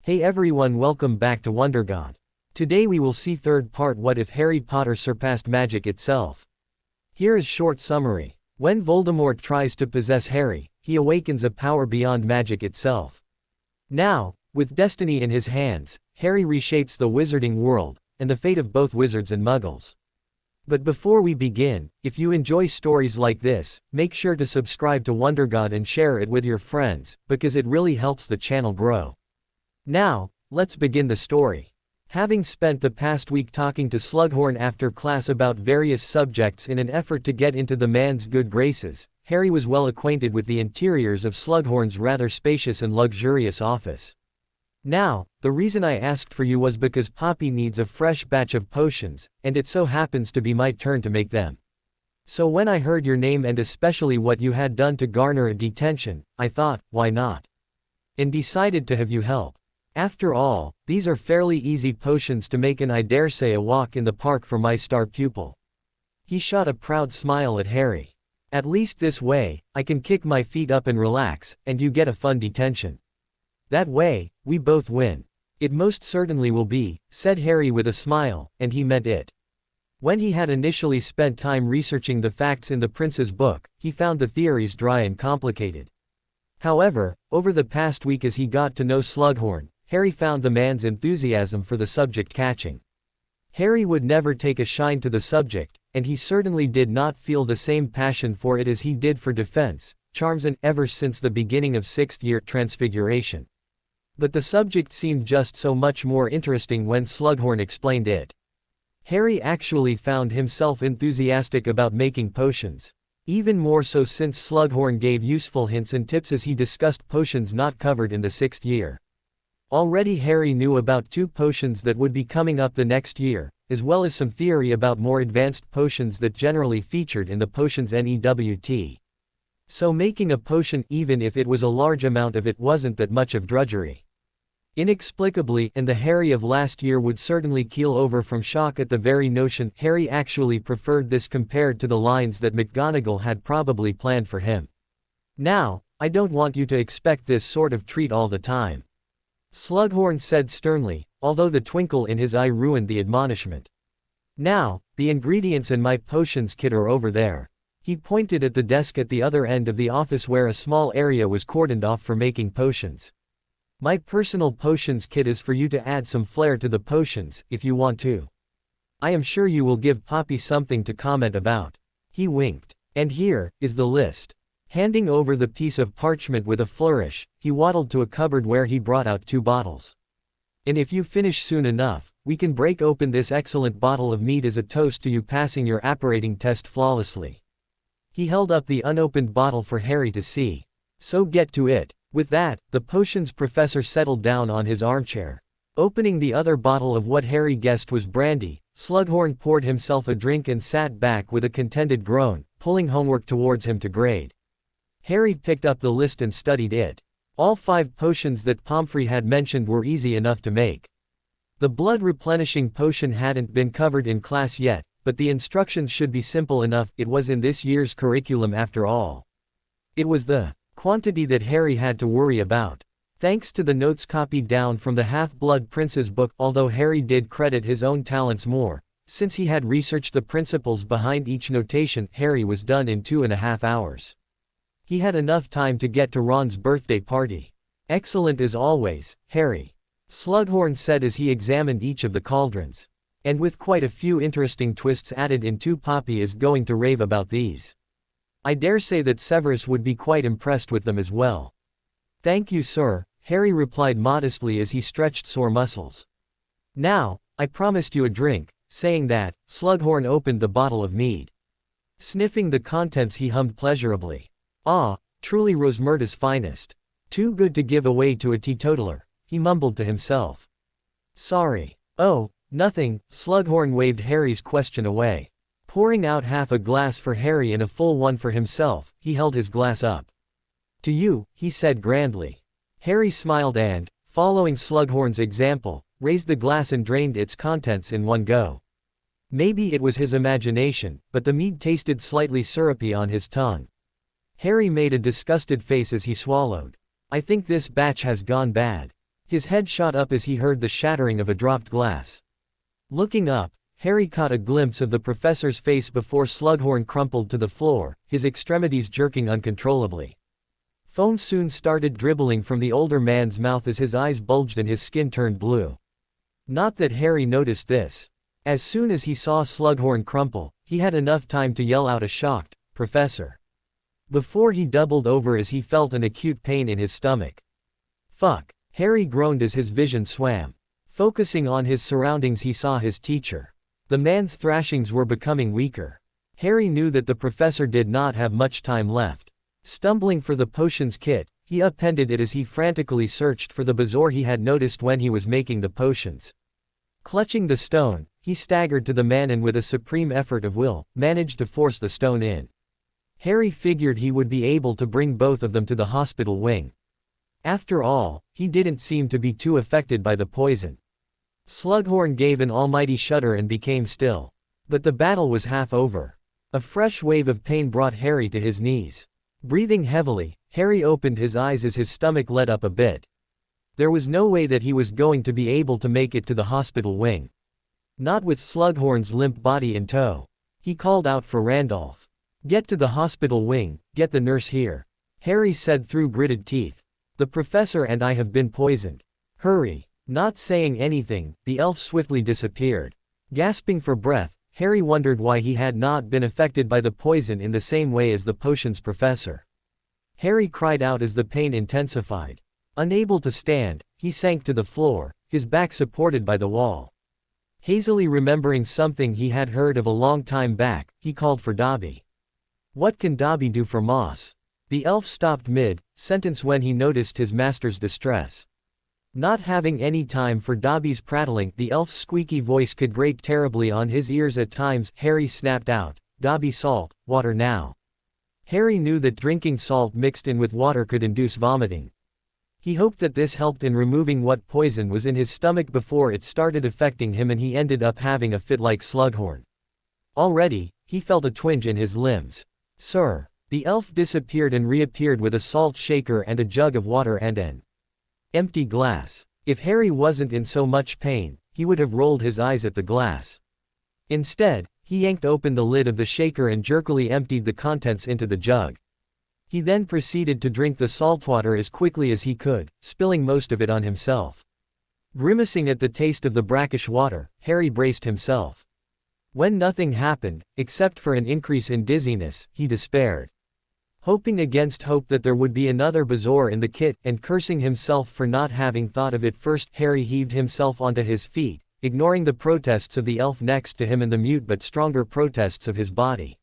Hey everyone, welcome back to WonderGod. Today we will see third part, what if Harry Potter surpassed magic itself. Here is short summary. When Voldemort tries to possess Harry, he awakens a power beyond magic itself. Now, with destiny in his hands, Harry reshapes the wizarding world, and the fate of both wizards and muggles. But before we begin, if you enjoy stories like this, make sure to subscribe to WonderGod and share it with your friends, because it really helps the channel grow. Now, let's begin the story. Having spent the past week talking to Slughorn after class about various subjects in an effort to get into the man's good graces, Harry was well acquainted with the interiors of Slughorn's rather spacious and luxurious office. Now, the reason I asked for you was because Poppy needs a fresh batch of potions, and it so happens to be my turn to make them. So when I heard your name and especially what you had done to garner a detention, I thought, why not? And decided to have you help. After all, these are fairly easy potions to make, and I dare say a walk in the park for my star pupil. He shot a proud smile at Harry. At least this way, I can kick my feet up and relax, and you get a fun detention. That way, we both win. It most certainly will be, said Harry with a smile, and he meant it. When he had initially spent time researching the facts in the prince's book, he found the theories dry and complicated. However, over the past week as he got to know Slughorn, Harry found the man's enthusiasm for the subject catching. Harry would never take a shine to the subject, and he certainly did not feel the same passion for it as he did for defense, charms and ever since the beginning of 6th year transfiguration. But the subject seemed just so much more interesting when Slughorn explained it. Harry actually found himself enthusiastic about making potions. Even more so since Slughorn gave useful hints and tips as he discussed potions not covered in the 6th year. Already Harry knew about 2 potions that would be coming up the next year, as well as some theory about more advanced potions that generally featured in the potions NEWT. So making a potion, even if it was a large amount of it, wasn't that much of drudgery. Inexplicably, and the Harry of last year would certainly keel over from shock at the very notion. Harry actually preferred this compared to the lines that McGonagall had probably planned for him. Now, I don't want you to expect this sort of treat all the time, Slughorn said sternly, although the twinkle in his eye ruined the admonishment. Now, the ingredients in my potions kit are over there. He pointed at the desk at the other end of the office where a small area was cordoned off for making potions. My personal potions kit is for you to add some flair to the potions, if you want to. I am sure you will give Poppy something to comment about. He winked. And here is the list. Handing over the piece of parchment with a flourish, he waddled to a cupboard where he brought out 2 bottles. And if you finish soon enough, we can break open this excellent bottle of mead as a toast to you passing your apparating test flawlessly. He held up the unopened bottle for Harry to see. So get to it. With that, the potions professor settled down on his armchair. Opening the other bottle of what Harry guessed was brandy, Slughorn poured himself a drink and sat back with a contented groan, pulling homework towards him to grade. Harry picked up the list and studied it. All 5 potions that Pomfrey had mentioned were easy enough to make. The blood-replenishing potion hadn't been covered in class yet, but the instructions should be simple enough. It was in this year's curriculum after all. It was the quantity that Harry had to worry about. Thanks to the notes copied down from the Half-Blood Prince's book, although Harry did credit his own talents more, since he had researched the principles behind each notation, Harry was done in 2.5 hours. He had enough time to get to Ron's birthday party. Excellent as always, Harry, Slughorn said as he examined each of the cauldrons. And with quite a few interesting twists added in too. Poppy is going to rave about these. I dare say that Severus would be quite impressed with them as well. Thank you, sir, Harry replied modestly as he stretched sore muscles. Now, I promised you a drink. Saying that, Slughorn opened the bottle of mead. Sniffing the contents, he hummed pleasurably. Ah, truly Rosmerta's finest. Too good to give away to a teetotaler, he mumbled to himself. Sorry. Oh, nothing, Slughorn waved Harry's question away. Pouring out half a glass for Harry and a full one for himself, he held his glass up. To you, he said grandly. Harry smiled and, following Slughorn's example, raised the glass and drained its contents in one go. Maybe it was his imagination, but the mead tasted slightly syrupy on his tongue. Harry made a disgusted face as he swallowed. I think this batch has gone bad. His head shot up as he heard the shattering of a dropped glass. Looking up, Harry caught a glimpse of the professor's face before Slughorn crumpled to the floor, his extremities jerking uncontrollably. Foam soon started dribbling from the older man's mouth as his eyes bulged and his skin turned blue. Not that Harry noticed this. As soon as he saw Slughorn crumple, he had enough time to yell out a shocked, "Professor!" before he doubled over as he felt an acute pain in his stomach. "Fuck!" Harry groaned as his vision swam. Focusing on his surroundings, he saw his teacher. The man's thrashings were becoming weaker. Harry knew that the professor did not have much time left. Stumbling for the potions kit, he appended it as he frantically searched for the bezoar he had noticed when he was making the potions. Clutching the stone, he staggered to the man and with a supreme effort of will, managed to force the stone in. Harry figured he would be able to bring both of them to the hospital wing. After all, he didn't seem to be too affected by the poison. Slughorn gave an almighty shudder and became still. But the battle was half over. A fresh wave of pain brought Harry to his knees. Breathing heavily, Harry opened his eyes as his stomach let up a bit. There was no way that he was going to be able to make it to the hospital wing. Not with Slughorn's limp body in tow. He called out for Randolph. "Get to the hospital wing, get the nurse here," Harry said through gritted teeth. "The professor and I have been poisoned. Hurry." Not saying anything, the elf swiftly disappeared. Gasping for breath, Harry wondered why he had not been affected by the poison in the same way as the potion's professor. Harry cried out as the pain intensified. Unable to stand, he sank to the floor, his back supported by the wall. Hazily remembering something he had heard of a long time back, he called for Dobby. "What can Dobby do for Moss?" The elf stopped mid-sentence when he noticed his master's distress. Not having any time for Dobby's prattling, the elf's squeaky voice could grate terribly on his ears at times. Harry snapped out, "Dobby, salt, water now." Harry knew that drinking salt mixed in with water could induce vomiting. He hoped that this helped in removing what poison was in his stomach before it started affecting him and he ended up having a fit like Slughorn. Already, he felt a twinge in his limbs. "Sir." The elf disappeared and reappeared with a salt shaker and a jug of water and an empty glass. If Harry wasn't in so much pain, he would have rolled his eyes at the glass. Instead, he yanked open the lid of the shaker and jerkily emptied the contents into the jug. He then proceeded to drink the saltwater as quickly as he could, spilling most of it on himself. Grimacing at the taste of the brackish water, Harry braced himself. When nothing happened, except for an increase in dizziness, he despaired. Hoping against hope that there would be another bezoar in the kit, and cursing himself for not having thought of it first, Harry heaved himself onto his feet, ignoring the protests of the elf next to him and the mute but stronger protests of his body.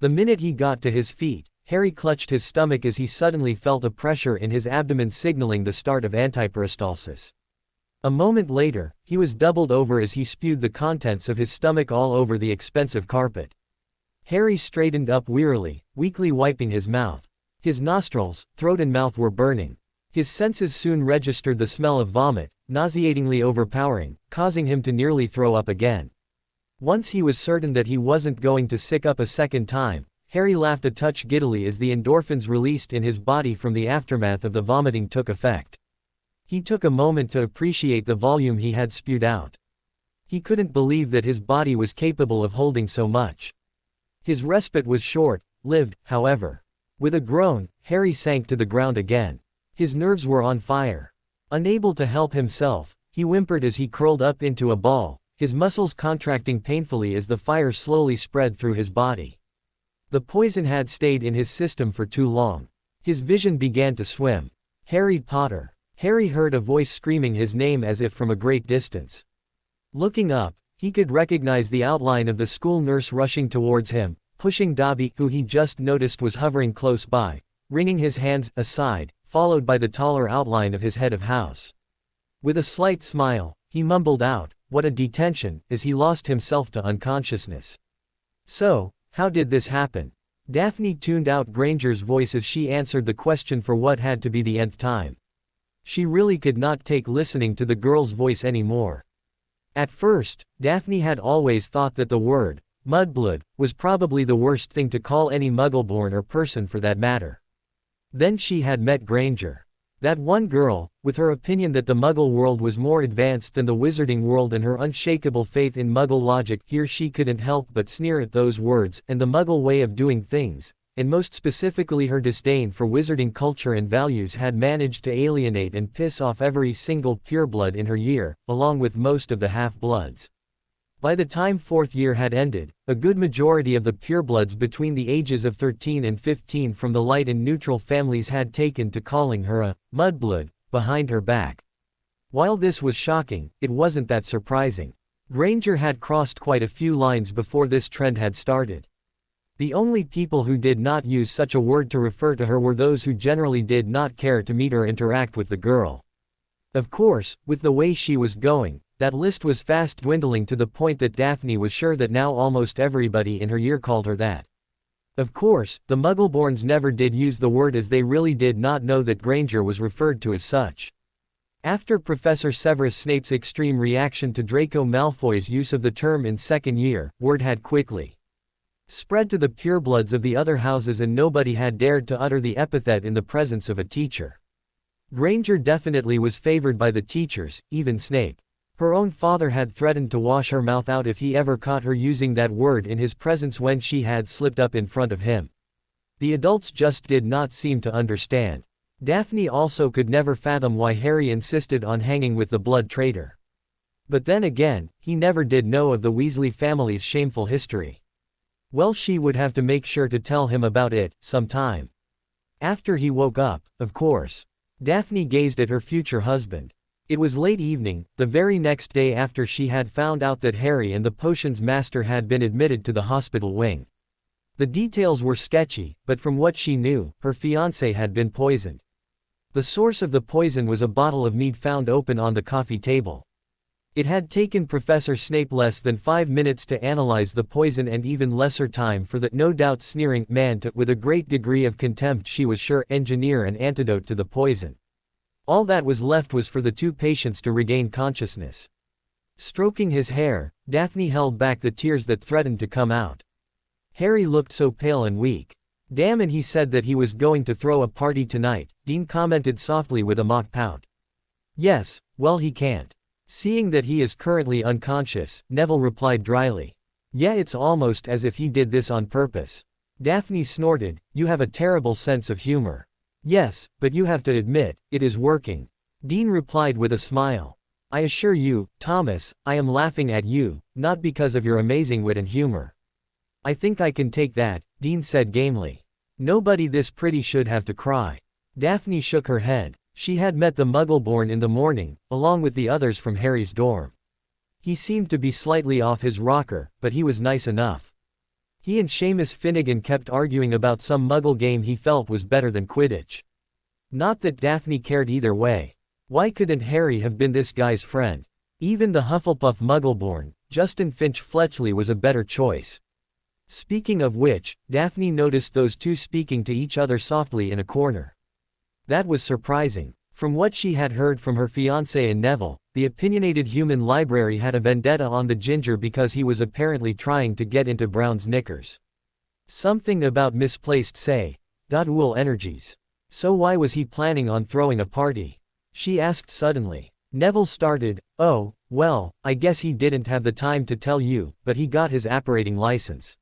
The minute he got to his feet, Harry clutched his stomach as he suddenly felt a pressure in his abdomen signaling the start of antiperistalsis. A moment later, he was doubled over as he spewed the contents of his stomach all over the expensive carpet. Harry straightened up wearily, weakly wiping his mouth. His nostrils, throat and mouth were burning. His senses soon registered the smell of vomit, nauseatingly overpowering, causing him to nearly throw up again. Once he was certain that he wasn't going to sick up a second time, Harry laughed a touch giddily as the endorphins released in his body from the aftermath of the vomiting took effect. He took a moment to appreciate the volume he had spewed out. He couldn't believe that his body was capable of holding so much. His respite was short-lived, however. With a groan, Harry sank to the ground again. His nerves were on fire. Unable to help himself, he whimpered as he curled up into a ball, his muscles contracting painfully as the fire slowly spread through his body. The poison had stayed in his system for too long. His vision began to swim. "Harry Potter." Harry heard a voice screaming his name as if from a great distance. Looking up, he could recognize the outline of the school nurse rushing towards him, pushing Dobby, who he just noticed was hovering close by, wringing his hands aside, followed by the taller outline of his head of house. With a slight smile, he mumbled out, "What a detention," as he lost himself to unconsciousness. "So, how did this happen?" Daphne tuned out Granger's voice as she answered the question for what had to be the nth time. She really could not take listening to the girl's voice anymore. At first, Daphne had always thought that the word, mudblood, was probably the worst thing to call any Muggleborn or person for that matter. Then she had met Granger. That one girl, with her opinion that the Muggle world was more advanced than the wizarding world and her unshakable faith in Muggle logic, here she couldn't help but sneer at those words and the Muggle way of doing things, and most specifically her disdain for wizarding culture and values had managed to alienate and piss off every single pureblood in her year, along with most of the half-bloods. By the time fourth year had ended, a good majority of the purebloods between the ages of 13 and 15 from the light and neutral families had taken to calling her a mudblood behind her back. While this was shocking, it wasn't that surprising. Granger had crossed quite a few lines before this trend had started. The only people who did not use such a word to refer to her were those who generally did not care to meet or interact with the girl. Of course, with the way she was going, that list was fast dwindling to the point that Daphne was sure that now almost everybody in her year called her that. Of course, the Muggleborns never did use the word as they really did not know that Granger was referred to as such. After Professor Severus Snape's extreme reaction to Draco Malfoy's use of the term in second year, word had quickly spread to the purebloods of the other houses and nobody had dared to utter the epithet in the presence of a teacher. Granger definitely was favored by the teachers, even Snape. Her own father had threatened to wash her mouth out if he ever caught her using that word in his presence when she had slipped up in front of him. The adults just did not seem to understand. Daphne also could never fathom why Harry insisted on hanging with the blood traitor. But then again, he never did know of the Weasley family's shameful history. Well, she would have to make sure to tell him about it, sometime. After he woke up, of course. Daphne gazed at her future husband. It was late evening, the very next day after she had found out that Harry and the potions master had been admitted to the hospital wing. The details were sketchy, but from what she knew, her fiancé had been poisoned. The source of the poison was a bottle of mead found open on the coffee table. It had taken Professor Snape less than 5 minutes to analyze the poison and even lesser time for that no doubt sneering man to, with a great degree of contempt she was sure, engineer an antidote to the poison. All that was left was for the two patients to regain consciousness. Stroking his hair, Daphne held back the tears that threatened to come out. Harry looked so pale and weak. Damn, and he said that he was going to throw a party tonight, Dean commented softly with a mock pout. Yes, well, he can't. Seeing that he is currently unconscious, Neville replied dryly. Yeah, it's almost as if he did this on purpose. Daphne snorted, you have a terrible sense of humor. Yes, but you have to admit, it is working. Dean replied with a smile. I assure you, Thomas, I am laughing at you, not because of your amazing wit and humor. I think I can take that, Dean said gamely. Nobody this pretty should have to cry. Daphne shook her head. She had met the Muggleborn in the morning, along with the others from Harry's dorm. He seemed to be slightly off his rocker, but he was nice enough. He and Seamus Finnegan kept arguing about some Muggle game he felt was better than Quidditch. Not that Daphne cared either way. Why couldn't Harry have been this guy's friend? Even the Hufflepuff Muggleborn, Justin Finch Fletchley, was a better choice. Speaking of which, Daphne noticed those two speaking to each other softly in a corner. That was surprising. From what she had heard from her fiancé and Neville, the opinionated human library had a vendetta on the ginger because he was apparently trying to get into Brown's knickers. Something about misplaced say-ool energies. So why was he planning on throwing a party? She asked suddenly. Neville started, oh, well, I guess he didn't have the time to tell you, but he got his apparating license.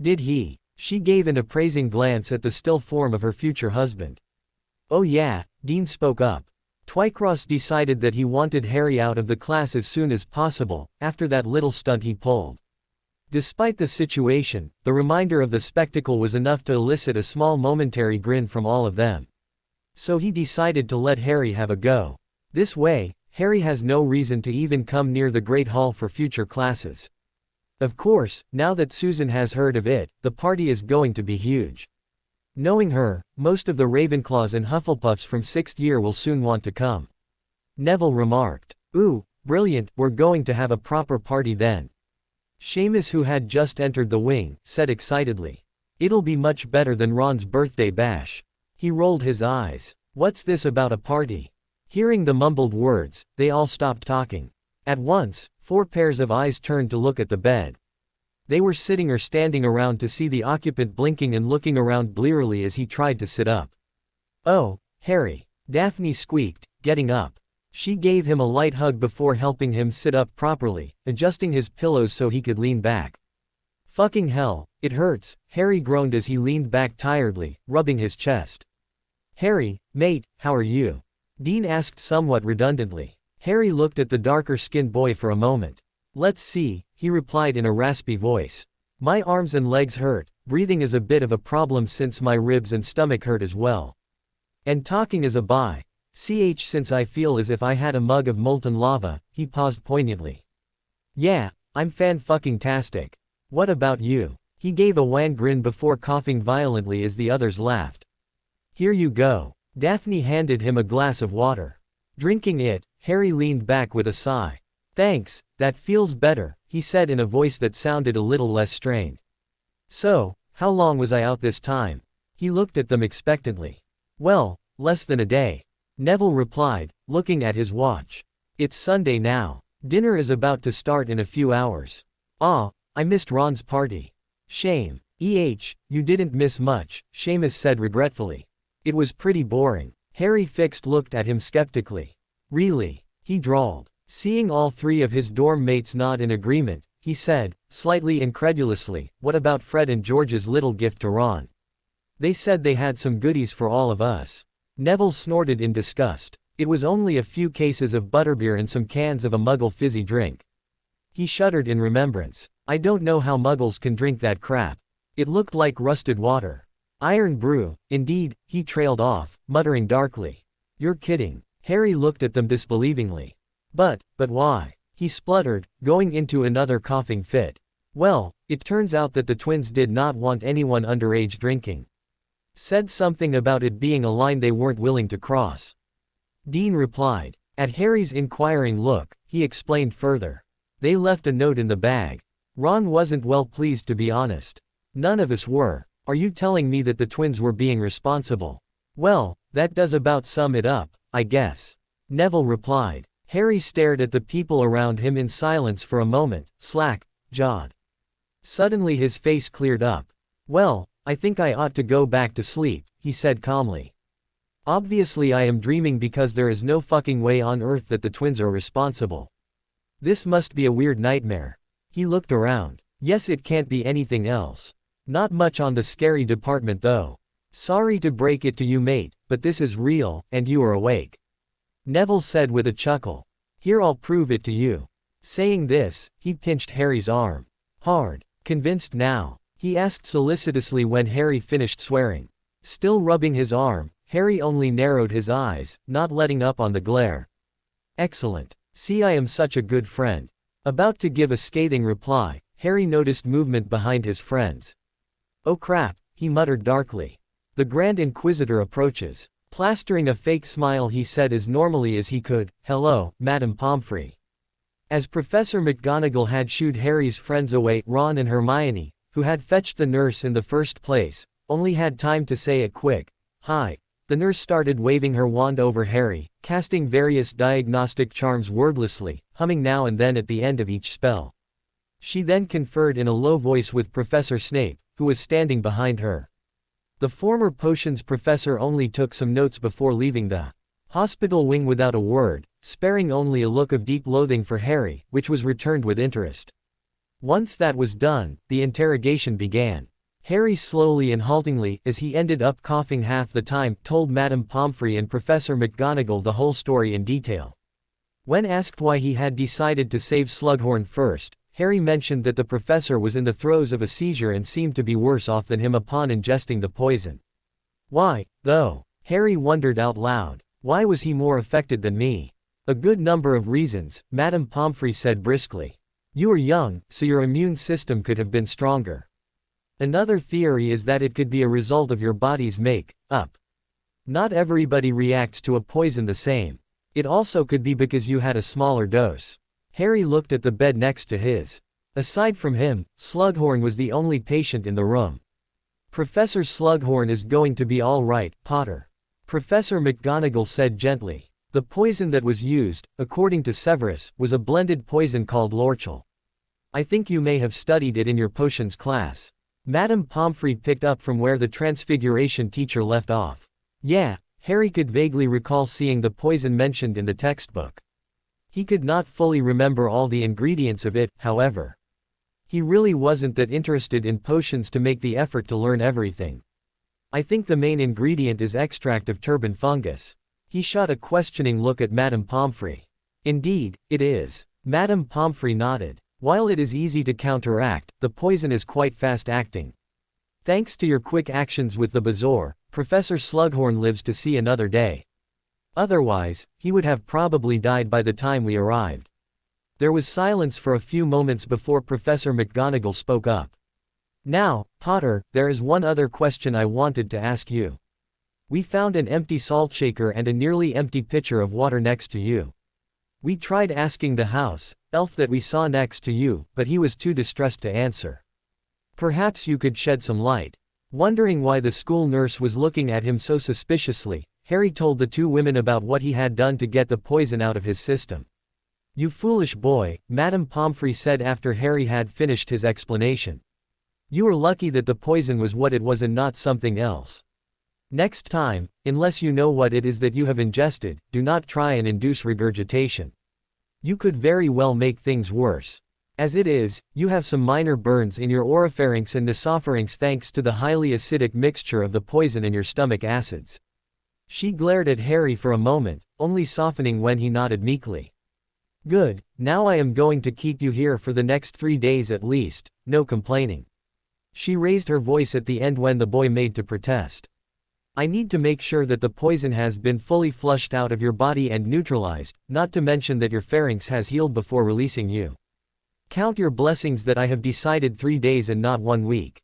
Did he? She gave an appraising glance at the still form of her future husband. Oh yeah, Dean spoke up. Twycross decided that he wanted Harry out of the class as soon as possible, after that little stunt he pulled. Despite the situation, the reminder of the spectacle was enough to elicit a small momentary grin from all of them. So he decided to let Harry have a go. This way, Harry has no reason to even come near the Great Hall for future classes. Of course, now that Susan has heard of it, the party is going to be huge. Knowing her, most of the Ravenclaws and Hufflepuffs from 6th year will soon want to come. Neville remarked. Ooh, brilliant, we're going to have a proper party then. Seamus, who had just entered the wing, said excitedly. It'll be much better than Ron's birthday bash. He rolled his eyes. What's this about a party? Hearing the mumbled words, they all stopped talking. At once, 4 pairs of eyes turned to look at the bed. They were sitting or standing around to see the occupant blinking and looking around blearily as he tried to sit up. Oh, Harry. Daphne squeaked, getting up. She gave him a light hug before helping him sit up properly, adjusting his pillows so he could lean back. Fucking hell, it hurts, Harry groaned as he leaned back tiredly, rubbing his chest. Harry, mate, how are you? Dean asked somewhat redundantly. Harry looked at the darker-skinned boy for a moment. Let's see, he replied in a raspy voice. My arms and legs hurt, breathing is a bit of a problem since my ribs and stomach hurt as well. And talking is a bye. Since I feel as if I had a mug of molten lava, he paused poignantly. Yeah, I'm fan-fucking-tastic. What about you? He gave a wan grin before coughing violently as the others laughed. Here you go. Daphne handed him a glass of water. Drinking it, Harry leaned back with a sigh. Thanks, that feels better, he said in a voice that sounded a little less strained. So, how long was I out this time? He looked at them expectantly. Well, less than a day. Neville replied, looking at his watch. It's Sunday now. Dinner is about to start in a few hours. Ah, I missed Ron's party. Shame. You didn't miss much, Seamus said regretfully. It was pretty boring. Harry looked at him skeptically. Really? He drawled. Seeing all three of his dorm mates nod in agreement, he said, slightly incredulously, what about Fred and George's little gift to Ron? They said they had some goodies for all of us. Neville snorted in disgust. It was only a few cases of butterbeer and some cans of a Muggle fizzy drink. He shuddered in remembrance. I don't know how Muggles can drink that crap. It looked like rusted water. Iron brew, indeed, he trailed off, muttering darkly. You're kidding. Harry looked at them disbelievingly. But why? He spluttered, going into another coughing fit. Well, it turns out that the twins did not want anyone underage drinking. Said something about it being a line they weren't willing to cross. Dean replied. At Harry's inquiring look, he explained further. They left a note in the bag. Ron wasn't well pleased, to be honest. None of us were. Are you telling me that the twins were being responsible? Well, that does about sum it up, I guess. Neville replied. Harry stared at the people around him in silence for a moment, slack-jawed. Suddenly his face cleared up. Well, I think I ought to go back to sleep, he said calmly. Obviously I am dreaming because there is no fucking way on earth that the twins are responsible. This must be a weird nightmare. He looked around. Yes, it can't be anything else. Not much on the scary department though. Sorry to break it to you mate, but this is real, and you are awake. Neville said with a chuckle. Here, I'll prove it to you. Saying this, he pinched Harry's arm. Hard. Convinced now? He asked solicitously when Harry finished swearing. Still rubbing his arm, Harry only narrowed his eyes, not letting up on the glare. Excellent. See, I am such a good friend. About to give a scathing reply, Harry noticed movement behind his friends. Oh crap, he muttered darkly. The Grand Inquisitor approaches. Plastering a fake smile, he said as normally as he could, Hello, Madame Pomfrey. As Professor McGonagall had shooed Harry's friends away, Ron and Hermione, who had fetched the nurse in the first place, only had time to say a quick, hi. The nurse started waving her wand over Harry, casting various diagnostic charms wordlessly, humming now and then at the end of each spell. She then conferred in a low voice with Professor Snape, who was standing behind her. The former potions professor only took some notes before leaving the hospital wing without a word, sparing only a look of deep loathing for Harry, which was returned with interest. Once that was done, the interrogation began. Harry slowly and haltingly, as he ended up coughing half the time, told Madame Pomfrey and Professor McGonagall the whole story in detail. When asked why he had decided to save Slughorn first, Harry mentioned that the professor was in the throes of a seizure and seemed to be worse off than him upon ingesting the poison. Why, though? Harry wondered out loud. Why was he more affected than me? A good number of reasons, Madame Pomfrey said briskly. You are young, so your immune system could have been stronger. Another theory is that it could be a result of your body's make-up. Not everybody reacts to a poison the same. It also could be because you had a smaller dose. Harry looked at the bed next to his. Aside from him, Slughorn was the only patient in the room. Professor Slughorn is going to be all right, Potter. Professor McGonagall said gently. The poison that was used, according to Severus, was a blended poison called Lorchel. I think you may have studied it in your potions class. Madame Pomfrey picked up from where the Transfiguration teacher left off. Yeah, Harry could vaguely recall seeing the poison mentioned in the textbook. He could not fully remember all the ingredients of it, however. He really wasn't that interested in potions to make the effort to learn everything. I think the main ingredient is extract of turban fungus. He shot a questioning look at Madame Pomfrey. Indeed, it is. Madame Pomfrey nodded. While it is easy to counteract, the poison is quite fast-acting. Thanks to your quick actions with the Bazaar, Professor Slughorn lives to see another day. Otherwise, he would have probably died by the time we arrived. There was silence for a few moments before Professor McGonagall spoke up. Now, Potter, there is one other question I wanted to ask you. We found an empty salt shaker and a nearly empty pitcher of water next to you. We tried asking the house elf that we saw next to you, but he was too distressed to answer. Perhaps you could shed some light. Wondering why the school nurse was looking at him so suspiciously, Harry told the two women about what he had done to get the poison out of his system. You foolish boy, Madame Pomfrey said after Harry had finished his explanation. You were lucky that the poison was what it was and not something else. Next time, unless you know what it is that you have ingested, do not try and induce regurgitation. You could very well make things worse. As it is, you have some minor burns in your oropharynx and nasopharynx thanks to the highly acidic mixture of the poison and your stomach acids. She glared at Harry for a moment, only softening when he nodded meekly. Good, now I am going to keep you here for the next 3 days at least, no complaining. She raised her voice at the end when the boy made to protest. I need to make sure that the poison has been fully flushed out of your body and neutralized, not to mention that your pharynx has healed before releasing you. Count your blessings that I have decided 3 days and not 1 week.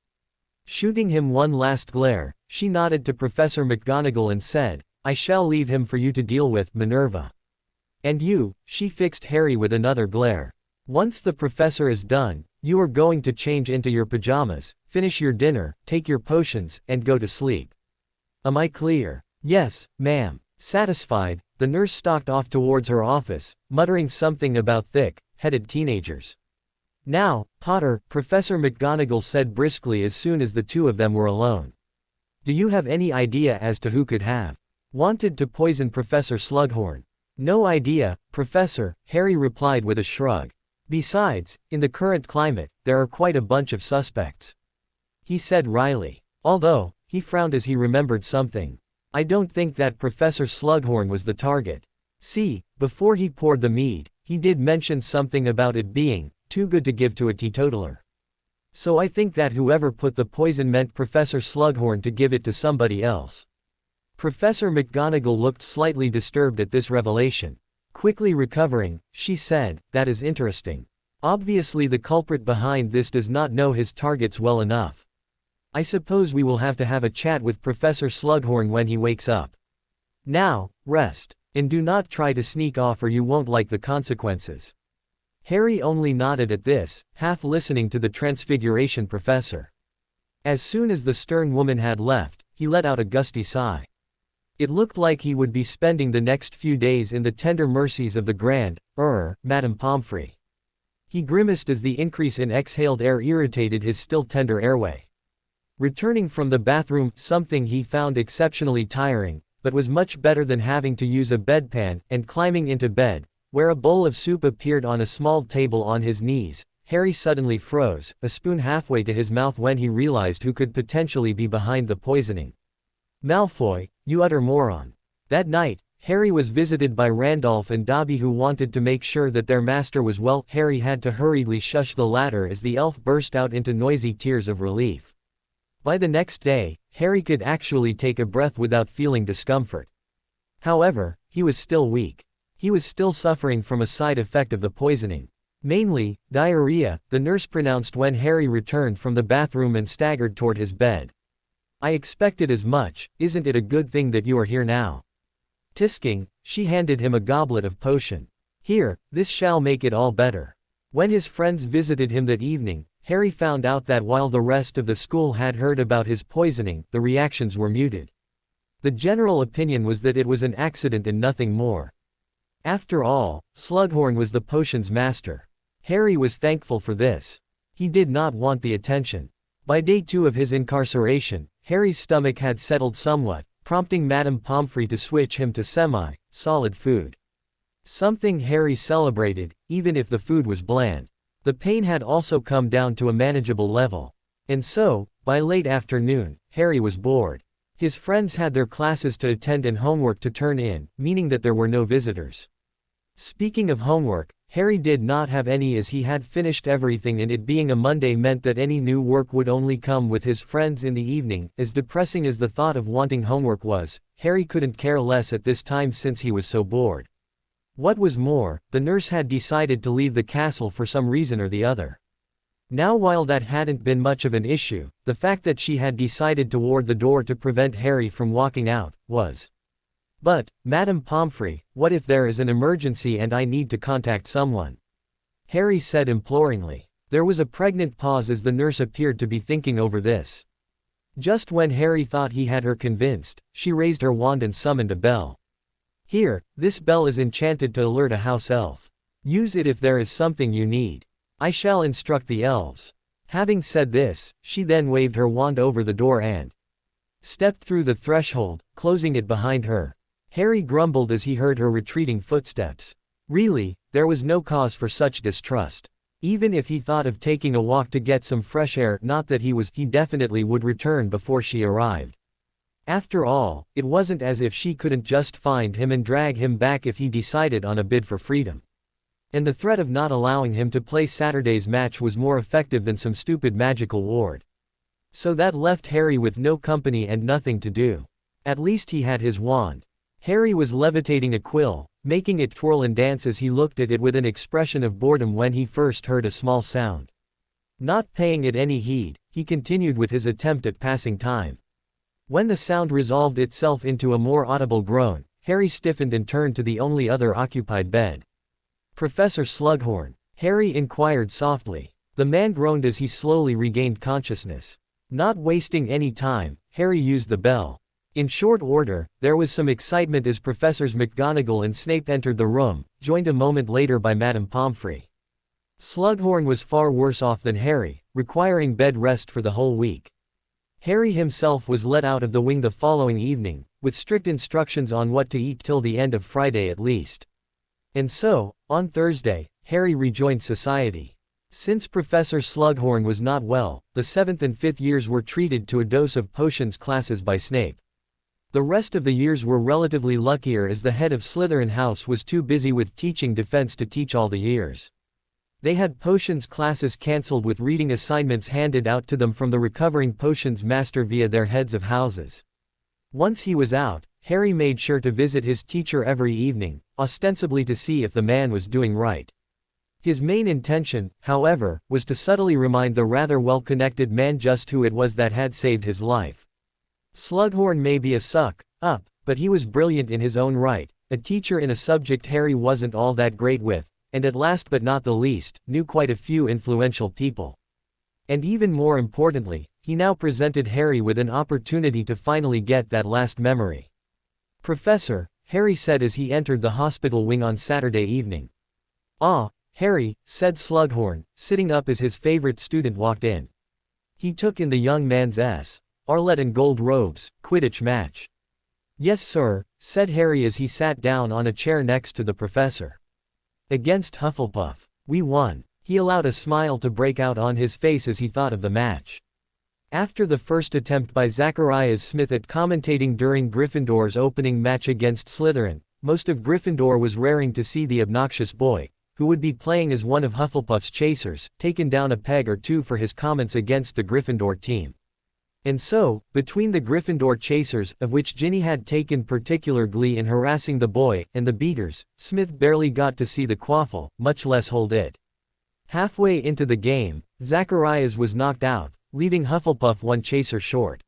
Shooting him one last glare, she nodded to Professor McGonagall and said, I shall leave him for you to deal with, Minerva. And you, she fixed Harry with another glare. Once the professor is done, you are going to change into your pajamas, finish your dinner, take your potions, and go to sleep. Am I clear? Yes, ma'am. Satisfied, the nurse stalked off towards her office, muttering something about thick-headed teenagers. Now, Potter, Professor McGonagall said briskly as soon as the two of them were alone. Do you have any idea as to who could have wanted to poison Professor Slughorn? No idea, Professor, Harry replied with a shrug. Besides, in the current climate, there are quite a bunch of suspects. He said wryly. Although, he frowned as he remembered something. I don't think that Professor Slughorn was the target. See, before he poured the mead, he did mention something about it being too good to give to a teetotaler. So I think that whoever put the poison meant Professor Slughorn to give it to somebody else. Professor McGonagall looked slightly disturbed at this revelation. Quickly recovering, she said, that is interesting. Obviously the culprit behind this does not know his targets well enough. I suppose we will have to have a chat with Professor Slughorn when he wakes up. Now, rest. And do not try to sneak off or you won't like the consequences. Harry only nodded at this, half listening to the Transfiguration professor. As soon as the stern woman had left, he let out a gusty sigh. It looked like he would be spending the next few days in the tender mercies of the grand, Madame Pomfrey. He grimaced as the increase in exhaled air irritated his still tender airway. Returning from the bathroom, something he found exceptionally tiring, but was much better than having to use a bedpan, and climbing into bed, where a bowl of soup appeared on a small table on his knees, Harry suddenly froze, a spoon halfway to his mouth when he realized who could potentially be behind the poisoning. Malfoy, you utter moron. That night, Harry was visited by Randolph and Dobby who wanted to make sure that their master was well. Harry had to hurriedly shush the latter as the elf burst out into noisy tears of relief. By the next day, Harry could actually take a breath without feeling discomfort. However, he was still weak. He was still suffering from a side effect of the poisoning. Mainly, diarrhea, the nurse pronounced when Harry returned from the bathroom and staggered toward his bed. I expected as much, isn't it a good thing that you are here now? Tisking, she handed him a goblet of potion. Here, this shall make it all better. When his friends visited him that evening, Harry found out that while the rest of the school had heard about his poisoning, the reactions were muted. The general opinion was that it was an accident and nothing more. After all, Slughorn was the potion's master. Harry was thankful for this. He did not want the attention. By day 2 of his incarceration, Harry's stomach had settled somewhat, prompting Madame Pomfrey to switch him to semi-solid food. Something Harry celebrated, even if the food was bland. The pain had also come down to a manageable level. And so, by late afternoon, Harry was bored. His friends had their classes to attend and homework to turn in, meaning that there were no visitors. Speaking of homework, Harry did not have any as he had finished everything, and it being a Monday meant that any new work would only come with his friends in the evening. As depressing as the thought of wanting homework was, Harry couldn't care less at this time since he was so bored. What was more, the nurse had decided to leave the castle for some reason or the other. Now, while that hadn't been much of an issue, the fact that she had decided to ward the door to prevent Harry from walking out was. But, Madame Pomfrey, what if there is an emergency and I need to contact someone? Harry said imploringly. There was a pregnant pause as the nurse appeared to be thinking over this. Just when Harry thought he had her convinced, she raised her wand and summoned a bell. Here, this bell is enchanted to alert a house elf. Use it if there is something you need. I shall instruct the elves. Having said this, she then waved her wand over the door and stepped through the threshold, closing it behind her. Harry grumbled as he heard her retreating footsteps. Really, there was no cause for such distrust. Even if he thought of taking a walk to get some fresh air, not that he definitely would return before she arrived. After all, it wasn't as if she couldn't just find him and drag him back if he decided on a bid for freedom. And the threat of not allowing him to play Saturday's match was more effective than some stupid magical ward. So that left Harry with no company and nothing to do. At least he had his wand. Harry was levitating a quill, making it twirl and dance as he looked at it with an expression of boredom when he first heard a small sound. Not paying it any heed, he continued with his attempt at passing time. When the sound resolved itself into a more audible groan, Harry stiffened and turned to the only other occupied bed. Professor Slughorn? Harry inquired softly. The man groaned as he slowly regained consciousness. Not wasting any time, Harry used the bell. In short order, there was some excitement as Professors McGonagall and Snape entered the room, joined a moment later by Madame Pomfrey. Slughorn was far worse off than Harry, requiring bed rest for the whole week. Harry himself was let out of the wing the following evening, with strict instructions on what to eat till the end of Friday at least. And so, on Thursday, Harry rejoined society. Since Professor Slughorn was not well, the 7th and 5th years were treated to a dose of potions classes by Snape. The rest of the years were relatively luckier as the head of Slytherin House was too busy with teaching defense to teach all the years. They had potions classes cancelled with reading assignments handed out to them from the recovering potions master via their heads of houses. Once he was out, Harry made sure to visit his teacher every evening, ostensibly to see if the man was doing right. His main intention, however, was to subtly remind the rather well-connected man just who it was that had saved his life. Slughorn may be a suck-up, but he was brilliant in his own right, a teacher in a subject Harry wasn't all that great with, and at last but not the least, knew quite a few influential people. And even more importantly, he now presented Harry with an opportunity to finally get that last memory. Professor, Harry said as he entered the hospital wing on Saturday evening. Ah, Harry, said Slughorn, sitting up as his favorite student walked in. He took in the young man's Arlet and gold robes, Quidditch match. Yes sir, said Harry as he sat down on a chair next to the professor. Against Hufflepuff. We won. He allowed a smile to break out on his face as he thought of the match. After the first attempt by Zacharias Smith at commentating during Gryffindor's opening match against Slytherin, most of Gryffindor was raring to see the obnoxious boy, who would be playing as one of Hufflepuff's chasers, taken down a peg or two for his comments against the Gryffindor team. And so, between the Gryffindor chasers, of which Ginny had taken particular glee in harassing the boy, and the beaters, Smith barely got to see the quaffle, much less hold it. Halfway into the game, Zacharias was knocked out, leaving Hufflepuff one chaser short.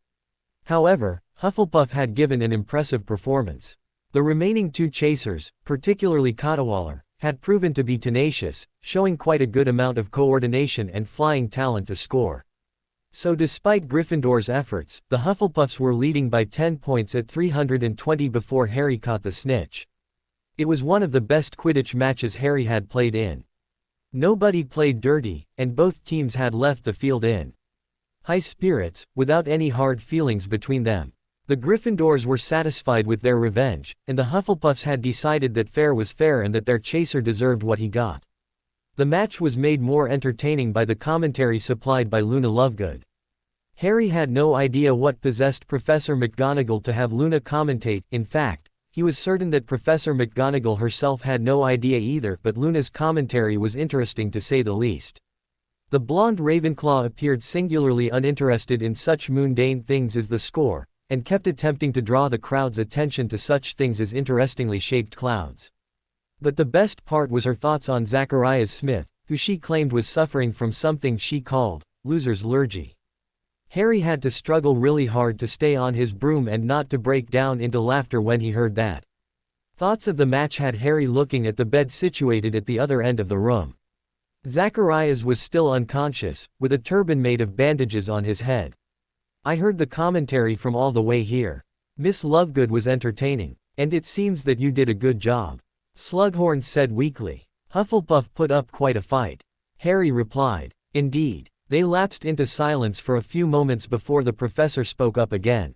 However, Hufflepuff had given an impressive performance. The remaining two chasers, particularly Cadwallader, had proven to be tenacious, showing quite a good amount of coordination and flying talent to score. So despite Gryffindor's efforts, the Hufflepuffs were leading by 10 points at 320 before Harry caught the snitch. It was one of the best Quidditch matches Harry had played in. Nobody played dirty, and both teams had left the field in high spirits, without any hard feelings between them. The Gryffindors were satisfied with their revenge, and the Hufflepuffs had decided that fair was fair and that their chaser deserved what he got. The match was made more entertaining by the commentary supplied by Luna Lovegood. Harry had no idea what possessed Professor McGonagall to have Luna commentate. In fact, he was certain that Professor McGonagall herself had no idea either, but Luna's commentary was interesting to say the least. The blonde Ravenclaw appeared singularly uninterested in such mundane things as the score, and kept attempting to draw the crowd's attention to such things as interestingly shaped clouds. But the best part was her thoughts on Zacharias Smith, who she claimed was suffering from something she called loser's lurgy. Harry had to struggle really hard to stay on his broom and not to break down into laughter when he heard that. Thoughts of the match had Harry looking at the bed situated at the other end of the room. Zacharias was still unconscious, with a turban made of bandages on his head. I heard the commentary from all the way here. Miss Lovegood was entertaining, and it seems that you did a good job. Slughorn said weakly. Hufflepuff put up quite a fight. Harry replied. Indeed. They lapsed into silence for a few moments before the professor spoke up again.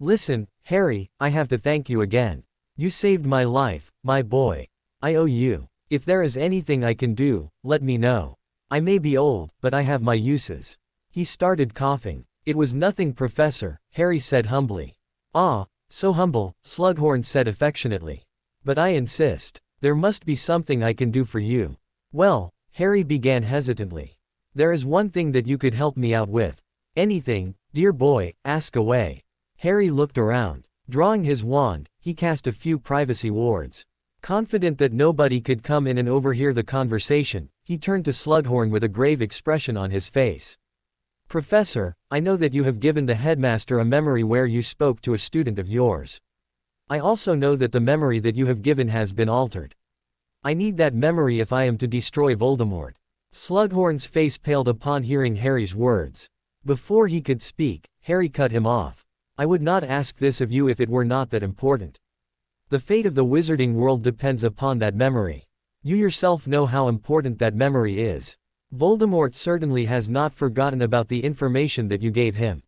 Listen, Harry, I have to thank you again. You saved my life, my boy. I owe you. If there is anything I can do, let me know. I may be old, but I have my uses. He started coughing. It was nothing, Professor, Harry said humbly. Ah, so humble, Slughorn said affectionately. But I insist. There must be something I can do for you. Well, Harry began hesitantly. There is one thing that you could help me out with. Anything, dear boy, ask away. Harry looked around. Drawing his wand, he cast a few privacy wards. Confident that nobody could come in and overhear the conversation, he turned to Slughorn with a grave expression on his face. Professor, I know that you have given the headmaster a memory where you spoke to a student of yours. I also know that the memory that you have given has been altered. I need that memory if I am to destroy Voldemort. Slughorn's face paled upon hearing Harry's words. Before he could speak, Harry cut him off. I would not ask this of you if it were not that important. The fate of the wizarding world depends upon that memory. You yourself know how important that memory is. Voldemort certainly has not forgotten about the information that you gave him.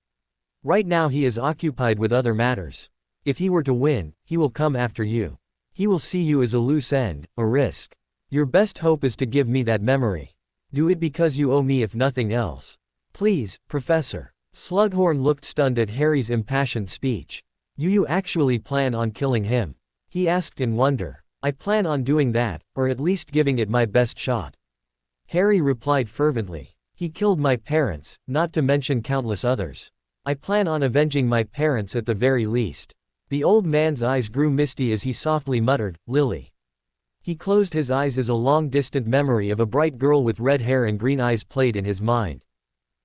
Right now he is occupied with other matters. If he were to win, he will come after you. He will see you as a loose end, a risk. Your best hope is to give me that memory. Do it because you owe me if nothing else. Please, Professor. Slughorn looked stunned at Harry's impassioned speech. You actually plan on killing him? He asked in wonder. I plan on doing that, or at least giving it my best shot. Harry replied fervently. He killed my parents, not to mention countless others. I plan on avenging my parents at the very least. The old man's eyes grew misty as he softly muttered, Lily. He closed his eyes as a long-distant memory of a bright girl with red hair and green eyes played in his mind.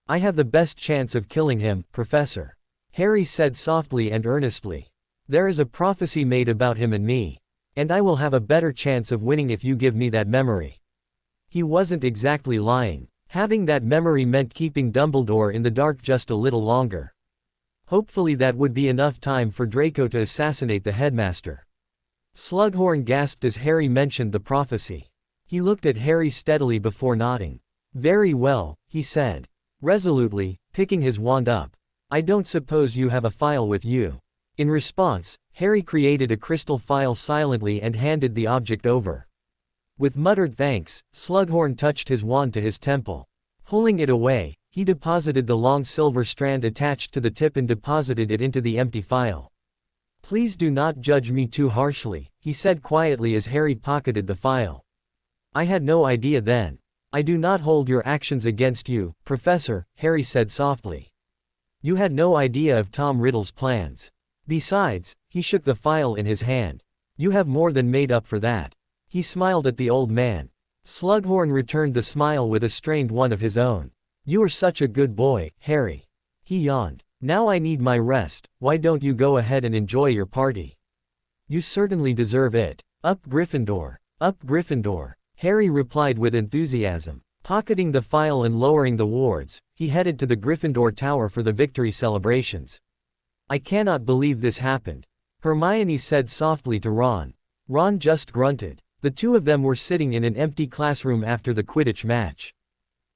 I have the best chance of killing him, Professor. Harry said softly and earnestly. There is a prophecy made about him and me. And I will have a better chance of winning if you give me that memory. He wasn't exactly lying. Having that memory meant keeping Dumbledore in the dark just a little longer. Hopefully that would be enough time for Draco to assassinate the headmaster. Slughorn gasped as Harry mentioned the prophecy. He looked at Harry steadily before nodding. Very well, he said. Resolutely, picking his wand up. I don't suppose you have a file with you. In response, Harry created a crystal file silently and handed the object over. With muttered thanks, Slughorn touched his wand to his temple. Pulling it away, he deposited the long silver strand attached to the tip and deposited it into the empty file. Please do not judge me too harshly, he said quietly as Harry pocketed the file. I had no idea then. I do not hold your actions against you, Professor, Harry said softly. You had no idea of Tom Riddle's plans. Besides, he shook the file in his hand. You have more than made up for that. He smiled at the old man. Slughorn returned the smile with a strained one of his own. You are such a good boy, Harry. He yawned. Now I need my rest, why don't you go ahead and enjoy your party? You certainly deserve it. Up Gryffindor. Up Gryffindor. Harry replied with enthusiasm. Pocketing the file and lowering the wards, he headed to the Gryffindor Tower for the victory celebrations. I cannot believe this happened. Hermione said softly to Ron. Ron just grunted. The two of them were sitting in an empty classroom after the Quidditch match.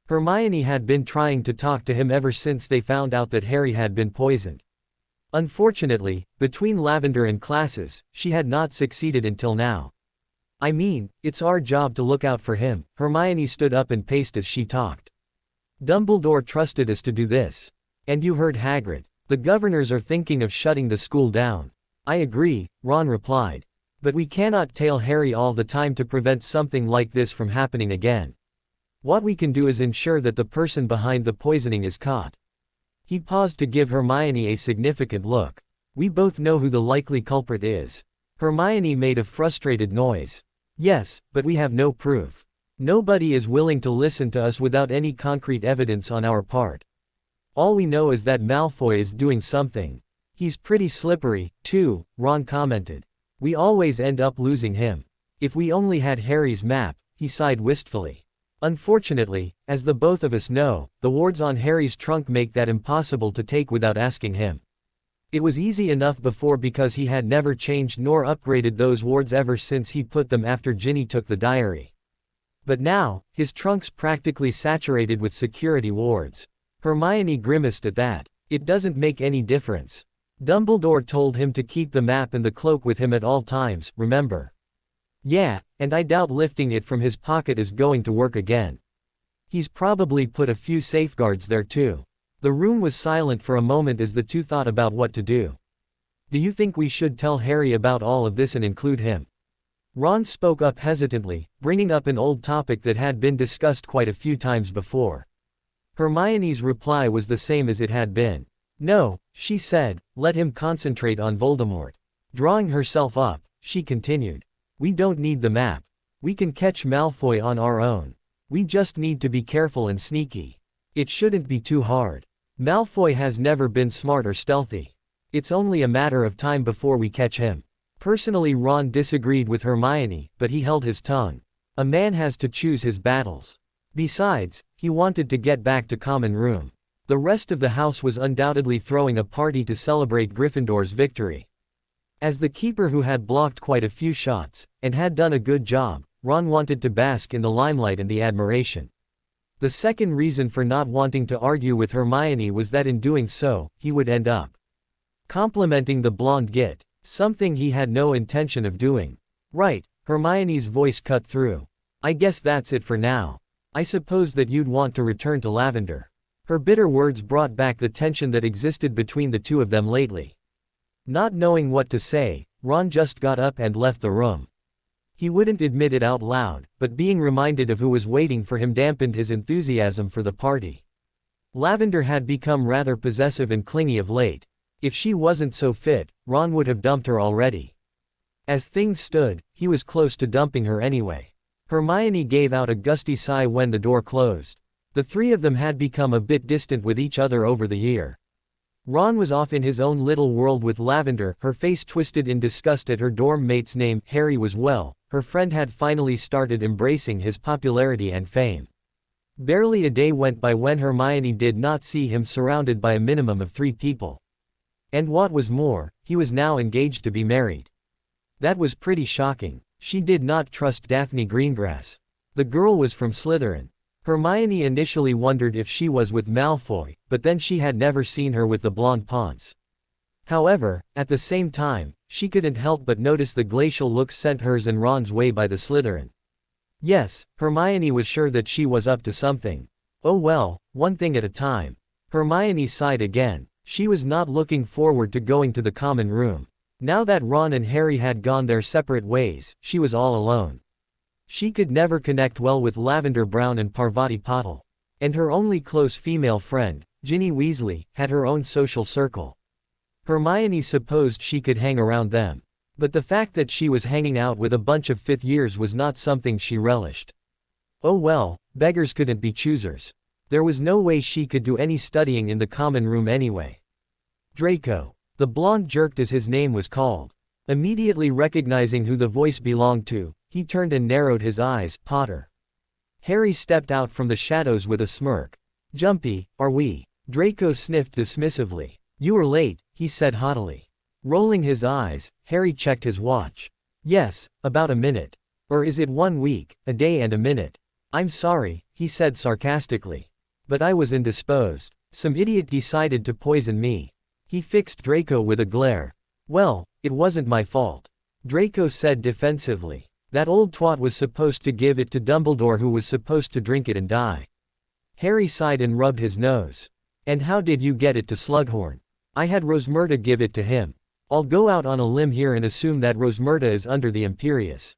Hermione had been trying to talk to him ever since they found out that Harry had been poisoned. Unfortunately, between Lavender and classes, she had not succeeded until now. I mean, it's our job to look out for him. Hermione stood up and paced as she talked. Dumbledore trusted us to do this. And you heard Hagrid. The governors are thinking of shutting the school down. I agree, Ron replied. But we cannot tail Harry all the time to prevent something like this from happening again. What we can do is ensure that the person behind the poisoning is caught. He paused to give Hermione a significant look. We both know who the likely culprit is. Hermione made a frustrated noise. Yes, but we have no proof. Nobody is willing to listen to us without any concrete evidence on our part. All we know is that Malfoy is doing something. He's pretty slippery, too, Ron commented. We always end up losing him. If we only had Harry's map, he sighed wistfully. Unfortunately, as the both of us know, the wards on Harry's trunk make that impossible to take without asking him. It was easy enough before because he had never changed nor upgraded those wards ever since he put them after Ginny took the diary. But now, his trunk's practically saturated with security wards. Hermione grimaced at that. It doesn't make any difference. Dumbledore told him to keep the map and the cloak with him at all times, remember? Yeah, and I doubt lifting it from his pocket is going to work again. He's probably put a few safeguards there too. The room was silent for a moment as the two thought about what to do. Do you think we should tell Harry about all of this and include him? Ron spoke up hesitantly, bringing up an old topic that had been discussed quite a few times before. Hermione's reply was the same as it had been. No, she said, let him concentrate on Voldemort. Drawing herself up, she continued. We don't need the map. We can catch Malfoy on our own. We just need to be careful and sneaky. It shouldn't be too hard. Malfoy has never been smart or stealthy. It's only a matter of time before we catch him. Personally, Ron disagreed with Hermione, but he held his tongue. A man has to choose his battles. Besides, he wanted to get back to Common Room. The rest of the house was undoubtedly throwing a party to celebrate Gryffindor's victory. As the keeper who had blocked quite a few shots, and had done a good job, Ron wanted to bask in the limelight and the admiration. The second reason for not wanting to argue with Hermione was that in doing so, he would end up complimenting the blonde git, something he had no intention of doing. Right, Hermione's voice cut through. I guess that's it for now. I suppose that you'd want to return to Lavender. Her bitter words brought back the tension that existed between the two of them lately. Not knowing what to say, Ron just got up and left the room. He wouldn't admit it out loud, but being reminded of who was waiting for him dampened his enthusiasm for the party. Lavender had become rather possessive and clingy of late. If she wasn't so fit, Ron would have dumped her already. As things stood, he was close to dumping her anyway. Hermione gave out a gusty sigh when the door closed. The three of them had become a bit distant with each other over the year. Ron was off in his own little world with Lavender, her face twisted in disgust at her dorm mate's name. Harry was well, her friend had finally started embracing his popularity and fame. Barely a day went by when Hermione did not see him surrounded by a minimum of 3 people. And what was more, he was now engaged to be married. That was pretty shocking. She did not trust Daphne Greengrass. The girl was from Slytherin. Hermione initially wondered if she was with Malfoy, but then she had never seen her with the blonde Ponce. However, at the same time, she couldn't help but notice the glacial looks sent hers and Ron's way by the Slytherin. Yes, Hermione was sure that she was up to something. Oh well, one thing at a time. Hermione sighed again. She was not looking forward to going to the common room. Now that Ron and Harry had gone their separate ways, she was all alone. She could never connect well with Lavender Brown and Parvati Patil. And her only close female friend, Ginny Weasley, had her own social circle. Hermione supposed she could hang around them. But the fact that she was hanging out with a bunch of 5th years was not something she relished. Oh well, beggars couldn't be choosers. There was no way she could do any studying in the common room anyway. Draco. The blonde jerked as his name was called. Immediately recognizing who the voice belonged to, he turned and narrowed his eyes. Potter. Harry stepped out from the shadows with a smirk. Jumpy, are we? Draco sniffed dismissively. You were late, he said haughtily. Rolling his eyes, Harry checked his watch. Yes, about a minute. Or is it 1 week, a day and a minute? I'm sorry, he said sarcastically. But I was indisposed. Some idiot decided to poison me. He fixed Draco with a glare. Well, it wasn't my fault. Draco said defensively. That old twat was supposed to give it to Dumbledore, who was supposed to drink it and die. Harry sighed and rubbed his nose. And how did you get it to Slughorn? I had Rosmerta give it to him. I'll go out on a limb here and assume that Rosmerta is under the Imperius.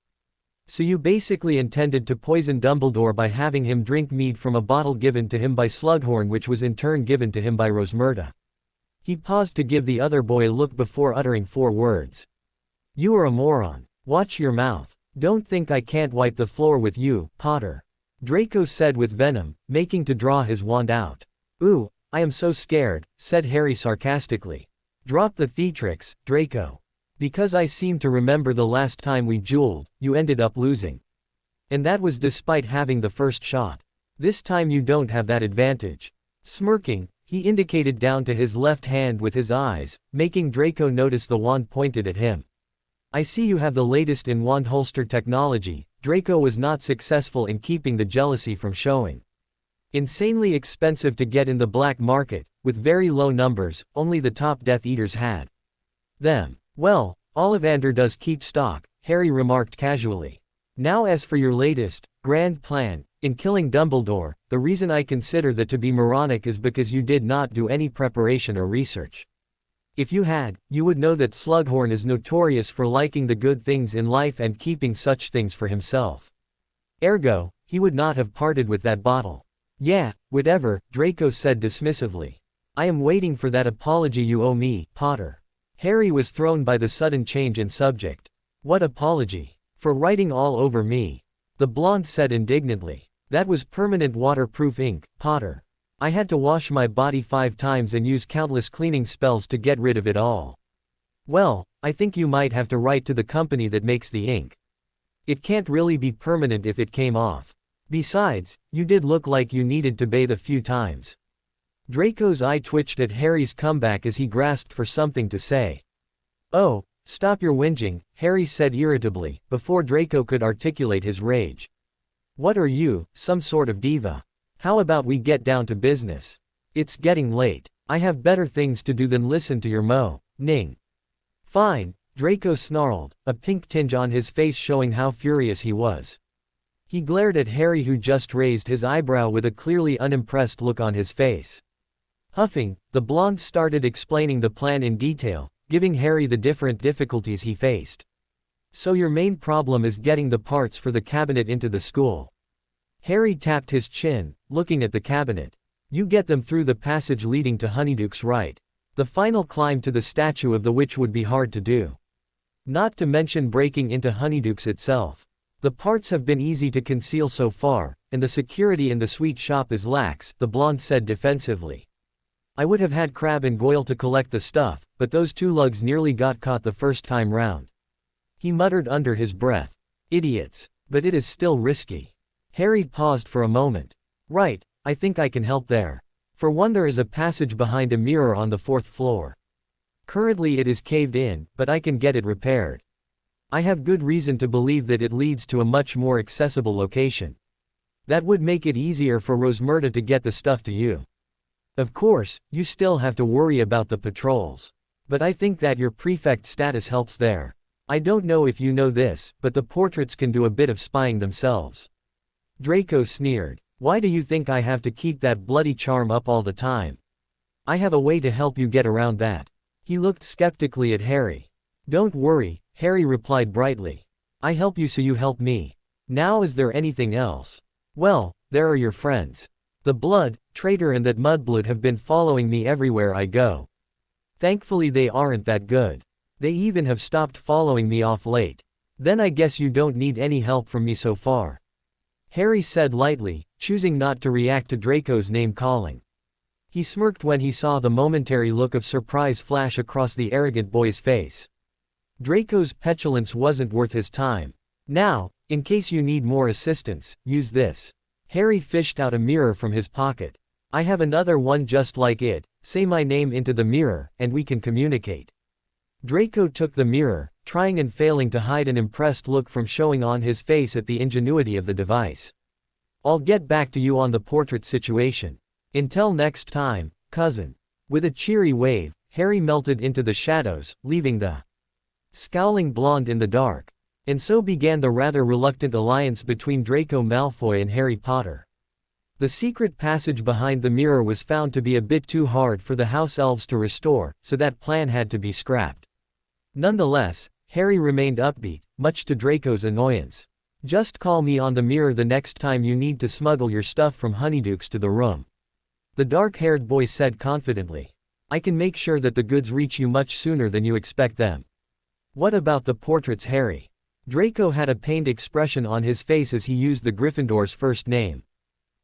So you basically intended to poison Dumbledore by having him drink mead from a bottle given to him by Slughorn, which was in turn given to him by Rosmerta. He paused to give the other boy a look before uttering 4 words. You are a moron. Watch your mouth. Don't think I can't wipe the floor with you, Potter. Draco said with venom, making to draw his wand out. Ooh, I am so scared, said Harry sarcastically. Drop the theatrics, Draco. Because I seem to remember the last time we dueled, you ended up losing. And that was despite having the first shot. This time you don't have that advantage. Smirking, he indicated down to his left hand with his eyes, making Draco notice the wand pointed at him. I see you have the latest in wand holster technology. Draco was not successful in keeping the jealousy from showing. Insanely expensive to get in the black market, with very low numbers, only the top Death Eaters had them. Well, Ollivander does keep stock, Harry remarked casually. Now as for your latest, grand plan, in killing Dumbledore, the reason I consider that to be moronic is because you did not do any preparation or research. If you had, you would know that Slughorn is notorious for liking the good things in life and keeping such things for himself. Ergo, he would not have parted with that bottle. Yeah, whatever, Draco said dismissively. I am waiting for that apology you owe me, Potter. Harry was thrown by the sudden change in subject. What apology? For writing all over me. The blonde said indignantly. That was permanent waterproof ink, Potter. I had to wash my body 5 times and use countless cleaning spells to get rid of it all. Well, I think you might have to write to the company that makes the ink. It can't really be permanent if it came off. Besides, you did look like you needed to bathe a few times. Draco's eye twitched at Harry's comeback as he grasped for something to say. Oh, stop your whinging, Harry said irritably, before Draco could articulate his rage. What are you, some sort of diva? How about we get down to business? It's getting late. I have better things to do than listen to your moaning. Fine, Draco snarled, a pink tinge on his face showing how furious he was. He glared at Harry, who just raised his eyebrow with a clearly unimpressed look on his face. Huffing, the blonde started explaining the plan in detail, giving Harry the different difficulties he faced. So your main problem is getting the parts for the cabinet into the school. Harry tapped his chin, looking at the cabinet. You get them through the passage leading to Honeydukes, right? The final climb to the statue of the witch would be hard to do. Not to mention breaking into Honeydukes itself. The parts have been easy to conceal so far, and the security in the sweet shop is lax, the blonde said defensively. I would have had Crabbe and Goyle to collect the stuff, but those 2 lugs nearly got caught the first time round. He muttered under his breath. Idiots. But it is still risky. Harry paused for a moment. Right, I think I can help there. For one, there is a passage behind a mirror on the 4th floor. Currently it is caved in, but I can get it repaired. I have good reason to believe that it leads to a much more accessible location. That would make it easier for Rosmerta to get the stuff to you. Of course, you still have to worry about the patrols. But I think that your prefect status helps there. I don't know if you know this, but the portraits can do a bit of spying themselves. Draco sneered. Why do you think I have to keep that bloody charm up all the time? I have a way to help you get around that. He looked skeptically at Harry. Don't worry, Harry replied brightly. I help you so you help me. Now is there anything else? Well, there are your friends. The Blood, Traitor and that Mudblood have been following me everywhere I go. Thankfully they aren't that good. They even have stopped following me off late. Then I guess you don't need any help from me so far. Harry said lightly, choosing not to react to Draco's name-calling. He smirked when he saw the momentary look of surprise flash across the arrogant boy's face. Draco's petulance wasn't worth his time. Now, in case you need more assistance, use this. Harry fished out a mirror from his pocket. I have another one just like it. Say my name into the mirror, and we can communicate. Draco took the mirror, trying and failing to hide an impressed look from showing on his face at the ingenuity of the device. I'll get back to you on the portrait situation. Until next time, cousin. With a cheery wave, Harry melted into the shadows, leaving the scowling blonde in the dark. And so began the rather reluctant alliance between Draco Malfoy and Harry Potter. The secret passage behind the mirror was found to be a bit too hard for the house elves to restore, so that plan had to be scrapped. Nonetheless, Harry remained upbeat, much to Draco's annoyance. "Just call me on the mirror the next time you need to smuggle your stuff from Honeydukes to the room," the dark-haired boy said confidently. "I can make sure that the goods reach you much sooner than you expect them." "What about the portraits, Harry?" Draco had a pained expression on his face as he used the Gryffindor's first name.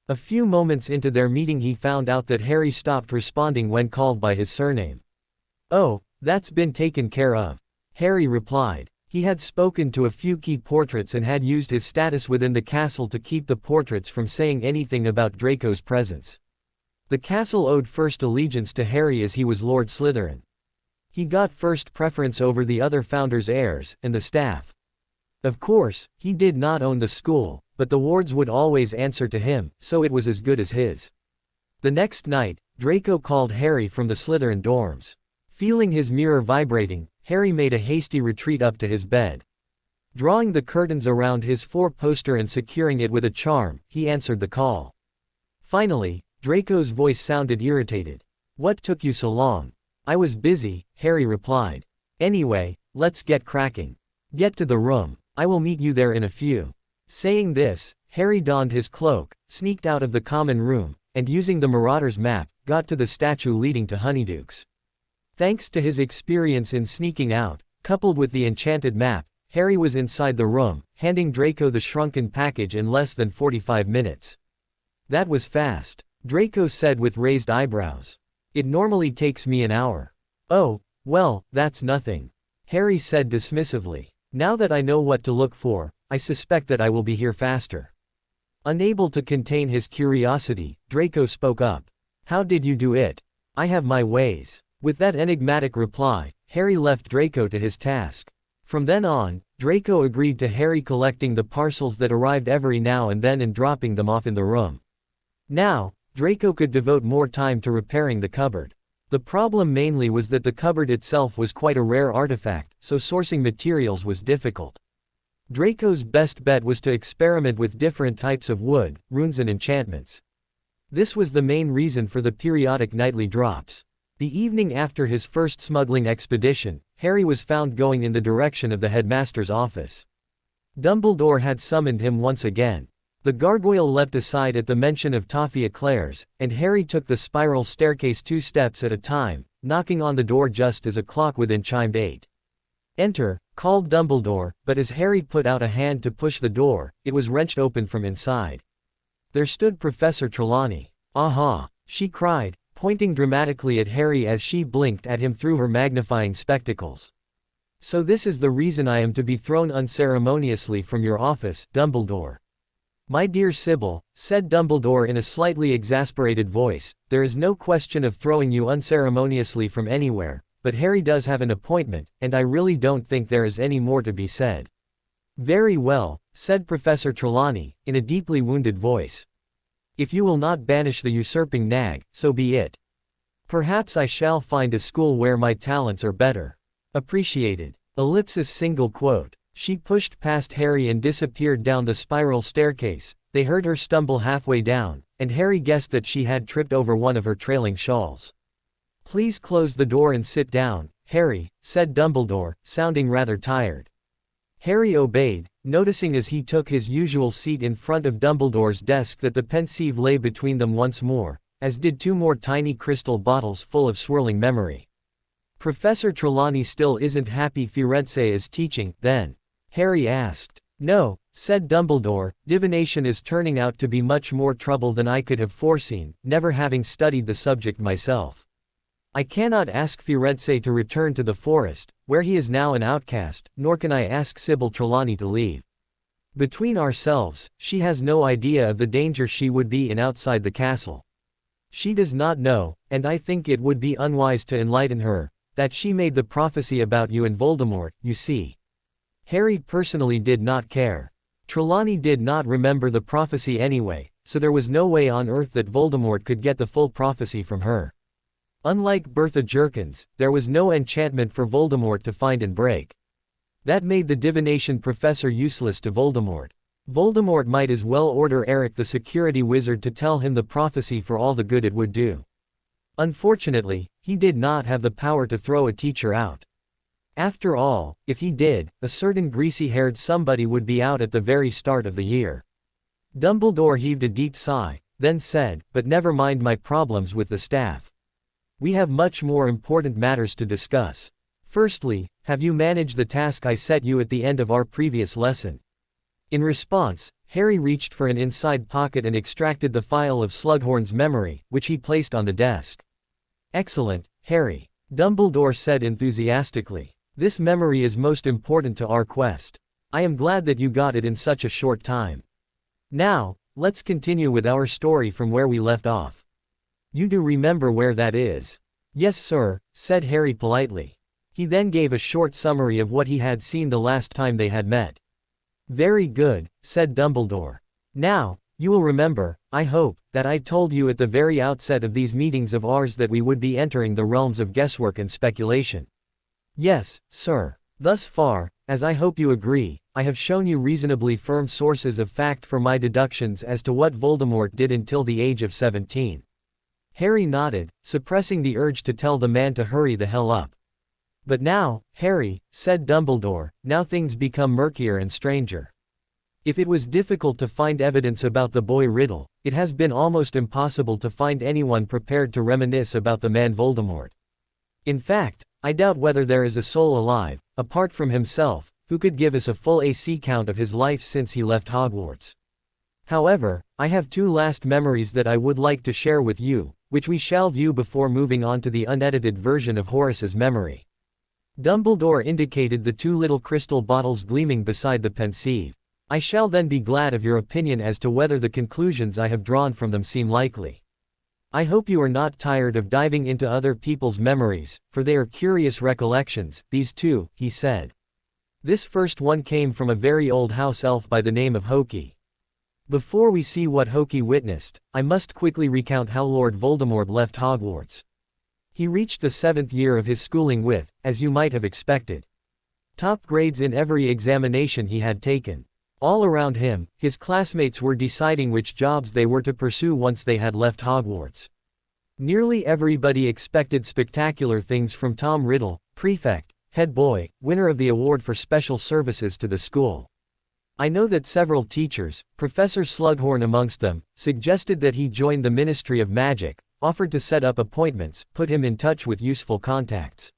A few moments into their meeting he found out that Harry stopped responding when called by his surname. "Oh, that's been taken care of," Harry replied. He had spoken to a few key portraits and had used his status within the castle to keep the portraits from saying anything about Draco's presence. The castle owed first allegiance to Harry as he was Lord Slytherin. He got first preference over the other founders' heirs, and the staff. Of course, he did not own the school, but the wards would always answer to him, so it was as good as his. The next night, Draco called Harry from the Slytherin dorms. Feeling his mirror vibrating, Harry made a hasty retreat up to his bed. Drawing the curtains around his four-poster and securing it with a charm, he answered the call. Finally, Draco's voice sounded irritated. "What took you so long?" "I was busy," Harry replied. "Anyway, let's get cracking. Get to the room. I will meet you there in a few." Saying this, Harry donned his cloak, sneaked out of the common room, and using the Marauder's map, got to the statue leading to Honeydukes. Thanks to his experience in sneaking out, coupled with the enchanted map, Harry was inside the room, handing Draco the shrunken package in less than 45 minutes. "That was fast," Draco said with raised eyebrows. "It normally takes me an hour." "Oh, well, that's nothing," Harry said dismissively. "Now that I know what to look for, I suspect that I will be here faster." Unable to contain his curiosity, Draco spoke up. "How did you do it?" "I have my ways." With that enigmatic reply, Harry left Draco to his task. From then on, Draco agreed to Harry collecting the parcels that arrived every now and then and dropping them off in the room. Now, Draco could devote more time to repairing the cupboard. The problem mainly was that the cupboard itself was quite a rare artifact, so sourcing materials was difficult. Draco's best bet was to experiment with different types of wood, runes and enchantments. This was the main reason for the periodic nightly drops. The evening after his first smuggling expedition, Harry was found going in the direction of the headmaster's office. Dumbledore had summoned him once again. The gargoyle leapt aside at the mention of toffee eclairs, and Harry took the spiral staircase 2 steps at a time, knocking on the door just as a clock within chimed 8. "Enter," called Dumbledore, but as Harry put out a hand to push the door, it was wrenched open from inside. There stood Professor Trelawney. "Aha!" she cried, pointing dramatically at Harry as she blinked at him through her magnifying spectacles. "So this is the reason I am to be thrown unceremoniously from your office, Dumbledore." "My dear Sybil," said Dumbledore in a slightly exasperated voice, "there is no question of throwing you unceremoniously from anywhere, but Harry does have an appointment, and I really don't think there is any more to be said." "Very well," said Professor Trelawney, in a deeply wounded voice. "If you will not banish the usurping nag, so be it. Perhaps I shall find a school where my talents are better appreciated." Single quote. She pushed past Harry and disappeared down the spiral staircase. They heard her stumble halfway down, and Harry guessed that she had tripped over one of her trailing shawls. "Please close the door and sit down, Harry," said Dumbledore, sounding rather tired. Harry obeyed, noticing as he took his usual seat in front of Dumbledore's desk that the pensieve lay between them once more, as did 2 more tiny crystal bottles full of swirling memory. "Professor Trelawney still isn't happy Firenze is teaching, then?" Harry asked. "No," said Dumbledore, "divination is turning out to be much more trouble than I could have foreseen, never having studied the subject myself. I cannot ask Firenze to return to the forest, where he is now an outcast, nor can I ask Sybil Trelawney to leave. Between ourselves, she has no idea of the danger she would be in outside the castle. She does not know, and I think it would be unwise to enlighten her, that she made the prophecy about you and Voldemort, you see." Harry personally did not care. Trelawney did not remember the prophecy anyway, so there was no way on earth that Voldemort could get the full prophecy from her. Unlike Bertha Jerkins, there was no enchantment for Voldemort to find and break. That made the divination professor useless to Voldemort. Voldemort might as well order Eric the security wizard to tell him the prophecy for all the good it would do. Unfortunately, he did not have the power to throw a teacher out. After all, if he did, a certain greasy-haired somebody would be out at the very start of the year. Dumbledore heaved a deep sigh, then said, "But never mind my problems with the staff. We have much more important matters to discuss. Firstly, have you managed the task I set you at the end of our previous lesson?" In response, Harry reached for an inside pocket and extracted the file of Slughorn's memory, which he placed on the desk. "Excellent, Harry," Dumbledore said enthusiastically. "This memory is most important to our quest. I am glad that you got it in such a short time. Now, let's continue with our story from where we left off. You do remember where that is?" "Yes, sir," said Harry politely. He then gave a short summary of what he had seen the last time they had met. "Very good," said Dumbledore. "Now, you will remember, I hope, that I told you at the very outset of these meetings of ours that we would be entering the realms of guesswork and speculation." "Yes, sir. Thus far, as I hope you agree, I have shown you reasonably firm sources of fact for my deductions as to what Voldemort did until the age of 17. Harry nodded, suppressing the urge to tell the man to hurry the hell up. "But now, Harry," said Dumbledore, "now things become murkier and stranger. If it was difficult to find evidence about the boy Riddle, it has been almost impossible to find anyone prepared to reminisce about the man Voldemort. In fact, I doubt whether there is a soul alive, apart from himself, who could give us a full AC count of his life since he left Hogwarts. However, I have two last memories that I would like to share with you, which we shall view before moving on to the unedited version of Horace's memory." Dumbledore indicated the two little crystal bottles gleaming beside the pensieve. "I shall then be glad of your opinion as to whether the conclusions I have drawn from them seem likely. I hope you are not tired of diving into other people's memories, for they are curious recollections, these two," he said. "This first one came from a very old house elf by the name of Hokey. Before we see what Hokey witnessed, I must quickly recount how Lord Voldemort left Hogwarts. He reached the 7th year of his schooling with, as you might have expected, top grades in every examination he had taken. All around him, his classmates were deciding which jobs they were to pursue once they had left Hogwarts. Nearly everybody expected spectacular things from Tom Riddle, prefect, head boy, winner of the award for special services to the school. I know that several teachers, Professor Slughorn amongst them, suggested that he join the Ministry of Magic, offered to set up appointments, put him in touch with useful contacts.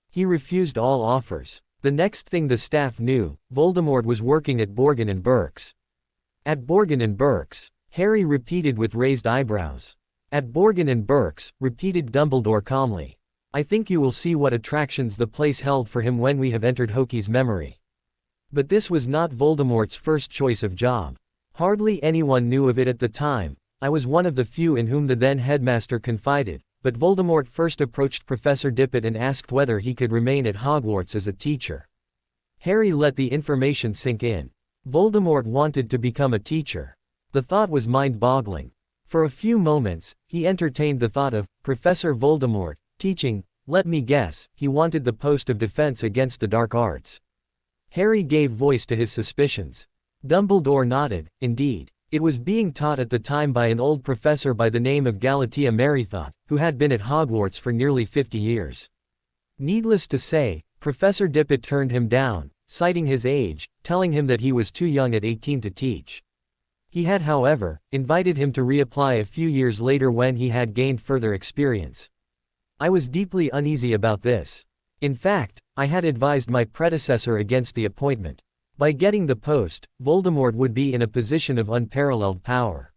He refused all offers. The next thing the staff knew, Voldemort was working at Borgin and Burke's. At Borgin and Burke's, Harry repeated with raised eyebrows. At Borgin and Burke's, repeated Dumbledore calmly. "I think you will see what attractions the place held for him when we have entered Hokey's memory. But this was not Voldemort's first choice of job. Hardly anyone knew of it at the time. I was one of the few in whom the then headmaster confided, but Voldemort first approached Professor Dippet and asked whether he could remain at Hogwarts as a teacher." Harry let the information sink in. Voldemort wanted to become a teacher. The thought was mind-boggling. For a few moments, he entertained the thought of Professor Voldemort teaching. Let me guess, he wanted the post of defense against the dark arts. Harry gave voice to his suspicions. Dumbledore nodded. Indeed. It was being taught at the time by an old professor by the name of Galatea Merrythought, who had been at Hogwarts for nearly 50 years. Needless to say, Professor Dippet turned him down, citing his age, telling him that he was too young at 18 to teach. He had, however, invited him to reapply a few years later when he had gained further experience. I was deeply uneasy about this. In fact, I had advised my predecessor against the appointment. By getting the post, Voldemort would be in a position of unparalleled power.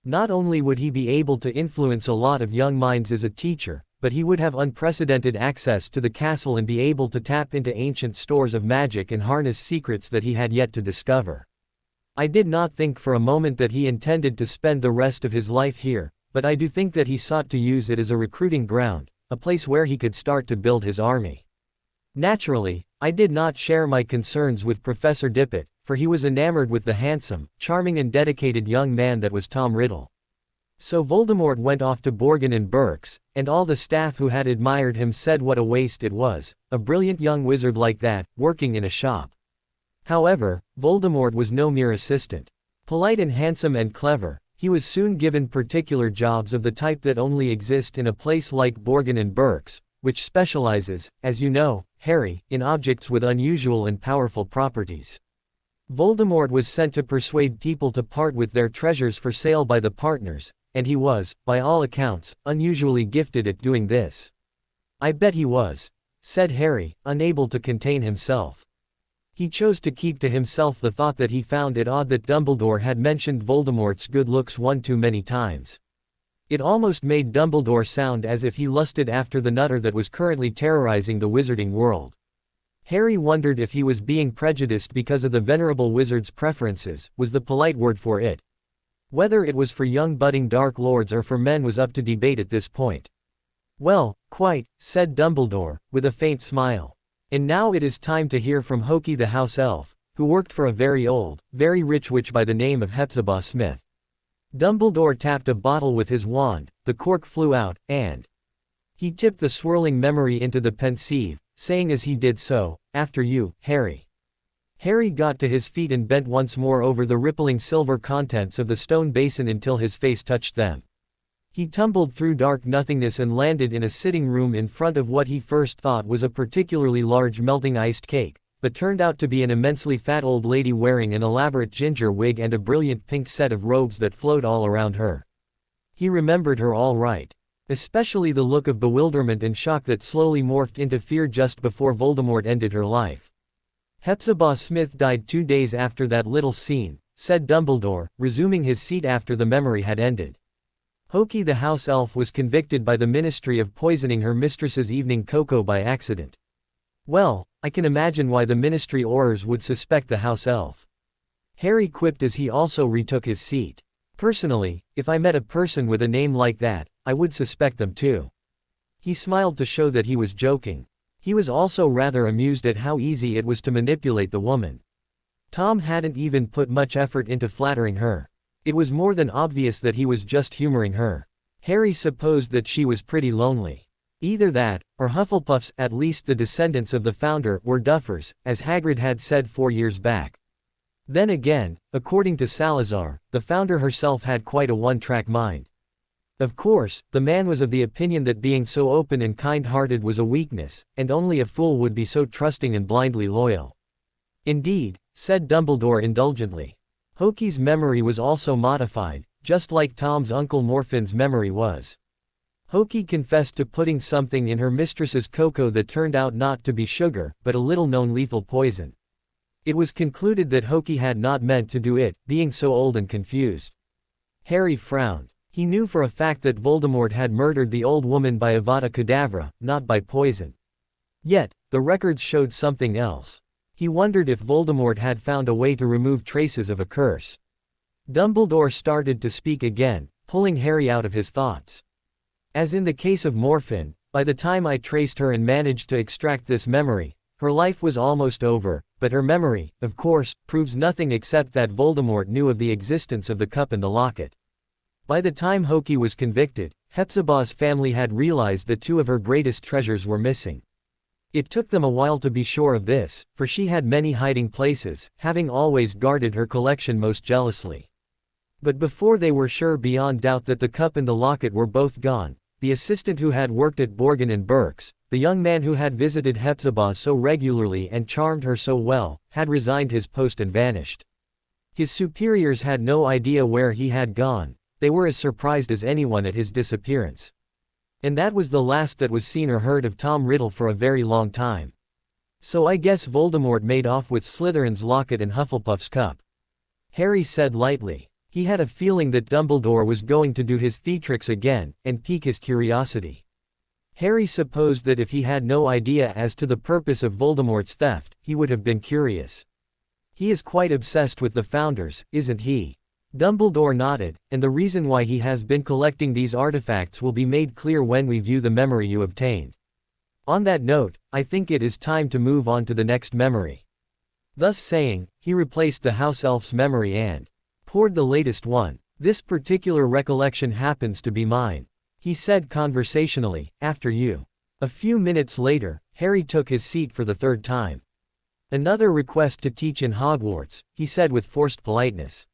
Not only would he be able to influence a lot of young minds as a teacher, but he would have unprecedented access to the castle and be able to tap into ancient stores of magic and harness secrets that he had yet to discover. I did not think for a moment that he intended to spend the rest of his life here, but I do think that he sought to use it as a recruiting ground, a place where he could start to build his army. Naturally, I did not share my concerns with Professor Dippet, for he was enamored with the handsome, charming and dedicated young man that was Tom Riddle. So Voldemort went off to Borgin and Berks, and all the staff who had admired him said what a waste it was, a brilliant young wizard like that, working in a shop. However, Voldemort was no mere assistant. Polite and handsome and clever, he was soon given particular jobs of the type that only exist in a place like Borgin and Berks, which specializes, as you know, Harry, in objects with unusual and powerful properties. Voldemort was sent to persuade people to part with their treasures for sale by the partners, and he was, by all accounts, unusually gifted at doing this. "I bet he was," said Harry, unable to contain himself. He chose to keep to himself the thought that he found it odd that Dumbledore had mentioned Voldemort's good looks one too many times. It almost made Dumbledore sound as if he lusted after the nutter that was currently terrorizing the wizarding world. Harry wondered if he was being prejudiced because of the venerable wizard's preferences, was the polite word for it. Whether it was for young budding Dark Lords or for men was up to debate at this point. "Well, quite," said Dumbledore, with a faint smile. "And now it is time to hear from Hokey the house elf, who worked for a very old, very rich witch by the name of Hepzibah Smith." Dumbledore tapped a bottle with his wand, the cork flew out, and he tipped the swirling memory into the pensieve, saying as he did so, "After you, Harry." Harry got to his feet and bent once more over the rippling silver contents of the stone basin until his face touched them. He tumbled through dark nothingness and landed in a sitting room in front of what he first thought was a particularly large melting iced cake, but turned out to be an immensely fat old lady wearing an elaborate ginger wig and a brilliant pink set of robes that flowed all around her. He remembered her all right. Especially the look of bewilderment and shock that slowly morphed into fear just before Voldemort ended her life. "Hepzibah Smith died 2 days after that little scene," said Dumbledore, resuming his seat after the memory had ended. "Hokey the house elf was convicted by the Ministry of poisoning her mistress's evening cocoa by accident. Well, I can imagine why the Ministry Aurors would suspect the house elf." Harry quipped as he also retook his seat. "Personally, if I met a person with a name like that, I would suspect them too." He smiled to show that he was joking. He was also rather amused at how easy it was to manipulate the woman. Tom hadn't even put much effort into flattering her. It was more than obvious that he was just humoring her. Harry supposed that she was pretty lonely. Either that, or Hufflepuffs, at least the descendants of the founder, were duffers, as Hagrid had said 4 years back. Then again, according to Salazar, the founder herself had quite a one-track mind. Of course, the man was of the opinion that being so open and kind-hearted was a weakness, and only a fool would be so trusting and blindly loyal. "Indeed," said Dumbledore indulgently. Hokey's memory was also modified, just like Tom's Uncle Morfin's memory was. Hokey confessed to putting something in her mistress's cocoa that turned out not to be sugar, but a little-known lethal poison. It was concluded that Hokey had not meant to do it, being so old and confused. Harry frowned. He knew for a fact that Voldemort had murdered the old woman by Avada Kedavra, not by poison. Yet, the records showed something else. He wondered if Voldemort had found a way to remove traces of a curse. Dumbledore started to speak again, pulling Harry out of his thoughts. "As in the case of Morphin, by the time I traced her and managed to extract this memory, her life was almost over, but her memory, of course, proves nothing except that Voldemort knew of the existence of the cup and the locket. By the time Hokey was convicted, Hepzibah's family had realized that 2 of her greatest treasures were missing. It took them a while to be sure of this, for she had many hiding places, having always guarded her collection most jealously. But before they were sure beyond doubt that the cup and the locket were both gone, the assistant who had worked at Borgin and Berks, the young man who had visited Hepzibah so regularly and charmed her so well, had resigned his post and vanished. His superiors had no idea where he had gone. They were as surprised as anyone at his disappearance. And that was the last that was seen or heard of Tom Riddle for a very long time. So I guess Voldemort made off with Slytherin's locket and Hufflepuff's cup." Harry said lightly. He had a feeling that Dumbledore was going to do his theatrics again, and pique his curiosity. Harry supposed that if he had no idea as to the purpose of Voldemort's theft, he would have been curious. "He is quite obsessed with the founders, isn't he?" Dumbledore nodded, "and the reason why he has been collecting these artifacts will be made clear when we view the memory you obtained. On that note, I think it is time to move on to the next memory." Thus saying, he replaced the house elf's memory and poured the latest one. This particular recollection happens to be mine. He said conversationally, after you. A few minutes later, Harry took his seat for the third time. Another request to teach in Hogwarts, he said with forced politeness.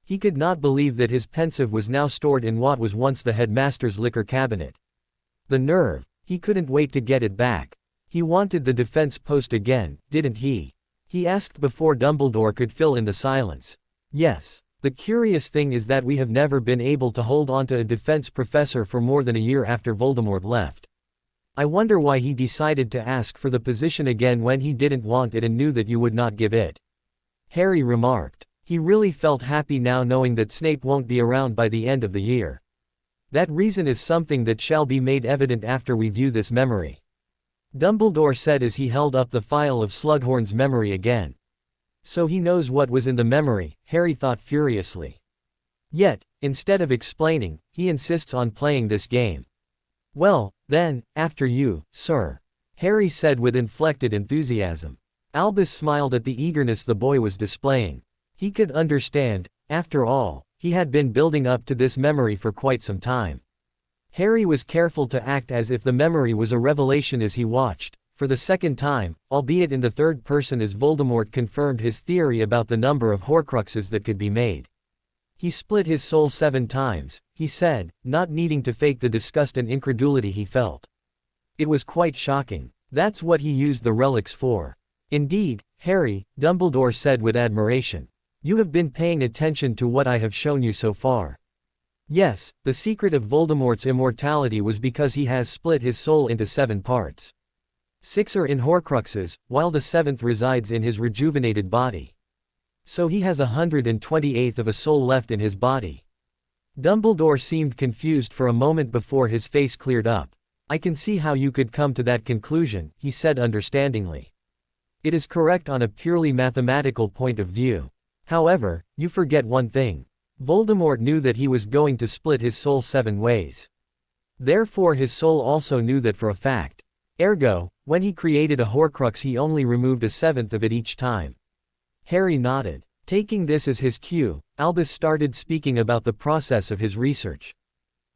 He could not believe that his pensive was now stored in what was once the headmaster's liquor cabinet. The nerve, he couldn't wait to get it back. He wanted the defense post again, didn't he? He asked before Dumbledore could fill in the silence. Yes. The curious thing is that we have never been able to hold on to a defense professor for more than a year after Voldemort left. I wonder why he decided to ask for the position again when he didn't want it and knew that you would not give it. Harry remarked. He really felt happy now knowing that Snape won't be around by the end of the year. That reason is something that shall be made evident after we view this memory. Dumbledore said as he held up the file of Slughorn's memory again. So he knows what was in the memory, Harry thought furiously. Yet, instead of explaining, he insists on playing this game. Well, then, after you, sir. Harry said with inflected enthusiasm. Albus smiled at the eagerness the boy was displaying. He could understand, after all, he had been building up to this memory for quite some time. Harry was careful to act as if the memory was a revelation as he watched, for the second time, albeit in the third person as Voldemort confirmed his theory about the number of Horcruxes that could be made. He split his soul 7 times, he said, not needing to fake the disgust and incredulity he felt. It was quite shocking. That's what he used the relics for. Indeed, Harry, Dumbledore said with admiration. You have been paying attention to what I have shown you so far. Yes, the secret of Voldemort's immortality was because he has split his soul into 7 parts. 6 are in Horcruxes, while the 7th resides in his rejuvenated body. So he has 128th of a soul left in his body. Dumbledore seemed confused for a moment before his face cleared up. I can see how you could come to that conclusion, he said understandingly. It is correct on a purely mathematical point of view. However, you forget one thing. Voldemort knew that he was going to split his soul 7 ways. Therefore his soul also knew that for a fact. Ergo, when he created a Horcrux he only removed a 7th of it each time. Harry nodded. Taking this as his cue, Albus started speaking about the process of his research.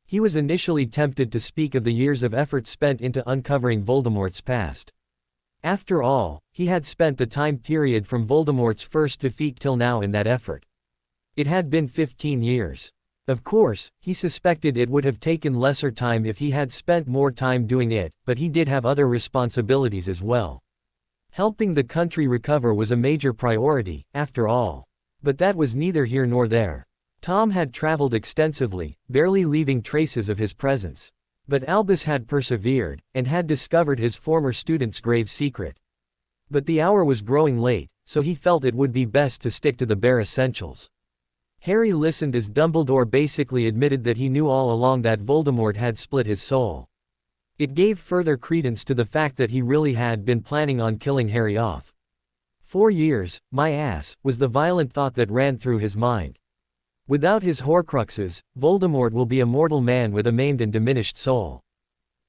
He was initially tempted to speak of the years of effort spent into uncovering Voldemort's past. After all, he had spent the time period from Voldemort's first defeat till now in that effort. It had been 15 years. Of course, he suspected it would have taken lesser time if he had spent more time doing it, but he did have other responsibilities as well. Helping the country recover was a major priority, after all. But that was neither here nor there. Tom had traveled extensively, barely leaving traces of his presence. But Albus had persevered, and had discovered his former student's grave secret. But the hour was growing late, so he felt it would be best to stick to the bare essentials. Harry listened as Dumbledore basically admitted that he knew all along that Voldemort had split his soul. It gave further credence to the fact that he really had been planning on killing Harry off. 4 years, my ass, was the violent thought that ran through his mind. Without his Horcruxes, Voldemort will be a mortal man with a maimed and diminished soul.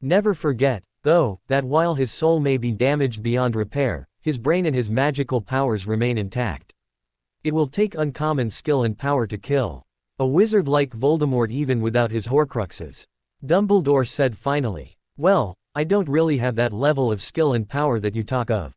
Never forget, though, that while his soul may be damaged beyond repair, his brain and his magical powers remain intact. It will take uncommon skill and power to kill a wizard like Voldemort even without his Horcruxes. Dumbledore said finally. Well, I don't really have that level of skill and power that you talk of.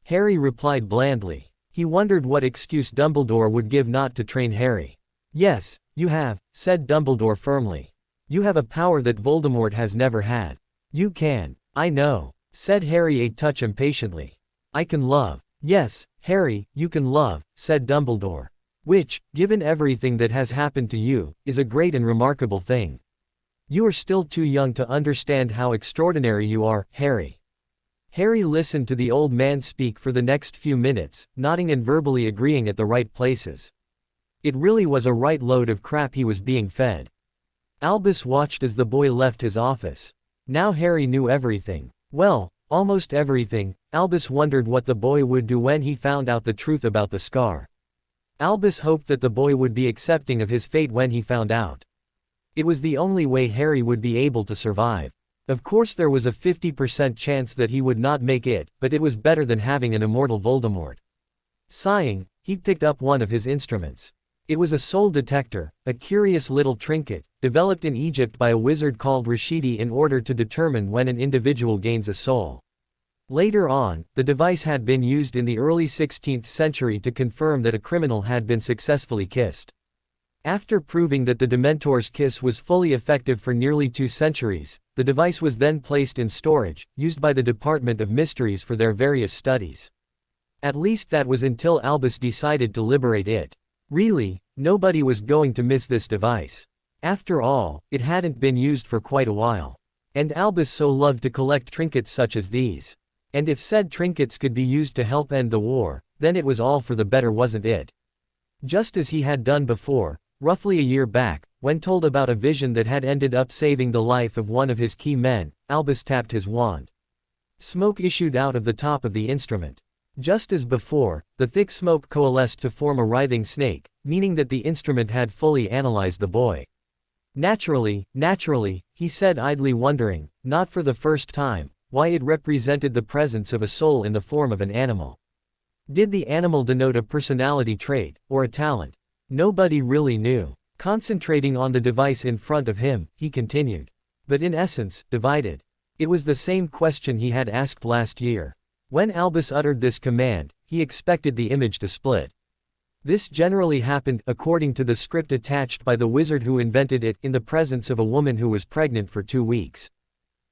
Harry replied blandly. He wondered what excuse Dumbledore would give not to train Harry. Yes, you have, said Dumbledore firmly. You have a power that Voldemort has never had. You can. I know, said Harry a touch impatiently. I can love. Yes, Harry, you can love, said Dumbledore. Which, given everything that has happened to you, is a great and remarkable thing. You are still too young to understand how extraordinary you are, Harry. Harry listened to the old man speak for the next few minutes, nodding and verbally agreeing at the right places. It really was a right load of crap he was being fed. Albus watched as the boy left his office. Now Harry knew everything. Well, almost everything. Albus wondered what the boy would do when he found out the truth about the scar. Albus hoped that the boy would be accepting of his fate when he found out. It was the only way Harry would be able to survive. Of course there was a 50% chance that he would not make it, but it was better than having an immortal Voldemort. Sighing, he picked up one of his instruments. It was a soul detector, a curious little trinket, developed in Egypt by a wizard called reshapes in order to determine when an individual gains a soul. Later on, the device had been used in the early 16th century to confirm that a criminal had been successfully kissed. After proving that the Dementor's kiss was fully effective for nearly 2 centuries, the device was then placed in storage, used by the Department of Mysteries for their various studies. At least that was until Albus decided to liberate it. Really, nobody was going to miss this device. After all, it hadn't been used for quite a while. And Albus so loved to collect trinkets such as these. And if said trinkets could be used to help end the war, then it was all for the better, wasn't it? Just as he had done before, roughly a year back, when told about a vision that had ended up saving the life of one of his key men, Albus tapped his wand. Smoke issued out of the top of the instrument. Just as before, the thick smoke coalesced to form a writhing snake, meaning that the instrument had fully analyzed the boy. Naturally, he said, idly wondering, not for the first time, why it represented the presence of a soul in the form of an animal. Did the animal denote a personality trait, or a talent? Nobody really knew. Concentrating on the device in front of him, he continued. But in essence, divided. It was the same question he had asked last year. When Albus uttered this command, he expected the image to split. This generally happened, according to the script attached by the wizard who invented it, in the presence of a woman who was pregnant for 2 weeks.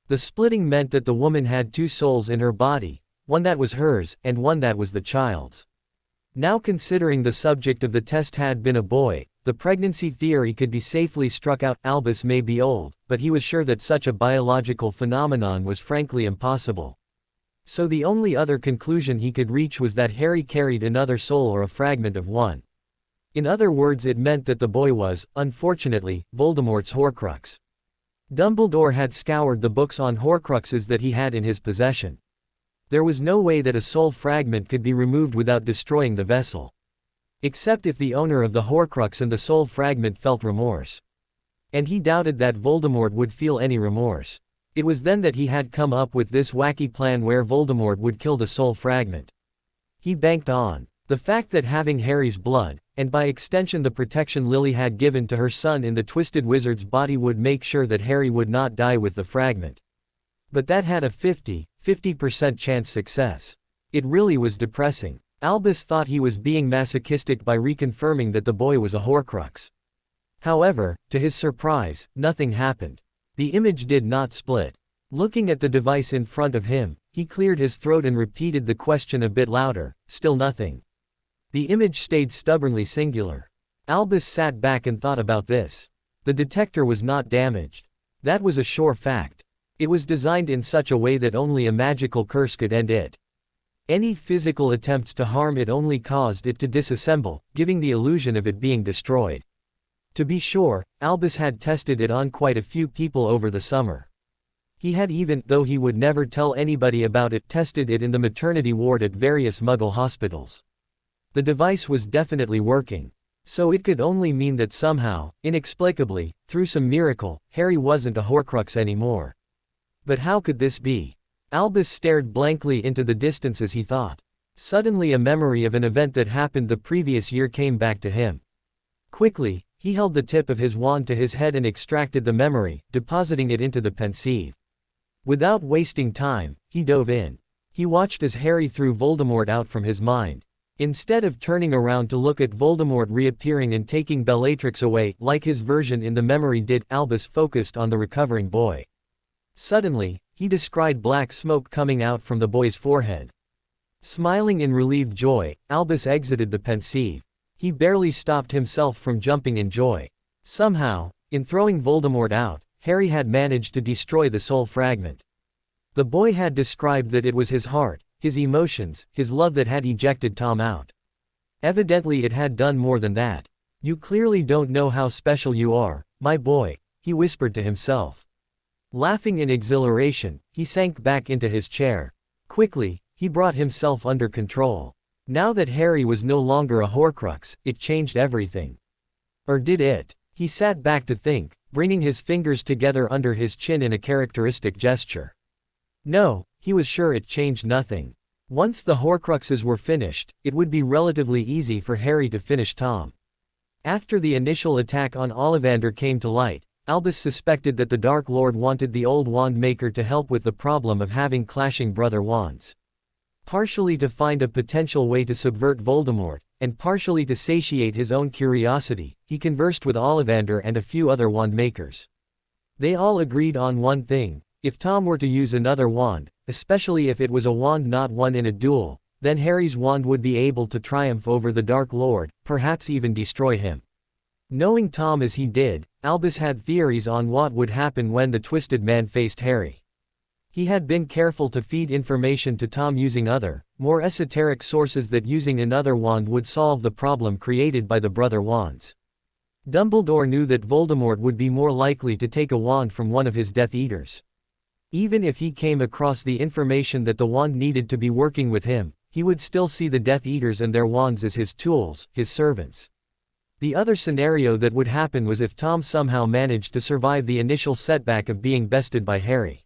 The splitting meant that the woman had 2 souls in her body, one that was hers, and one that was the child's. Now, considering the subject of the test had been a boy, the pregnancy theory could be safely struck out. Albus may be old, but he was sure that such a biological phenomenon was frankly impossible. So the only other conclusion he could reach was that Harry carried another soul or a fragment of one. In other words, it meant that the boy was, unfortunately, Voldemort's Horcrux. Dumbledore had scoured the books on Horcruxes that he had in his possession. There was no way that a soul fragment could be removed without destroying the vessel. Except if the owner of the Horcrux and the soul fragment felt remorse. And he doubted that Voldemort would feel any remorse. It was then that he had come up with this wacky plan where Voldemort would kill the soul fragment. He banked on the fact that having Harry's blood, and by extension the protection Lily had given to her son in the Twisted Wizard's body, would make sure that Harry would not die with the fragment. But that had a 50% chance success. It really was depressing. Albus thought he was being masochistic by reconfirming that the boy was a Horcrux. However, to his surprise, nothing happened. The image did not split. Looking at the device in front of him, he cleared his throat and repeated the question a bit louder. Still nothing. The image stayed stubbornly singular. Albus sat back and thought about this. The detector was not damaged. That was a sure fact. It was designed in such a way that only a magical curse could end it. Any physical attempts to harm it only caused it to disassemble, giving the illusion of it being destroyed. To be sure, Albus had tested it on quite a few people over the summer. He had even, though he would never tell anybody about it, tested it in the maternity ward at various Muggle hospitals. The device was definitely working. So it could only mean that somehow, inexplicably, through some miracle, Harry wasn't a Horcrux anymore. But how could this be? Albus stared blankly into the distance as he thought. Suddenly a memory of an event that happened the previous year came back to him. Quickly, he held the tip of his wand to his head and extracted the memory, depositing it into the pensieve. Without wasting time, he dove in. He watched as Harry threw Voldemort out from his mind. Instead of turning around to look at Voldemort reappearing and taking Bellatrix away, like his version in the memory did, Albus focused on the recovering boy. Suddenly, he descried black smoke coming out from the boy's forehead. Smiling in relieved joy, Albus exited the pensieve. He barely stopped himself from jumping in joy. Somehow, in throwing Voldemort out, Harry had managed to destroy the soul fragment. The boy had described that it was his heart, his emotions, his love that had ejected Tom out. Evidently it had done more than that. "You clearly don't know how special you are, my boy," he whispered to himself. Laughing in exhilaration, he sank back into his chair. Quickly, he brought himself under control. Now that Harry was no longer a Horcrux, it changed everything. Or did it? He sat back to think, bringing his fingers together under his chin in a characteristic gesture. No, he was sure it changed nothing. Once the Horcruxes were finished, it would be relatively easy for Harry to finish Tom. After the initial attack on Ollivander came to light, Albus suspected that the Dark Lord wanted the old wand maker to help with the problem of having clashing brother wands. Partially to find a potential way to subvert Voldemort, and partially to satiate his own curiosity, he conversed with Ollivander and a few other wand makers. They all agreed on one thing: if Tom were to use another wand, especially if it was a wand not won in a duel, then Harry's wand would be able to triumph over the Dark Lord, perhaps even destroy him. Knowing Tom as he did, Albus had theories on what would happen when the Twisted Man faced Harry. He had been careful to feed information to Tom using other, more esoteric sources that using another wand would solve the problem created by the brother wands. Dumbledore knew that Voldemort would be more likely to take a wand from one of his Death Eaters. Even if he came across the information that the wand needed to be working with him, he would still see the Death Eaters and their wands as his tools, his servants. The other scenario that would happen was if Tom somehow managed to survive the initial setback of being bested by Harry.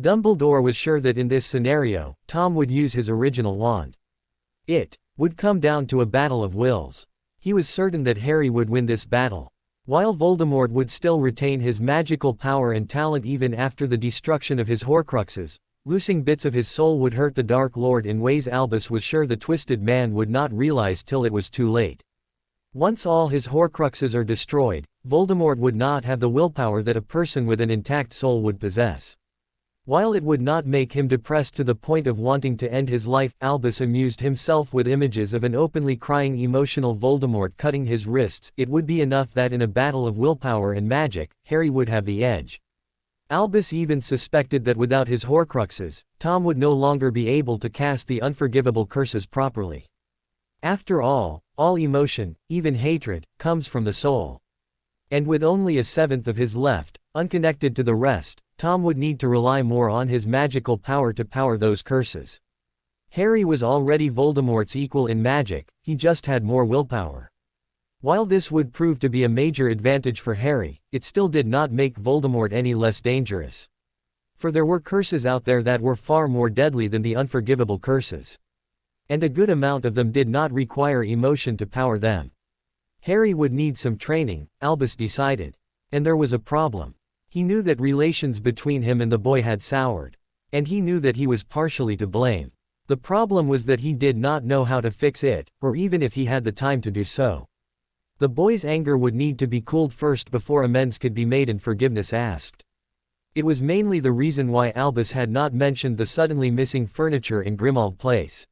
Dumbledore was sure that in this scenario, Tom would use his original wand. It would come down to a battle of wills. He was certain that Harry would win this battle. While Voldemort would still retain his magical power and talent even after the destruction of his Horcruxes, losing bits of his soul would hurt the Dark Lord in ways Albus was sure the Twisted Man would not realize till it was too late. Once all his Horcruxes are destroyed, Voldemort would not have the willpower that a person with an intact soul would possess. While it would not make him depressed to the point of wanting to end his life, Albus amused himself with images of an openly crying emotional Voldemort cutting his wrists. It would be enough that in a battle of willpower and magic, Harry would have the edge. Albus even suspected that without his Horcruxes, Tom would no longer be able to cast the unforgivable curses properly. After all emotion, even hatred, comes from the soul. And with only a seventh of his left, unconnected to the rest, Tom would need to rely more on his magical power to power those curses. Harry was already Voldemort's equal in magic, he just had more willpower. While this would prove to be a major advantage for Harry, it still did not make Voldemort any less dangerous. For there were curses out there that were far more deadly than the unforgivable curses. And a good amount of them did not require emotion to power them. Harry would need some training, Albus decided. And there was a problem. He knew that relations between him and the boy had soured. And he knew that he was partially to blame. The problem was that he did not know how to fix it, or even if he had the time to do so. The boy's anger would need to be cooled first before amends could be made and forgiveness asked. It was mainly the reason why Albus had not mentioned the suddenly missing furniture in Grimmauld Place.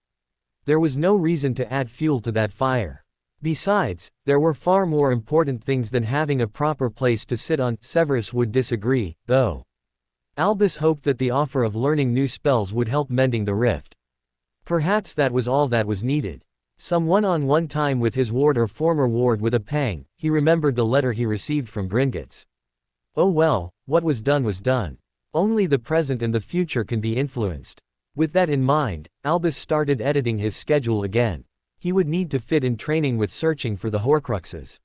There was no reason to add fuel to that fire. Besides, there were far more important things than having a proper place to sit on. Severus would disagree, though. Albus hoped that the offer of learning new spells would help mending the rift. Perhaps that was all that was needed. Some one-on-one time with his ward or former ward. With a pang, he remembered the letter he received from Gringotts. Oh well, what was done was done. Only the present and the future can be influenced. With that in mind, Albus started editing his schedule again. He would need to fit in training with searching for the Horcruxes.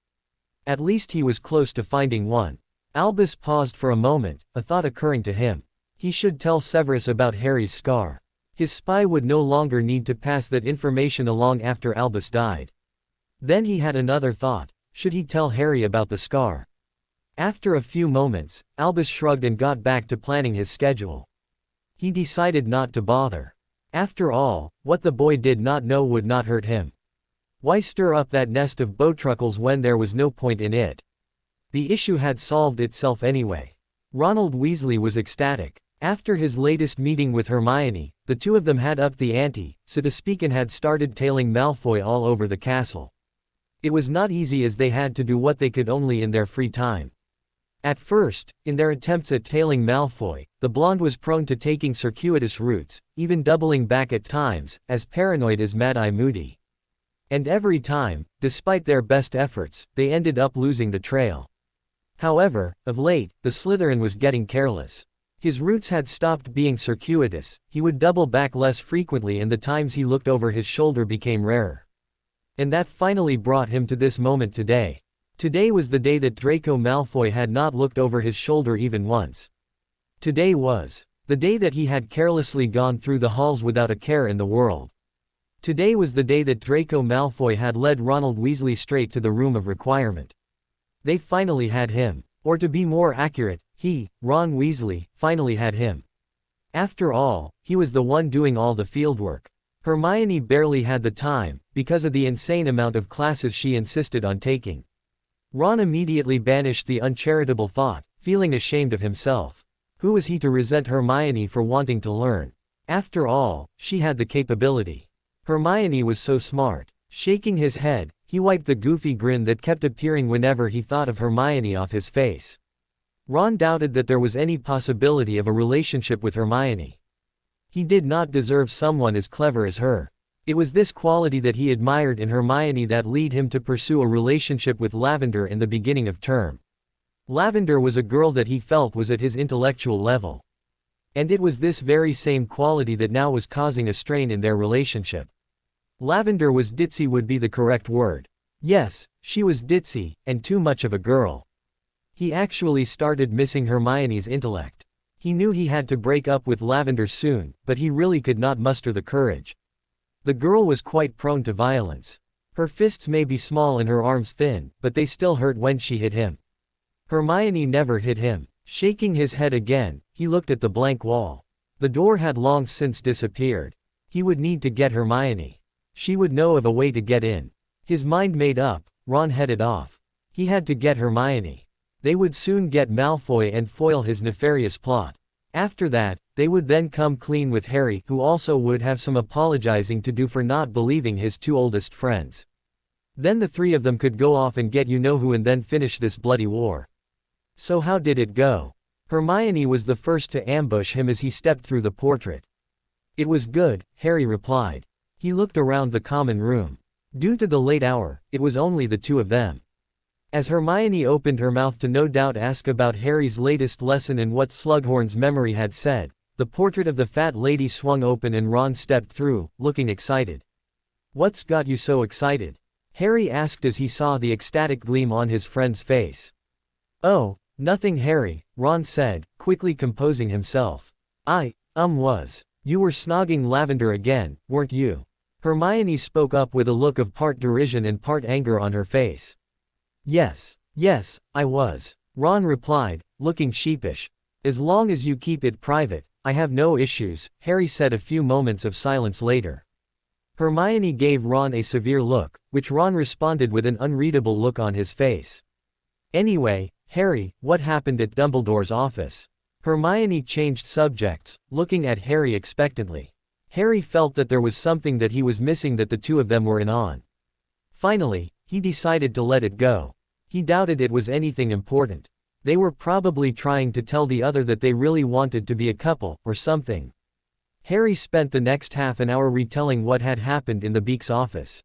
At least he was close to finding one. Albus paused for a moment, a thought occurring to him. He should tell Severus about Harry's scar. His spy would no longer need to pass that information along after Albus died. Then he had another thought. Should he tell Harry about the scar? After a few moments, Albus shrugged and got back to planning his schedule. He decided not to bother. After all, what the boy did not know would not hurt him. Why stir up that nest of bowtruckles when there was no point in it? The issue had solved itself anyway. Ronald Weasley was ecstatic. After his latest meeting with Hermione, the two of them had upped the ante, so to speak, and had started tailing Malfoy all over the castle. It was not easy as they had to do what they could only in their free time. At first, in their attempts at tailing Malfoy, the blonde was prone to taking circuitous routes, even doubling back at times, as paranoid as Mad-Eye Moody. And every time, despite their best efforts, they ended up losing the trail. However, of late, the Slytherin was getting careless. His routes had stopped being circuitous, he would double back less frequently, and the times he looked over his shoulder became rarer. And that finally brought him to this moment today. Today was the day that Draco Malfoy had not looked over his shoulder even once. Today was the day that he had carelessly gone through the halls without a care in the world. Today was the day that Draco Malfoy had led Ronald Weasley straight to the room of requirement. They finally had him. Or to be more accurate, he, Ron Weasley, finally had him. After all, he was the one doing all the fieldwork. Hermione barely had the time, because of the insane amount of classes she insisted on taking. Ron immediately banished the uncharitable thought, feeling ashamed of himself. Who was he to resent Hermione for wanting to learn? After all, she had the capability. Hermione was so smart. Shaking his head, he wiped the goofy grin that kept appearing whenever he thought of Hermione off his face. Ron doubted that there was any possibility of a relationship with Hermione. He did not deserve someone as clever as her. It was this quality that he admired in Hermione that led him to pursue a relationship with Lavender in the beginning of term. Lavender was a girl that he felt was at his intellectual level. And it was this very same quality that now was causing a strain in their relationship. Lavender was ditzy would be the correct word. Yes, she was ditzy, and too much of a girl. He actually started missing Hermione's intellect. He knew he had to break up with Lavender soon, but he really could not muster the courage. The girl was quite prone to violence. Her fists may be small and her arms thin, but they still hurt when she hit him. Hermione never hit him. Shaking his head again, he looked at the blank wall. The door had long since disappeared. He would need to get Hermione. She would know of a way to get in. His mind made up, Ron headed off. He had to get Hermione. They would soon get Malfoy and foil his nefarious plot. After that, they would then come clean with Harry, who also would have some apologizing to do for not believing his two oldest friends. Then the three of them could go off and get you-know-who and then finish this bloody war. So how did it go? Hermione was the first to ambush him as he stepped through the portrait. It was good, Harry replied. He looked around the common room. Due to the late hour, it was only the two of them. As Hermione opened her mouth to no doubt ask about Harry's latest lesson and what Slughorn's memory had said, the portrait of the fat lady swung open and Ron stepped through, looking excited. "What's got you so excited?" Harry asked as he saw the ecstatic gleam on his friend's face. "Oh, nothing, Harry," Ron said, quickly composing himself. You were snogging Lavender again, weren't you?" Hermione spoke up with a look of part derision and part anger on her face. Yes, I was," Ron replied, looking sheepish. "As long as you keep it private, I have no issues," Harry said a few moments of silence later. Hermione gave Ron a severe look, which Ron responded with an unreadable look on his face. "Anyway, Harry, what happened at Dumbledore's office?" Hermione changed subjects, looking at Harry expectantly. Harry felt that there was something that he was missing that the two of them were in on. Finally, he decided to let it go. He doubted it was anything important. They were probably trying to tell the other that they really wanted to be a couple, or something. Harry spent the next half an hour retelling what had happened in the Beaks office.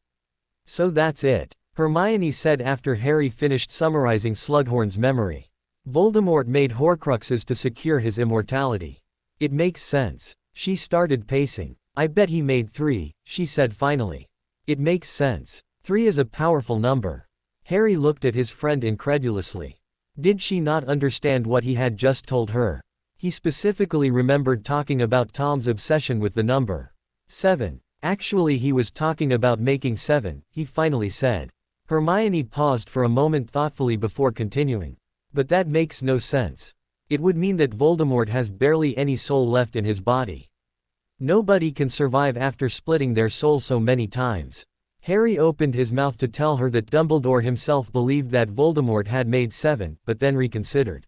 "So that's it," Hermione said after Harry finished summarizing Slughorn's memory. "Voldemort made Horcruxes to secure his immortality. It makes sense." She started pacing. "I bet he made 3, she said finally. "It makes sense. 3 is a powerful number." Harry looked at his friend incredulously. Did she not understand what he had just told her? He specifically remembered talking about Tom's obsession with the number 7. Actually, he was talking about making 7, he finally said. Hermione paused for a moment thoughtfully before continuing. "But that makes no sense. It would mean that Voldemort has barely any soul left in his body. Nobody can survive after splitting their soul so many times." Harry opened his mouth to tell her that Dumbledore himself believed that Voldemort had made 7, but then reconsidered.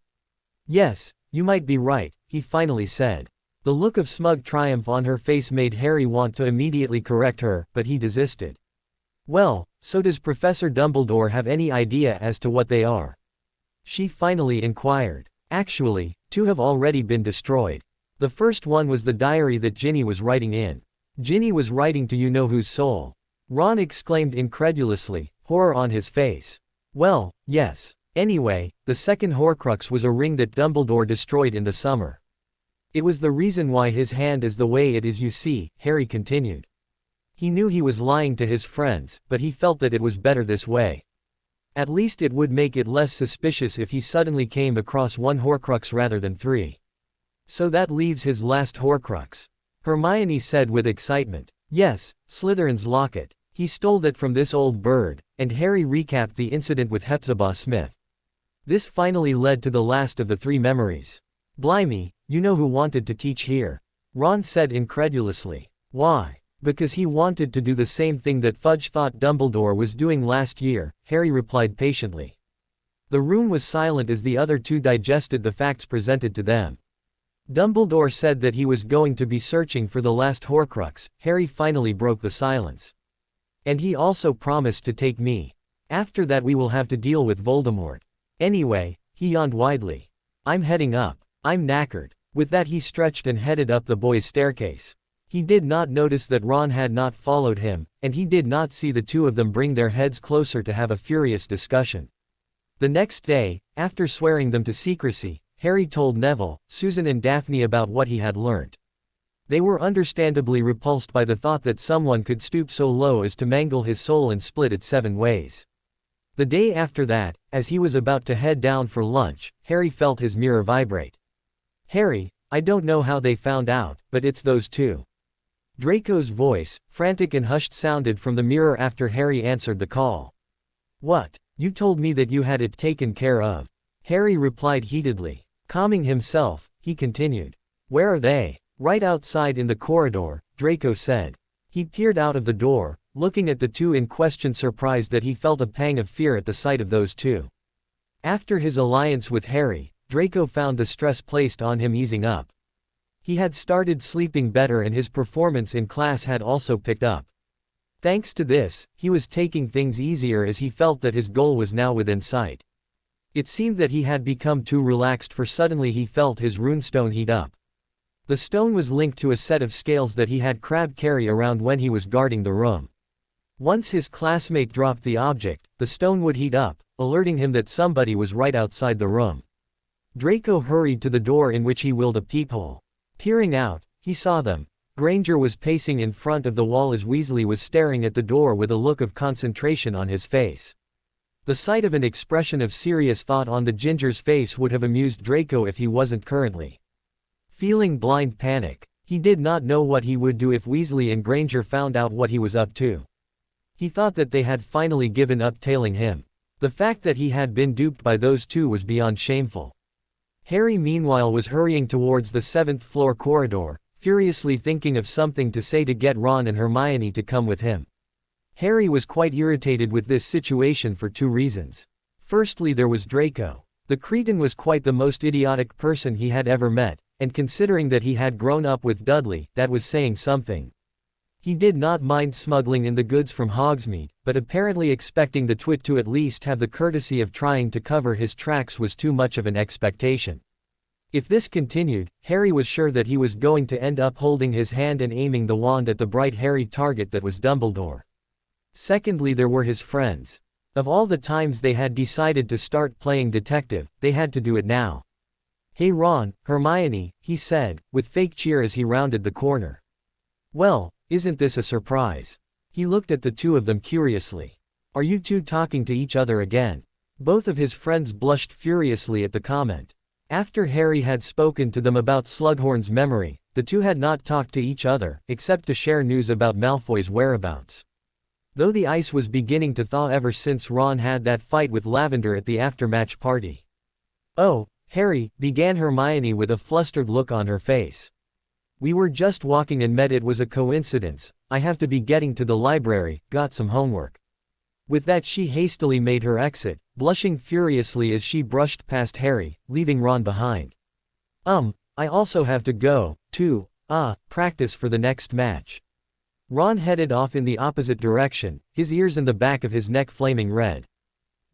"Yes, you might be right," he finally said. The look of smug triumph on her face made Harry want to immediately correct her, but he desisted. "Well, so does Professor Dumbledore have any idea as to what they are?" she finally inquired. "Actually, 2 have already been destroyed. The first one was the diary that Ginny was writing in. Ginny was writing to you-know-whose soul." Ron exclaimed incredulously, horror on his face. "Well, yes. Anyway, the second Horcrux was a ring that Dumbledore destroyed in the summer. It was the reason why his hand is the way it is, you see," Harry continued. He knew he was lying to his friends, but he felt that it was better this way. At least it would make it less suspicious if he suddenly came across 1 Horcrux rather than 3. "So that leaves his last Horcrux," Hermione said with excitement. Yes, Slytherin's locket. He stole that from this old bird, and Harry recapped the incident with Hepzibah Smith. This finally led to the last of the three memories. Blimey, you know who wanted to teach here? Ron said incredulously. Why? Because he wanted to do the same thing that Fudge thought Dumbledore was doing last year, Harry replied patiently. The room was silent as the other two digested the facts presented to them. Dumbledore said that he was going to be searching for the last Horcrux. Harry finally broke the silence. And he also promised to take me. After that we will have to deal with Voldemort. Anyway, he yawned widely. I'm heading up. I'm knackered. With that he stretched and headed up the boys' staircase. He did not notice that Ron had not followed him, and he did not see the two of them bring their heads closer to have a furious discussion. The next day, after swearing them to secrecy, Harry told Neville, Susan and Daphne about what he had learnt. They were understandably repulsed by the thought that someone could stoop so low as to mangle his soul and split it 7 ways. The day after that, as he was about to head down for lunch, Harry felt his mirror vibrate. Harry, I don't know how they found out, but it's those two. Draco's voice, frantic and hushed, sounded from the mirror after Harry answered the call. What? You told me that you had it taken care of. Harry replied heatedly. Calming himself, he continued. Where are they? Right outside in the corridor, Draco said. He peered out of the door, looking at the two in question, surprised that he felt a pang of fear at the sight of those two. After his alliance with Harry, Draco found the stress placed on him easing up. He had started sleeping better and his performance in class had also picked up. Thanks to this, he was taking things easier as he felt that his goal was now within sight. It seemed that he had become too relaxed, for suddenly he felt his runestone heat up. The stone was linked to a set of scales that he had Crabbe carry around when he was guarding the room. Once his classmate dropped the object, the stone would heat up, alerting him that somebody was right outside the room. Draco hurried to the door, in which he willed a peephole. Peering out, he saw them. Granger was pacing in front of the wall as Weasley was staring at the door with a look of concentration on his face. The sight of an expression of serious thought on the ginger's face would have amused Draco if he wasn't currently feeling blind panic. He did not know what he would do if Weasley and Granger found out what he was up to. He thought that they had finally given up tailing him. The fact that he had been duped by those two was beyond shameful. Harry meanwhile was hurrying towards the 7th floor corridor, furiously thinking of something to say to get Ron and Hermione to come with him. Harry was quite irritated with this situation for 2 reasons. Firstly, there was Draco. The cretin was quite the most idiotic person he had ever met, and considering that he had grown up with Dudley, that was saying something. He did not mind smuggling in the goods from Hogsmeade, but apparently expecting the twit to at least have the courtesy of trying to cover his tracks was too much of an expectation. If this continued, Harry was sure that he was going to end up holding his hand and aiming the wand at the bright hairy target that was Dumbledore. Secondly, there were his friends. Of all the times they had decided to start playing detective, they had to do it now. Hey Ron, Hermione, he said, with fake cheer as he rounded the corner. Well, isn't this a surprise? He looked at the two of them curiously. Are you two talking to each other again? Both of his friends blushed furiously at the comment. After Harry had spoken to them about Slughorn's memory, the two had not talked to each other, except to share news about Malfoy's whereabouts. Though the ice was beginning to thaw ever since Ron had that fight with Lavender at the after-match party. Oh, Harry, began Hermione with a flustered look on her face. We were just walking and met. It was a coincidence. I have to be getting to the library, got some homework. With that she hastily made her exit, blushing furiously as she brushed past Harry, leaving Ron behind. I also have to go, too, practice for the next match. Ron headed off in the opposite direction, his ears and the back of his neck flaming red.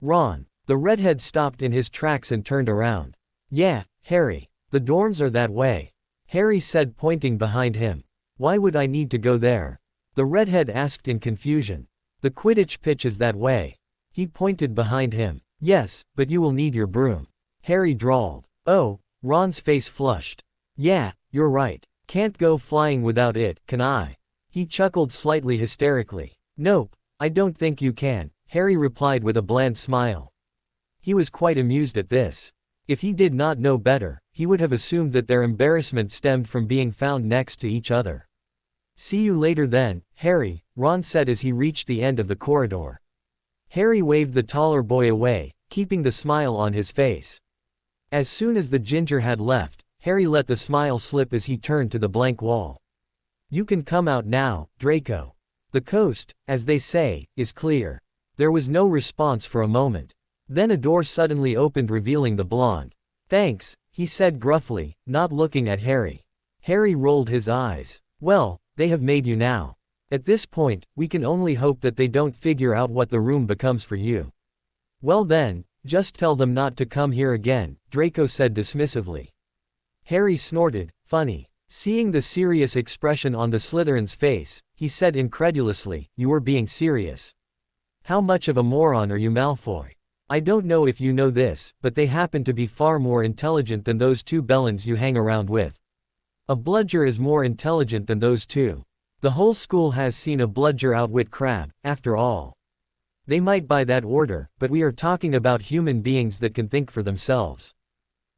Ron. The redhead stopped in his tracks and turned around. Yeah, Harry. The dorms are that way. Harry said, pointing behind him. Why would I need to go there? The redhead asked in confusion. The Quidditch pitch is that way. He pointed behind him. Yes, but you will need your broom. Harry drawled. Oh, Ron's face flushed. Yeah, you're right. Can't go flying without it, can I? He chuckled slightly hysterically. Nope, I don't think you can, Harry replied with a bland smile. He was quite amused at this. If he did not know better, he would have assumed that their embarrassment stemmed from being found next to each other. See you later then, Harry, Ron said as he reached the end of the corridor. Harry waved the taller boy away, keeping the smile on his face. As soon as the ginger had left, Harry let the smile slip as he turned to the blank wall. You can come out now, Draco. The coast, as they say, is clear. There was no response for a moment. Then a door suddenly opened revealing the blonde. Thanks, he said gruffly, not looking at Harry. Harry rolled his eyes. Well, they have made you now. At this point, we can only hope that they don't figure out what the room becomes for you. Well then, just tell them not to come here again, Draco said dismissively. Harry snorted, funny. Seeing the serious expression on the Slytherin's face, he said incredulously, you were being serious. How much of a moron are you, Malfoy? I don't know if you know this, but they happen to be far more intelligent than those two bellends you hang around with. A bludger is more intelligent than those two. The whole school has seen a bludger outwit Crabbe, after all. They might buy that order, but we are talking about human beings that can think for themselves.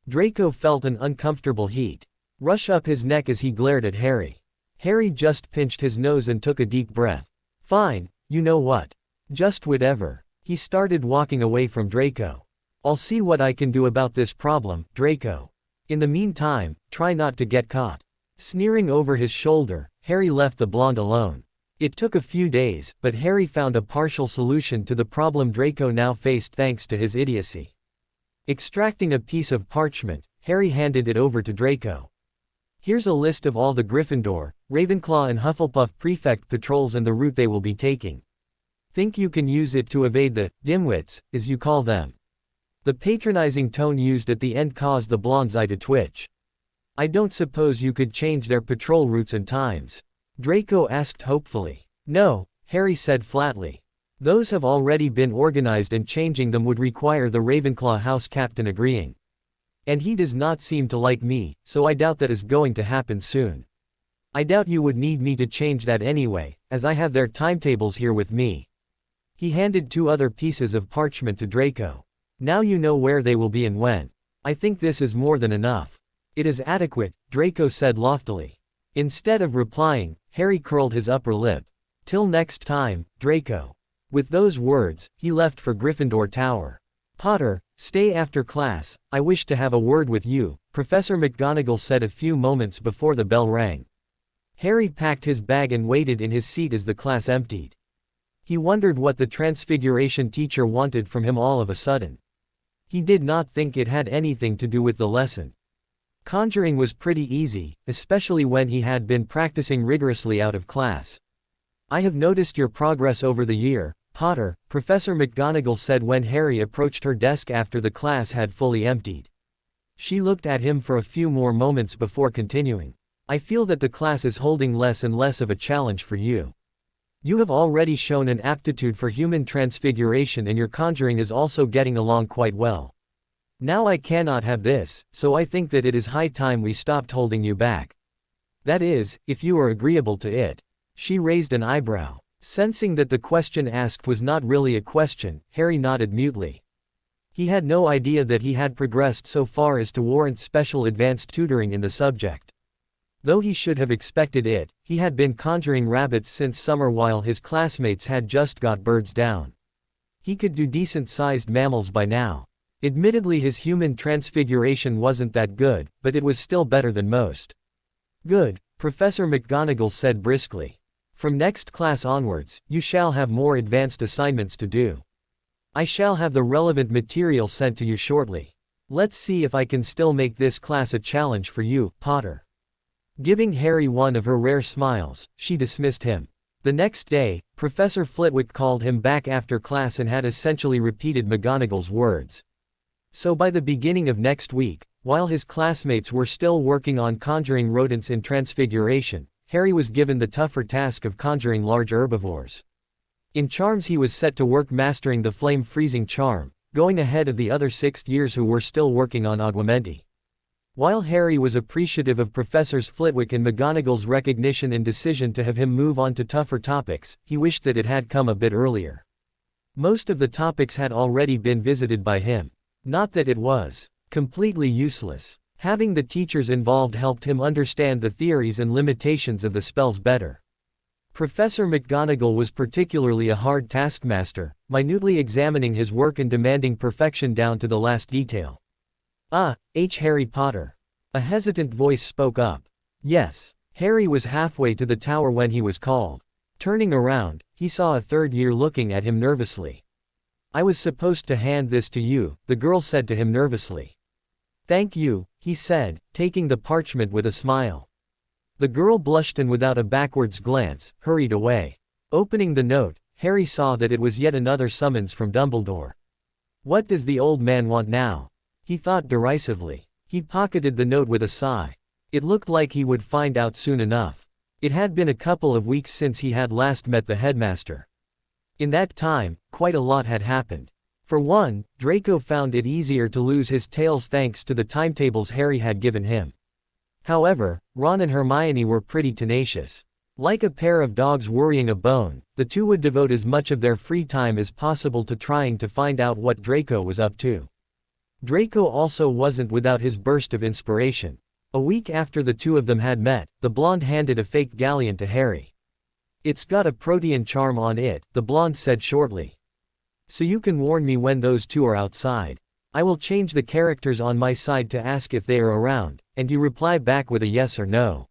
Draco felt an uncomfortable heat rush up his neck as he glared at Harry. Harry just pinched his nose and took a deep breath. Fine, you know what? Just whatever. He started walking away from Draco. I'll see what I can do about this problem, Draco. In the meantime, try not to get caught. Sneering over his shoulder, Harry left the blonde alone. It took a few days, but Harry found a partial solution to the problem Draco now faced thanks to his idiocy. Extracting a piece of parchment, Harry handed it over to Draco. Here's a list of all the Gryffindor, Ravenclaw and Hufflepuff prefect patrols and the route they will be taking. Think you can use it to evade the dimwits, as you call them. The patronizing tone used at the end caused the blonde's eye to twitch. I don't suppose you could change their patrol routes and times? Draco asked hopefully. No, Harry said flatly. Those have already been organized and changing them would require the Ravenclaw house captain agreeing. And he does not seem to like me, so I doubt that is going to happen soon. I doubt you would need me to change that anyway, as I have their timetables here with me. He handed 2 other pieces of parchment to Draco. Now you know where they will be and when. I think this is more than enough. It is adequate, Draco said loftily. Instead of replying, Harry curled his upper lip. Till next time, Draco. With those words, he left for Gryffindor Tower. Potter, stay after class, I wish to have a word with you, Professor McGonagall said a few moments before the bell rang. Harry packed his bag and waited in his seat as the class emptied. He wondered what the Transfiguration teacher wanted from him all of a sudden. He did not think it had anything to do with the lesson. Conjuring was pretty easy, especially when he had been practicing rigorously out of class. I have noticed your progress over the year, Potter, Professor McGonagall said when Harry approached her desk after the class had fully emptied. She looked at him for a few more moments before continuing. I feel that the class is holding less and less of a challenge for you. You have already shown an aptitude for human transfiguration and your conjuring is also getting along quite well. Now I cannot have this, so I think that it is high time we stopped holding you back. That is, if you are agreeable to it. She raised an eyebrow. Sensing that the question asked was not really a question, Harry nodded mutely. He had no idea that he had progressed so far as to warrant special advanced tutoring in the subject. Though he should have expected it, he had been conjuring rabbits since summer while his classmates had just got birds down. He could do decent-sized mammals by now. Admittedly his human transfiguration wasn't that good, but it was still better than most. Good, Professor McGonagall said briskly. From next class onwards, you shall have more advanced assignments to do. I shall have the relevant material sent to you shortly. Let's see if I can still make this class a challenge for you, Potter. Giving Harry one of her rare smiles, she dismissed him. The next day, Professor Flitwick called him back after class and had essentially repeated McGonagall's words. So by the beginning of next week, while his classmates were still working on conjuring rodents in Transfiguration, Harry was given the tougher task of conjuring large herbivores. In charms he was set to work mastering the flame-freezing charm, going ahead of the other 6th years who were still working on Aguamenti. While Harry was appreciative of Professors Flitwick and McGonagall's recognition and decision to have him move on to tougher topics, he wished that it had come a bit earlier. Most of the topics had already been visited by him. Not that it was completely useless. Having the teachers involved helped him understand the theories and limitations of the spells better. Professor McGonagall was particularly a hard taskmaster, minutely examining his work and demanding perfection down to the last detail. Harry Potter. A hesitant voice spoke up. Yes. Harry was halfway to the tower when he was called. Turning around, he saw a third year looking at him nervously. I was supposed to hand this to you, the girl said to him nervously. Thank you, he said, taking the parchment with a smile. The girl blushed and without a backwards glance, hurried away. Opening the note, Harry saw that it was yet another summons from Dumbledore. What does the old man want now? He thought derisively. He pocketed the note with a sigh. It looked like he would find out soon enough. It had been a couple of weeks since he had last met the headmaster. In that time, quite a lot had happened. For one, Draco found it easier to lose his tails thanks to the timetables Harry had given him. However, Ron and Hermione were pretty tenacious. Like a pair of dogs worrying a bone, the two would devote as much of their free time as possible to trying to find out what Draco was up to. Draco also wasn't without his burst of inspiration. A week after the two of them had met, the blonde handed a fake galleon to Harry. It's got a protean charm on it, the blonde said shortly. So you can warn me when those two are outside. I will change the characters on my side to ask if they are around, and you reply back with a yes or no.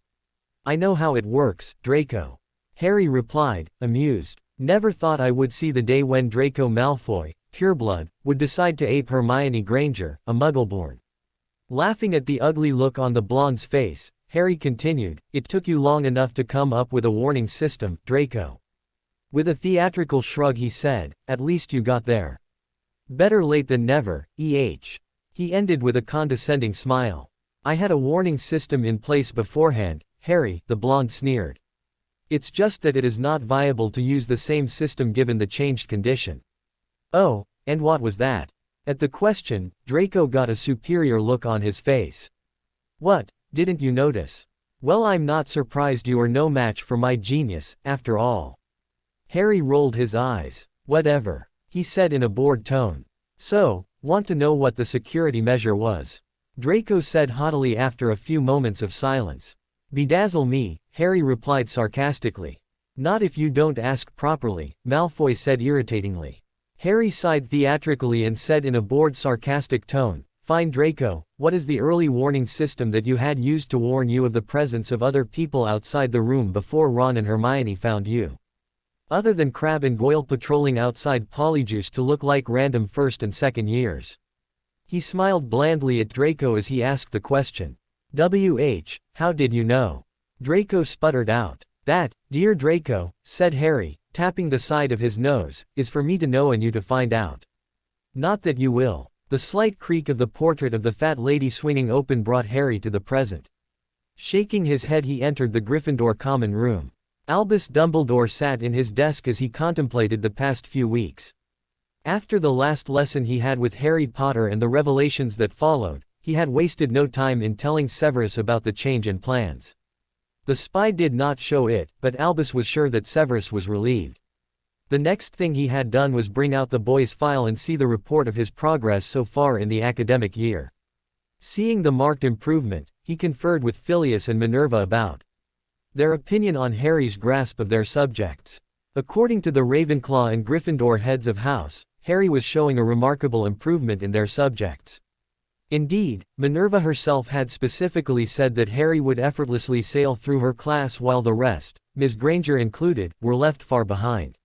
I know how it works, Draco. Harry replied, amused. Never thought I would see the day when Draco Malfoy, pureblood, would decide to ape Hermione Granger, a Muggleborn. Laughing at the ugly look on the blonde's face, Harry continued, it took you long enough to come up with a warning system, Draco. With a theatrical shrug he said, at least you got there. Better late than never, He ended with a condescending smile. I had a warning system in place beforehand, Harry, the blonde sneered. It's just that it is not viable to use the same system given the changed condition. Oh, and what was that? At the question, Draco got a superior look on his face. What, didn't you notice? Well, I'm not surprised you are no match for my genius, after all. Harry rolled his eyes. Whatever, he said in a bored tone. So, want to know what the security measure was? Draco said haughtily after a few moments of silence. Bedazzle me, Harry replied sarcastically. Not if you don't ask properly, Malfoy said irritatingly. Harry sighed theatrically and said in a bored sarcastic tone, fine Draco, what is the early warning system that you had used to warn you of the presence of other people outside the room before Ron and Hermione found you? Other than Crabbe and Goyle patrolling outside Polyjuice to look like random first and second years. He smiled blandly at Draco as he asked the question. How did you know? Draco sputtered out. That, dear Draco, said Harry, tapping the side of his nose, is for me to know and you to find out. Not that you will. The slight creak of the portrait of the fat lady swinging open brought Harry to the present. Shaking his head he entered the Gryffindor common room. Albus Dumbledore sat in his desk as he contemplated the past few weeks. After the last lesson he had with Harry Potter and the revelations that followed, he had wasted no time in telling Severus about the change in plans. The spy did not show it, but Albus was sure that Severus was relieved. The next thing he had done was bring out the boy's file and see the report of his progress so far in the academic year. Seeing the marked improvement, he conferred with Phileas and Minerva about their opinion on Harry's grasp of their subjects. According to the Ravenclaw and Gryffindor heads of house, Harry was showing a remarkable improvement in their subjects. Indeed, Minerva herself had specifically said that Harry would effortlessly sail through her class while the rest, Ms. Granger included, were left far behind.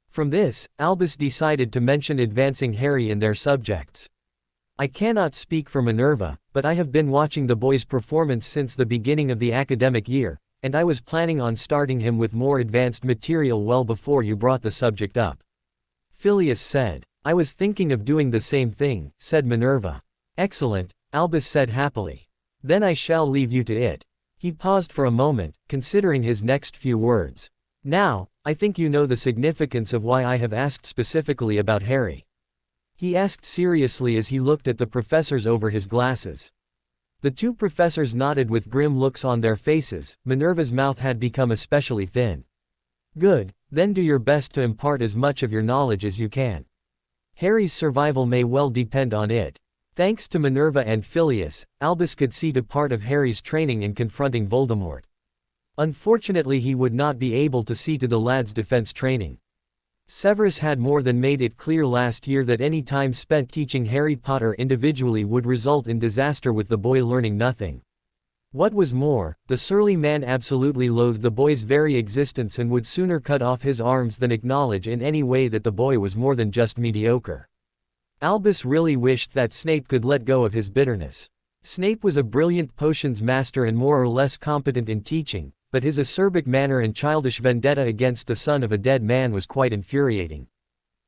From this, Albus decided to mention advancing Harry in their subjects. I cannot speak for Minerva, but I have been watching the boy's performance since the beginning of the academic year, and I was planning on starting him with more advanced material well before you brought the subject up. Phileas said. I was thinking of doing the same thing, said Minerva. Excellent, Albus said happily. Then I shall leave you to it. He paused for a moment, considering his next few words. Now, I think you know the significance of why I have asked specifically about Harry. He asked seriously as he looked at the professors over his glasses. The two professors nodded with grim looks on their faces. Minerva's mouth had become especially thin. Good, then do your best to impart as much of your knowledge as you can. Harry's survival may well depend on it. Thanks to Minerva and Phileas, Albus could see to part of Harry's training in confronting Voldemort. Unfortunately, he would not be able to see to the lad's defense training. Severus had more than made it clear last year that any time spent teaching Harry Potter individually would result in disaster with the boy learning nothing. What was more, the surly man absolutely loathed the boy's very existence and would sooner cut off his arms than acknowledge in any way that the boy was more than just mediocre. Albus really wished that Snape could let go of his bitterness. Snape was a brilliant potions master and more or less competent in teaching, but his acerbic manner and childish vendetta against the son of a dead man was quite infuriating.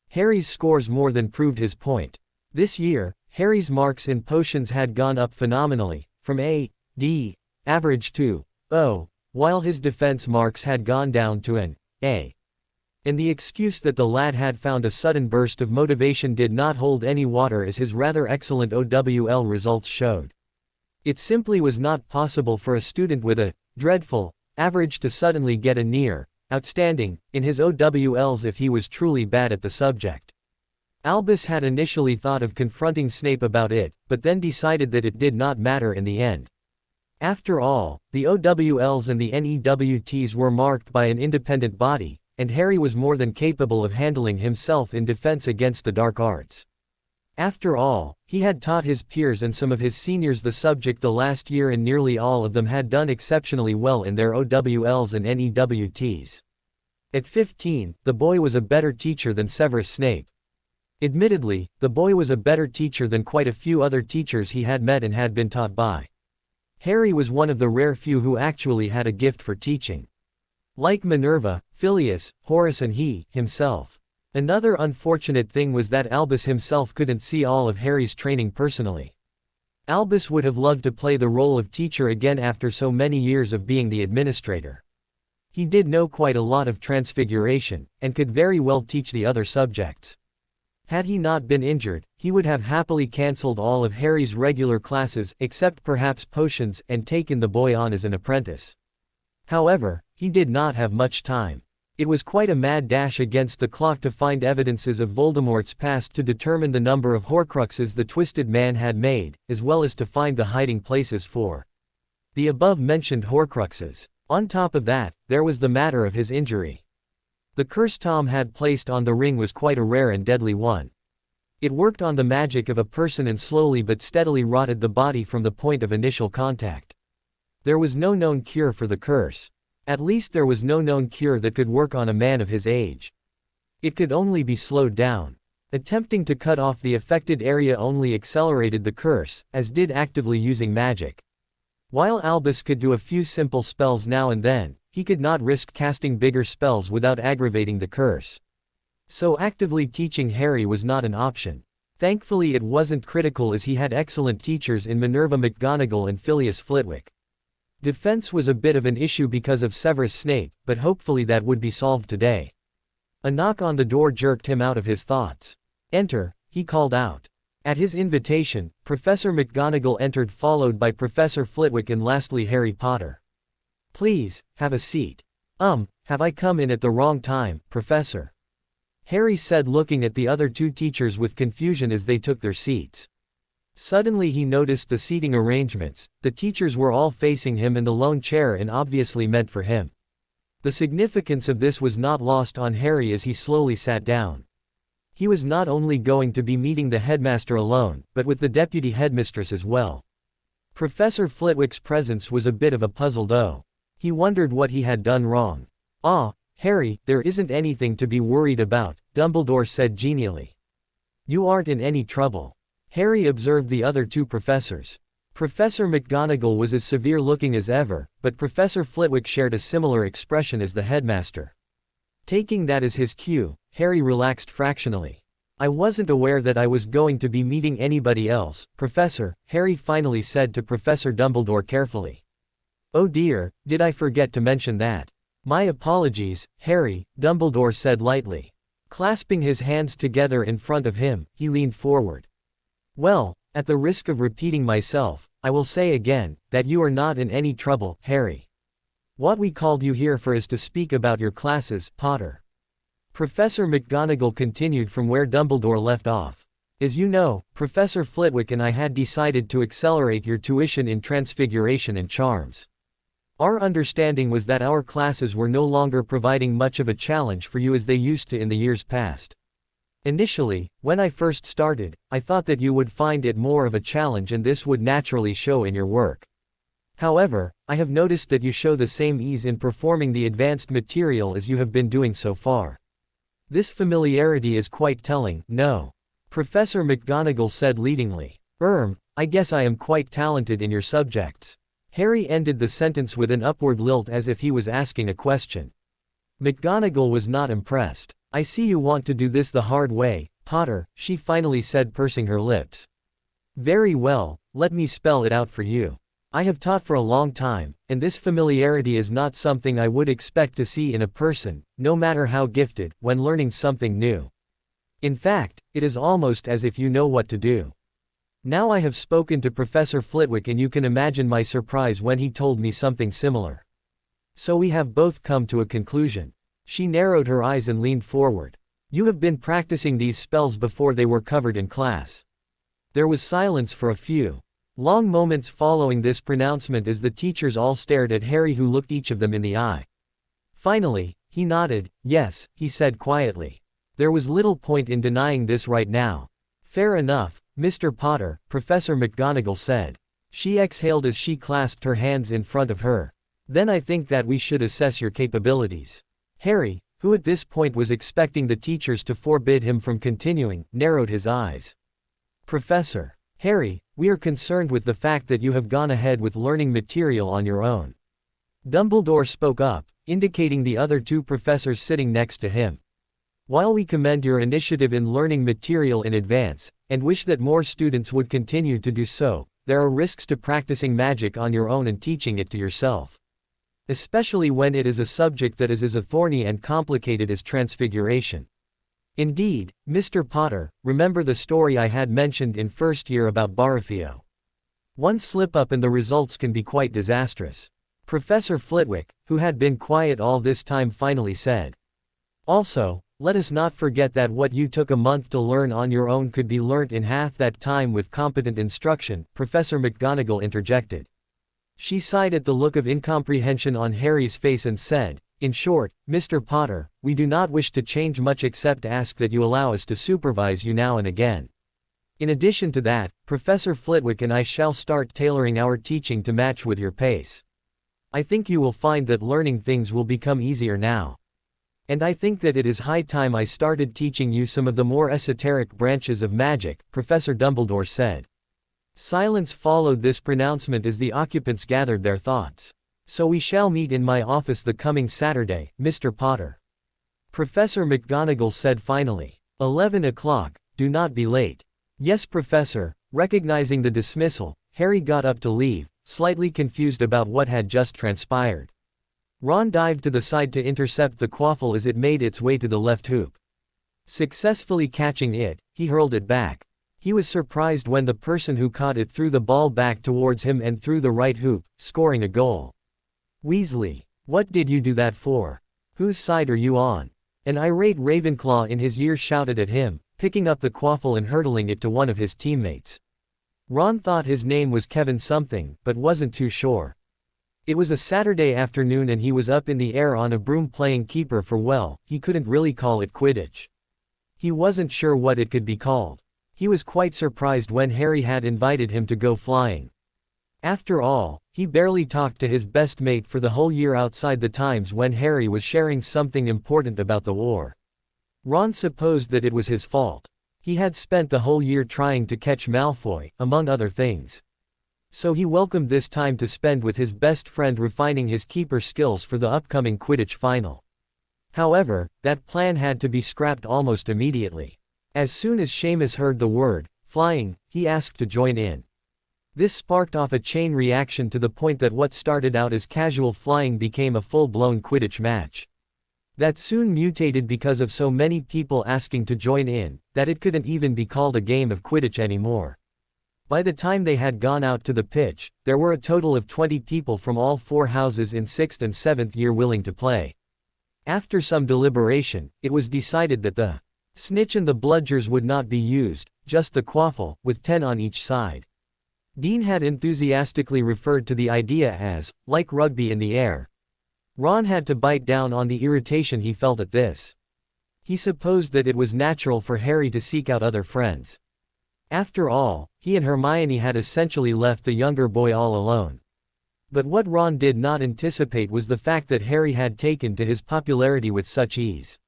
Harry's scores more than proved his point. This year, Harry's marks in potions had gone up phenomenally, from A, D, average to O, while his defense marks had gone down to an A. And the excuse that the lad had found a sudden burst of motivation did not hold any water, as his rather excellent OWL results showed. It simply was not possible for a student with a dreadful average to suddenly get a near outstanding in his OWLs if he was truly bad at the subject. Albus had initially thought of confronting Snape about it, but then decided that it did not matter in the end. After all, the OWLs and the NEWTs were marked by an independent body, and Harry was more than capable of handling himself in defense against the dark arts. After all, he had taught his peers and some of his seniors the subject the last year, and nearly all of them had done exceptionally well in their OWLs and NEWTs. At 15, the boy was a better teacher than Severus Snape. Admittedly, the boy was a better teacher than quite a few other teachers he had met and had been taught by. Harry was one of the rare few who actually had a gift for teaching. Like Minerva, Phileas, Horace and he, himself. Another unfortunate thing was that Albus himself couldn't see all of Harry's training personally. Albus would have loved to play the role of teacher again after so many years of being the administrator. He did know quite a lot of Transfiguration, and could very well teach the other subjects. Had he not been injured, he would have happily cancelled all of Harry's regular classes, except perhaps potions, and taken the boy on as an apprentice. However, he did not have much time. It was quite a mad dash against the clock to find evidences of Voldemort's past to determine the number of Horcruxes the Twisted Man had made, as well as to find the hiding places for the above-mentioned Horcruxes. On top of that, there was the matter of his injury. The curse Tom had placed on the ring was quite a rare and deadly one. It worked on the magic of a person and slowly but steadily rotted the body from the point of initial contact. There was no known cure for the curse. At least there was no known cure that could work on a man of his age. It could only be slowed down. Attempting to cut off the affected area only accelerated the curse, as did actively using magic. While Albus could do a few simple spells now and then, he could not risk casting bigger spells without aggravating the curse. So actively teaching Harry was not an option. Thankfully it wasn't critical, as he had excellent teachers in Minerva McGonagall and Phileas Flitwick. Defense was a bit of an issue because of Severus Snape, but hopefully that would be solved today. A knock on the door jerked him out of his thoughts. "Enter," he called out. At his invitation, Professor McGonagall entered, followed by Professor Flitwick and lastly Harry Potter. "Please, have a seat." Have I come in at the wrong time, Professor?" Harry said, looking at the other two teachers with confusion as they took their seats. Suddenly he noticed the seating arrangements. The teachers were all facing him and the lone chair and obviously meant for him. The significance of this was not lost on Harry as he slowly sat down. He was not only going to be meeting the headmaster alone, but with the deputy headmistress as well. Professor Flitwick's presence was a bit of a puzzle though. He wondered what he had done wrong. "Ah, Harry, there isn't anything to be worried about," Dumbledore said genially. "You aren't in any trouble." Harry observed the other two professors. Professor McGonagall was as severe looking as ever, but Professor Flitwick shared a similar expression as the headmaster. Taking that as his cue, Harry relaxed fractionally. "I wasn't aware that I was going to be meeting anybody else, Professor," Harry finally said to Professor Dumbledore carefully. "Oh dear, did I forget to mention that? My apologies, Harry," Dumbledore said lightly. Clasping his hands together in front of him, he leaned forward. "Well, at the risk of repeating myself, I will say again, that you are not in any trouble, Harry. What we called you here for is to speak about your classes, Potter." Professor McGonagall continued from where Dumbledore left off. "As you know, Professor Flitwick and I had decided to accelerate your tuition in Transfiguration and Charms. Our understanding was that our classes were no longer providing much of a challenge for you as they used to in the years past. Initially, when I first started, I thought that you would find it more of a challenge and this would naturally show in your work. However, I have noticed that you show the same ease in performing the advanced material as you have been doing so far. This familiarity is quite telling, no? Professor McGonagall said leadingly. I guess I am quite talented in your subjects. Harry ended the sentence with an upward lilt as if he was asking a question. McGonagall was not impressed. I see you want to do this the hard way, Potter, she finally said, pursing her lips. Very well, let me spell it out for you. I have taught for a long time, and this familiarity is not something I would expect to see in a person, no matter how gifted, when learning something new. In fact, it is almost as if you know what to do. Now I have spoken to Professor Flitwick and you can imagine my surprise when he told me something similar. So we have both come to a conclusion. She narrowed her eyes and leaned forward. You have been practicing these spells before they were covered in class. There was silence for a few long moments following this pronouncement as the teachers all stared at Harry, who looked each of them in the eye. Finally, he nodded. Yes, he said quietly. There was little point in denying this right now. Fair enough, Mr. Potter, Professor McGonagall said. She exhaled as she clasped her hands in front of her. Then I think that we should assess your capabilities. Harry, who at this point was expecting the teachers to forbid him from continuing, narrowed his eyes. Professor Harry, we are concerned with the fact that you have gone ahead with learning material on your own. Dumbledore spoke up, indicating the other two professors sitting next to him. While we commend your initiative in learning material in advance, and wish that more students would continue to do so, there are risks to practicing magic on your own and teaching it to yourself. Especially when it is a subject that is as thorny and complicated as transfiguration. Indeed, Mr. Potter, remember the story I had mentioned in first year about Barafio? One slip-up and the results can be quite disastrous. Professor Flitwick, who had been quiet all this time, finally said. Also, let us not forget that what you took a month to learn on your own could be learnt in half that time with competent instruction, Professor McGonagall interjected. She sighed at the look of incomprehension on Harry's face and said, in short, Mr. Potter, we do not wish to change much except ask that you allow us to supervise you now and again. In addition to that, Professor Flitwick and I shall start tailoring our teaching to match with your pace. I think you will find that learning things will become easier now. And I think that it is high time I started teaching you some of the more esoteric branches of magic, Professor Dumbledore said. Silence followed this pronouncement as the occupants gathered their thoughts. So we shall meet in my office the coming Saturday, Mr. Potter. Professor McGonagall said finally. 11 o'clock, do not be late. Yes, Professor. Recognizing the dismissal, Harry got up to leave, slightly confused about what had just transpired. Ron dived to the side to intercept the quaffle as it made its way to the left hoop. Successfully catching it, he hurled it back. He was surprised when the person who caught it threw the ball back towards him and threw the right hoop, scoring a goal. Weasley, what did you do that for? Whose side are you on? An irate Ravenclaw in his ear shouted at him, picking up the quaffle and hurtling it to one of his teammates. Ron thought his name was Kevin something, but wasn't too sure. It was a Saturday afternoon and he was up in the air on a broom playing keeper for, well, he couldn't really call it Quidditch. He wasn't sure what it could be called. He was quite surprised when Harry had invited him to go flying. After all, he barely talked to his best mate for the whole year outside the times when Harry was sharing something important about the war. Ron supposed that it was his fault. He had spent the whole year trying to catch Malfoy, among other things. So he welcomed this time to spend with his best friend refining his keeper skills for the upcoming Quidditch final. However, that plan had to be scrapped almost immediately. As soon as Seamus heard the word, flying, he asked to join in. This sparked off a chain reaction to the point that what started out as casual flying became a full-blown Quidditch match. That soon mutated because of so many people asking to join in, that it couldn't even be called a game of Quidditch anymore. By the time they had gone out to the pitch, there were a total of 20 people from all four houses in 6th and 7th year willing to play. After some deliberation, it was decided that the snitch and the bludgers would not be used, just the quaffle, with 10 on each side. Dean had enthusiastically referred to the idea as, like rugby in the air. Ron had to bite down on the irritation he felt at this. He supposed that it was natural for Harry to seek out other friends. After all, he and Hermione had essentially left the younger boy all alone. But what Ron did not anticipate was the fact that Harry had taken to his popularity with such ease.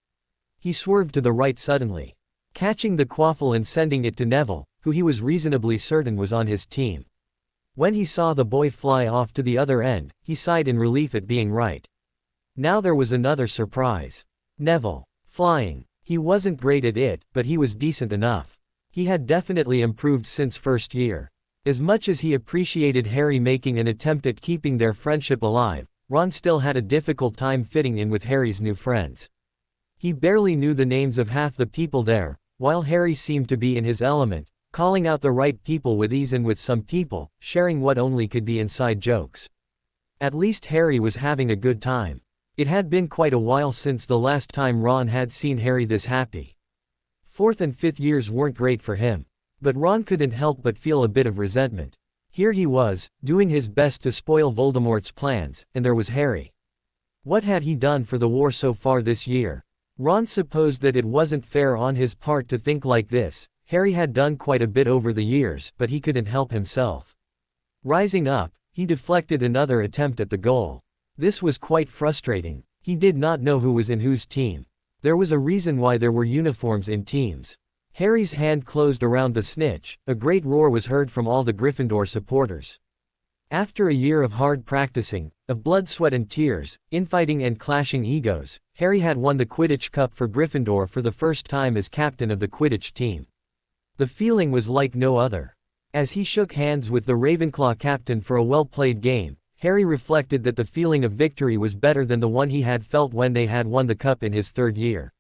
He swerved to the right suddenly, catching the quaffle and sending it to Neville, who he was reasonably certain was on his team. When he saw the boy fly off to the other end, he sighed in relief at being right. Now there was another surprise. Neville. Flying. He wasn't great at it, but he was decent enough. He had definitely improved since first year. As much as he appreciated Harry making an attempt at keeping their friendship alive, Ron still had a difficult time fitting in with Harry's new friends. He barely knew the names of half the people there, while Harry seemed to be in his element, calling out the right people with ease and with some people, sharing what only could be inside jokes. At least Harry was having a good time. It had been quite a while since the last time Ron had seen Harry this happy. 4th and 5th years weren't great for him. But Ron couldn't help but feel a bit of resentment. Here he was, doing his best to spoil Voldemort's plans, and there was Harry. What had he done for the war so far this year? Ron supposed that it wasn't fair on his part to think like this. Harry had done quite a bit over the years, but he couldn't help himself. Rising up, he deflected another attempt at the goal. This was quite frustrating. He did not know who was in whose team. There was a reason why there were uniforms in teams. Harry's hand closed around the snitch. A great roar was heard from all the Gryffindor supporters. After a year of hard practicing, of blood, sweat and tears, infighting and clashing egos, Harry had won the Quidditch Cup for Gryffindor for the first time as captain of the Quidditch team. The feeling was like no other. As he shook hands with the Ravenclaw captain for a well-played game, Harry reflected that the feeling of victory was better than the one he had felt when they had won the cup in his 3rd year.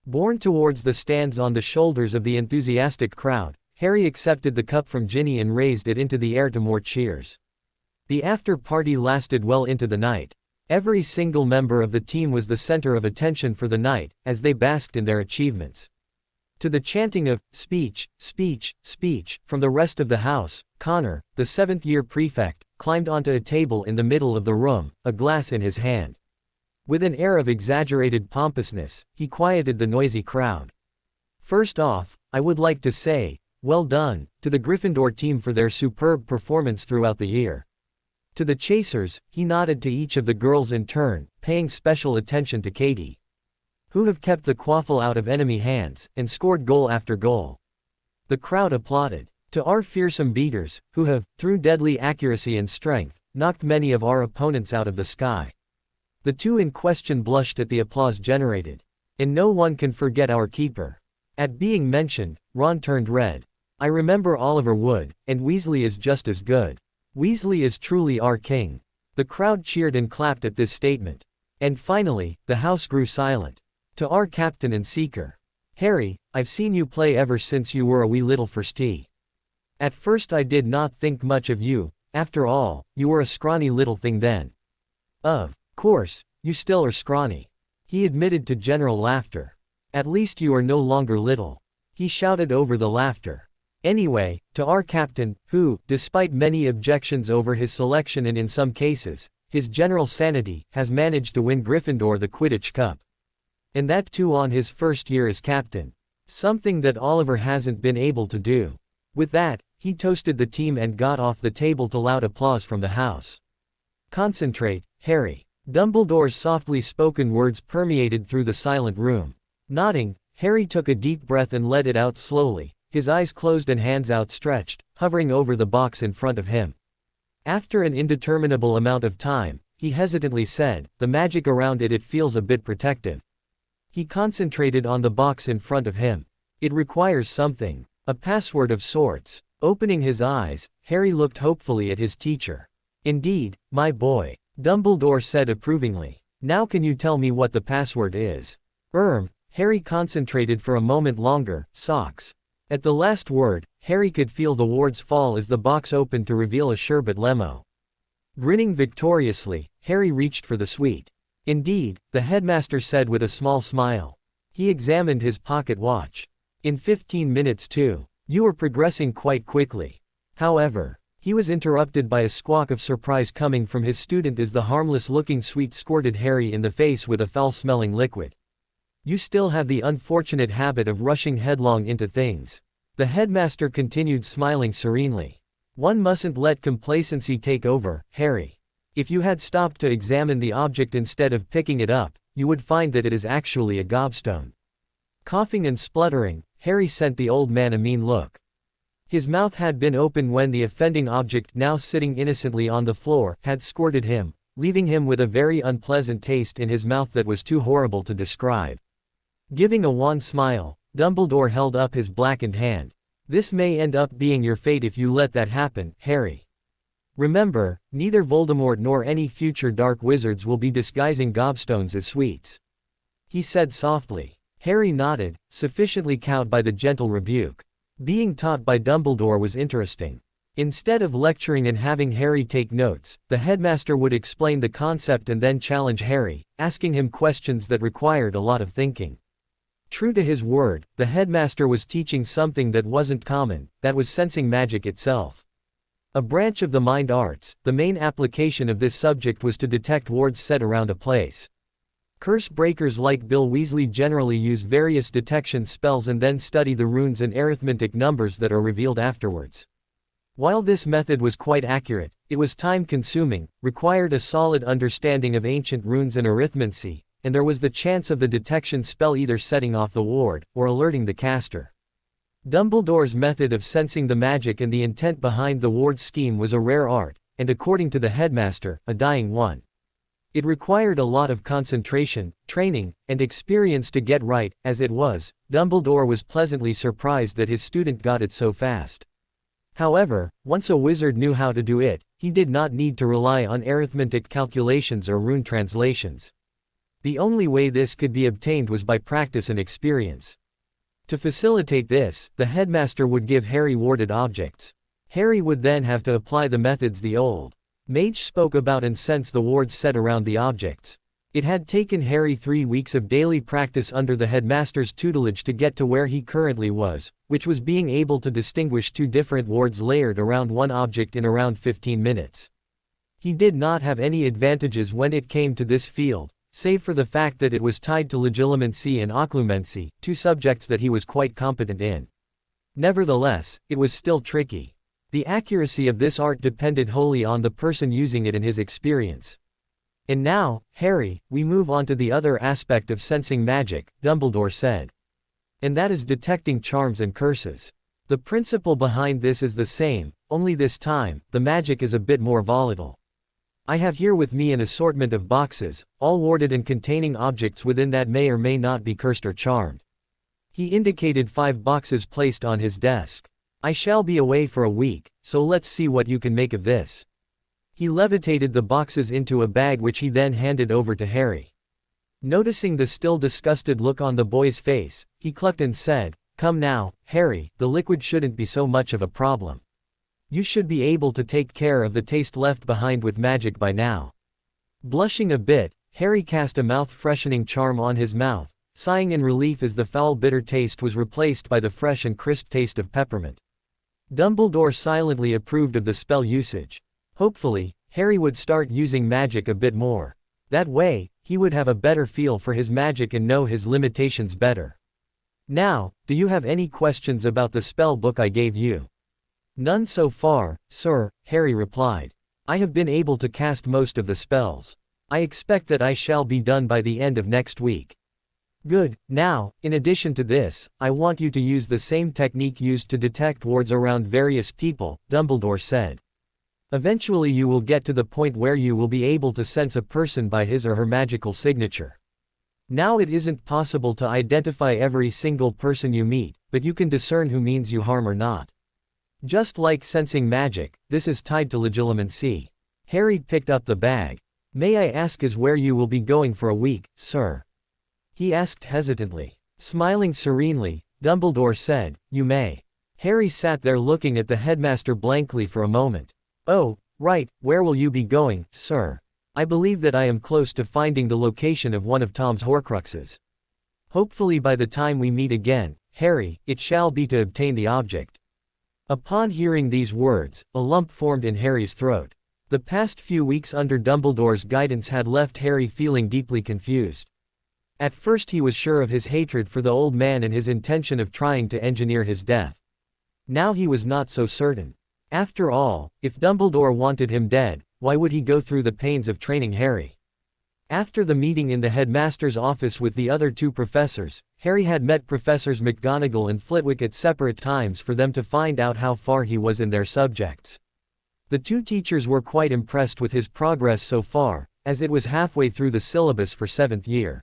Borne towards the stands on the shoulders of the enthusiastic crowd, Harry accepted the cup from Ginny and raised it into the air to more cheers. The after-party lasted well into the night. Every single member of the team was the center of attention for the night, as they basked in their achievements. To the chanting of, "Speech, speech, speech," from the rest of the house, Connor, the 7th-year prefect, climbed onto a table in the middle of the room, a glass in his hand. With an air of exaggerated pompousness, he quieted the noisy crowd. "First off, I would like to say, well done, to the Gryffindor team for their superb performance throughout the year." To the chasers, he nodded to each of the girls in turn, paying special attention to Katie, who have kept the quaffle out of enemy hands, and scored goal after goal. The crowd applauded. To our fearsome beaters, who have, through deadly accuracy and strength, knocked many of our opponents out of the sky. The two in question blushed at the applause generated. And no one can forget our keeper. At being mentioned, Ron turned red. I remember Oliver Wood, and Weasley is just as good. Weasley is truly our king. The crowd cheered and clapped at this statement. And finally, the house grew silent. To our captain and seeker. Harry, I've seen you play ever since you were a wee little firstie. At first I did not think much of you, after all, you were a scrawny little thing then. Of course, you still are scrawny. He admitted to general laughter. At least you are no longer little. He shouted over the laughter. Anyway, to our captain, who, despite many objections over his selection and in some cases, his general sanity, has managed to win Gryffindor the Quidditch Cup. And that too on his first year as captain. Something that Oliver hasn't been able to do. With that, he toasted the team and got off the table to loud applause from the house. Concentrate, Harry. Dumbledore's softly spoken words permeated through the silent room. Nodding, Harry took a deep breath and let it out slowly, his eyes closed and hands outstretched, hovering over the box in front of him. After an indeterminable amount of time, he hesitantly said, the magic around it feels a bit protective. He concentrated on the box in front of him. It requires something. A password of sorts. Opening his eyes, Harry looked hopefully at his teacher. Indeed, my boy. Dumbledore said approvingly. Now can you tell me what the password is? Harry concentrated for a moment longer. Socks. At the last word, Harry could feel the wards fall as the box opened to reveal a sherbet lemo. Grinning victoriously, Harry reached for the sweet. Indeed, the headmaster said with a small smile. He examined his pocket watch. In 15 minutes too. You were progressing quite quickly. However, He was interrupted by a squawk of surprise coming from his student as the harmless-looking sweet squirted Harry in the face with a foul-smelling liquid. "You still have the unfortunate habit of rushing headlong into things." The headmaster continued smiling serenely. "One mustn't let complacency take over, Harry. If you had stopped to examine the object instead of picking it up, you would find that it is actually a gobstone." Coughing and spluttering, Harry sent the old man a mean look. His mouth had been open when the offending object, now sitting innocently on the floor, had squirted him, leaving him with a very unpleasant taste in his mouth that was too horrible to describe. Giving a wan smile, Dumbledore held up his blackened hand. "This may end up being your fate if you let that happen, Harry. Remember, neither Voldemort nor any future dark wizards will be disguising gobstones as sweets," he said softly. Harry nodded, sufficiently cowed by the gentle rebuke. Being taught by Dumbledore was interesting. Instead of lecturing and having Harry take notes, the headmaster would explain the concept and then challenge Harry, asking him questions that required a lot of thinking. True to his word, the headmaster was teaching something that wasn't common, that was sensing magic itself. A branch of the mind arts, the main application of this subject was to detect wards set around a place. Curse breakers like Bill Weasley generally use various detection spells and then study the runes and arithmetic numbers that are revealed afterwards. While this method was quite accurate, it was time-consuming, required a solid understanding of ancient runes and arithmancy, and there was the chance of the detection spell either setting off the ward, or alerting the caster. Dumbledore's method of sensing the magic and the intent behind the ward scheme was a rare art, and according to the headmaster, a dying one. It required a lot of concentration, training, and experience to get right. As it was, Dumbledore was pleasantly surprised that his student got it so fast. However, once a wizard knew how to do it, he did not need to rely on arithmetic calculations or rune translations. The only way this could be obtained was by practice and experience. To facilitate this, the headmaster would give Harry warded objects. Harry would then have to apply the methods the old mage spoke about and sense the wards set around the objects. It had taken Harry 3 weeks of daily practice under the headmaster's tutelage to get to where he currently was, which was being able to distinguish 2 different wards layered around one object in around 15 minutes. He did not have any advantages when it came to this field, save for the fact that it was tied to legilimency and occlumency, 2 subjects that he was quite competent in. Nevertheless, it was still tricky. The accuracy of this art depended wholly on the person using it and his experience. "And now, Harry, we move on to the other aspect of sensing magic," Dumbledore said. "And that is detecting charms and curses. The principle behind this is the same, only this time, the magic is a bit more volatile. I have here with me an assortment of boxes, all warded and containing objects within that may or may not be cursed or charmed." He indicated 5 boxes placed on his desk. "I shall be away for a week, so let's see what you can make of this." He levitated the boxes into a bag which he then handed over to Harry. Noticing the still disgusted look on the boy's face, he clucked and said, "Come now, Harry, the liquid shouldn't be so much of a problem. You should be able to take care of the taste left behind with magic by now." Blushing a bit, Harry cast a mouth-freshening charm on his mouth, sighing in relief as the foul bitter taste was replaced by the fresh and crisp taste of peppermint. Dumbledore silently approved of the spell usage. Hopefully, Harry would start using magic a bit more. That way, he would have a better feel for his magic and know his limitations better. "Now, do you have any questions about the spell book I gave you?" "None so far, sir," Harry replied. "I have been able to cast most of the spells. I expect that I shall be done by the end of next week." "Good. Now, in addition to this, I want you to use the same technique used to detect wards around various people," Dumbledore said. "Eventually you will get to the point where you will be able to sense a person by his or her magical signature. Now it isn't possible to identify every single person you meet, but you can discern who means you harm or not. Just like sensing magic, this is tied to legilimency." Harry picked up the bag. "May I ask is where you will be going for a week, sir?" he asked hesitantly. Smiling serenely, Dumbledore said, "You may." Harry sat there looking at the headmaster blankly for a moment. "Oh, right, where will you be going, sir? I believe that I am close to finding the location of one of Tom's Horcruxes. Hopefully by the time we meet again, Harry, it shall be to obtain the object." Upon hearing these words, a lump formed in Harry's throat. The past few weeks under Dumbledore's guidance had left Harry feeling deeply confused. At first he was sure of his hatred for the old man and his intention of trying to engineer his death. Now he was not so certain. After all, if Dumbledore wanted him dead, why would he go through the pains of training Harry? After the meeting in the headmaster's office with the other two professors, Harry had met Professors McGonagall and Flitwick at separate times for them to find out how far he was in their subjects. The two teachers were quite impressed with his progress so far, as it was halfway through the syllabus for 7th year.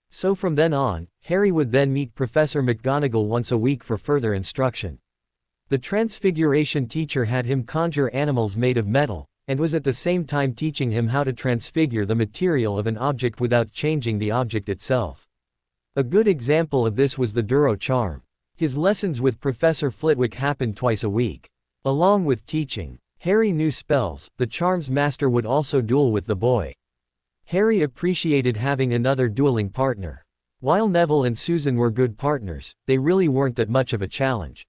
So from then on, Harry would then meet Professor McGonagall once a week for further instruction. The Transfiguration teacher had him conjure animals made of metal, and was at the same time teaching him how to transfigure the material of an object without changing the object itself. A good example of this was the Duro charm. His lessons with Professor Flitwick happened twice a week. Along with teaching Harry new spells, the charm's master would also duel with the boy. Harry appreciated having another dueling partner. While Neville and Susan were good partners, they really weren't that much of a challenge.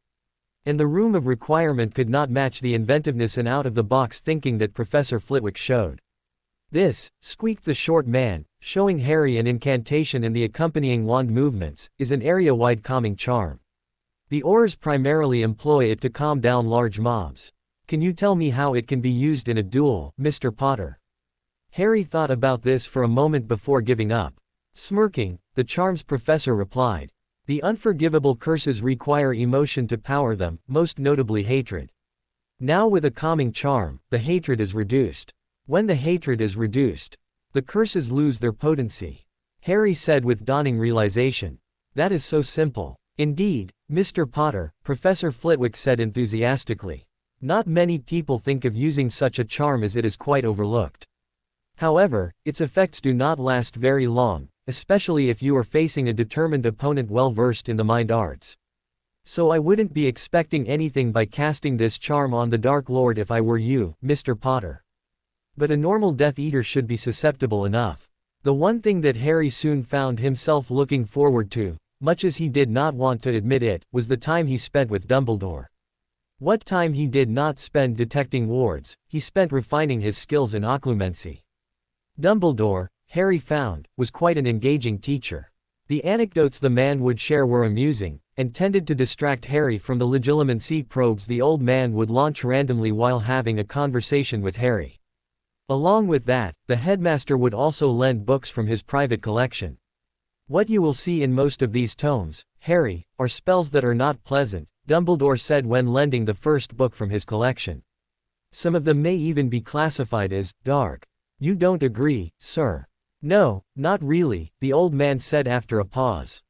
And the Room of Requirement could not match the inventiveness and out-of-the-box thinking that Professor Flitwick showed. "This," squeaked the short man, showing Harry an incantation and the accompanying wand movements, "is an area-wide calming charm. The Aurors primarily employ it to calm down large mobs. Can you tell me how it can be used in a duel, Mr. Potter?" Harry thought about this for a moment before giving up. Smirking, the charm's professor replied, "The unforgivable curses require emotion to power them, most notably hatred. Now with a calming charm, the hatred is reduced. When the hatred is reduced, the curses lose their potency." Harry said with dawning realization. "That is so simple." "Indeed, Mr. Potter," Professor Flitwick said enthusiastically. "Not many people think of using such a charm as it is quite overlooked. However, its effects do not last very long, especially if you are facing a determined opponent well versed in the mind arts. So I wouldn't be expecting anything by casting this charm on the Dark Lord if I were you, Mr. Potter. But a normal Death Eater should be susceptible enough." The one thing that Harry soon found himself looking forward to, much as he did not want to admit it, was the time he spent with Dumbledore. What time he did not spend detecting wards, he spent refining his skills in occlumency. Dumbledore, Harry found, was quite an engaging teacher. The anecdotes the man would share were amusing, and tended to distract Harry from the legilimency probes the old man would launch randomly while having a conversation with Harry. Along with that, the headmaster would also lend books from his private collection. "What you will see in most of these tomes, Harry, are spells that are not pleasant," Dumbledore said when lending the first book from his collection. "Some of them may even be classified as dark. You don't agree, sir?" "No, not really," the old man said after a pause.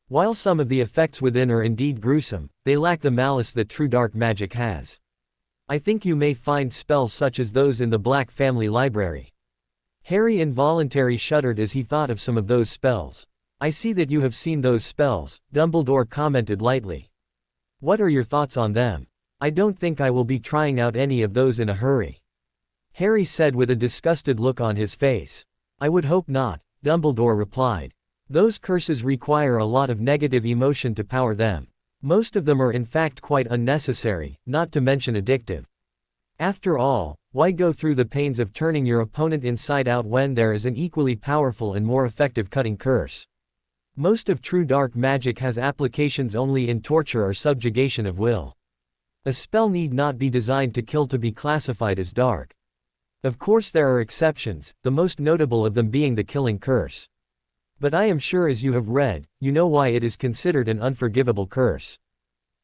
"While some of the effects within are indeed gruesome, they lack the malice that true dark magic has. I think you may find spells such as those in the Black Family Library." Harry involuntarily shuddered as he thought of some of those spells. "I see that you have seen those spells," Dumbledore commented lightly. "What are your thoughts on them?" "I don't think I will be trying out any of those in a hurry," Harry said with a disgusted look on his face. "I would hope not," Dumbledore replied. "Those curses require a lot of negative emotion to power them. Most of them are in fact quite unnecessary, not to mention addictive. After all, why go through the pains of turning your opponent inside out when there is an equally powerful and more effective cutting curse? Most of true dark magic has applications only in torture or subjugation of will. A spell need not be designed to kill to be classified as dark. Of course there are exceptions, the most notable of them being the killing curse. But I am sure as you have read, you know why it is considered an unforgivable curse."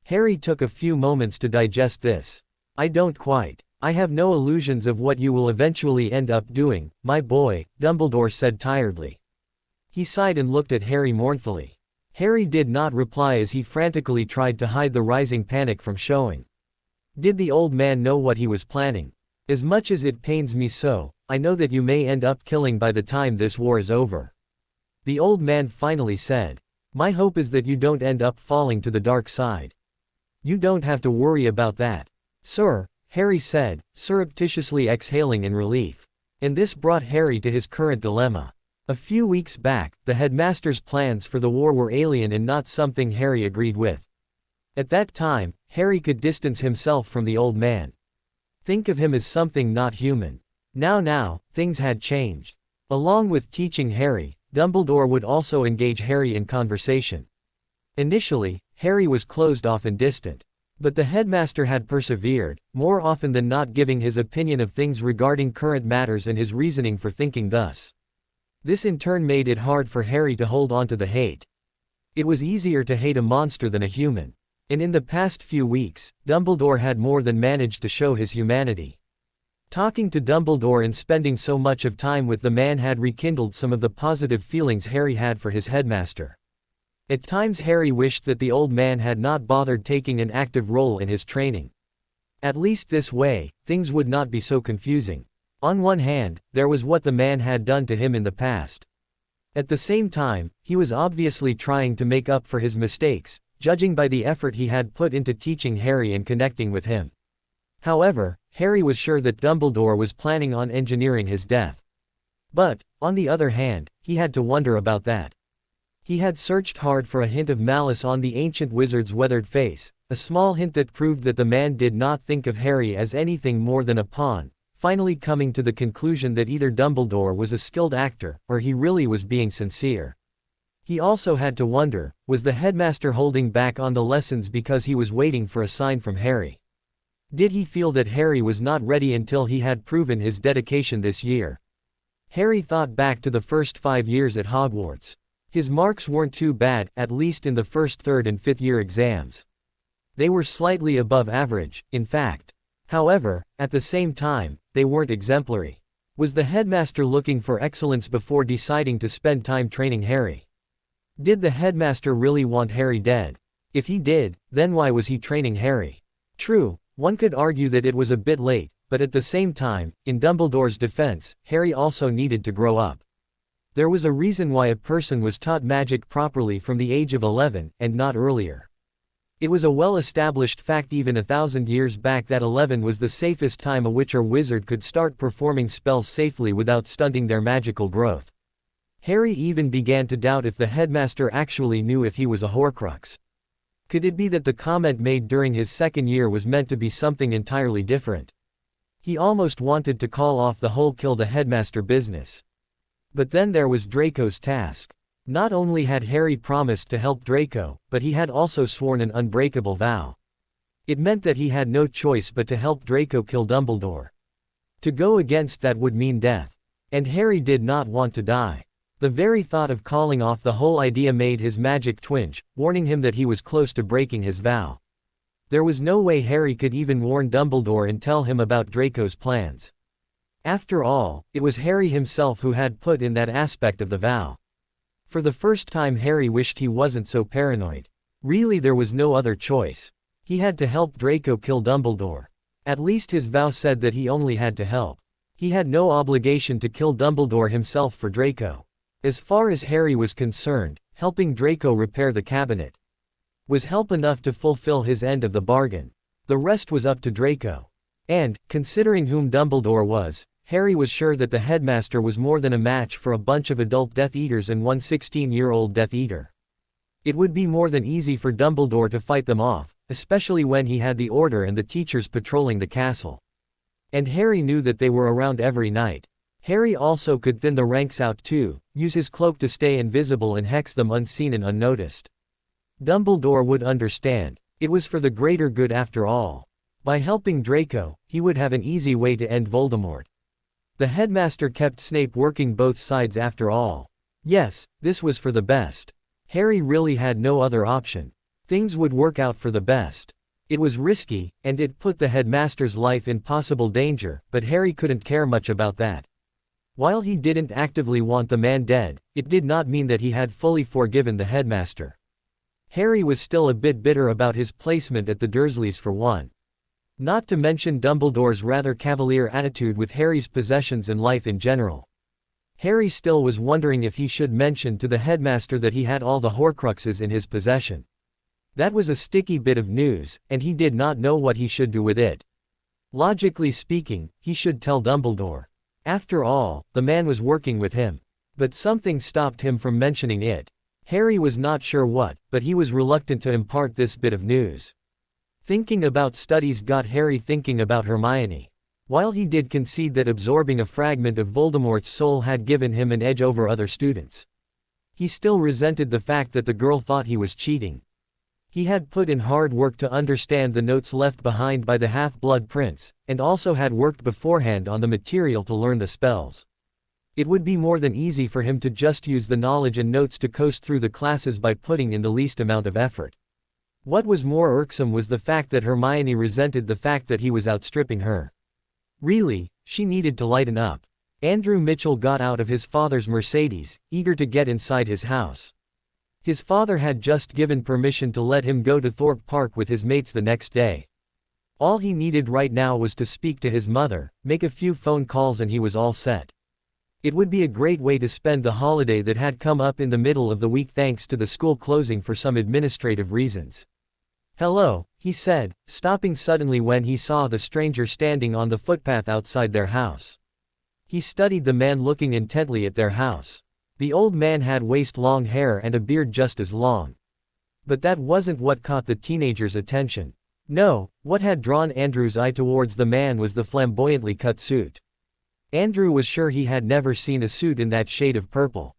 Harry took a few moments to digest this. "I don't quite. I have no illusions of what you will eventually end up doing, my boy," Dumbledore said tiredly. He sighed and looked at Harry mournfully. Harry did not reply as he frantically tried to hide the rising panic from showing. Did the old man know what he was planning? "As much as it pains me so, I know that you may end up killing by the time this war is over," the old man finally said. "My hope is that you don't end up falling to the dark side. You don't have to worry about that, sir," Harry said, surreptitiously exhaling in relief. And this brought Harry to his current dilemma. A few weeks back, the headmaster's plans for the war were alien and not something Harry agreed with. At that time, Harry could distance himself from the old man. Think of him as something not human. Now, things had changed. Along with teaching Harry, Dumbledore would also engage Harry in conversation. Initially, Harry was closed off and distant. But the headmaster had persevered, more often than not giving his opinion of things regarding current matters and his reasoning for thinking thus. This in turn made it hard for Harry to hold on to the hate. It was easier to hate a monster than a human. And in the past few weeks, Dumbledore had more than managed to show his humanity. Talking to Dumbledore and spending so much of time with the man had rekindled some of the positive feelings Harry had for his headmaster. At times Harry wished that the old man had not bothered taking an active role in his training. At least this way, things would not be so confusing. On one hand, there was what the man had done to him in the past. At the same time, he was obviously trying to make up for his mistakes, judging by the effort he had put into teaching Harry and connecting with him. However, Harry was sure that Dumbledore was planning on engineering his death. But, on the other hand, he had to wonder about that. He had searched hard for a hint of malice on the ancient wizard's weathered face, a small hint that proved that the man did not think of Harry as anything more than a pawn, finally coming to the conclusion that either Dumbledore was a skilled actor, or he really was being sincere. He also had to wonder, was the headmaster holding back on the lessons because he was waiting for a sign from Harry? Did he feel that Harry was not ready until he had proven his dedication this year? Harry thought back to the first 5 years at Hogwarts. His marks weren't too bad, at least in the first, third and fifth year exams. They were slightly above average, in fact. However, at the same time, they weren't exemplary. Was the headmaster looking for excellence before deciding to spend time training Harry? Did the headmaster really want Harry dead? If he did, then why was he training Harry? True, one could argue that it was a bit late, but at the same time, in Dumbledore's defense, Harry also needed to grow up. There was a reason why a person was taught magic properly from the age of 11, and not earlier. It was a well-established fact even 1,000 years back that 11 was the safest time a witch or wizard could start performing spells safely without stunting their magical growth. Harry even began to doubt if the headmaster actually knew if he was a Horcrux. Could it be that the comment made during his second year was meant to be something entirely different? He almost wanted to call off the whole kill the headmaster business. But then there was Draco's task. Not only had Harry promised to help Draco, but he had also sworn an unbreakable vow. It meant that he had no choice but to help Draco kill Dumbledore. To go against that would mean death. And Harry did not want to die. The very thought of calling off the whole idea made his magic twinge, warning him that he was close to breaking his vow. There was no way Harry could even warn Dumbledore and tell him about Draco's plans. After all, it was Harry himself who had put in that aspect of the vow. For the first time Harry wished he wasn't so paranoid. Really there was no other choice. He had to help Draco kill Dumbledore. At least his vow said that he only had to help. He had no obligation to kill Dumbledore himself for Draco. As far as Harry was concerned, helping Draco repair the cabinet was help enough to fulfill his end of the bargain. The rest was up to Draco. And, considering whom Dumbledore was, Harry was sure that the headmaster was more than a match for a bunch of adult Death Eaters and one 16-year-old Death Eater. It would be more than easy for Dumbledore to fight them off, especially when he had the Order and the teachers patrolling the castle. And Harry knew that they were around every night. Harry also could thin the ranks out too, use his cloak to stay invisible and hex them unseen and unnoticed. Dumbledore would understand. It was for the greater good after all. By helping Draco, he would have an easy way to end Voldemort. The headmaster kept Snape working both sides after all. Yes, this was for the best. Harry really had no other option. Things would work out for the best. It was risky, and it put the headmaster's life in possible danger, but Harry couldn't care much about that. While he didn't actively want the man dead, it did not mean that he had fully forgiven the headmaster. Harry was still a bit bitter about his placement at the Dursleys for one. Not to mention Dumbledore's rather cavalier attitude with Harry's possessions and life in general. Harry still was wondering if he should mention to the headmaster that he had all the Horcruxes in his possession. That was a sticky bit of news, and he did not know what he should do with it. Logically speaking, he should tell Dumbledore. After all, the man was working with him. But something stopped him from mentioning it. Harry was not sure what, but he was reluctant to impart this bit of news. Thinking about studies got Harry thinking about Hermione. While he did concede that absorbing a fragment of Voldemort's soul had given him an edge over other students, he still resented the fact that the girl thought he was cheating. He had put in hard work to understand the notes left behind by the Half-Blood Prince, and also had worked beforehand on the material to learn the spells. It would be more than easy for him to just use the knowledge and notes to coast through the classes by putting in the least amount of effort. What was more irksome was the fact that Hermione resented the fact that he was outstripping her. Really, she needed to lighten up. Andrew Mitchell got out of his father's Mercedes, eager to get inside his house. His father had just given permission to let him go to Thorpe Park with his mates the next day. All he needed right now was to speak to his mother, make a few phone calls, and he was all set. It would be a great way to spend the holiday that had come up in the middle of the week thanks to the school closing for some administrative reasons. "Hello," he said, stopping suddenly when he saw the stranger standing on the footpath outside their house. He studied the man looking intently at their house. The old man had waist-long hair and a beard just as long. But that wasn't what caught the teenager's attention. No, what had drawn Andrew's eye towards the man was the flamboyantly cut suit. Andrew was sure he had never seen a suit in that shade of purple.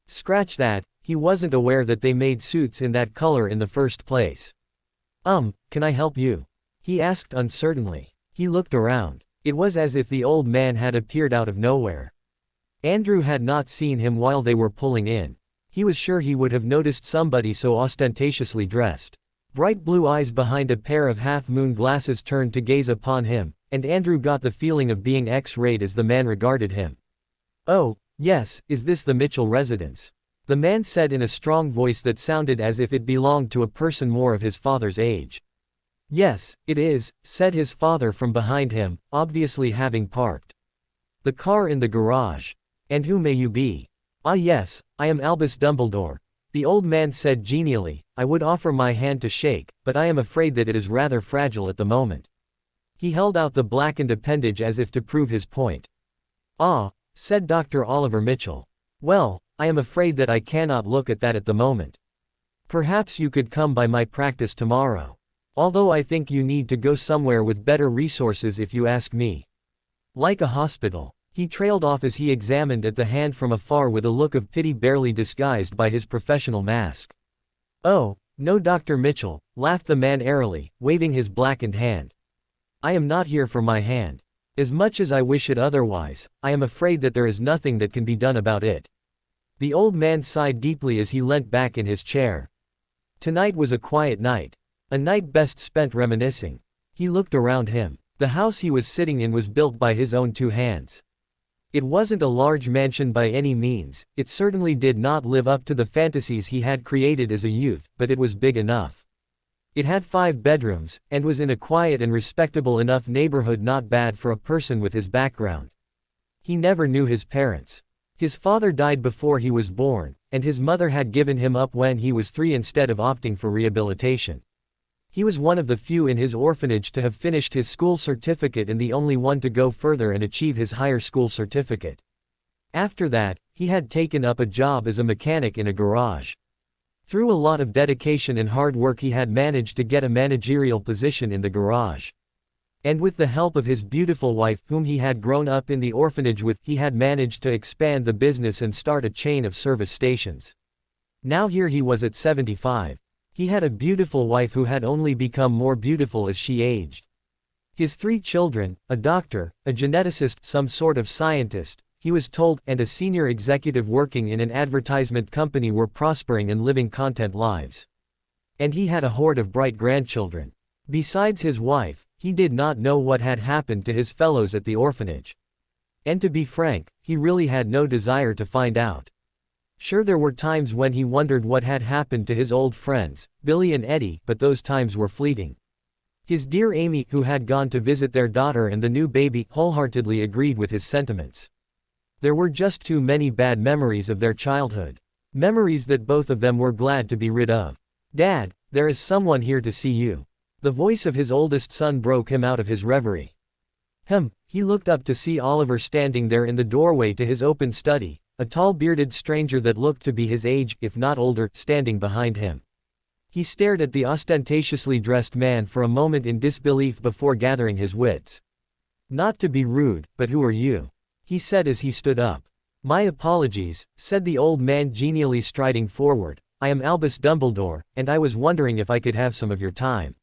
Scratch that, he wasn't aware that they made suits in that color in the first place. Can I help you?" he asked uncertainly. He looked around. It was as if the old man had appeared out of nowhere. Andrew had not seen him while they were pulling in. He was sure he would have noticed somebody so ostentatiously dressed. Bright blue eyes behind a pair of half-moon glasses turned to gaze upon him, and Andrew got the feeling of being X-rayed as the man regarded him. "Oh, yes, is this the Mitchell residence?" the man said in a strong voice that sounded as if it belonged to a person more of his father's age. "Yes, it is," said his father from behind him, obviously having parked the car in the garage. "And who may you be?" "Ah yes, I am Albus Dumbledore," the old man said genially. "I would offer my hand to shake, but I am afraid that it is rather fragile at the moment." He held out the blackened appendage as if to prove his point. "Ah," said Dr. Oliver Mitchell. "Well, I am afraid that I cannot look at that at the moment. Perhaps you could come by my practice tomorrow. Although I think you need to go somewhere with better resources if you ask me. Like a hospital." He trailed off as he examined at the hand from afar with a look of pity barely disguised by his professional mask. "Oh, no, Dr. Mitchell," laughed the man airily, waving his blackened hand. "I am not here for my hand. As much as I wish it otherwise, I am afraid that there is nothing that can be done about it." The old man sighed deeply as he leant back in his chair. Tonight was a quiet night. A night best spent reminiscing. He looked around him. The house he was sitting in was built by his own two hands. It wasn't a large mansion by any means, it certainly did not live up to the fantasies he had created as a youth, but it was big enough. It had 5 bedrooms, and was in a quiet and respectable enough neighborhood, not bad for a person with his background. He never knew his parents. His father died before he was born, and his mother had given him up when he was 3 instead of opting for rehabilitation. He was one of the few in his orphanage to have finished his school certificate and the only one to go further and achieve his higher school certificate. After that, he had taken up a job as a mechanic in a garage. Through a lot of dedication and hard work he had managed to get a managerial position in the garage. And with the help of his beautiful wife, whom he had grown up in the orphanage with, he had managed to expand the business and start a chain of service stations. Now here he was at 75. He had a beautiful wife who had only become more beautiful as she aged. His 3 children, a doctor, a geneticist, some sort of scientist, he was told, and a senior executive working in an advertisement company were prospering and living content lives. And he had a horde of bright grandchildren. Besides his wife, he did not know what had happened to his fellows at the orphanage. And to be frank, he really had no desire to find out. Sure, there were times when he wondered what had happened to his old friends, Billy and Eddie, but those times were fleeting. His dear Amy, who had gone to visit their daughter and the new baby, wholeheartedly agreed with his sentiments. There were just too many bad memories of their childhood. Memories that both of them were glad to be rid of. "Dad, there is someone here to see you." The voice of his oldest son broke him out of his reverie. He looked up to see Oliver standing there in the doorway to his open study, a tall bearded stranger that looked to be his age, if not older, standing behind him. He stared at the ostentatiously dressed man for a moment in disbelief before gathering his wits. "Not to be rude, but who are you?" he said as he stood up. "My apologies," said the old man genially striding forward. "I am Albus Dumbledore, and I was wondering if I could have some of your time.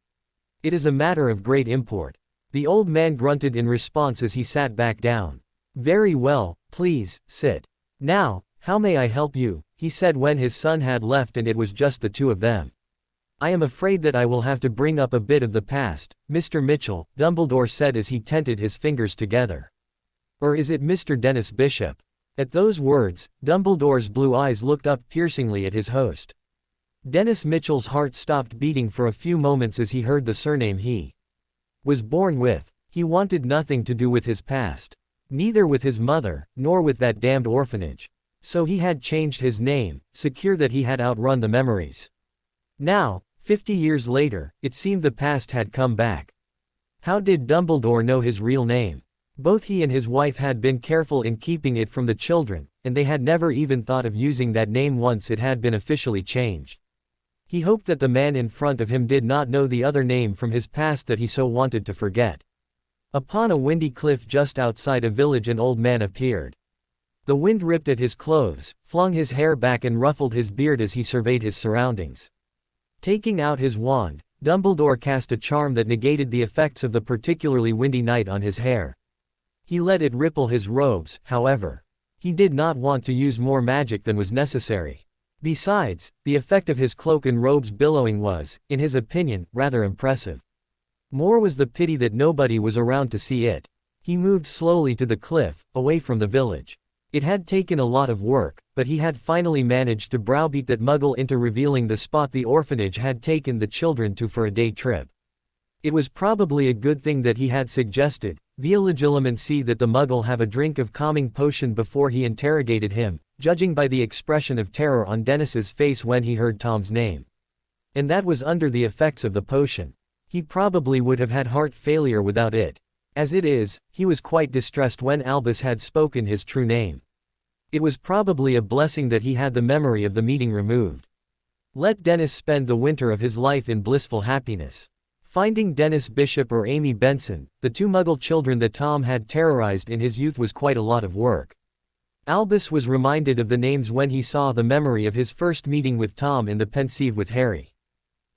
It is a matter of great import." The old man grunted in response as he sat back down. "Very well, please, sit. Now, how may I help you?" he said when his son had left and it was just the two of them. "I am afraid that I will have to bring up a bit of the past, Mr. Mitchell," Dumbledore said as he tented his fingers together. "Or is it Mr. Dennis Bishop?" At those words, Dumbledore's blue eyes looked up piercingly at his host. Dennis Mitchell's heart stopped beating for a few moments as he heard the surname he was born with. He wanted nothing to do with his past. Neither with his mother, nor with that damned orphanage. So he had changed his name, secure that he had outrun the memories. Now, 50 years later, it seemed the past had come back. How did Dumbledore know his real name? Both he and his wife had been careful in keeping it from the children, and they had never even thought of using that name once it had been officially changed. He hoped that the man in front of him did not know the other name from his past that he so wanted to forget. Upon a windy cliff just outside a village an old man appeared. The wind ripped at his clothes, flung his hair back and ruffled his beard as he surveyed his surroundings. Taking out his wand, Dumbledore cast a charm that negated the effects of the particularly windy night on his hair. He let it ripple his robes, however. He did not want to use more magic than was necessary. Besides, the effect of his cloak and robes billowing was, in his opinion, rather impressive. More was the pity that nobody was around to see it. He moved slowly to the cliff, away from the village. It had taken a lot of work, but he had finally managed to browbeat that Muggle into revealing the spot the orphanage had taken the children to for a day trip. It was probably a good thing that he had suggested, via legilimency, that the Muggle have a drink of calming potion before he interrogated him, judging by the expression of terror on Dennis's face when he heard Tom's name. And that was under the effects of the potion. He probably would have had heart failure without it. As it is, he was quite distressed when Albus had spoken his true name. It was probably a blessing that he had the memory of the meeting removed. Let Dennis spend the winter of his life in blissful happiness. Finding Dennis Bishop or Amy Benson, the two Muggle children that Tom had terrorized in his youth, was quite a lot of work. Albus was reminded of the names when he saw the memory of his first meeting with Tom in the Pensieve with Harry.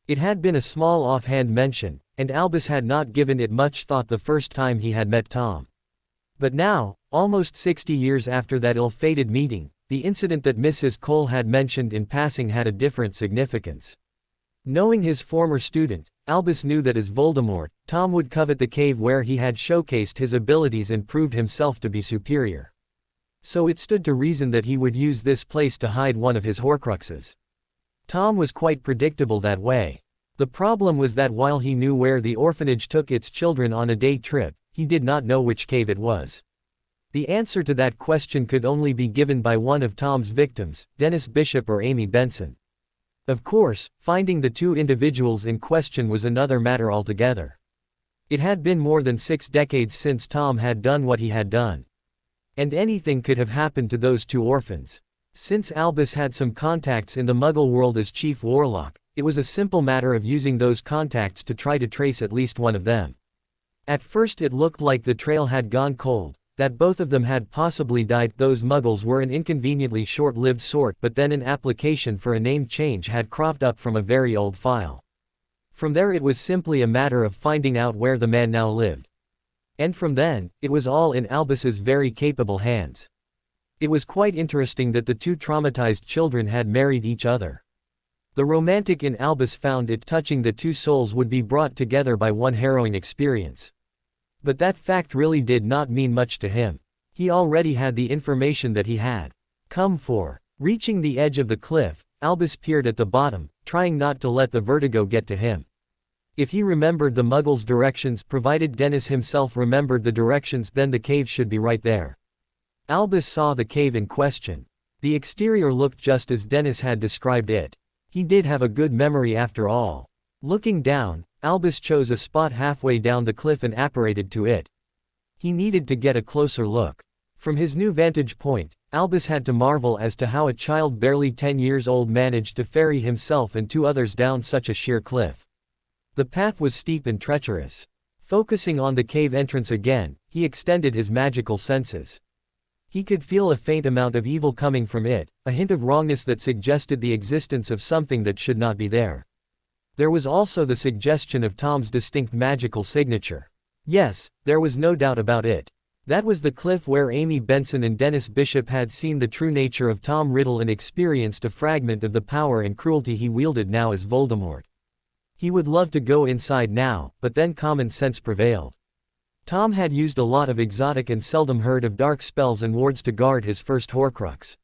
It had been a small offhand mention, and Albus had not given it much thought the first time he had met Tom. But now, almost 60 years after that ill-fated meeting, the incident that Mrs. Cole had mentioned in passing had a different significance. Knowing his former student, Albus knew that as Voldemort, Tom would covet the cave where he had showcased his abilities and proved himself to be superior. So it stood to reason that he would use this place to hide one of his Horcruxes. Tom was quite predictable that way. The problem was that while he knew where the orphanage took its children on a day trip, he did not know which cave it was. The answer to that question could only be given by one of Tom's victims, Dennis Bishop or Amy Benson. Of course, finding the two individuals in question was another matter altogether. It had been more than 6 decades since Tom had done what he had done. And anything could have happened to those two orphans. Since Albus had some contacts in the Muggle world as Chief Warlock, it was a simple matter of using those contacts to try to trace at least one of them. At first it looked like the trail had gone cold, that both of them had possibly died. Those Muggles were an inconveniently short-lived sort, but then an application for a name change had cropped up from a very old file. From there it was simply a matter of finding out where the man now lived. And from then, it was all in Albus's very capable hands. It was quite interesting that the two traumatized children had married each other. The romantic in Albus found it touching that two souls would be brought together by one harrowing experience. But that fact really did not mean much to him. He already had the information that he had come for. Reaching the edge of the cliff, Albus peered at the bottom, trying not to let the vertigo get to him. If he remembered the Muggles' directions, provided Dennis himself remembered the directions, then the cave should be right there. Albus saw the cave in question. The exterior looked just as Dennis had described it. He did have a good memory after all. Looking down, Albus chose a spot halfway down the cliff and apparated to it. He needed to get a closer look. From his new vantage point, Albus had to marvel as to how a child barely 10 years old managed to ferry himself and 2 others down such a sheer cliff. The path was steep and treacherous. Focusing on the cave entrance again, he extended his magical senses. He could feel a faint amount of evil coming from it, a hint of wrongness that suggested the existence of something that should not be there. There was also the suggestion of Tom's distinct magical signature. Yes, there was no doubt about it. That was the cliff where Amy Benson and Dennis Bishop had seen the true nature of Tom Riddle and experienced a fragment of the power and cruelty he wielded now as Voldemort. He would love to go inside now, but then common sense prevailed. Tom had used a lot of exotic and seldom heard of dark spells and wards to guard his first Horcrux.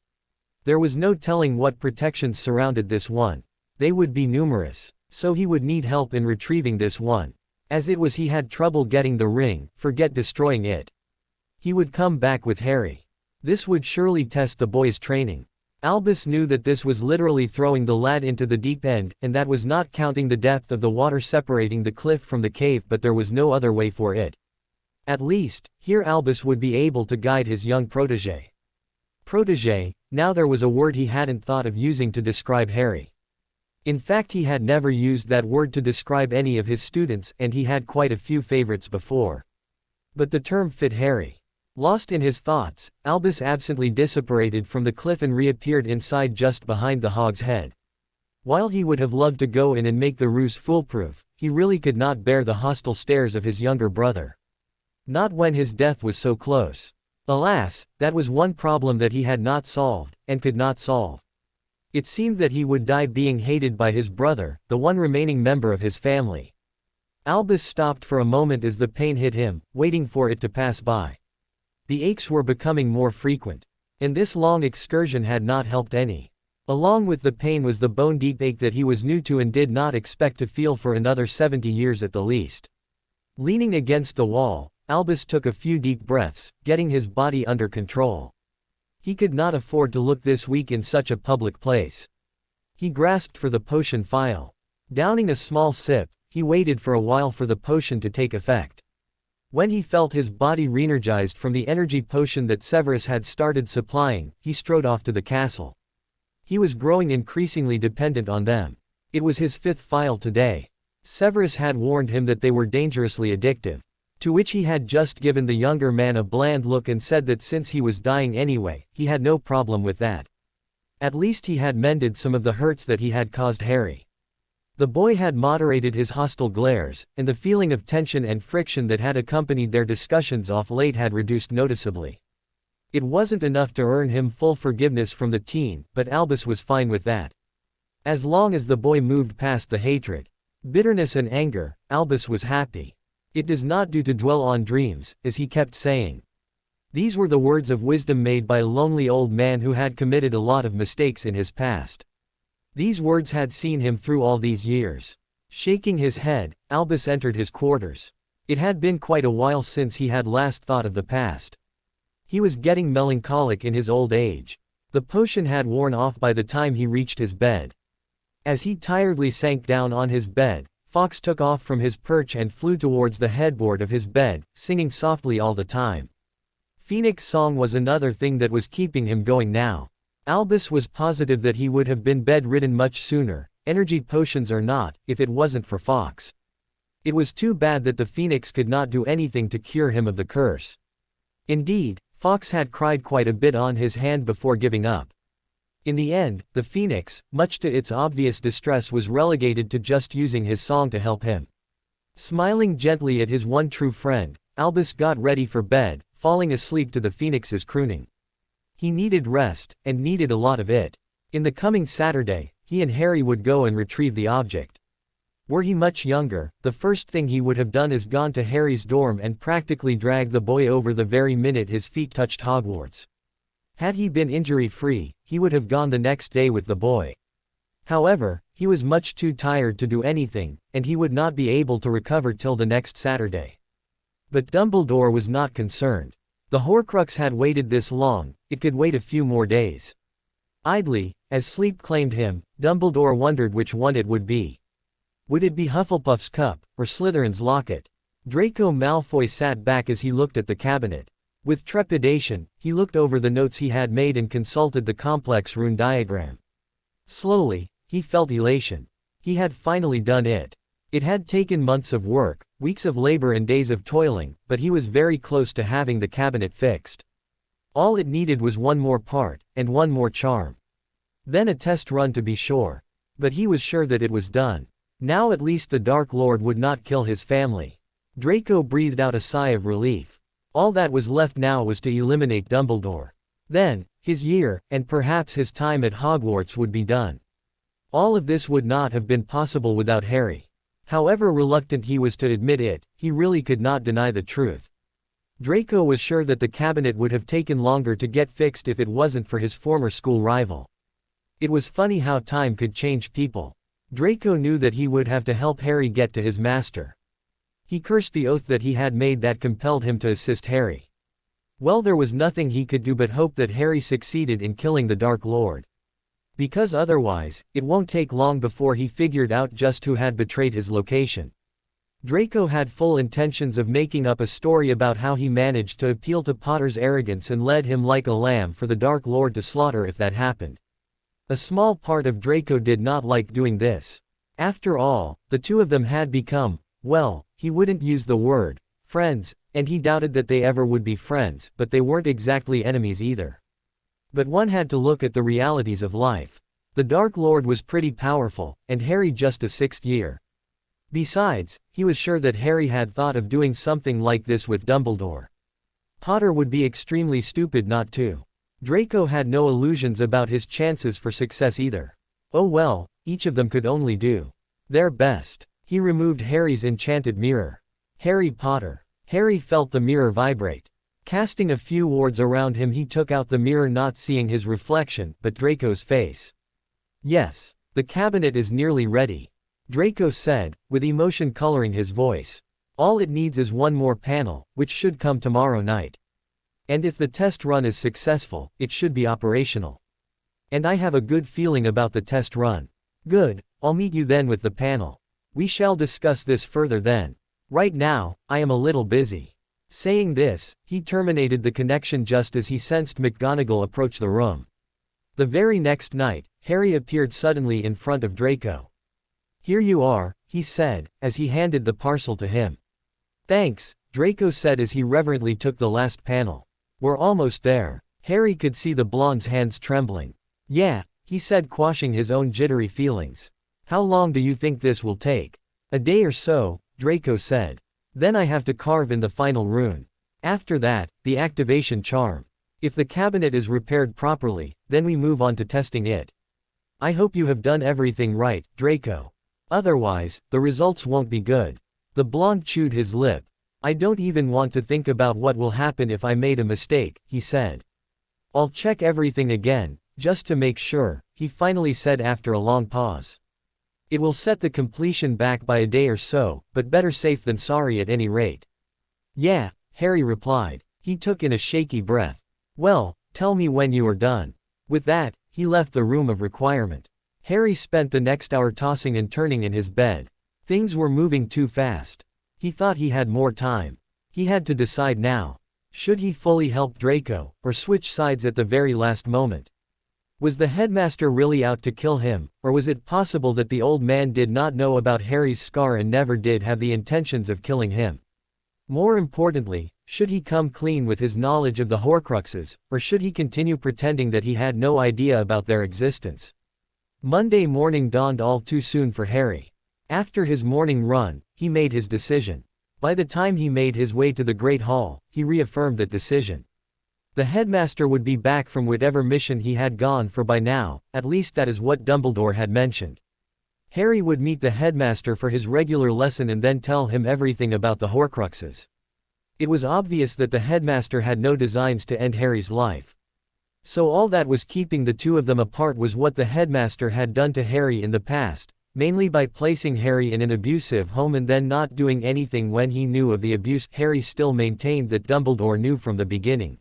There was no telling what protections surrounded this one. They would be numerous. So he would need help in retrieving this one. As it was, he had trouble getting the ring, forget destroying it. He would come back with Harry. This would surely test the boy's training. Albus knew that this was literally throwing the lad into the deep end, and that was not counting the depth of the water separating the cliff from the cave, but there was no other way for it. At least, here Albus would be able to guide his young protégé. Protégé, now there was a word he hadn't thought of using to describe Harry. In fact, he had never used that word to describe any of his students, and he had quite a few favorites before. But the term fit Harry. Lost in his thoughts, Albus absently disapparated from the cliff and reappeared inside just behind the hog's head. While he would have loved to go in and make the ruse foolproof, he really could not bear the hostile stares of his younger brother. Not when his death was so close. Alas, that was one problem that he had not solved, and could not solve. It seemed that he would die being hated by his brother, the one remaining member of his family. Albus stopped for a moment as the pain hit him, waiting for it to pass by. The aches were becoming more frequent. And this long excursion had not helped any. Along with the pain was the bone-deep ache that he was new to and did not expect to feel for another 70 years at the least. Leaning against the wall, Albus took a few deep breaths, getting his body under control. He could not afford to look this weak in such a public place. He grasped for the potion phial. Downing a small sip, he waited for a while for the potion to take effect. When he felt his body re-energized from the energy potion that Severus had started supplying, he strode off to the castle. He was growing increasingly dependent on them. It was his 5th phial today. Severus had warned him that they were dangerously addictive. To which he had just given the younger man a bland look and said that since he was dying anyway, he had no problem with that. At least he had mended some of the hurts that he had caused Harry. The boy had moderated his hostile glares, and the feeling of tension and friction that had accompanied their discussions off late had reduced noticeably. It wasn't enough to earn him full forgiveness from the teen, but Albus was fine with that. As long as the boy moved past the hatred, bitterness and anger, Albus was happy. It does not do to dwell on dreams, as he kept saying. These were the words of wisdom made by a lonely old man who had committed a lot of mistakes in his past. These words had seen him through all these years. Shaking his head, Albus entered his quarters. It had been quite a while since he had last thought of the past. He was getting melancholic in his old age. The potion had worn off by the time he reached his bed. As he tiredly sank down on his bed, Fawkes took off from his perch and flew towards the headboard of his bed, singing softly all the time. Phoenix' song was another thing that was keeping him going now. Albus was positive that he would have been bedridden much sooner, energy potions or not, if it wasn't for Fawkes. It was too bad that the Phoenix could not do anything to cure him of the curse. Indeed, Fawkes had cried quite a bit on his hand before giving up. In the end, the Phoenix, much to its obvious distress, was relegated to just using his song to help him. Smiling gently at his one true friend, Albus got ready for bed, falling asleep to the Phoenix's crooning. He needed rest, and needed a lot of it. In the coming Saturday, he and Harry would go and retrieve the object. Were he much younger, the first thing he would have done is gone to Harry's dorm and practically dragged the boy over the very minute his feet touched Hogwarts. Had he been injury-free, he would have gone the next day with the boy. However, he was much too tired to do anything, and he would not be able to recover till the next Saturday. But Dumbledore was not concerned. The Horcrux had waited this long, it could wait a few more days. Idly, as sleep claimed him, Dumbledore wondered which one it would be. Would it be Hufflepuff's cup, or Slytherin's locket? Draco Malfoy sat back as he looked at the cabinet. With trepidation, he looked over the notes he had made and consulted the complex rune diagram. Slowly, he felt elation. He had finally done it. It had taken months of work, weeks of labor and days of toiling, but he was very close to having the cabinet fixed. All it needed was one more part, and one more charm. Then a test run to be sure. But he was sure that it was done. Now at least the Dark Lord would not kill his family. Draco breathed out a sigh of relief. All that was left now was to eliminate Dumbledore. Then, his year, and perhaps his time at Hogwarts would be done. All of this would not have been possible without Harry. However reluctant he was to admit it, he really could not deny the truth. Draco was sure that the cabinet would have taken longer to get fixed if it wasn't for his former school rival. It was funny how time could change people. Draco knew that he would have to help Harry get to his master. He cursed the oath that he had made that compelled him to assist Harry. Well, there was nothing he could do but hope that Harry succeeded in killing the Dark Lord. Because otherwise, it won't take long before he figured out just who had betrayed his location. Draco had full intentions of making up a story about how he managed to appeal to Potter's arrogance and led him like a lamb for the Dark Lord to slaughter if that happened. A small part of Draco did not like doing this. After all, the two of them had become, well, he wouldn't use the word, friends, and he doubted that they ever would be friends, but they weren't exactly enemies either. But one had to look at the realities of life. The Dark Lord was pretty powerful, and Harry just a sixth year. Besides, he was sure that Harry had thought of doing something like this with Dumbledore. Potter would be extremely stupid not to. Draco had no illusions about his chances for success either. Oh well, each of them could only do their best. He removed Harry's enchanted mirror. Harry Potter. Harry felt the mirror vibrate. Casting a few wards around him, he took out the mirror, not seeing his reflection, but Draco's face. Yes, the cabinet is nearly ready, Draco said, with emotion coloring his voice. All it needs is one more panel, which should come tomorrow night. And if the test run is successful, it should be operational. And I have a good feeling about the test run. Good, I'll meet you then with the panel. We shall discuss this further then. Right now, I am a little busy. Saying this, he terminated the connection just as he sensed McGonagall approach the room. The very next night, Harry appeared suddenly in front of Draco. Here you are, he said, as he handed the parcel to him. Thanks, Draco said as he reverently took the last panel. We're almost there. Harry could see the blonde's hands trembling. Yeah, he said, quashing his own jittery feelings. How long do you think this will take? A day or so, Draco said. Then I have to carve in the final rune. After that, the activation charm. If the cabinet is repaired properly, then we move on to testing it. I hope you have done everything right, Draco. Otherwise, the results won't be good. The blonde chewed his lip. I don't even want to think about what will happen if I made a mistake, he said. I'll check everything again, just to make sure, he finally said after a long pause. It will set the completion back by a day or so, but better safe than sorry at any rate. Yeah, Harry replied. He took in a shaky breath. Well, tell me when you are done. With that, he left the room of requirement. Harry spent the next hour tossing and turning in his bed. Things were moving too fast. He thought he had more time. He had to decide now. Should he fully help Draco, or switch sides at the very last moment? Was the headmaster really out to kill him, or was it possible that the old man did not know about Harry's scar and never did have the intentions of killing him? More importantly, should he come clean with his knowledge of the Horcruxes, or should he continue pretending that he had no idea about their existence? Monday morning dawned all too soon for Harry. After his morning run, he made his decision. By the time he made his way to the Great Hall, he reaffirmed that decision. The headmaster would be back from whatever mission he had gone for by now, at least that is what Dumbledore had mentioned. Harry would meet the headmaster for his regular lesson and then tell him everything about the Horcruxes. It was obvious that the headmaster had no designs to end Harry's life. So all that was keeping the two of them apart was what the headmaster had done to Harry in the past, mainly by placing Harry in an abusive home and then not doing anything when he knew of the abuse. Harry still maintained that Dumbledore knew from the beginning.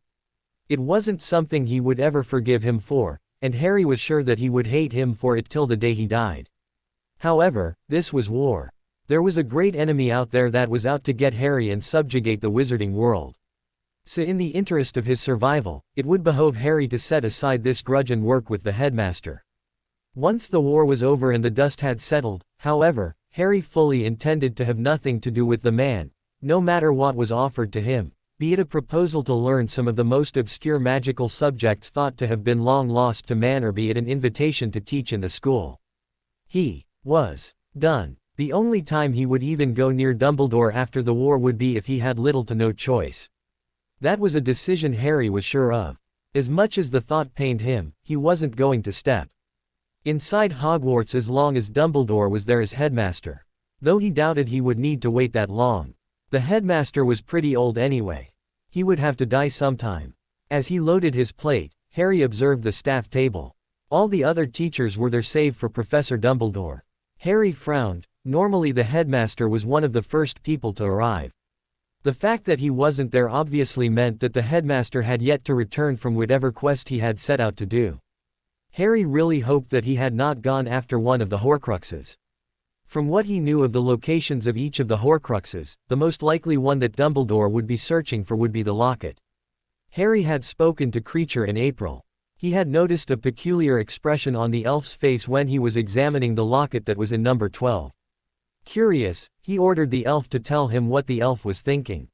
It wasn't something he would ever forgive him for, and Harry was sure that he would hate him for it till the day he died. However, this was war. There was a great enemy out there that was out to get Harry and subjugate the wizarding world. So in the interest of his survival, it would behoove Harry to set aside this grudge and work with the headmaster. Once the war was over and the dust had settled, however, Harry fully intended to have nothing to do with the man, no matter what was offered to him, be it a proposal to learn some of the most obscure magical subjects thought to have been long lost to man, or be it an invitation to teach in the school. He was done. The only time he would even go near Dumbledore after the war would be if he had little to no choice. That was a decision Harry was sure of. As much as the thought pained him, he wasn't going to step inside Hogwarts as long as Dumbledore was there as headmaster. Though he doubted he would need to wait that long. The headmaster was pretty old anyway. He would have to die sometime. As he loaded his plate, Harry observed the staff table. All the other teachers were there save for Professor Dumbledore. Harry frowned. Normally the headmaster was one of the first people to arrive. The fact that he wasn't there obviously meant that the headmaster had yet to return from whatever quest he had set out to do. Harry really hoped that he had not gone after one of the Horcruxes. From what he knew of the locations of each of the Horcruxes, the most likely one that Dumbledore would be searching for would be the locket. Harry had spoken to Kreacher in April. He had noticed a peculiar expression on the elf's face when he was examining the locket that was in number 12. Curious, he ordered the elf to tell him what the elf was thinking.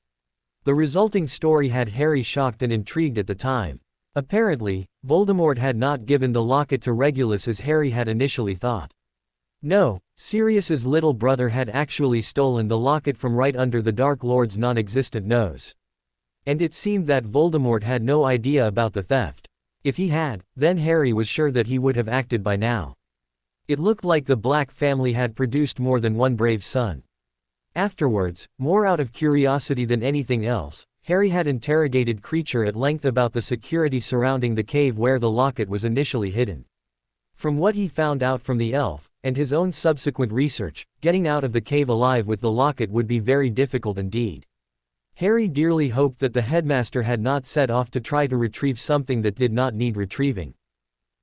The resulting story had Harry shocked and intrigued at the time. Apparently, Voldemort had not given the locket to Regulus as Harry had initially thought. No, Sirius's little brother had actually stolen the locket from right under the Dark Lord's non-existent nose. And it seemed that Voldemort had no idea about the theft. If he had, then Harry was sure that he would have acted by now. It looked like the Black family had produced more than one brave son. Afterwards, more out of curiosity than anything else, Harry had interrogated Kreacher at length about the security surrounding the cave where the locket was initially hidden. From what he found out from the elf, and his own subsequent research, getting out of the cave alive with the locket would be very difficult indeed. Harry dearly hoped that the headmaster had not set off to try to retrieve something that did not need retrieving.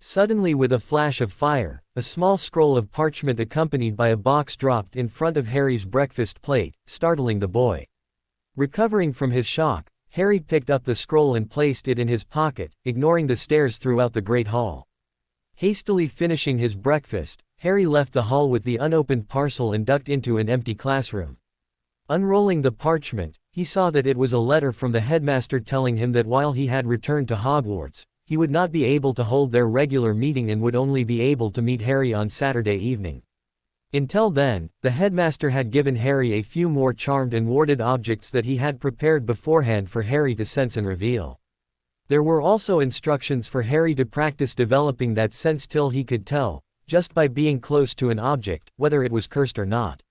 Suddenly, with a flash of fire, a small scroll of parchment accompanied by a box dropped in front of Harry's breakfast plate, startling the boy. Recovering from his shock, Harry picked up the scroll and placed it in his pocket, ignoring the stares throughout the great hall. Hastily finishing his breakfast, Harry left the hall with the unopened parcel and ducked into an empty classroom. Unrolling the parchment, he saw that it was a letter from the headmaster telling him that while he had returned to Hogwarts, he would not be able to hold their regular meeting and would only be able to meet Harry on Saturday evening. Until then, the headmaster had given Harry a few more charmed and warded objects that he had prepared beforehand for Harry to sense and reveal. There were also instructions for Harry to practice developing that sense till he could tell, just by being close to an object, whether it was cursed or not.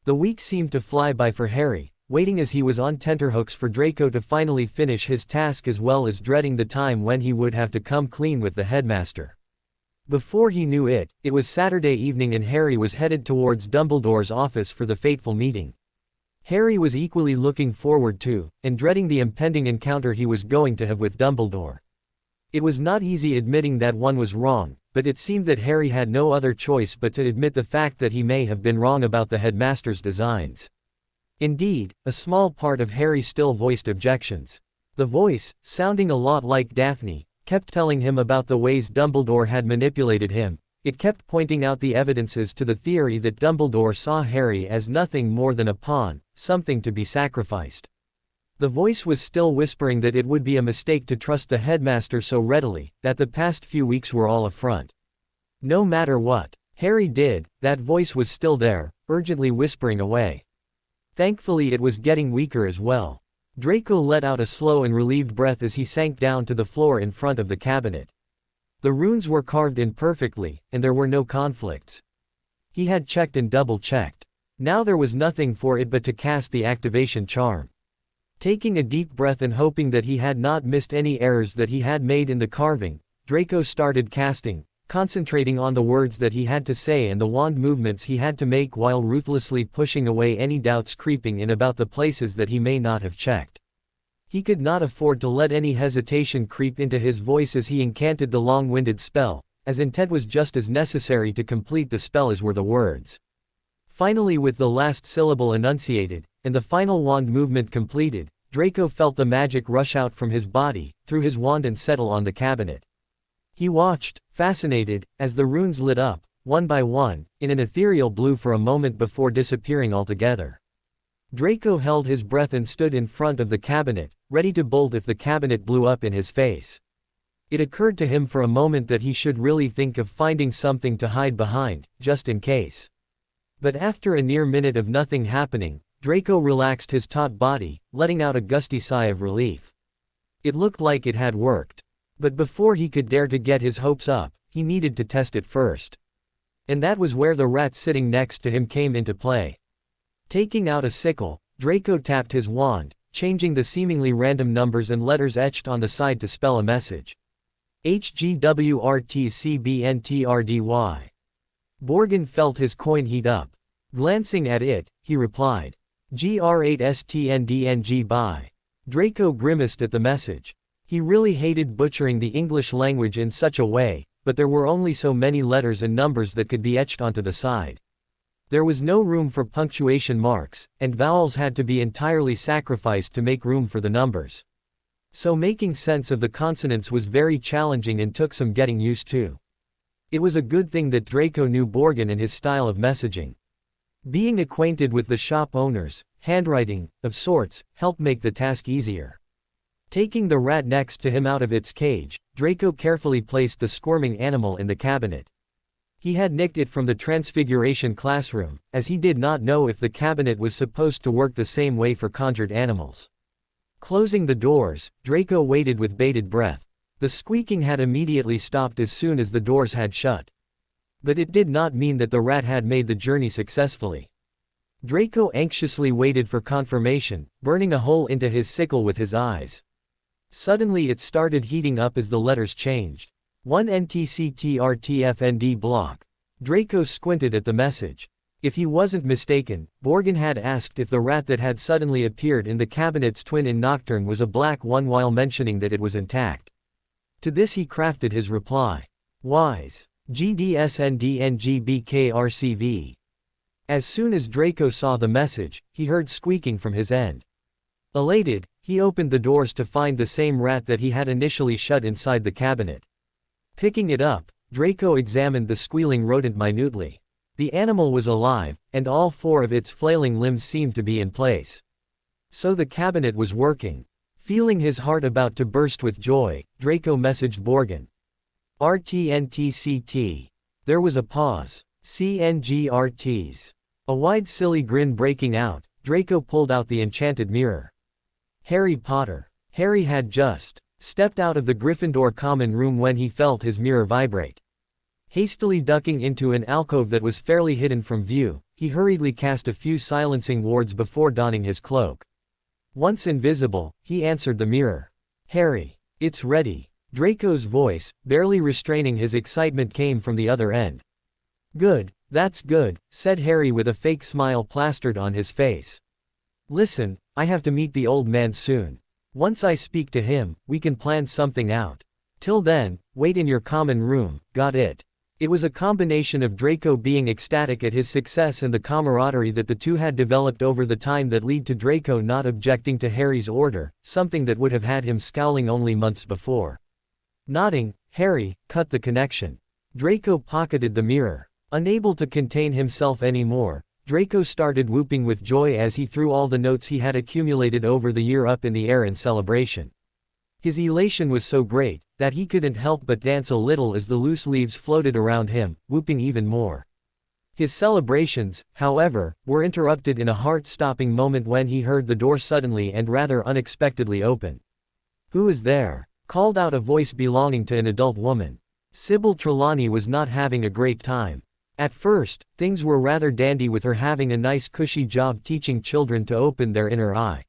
The week seemed to fly by for Harry, waiting as he was on tenterhooks for Draco to finally finish his task, as well as dreading the time when he would have to come clean with the headmaster. Before he knew it, it was Saturday evening and Harry was headed towards Dumbledore's office for the fateful meeting. Harry was equally looking forward to, and dreading the impending encounter he was going to have with Dumbledore. It was not easy admitting that one was wrong, but it seemed that Harry had no other choice but to admit the fact that he may have been wrong about the headmaster's designs. Indeed, a small part of Harry still voiced objections. The voice, sounding a lot like Daphne, kept telling him about the ways Dumbledore had manipulated him. It kept pointing out the evidences to the theory that Dumbledore saw Harry as nothing more than a pawn, something to be sacrificed. The voice was still whispering that it would be a mistake to trust the headmaster so readily, that the past few weeks were all a front. No matter what Harry did, that voice was still there, urgently whispering away. Thankfully it was getting weaker as well. Draco let out a slow and relieved breath as he sank down to the floor in front of the cabinet. The runes were carved in perfectly, and there were no conflicts. He had checked and double-checked. Now there was nothing for it but to cast the activation charm. Taking a deep breath and hoping that he had not missed any errors that he had made in the carving, Draco started casting, concentrating on the words that he had to say and the wand movements he had to make while ruthlessly pushing away any doubts creeping in about the places that he may not have checked. He could not afford to let any hesitation creep into his voice as he incanted the long-winded spell, as intent was just as necessary to complete the spell as were the words. Finally, with the last syllable enunciated, and the final wand movement completed, Draco felt the magic rush out from his body, through his wand and settle on the cabinet. He watched, fascinated, as the runes lit up, one by one, in an ethereal blue for a moment before disappearing altogether. Draco held his breath and stood in front of the cabinet, ready to bolt if the cabinet blew up in his face. It occurred to him for a moment that he should really think of finding something to hide behind, just in case. But after a near minute of nothing happening, Draco relaxed his taut body, letting out a gusty sigh of relief. It looked like it had worked. But before he could dare to get his hopes up, he needed to test it first. And that was where the rat sitting next to him came into play. Taking out a sickle, Draco tapped his wand, changing the seemingly random numbers and letters etched on the side to spell a message. HGWRTCBNTRDY. Borgin felt his coin heat up. Glancing at it, he replied. GR8STNDNG by. Draco grimaced at the message. He really hated butchering the English language in such a way, but there were only so many letters and numbers that could be etched onto the side. There was no room for punctuation marks, and vowels had to be entirely sacrificed to make room for the numbers. So making sense of the consonants was very challenging and took some getting used to. It was a good thing that Draco knew Borgin and his style of messaging. Being acquainted with the shop owners, handwriting, of sorts, helped make the task easier. Taking the rat next to him out of its cage, Draco carefully placed the squirming animal in the cabinet. He had nicked it from the Transfiguration classroom, as he did not know if the cabinet was supposed to work the same way for conjured animals. Closing the doors, Draco waited with bated breath. The squeaking had immediately stopped as soon as the doors had shut. But it did not mean that the rat had made the journey successfully. Draco anxiously waited for confirmation, burning a hole into his sickle with his eyes. Suddenly it started heating up as the letters changed. 1 NTCTRTFND block. Draco squinted at the message. If he wasn't mistaken, Borgin had asked if the rat that had suddenly appeared in the cabinet's twin in Nocturne was a black one while mentioning that it was intact. To this he crafted his reply. Wise. GDSNDNGBKRCV. As soon as Draco saw the message, he heard squeaking from his end. Elated, he opened the doors to find the same rat that he had initially shut inside the cabinet. Picking it up, Draco examined the squealing rodent minutely. The animal was alive, and all four of its flailing limbs seemed to be in place. So the cabinet was working. Feeling his heart about to burst with joy, Draco messaged Borgin. RTNTCT. There was a pause. CNGRTs. A wide silly grin breaking out, Draco pulled out the enchanted mirror. Harry Potter. Harry had just stepped out of the Gryffindor common room when he felt his mirror vibrate. Hastily ducking into an alcove that was fairly hidden from view, he hurriedly cast a few silencing wards before donning his cloak. Once invisible, he answered the mirror. Harry. It's ready. Draco's voice, barely restraining his excitement, came from the other end. Good, that's good, said Harry with a fake smile plastered on his face. Listen, I have to meet the old man soon. Once I speak to him, we can plan something out. Till then, wait in your common room, got it? It was a combination of Draco being ecstatic at his success and the camaraderie that the two had developed over the time that led to Draco not objecting to Harry's order, something that would have had him scowling only months before. Nodding, Harry cut the connection. Draco pocketed the mirror. Unable to contain himself anymore, Draco started whooping with joy as he threw all the notes he had accumulated over the year up in the air in celebration. His elation was so great, that he couldn't help but dance a little as the loose leaves floated around him, whooping even more. His celebrations, however, were interrupted in a heart-stopping moment when he heard the door suddenly and rather unexpectedly open. Who is there? Called out a voice belonging to an adult woman. Sybil Trelawney was not having a great time. At first, things were rather dandy with her having a nice cushy job teaching children to open their inner eye.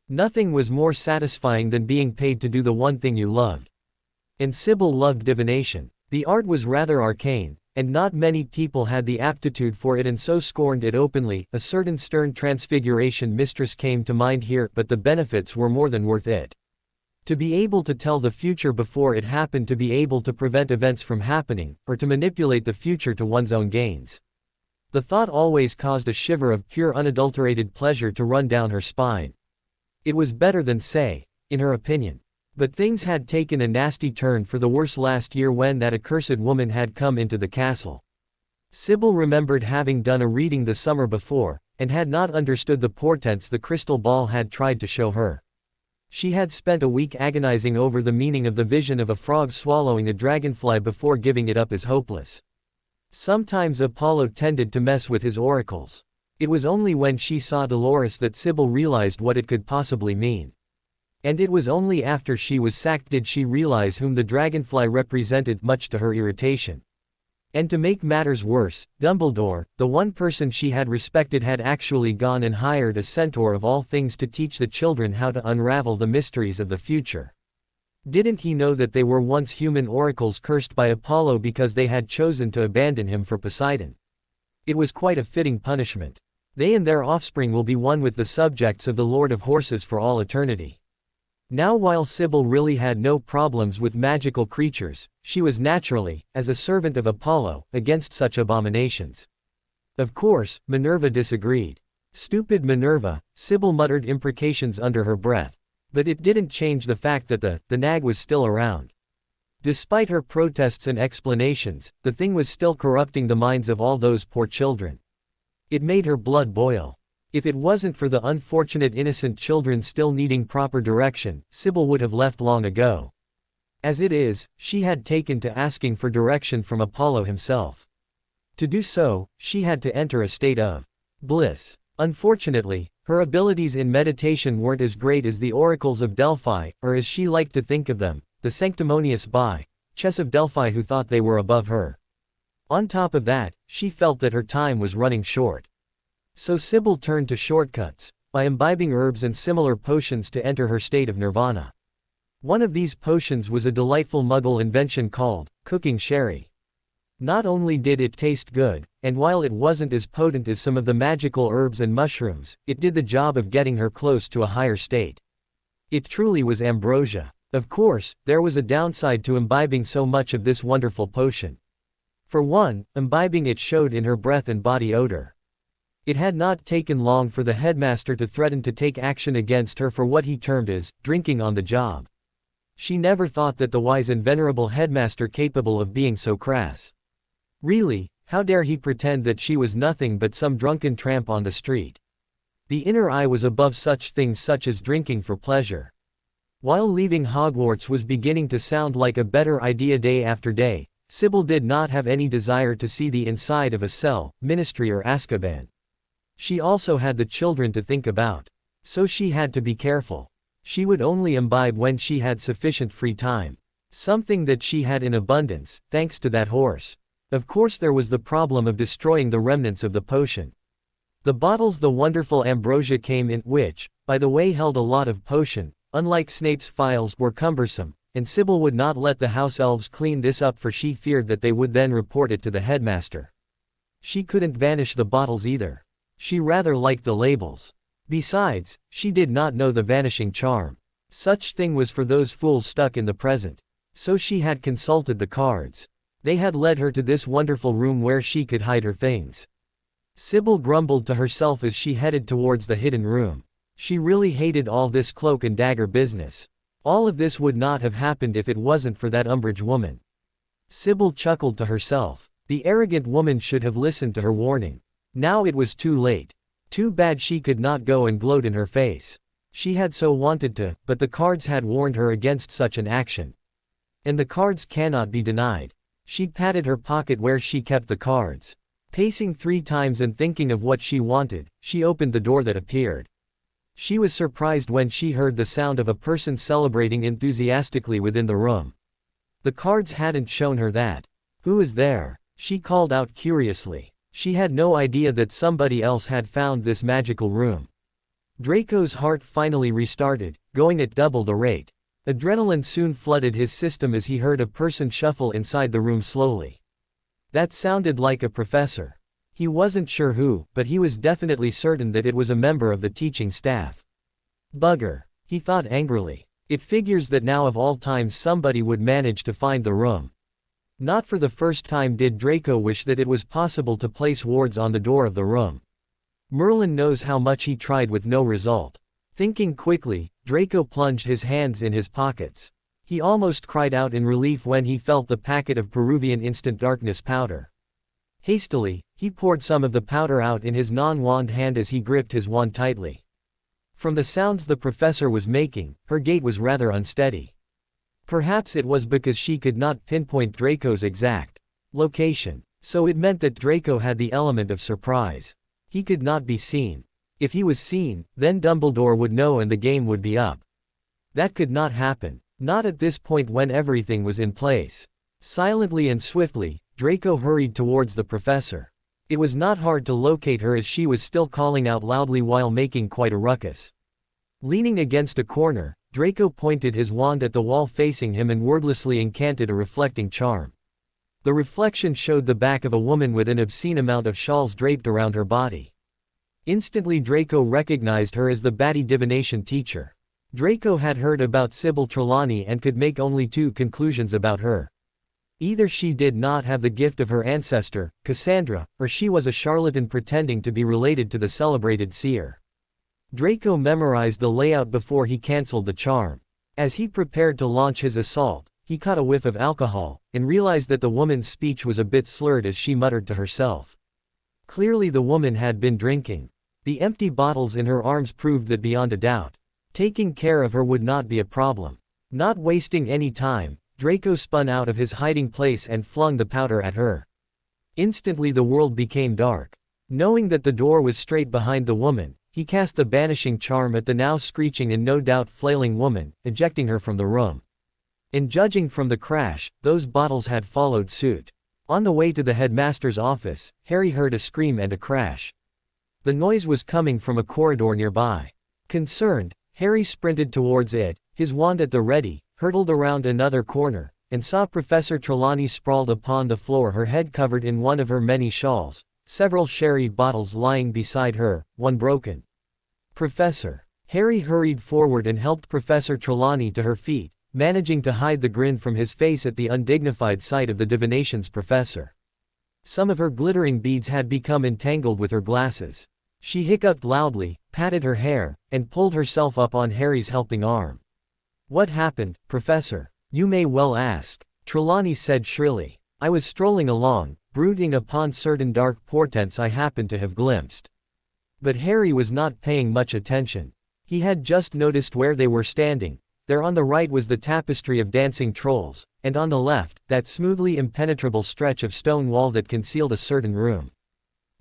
Nothing was more satisfying than being paid to do the one thing you loved. And Sybil loved divination. The art was rather arcane, and not many people had the aptitude for it and so scorned it openly. A certain stern transfiguration mistress came to mind here, but the benefits were more than worth it. To be able to tell the future before it happened, to be able to prevent events from happening, or to manipulate the future to one's own gains. The thought always caused a shiver of pure unadulterated pleasure to run down her spine. It was better than say, in her opinion. But things had taken a nasty turn for the worse last year when that accursed woman had come into the castle. Sybil remembered having done a reading the summer before, and had not understood the portents the crystal ball had tried to show her. She had spent a week agonizing over the meaning of the vision of a frog swallowing a dragonfly before giving it up as hopeless. Sometimes Apollo tended to mess with his oracles. It was only when she saw Dolores that Sybil realized what it could possibly mean. And it was only after she was sacked did she realize whom the dragonfly represented, much to her irritation. And to make matters worse, Dumbledore, the one person she had respected, had actually gone and hired a centaur of all things to teach the children how to unravel the mysteries of the future. Didn't he know that they were once human oracles cursed by Apollo because they had chosen to abandon him for Poseidon? It was quite a fitting punishment. They and their offspring will be one with the subjects of the Lord of Horses for all eternity. Now, while Sybil really had no problems with magical creatures, she was naturally, as a servant of Apollo, against such abominations. Of course, Minerva disagreed. Stupid Minerva, Sybil muttered imprecations under her breath. But it didn't change the fact that the nag was still around. Despite her protests and explanations, the thing was still corrupting the minds of all those poor children. It made her blood boil. If it wasn't for the unfortunate innocent children still needing proper direction, Sybil would have left long ago. As it is, she had taken to asking for direction from Apollo himself. To do so, she had to enter a state of bliss. Unfortunately, her abilities in meditation weren't as great as the oracles of Delphi, or as she liked to think of them, the sanctimonious chess of Delphi who thought they were above her. On top of that, she felt that her time was running short. So Sybil turned to shortcuts, by imbibing herbs and similar potions to enter her state of nirvana. One of these potions was a delightful Muggle invention called cooking sherry. Not only did it taste good, and while it wasn't as potent as some of the magical herbs and mushrooms, it did the job of getting her close to a higher state. It truly was ambrosia. Of course, there was a downside to imbibing so much of this wonderful potion. For one, imbibing it showed in her breath and body odor. It had not taken long for the headmaster to threaten to take action against her for what he termed as drinking on the job. She never thought that the wise and venerable headmaster capable of being so crass. Really, how dare he pretend that she was nothing but some drunken tramp on the street? The inner eye was above such things such as drinking for pleasure. While leaving Hogwarts was beginning to sound like a better idea day after day, Sybil did not have any desire to see the inside of a cell, ministry or Azkaban. She also had the children to think about. So she had to be careful. She would only imbibe when she had sufficient free time. Something that she had in abundance, thanks to that horse. Of course there was the problem of destroying the remnants of the potion. The bottles the wonderful ambrosia came in, which, by the way, held a lot of potion, unlike Snape's phials, were cumbersome, and Sybil would not let the house elves clean this up for she feared that they would then report it to the headmaster. She couldn't vanish the bottles either. She rather liked the labels. Besides, she did not know the vanishing charm. Such thing was for those fools stuck in the present. So she had consulted the cards. They had led her to this wonderful room where she could hide her things. Sybil grumbled to herself as she headed towards the hidden room. She really hated all this cloak and dagger business. All of this would not have happened if it wasn't for that Umbridge woman. Sybil chuckled to herself. The arrogant woman should have listened to her warning. Now it was too late. Too bad she could not go and gloat in her face. She had so wanted to, but the cards had warned her against such an action. And the cards cannot be denied. She patted her pocket where she kept the cards. Pacing 3 times and thinking of what she wanted, she opened the door that appeared. She was surprised when she heard the sound of a person celebrating enthusiastically within the room. The cards hadn't shown her that. "Who is there?" she called out curiously. She had no idea that somebody else had found this magical room. Draco's heart finally restarted, going at double the rate. Adrenaline soon flooded his system as he heard a person shuffle inside the room slowly. That sounded like a professor. He wasn't sure who, but he was definitely certain that it was a member of the teaching staff. Bugger, he thought angrily. It figures that now of all times somebody would manage to find the room. Not for the first time did Draco wish that it was possible to place wards on the door of the room. Merlin knows how much he tried with no result. Thinking quickly, Draco plunged his hands in his pockets. He almost cried out in relief when he felt the packet of Peruvian instant darkness powder. Hastily, he poured some of the powder out in his non-wand hand as he gripped his wand tightly. From the sounds the professor was making, her gait was rather unsteady. Perhaps it was because she could not pinpoint Draco's exact location. So it meant that Draco had the element of surprise. He could not be seen. If he was seen, then Dumbledore would know and the game would be up. That could not happen. Not at this point when everything was in place. Silently and swiftly, Draco hurried towards the professor. It was not hard to locate her as she was still calling out loudly while making quite a ruckus. Leaning against a corner, Draco pointed his wand at the wall facing him and wordlessly incanted a reflecting charm. The reflection showed the back of a woman with an obscene amount of shawls draped around her body. Instantly Draco recognized her as the batty divination teacher. Draco had heard about Sybil Trelawney and could make only two conclusions about her. Either she did not have the gift of her ancestor, Cassandra, or she was a charlatan pretending to be related to the celebrated seer. Draco memorized the layout before he cancelled the charm. As he prepared to launch his assault, he caught a whiff of alcohol, and realized that the woman's speech was a bit slurred as she muttered to herself. Clearly the woman had been drinking. The empty bottles in her arms proved that beyond a doubt. Taking care of her would not be a problem. Not wasting any time, Draco spun out of his hiding place and flung the powder at her. Instantly the world became dark. Knowing that the door was straight behind the woman, he cast the banishing charm at the now screeching and no doubt flailing woman, ejecting her from the room. And judging from the crash, those bottles had followed suit. On the way to the headmaster's office, Harry heard a scream and a crash. The noise was coming from a corridor nearby. Concerned, Harry sprinted towards it, his wand at the ready, hurtled around another corner, and saw Professor Trelawney sprawled upon the floor, her head covered in one of her many shawls, several sherry bottles lying beside her, one broken. Professor. Harry hurried forward and helped Professor Trelawney to her feet, managing to hide the grin from his face at the undignified sight of the divination's professor. Some of her glittering beads had become entangled with her glasses. She hiccuped loudly, patted her hair, and pulled herself up on Harry's helping arm. "What happened, Professor? You may well ask," Trelawney said shrilly. "I was strolling along, brooding upon certain dark portents I happened to have glimpsed." But Harry was not paying much attention. He had just noticed where they were standing. There on the right was the tapestry of dancing trolls, and on the left, that smoothly impenetrable stretch of stone wall that concealed a certain room.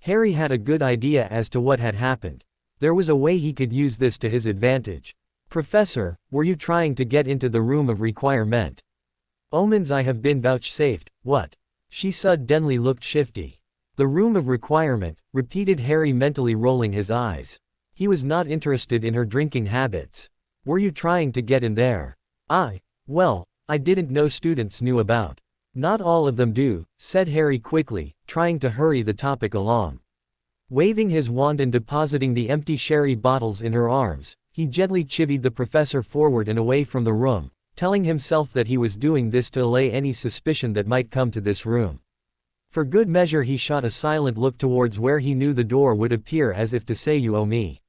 Harry had a good idea as to what had happened. There was a way he could use this to his advantage. "Professor, were you trying to get into the room of requirement?" "Omens I have been vouchsafed, what?" She suddenly looked shifty. "The room of requirement," repeated Harry mentally, rolling his eyes. He was not interested in her drinking habits. "Were you trying to get in there?" Well, I didn't know students knew about." "Not all of them do," said Harry quickly, trying to hurry the topic along. Waving his wand and depositing the empty sherry bottles in her arms, he gently chivied the professor forward and away from the room, telling himself that he was doing this to allay any suspicion that might come to this room. For good measure he shot a silent look towards where he knew the door would appear, as if to say, "You owe me."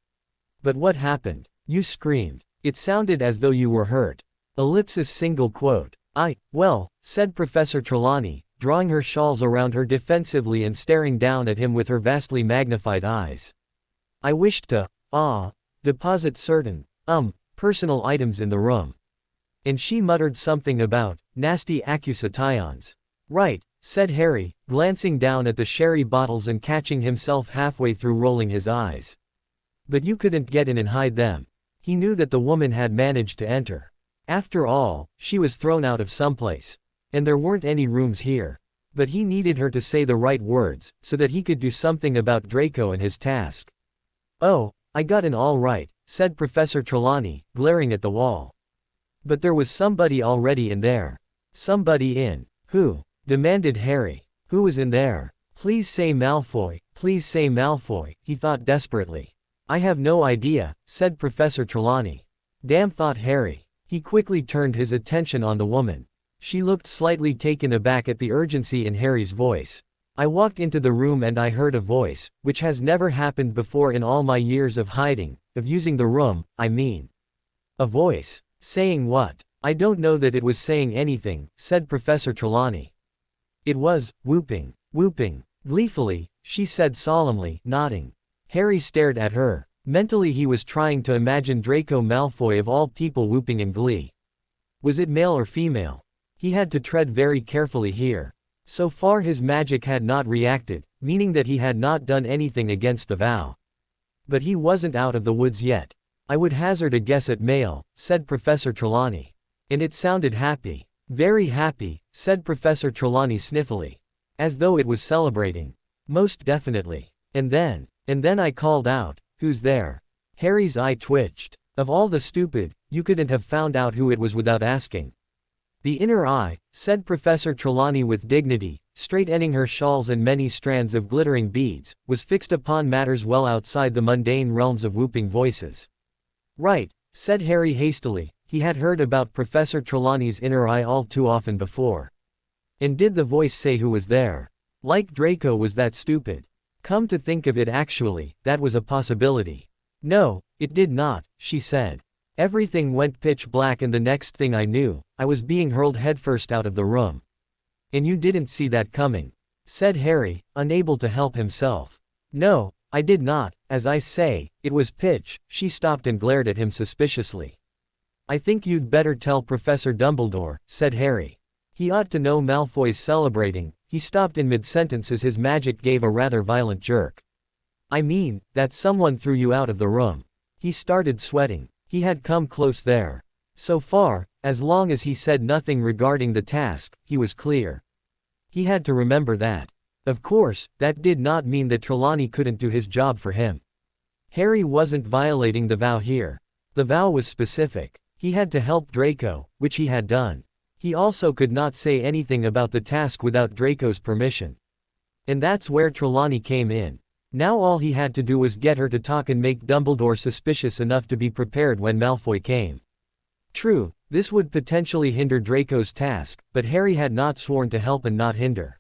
"But what happened? You screamed. It sounded as though you were hurt." Single quote. Well," said Professor Trelawney, drawing her shawls around her defensively and staring down at him with her vastly magnified eyes. "I wished to, deposit certain, personal items in the room." And she muttered something about, "nasty accusations." "Right," said Harry, glancing down at the sherry bottles and catching himself halfway through rolling his eyes. "But you couldn't get in and hide them." He knew that the woman had managed to enter. After all, she was thrown out of someplace. And there weren't any rooms here. But he needed her to say the right words, so that he could do something about Draco and his task. "Oh, I got in all right," said Professor Trelawney, glaring at the wall. "But there was somebody already in there." "Somebody in? Who?" demanded Harry. "Who was in there? Please say Malfoy, please say Malfoy," he thought desperately. "I have no idea," said Professor Trelawney. "Damn," thought Harry. He quickly turned his attention on the woman. She looked slightly taken aback at the urgency in Harry's voice. "I walked into the room and I heard a voice, which has never happened before in all my years of hiding, of using the room, I mean. A voice. Saying what? I don't know that it was saying anything, said Professor Trelawney. It was, whooping. Whooping. Gleefully, she said solemnly, nodding. Harry stared at her. Mentally he was trying to imagine Draco Malfoy of all people whooping in glee. Was it male or female? He had to tread very carefully here. So far his magic had not reacted, meaning that he had not done anything against the vow. But he wasn't out of the woods yet. I would hazard a guess at male, said Professor Trelawney. And it sounded happy. Very happy, said Professor Trelawney sniffily. As though it was celebrating. Most definitely. And then I called out, "Who's there?" Harry's eye twitched. Of all the stupid, you couldn't have found out who it was without asking. The inner eye, said Professor Trelawney with dignity, straight-ending her shawls and many strands of glittering beads, was fixed upon matters well outside the mundane realms of whooping voices. Right, said Harry hastily. He had heard about Professor Trelawney's inner eye all too often before. And did the voice say who was there? Like Draco was that stupid? Come to think of it actually, that was a possibility. No, it did not, she said. Everything went pitch black and the next thing I knew, I was being hurled headfirst out of the room. And you didn't see that coming? Said Harry, unable to help himself. No, I did not, as I say, it was pitch. She stopped and glared at him suspiciously. I think you'd better tell Professor Dumbledore, said Harry. He ought to know Malfoy's celebrating. He stopped in mid-sentence as his magic gave a rather violent jerk. I mean, that someone threw you out of the room. He started sweating. He had come close there. So far, as long as he said nothing regarding the task, he was clear. He had to remember that. Of course, that did not mean that Trelawney couldn't do his job for him. Harry wasn't violating the vow here. The vow was specific. He had to help Draco, which he had done. He also could not say anything about the task without Draco's permission. And that's where Trelawney came in. Now all he had to do was get her to talk and make Dumbledore suspicious enough to be prepared when Malfoy came. True, this would potentially hinder Draco's task, but Harry had not sworn to help and not hinder.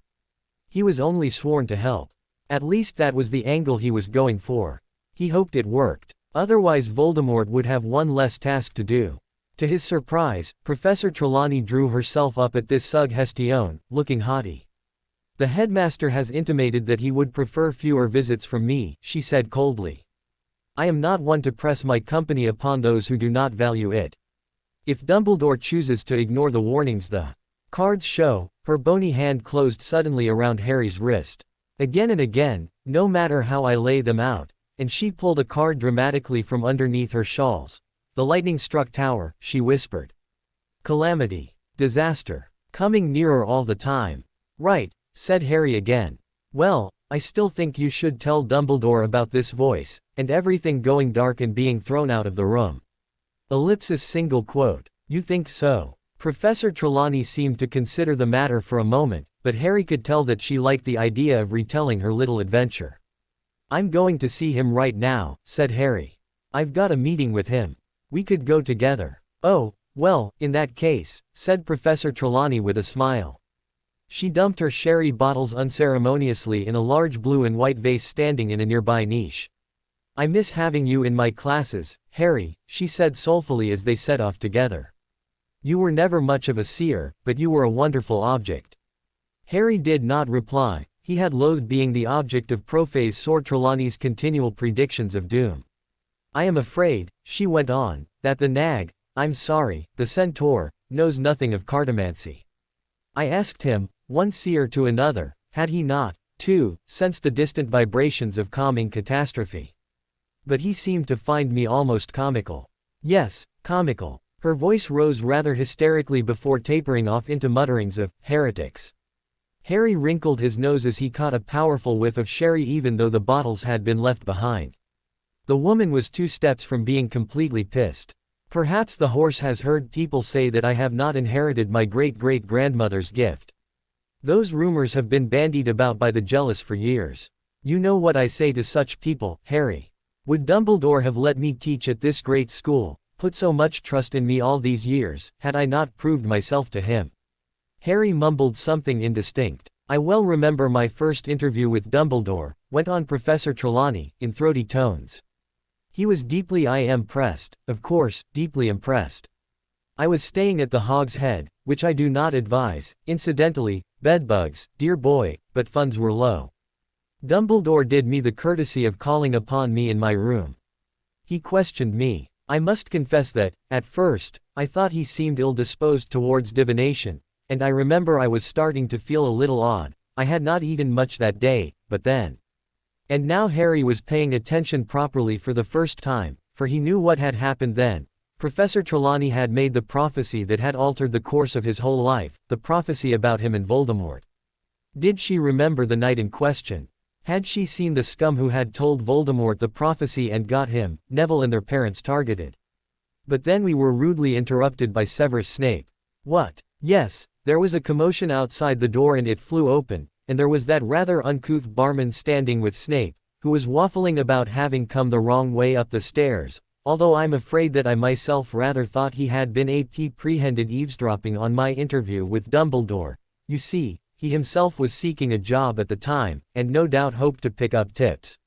He was only sworn to help. At least that was the angle he was going for. He hoped it worked. Otherwise Voldemort would have one less task to do. To his surprise, Professor Trelawney drew herself up at this suggestion, looking haughty. The headmaster has intimated that he would prefer fewer visits from me, she said coldly. I am not one to press my company upon those who do not value it. If Dumbledore chooses to ignore the warnings the cards show, her bony hand closed suddenly around Harry's wrist. Again and again, no matter how I lay them out, and she pulled a card dramatically from underneath her shawls. The lightning-struck tower, she whispered. Calamity. Disaster. Coming nearer all the time. Right, said Harry again. Well, I still think you should tell Dumbledore about this voice, and everything going dark and being thrown out of the room. Ellipsis single quote. You think so? Professor Trelawney seemed to consider the matter for a moment, but Harry could tell that she liked the idea of retelling her little adventure. I'm going to see him right now, said Harry. I've got a meeting with him. We could go together. Oh, well, in that case, said Professor Trelawney with a smile. She dumped her sherry bottles unceremoniously in a large blue and white vase standing in a nearby niche. I miss having you in my classes, Harry, she said soulfully as they set off together. You were never much of a seer, but you were a wonderful object. Harry did not reply. He had loathed being the object of Professor Trelawney's continual predictions of doom. I am afraid, she went on, that the nag, I'm sorry, the centaur, knows nothing of cartomancy. I asked him, one seer to another, had he not, too, sensed the distant vibrations of calming catastrophe. But he seemed to find me almost comical. Yes, comical. Her voice rose rather hysterically before tapering off into mutterings of, heretics. Harry wrinkled his nose as he caught a powerful whiff of sherry even though the bottles had been left behind. The woman was 2 steps from being completely pissed. Perhaps the horse has heard people say that I have not inherited my great-great-grandmother's gift. Those rumors have been bandied about by the jealous for years. You know what I say to such people, Harry. Would Dumbledore have let me teach at this great school, put so much trust in me all these years, had I not proved myself to him? Harry mumbled something indistinct. I well remember my first interview with Dumbledore, went on Professor Trelawney, in throaty tones. He was deeply impressed, of course, deeply impressed. I was staying at the Hog's Head, which I do not advise, incidentally, bedbugs, dear boy, but funds were low. Dumbledore did me the courtesy of calling upon me in my room. He questioned me. I must confess that, at first, I thought he seemed ill-disposed towards divination, and I remember I was starting to feel a little odd. I had not eaten much that day, but then. And now Harry was paying attention properly for the first time, for he knew what had happened then. Professor Trelawney had made the prophecy that had altered the course of his whole life, the prophecy about him and Voldemort. Did she remember the night in question? Had she seen the scum who had told Voldemort the prophecy and got him, Neville and their parents targeted? But then we were rudely interrupted by Severus Snape. What? Yes, there was a commotion outside the door and it flew open, and there was that rather uncouth barman standing with Snape, who was waffling about having come the wrong way up the stairs, although I'm afraid that I myself rather thought he had been apprehended eavesdropping on my interview with Dumbledore. You see, he himself was seeking a job at the time, and no doubt hoped to pick up tips.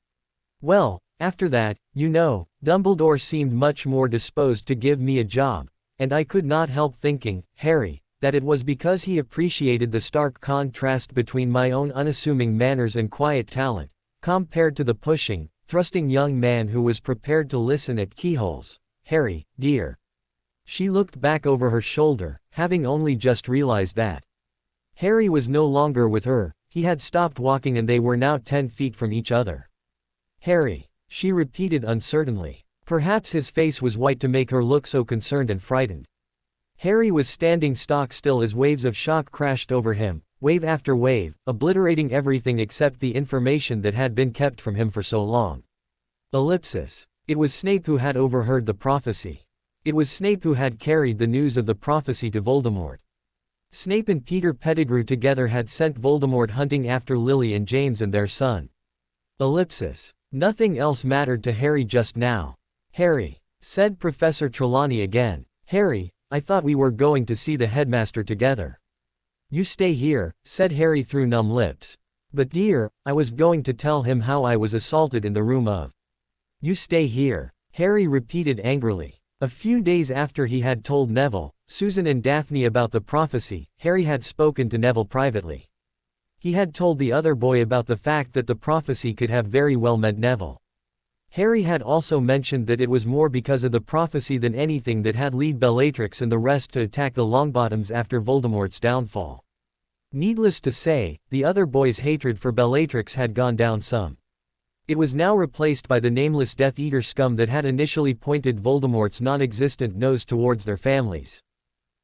Well, after that, you know, Dumbledore seemed much more disposed to give me a job, and I could not help thinking, Harry, that it was because he appreciated the stark contrast between my own unassuming manners and quiet talent, compared to the pushing, thrusting young man who was prepared to listen at keyholes. Harry, dear. She looked back over her shoulder, having only just realized that Harry was no longer with her. He had stopped walking and they were now 10 feet from each other. Harry, she repeated uncertainly. Perhaps his face was white to make her look so concerned and frightened. Harry was standing stock still as waves of shock crashed over him, wave after wave, obliterating everything except the information that had been kept from him for so long. Ellipsis. It was Snape who had overheard the prophecy. It was Snape who had carried the news of the prophecy to Voldemort. Snape and Peter Pettigrew together had sent Voldemort hunting after Lily and James and their son. Ellipsis. Nothing else mattered to Harry just now. Harry, said Professor Trelawney again. Harry, I thought we were going to see the headmaster together. You stay here, said Harry through numb lips. But dear, I was going to tell him how I was assaulted in the room of. You stay here, Harry repeated angrily. A few days after he had told Neville, Susan and Daphne about the prophecy, Harry had spoken to Neville privately. He had told the other boy about the fact that the prophecy could have very well meant Neville. Harry had also mentioned that it was more because of the prophecy than anything that had led Bellatrix and the rest to attack the Longbottoms after Voldemort's downfall. Needless to say, the other boys' hatred for Bellatrix had gone down some. It was now replaced by the nameless Death Eater scum that had initially pointed Voldemort's non-existent nose towards their families.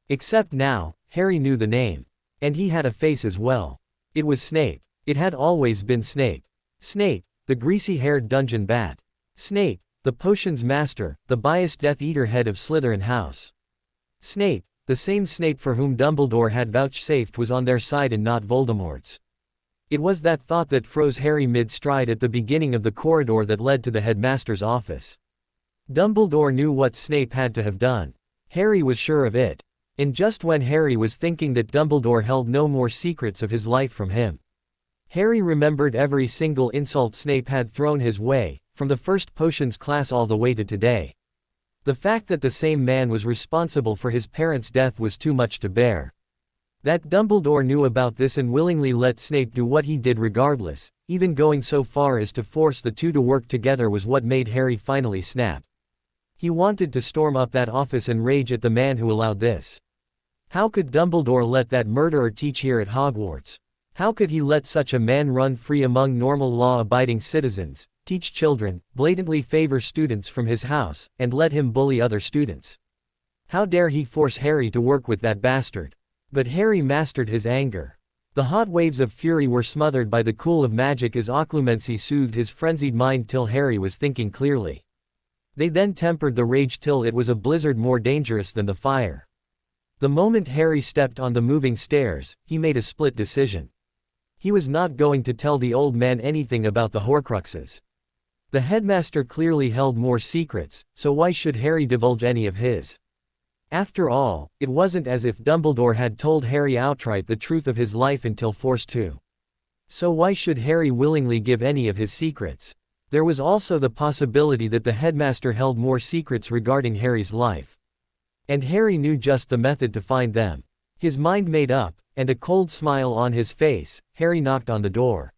Except now, Harry knew the name. And he had a face as well. It was Snape. It had always been Snape. Snape, the greasy-haired dungeon bat. Snape, the potions master, the biased Death Eater head of Slytherin House. Snape, the same Snape for whom Dumbledore had vouchsafed was on their side and not Voldemort's. It was that thought that froze Harry mid-stride at the beginning of the corridor that led to the headmaster's office. Dumbledore knew what Snape had to have done. Harry was sure of it. And just when Harry was thinking that Dumbledore held no more secrets of his life from him, Harry remembered every single insult Snape had thrown his way, from the first potions class all the way to today. The fact that the same man was responsible for his parents' death was too much to bear. That Dumbledore knew about this and willingly let Snape do what he did regardless, even going so far as to force the two to work together, was what made Harry finally snap. He wanted to storm up that office and rage at the man who allowed this. How could Dumbledore let that murderer teach here at Hogwarts? How could he let such a man run free among normal law-abiding citizens, teach children, blatantly favor students from his house, and let him bully other students? How dare he force Harry to work with that bastard? But Harry mastered his anger. The hot waves of fury were smothered by the cool of magic as occlumency soothed his frenzied mind till Harry was thinking clearly. They then tempered the rage till it was a blizzard more dangerous than the fire. The moment Harry stepped on the moving stairs, he made a split decision. He was not going to tell the old man anything about the Horcruxes. The headmaster clearly held more secrets, so why should Harry divulge any of his? After all, it wasn't as if Dumbledore had told Harry outright the truth of his life until forced to. So why should Harry willingly give any of his secrets? There was also the possibility that the headmaster held more secrets regarding Harry's life. And Harry knew just the method to find them. His mind made up, and a cold smile on his face, Harry knocked on the door.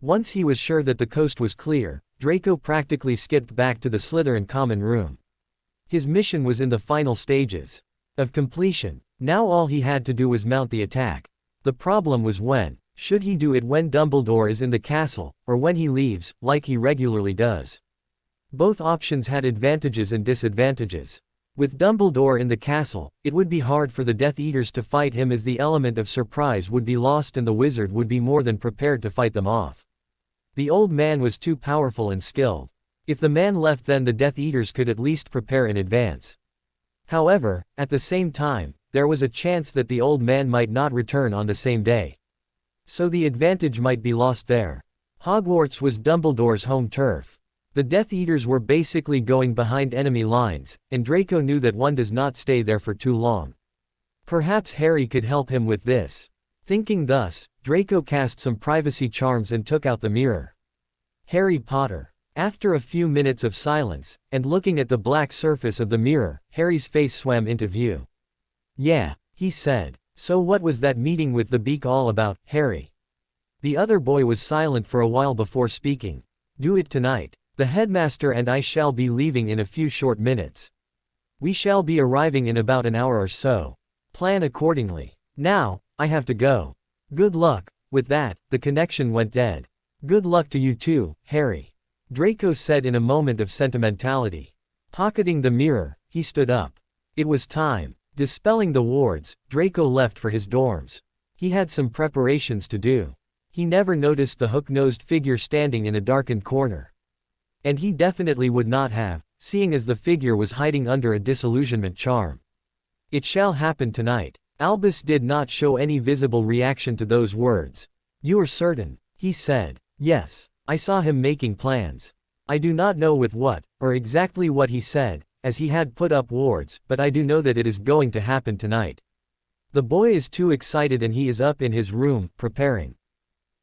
Once he was sure that the coast was clear, Draco practically skipped back to the Slytherin common room. His mission was in the final stages of completion. Now all he had to do was mount the attack. The problem was when. Should he do it when Dumbledore is in the castle, or when he leaves, like he regularly does? Both options had advantages and disadvantages. With Dumbledore in the castle, it would be hard for the Death Eaters to fight him as the element of surprise would be lost and the wizard would be more than prepared to fight them off. The old man was too powerful and skilled. If the man left, then the Death Eaters could at least prepare in advance. However, at the same time, there was a chance that the old man might not return on the same day. So the advantage might be lost there. Hogwarts was Dumbledore's home turf. The Death Eaters were basically going behind enemy lines, and Draco knew that one does not stay there for too long. Perhaps Harry could help him with this. Thinking thus, Draco cast some privacy charms and took out the mirror. Harry Potter. After a few minutes of silence, and looking at the black surface of the mirror, Harry's face swam into view. "Yeah," he said. "So what was that meeting with the beak all about, Harry?" The other boy was silent for a while before speaking. "Do it tonight. The headmaster and I shall be leaving in a few short minutes. We shall be arriving in about an hour or so. Plan accordingly. Now, I have to go. Good luck." With that, the connection went dead. "Good luck to you too, Harry," Draco said in a moment of sentimentality. Pocketing the mirror, he stood up. It was time. Dispelling the wards, Draco left for his dorms. He had some preparations to do. He never noticed the hook-nosed figure standing in a darkened corner. And he definitely would not have, seeing as the figure was hiding under a disillusionment charm. "It shall happen tonight." Albus did not show any visible reaction to those words. "You are certain?" he said. "Yes. I saw him making plans. I do not know with what, or exactly what he said, as he had put up wards, but I do know that it is going to happen tonight. The boy is too excited and he is up in his room, preparing."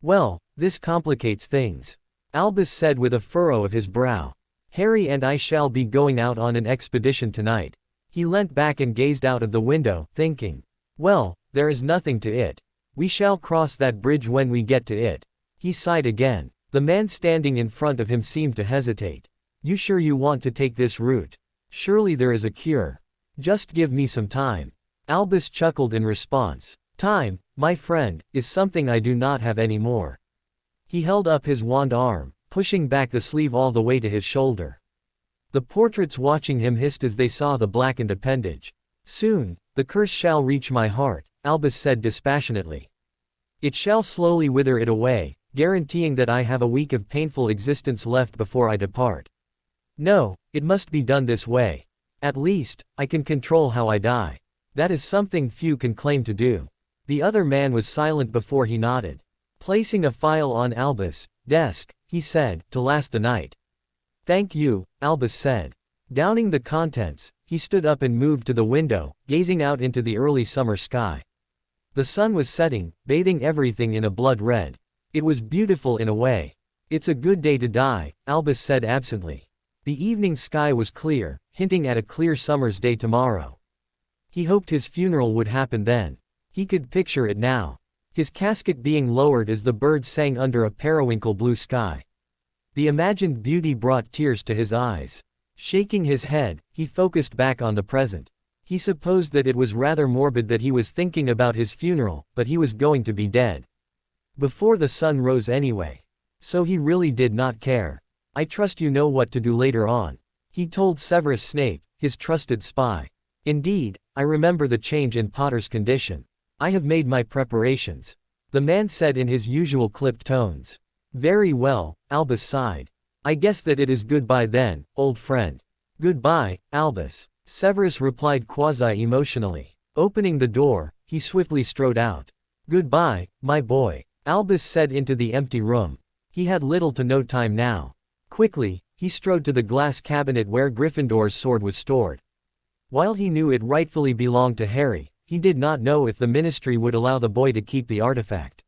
"Well, this complicates things," Albus said with a furrow of his brow. "Harry and I shall be going out on an expedition tonight." He leant back and gazed out of the window, thinking. "Well, there is nothing to it. We shall cross that bridge when we get to it." He sighed again. The man standing in front of him seemed to hesitate. "You sure you want to take this route? Surely there is a cure. Just give me some time." Albus chuckled in response. "Time, my friend, is something I do not have anymore." He held up his wand arm, pushing back the sleeve all the way to his shoulder. The portraits watching him hissed as they saw the blackened appendage. "Soon, the curse shall reach my heart," Albus said dispassionately. "It shall slowly wither it away, guaranteeing that I have a week of painful existence left before I depart. No, it must be done this way. At least, I can control how I die. That is something few can claim to do." The other man was silent before he nodded. Placing a file on Albus' desk, he said, "To last the night." "Thank you," Albus said. Downing the contents, he stood up and moved to the window, gazing out into the early summer sky. The sun was setting, bathing everything in a blood red. It was beautiful in a way. "It's a good day to die," Albus said absently. The evening sky was clear, hinting at a clear summer's day tomorrow. He hoped his funeral would happen then. He could picture it now. His casket being lowered as the birds sang under a periwinkle blue sky. The imagined beauty brought tears to his eyes. Shaking his head, he focused back on the present. He supposed that it was rather morbid that he was thinking about his funeral, but he was going to be dead before the sun rose anyway. So he really did not care. "I trust you know what to do later on," he told Severus Snape, his trusted spy. "Indeed, I remember the change in Potter's condition. I have made my preparations," the man said in his usual clipped tones. "Very well," Albus sighed. "I guess that it is goodbye then, old friend." "Goodbye, Albus," Severus replied quasi-emotionally. Opening the door, he swiftly strode out. "Goodbye, my boy," Albus said into the empty room. He had little to no time now. Quickly, he strode to the glass cabinet where Gryffindor's sword was stored. While he knew it rightfully belonged to Harry, he did not know if the ministry would allow the boy to keep the artifact.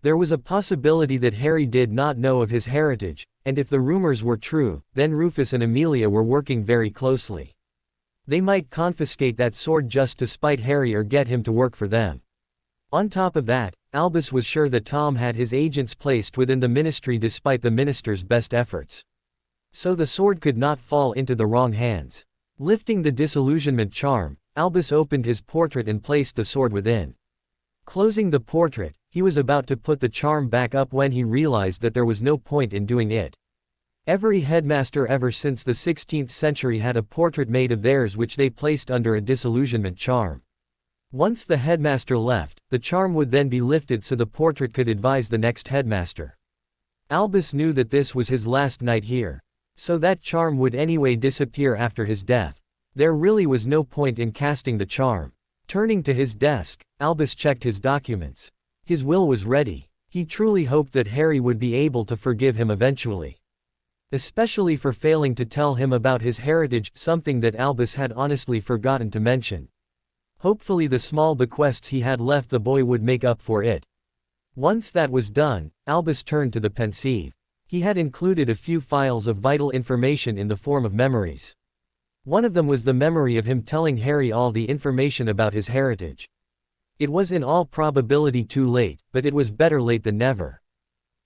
There was a possibility that Harry did not know of his heritage, and if the rumors were true, then Rufus and Amelia were working very closely. They might confiscate that sword just to spite Harry or get him to work for them. On top of that, Albus was sure that Tom had his agents placed within the ministry despite the minister's best efforts. So the sword could not fall into the wrong hands. Lifting the disillusionment charm, Albus opened his portrait and placed the sword within. Closing the portrait, he was about to put the charm back up when he realized that there was no point in doing it. Every headmaster ever since the 16th century had a portrait made of theirs which they placed under a disillusionment charm. Once the headmaster left, the charm would then be lifted so the portrait could advise the next headmaster. Albus knew that this was his last night here. So that charm would anyway disappear after his death. There really was no point in casting the charm. Turning to his desk, Albus checked his documents. His will was ready. He truly hoped that Harry would be able to forgive him eventually. Especially for failing to tell him about his heritage, something that Albus had honestly forgotten to mention. Hopefully the small bequests he had left the boy would make up for it. Once that was done, Albus turned to the pensieve. He had included a few files of vital information in the form of memories. One of them was the memory of him telling Harry all the information about his heritage. It was in all probability too late, but it was better late than never.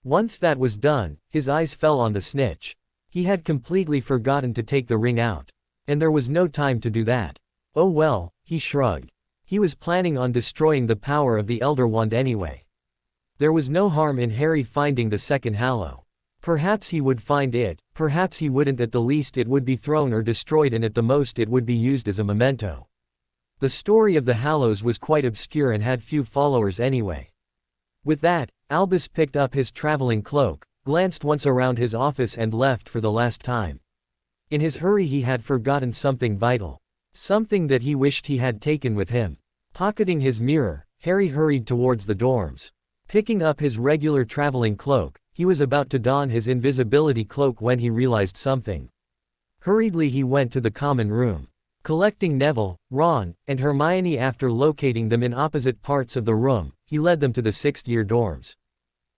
Once that was done, his eyes fell on the snitch. He had completely forgotten to take the ring out. And there was no time to do that. Oh well, he shrugged. He was planning on destroying the power of the Elder Wand anyway. There was no harm in Harry finding the second Hallow. Perhaps he would find it, perhaps he wouldn't. At the least it would be thrown or destroyed, and at the most it would be used as a memento. The story of the Hallows was quite obscure and had few followers anyway. With that, Albus picked up his traveling cloak, glanced once around his office and left for the last time. In his hurry he had forgotten something vital. Something that he wished he had taken with him. Pocketing his mirror, Harry hurried towards the dorms. Picking up his regular traveling cloak, he was about to don his invisibility cloak when he realized something. Hurriedly he went to the common room. Collecting Neville, Ron, and Hermione after locating them in opposite parts of the room, he led them to the 6th-year dorms.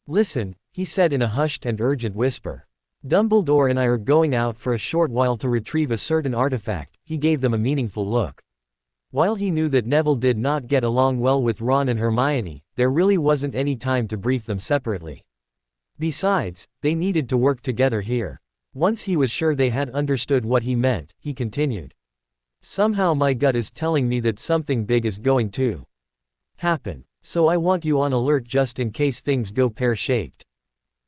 "Listen," he said in a hushed and urgent whisper. "Dumbledore and I are going out for a short while to retrieve a certain artifact." He gave them a meaningful look. While he knew that Neville did not get along well with Ron and Hermione, there really wasn't any time to brief them separately. Besides, they needed to work together here. Once he was sure they had understood what he meant, he continued. "Somehow my gut is telling me that something big is going to happen. So I want you on alert just in case things go pear-shaped.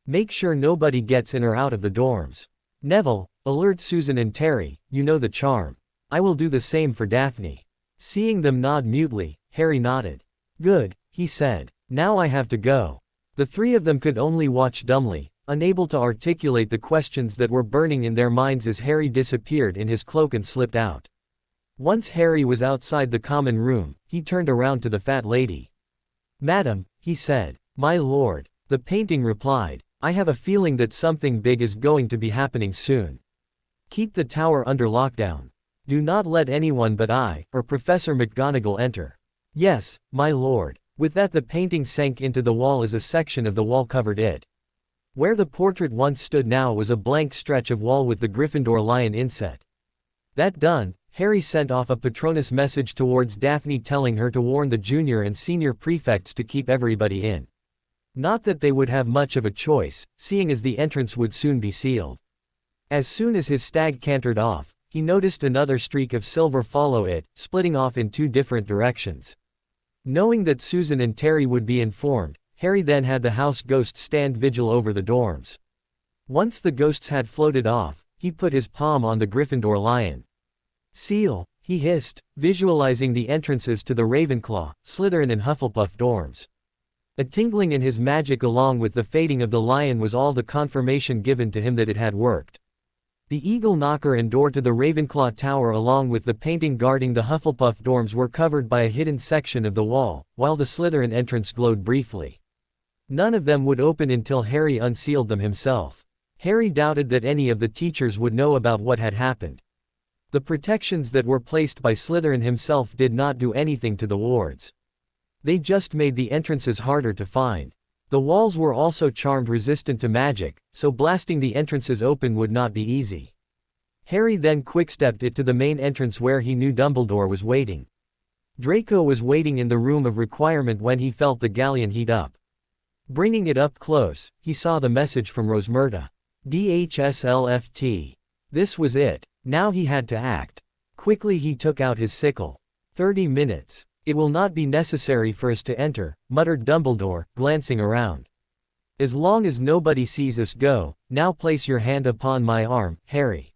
Make sure nobody gets in or out of the dorms. Neville, alert Susan and Terry, you know the charm. I will do the same for Daphne." Seeing them nod mutely, Harry nodded. "Good," he said. "Now I have to go." The three of them could only watch dumbly, unable to articulate the questions that were burning in their minds as Harry disappeared in his cloak and slipped out. Once Harry was outside the common room, he turned around to the fat lady. "Madam," he said. "My lord," the painting replied, "I have a feeling that something big is going to be happening soon. Keep the tower under lockdown. Do not let anyone but I, or Professor McGonagall enter." "Yes, my lord." With that the painting sank into the wall as a section of the wall covered it. Where the portrait once stood now was a blank stretch of wall with the Gryffindor lion inset. That done, Harry sent off a Patronus message towards Daphne telling her to warn the junior and senior prefects to keep everybody in. Not that they would have much of a choice, seeing as the entrance would soon be sealed. As soon as his stag cantered off, he noticed another streak of silver follow it, splitting off in two different directions. Knowing that Susan and Terry would be informed, Harry then had the house ghosts stand vigil over the dorms. Once the ghosts had floated off, he put his palm on the Gryffindor lion. "Seal," he hissed, visualizing the entrances to the Ravenclaw, Slytherin and Hufflepuff dorms. A tingling in his magic along with the fading of the lion was all the confirmation given to him that it had worked. The eagle knocker and door to the Ravenclaw tower along with the painting guarding the Hufflepuff dorms were covered by a hidden section of the wall, while the Slytherin entrance glowed briefly. None of them would open until Harry unsealed them himself. Harry doubted that any of the teachers would know about what had happened. The protections that were placed by Slytherin himself did not do anything to the wards. They just made the entrances harder to find. The walls were also charmed resistant to magic, so blasting the entrances open would not be easy. Harry then quick-stepped it to the main entrance where he knew Dumbledore was waiting. Draco was waiting in the room of requirement when he felt the galleon heat up. Bringing it up close, he saw the message from Rosmerta. DHSLFT. This was it. Now he had to act. Quickly he took out his sickle. 30 minutes. It will not be necessary for us to enter, muttered Dumbledore, glancing around. As long as nobody sees us go, now place your hand upon my arm, Harry.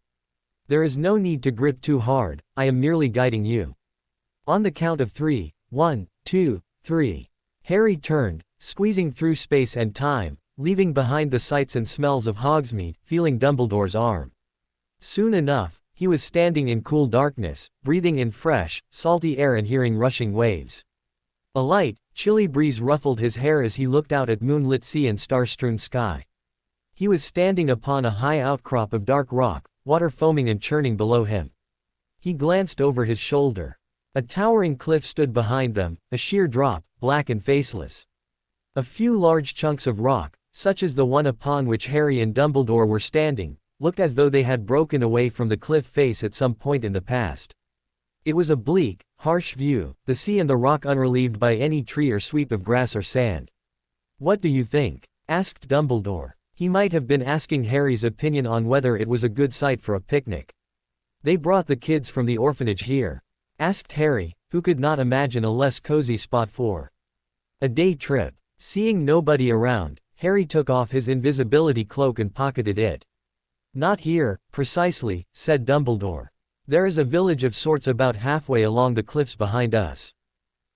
There is no need to grip too hard, I am merely guiding you. On the count of 3, 1, 2, 3. Harry turned, squeezing through space and time, leaving behind the sights and smells of Hogsmeade, feeling Dumbledore's arm. Soon enough, he was standing in cool darkness, breathing in fresh, salty air and hearing rushing waves. A light, chilly breeze ruffled his hair as he looked out at moonlit sea and star-strewn sky. He was standing upon a high outcrop of dark rock, water foaming and churning below him. He glanced over his shoulder. A towering cliff stood behind them, a sheer drop, black and faceless. A few large chunks of rock, such as the one upon which Harry and Dumbledore were standing, looked as though they had broken away from the cliff face at some point in the past. It was a bleak, harsh view, the sea and the rock unrelieved by any tree or sweep of grass or sand. "What do you think?" asked Dumbledore. He might have been asking Harry's opinion on whether it was a good site for a picnic. "They brought the kids from the orphanage here," asked Harry, who could not imagine a less cozy spot for a day trip. Seeing nobody around, Harry took off his invisibility cloak and pocketed it. "Not here, precisely," said Dumbledore. "There is a village of sorts about halfway along the cliffs behind us.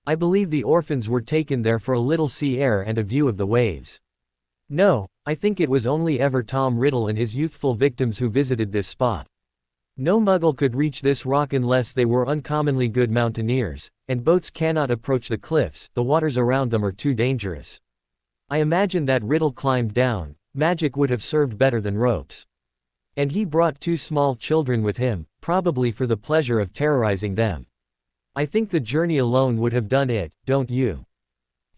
I believe the orphans were taken there for a little sea air and a view of the waves. No, I think it was only ever Tom Riddle and his youthful victims who visited this spot. No Muggle could reach this rock unless they were uncommonly good mountaineers, and boats cannot approach the cliffs, the waters around them are too dangerous. I imagine that Riddle climbed down, magic would have served better than ropes. And he brought 2 small children with him, probably for the pleasure of terrorizing them. I think the journey alone would have done it, don't you?"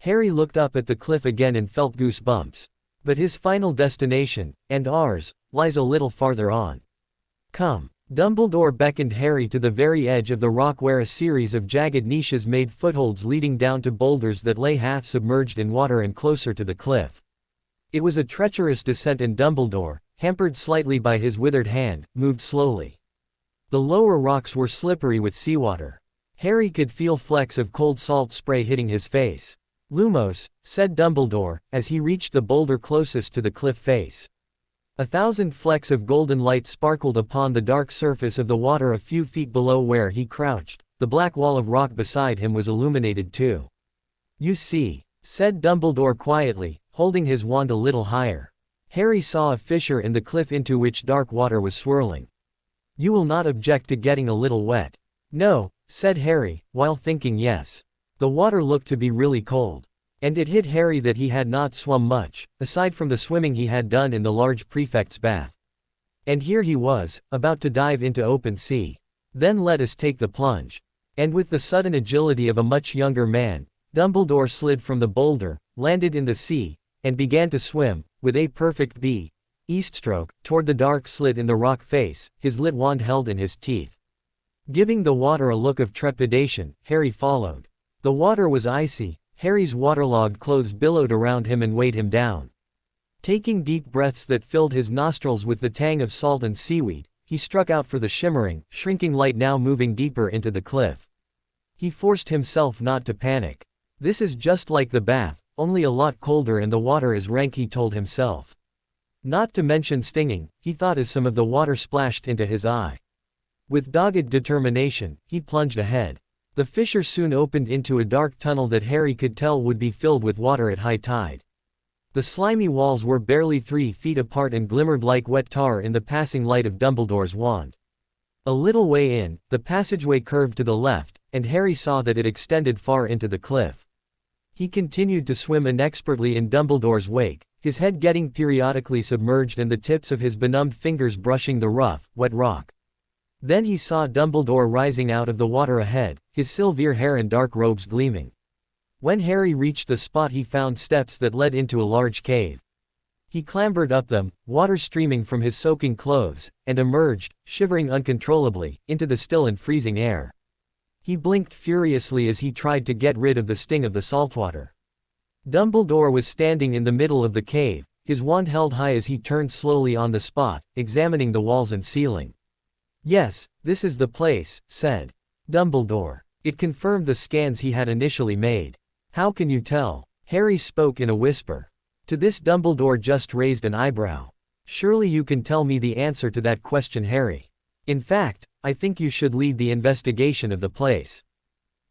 Harry looked up at the cliff again and felt goosebumps. But his final destination, and ours, lies a little farther on. "Come." Dumbledore beckoned Harry to the very edge of the rock where a series of jagged niches made footholds leading down to boulders that lay half submerged in water and closer to the cliff. It was a treacherous descent and Dumbledore, hampered slightly by his withered hand, moved slowly. The lower rocks were slippery with seawater. Harry could feel flecks of cold salt spray hitting his face. "Lumos," said Dumbledore, as he reached the boulder closest to the cliff face. 1,000 flecks of golden light sparkled upon the dark surface of the water a few feet below where he crouched. The black wall of rock beside him was illuminated too. "You see," said Dumbledore quietly, holding his wand a little higher. Harry saw a fissure in the cliff into which dark water was swirling. "You will not object to getting a little wet?" "No," said Harry, while thinking yes. The water looked to be really cold. And it hit Harry that he had not swum much, aside from the swimming he had done in the large prefect's bath. And here he was, about to dive into open sea. "Then let us take the plunge." And with the sudden agility of a much younger man, Dumbledore slid from the boulder, landed in the sea, and began to swim, with a perfect east stroke, toward the dark slit in the rock face, his lit wand held in his teeth. Giving the water a look of trepidation, Harry followed. The water was icy. Harry's waterlogged clothes billowed around him and weighed him down. Taking deep breaths that filled his nostrils with the tang of salt and seaweed, he struck out for the shimmering, shrinking light now moving deeper into the cliff. He forced himself not to panic. "This is just like the bath, only a lot colder and the water is rank," he told himself. Not to mention stinging, he thought as some of the water splashed into his eye. With dogged determination, he plunged ahead. The fissure soon opened into a dark tunnel that Harry could tell would be filled with water at high tide. The slimy walls were barely 3 feet apart and glimmered like wet tar in the passing light of Dumbledore's wand. A little way in, the passageway curved to the left, and Harry saw that it extended far into the cliff. He continued to swim inexpertly in Dumbledore's wake, his head getting periodically submerged and the tips of his benumbed fingers brushing the rough, wet rock. Then he saw Dumbledore rising out of the water ahead, his silver hair and dark robes gleaming. When Harry reached the spot he found steps that led into a large cave. He clambered up them, water streaming from his soaking clothes, and emerged, shivering uncontrollably, into the still and freezing air. He blinked furiously as he tried to get rid of the sting of the saltwater. Dumbledore was standing in the middle of the cave, his wand held high as he turned slowly on the spot, examining the walls and ceiling. "Yes, this is the place," said Dumbledore. It confirmed the scans he had initially made. "How can you tell?" Harry spoke in a whisper. To this Dumbledore just raised an eyebrow. "Surely you can tell me the answer to that question, Harry. In fact, I think you should lead the investigation of the place."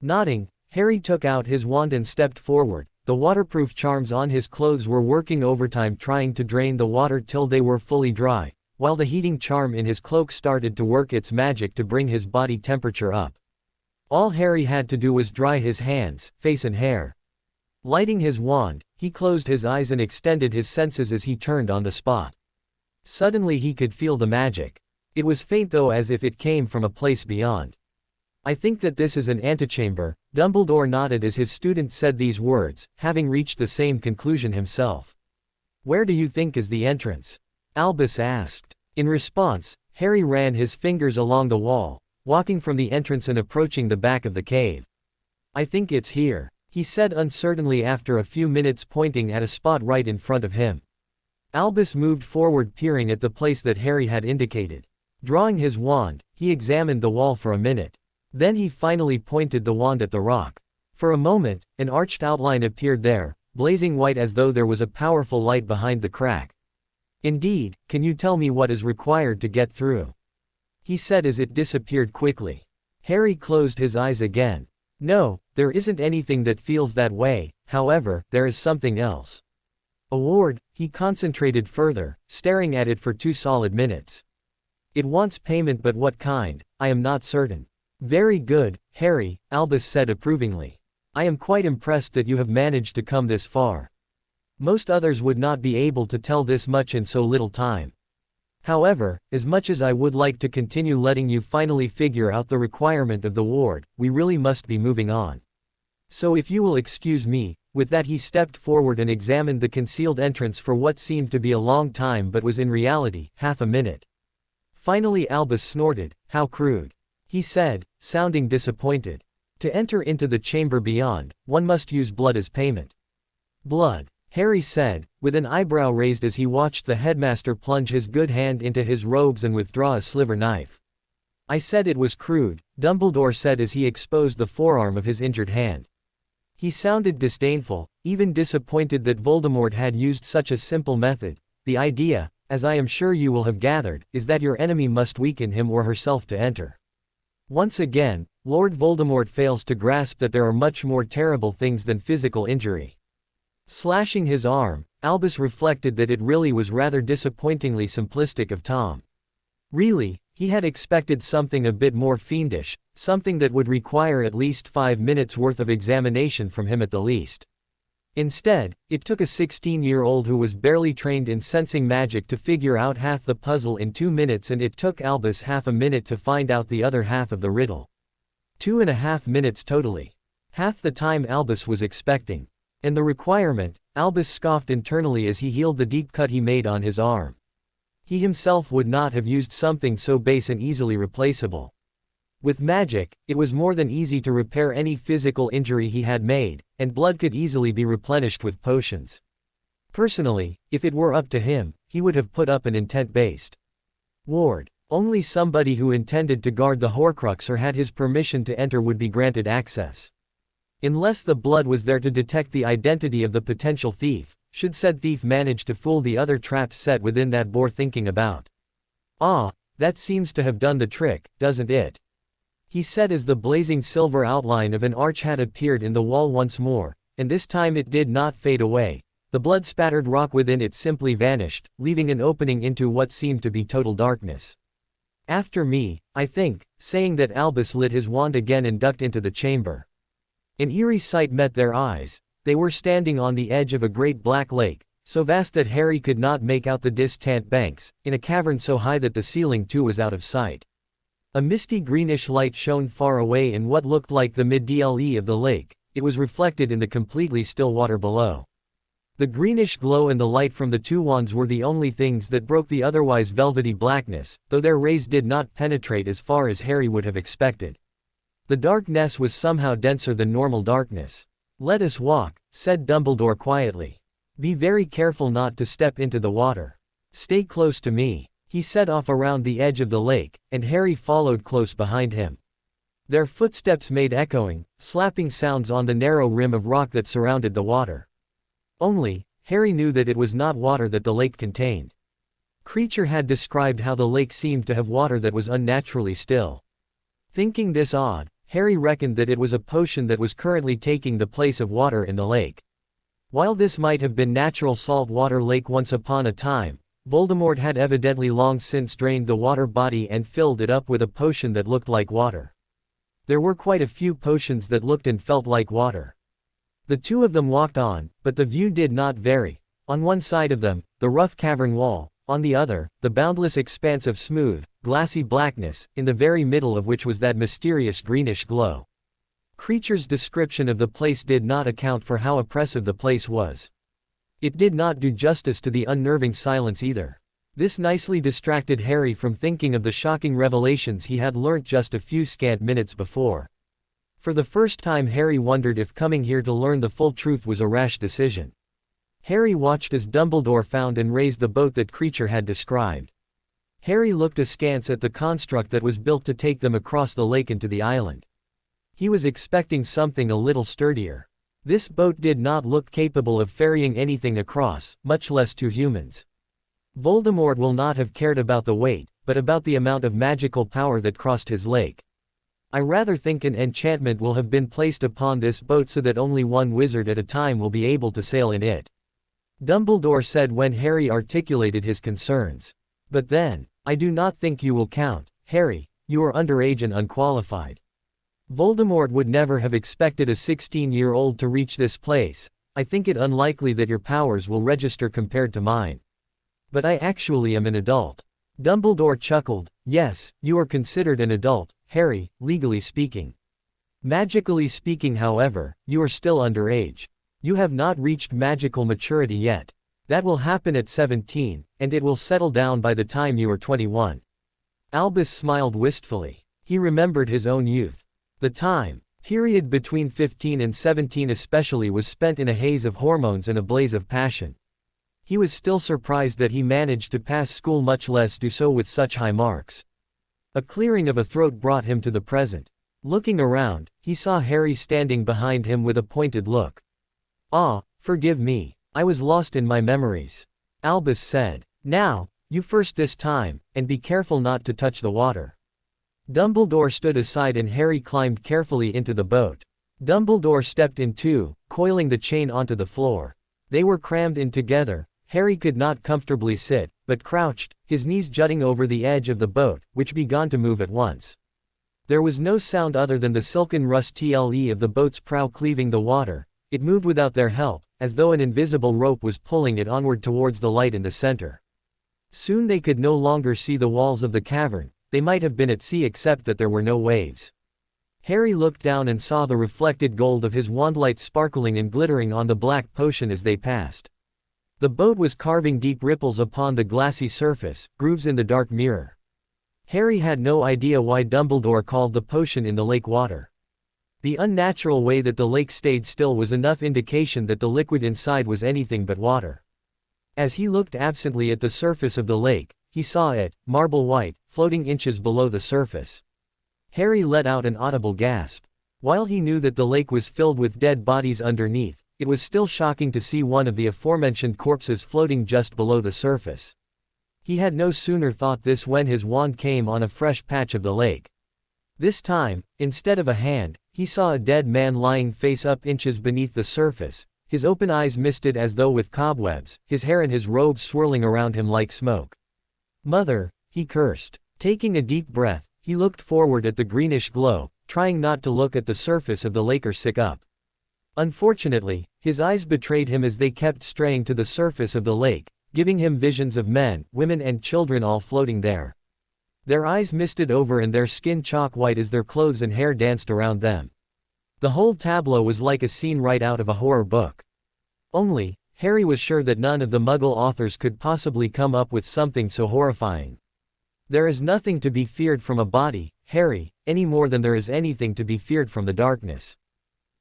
Nodding, Harry took out his wand and stepped forward. The waterproof charms on his clothes were working overtime trying to drain the water till they were fully dry, while the heating charm in his cloak started to work its magic to bring his body temperature up. All Harry had to do was dry his hands, face and hair. Lighting his wand, he closed his eyes and extended his senses as he turned on the spot. Suddenly he could feel the magic. It was faint though, as if it came from a place beyond. "I think that this is an antechamber." Dumbledore nodded as his student said these words, having reached the same conclusion himself. "Where do you think is the entrance?" Albus asked. In response, Harry ran his fingers along the wall, walking from the entrance and approaching the back of the cave. "I think it's here," he said uncertainly after a few minutes, pointing at a spot right in front of him. Albus moved forward, peering at the place that Harry had indicated. Drawing his wand, he examined the wall for a minute. Then he finally pointed the wand at the rock. For a moment, an arched outline appeared there, blazing white as though there was a powerful light behind the crack. "Indeed, can you tell me what is required to get through?" he said as it disappeared quickly. Harry closed his eyes again. "No, there isn't anything that feels that way, however, there is something else." "A ward," he concentrated further, staring at it for 2 solid minutes. "It wants payment, but what kind, I am not certain." "Very good, Harry," Albus said approvingly. "I am quite impressed that you have managed to come this far. Most others would not be able to tell this much in so little time. However, as much as I would like to continue letting you finally figure out the requirement of the ward, we really must be moving on. So if you will excuse me." With that he stepped forward and examined the concealed entrance for what seemed to be a long time but was in reality, half a minute. Finally Albus snorted. "How crude," he said, sounding disappointed. "To enter into the chamber beyond, one must use blood as payment." "Blood," Harry said, with an eyebrow raised as he watched the headmaster plunge his good hand into his robes and withdraw a sliver knife. "I said it was crude," Dumbledore said as he exposed the forearm of his injured hand. He sounded disdainful, even disappointed that Voldemort had used such a simple method. "The idea, as I am sure you will have gathered, is that your enemy must weaken him or herself to enter." Once again, Lord Voldemort fails to grasp that there are much more terrible things than physical injury. Slashing his arm, Albus reflected that it really was rather disappointingly simplistic of Tom. Really, he had expected something a bit more fiendish, something that would require at least 5 minutes worth of examination from him at the least. Instead, it took a 16-year-old who was barely trained in sensing magic to figure out half the puzzle in 2 minutes, and it took Albus half a minute to find out the other half of the riddle. 2.5 minutes totally. Half the time Albus was expecting. And the requirement, Albus scoffed internally as he healed the deep cut he made on his arm. He himself would not have used something so base and easily replaceable. With magic, it was more than easy to repair any physical injury he had made, and blood could easily be replenished with potions. Personally, if it were up to him, he would have put up an intent-based ward. Only somebody who intended to guard the Horcrux or had his permission to enter would be granted access. Unless the blood was there to detect the identity of the potential thief, should said thief manage to fool the other traps set within that bore thinking about. "Ah, that seems to have done the trick, doesn't it?" he said as the blazing silver outline of an arch had appeared in the wall once more, and this time it did not fade away. The blood-spattered rock within it simply vanished, leaving an opening into what seemed to be total darkness. "After me, I think," saying that Albus lit his wand again and ducked into the chamber. An eerie sight met their eyes. They were standing on the edge of a great black lake, so vast that Harry could not make out the distant banks, in a cavern so high that the ceiling too was out of sight. A misty greenish light shone far away in what looked like the mid-dle of the lake, it was reflected in the completely still water below. The greenish glow and the light from the two wands were the only things that broke the otherwise velvety blackness, though their rays did not penetrate as far as Harry would have expected. The darkness was somehow denser than normal darkness. "Let us walk," said Dumbledore quietly. "Be very careful not to step into the water. Stay close to me." He set off around the edge of the lake, and Harry followed close behind him. Their footsteps made echoing, slapping sounds on the narrow rim of rock that surrounded the water. Only, Harry knew that it was not water that the lake contained. Creature had described how the lake seemed to have water that was unnaturally still. Thinking this odd, Harry reckoned that it was a potion that was currently taking the place of water in the lake. While this might have been natural salt water lake once upon a time, Voldemort had evidently long since drained the water body and filled it up with a potion that looked like water. There were quite a few potions that looked and felt like water. The two of them walked on, but the view did not vary. On one side of them, the rough cavern wall, on the other, the boundless expanse of smooth, glassy blackness, in the very middle of which was that mysterious greenish glow. Creature's description of the place did not account for how oppressive the place was. It did not do justice to the unnerving silence either. This nicely distracted Harry from thinking of the shocking revelations he had learnt just a few scant minutes before. For the first time Harry wondered if coming here to learn the full truth was a rash decision. Harry watched as Dumbledore found and raised the boat that Creature had described. Harry looked askance at the construct that was built to take them across the lake into the island. He was expecting something a little sturdier. This boat did not look capable of ferrying anything across, much less two humans. Voldemort will not have cared about the weight, but about the amount of magical power that crossed his lake. I rather think an enchantment will have been placed upon this boat so that only one wizard at a time will be able to sail in it. Dumbledore said when Harry articulated his concerns. But then, I do not think you will count, Harry, you are underage and unqualified. Voldemort would never have expected a 16-year-old to reach this place. I think it unlikely that your powers will register compared to mine. But I actually am an adult. Dumbledore chuckled. Yes, you are considered an adult, Harry, legally speaking. Magically speaking, however, you are still underage. You have not reached magical maturity yet. That will happen at 17, and it will settle down by the time you are 21. Albus smiled wistfully. He remembered his own youth. The time period between 15 and 17 especially was spent in a haze of hormones and a blaze of passion. He was still surprised that he managed to pass school, much less do so with such high marks. A clearing of a throat brought him to the present. Looking around, he saw Harry standing behind him with a pointed look. "Ah, forgive me, I was lost in my memories," Albus said. "Now, you first this time, and be careful not to touch the water." Dumbledore stood aside and Harry climbed carefully into the boat. Dumbledore stepped in too, coiling the chain onto the floor. They were crammed in together. Harry could not comfortably sit, but crouched, his knees jutting over the edge of the boat, which began to move at once. There was no sound other than the silken rustle of the boat's prow cleaving the water. It moved without their help, as though an invisible rope was pulling it onward towards the light in the center. Soon they could no longer see the walls of the cavern. They might have been at sea except that there were no waves. Harry looked down and saw the reflected gold of his wandlight sparkling and glittering on the black potion as they passed. The boat was carving deep ripples upon the glassy surface, grooves in the dark mirror. Harry had no idea why Dumbledore called the potion in the lake water. The unnatural way that the lake stayed still was enough indication that the liquid inside was anything but water. As he looked absently at the surface of the lake, he saw it, marble white, floating inches below the surface. Harry let out an audible gasp. While he knew that the lake was filled with dead bodies underneath, it was still shocking to see one of the aforementioned corpses floating just below the surface. He had no sooner thought this when his wand came on a fresh patch of the lake. This time, instead of a hand, he saw a dead man lying face up inches beneath the surface, his open eyes misted as though with cobwebs, his hair and his robes swirling around him like smoke. "Mother," he cursed. Taking a deep breath, he looked forward at the greenish glow, trying not to look at the surface of the lake or sick up. Unfortunately, his eyes betrayed him as they kept straying to the surface of the lake, giving him visions of men, women and children all floating there. Their eyes misted over and their skin chalk white as their clothes and hair danced around them. The whole tableau was like a scene right out of a horror book. Only, Harry was sure that none of the Muggle authors could possibly come up with something so horrifying. There is nothing to be feared from a body, Harry, any more than there is anything to be feared from the darkness.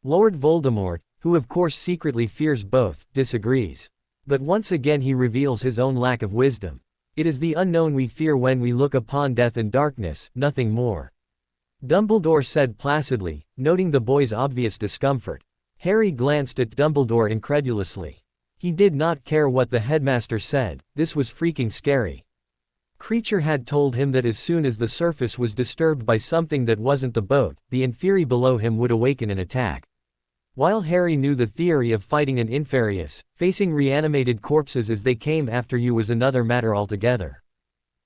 Lord Voldemort, who of course secretly fears both, disagrees. But once again he reveals his own lack of wisdom. It is the unknown we fear when we look upon death and darkness, nothing more. Dumbledore said placidly, noting the boy's obvious discomfort. Harry glanced at Dumbledore incredulously. He did not care what the headmaster said, this was freaking scary. Creature had told him that as soon as the surface was disturbed by something that wasn't the boat, the inferi below him would awaken and attack. While Harry knew the theory of fighting an inferius, facing reanimated corpses as they came after you was another matter altogether.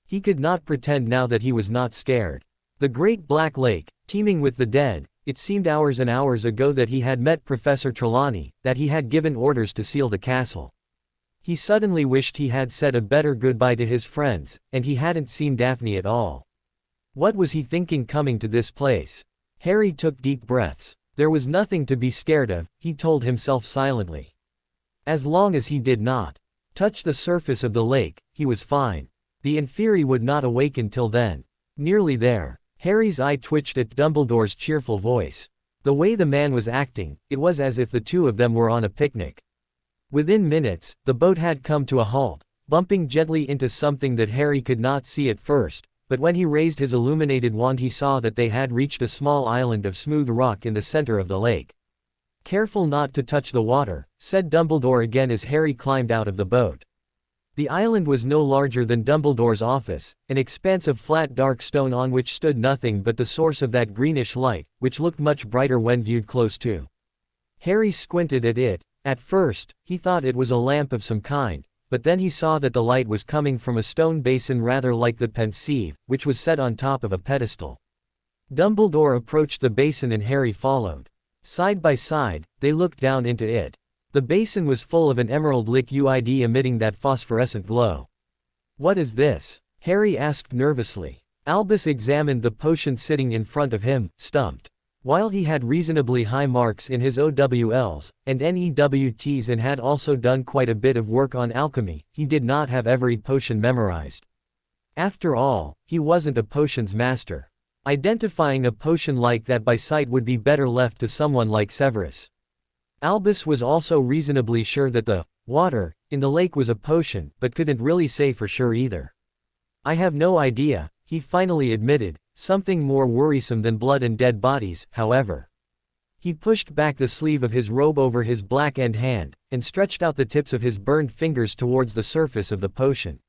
He could not pretend now that he was not scared. The Great Black Lake, teeming with the dead, it seemed hours and hours ago that he had met Professor Trelawney, that he had given orders to seal the castle. He suddenly wished he had said a better goodbye to his friends, and he hadn't seen Daphne at all. What was he thinking coming to this place? Harry took deep breaths. There was nothing to be scared of, he told himself silently. As long as he did not touch the surface of the lake, he was fine. The inferi would not awaken till then. Nearly there. Harry's eye twitched at Dumbledore's cheerful voice. The way the man was acting, it was as if the two of them were on a picnic. Within minutes, the boat had come to a halt, bumping gently into something that Harry could not see at first, but when he raised his illuminated wand he saw that they had reached a small island of smooth rock in the center of the lake. Careful not to touch the water, said Dumbledore again as Harry climbed out of the boat. The island was no larger than Dumbledore's office, an expanse of flat dark stone on which stood nothing but the source of that greenish light, which looked much brighter when viewed close to. Harry squinted at it. At first, he thought it was a lamp of some kind, but then he saw that the light was coming from a stone basin rather like the pensieve, which was set on top of a pedestal. Dumbledore approached the basin and Harry followed. Side by side, they looked down into it. The basin was full of an emerald liquid emitting that phosphorescent glow. What is this? Harry asked nervously. Albus examined the potion sitting in front of him, stumped. While he had reasonably high marks in his OWLs and NEWTs and had also done quite a bit of work on alchemy, he did not have every potion memorized. After all, he wasn't a potions master. Identifying a potion like that by sight would be better left to someone like Severus. Albus was also reasonably sure that the water in the lake was a potion, but couldn't really say for sure either. I have no idea, he finally admitted, something more worrisome than blood and dead bodies, however. He pushed back the sleeve of his robe over his blackened hand, and stretched out the tips of his burned fingers towards the surface of the potion.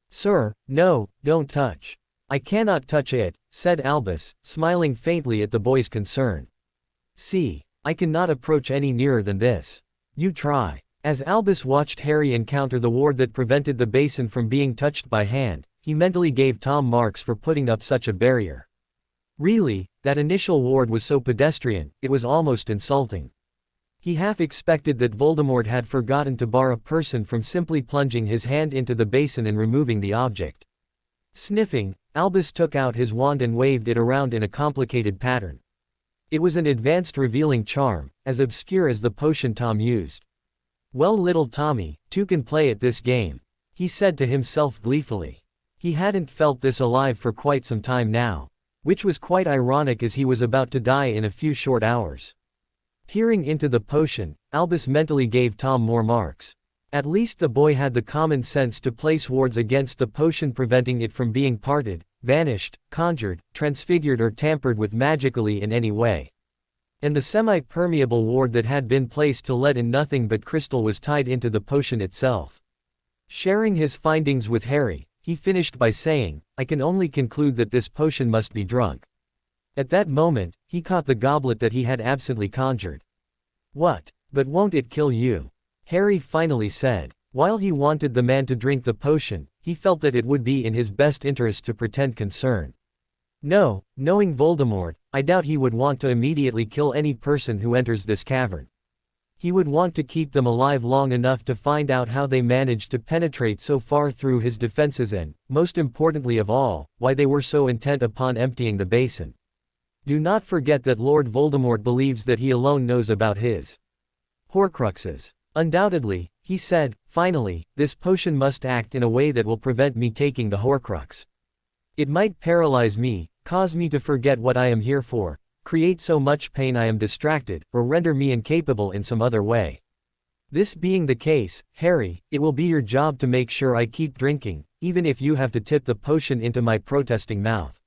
Sir, no, don't touch. I cannot touch it, said Albus, smiling faintly at the boy's concern. See, I cannot approach any nearer than this. You try. As Albus watched Harry encounter the ward that prevented the basin from being touched by hand, he mentally gave Tom marks for putting up such a barrier. Really, that initial ward was so pedestrian, it was almost insulting. He half expected that Voldemort had forgotten to bar a person from simply plunging his hand into the basin and removing the object. Sniffing, Albus took out his wand and waved it around in a complicated pattern. It was an advanced revealing charm, as obscure as the potion Tom used. Well, little Tommy, two can play at this game, he said to himself gleefully. He hadn't felt this alive for quite some time now, which was quite ironic as he was about to die in a few short hours. Peering into the potion, Albus mentally gave Tom more marks. At least the boy had the common sense to place wards against the potion, preventing it from being parted, vanished, conjured, transfigured or tampered with magically in any way. And the semi-permeable ward that had been placed to let in nothing but crystal was tied into the potion itself. Sharing his findings with Harry, he finished by saying, I can only conclude that this potion must be drunk. At that moment, he caught the goblet that he had absently conjured. What? But won't it kill you? Harry finally said. While he wanted the man to drink the potion, he felt that it would be in his best interest to pretend concern. No, knowing Voldemort, I doubt he would want to immediately kill any person who enters this cavern. He would want to keep them alive long enough to find out how they managed to penetrate so far through his defenses and, most importantly of all, why they were so intent upon emptying the basin. Do not forget that Lord Voldemort believes that he alone knows about his Horcruxes. Undoubtedly, he said, finally, this potion must act in a way that will prevent me taking the Horcrux. It might paralyze me, cause me to forget what I am here for, create so much pain I am distracted, or render me incapable in some other way. This being the case, Harry, it will be your job to make sure I keep drinking, even if you have to tip the potion into my protesting mouth.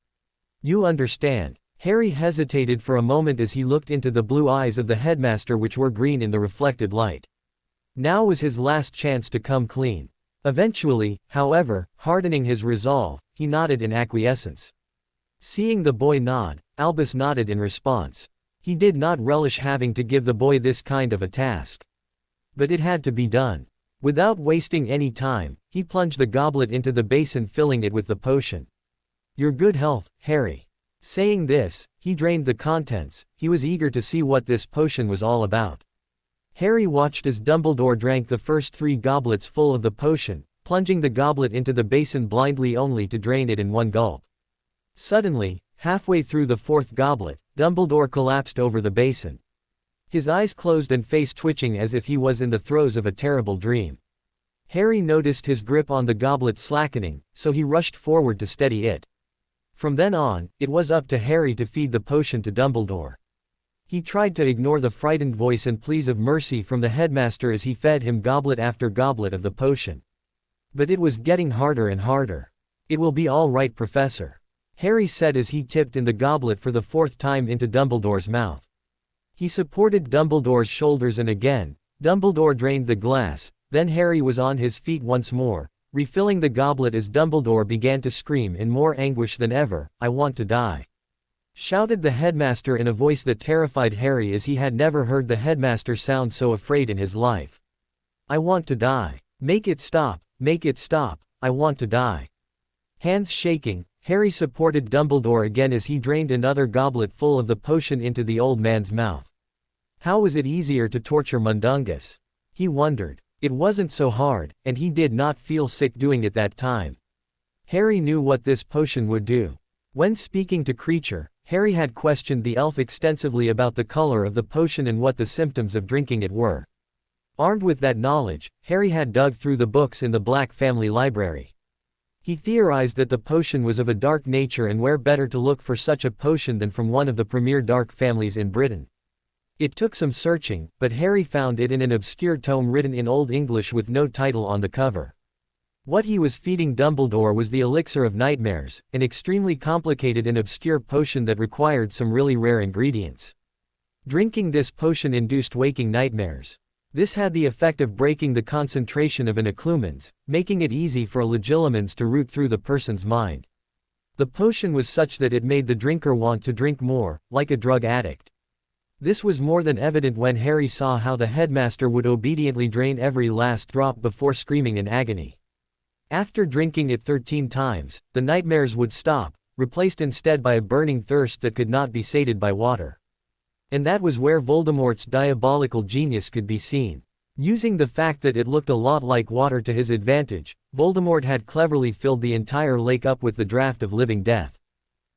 You understand. Harry hesitated for a moment as he looked into the blue eyes of the headmaster, which were green in the reflected light. Now was his last chance to come clean. Eventually, however, hardening his resolve, he nodded in acquiescence. Seeing the boy nod, Albus nodded in response. He did not relish having to give the boy this kind of a task. But it had to be done. Without wasting any time, he plunged the goblet into the basin, filling it with the potion. Your good health, Harry. Saying this, he drained the contents. He was eager to see what this potion was all about. Harry watched as Dumbledore drank the first 3 goblets full of the potion, plunging the goblet into the basin blindly only to drain it in one gulp. Suddenly, halfway through the 4th goblet, Dumbledore collapsed over the basin. His eyes closed and face twitching as if he was in the throes of a terrible dream. Harry noticed his grip on the goblet slackening, so he rushed forward to steady it. From then on, it was up to Harry to feed the potion to Dumbledore. He tried to ignore the frightened voice and pleas of mercy from the headmaster as he fed him goblet after goblet of the potion. But it was getting harder and harder. It will be all right, Professor, Harry said as he tipped in the goblet for the 4th time into Dumbledore's mouth. He supported Dumbledore's shoulders and again, Dumbledore drained the glass. Then Harry was on his feet once more, refilling the goblet as Dumbledore began to scream in more anguish than ever, "I want to die!" shouted the headmaster in a voice that terrified Harry as he had never heard the headmaster sound so afraid in his life. "I want to die. Make it stop, I want to die." Hands shaking, Harry supported Dumbledore again as he drained another goblet full of the potion into the old man's mouth. How was it easier to torture Mundungus? He wondered. It wasn't so hard, and he did not feel sick doing it that time. Harry knew what this potion would do. When speaking to Creature, Harry had questioned the elf extensively about the color of the potion and what the symptoms of drinking it were. Armed with that knowledge, Harry had dug through the books in the Black family library. He theorized that the potion was of a dark nature, and where better to look for such a potion than from one of the premier dark families in Britain. It took some searching, but Harry found it in an obscure tome written in Old English with no title on the cover. What he was feeding Dumbledore was the Elixir of Nightmares, an extremely complicated and obscure potion that required some really rare ingredients. Drinking this potion induced waking nightmares. This had the effect of breaking the concentration of an occlumens, making it easy for a legilimens to root through the person's mind. The potion was such that it made the drinker want to drink more, like a drug addict. This was more than evident when Harry saw how the headmaster would obediently drain every last drop before screaming in agony. After drinking it 13 times, the nightmares would stop, replaced instead by a burning thirst that could not be sated by water. And that was where Voldemort's diabolical genius could be seen. Using the fact that it looked a lot like water to his advantage, Voldemort had cleverly filled the entire lake up with the draft of living death.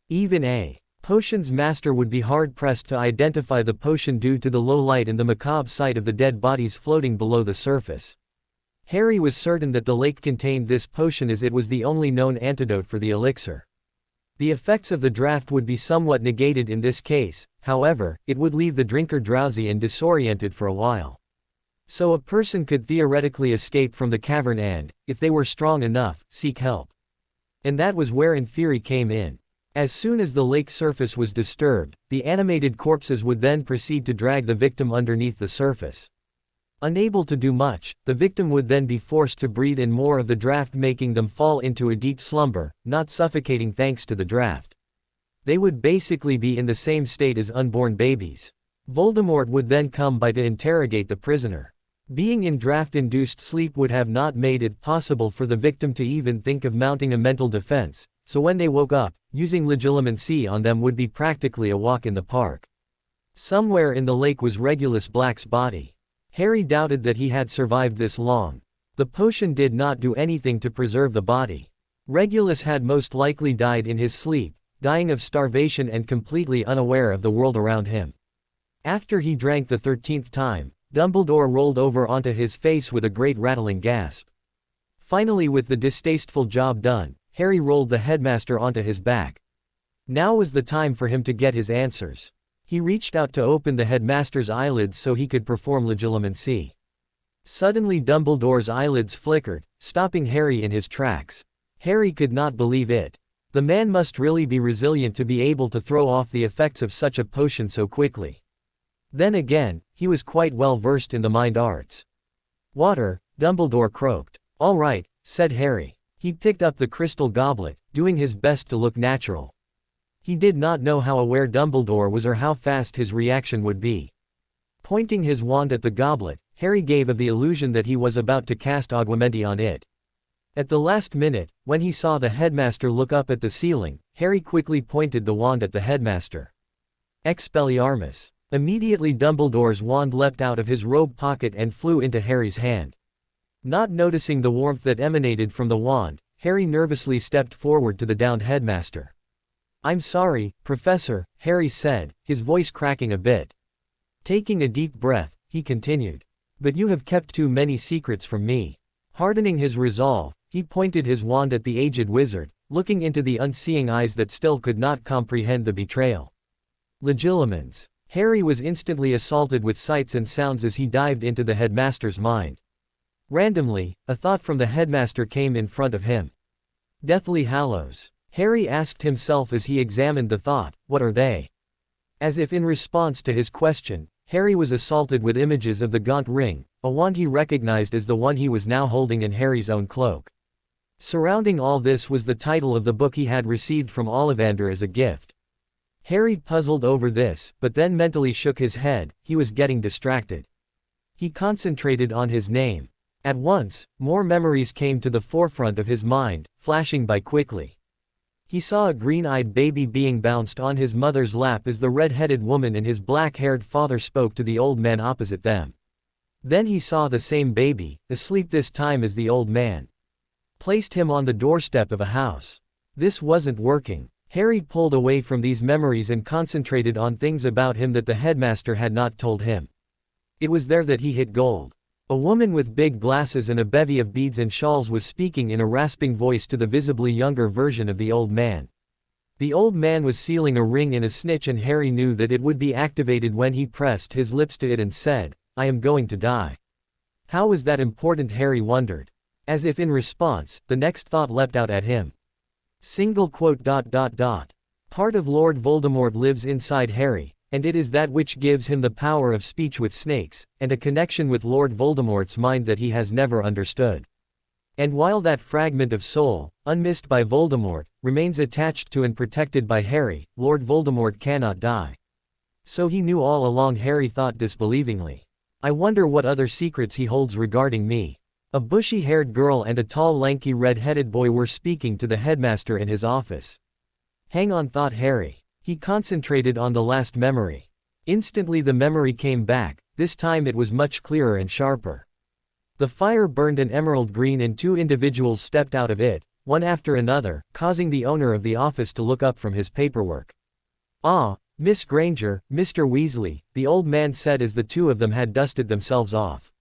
Even a potion's master would be hard-pressed to identify the potion due to the low light and the macabre sight of the dead bodies floating below the surface. Harry was certain that the lake contained this potion, as it was the only known antidote for the elixir. The effects of the draught would be somewhat negated in this case, however, it would leave the drinker drowsy and disoriented for a while. So a person could theoretically escape from the cavern and, if they were strong enough, seek help. And that was where Inferi came in. As soon as the lake surface was disturbed, the animated corpses would then proceed to drag the victim underneath the surface. Unable to do much, the victim would then be forced to breathe in more of the draught, making them fall into a deep slumber, not suffocating thanks to the draught. They would basically be in the same state as unborn babies. Voldemort would then come by to interrogate the prisoner. Being in draught-induced sleep would have not made it possible for the victim to even think of mounting a mental defense, so when they woke up, using legilimency on them would be practically a walk in the park. Somewhere in the lake was Regulus Black's body. Harry doubted that he had survived this long. The potion did not do anything to preserve the body. Regulus had most likely died in his sleep, dying of starvation and completely unaware of the world around him. After he drank the 13th time, Dumbledore rolled over onto his face with a great rattling gasp. Finally, with the distasteful job done, Harry rolled the headmaster onto his back. Now was the time for him to get his answers. He reached out to open the headmaster's eyelids so he could perform legilimency. Suddenly Dumbledore's eyelids flickered, stopping Harry in his tracks. Harry could not believe it. The man must really be resilient to be able to throw off the effects of such a potion so quickly. Then again, he was quite well versed in the mind arts. "Water," Dumbledore croaked. "All right," said Harry. He picked up the crystal goblet, doing his best to look natural. He did not know how aware Dumbledore was or how fast his reaction would be. Pointing his wand at the goblet, Harry gave of the illusion that he was about to cast aguamenti on it. At the last minute, when he saw the headmaster look up at the ceiling, Harry quickly pointed the wand at the headmaster. Expelliarmus. Immediately Dumbledore's wand leapt out of his robe pocket and flew into Harry's hand. Not noticing the warmth that emanated from the wand, Harry nervously stepped forward to the downed headmaster. "I'm sorry, Professor," Harry said, his voice cracking a bit. Taking a deep breath, he continued. "But you have kept too many secrets from me." Hardening his resolve, he pointed his wand at the aged wizard, looking into the unseeing eyes that still could not comprehend the betrayal. Legilimens. Harry was instantly assaulted with sights and sounds as he dived into the headmaster's mind. Randomly, a thought from the headmaster came in front of him. Deathly Hallows. Harry asked himself as he examined the thought, "What are they?" As if in response to his question, Harry was assaulted with images of the Gaunt Ring, a wand he recognized as the one he was now holding in Harry's own cloak. Surrounding all this was the title of the book he had received from Ollivander as a gift. Harry puzzled over this, but then mentally shook his head. He was getting distracted. He concentrated on his name. At once, more memories came to the forefront of his mind, flashing by quickly. He saw a green-eyed baby being bounced on his mother's lap as the red-headed woman and his black-haired father spoke to the old man opposite them. Then he saw the same baby, asleep this time as the old man. Placed him on the doorstep of a house. This wasn't working. Harry pulled away from these memories and concentrated on things about him that the headmaster had not told him. It was there that he hit gold. A woman with big glasses and a bevy of beads and shawls was speaking in a rasping voice to the visibly younger version of the old man. The old man was sealing a ring in a snitch, and Harry knew that it would be activated when he pressed his lips to it and said, "I am going to die." How was that important, Harry wondered. As if in response, the next thought leapt out at him. Single quote. Part of Lord Voldemort lives inside Harry, and it is that which gives him the power of speech with snakes, and a connection with Lord Voldemort's mind that he has never understood. And while that fragment of soul, unmissed by Voldemort, remains attached to and protected by Harry, Lord Voldemort cannot die. So he knew all along, Harry thought disbelievingly. I wonder what other secrets he holds regarding me. A bushy-haired girl and a tall lanky red-headed boy were speaking to the headmaster in his office. Hang on, thought Harry. He concentrated on the last memory. Instantly the memory came back, this time it was much clearer and sharper. The fire burned an emerald green and two individuals stepped out of it, one after another, causing the owner of the office to look up from his paperwork. "Ah, Miss Granger, Mr. Weasley," the old man said as the two of them had dusted themselves off.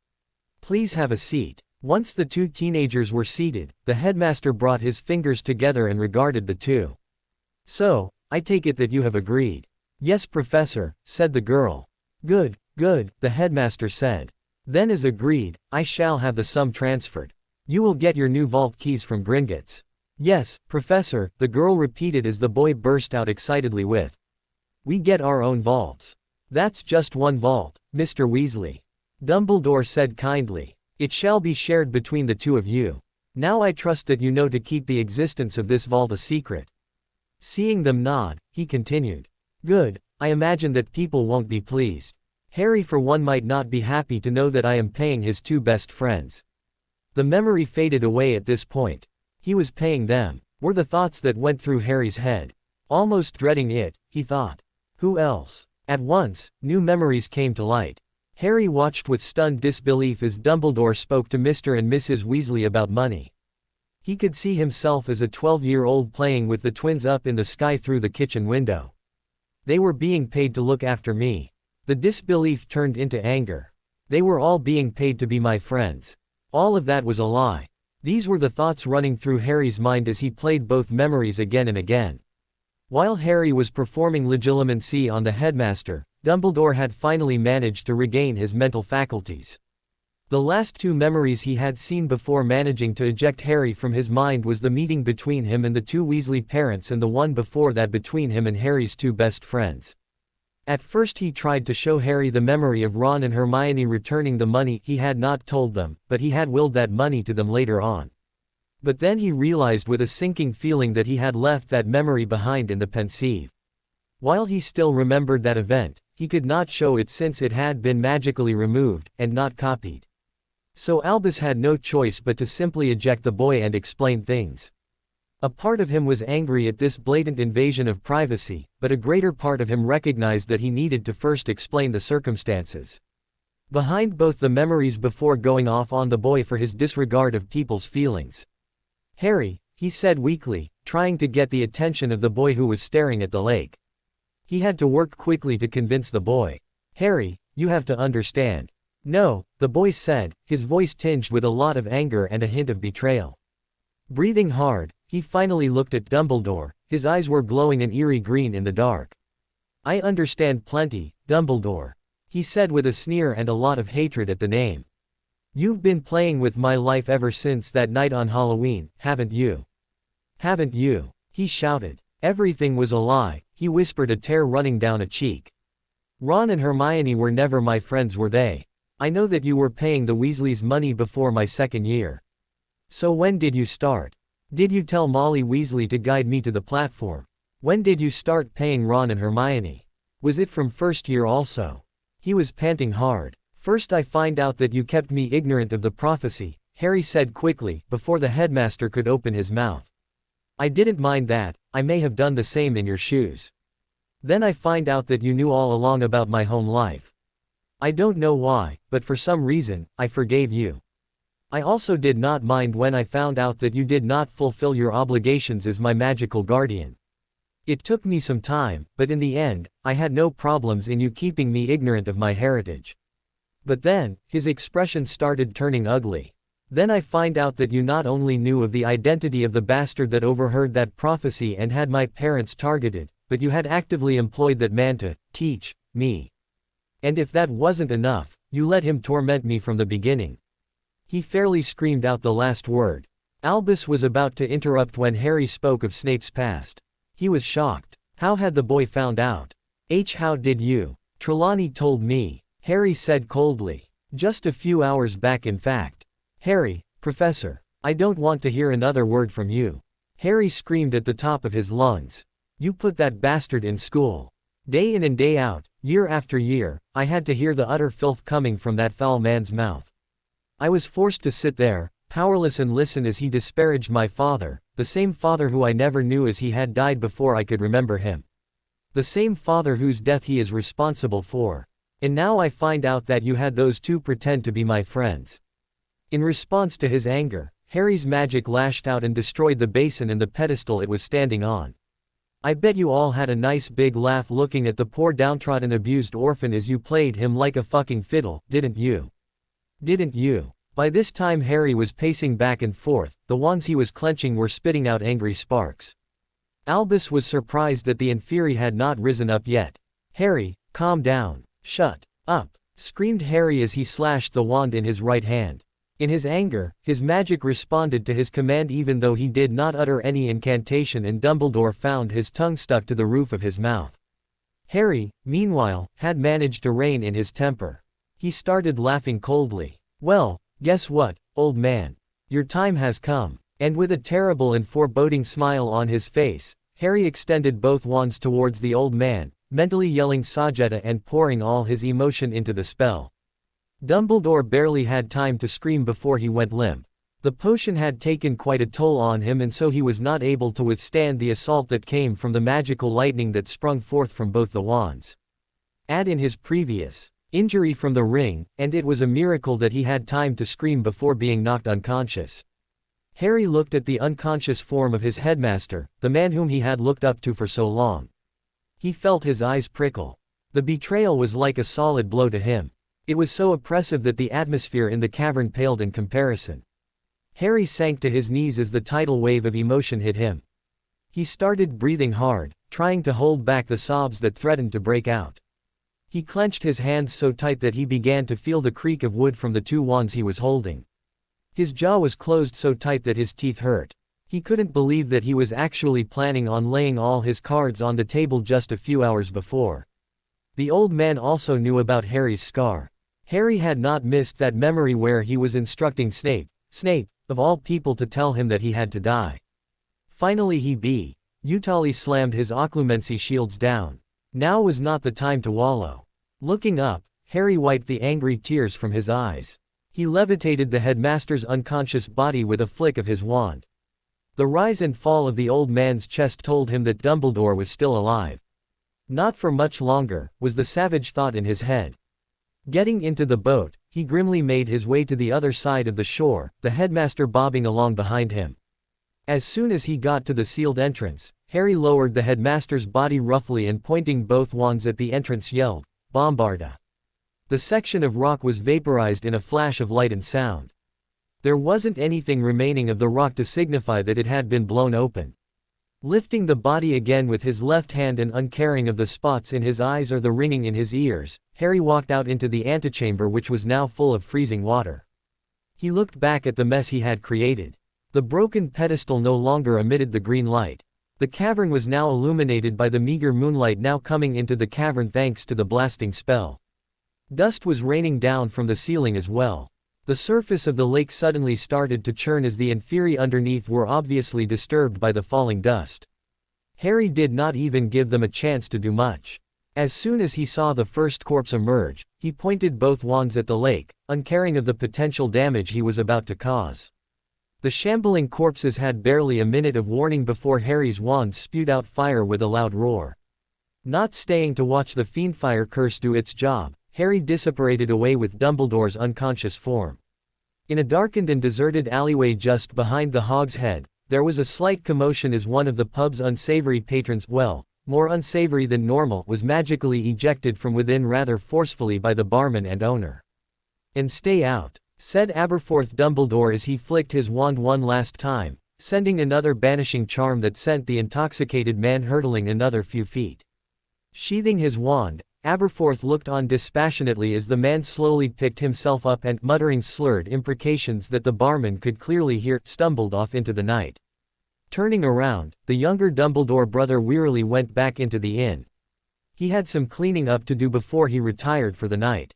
"Please have a seat." Once the two teenagers were seated, the headmaster brought his fingers together and regarded the two. "So, I take it that you have agreed." "Yes, Professor," said the girl. Good, the headmaster said. "Then as agreed, I shall have the sum transferred. You will get your new vault keys from Gringotts." "Yes, Professor," the girl repeated as the boy burst out excitedly with. "We get our own vaults." "That's just one vault, Mr. Weasley," Dumbledore said kindly. "It shall be shared between the two of you. Now I trust that you know to keep the existence of this vault a secret." Seeing them nod, he continued. "Good, I imagine that people won't be pleased. Harry for one might not be happy to know that I am paying his two best friends." The memory faded away at this point. He was paying them, were the thoughts that went through Harry's head. Almost dreading it, he thought. Who else? At once, new memories came to light. Harry watched with stunned disbelief as Dumbledore spoke to Mr. and Mrs. Weasley about money. He could see himself as a 12-year-old playing with the twins up in the sky through the kitchen window. They were being paid to look after me. The disbelief turned into anger. They were all being paid to be my friends. All of that was a lie. These were the thoughts running through Harry's mind as he played both memories again and again. While Harry was performing legilimency on the headmaster, Dumbledore had finally managed to regain his mental faculties. The last two memories he had seen before managing to eject Harry from his mind was the meeting between him and the two Weasley parents and the one before that between him and Harry's two best friends. At first he tried to show Harry the memory of Ron and Hermione returning the money he had not told them, but he had willed that money to them later on. But then he realized with a sinking feeling that he had left that memory behind in the pensieve. While he still remembered that event, he could not show it since it had been magically removed, and not copied. So Albus had no choice but to simply eject the boy and explain things. A part of him was angry at this blatant invasion of privacy, but a greater part of him recognized that he needed to first explain the circumstances behind both the memories before going off on the boy for his disregard of people's feelings. "Harry," he said weakly, trying to get the attention of the boy who was staring at the lake. He had to work quickly to convince the boy. "Harry, you have to understand." "No," the boy said, his voice tinged with a lot of anger and a hint of betrayal. Breathing hard, he finally looked at Dumbledore, his eyes were glowing an eerie green in the dark. "I understand plenty, Dumbledore," he said with a sneer and a lot of hatred at the name. "You've been playing with my life ever since that night on Halloween, haven't you? Haven't you?" he shouted. Everything was a lie, he whispered, a tear running down a cheek. "Ron and Hermione were never my friends, were they? I know that you were paying the Weasleys money before my second year. So when did you start? Did you tell Molly Weasley to guide me to the platform? When did you start paying Ron and Hermione? Was it from first year also?" He was panting hard. "First I find out that you kept me ignorant of the prophecy," Harry said quickly, before the headmaster could open his mouth. "I didn't mind that, I may have done the same in your shoes. Then I find out that you knew all along about my home life. I don't know why, but for some reason, I forgave you. I also did not mind when I found out that you did not fulfill your obligations as my magical guardian. It took me some time, but in the end, I had no problems in you keeping me ignorant of my heritage. But then," his expression started turning ugly. "Then I find out that you not only knew of the identity of the bastard that overheard that prophecy and had my parents targeted, but you had actively employed that man to teach me. And if that wasn't enough, you let him torment me from the beginning." He fairly screamed out the last word. Albus was about to interrupt when Harry spoke of Snape's past. He was shocked. How had the boy found out? How did you? "Trelawney told me," Harry said coldly. "Just a few hours back, in fact." "Harry, Professor, I don't want to hear another word from you," Harry screamed at the top of his lungs. "You put that bastard in school. Day in and day out, year after year, I had to hear the utter filth coming from that foul man's mouth. I was forced to sit there, powerless, and listen as he disparaged my father, the same father who I never knew as he had died before I could remember him. The same father whose death he is responsible for. And now I find out that you had those two pretend to be my friends." In response to his anger, Harry's magic lashed out and destroyed the basin and the pedestal it was standing on. "I bet you all had a nice big laugh looking at the poor downtrodden abused orphan as you played him like a fucking fiddle, didn't you? Didn't you?" By this time Harry was pacing back and forth, the wands he was clenching were spitting out angry sparks. Albus was surprised that the Inferi had not risen up yet. "Harry, calm down. Shut up," screamed Harry as he slashed the wand in his right hand. In his anger, his magic responded to his command even though he did not utter any incantation, and Dumbledore found his tongue stuck to the roof of his mouth. Harry, meanwhile, had managed to rein in his temper. He started laughing coldly. "Well, guess what, old man? Your time has come." And with a terrible and foreboding smile on his face, Harry extended both wands towards the old man, mentally yelling Sajeta and pouring all his emotion into the spell. Dumbledore barely had time to scream before he went limp. The potion had taken quite a toll on him, and so he was not able to withstand the assault that came from the magical lightning that sprung forth from both the wands. Add in his previous injury from the ring, and it was a miracle that he had time to scream before being knocked unconscious. Harry looked at the unconscious form of his headmaster, the man whom he had looked up to for so long. He felt his eyes prickle. The betrayal was like a solid blow to him. It was so oppressive that the atmosphere in the cavern paled in comparison. Harry sank to his knees as the tidal wave of emotion hit him. He started breathing hard, trying to hold back the sobs that threatened to break out. He clenched his hands so tight that he began to feel the creak of wood from the two wands he was holding. His jaw was closed so tight that his teeth hurt. He couldn't believe that he was actually planning on laying all his cards on the table just a few hours before. The old man also knew about Harry's scar. Harry had not missed that memory where he was instructing Snape, of all people, to tell him that he had to die. Finally Utali slammed his occlumency shields down. Now was not the time to wallow. Looking up, Harry wiped the angry tears from his eyes. He levitated the headmaster's unconscious body with a flick of his wand. The rise and fall of the old man's chest told him that Dumbledore was still alive. Not for much longer, was the savage thought in his head. Getting into the boat, he grimly made his way to the other side of the shore, the headmaster bobbing along behind him. As soon as he got to the sealed entrance, Harry lowered the headmaster's body roughly and pointing both wands at the entrance yelled, "Bombarda!" The section of rock was vaporized in a flash of light and sound. There wasn't anything remaining of the rock to signify that it had been blown open. Lifting the body again with his left hand and uncaring of the spots in his eyes or the ringing in his ears, Harry walked out into the antechamber, which was now full of freezing water. He looked back at the mess he had created. The broken pedestal no longer emitted the green light. The cavern was now illuminated by the meager moonlight now coming into the cavern thanks to the blasting spell. Dust was raining down from the ceiling as well. The surface of the lake suddenly started to churn as the inferi underneath were obviously disturbed by the falling dust. Harry did not even give them a chance to do much. As soon as he saw the first corpse emerge, he pointed both wands at the lake, uncaring of the potential damage he was about to cause. The shambling corpses had barely a minute of warning before Harry's wand spewed out fire with a loud roar. Not staying to watch the fiendfire curse do its job, Harry dissipated away with Dumbledore's unconscious form. In a darkened and deserted alleyway just behind the Hog's Head, there was a slight commotion as one of the pub's unsavory patrons, more unsavory than normal, was magically ejected from within rather forcefully by the barman and owner. "And stay out," said Aberforth Dumbledore as he flicked his wand one last time, sending another banishing charm that sent the intoxicated man hurtling another few feet. Sheathing his wand, Aberforth looked on dispassionately as the man slowly picked himself up and, muttering slurred imprecations that the barman could clearly hear, stumbled off into the night. Turning around, the younger Dumbledore brother wearily went back into the inn. He had some cleaning up to do before he retired for the night.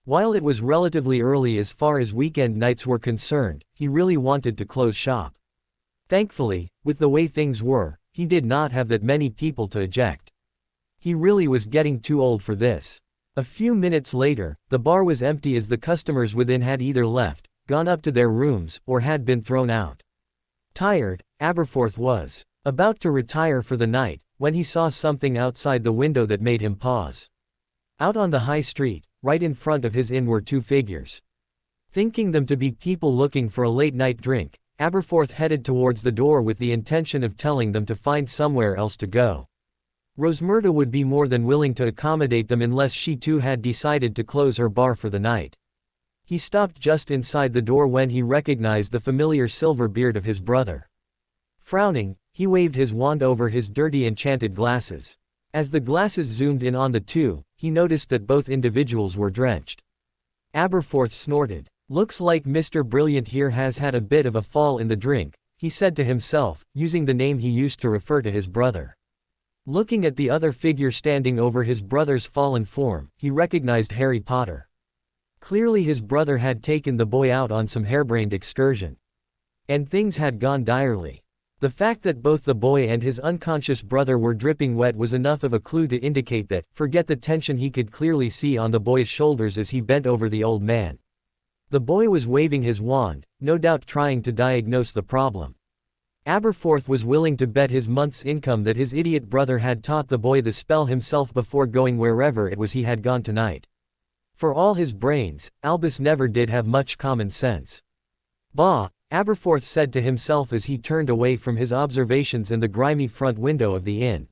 While it was relatively early as far as weekend nights were concerned, he really wanted to close shop. Thankfully, with the way things were, he did not have that many people to eject. He really was getting too old for this. A few minutes later, the bar was empty as the customers within had either left, gone up to their rooms, or had been thrown out. Tired, Aberforth was about to retire for the night, when he saw something outside the window that made him pause. Out on the high street, right in front of his inn, were two figures. Thinking them to be people looking for a late-night drink, Aberforth headed towards the door with the intention of telling them to find somewhere else to go. Rosmerta would be more than willing to accommodate them unless she too had decided to close her bar for the night. He stopped just inside the door when he recognized the familiar silver beard of his brother. Frowning, he waved his wand over his dirty enchanted glasses. As the glasses zoomed in on the two, he noticed that both individuals were drenched. Aberforth snorted. "Looks like Mr. Brilliant here has had a bit of a fall in the drink," he said to himself, using the name he used to refer to his brother. Looking at the other figure standing over his brother's fallen form, he recognized Harry Potter. Clearly his brother had taken the boy out on some harebrained excursion. And things had gone direly. The fact that both the boy and his unconscious brother were dripping wet was enough of a clue to indicate that, forget the tension he could clearly see on the boy's shoulders as he bent over the old man. The boy was waving his wand, no doubt trying to diagnose the problem. Aberforth was willing to bet his month's income that his idiot brother had taught the boy the spell himself before going wherever it was he had gone tonight. For all his brains, Albus never did have much common sense. "Bah," Aberforth said to himself as he turned away from his observations in the grimy front window of the inn.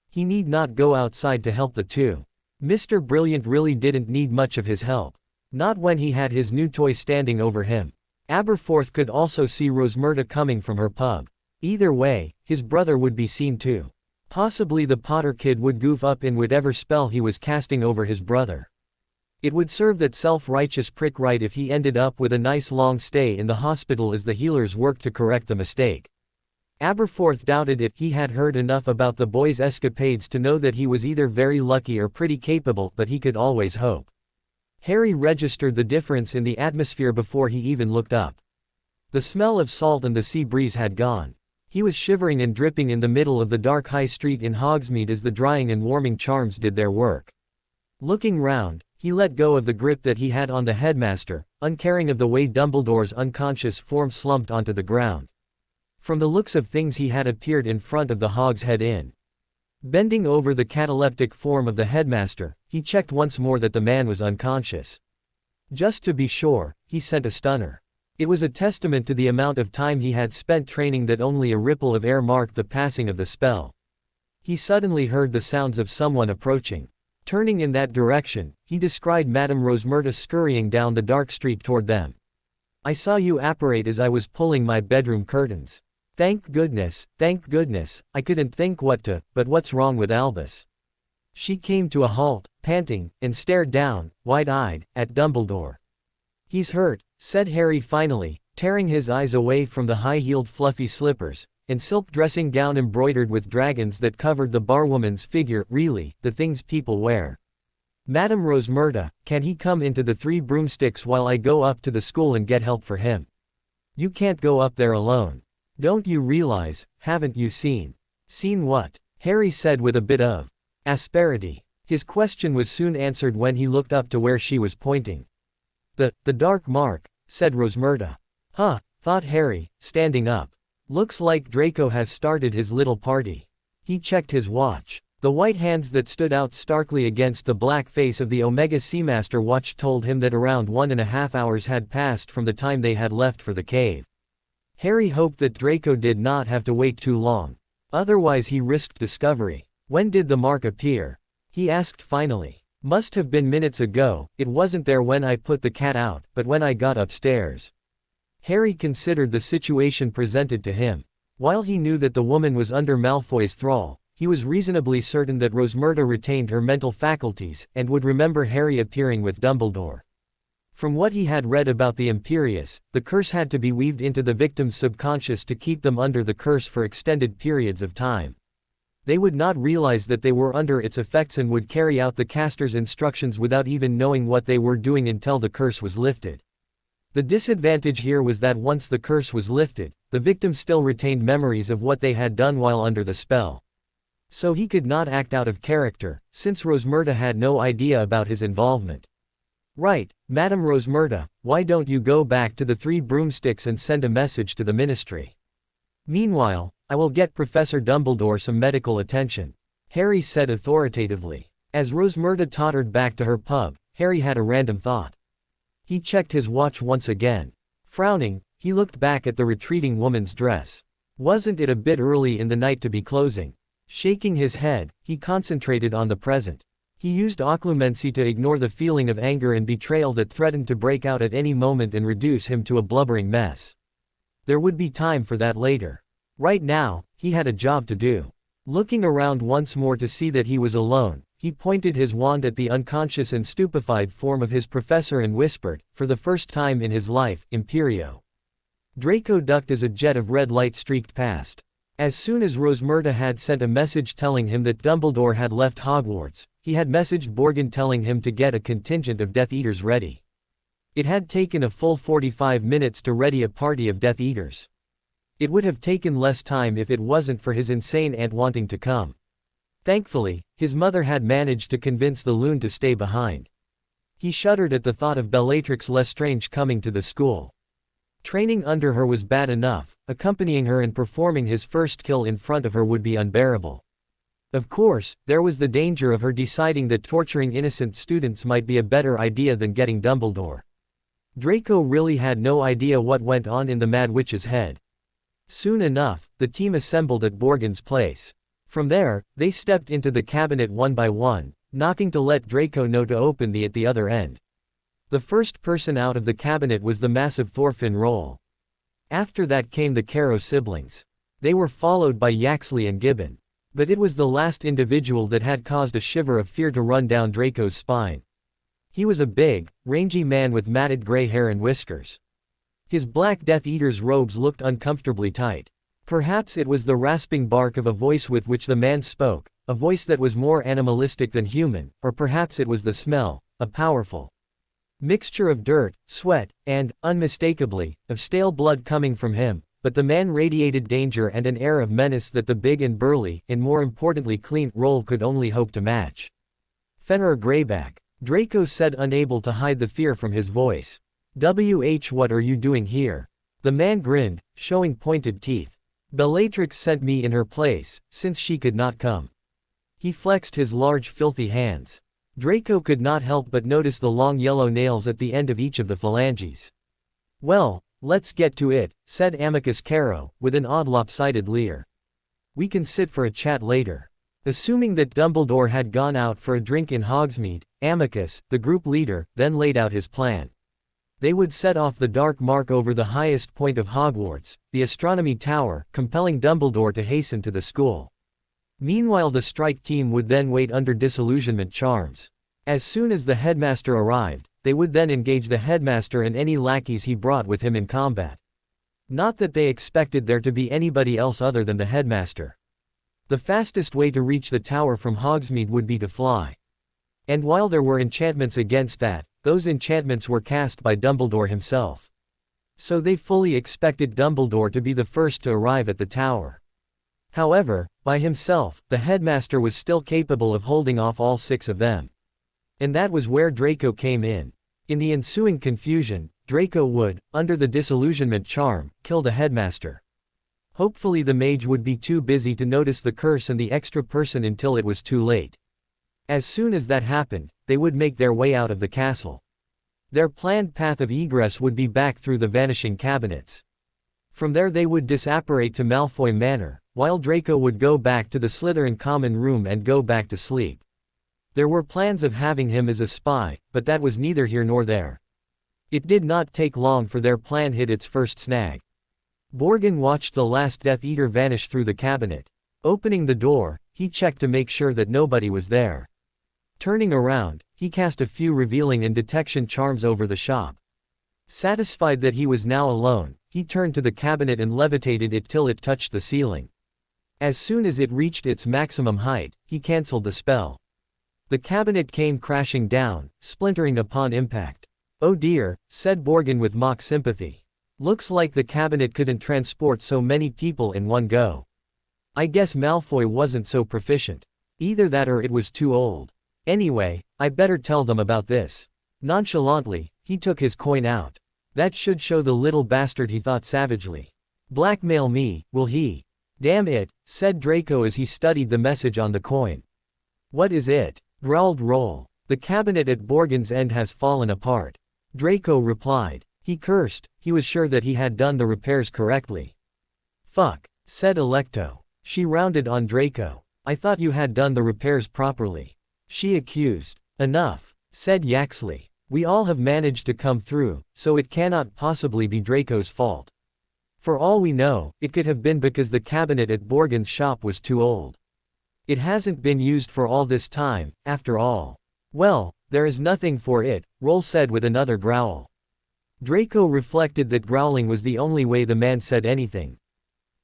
He need not go outside to help the two. Mr. Brilliant really didn't need much of his help. Not when he had his new toy standing over him. Aberforth could also see Rosmerta coming from her pub. Either way, his brother would be seen too. Possibly the Potter kid would goof up in whatever spell he was casting over his brother. It would serve that self-righteous prick right if he ended up with a nice long stay in the hospital as the healers worked to correct the mistake. Aberforth doubted if he had heard enough about the boy's escapades to know that he was either very lucky or pretty capable, but he could always hope. Harry registered the difference in the atmosphere before he even looked up. The smell of salt and the sea breeze had gone. He was shivering and dripping in the middle of the dark high street in Hogsmeade as the drying and warming charms did their work. Looking round, he let go of the grip that he had on the headmaster, uncaring of the way Dumbledore's unconscious form slumped onto the ground. From the looks of things he had appeared in front of the Hog's Head Inn. Bending over the cataleptic form of the headmaster, he checked once more that the man was unconscious. Just to be sure, he sent a stunner. It was a testament to the amount of time he had spent training that only a ripple of air marked the passing of the spell. He suddenly heard the sounds of someone approaching. Turning in that direction, he descried Madame Rosmerta scurrying down the dark street toward them. "I saw you apparate as I was pulling my bedroom curtains. Thank goodness, I couldn't think but what's wrong with Albus?" She came to a halt, panting, and stared down, wide-eyed, at Dumbledore. "He's hurt," said Harry finally, tearing his eyes away from the high-heeled fluffy slippers and silk dressing gown embroidered with dragons that covered the barwoman's figure, really, the things people wear. "Madame Rosmerta, can he come into the Three Broomsticks while I go up to the school and get help for him? You can't go up there alone. Don't you realize, haven't you seen?" "Seen what?" Harry said with a bit of asperity. His question was soon answered when he looked up to where she was pointing. The dark mark," said Rosmerta. "Huh," thought Harry, standing up. "Looks like Draco has started his little party." He checked his watch. The white hands that stood out starkly against the black face of the Omega Seamaster watch told him that around 1.5 hours had passed from the time they had left for the cave. Harry hoped that Draco did not have to wait too long. Otherwise he risked discovery. "When did the mark appear?" he asked finally. "Must have been minutes ago. It wasn't there when I put the cat out, but when I got upstairs." Harry considered the situation presented to him. While he knew that the woman was under Malfoy's thrall, he was reasonably certain that Rosmerta retained her mental faculties, and would remember Harry appearing with Dumbledore. From what he had read about the Imperius, the curse had to be weaved into the victim's subconscious to keep them under the curse for extended periods of time. They would not realize that they were under its effects and would carry out the caster's instructions without even knowing what they were doing until the curse was lifted. The disadvantage here was that once the curse was lifted, the victim still retained memories of what they had done while under the spell. So he could not act out of character, since Rosmerta had no idea about his involvement. "Right, Madame Rosmerta, why don't you go back to the Three Broomsticks and send a message to the Ministry? Meanwhile, I will get Professor Dumbledore some medical attention," Harry said authoritatively. As Rosmerta tottered back to her pub, Harry had a random thought. He checked his watch once again. Frowning, he looked back at the retreating woman's dress. Wasn't it a bit early in the night to be closing? Shaking his head, he concentrated on the present. He used occlumency to ignore the feeling of anger and betrayal that threatened to break out at any moment and reduce him to a blubbering mess. There would be time for that later. Right now, he had a job to do. Looking around once more to see that he was alone, he pointed his wand at the unconscious and stupefied form of his professor and whispered, for the first time in his life, "Imperio." Draco ducked as a jet of red light streaked past. As soon as Rosmerta had sent a message telling him that Dumbledore had left Hogwarts, he had messaged Borgin telling him to get a contingent of Death Eaters ready. It had taken a full 45 minutes to ready a party of Death Eaters. It would have taken less time if it wasn't for his insane aunt wanting to come. Thankfully, his mother had managed to convince the loon to stay behind. He shuddered at the thought of Bellatrix Lestrange coming to the school. Training under her was bad enough, accompanying her and performing his first kill in front of her would be unbearable. Of course, there was the danger of her deciding that torturing innocent students might be a better idea than getting Dumbledore. Draco really had no idea what went on in the Mad Witch's head. Soon enough, the team assembled at Borgin's place. From there, they stepped into the cabinet one by one, knocking to let Draco know to open it at the other end. The first person out of the cabinet was the massive Thorfinn Roll. After that came the Caro siblings. They were followed by Yaxley and Gibbon. But it was the last individual that had caused a shiver of fear to run down Draco's spine. He was a big, rangy man with matted gray hair and whiskers. His black Death Eater's robes looked uncomfortably tight. Perhaps it was the rasping bark of a voice with which the man spoke, a voice that was more animalistic than human, or perhaps it was the smell, a powerful mixture of dirt, sweat, and, unmistakably, of stale blood coming from him, but the man radiated danger and an air of menace that the big and burly, and more importantly clean, Roll could only hope to match. Fenrir Greyback, Draco said, unable to hide the fear from his voice. What are you doing here? The man grinned, showing pointed teeth. Bellatrix sent me in her place, since she could not come. He flexed his large filthy hands. Draco could not help but notice the long yellow nails at the end of each of the phalanges. Well, let's get to it, said Amicus Caro, with an odd lopsided leer. We can sit for a chat later. Assuming that Dumbledore had gone out for a drink in Hogsmeade, Amicus, the group leader, then laid out his plan. They would set off the dark mark over the highest point of Hogwarts, the Astronomy Tower, compelling Dumbledore to hasten to the school. Meanwhile, the strike team would then wait under disillusionment charms. As soon as the headmaster arrived, they would then engage the headmaster and any lackeys he brought with him in combat. Not that they expected there to be anybody else other than the headmaster. The fastest way to reach the tower from Hogsmeade would be to fly. And while there were enchantments against that, those enchantments were cast by Dumbledore himself. So they fully expected Dumbledore to be the first to arrive at the tower. However, by himself, the headmaster was still capable of holding off all 6 of them. And that was where Draco came in. In the ensuing confusion, Draco would, under the disillusionment charm, kill the headmaster. Hopefully the mage would be too busy to notice the curse and the extra person until it was too late. As soon as that happened, they would make their way out of the castle. Their planned path of egress would be back through the vanishing cabinets. From there they would disapparate to Malfoy Manor, while Draco would go back to the Slytherin common room and go back to sleep. There were plans of having him as a spy, but that was neither here nor there. It did not take long for their plan hit its first snag. Borgin watched the last Death Eater vanish through the cabinet. Opening the door, he checked to make sure that nobody was there. Turning around, he cast a few revealing and detection charms over the shop. Satisfied that he was now alone, he turned to the cabinet and levitated it till it touched the ceiling. As soon as it reached its maximum height, he cancelled the spell. The cabinet came crashing down, splintering upon impact. "Oh dear," said Borgin with mock sympathy. "Looks like the cabinet couldn't transport so many people in one go. I guess Malfoy wasn't so proficient. Either that or it was too old. Anyway, I better tell them about this." Nonchalantly, he took his coin out. "That should show the little bastard," he thought savagely. "Blackmail me, will he? Damn it," said Draco as he studied the message on the coin. "What is it?" growled Roll. "The cabinet at Borgin's End has fallen apart." Draco replied. He cursed, he was sure that he had done the repairs correctly. "Fuck," said Electo. She rounded on Draco. "I thought you had done the repairs properly." She accused. "Enough," said Yaxley. "We all have managed to come through, so it cannot possibly be Draco's fault. For all we know, it could have been because the cabinet at Borgin's shop was too old. It hasn't been used for all this time, after all." "Well, there is nothing for it," Roll said with another growl. Draco reflected that growling was the only way the man said anything.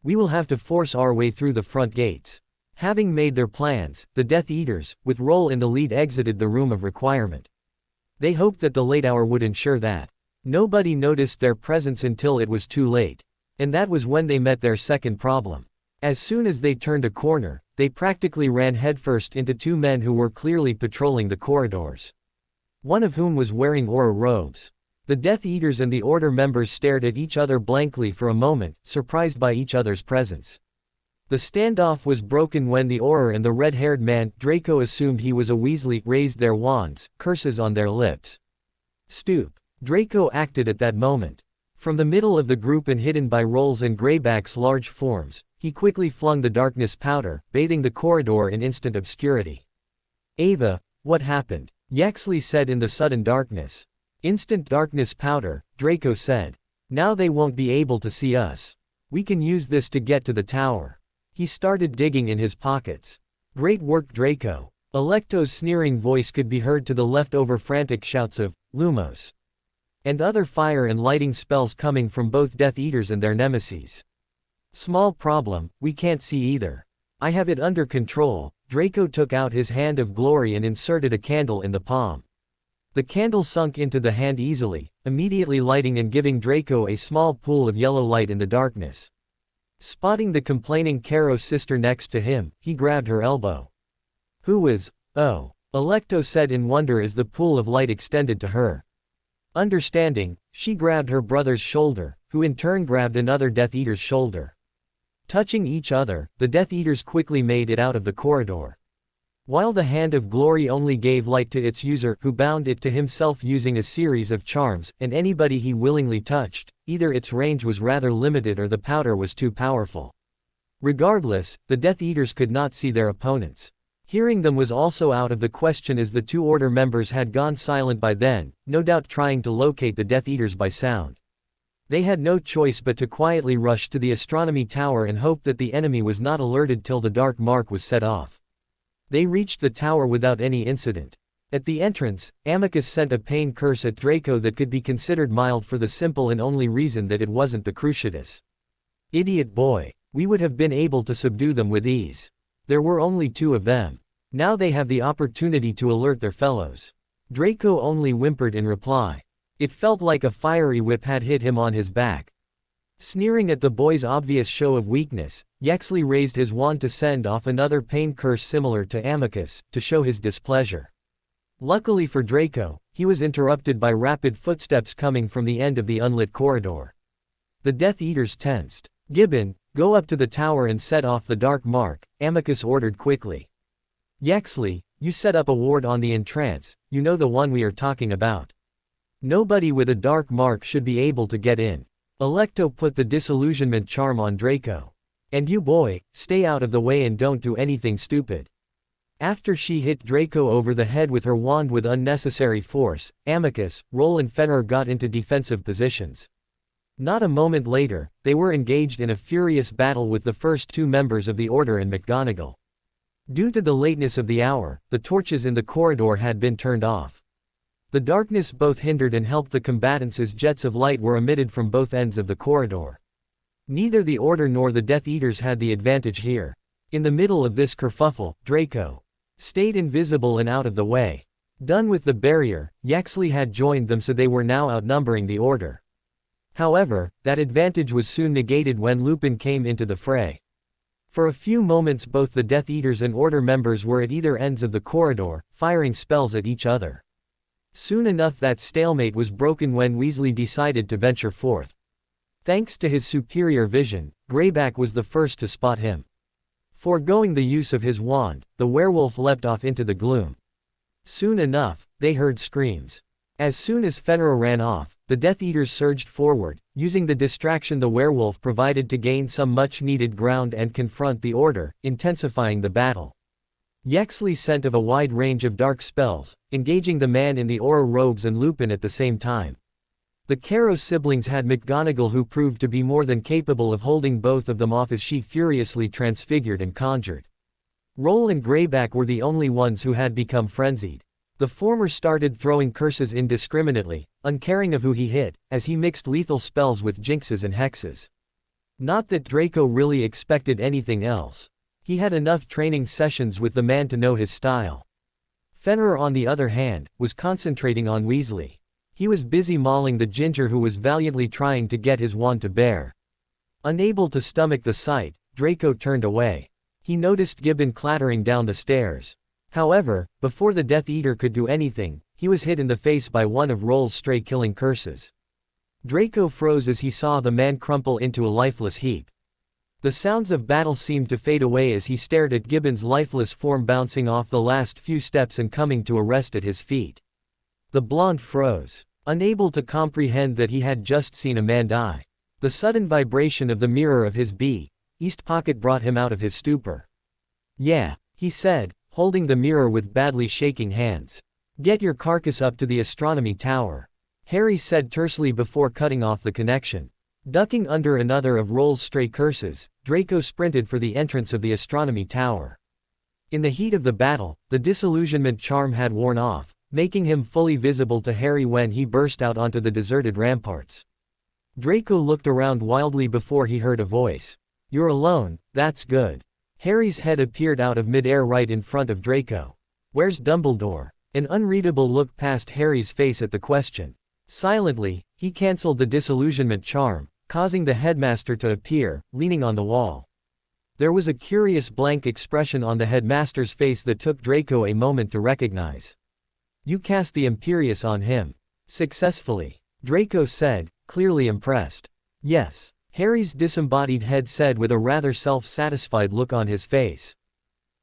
"We will have to force our way through the front gates." Having made their plans, the Death Eaters, with Roll in the lead, exited the room of requirement. They hoped that the late hour would ensure that nobody noticed their presence until it was too late. And that was when they met their second problem. As soon as they turned a corner, they practically ran headfirst into 2 men who were clearly patrolling the corridors. One of whom was wearing aura robes. The Death Eaters and the Order members stared at each other blankly for a moment, surprised by each other's presence. The standoff was broken when the Auror and the red-haired man, Draco assumed he was a Weasley, raised their wands, curses on their lips. "Stoop." Draco acted at that moment. From the middle of the group and hidden by Roll's and Greyback's large forms, he quickly flung the darkness powder, bathing the corridor in instant obscurity. "Ava, what happened?" Yaxley said in the sudden darkness. "Instant darkness powder," Draco said. "Now they won't be able to see us. We can use this to get to the tower." He started digging in his pockets. "Great work, Draco." Alecto's sneering voice could be heard to the left over frantic shouts of, "Lumos!" and other fire and lighting spells coming from both Death Eaters and their nemesis. "Small problem, we can't see either. I have it under control." Draco took out his hand of glory and inserted a candle in the palm. The candle sunk into the hand easily, immediately lighting and giving Draco a small pool of yellow light in the darkness. Spotting the complaining Caro's sister next to him, he grabbed her elbow. "Who was, oh?" Alecto said in wonder as the pool of light extended to her. Understanding, she grabbed her brother's shoulder, who in turn grabbed another Death Eater's shoulder. Touching each other, the Death Eaters quickly made it out of the corridor. While the Hand of Glory only gave light to its user, who bound it to himself using a series of charms, and anybody he willingly touched, either its range was rather limited or the powder was too powerful. Regardless, the Death Eaters could not see their opponents. Hearing them was also out of the question as the two Order members had gone silent by then, no doubt trying to locate the Death Eaters by sound. They had no choice but to quietly rush to the astronomy tower and hope that the enemy was not alerted till the dark mark was set off. They reached the tower without any incident. At the entrance, Amicus sent a pain curse at Draco that could be considered mild for the simple and only reason that it wasn't the Cruciatus. "Idiot boy. We would have been able to subdue them with ease. There were only 2 of them. Now they have the opportunity to alert their fellows." Draco only whimpered in reply. It felt like a fiery whip had hit him on his back. Sneering at the boy's obvious show of weakness, Yaxley raised his wand to send off another pain curse similar to Amicus, to show his displeasure. Luckily for Draco, he was interrupted by rapid footsteps coming from the end of the unlit corridor. The Death Eaters tensed. "Gibbon, go up to the tower and set off the dark mark," Amicus ordered quickly. "Yaxley, you set up a ward on the entrance, you know the one we are talking about. Nobody with a dark mark should be able to get in." Alecto put the disillusionment charm on Draco. "And you boy, stay out of the way and don't do anything stupid." After she hit Draco over the head with her wand with unnecessary force, Amicus, Roll and Fenrir got into defensive positions. Not a moment later, they were engaged in a furious battle with the first 2 members of the Order and McGonagall. Due to the lateness of the hour, the torches in the corridor had been turned off. The darkness both hindered and helped the combatants as jets of light were emitted from both ends of the corridor. Neither the Order nor the Death Eaters had the advantage here. In the middle of this kerfuffle, Draco stayed invisible and out of the way. Done with the barrier, Yaxley had joined them, so they were now outnumbering the Order. However, that advantage was soon negated when Lupin came into the fray. For a few moments both the Death Eaters and Order members were at either ends of the corridor, firing spells at each other. Soon enough that stalemate was broken when Weasley decided to venture forth. Thanks to his superior vision, Greyback was the first to spot him. Foregoing the use of his wand, the werewolf leapt off into the gloom. Soon enough, they heard screams. As soon as Fenrir ran off, the Death Eaters surged forward, using the distraction the werewolf provided to gain some much-needed ground and confront the Order, intensifying the battle. Yaxley sent of a wide range of dark spells, engaging the man in the aura robes and Lupin at the same time. The Caro siblings had McGonagall, who proved to be more than capable of holding both of them off as she furiously transfigured and conjured. Roll and Greyback were the only ones who had become frenzied. The former started throwing curses indiscriminately, uncaring of who he hit, as he mixed lethal spells with jinxes and hexes. Not that Draco really expected anything else. He had enough training sessions with the man to know his style. Fenrir, on the other hand, was concentrating on Weasley. He was busy mauling the ginger who was valiantly trying to get his wand to bear. Unable to stomach the sight, Draco turned away. He noticed Gibbon clattering down the stairs. However, before the Death Eater could do anything, he was hit in the face by one of Roll's stray killing curses. Draco froze as he saw the man crumple into a lifeless heap. The sounds of battle seemed to fade away as he stared at Gibbon's lifeless form bouncing off the last few steps and coming to a rest at his feet. The blonde froze. Unable to comprehend that he had just seen a man die. The sudden vibration of the mirror of his east pocket brought him out of his stupor. "Yeah," he said, holding the mirror with badly shaking hands. "Get your carcass up to the astronomy tower," Harry said tersely before cutting off the connection. Ducking under another of Roll's stray curses, Draco sprinted for the entrance of the astronomy tower. In the heat of the battle, the disillusionment charm had worn off, making him fully visible to Harry when he burst out onto the deserted ramparts. Draco looked around wildly before he heard a voice. "You're alone, that's good." Harry's head appeared out of midair right in front of Draco. "Where's Dumbledore?" An unreadable look passed Harry's face at the question. Silently, he cancelled the disillusionment charm, causing the headmaster to appear, leaning on the wall. There was a curious blank expression on the headmaster's face that took Draco a moment to recognize. "You cast the Imperius on him. Successfully," Draco said, clearly impressed. "Yes," Harry's disembodied head said with a rather self-satisfied look on his face.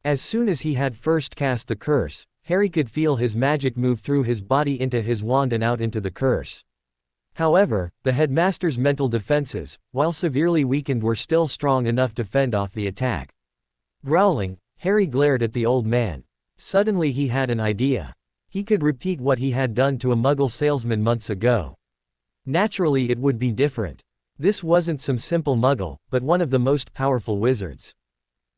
As soon as he had first cast the curse, Harry could feel his magic move through his body into his wand and out into the curse. However, the headmaster's mental defenses, while severely weakened, were still strong enough to fend off the attack. Growling, Harry glared at the old man. Suddenly he had an idea. He could repeat what he had done to a Muggle salesman months ago. Naturally it would be different. This wasn't some simple Muggle, but one of the most powerful wizards.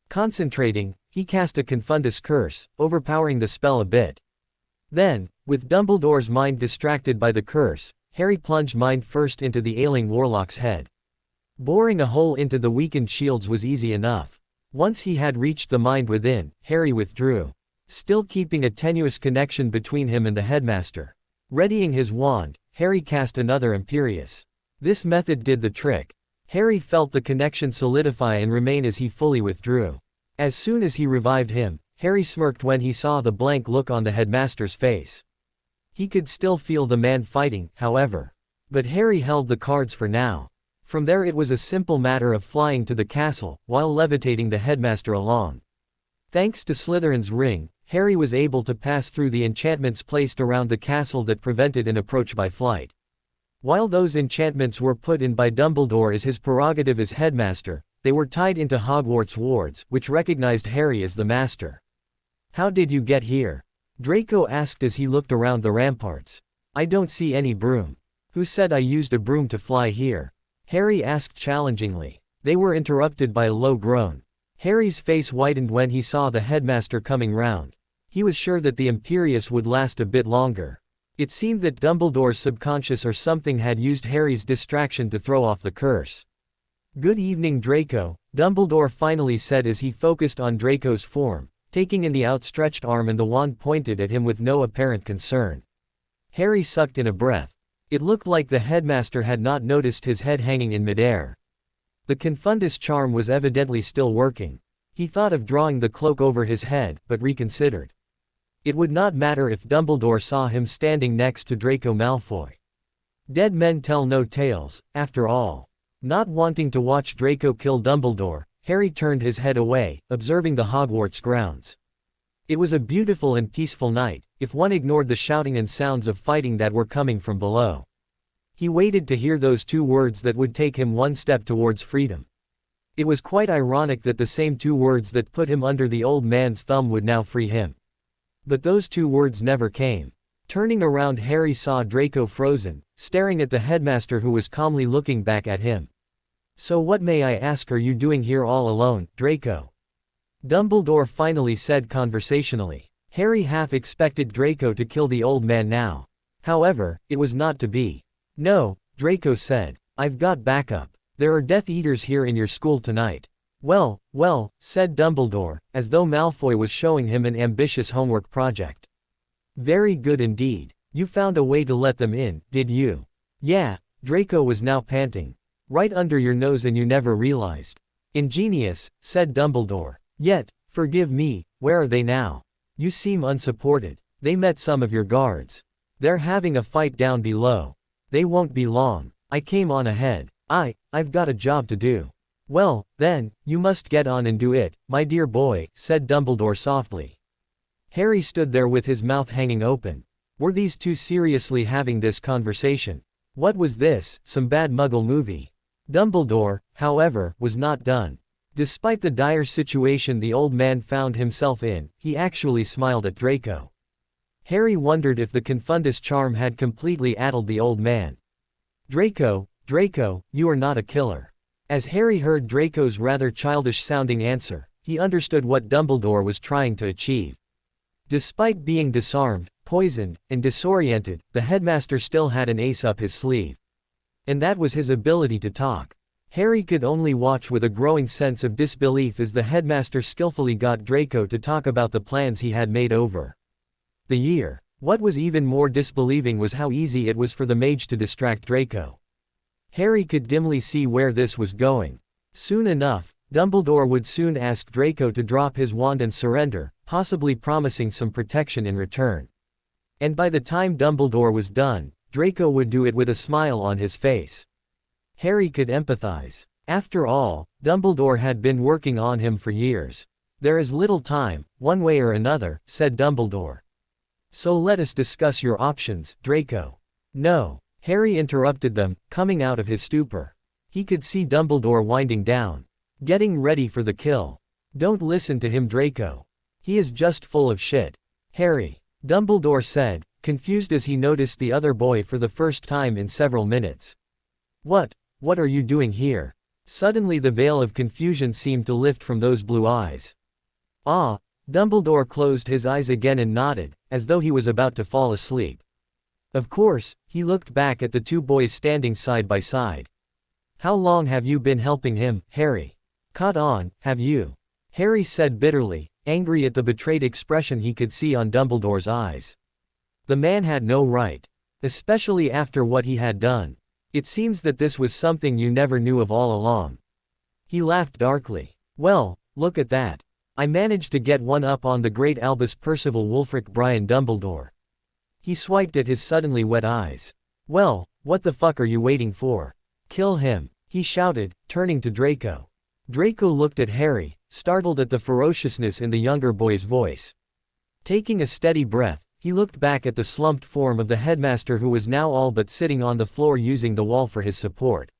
Concentrating, he cast a Confundus curse, overpowering the spell a bit. Then, with Dumbledore's mind distracted by the curse, Harry plunged mind first into the ailing warlock's head. Boring a hole into the weakened shields was easy enough. Once he had reached the mind within, Harry withdrew, still keeping a tenuous connection between him and the headmaster. Readying his wand, Harry cast another Imperius. This method did the trick. Harry felt the connection solidify and remain as he fully withdrew. As soon as he revived him, Harry smirked when he saw the blank look on the headmaster's face. He could still feel the man fighting, however. But Harry held the cards for now. From there it was a simple matter of flying to the castle, while levitating the headmaster along. Thanks to Slytherin's ring, Harry was able to pass through the enchantments placed around the castle that prevented an approach by flight. While those enchantments were put in by Dumbledore as his prerogative as headmaster, they were tied into Hogwarts wards, which recognized Harry as the master. "How did you get here?" Draco asked as he looked around the ramparts. "I don't see any broom." "Who said I used a broom to fly here?" Harry asked challengingly. They were interrupted by a low groan. Harry's face whitened when he saw the headmaster coming round. He was sure that the Imperius would last a bit longer. It seemed that Dumbledore's subconscious or something had used Harry's distraction to throw off the curse. "Good evening, Draco," Dumbledore finally said as he focused on Draco's form, taking in the outstretched arm and the wand pointed at him with no apparent concern. Harry sucked in a breath. It looked like the headmaster had not noticed his head hanging in midair. The Confundus charm was evidently still working. He thought of drawing the cloak over his head, but reconsidered. It would not matter if Dumbledore saw him standing next to Draco Malfoy. Dead men tell no tales, after all. Not wanting to watch Draco kill Dumbledore, Harry turned his head away, observing the Hogwarts grounds. It was a beautiful and peaceful night, if one ignored the shouting and sounds of fighting that were coming from below. He waited to hear those two words that would take him one step towards freedom. It was quite ironic that the same two words that put him under the old man's thumb would now free him. But those two words never came. Turning around, Harry saw Draco frozen, staring at the headmaster who was calmly looking back at him. "So what, may I ask, are you doing here all alone, Draco?" Dumbledore finally said conversationally. Harry half expected Draco to kill the old man now. However, it was not to be. "No," Draco said. "I've got backup. There are Death Eaters here in your school tonight." Well, said Dumbledore, as though Malfoy was showing him an ambitious homework project. "Very good indeed. You found a way to let them in, did you?" "Yeah," Draco was now panting. "Right under your nose and you never realized." "Ingenious," said Dumbledore. "Yet, forgive me, where are they now? You seem unsupported." "They met some of your guards. They're having a fight down below. They won't be long. I came on ahead. I've got a job to do." "Well, then, you must get on and do it, my dear boy," said Dumbledore softly. Harry stood there with his mouth hanging open. Were these two seriously having this conversation? What was this, some bad Muggle movie? Dumbledore, however, was not done. Despite the dire situation the old man found himself in, he actually smiled at Draco. Harry wondered if the Confundus charm had completely addled the old man. Draco, you are not a killer. As Harry heard Draco's rather childish-sounding answer, he understood what Dumbledore was trying to achieve. Despite being disarmed, poisoned, and disoriented, the headmaster still had an ace up his sleeve. And that was his ability to talk. Harry could only watch with a growing sense of disbelief as the headmaster skillfully got Draco to talk about the plans he had made over the year. What was even more disbelieving was how easy it was for the mage to distract Draco. Harry could dimly see where this was going. Soon enough, Dumbledore would soon ask Draco to drop his wand and surrender, possibly promising some protection in return. And by the time Dumbledore was done, Draco would do it with a smile on his face. Harry could empathize. After all, Dumbledore had been working on him for years. There is little time, one way or another, said Dumbledore. So let us discuss your options, Draco. No. Harry interrupted them, coming out of his stupor. He could see Dumbledore winding down. Getting ready for the kill. Don't listen to him, Draco. He is just full of shit. Harry. Dumbledore said, confused as he noticed the other boy for the first time in several minutes. What are you doing here? Suddenly the veil of confusion seemed to lift from those blue eyes. Ah, Dumbledore closed his eyes again and nodded, as though he was about to fall asleep. Of course, he looked back at the two boys standing side by side. How long have you been helping him, Harry? Caught on, have you? Harry said bitterly, angry at the betrayed expression he could see on Dumbledore's eyes. The man had no right. Especially after what he had done. It seems that this was something you never knew of all along. He laughed darkly. Well, look at that. I managed to get one up on the great Albus Percival Wulfric Brian Dumbledore. He swiped at his suddenly wet eyes. Well, what the fuck are you waiting for? Kill him, he shouted, turning to Draco. Draco looked at Harry, startled at the ferociousness in the younger boy's voice. Taking a steady breath, he looked back at the slumped form of the headmaster who was now all but sitting on the floor using the wall for his support.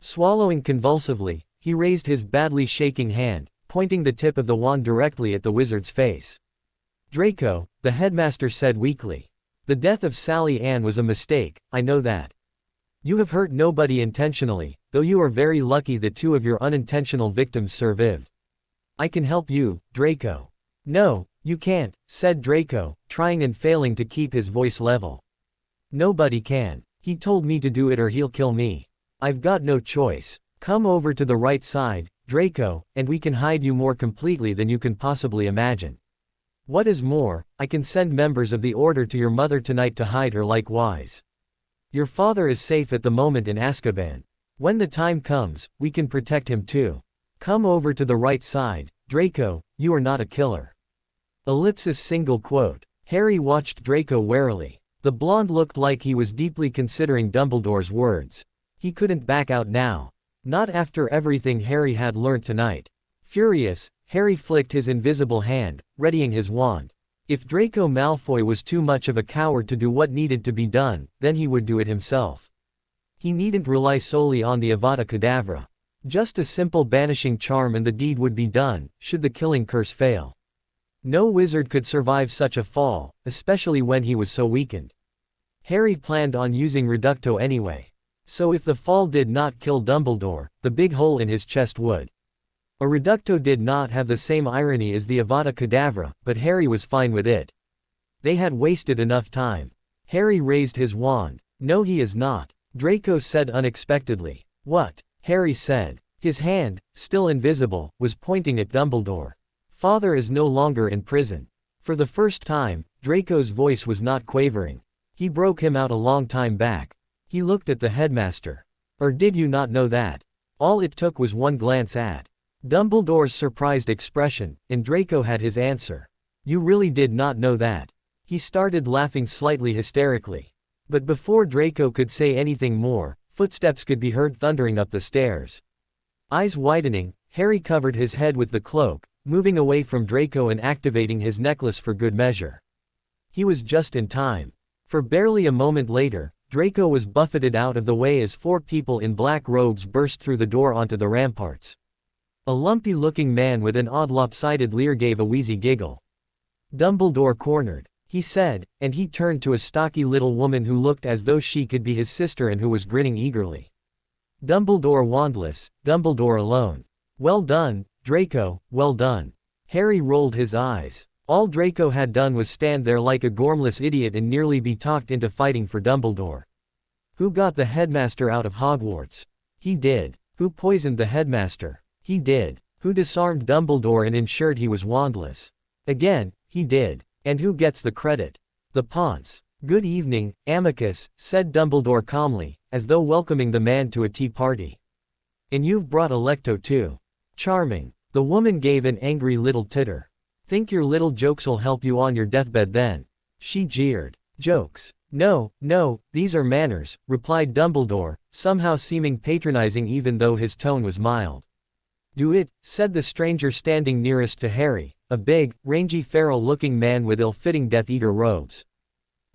Swallowing convulsively, he raised his badly shaking hand, pointing the tip of the wand directly at the wizard's face. Draco, the headmaster said weakly. The death of Sally Ann was a mistake, I know that. You have hurt nobody intentionally, though you are very lucky that two of your unintentional victims survived. I can help you, Draco. No, you can't, said Draco, trying and failing to keep his voice level. Nobody can. He told me to do it or he'll kill me. I've got no choice. Come over to the right side, Draco, and we can hide you more completely than you can possibly imagine. What is more, I can send members of the Order to your mother tonight to hide her likewise. Your father is safe at the moment in Azkaban. When the time comes, we can protect him too. Come over to the right side, Draco, you are not a killer. Ellipsis single quote. Harry watched Draco warily. The blonde looked like he was deeply considering Dumbledore's words. He couldn't back out now. Not after everything Harry had learnt tonight. Furious, Harry flicked his invisible hand, readying his wand. If Draco Malfoy was too much of a coward to do what needed to be done, then he would do it himself. He needn't rely solely on the Avada Kedavra. Just a simple banishing charm and the deed would be done, should the killing curse fail. No wizard could survive such a fall, especially when he was so weakened. Harry planned on using Reducto anyway. So if the fall did not kill Dumbledore, the big hole in his chest would. A Reducto did not have the same irony as the Avada Kedavra, but Harry was fine with it. They had wasted enough time. Harry raised his wand. No, he is not, Draco said unexpectedly. What? Harry said. His hand, still invisible, was pointing at Dumbledore. Father is no longer in prison. For the first time, Draco's voice was not quavering. He broke him out a long time back. He looked at the headmaster. Or did you not know that? All it took was one glance at Dumbledore's surprised expression, and Draco had his answer. You really did not know that. He started laughing slightly hysterically. But before Draco could say anything more, footsteps could be heard thundering up the stairs. Eyes widening, Harry covered his head with the cloak, moving away from Draco and activating his necklace for good measure. He was just in time. For barely a moment later, Draco was buffeted out of the way as 4 people in black robes burst through the door onto the ramparts. A lumpy-looking man with an odd lopsided leer gave a wheezy giggle. "Dumbledore cornered," he said, and he turned to a stocky little woman who looked as though she could be his sister and who was grinning eagerly. "Dumbledore wandless, Dumbledore alone. Well done, Draco, well done." Harry rolled his eyes. All Draco had done was stand there like a gormless idiot and nearly be talked into fighting for Dumbledore. Who got the headmaster out of Hogwarts? He did. Who poisoned the headmaster? He did. Who disarmed Dumbledore and ensured he was wandless? Again, he did. And who gets the credit? The Ponce. "Good evening, Amicus," said Dumbledore calmly, as though welcoming the man to a tea party. "And you've brought Electo too. Charming." The woman gave an angry little titter. "Think your little jokes'll help you on your deathbed then?" she jeered. "Jokes? No, no, these are manners," replied Dumbledore, somehow seeming patronizing even though his tone was mild. "Do it," said the stranger standing nearest to Harry, a big, rangy feral-looking man with ill-fitting Death Eater robes.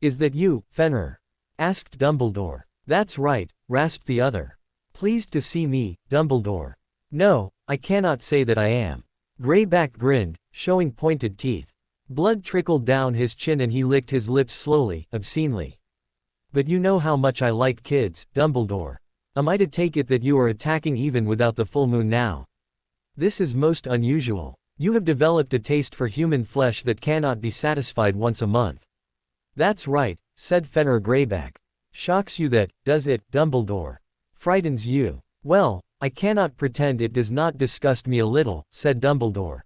"Is that you, Fenrir?" asked Dumbledore. "That's right," rasped the other. "Pleased to see me, Dumbledore." "No, I cannot say that I am." Greyback grinned, showing pointed teeth. Blood trickled down his chin and he licked his lips slowly, obscenely. "But you know how much I like kids, Dumbledore. Am I to take it that you are attacking even without the full moon now? This is most unusual. You have developed a taste for human flesh that cannot be satisfied once a month." "That's right," said Fenrir Greyback. "Shocks you that, does it, Dumbledore? Frightens you? Well, I cannot pretend it does not disgust me a little," said Dumbledore.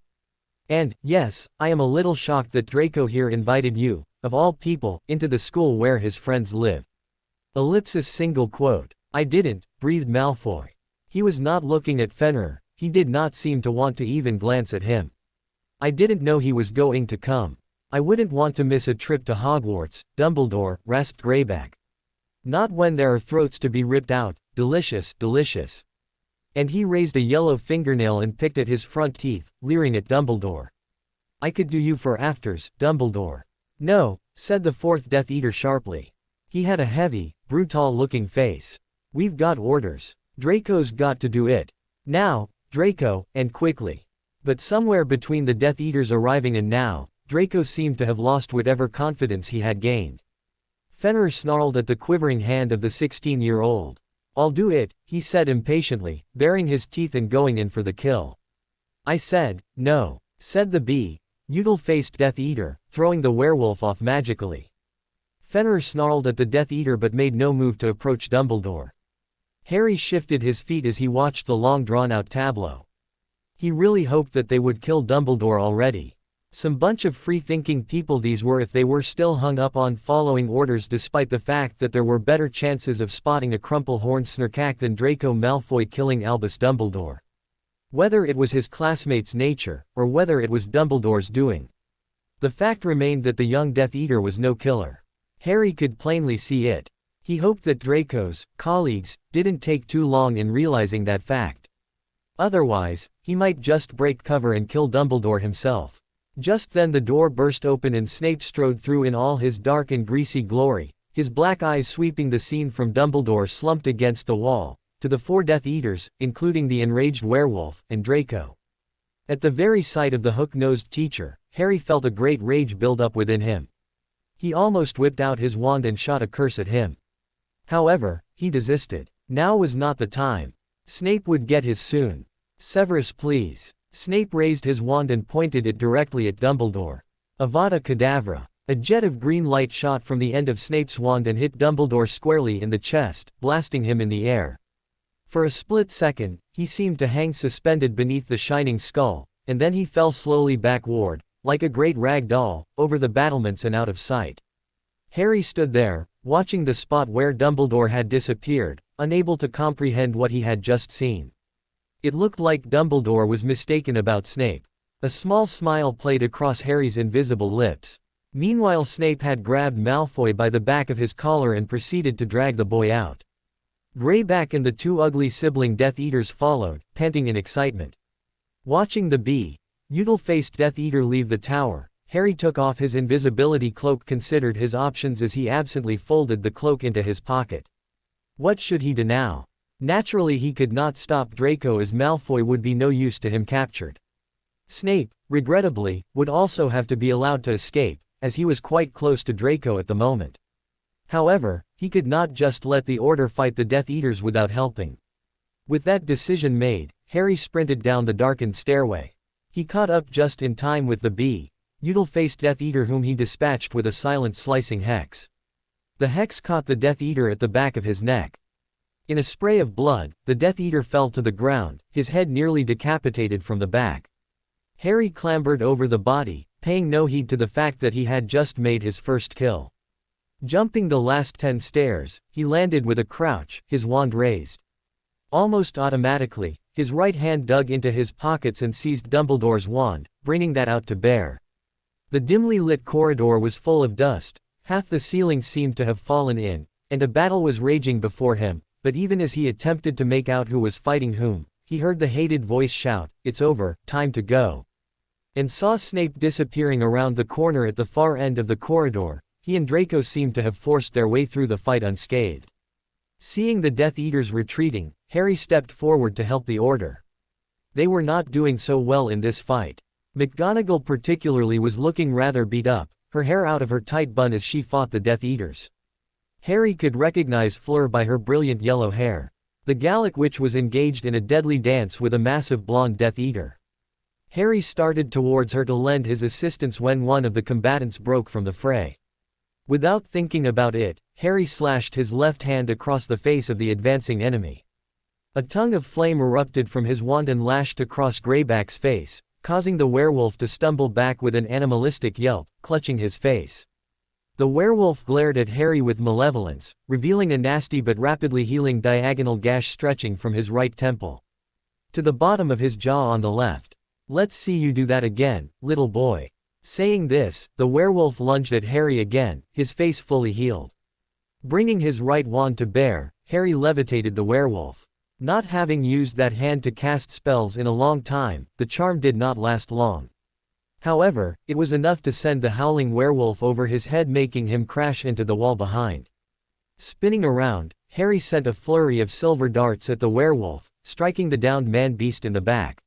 "And, yes, I am a little shocked that Draco here invited you, of all people, into the school where his friends live." Ellipsis single quote. "I didn't," breathed Malfoy. He was not looking at Fenrir, he did not seem to want to even glance at him. "I didn't know he was going to come. I wouldn't want to miss a trip to Hogwarts, Dumbledore," rasped Greyback. "Not when there are throats to be ripped out, delicious, delicious." And he raised a yellow fingernail and picked at his front teeth, leering at Dumbledore. "I could do you for afters, Dumbledore." "No," said the 4th Death Eater sharply. He had a heavy, brutal-looking face. "We've got orders. Draco's got to do it. Now, Draco, and quickly." But somewhere between the Death Eaters arriving and now, Draco seemed to have lost whatever confidence he had gained. Fenrir snarled at the quivering hand of the 16-year-old. "I'll do it," he said impatiently, baring his teeth and going in for the kill. "I said, no," said the beetle-faced Death Eater, throwing the werewolf off magically. Fenrir snarled at the Death Eater but made no move to approach Dumbledore. Harry shifted his feet as he watched the long drawn-out tableau. He really hoped that they would kill Dumbledore already. Some bunch of free-thinking people these were if they were still hung up on following orders despite the fact that there were better chances of spotting a crumple-horned snarkack than Draco Malfoy killing Albus Dumbledore. Whether it was his classmate's nature, or whether it was Dumbledore's doing. The fact remained that the young Death Eater was no killer. Harry could plainly see it. He hoped that Draco's colleagues didn't take too long in realizing that fact. Otherwise, he might just break cover and kill Dumbledore himself. Just then the door burst open and Snape strode through in all his dark and greasy glory, his black eyes sweeping the scene from Dumbledore slumped against the wall, to the 4 Death Eaters, including the enraged werewolf, and Draco. At the very sight of the hook-nosed teacher, Harry felt a great rage build up within him. He almost whipped out his wand and shot a curse at him. However, he desisted. Now was not the time. Snape would get his soon. "Severus, please." Snape raised his wand and pointed it directly at Dumbledore. Avada Kedavra. A jet of green light shot from the end of Snape's wand and hit Dumbledore squarely in the chest, blasting him in the air. For a split second, he seemed to hang suspended beneath the shining skull, and then he fell slowly backward, like a great rag doll, over the battlements and out of sight. Harry stood there, watching the spot where Dumbledore had disappeared, unable to comprehend what he had just seen. It looked like Dumbledore was mistaken about Snape. A small smile played across Harry's invisible lips. Meanwhile Snape had grabbed Malfoy by the back of his collar and proceeded to drag the boy out. Greyback and the 2 ugly sibling Death Eaters followed, panting in excitement. Watching the beetle-faced Death Eater leave the tower, Harry took off his invisibility cloak, considered his options as he absently folded the cloak into his pocket. What should he do now? Naturally he could not stop Draco, as Malfoy would be no use to him captured. Snape, regrettably, would also have to be allowed to escape, as he was quite close to Draco at the moment. However, he could not just let the Order fight the Death Eaters without helping. With that decision made, Harry sprinted down the darkened stairway. He caught up just in time with the beetle-faced Death Eater, whom he dispatched with a silent slicing hex. The hex caught the Death Eater at the back of his neck. In a spray of blood, the Death Eater fell to the ground, his head nearly decapitated from the back. Harry clambered over the body, paying no heed to the fact that he had just made his first kill. Jumping the last 10 stairs, he landed with a crouch, his wand raised. Almost automatically, his right hand dug into his pockets and seized Dumbledore's wand, bringing that out to bear. The dimly lit corridor was full of dust, half the ceiling seemed to have fallen in, and a battle was raging before him, but even as he attempted to make out who was fighting whom, he heard the hated voice shout, "It's over, time to go," and saw Snape disappearing around the corner at the far end of the corridor. He and Draco seemed to have forced their way through the fight unscathed. Seeing the Death Eaters retreating, Harry stepped forward to help the Order. They were not doing so well in this fight. McGonagall particularly was looking rather beat up, her hair out of her tight bun as she fought the Death Eaters. Harry could recognize Fleur by her brilliant yellow hair. The Gallic Witch was engaged in a deadly dance with a massive blonde Death Eater. Harry started towards her to lend his assistance when one of the combatants broke from the fray. Without thinking about it, Harry slashed his left hand across the face of the advancing enemy. A tongue of flame erupted from his wand and lashed across Greyback's face, causing the werewolf to stumble back with an animalistic yelp, clutching his face. The werewolf glared at Harry with malevolence, revealing a nasty but rapidly healing diagonal gash stretching from his right temple to the bottom of his jaw on the left. "Let's see you do that again, little boy." Saying this, the werewolf lunged at Harry again, his face fully healed. Bringing his right wand to bear, Harry levitated the werewolf. Not having used that hand to cast spells in a long time, the charm did not last long. However, it was enough to send the howling werewolf over his head, making him crash into the wall behind. Spinning around, Harry sent a flurry of silver darts at the werewolf, striking the downed man-beast in the back.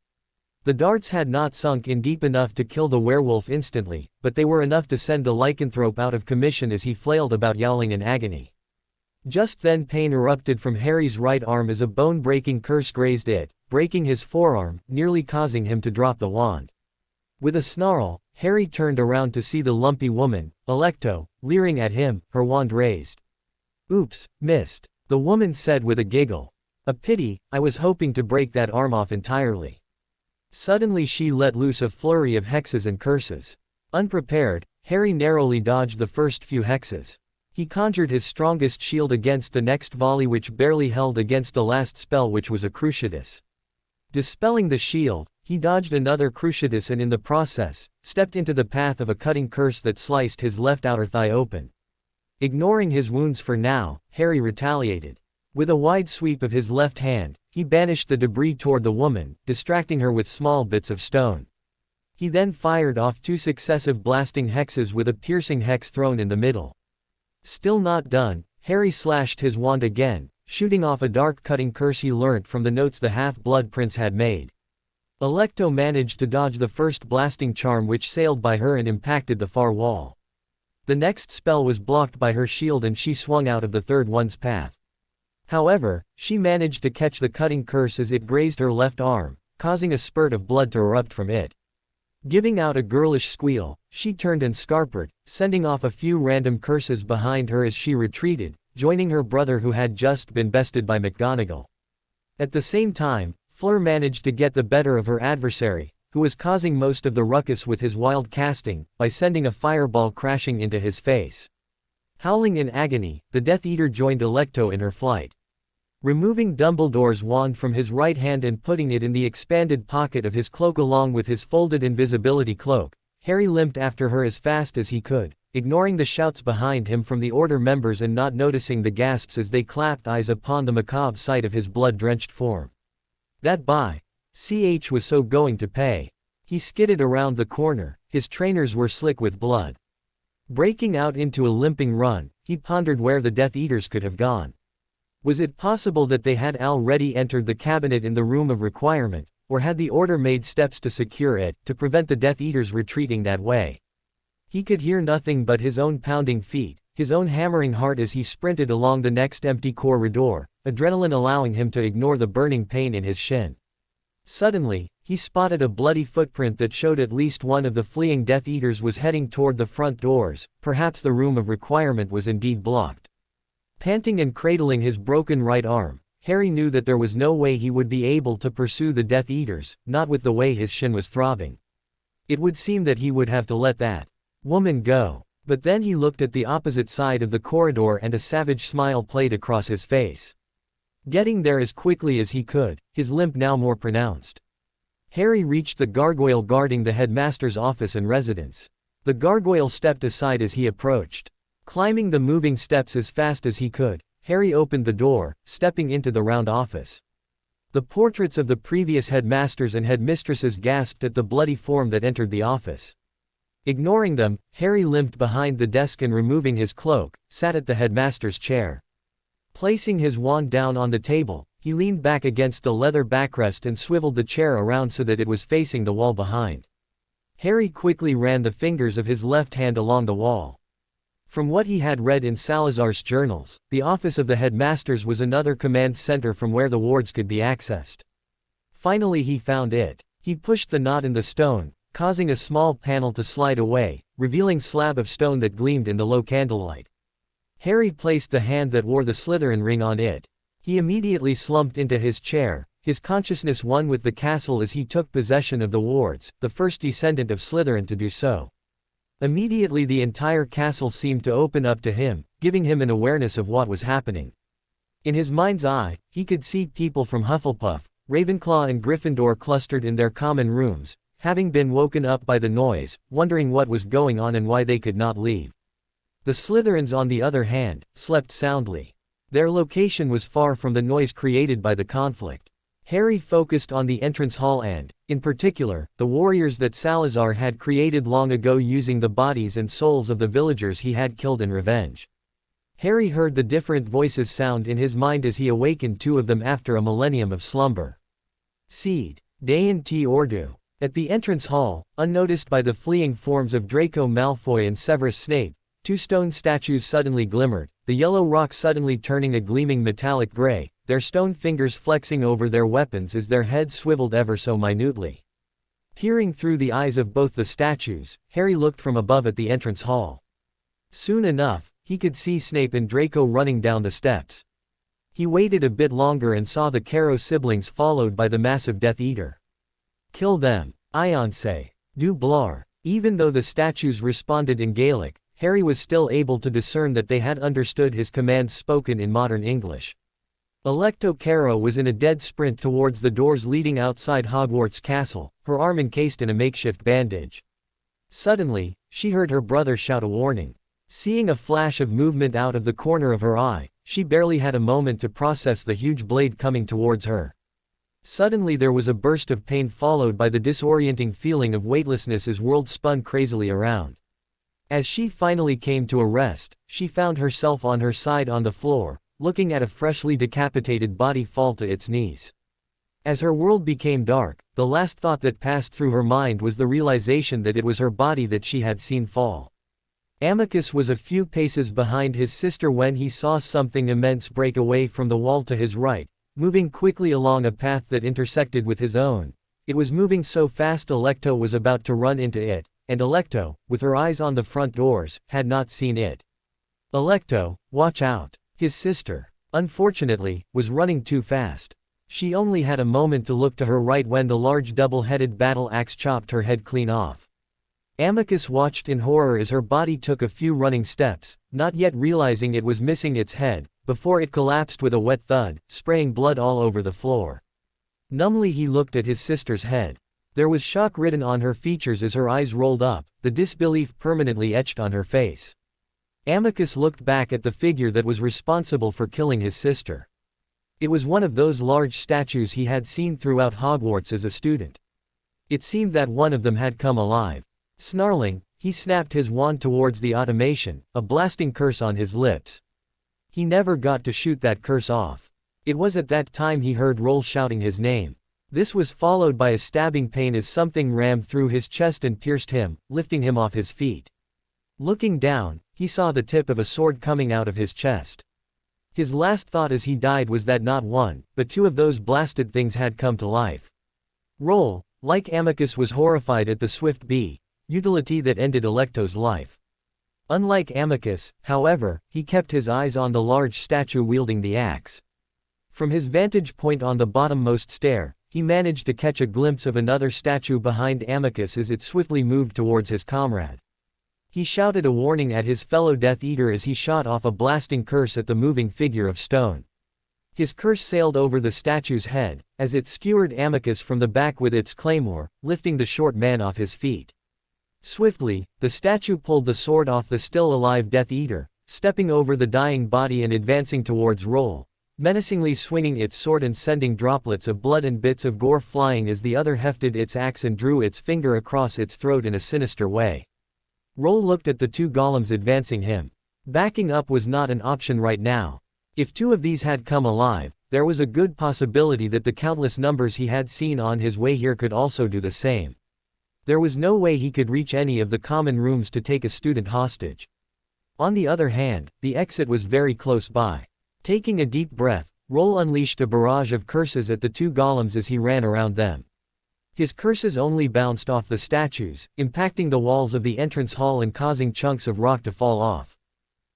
The darts had not sunk in deep enough to kill the werewolf instantly, but they were enough to send the lycanthrope out of commission as he flailed about yowling in agony. Just then pain erupted from Harry's right arm as a bone-breaking curse grazed it, breaking his forearm, nearly causing him to drop the wand. With a snarl, Harry turned around to see the lumpy woman, Alecto, leering at him, her wand raised. "Oops, missed," the woman said with a giggle. "A pity, I was hoping to break that arm off entirely." Suddenly she let loose a flurry of hexes and curses. Unprepared, Harry narrowly dodged the first few hexes. He conjured his strongest shield against the next volley, which barely held against the last spell, which was a Cruciatus. Dispelling the shield, he dodged another Cruciatus and in the process, stepped into the path of a cutting curse that sliced his left outer thigh open. Ignoring his wounds for now, Harry retaliated. With a wide sweep of his left hand, he banished the debris toward the woman, distracting her with small bits of stone. He then fired off 2 successive blasting hexes with a piercing hex thrown in the middle. Still not done, Harry slashed his wand again, shooting off a dark cutting curse he learnt from the notes the Half-Blood Prince had made. Alecto managed to dodge the first blasting charm, which sailed by her and impacted the far wall. The next spell was blocked by her shield and she swung out of the third one's path. However, she managed to catch the cutting curse as it grazed her left arm, causing a spurt of blood to erupt from it. Giving out a girlish squeal, she turned and scarpered, sending off a few random curses behind her as she retreated, joining her brother who had just been bested by McGonagall. At the same time, Fleur managed to get the better of her adversary, who was causing most of the ruckus with his wild casting, by sending a fireball crashing into his face. Howling in agony, the Death Eater joined Alecto in her flight. Removing Dumbledore's wand from his right hand and putting it in the expanded pocket of his cloak along with his folded invisibility cloak, Harry limped after her as fast as he could, ignoring the shouts behind him from the Order members and not noticing the gasps as they clapped eyes upon the macabre sight of his blood-drenched form. That by CH was so going to pay. He skidded around the corner, his trainers were slick with blood. Breaking out into a limping run, he pondered where the Death Eaters could have gone. Was it possible that they had already entered the cabinet in the room of requirement, or had the Order made steps to secure it, to prevent the Death Eaters retreating that way? He could hear nothing but his own pounding feet, his own hammering heart as he sprinted along the next empty corridor, adrenaline allowing him to ignore the burning pain in his shin. Suddenly, he spotted a bloody footprint that showed at least one of the fleeing Death Eaters was heading toward the front doors. Perhaps the room of requirement was indeed blocked. Panting and cradling his broken right arm, Harry knew that there was no way he would be able to pursue the Death Eaters, not with the way his shin was throbbing. It would seem that he would have to let that woman go. But then he looked at the opposite side of the corridor and a savage smile played across his face. Getting there as quickly as he could, his limp now more pronounced. Harry reached the gargoyle guarding the headmaster's office and residence. The gargoyle stepped aside as he approached. Climbing the moving steps as fast as he could, Harry opened the door, stepping into the round office. The portraits of the previous headmasters and headmistresses gasped at the bloody form that entered the office. Ignoring them, Harry limped behind the desk and removing his cloak, sat at the headmaster's chair. Placing his wand down on the table, he leaned back against the leather backrest and swiveled the chair around so that it was facing the wall behind. Harry quickly ran the fingers of his left hand along the wall. From what he had read in Salazar's journals, the office of the headmasters was another command center from where the wards could be accessed. Finally he found it. He pushed the knot in the stone, causing a small panel to slide away, revealing a slab of stone that gleamed in the low candlelight. Harry placed the hand that wore the Slytherin ring on it. He immediately slumped into his chair, his consciousness one with the castle as he took possession of the wards, the first descendant of Slytherin to do so. Immediately the entire castle seemed to open up to him, giving him an awareness of what was happening. In his mind's eye, he could see people from Hufflepuff, Ravenclaw and Gryffindor clustered in their common rooms, having been woken up by the noise, wondering what was going on and why they could not leave. The Slytherins on the other hand, slept soundly. Their location was far from the noise created by the conflict. Harry focused on the entrance hall and, in particular, the warriors that Salazar had created long ago using the bodies and souls of the villagers he had killed in revenge. Harry heard the different voices sound in his mind as he awakened two of them after a millennium of slumber. Seed, Dayan T. Ordu. At the entrance hall, unnoticed by the fleeing forms of Draco Malfoy and Severus Snape, two stone statues suddenly glimmered, the yellow rock suddenly turning a gleaming metallic gray, their stone fingers flexing over their weapons as their heads swiveled ever so minutely. Peering through the eyes of both the statues, Harry looked from above at the entrance hall. Soon enough, he could see Snape and Draco running down the steps. He waited a bit longer and saw the Caro siblings followed by the massive Death Eater. Kill them, Ionse. Du Blar. Even though the statues responded in Gaelic, Harry was still able to discern that they had understood his commands spoken in modern English. Alecto Caro was in a dead sprint towards the doors leading outside Hogwarts Castle, her arm encased in a makeshift bandage. Suddenly, she heard her brother shout a warning. Seeing a flash of movement out of the corner of her eye, she barely had a moment to process the huge blade coming towards her. Suddenly there was a burst of pain followed by the disorienting feeling of weightlessness as world spun crazily around. As she finally came to a rest, she found herself on her side on the floor, looking at a freshly decapitated body fall to its knees. As her world became dark, the last thought that passed through her mind was the realization that it was her body that she had seen fall. Amicus was a few paces behind his sister when he saw something immense break away from the wall to his right, moving quickly along a path that intersected with his own. It was moving so fast Alecto was about to run into it, and Alecto, with her eyes on the front doors, had not seen it. Alecto, watch out! His sister, unfortunately, was running too fast. She only had a moment to look to her right when the large double-headed battle axe chopped her head clean off. Amicus watched in horror as her body took a few running steps, not yet realizing it was missing its head, before it collapsed with a wet thud, spraying blood all over the floor. Numbly he looked at his sister's head. There was shock written on her features as her eyes rolled up, the disbelief permanently etched on her face. Amicus looked back at the figure that was responsible for killing his sister. It was one of those large statues he had seen throughout Hogwarts as a student. It seemed that one of them had come alive. Snarling, he snapped his wand towards the automation, a blasting curse on his lips. He never got to shoot that curse off. It was at that time he heard Roll shouting his name. This was followed by a stabbing pain as something rammed through his chest and pierced him, lifting him off his feet. Looking down, he saw the tip of a sword coming out of his chest. His last thought as he died was that not one, but two of those blasted things had come to life. Roll, like Amicus, was horrified at the swift utility that ended Electo's life. Unlike Amicus, however, he kept his eyes on the large statue wielding the axe. From his vantage point on the bottommost stair, he managed to catch a glimpse of another statue behind Amicus as it swiftly moved towards his comrade. He shouted a warning at his fellow Death Eater as he shot off a blasting curse at the moving figure of stone. His curse sailed over the statue's head, as it skewered Amicus from the back with its claymore, lifting the short man off his feet. Swiftly, the statue pulled the sword off the still-alive Death Eater, stepping over the dying body and advancing towards Roll, menacingly swinging its sword and sending droplets of blood and bits of gore flying as the other hefted its axe and drew its finger across its throat in a sinister way. Roll looked at the two golems advancing him. Backing up was not an option right now. If two of these had come alive, there was a good possibility that the countless numbers he had seen on his way here could also do the same. There was no way he could reach any of the common rooms to take a student hostage. On the other hand, the exit was very close by. Taking a deep breath, Roll unleashed a barrage of curses at the two golems as he ran around them. His curses only bounced off the statues, impacting the walls of the entrance hall and causing chunks of rock to fall off.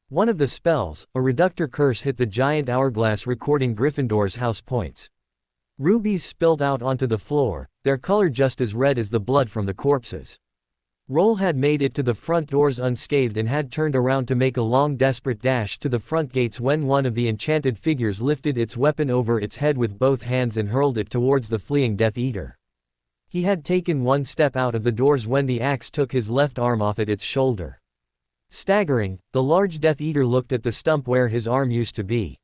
One of the spells, a reductor curse, hit the giant hourglass recording Gryffindor's house points. Rubies spilled out onto the floor, their color just as red as the blood from the corpses. Roll had made it to the front doors unscathed and had turned around to make a long desperate dash to the front gates when one of the enchanted figures lifted its weapon over its head with both hands and hurled it towards the fleeing Death Eater. He had taken one step out of the doors when the axe took his left arm off at its shoulder. Staggering, the large Death Eater looked at the stump where his arm used to be.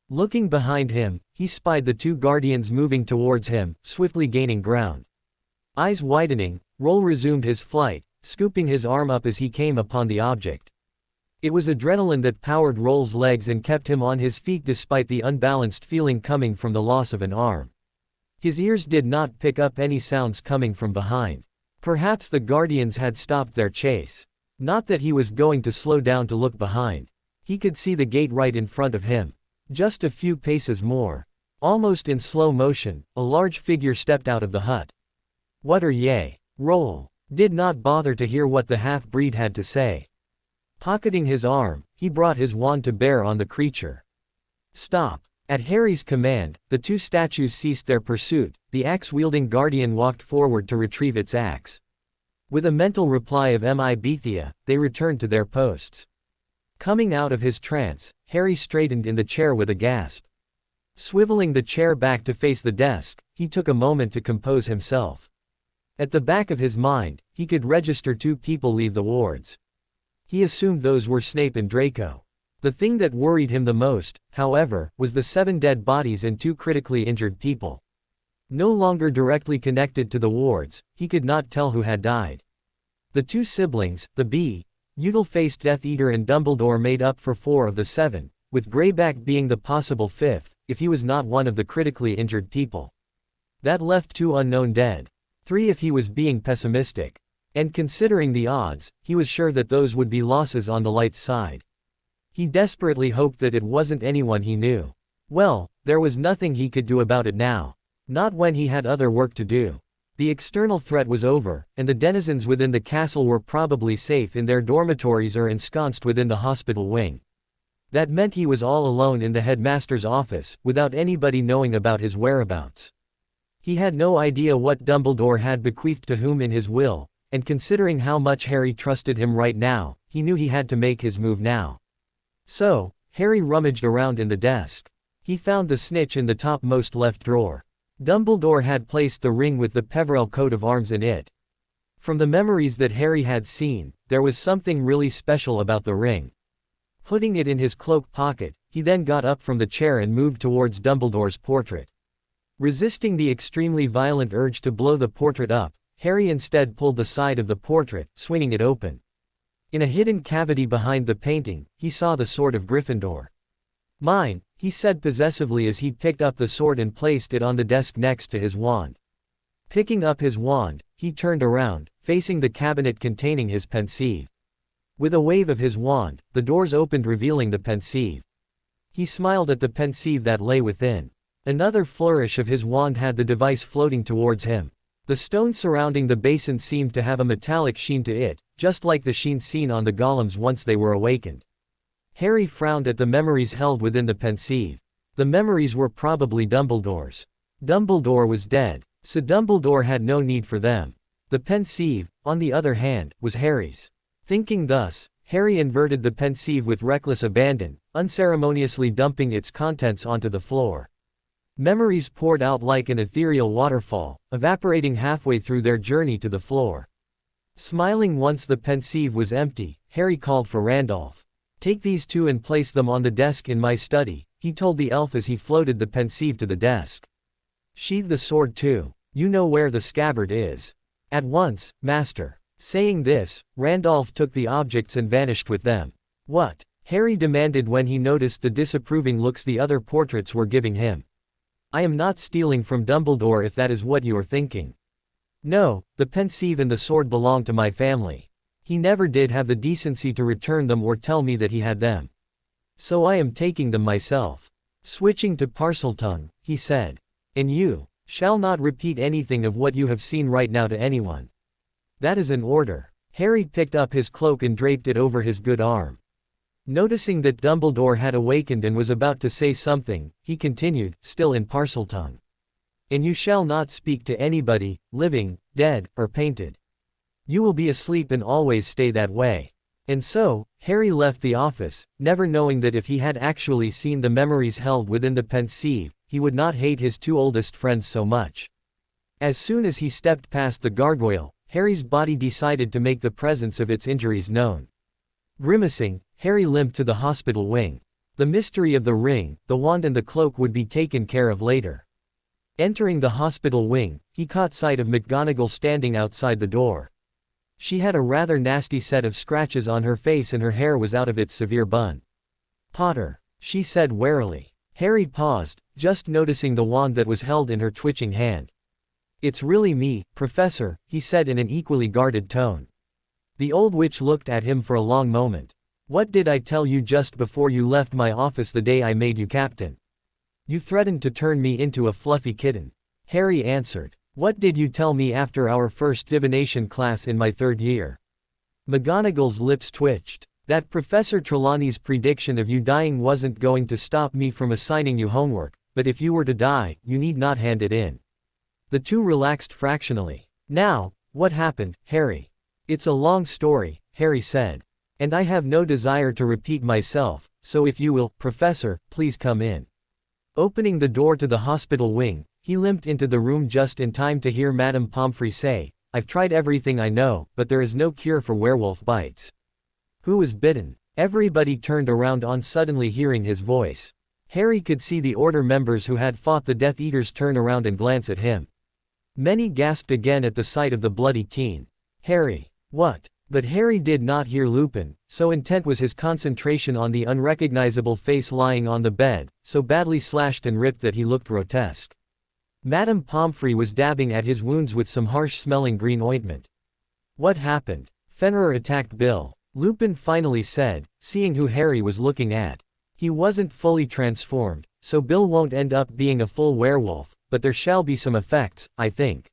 Looking behind him, he spied the two guardians moving towards him, swiftly gaining ground. Eyes widening, Roll resumed his flight, scooping his arm up as he came upon the object. It was adrenaline that powered Roll's legs and kept him on his feet despite the unbalanced feeling coming from the loss of an arm. His ears did not pick up any sounds coming from behind. Perhaps the guardians had stopped their chase. Not that he was going to slow down to look behind. He could see the gate right in front of him. Just a few paces more. Almost in slow motion, a large figure stepped out of the hut. "What are ye?" Roll did not bother to hear what the half-breed had to say. Pocketing his arm, he brought his wand to bear on the creature. "Stop." At Harry's command, the two statues ceased their pursuit. The axe-wielding guardian walked forward to retrieve its axe. With a mental reply of "Mi Bethia," they returned to their posts. Coming out of his trance, Harry straightened in the chair with a gasp. Swiveling the chair back to face the desk, he took a moment to compose himself. At the back of his mind, he could register two people leave the wards. He assumed those were Snape and Draco. The thing that worried him the most, however, was the 7 dead bodies and 2 critically injured people. No longer directly connected to the wards, he could not tell who had died. The 2 siblings, the util-faced Death Eater and Dumbledore, made up for 4 of the 7, with Greyback being the possible 5th, if he was not one of the critically injured people. That left 2 unknown dead. 3 if he was being pessimistic. And considering the odds, he was sure that those would be losses on the light side. He desperately hoped that it wasn't anyone he knew. Well, there was nothing he could do about it now. Not when he had other work to do. The external threat was over, and the denizens within the castle were probably safe in their dormitories or ensconced within the hospital wing. That meant he was all alone in the headmaster's office, without anybody knowing about his whereabouts. He had no idea what Dumbledore had bequeathed to whom in his will, and considering how much Harry trusted him right now, he knew he had to make his move now. So, Harry rummaged around in the desk. He found the snitch in the topmost left drawer. Dumbledore had placed the ring with the Peverell coat of arms in it. From the memories that Harry had seen, there was something really special about the ring. Putting it in his cloak pocket, he then got up from the chair and moved towards Dumbledore's portrait. Resisting the extremely violent urge to blow the portrait up, Harry instead pulled the side of the portrait, swinging it open. In a hidden cavity behind the painting, he saw the sword of Gryffindor. "Mine," he said possessively as he picked up the sword and placed it on the desk next to his wand. Picking up his wand, he turned around, facing the cabinet containing his pensieve. With a wave of his wand, the doors opened revealing the pensieve. He smiled at the pensieve that lay within. Another flourish of his wand had the device floating towards him. The stone surrounding the basin seemed to have a metallic sheen to it, just like the sheen seen on the golems once they were awakened. Harry frowned at the memories held within the pensieve. The memories were probably Dumbledore's. Dumbledore was dead, so Dumbledore had no need for them. The pensieve, on the other hand, was Harry's. Thinking thus, Harry inverted the pensieve with reckless abandon, unceremoniously dumping its contents onto the floor. Memories poured out like an ethereal waterfall, evaporating halfway through their journey to the floor. Smiling once the pensieve was empty, Harry called for Randolph. "Take these two and place them on the desk in my study," he told the elf as he floated the pensieve to the desk. "Sheathe the sword too. You know where the scabbard is." "At once, master." Saying this, Randolph took the objects and vanished with them. "What?" Harry demanded when he noticed the disapproving looks the other portraits were giving him. "I am not stealing from Dumbledore if that is what you are thinking. No, the pensieve and the sword belong to my family. He never did have the decency to return them or tell me that he had them. So I am taking them myself." Switching to Parseltongue, he said. "And you shall not repeat anything of what you have seen right now to anyone. That is an order." Harry picked up his cloak and draped it over his good arm. Noticing that Dumbledore had awakened and was about to say something, he continued, still in Parseltongue. "And you shall not speak to anybody, living, dead, or painted. You will be asleep and always stay that way." And so, Harry left the office, never knowing that if he had actually seen the memories held within the pensieve, he would not hate his two oldest friends so much. As soon as he stepped past the gargoyle, Harry's body decided to make the presence of its injuries known. Grimacing, Harry limped to the hospital wing. The mystery of the ring, the wand and the cloak would be taken care of later. Entering the hospital wing, he caught sight of McGonagall standing outside the door. She had a rather nasty set of scratches on her face and her hair was out of its severe bun. "Potter," she said warily. Harry paused, just noticing the wand that was held in her twitching hand. "It's really me, Professor," he said in an equally guarded tone. The old witch looked at him for a long moment. "What did I tell you just before you left my office the day I made you captain? You threatened to turn me into a fluffy kitten." Harry answered. "What did you tell me after our first divination class in my third year?" McGonagall's lips twitched. "That Professor Trelawney's prediction of you dying wasn't going to stop me from assigning you homework, but if you were to die, you need not hand it in." The two relaxed fractionally. "Now, what happened, Harry?" "It's a long story," Harry said. "And I have no desire to repeat myself, so if you will, Professor, please come in." Opening the door to the hospital wing, he limped into the room just in time to hear Madame Pomfrey say, "I've tried everything I know, but there is no cure for werewolf bites." "Who is bitten?" Everybody turned around on suddenly hearing his voice. Harry could see the Order members who had fought the Death Eaters turn around and glance at him. Many gasped again at the sight of the bloody teen. "Harry, what?" But Harry did not hear Lupin, so intent was his concentration on the unrecognizable face lying on the bed, so badly slashed and ripped that he looked grotesque. Madame Pomfrey was dabbing at his wounds with some harsh-smelling green ointment. "What happened?" "Fenrir attacked Bill," Lupin finally said, seeing who Harry was looking at. "He wasn't fully transformed, so Bill won't end up being a full werewolf, but there shall be some effects, I think.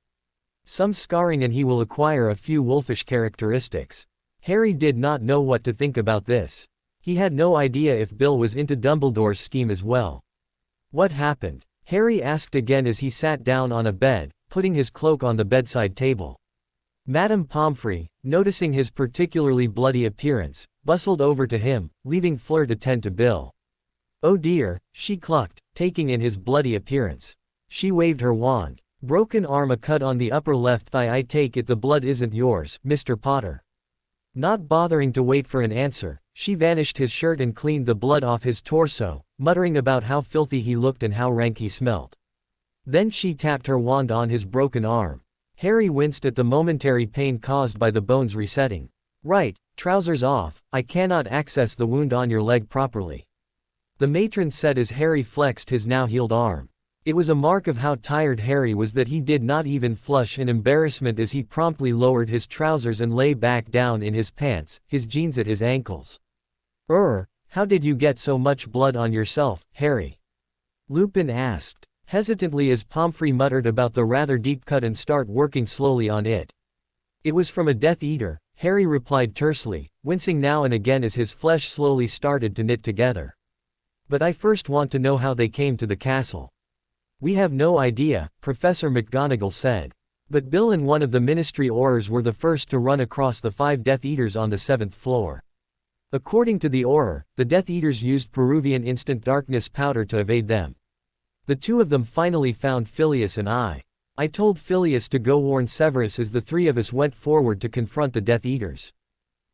Some scarring and he will acquire a few wolfish characteristics." Harry did not know what to think about this. He had no idea if Bill was into Dumbledore's scheme as well. "What happened?" Harry asked again as he sat down on a bed, putting his cloak on the bedside table. Madame Pomfrey, noticing his particularly bloody appearance, bustled over to him, leaving Fleur to tend to Bill. "Oh dear," she clucked, taking in his bloody appearance. She waved her wand. "Broken arm, a cut on the upper left thigh. I take it the blood isn't yours, Mr. Potter." Not bothering to wait for an answer, she vanished his shirt and cleaned the blood off his torso, muttering about how filthy he looked and how rank he smelt. Then she tapped her wand on his broken arm. Harry winced at the momentary pain caused by the bones resetting. Right, trousers off, I cannot access the wound on your leg properly. The matron said as Harry flexed his now healed arm. It was a mark of how tired Harry was that he did not even flush in embarrassment as he promptly lowered his trousers and lay back down in his pants, his jeans at his ankles. How did you get so much blood on yourself, Harry? Lupin asked, hesitantly as Pomfrey muttered about the rather deep cut and start working slowly on it. It was from a Death Eater, Harry replied tersely, wincing now and again as his flesh slowly started to knit together. But I first want to know how they came to the castle. We have no idea, Professor McGonagall said. But Bill and one of the Ministry Aurors were the first to run across the 5 Death Eaters on the 7th floor. According to the Auror, the Death Eaters used Peruvian instant darkness powder to evade them. The 2 of them finally found Phileas and I. I told Phileas to go warn Severus as the 3 of us went forward to confront the Death Eaters.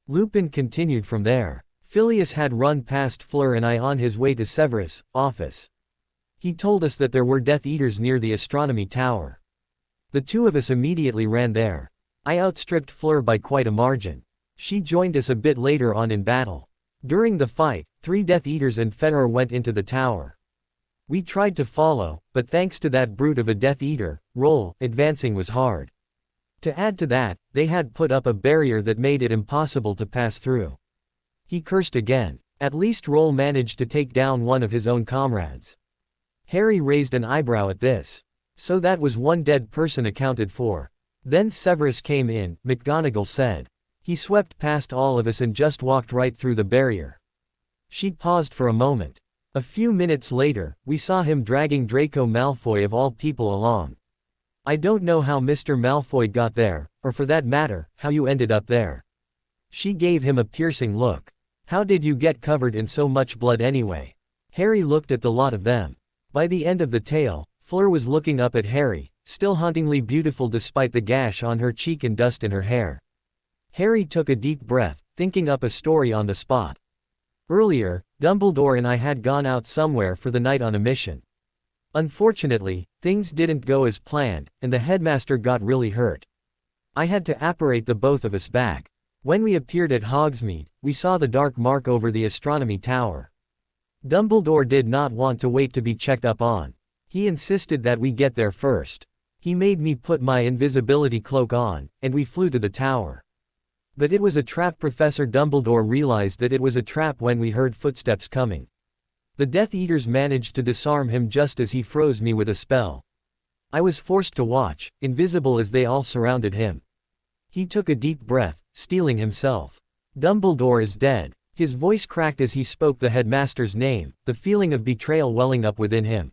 Lupin continued from there. Phileas had run past Fleur and I on his way to Severus' office. He told us that there were Death Eaters near the astronomy tower. The 2 of us immediately ran there. I outstripped Fleur by quite a margin. She joined us a bit later on in battle. During the fight, 3 Death Eaters and Fenrir went into the tower. We tried to follow, but thanks to that brute of a Death Eater, advancing was hard. To add to that, they had put up a barrier that made it impossible to pass through. He cursed again. At least Roll managed to take down one of his own comrades. Harry raised an eyebrow at this. So that was one dead person accounted for. Then Severus came in, McGonagall said. He swept past all of us and just walked right through the barrier. She paused for a moment. A few minutes later, we saw him dragging Draco Malfoy of all people along. I don't know how Mr. Malfoy got there, or for that matter, how you ended up there. She gave him a piercing look. How did you get covered in so much blood anyway? Harry looked at the lot of them. By the end of the tale, Fleur was looking up at Harry, still hauntingly beautiful despite the gash on her cheek and dust in her hair. Harry took a deep breath, thinking up a story on the spot. Earlier, Dumbledore and I had gone out somewhere for the night on a mission. Unfortunately, things didn't go as planned, and the headmaster got really hurt. I had to apparate the both of us back. When we appeared at Hogsmeade, we saw the dark mark over the astronomy tower. Dumbledore did not want to wait to be checked up on. He insisted that we get there first. He made me put my invisibility cloak on, and we flew to the tower. But it was a trap. Professor Dumbledore realized that it was a trap when we heard footsteps coming. The Death Eaters managed to disarm him just as he froze me with a spell. I was forced to watch, invisible as they all surrounded him. He took a deep breath, steeling himself. Dumbledore is dead. His voice cracked as he spoke the headmaster's name, the feeling of betrayal welling up within him.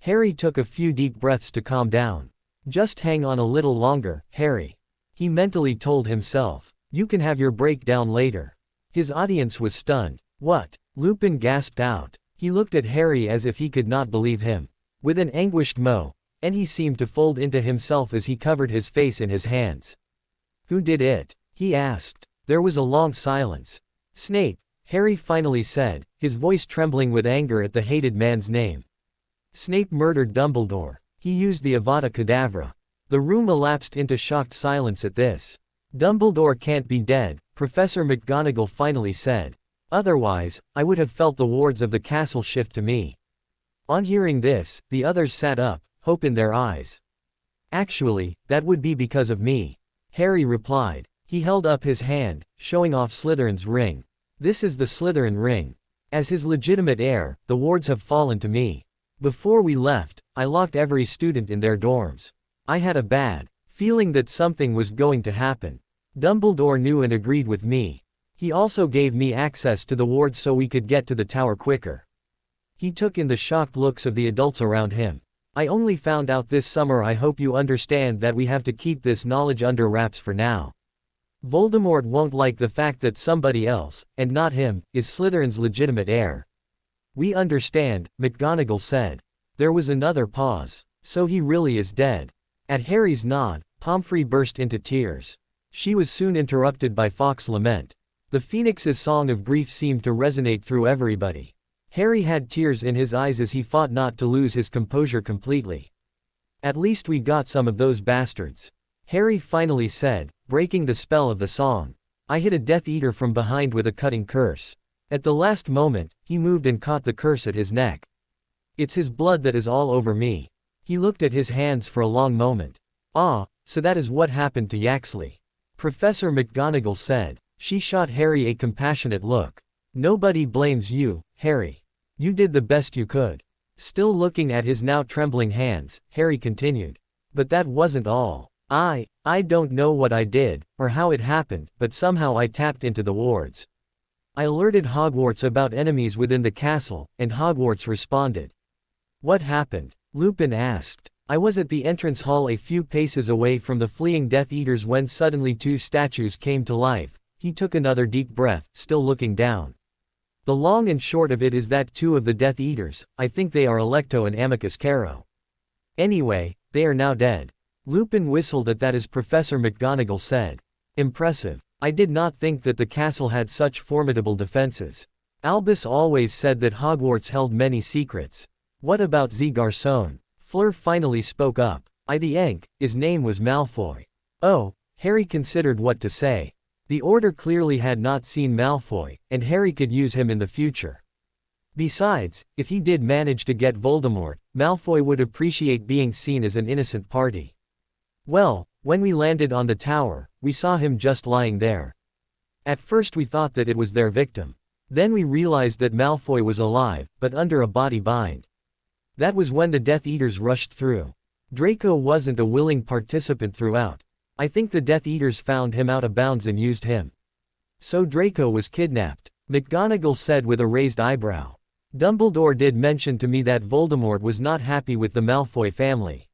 Harry took a few deep breaths to calm down. Just hang on a little longer, Harry. He mentally told himself. You can have your breakdown later. His audience was stunned. What? Lupin gasped out. He looked at Harry as if he could not believe him. With an anguished moan, and he seemed to fold into himself as he covered his face in his hands. Who did it? He asked. There was a long silence. Snape, Harry finally said, his voice trembling with anger at the hated man's name. Snape murdered Dumbledore. He used the Avada Kedavra. The room elapsed into shocked silence at this. Dumbledore can't be dead, Professor McGonagall finally said. Otherwise, I would have felt the wards of the castle shift to me. On hearing this, the others sat up, hope in their eyes. Actually, that would be because of me. Harry replied. He held up his hand, showing off Slytherin's ring. This is the Slytherin ring. As his legitimate heir, the wards have fallen to me. Before we left, I locked every student in their dorms. I had a bad feeling that something was going to happen. Dumbledore knew and agreed with me. He also gave me access to the wards so we could get to the tower quicker. He took in the shocked looks of the adults around him. I only found out this summer. I hope you understand that we have to keep this knowledge under wraps for now. Voldemort won't like the fact that somebody else, and not him, is Slytherin's legitimate heir. We understand, McGonagall said. There was another pause. So he really is dead. At Harry's nod, Pomfrey burst into tears. She was soon interrupted by Fawkes' lament. The Phoenix's song of grief seemed to resonate through everybody. Harry had tears in his eyes as he fought not to lose his composure completely. At least we got some of those bastards. Harry finally said, breaking the spell of the song. I hit a Death Eater from behind with a cutting curse. At the last moment, he moved and caught the curse at his neck. It's his blood that is all over me. He looked at his hands for a long moment. Ah, so that is what happened to Yaxley. Professor McGonagall said. She shot Harry a compassionate look. Nobody blames you, Harry. You did the best you could. Still looking at his now trembling hands, Harry continued. But that wasn't all. I don't know what I did, or how it happened, but somehow I tapped into the wards. I alerted Hogwarts about enemies within the castle, and Hogwarts responded. What happened? Lupin asked. I was at the entrance hall a few paces away from the fleeing Death Eaters when suddenly two statues came to life. He took another deep breath, still looking down. The long and short of it is that two of the Death Eaters, I think they are Alecto and Amicus Carrow. Anyway, they are now dead. Lupin whistled at that as Professor McGonagall said. Impressive. I did not think that the castle had such formidable defenses. Albus always said that Hogwarts held many secrets. What about Z. Garçon? Fleur finally spoke up. His name was Malfoy. Oh, Harry considered what to say. The Order clearly had not seen Malfoy, and Harry could use him in the future. Besides, if he did manage to get Voldemort, Malfoy would appreciate being seen as an innocent party. Well, when we landed on the tower, we saw him just lying there. At first we thought that it was their victim. Then we realized that Malfoy was alive, but under a body bind. That was when the Death Eaters rushed through. Draco wasn't a willing participant throughout. I think the Death Eaters found him out of bounds and used him. So Draco was kidnapped, McGonagall said with a raised eyebrow. Dumbledore did mention to me that Voldemort was not happy with the Malfoy family.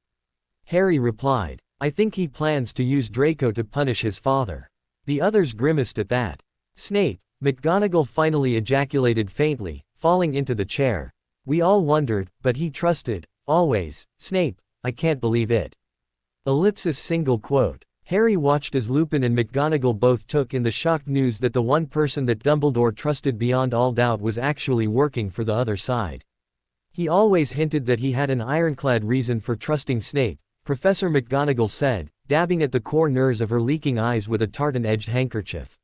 Harry replied. I think he plans to use Draco to punish his father. The others grimaced at that. Snape, McGonagall finally ejaculated faintly, falling into the chair. We all wondered, but he trusted, always, Snape, I can't believe it. Single quote. Harry watched as Lupin and McGonagall both took in the shocked news that the one person that Dumbledore trusted beyond all doubt was actually working for the other side. He always hinted that he had an ironclad reason for trusting Snape, Professor McGonagall said, dabbing at the corners of her leaking eyes with a tartan-edged handkerchief.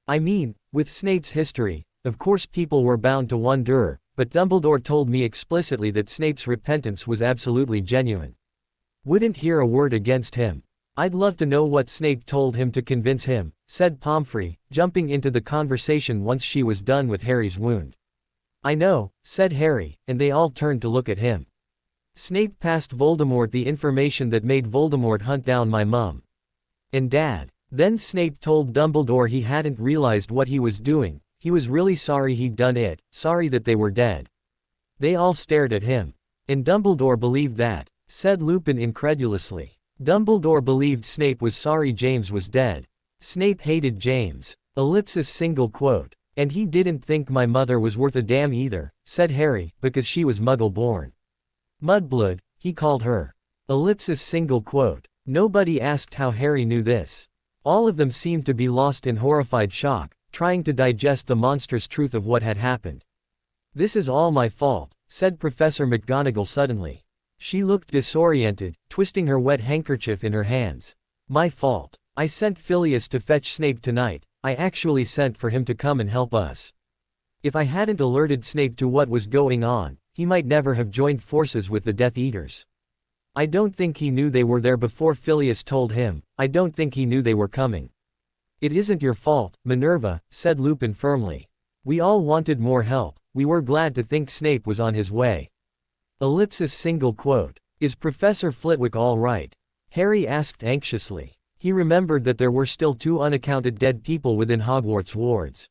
I mean, with Snape's history, of course people were bound to wonder, but Dumbledore told me explicitly that Snape's repentance was absolutely genuine. Wouldn't hear a word against him. I'd love to know what Snape told him to convince him, said Pomfrey, jumping into the conversation once she was done with Harry's wound. I know, said Harry, and they all turned to look at him. Snape passed Voldemort the information that made Voldemort hunt down my mum and dad. Then Snape told Dumbledore he hadn't realized what he was doing, he was really sorry he'd done it, sorry that they were dead. They all stared at him. And Dumbledore believed that, said Lupin incredulously. Dumbledore believed Snape was sorry James was dead. Snape hated James. Single quote. And he didn't think my mother was worth a damn either, said Harry, because she was Muggle-born. Mudblood, he called her. Single quote. Nobody asked how Harry knew this. All of them seemed to be lost in horrified shock, trying to digest the monstrous truth of what had happened. This is all my fault, said Professor McGonagall suddenly. She looked disoriented, twisting her wet handkerchief in her hands. My fault. I sent Phileas to fetch Snape tonight. I actually sent for him to come and help us. If I hadn't alerted Snape to what was going on, he might never have joined forces with the Death Eaters. I don't think he knew they were there before Phileas told him. I don't think he knew they were coming. It isn't your fault, Minerva, said Lupin firmly. We all wanted more help. We were glad to think Snape was on his way. Single quote. Is Professor Flitwick all right? Harry asked anxiously. He remembered that there were still 2 unaccounted dead people within Hogwarts wards.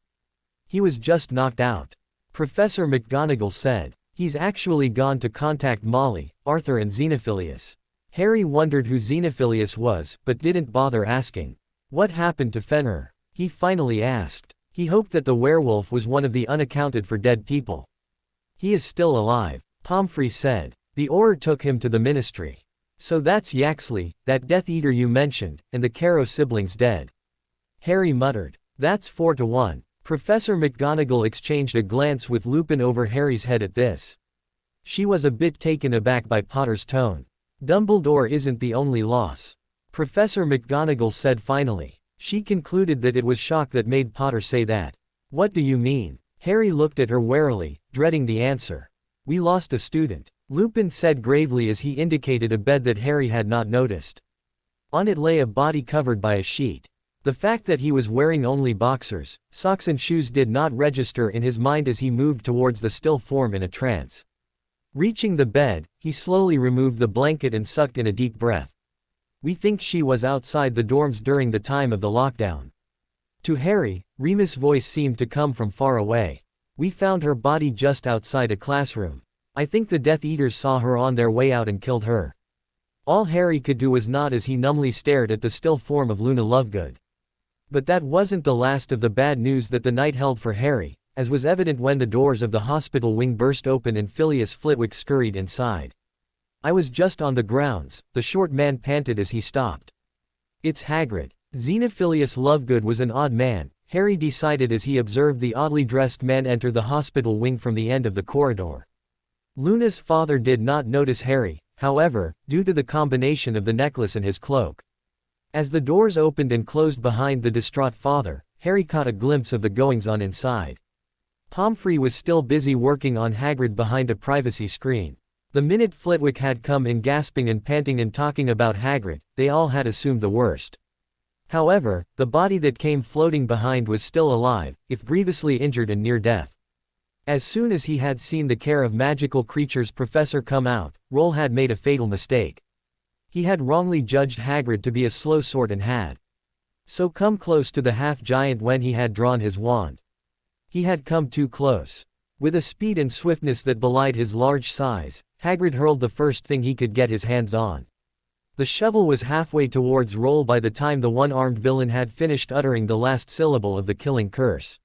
He was just knocked out. Professor McGonagall said. He's actually gone to contact Molly, Arthur and Xenophilius. Harry wondered who Xenophilius was, but didn't bother asking. What happened to Fenrir? He finally asked. He hoped that the werewolf was one of the unaccounted for dead people. He is still alive, Pomfrey said. The Auror took him to the Ministry. So that's Yaxley, that Death Eater you mentioned, and the Carrow siblings dead. Harry muttered. That's 4 to 1. Professor McGonagall exchanged a glance with Lupin over Harry's head at this. She was a bit taken aback by Potter's tone. Dumbledore isn't the only loss. Professor McGonagall said finally. She concluded that it was shock that made Potter say that. What do you mean? Harry looked at her warily, dreading the answer. We lost a student, Lupin said gravely as he indicated a bed that Harry had not noticed. On it lay a body covered by a sheet. The fact that he was wearing only boxers, socks and shoes did not register in his mind as he moved towards the still form in a trance. Reaching the bed, he slowly removed the blanket and sucked in a deep breath. We think she was outside the dorms during the time of the lockdown. To Harry, Remus' voice seemed to come from far away. We found her body just outside a classroom. I think the Death Eaters saw her on their way out and killed her. All Harry could do was nod as he numbly stared at the still form of Luna Lovegood. But that wasn't the last of the bad news that the night held for Harry, as was evident when the doors of the hospital wing burst open and Phileas Flitwick scurried inside. I was just on the grounds, the short man panted as he stopped. It's Hagrid. Xenophilius Lovegood was an odd man, Harry decided as he observed the oddly dressed man enter the hospital wing from the end of the corridor. Luna's father did not notice Harry, however, due to the combination of the necklace and his cloak. As the doors opened and closed behind the distraught father, Harry caught a glimpse of the goings-on inside. Pomfrey was still busy working on Hagrid behind a privacy screen. The minute Flitwick had come in gasping and panting and talking about Hagrid, they all had assumed the worst. However, the body that came floating behind was still alive, if grievously injured and near death. As soon as he had seen the care of magical creatures professor come out, Roll had made a fatal mistake. He had wrongly judged Hagrid to be a slow sort and had so come close to the half-giant when he had drawn his wand. He had come too close. With a speed and swiftness that belied his large size, Hagrid hurled the first thing he could get his hands on. The shovel was halfway towards Roll by the time the one-armed villain had finished uttering the last syllable of the killing curse.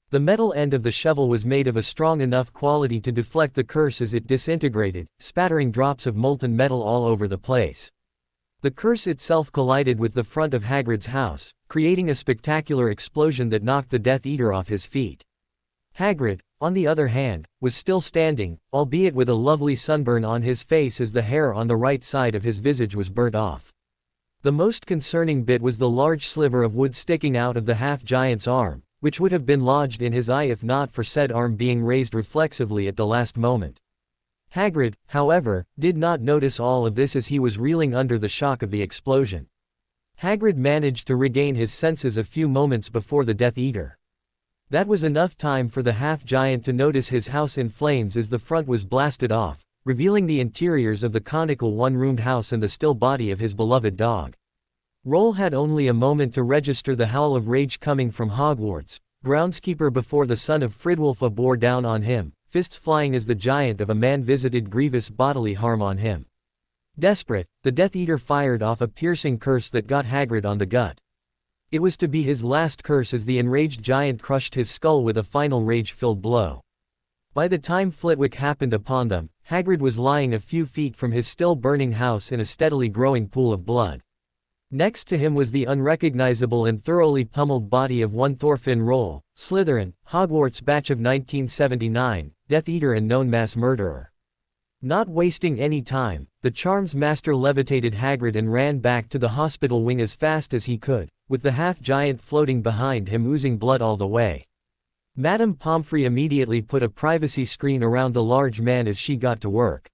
The metal end of the shovel was made of a strong enough quality to deflect the curse as it disintegrated, spattering drops of molten metal all over the place. The curse itself collided with the front of Hagrid's house, creating a spectacular explosion that knocked the Death Eater off his feet. Hagrid, on the other hand, was still standing, albeit with a lovely sunburn on his face as the hair on the right side of his visage was burnt off. The most concerning bit was the large sliver of wood sticking out of the half-giant's arm, which would have been lodged in his eye if not for said arm being raised reflexively at the last moment. Hagrid, however, did not notice all of this as he was reeling under the shock of the explosion. Hagrid managed to regain his senses a few moments before the Death Eater. That was enough time for the half-giant to notice his house in flames as the front was blasted off, revealing the interiors of the conical one-roomed house and the still body of his beloved dog. Roll had only a moment to register the howl of rage coming from Hogwarts, groundskeeper before the son of Fridwulfa bore down on him, fists flying as the giant of a man visited grievous bodily harm on him. Desperate, the Death Eater fired off a piercing curse that got Hagrid on the gut. It was to be his last curse as the enraged giant crushed his skull with a final rage-filled blow. By the time Flitwick happened upon them, Hagrid was lying a few feet from his still burning house in a steadily growing pool of blood. Next to him was the unrecognizable and thoroughly pummeled body of one Thorfinn Roll, Slytherin, Hogwarts batch of 1979, Death Eater and known mass murderer. Not wasting any time, the Charms Master levitated Hagrid and ran back to the hospital wing as fast as he could, with the half-giant floating behind him oozing blood all the way. Madame Pomfrey immediately put a privacy screen around the large man as she got to work.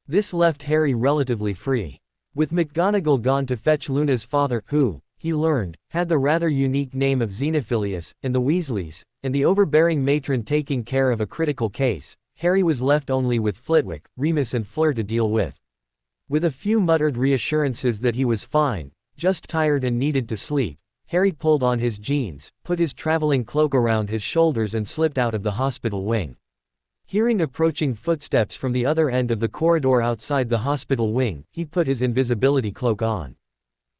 This left Harry relatively free. With McGonagall gone to fetch Luna's father, who, he learned, had the rather unique name of Xenophilius, and the Weasleys, and the overbearing matron taking care of a critical case, Harry was left only with Flitwick, Remus and Fleur to deal with. With a few muttered reassurances that he was fine, just tired and needed to sleep, Harry pulled on his jeans, put his traveling cloak around his shoulders and slipped out of the hospital wing. Hearing approaching footsteps from the other end of the corridor outside the hospital wing, he put his invisibility cloak on.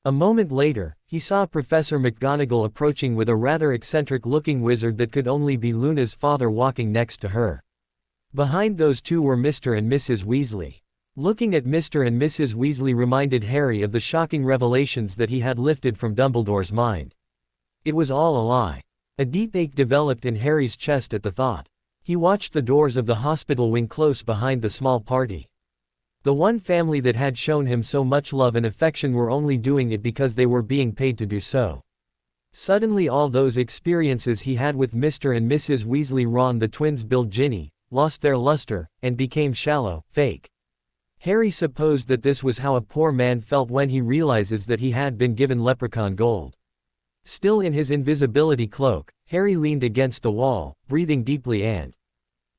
A moment later, he saw Professor McGonagall approaching with a rather eccentric-looking wizard that could only be Luna's father walking next to her. Behind those two were Mr. and Mrs. Weasley. Looking at Mr. and Mrs. Weasley reminded Harry of the shocking revelations that he had lifted from Dumbledore's mind. It was all a lie. A deep ache developed in Harry's chest at the thought. He watched the doors of the hospital wing close behind the small party. The one family that had shown him so much love and affection were only doing it because they were being paid to do so. Suddenly all those experiences he had with Mr. and Mrs. Weasley, Ron the twins, Bill, Ginny, lost their luster, and became shallow, fake. Harry supposed that this was how a poor man felt when he realizes that he had been given leprechaun gold. Still in his invisibility cloak, Harry leaned against the wall, breathing deeply and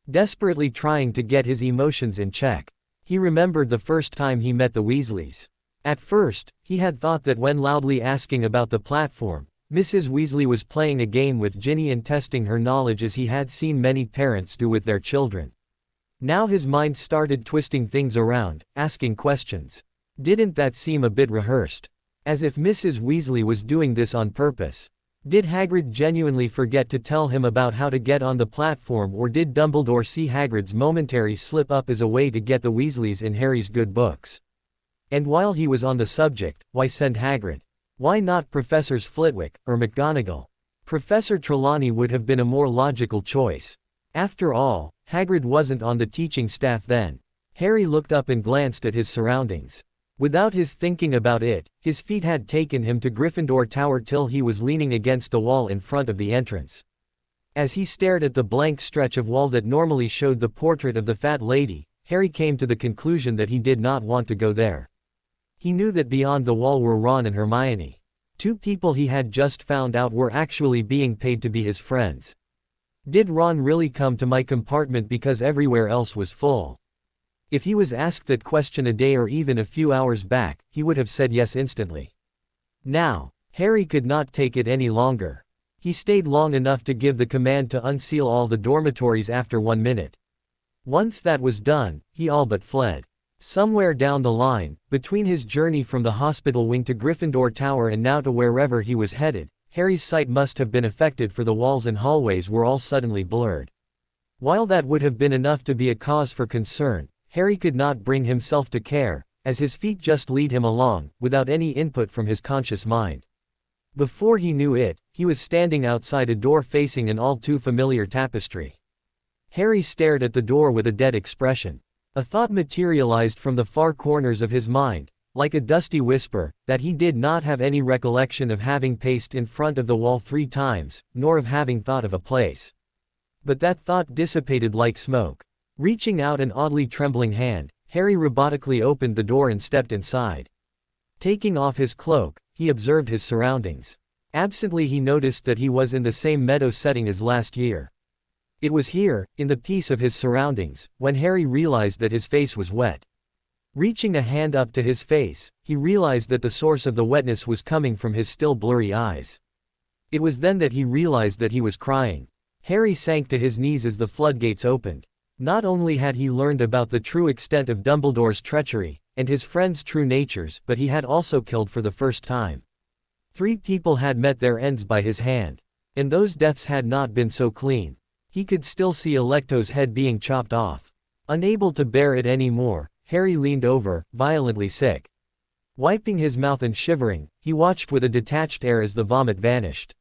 desperately trying to get his emotions in check. He remembered the first time he met the Weasleys. At first, he had thought that when loudly asking about the platform, Mrs. Weasley was playing a game with Ginny and testing her knowledge, as he had seen many parents do with their children. Now his mind started twisting things around, asking questions. Didn't that seem a bit rehearsed? As if Mrs. Weasley was doing this on purpose. Did Hagrid genuinely forget to tell him about how to get on the platform, or did Dumbledore see Hagrid's momentary slip-up as a way to get the Weasleys in Harry's good books? And while he was on the subject, why send Hagrid? Why not Professors Flitwick or McGonagall? Professor Trelawney would have been a more logical choice. After all, Hagrid wasn't on the teaching staff then. Harry looked up and glanced at his surroundings. Without his thinking about it, his feet had taken him to Gryffindor Tower till he was leaning against the wall in front of the entrance. As he stared at the blank stretch of wall that normally showed the portrait of the fat lady, Harry came to the conclusion that he did not want to go there. He knew that beyond the wall were Ron and Hermione. Two people he had just found out were actually being paid to be his friends. Did Ron really come to my compartment because everywhere else was full? If he was asked that question a day or even a few hours back, he would have said yes instantly. Now, Harry could not take it any longer. He stayed long enough to give the command to unseal all the dormitories after 1 minute. Once that was done, he all but fled. Somewhere down the line, between his journey from the hospital wing to Gryffindor Tower and now to wherever he was headed, Harry's sight must have been affected, for the walls and hallways were all suddenly blurred. While that would have been enough to be a cause for concern, Harry could not bring himself to care, as his feet just lead him along, without any input from his conscious mind. Before he knew it, he was standing outside a door facing an all too familiar tapestry. Harry stared at the door with a dead expression. A thought materialized from the far corners of his mind, like a dusty whisper, that he did not have any recollection of having paced in front of the wall 3 times, nor of having thought of a place. But that thought dissipated like smoke. Reaching out an oddly trembling hand, Harry robotically opened the door and stepped inside. Taking off his cloak, he observed his surroundings. Absently he noticed that he was in the same meadow setting as last year. It was here, in the peace of his surroundings, when Harry realized that his face was wet. Reaching a hand up to his face, he realized that the source of the wetness was coming from his still blurry eyes. It was then that he realized that he was crying. Harry sank to his knees as the floodgates opened. Not only had he learned about the true extent of Dumbledore's treachery, and his friends' true natures, but he had also killed for the first time. 3 people had met their ends by his hand. And those deaths had not been so clean. He could still see Electo's head being chopped off. Unable to bear it anymore, Harry leaned over, violently sick. Wiping his mouth and shivering, he watched with a detached air as the vomit vanished.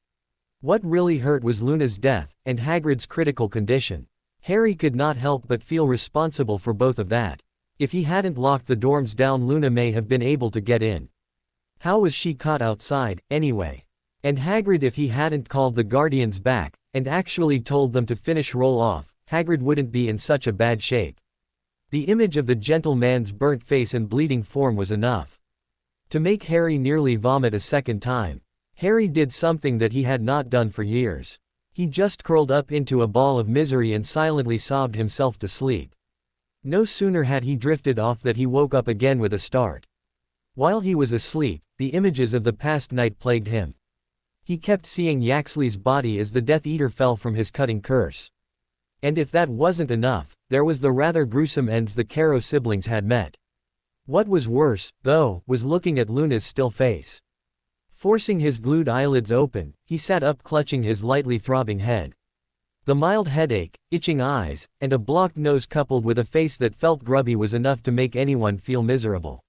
What really hurt was Luna's death, and Hagrid's critical condition. Harry could not help but feel responsible for both of that. If he hadn't locked the dorms down, Luna may have been able to get in. How was she caught outside, anyway? And Hagrid, if he hadn't called the Guardians back, and actually told them to finish roll off, Hagrid wouldn't be in such a bad shape. The image of the gentleman's burnt face and bleeding form was enough to make Harry nearly vomit a second time. Harry did something that he had not done for years. He just curled up into a ball of misery and silently sobbed himself to sleep. No sooner had he drifted off that he woke up again with a start. While he was asleep, the images of the past night plagued him. He kept seeing Yaxley's body as the Death Eater fell from his cutting curse. And if that wasn't enough, there was the rather gruesome ends the Caro siblings had met. What was worse, though, was looking at Luna's still face. Forcing his glued eyelids open, he sat up, clutching his lightly throbbing head. The mild headache, itching eyes, and a blocked nose coupled with a face that felt grubby was enough to make anyone feel miserable.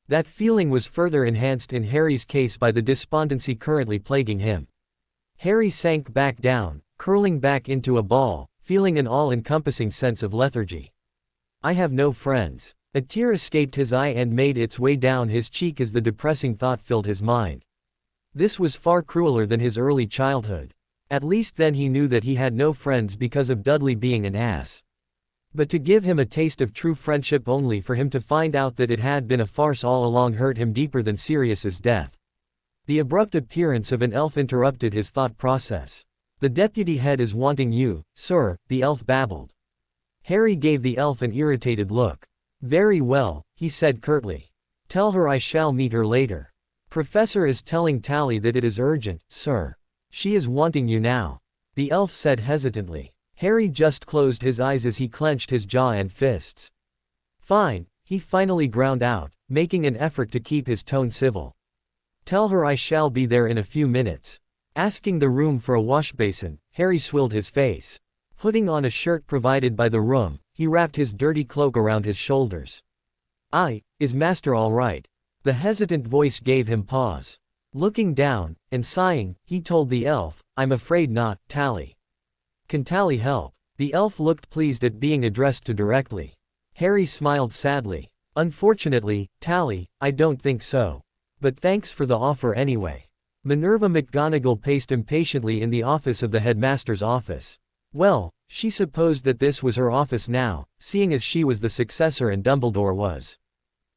That feeling was further enhanced in Harry's case by the despondency currently plaguing him. Harry sank back down, curling back into a ball, feeling an all-encompassing sense of lethargy. I have no friends. A tear escaped his eye and made its way down his cheek as the depressing thought filled his mind. This was far crueler than his early childhood. At least then he knew that he had no friends because of Dudley being an ass. But to give him a taste of true friendship only for him to find out that it had been a farce all along hurt him deeper than Sirius's death. The abrupt appearance of an elf interrupted his thought process. "The deputy head is wanting you, sir," the elf babbled. Harry gave the elf an irritated look. "Very well," he said curtly. "Tell her I shall meet her later. Professor is telling Tally that it is urgent, sir. She is wanting you now," the elf said hesitantly. Harry just closed his eyes as he clenched his jaw and fists. "Fine," he finally ground out, making an effort to keep his tone civil. "Tell her I shall be there in a few minutes." Asking the room for a washbasin, Harry swilled his face. Putting on a shirt provided by the room, he wrapped his dirty cloak around his shoulders. Is Master all right?" The hesitant voice gave him pause. Looking down, and sighing, he told the elf, "I'm afraid not, Tally." "Can Tally help?" The elf looked pleased at being addressed to directly. Harry smiled sadly. "Unfortunately, Tally, I don't think so. But thanks for the offer anyway." Minerva McGonagall paced impatiently in the office of the headmaster's office. Well, she supposed that this was her office now, seeing as she was the successor and Dumbledore was.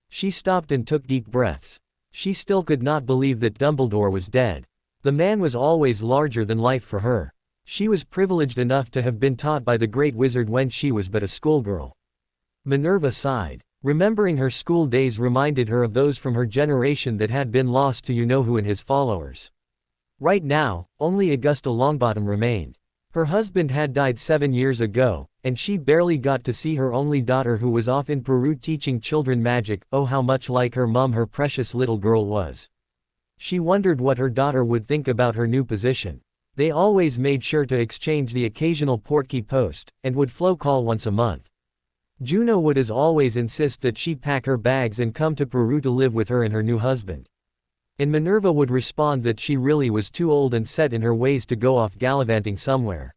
She stopped and took deep breaths. She still could not believe that Dumbledore was dead. The man was always larger than life for her. She was privileged enough to have been taught by the great wizard when she was but a schoolgirl. Minerva sighed. Remembering her school days reminded her of those from her generation that had been lost to you-know-who and his followers. Right now, only Augusta Longbottom remained. Her husband had died 7 years ago, and she barely got to see her only daughter who was off in Peru teaching children magic. Oh, how much like her mum her precious little girl was. She wondered what her daughter would think about her new position. They always made sure to exchange the occasional portkey post, and would flow call once a month. Juno would as always insist that she pack her bags and come to Peru to live with her and her new husband. And Minerva would respond that she really was too old and set in her ways to go off gallivanting somewhere.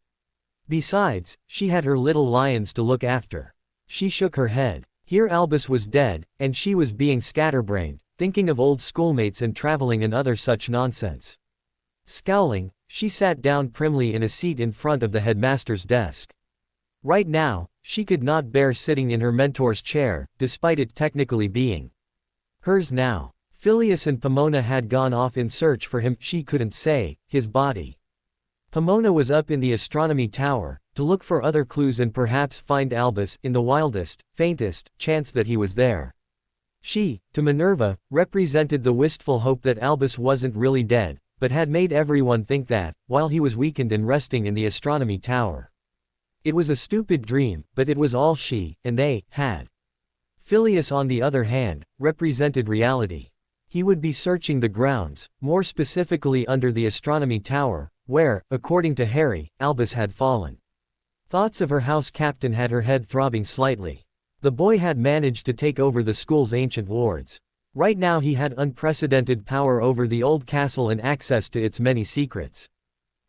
Besides, she had her little lions to look after. She shook her head. Here Albus was dead, and she was being scatterbrained, thinking of old schoolmates and traveling and other such nonsense. Scowling, she sat down primly in a seat in front of the headmaster's desk. Right now, she could not bear sitting in her mentor's chair, despite it technically being hers now. Phileas and Pomona had gone off in search for him, she couldn't say, his body. Pomona was up in the astronomy tower, to look for other clues and perhaps find Albus, in the wildest, faintest, chance that he was there. She, to Minerva, represented the wistful hope that Albus wasn't really dead, but had made everyone think that, while he was weakened and resting in the astronomy tower. It was a stupid dream, but it was all she, and they, had. Phileas on the other hand, represented reality. He would be searching the grounds, more specifically under the astronomy tower, where, according to Harry, Albus had fallen. Thoughts of her house captain had her head throbbing slightly. The boy had managed to take over the school's ancient wards. Right now he had unprecedented power over the old castle and access to its many secrets.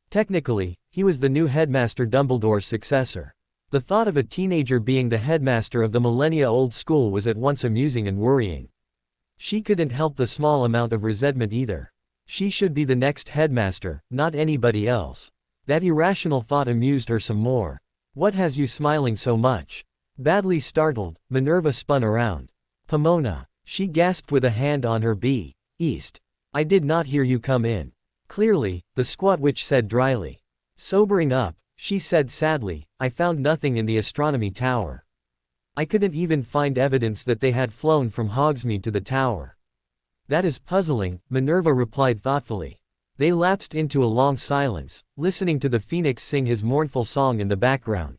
Technically, he was the new headmaster, Dumbledore's successor. The thought of a teenager being the headmaster of the millennia-old school was at once amusing and worrying. She couldn't help the small amount of resentment either. She should be the next headmaster, not anybody else. That irrational thought amused her some more. "What has you smiling so much?" Badly startled, Minerva spun around. "Pomona," she gasped with a hand on her east. "I did not hear you come in." Clearly, the squat witch said dryly. Sobering up, she said sadly, "I found nothing in the astronomy tower. I couldn't even find evidence that they had flown from Hogsmeade to the tower." "That is puzzling," Minerva replied thoughtfully. They lapsed into a long silence, listening to the phoenix sing his mournful song in the background.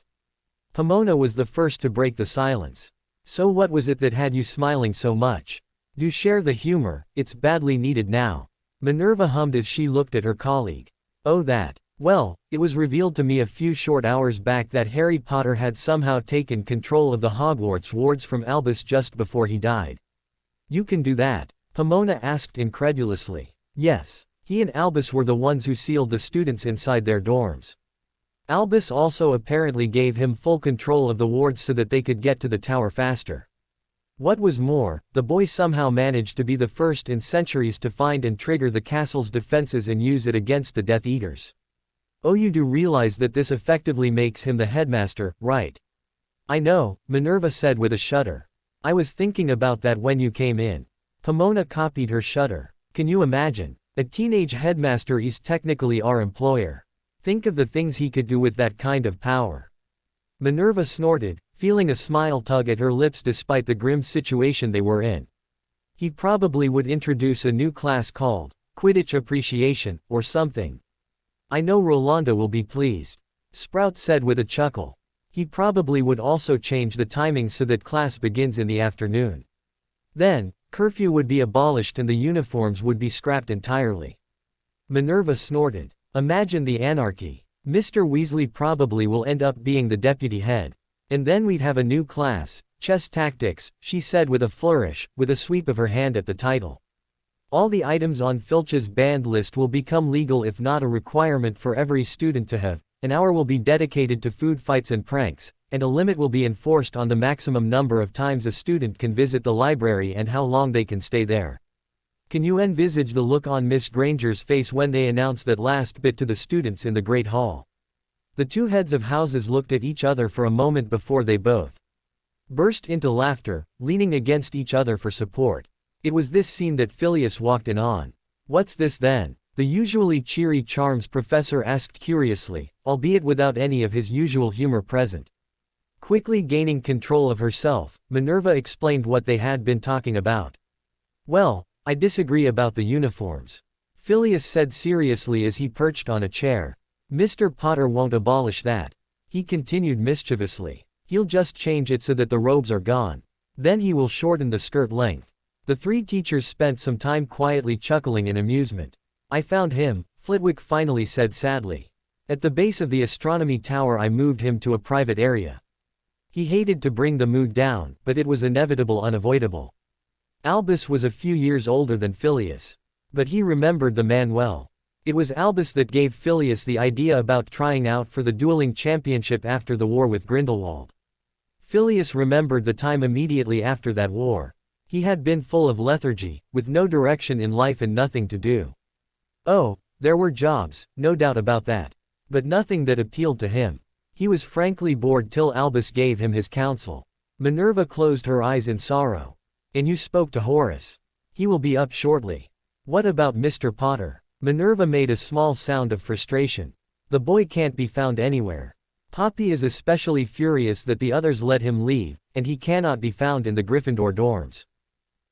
Pomona was the first to break the silence. "So what was it that had you smiling so much? Do share the humor, it's badly needed now." Minerva hummed as she looked at her colleague. "Oh that. Well, it was revealed to me a few short hours back that Harry Potter had somehow taken control of the Hogwarts wards from Albus just before he died." "You can do that?" Pomona asked incredulously. "Yes. He and Albus were the ones who sealed the students inside their dorms. Albus also apparently gave him full control of the wards so that they could get to the tower faster." What was more, the boy somehow managed to be the first in centuries to find and trigger the castle's defenses and use it against the Death Eaters. Oh, you do realize that this effectively makes him the headmaster, right? I know, Minerva said with a shudder. I was thinking about that when you came in. Pomona copied her shudder. Can you imagine? A teenage headmaster is technically our employer. Think of the things he could do with that kind of power. Minerva snorted, feeling a smile tug at her lips despite the grim situation they were in. He probably would introduce a new class called Quidditch Appreciation, or something. I know Rolanda will be pleased. Sprout said with a chuckle. He probably would also change the timing so that class begins in the afternoon. Then, curfew would be abolished and the uniforms would be scrapped entirely. Minerva snorted. Imagine the anarchy. Mr. Weasley probably will end up being the deputy head. And then we'd have a new class, chess tactics, she said with a flourish, with a sweep of her hand at the title. All the items on Filch's banned list will become legal if not a requirement for every student to have. An hour will be dedicated to food fights and pranks, and a limit will be enforced on the maximum number of times a student can visit the library and how long they can stay there. Can you envisage the look on Miss Granger's face when they announced that last bit to the students in the Great Hall? The two heads of houses looked at each other for a moment before they both burst into laughter, leaning against each other for support. It was this scene that Phileas walked in on. What's this then? The usually cheery Charms professor asked curiously, albeit without any of his usual humor present. Quickly gaining control of herself, Minerva explained what they had been talking about. Well, I disagree about the uniforms. Phileas said seriously as he perched on a chair. Mr. Potter won't abolish that. He continued mischievously. He'll just change it so that the robes are gone. Then he will shorten the skirt length. The three teachers spent some time quietly chuckling in amusement. I found him, Flitwick finally said sadly. At the base of the astronomy tower I moved him to a private area. He hated to bring the mood down, but it was inevitable, unavoidable. Albus was a few years older than Phileas. But he remembered the man well. It was Albus that gave Phileas the idea about trying out for the dueling championship after the war with Grindelwald. Phileas remembered the time immediately after that war. He had been full of lethargy, with no direction in life and nothing to do. Oh, there were jobs, no doubt about that. But nothing that appealed to him. He was frankly bored till Albus gave him his counsel. Minerva closed her eyes in sorrow. And you spoke to Horace. He will be up shortly. What about Mr. Potter? Minerva made a small sound of frustration. The boy can't be found anywhere. Poppy is especially furious that the others let him leave, and he cannot be found in the Gryffindor dorms.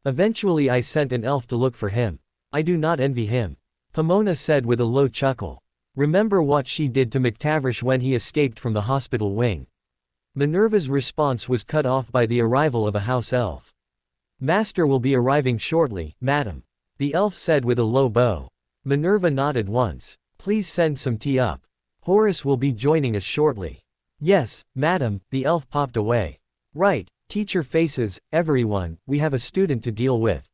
Eventually I sent an elf to look for him. I do not envy him. Pomona said with a low chuckle. Remember what she did to McTavish when he escaped from the hospital wing. Minerva's response was cut off by the arrival of a house elf. Master will be arriving shortly, madam. The elf said with a low bow. Minerva nodded once. Please send some tea up. Horace will be joining us shortly. Yes, madam, the elf popped away. Right, teacher faces, everyone, we have a student to deal with.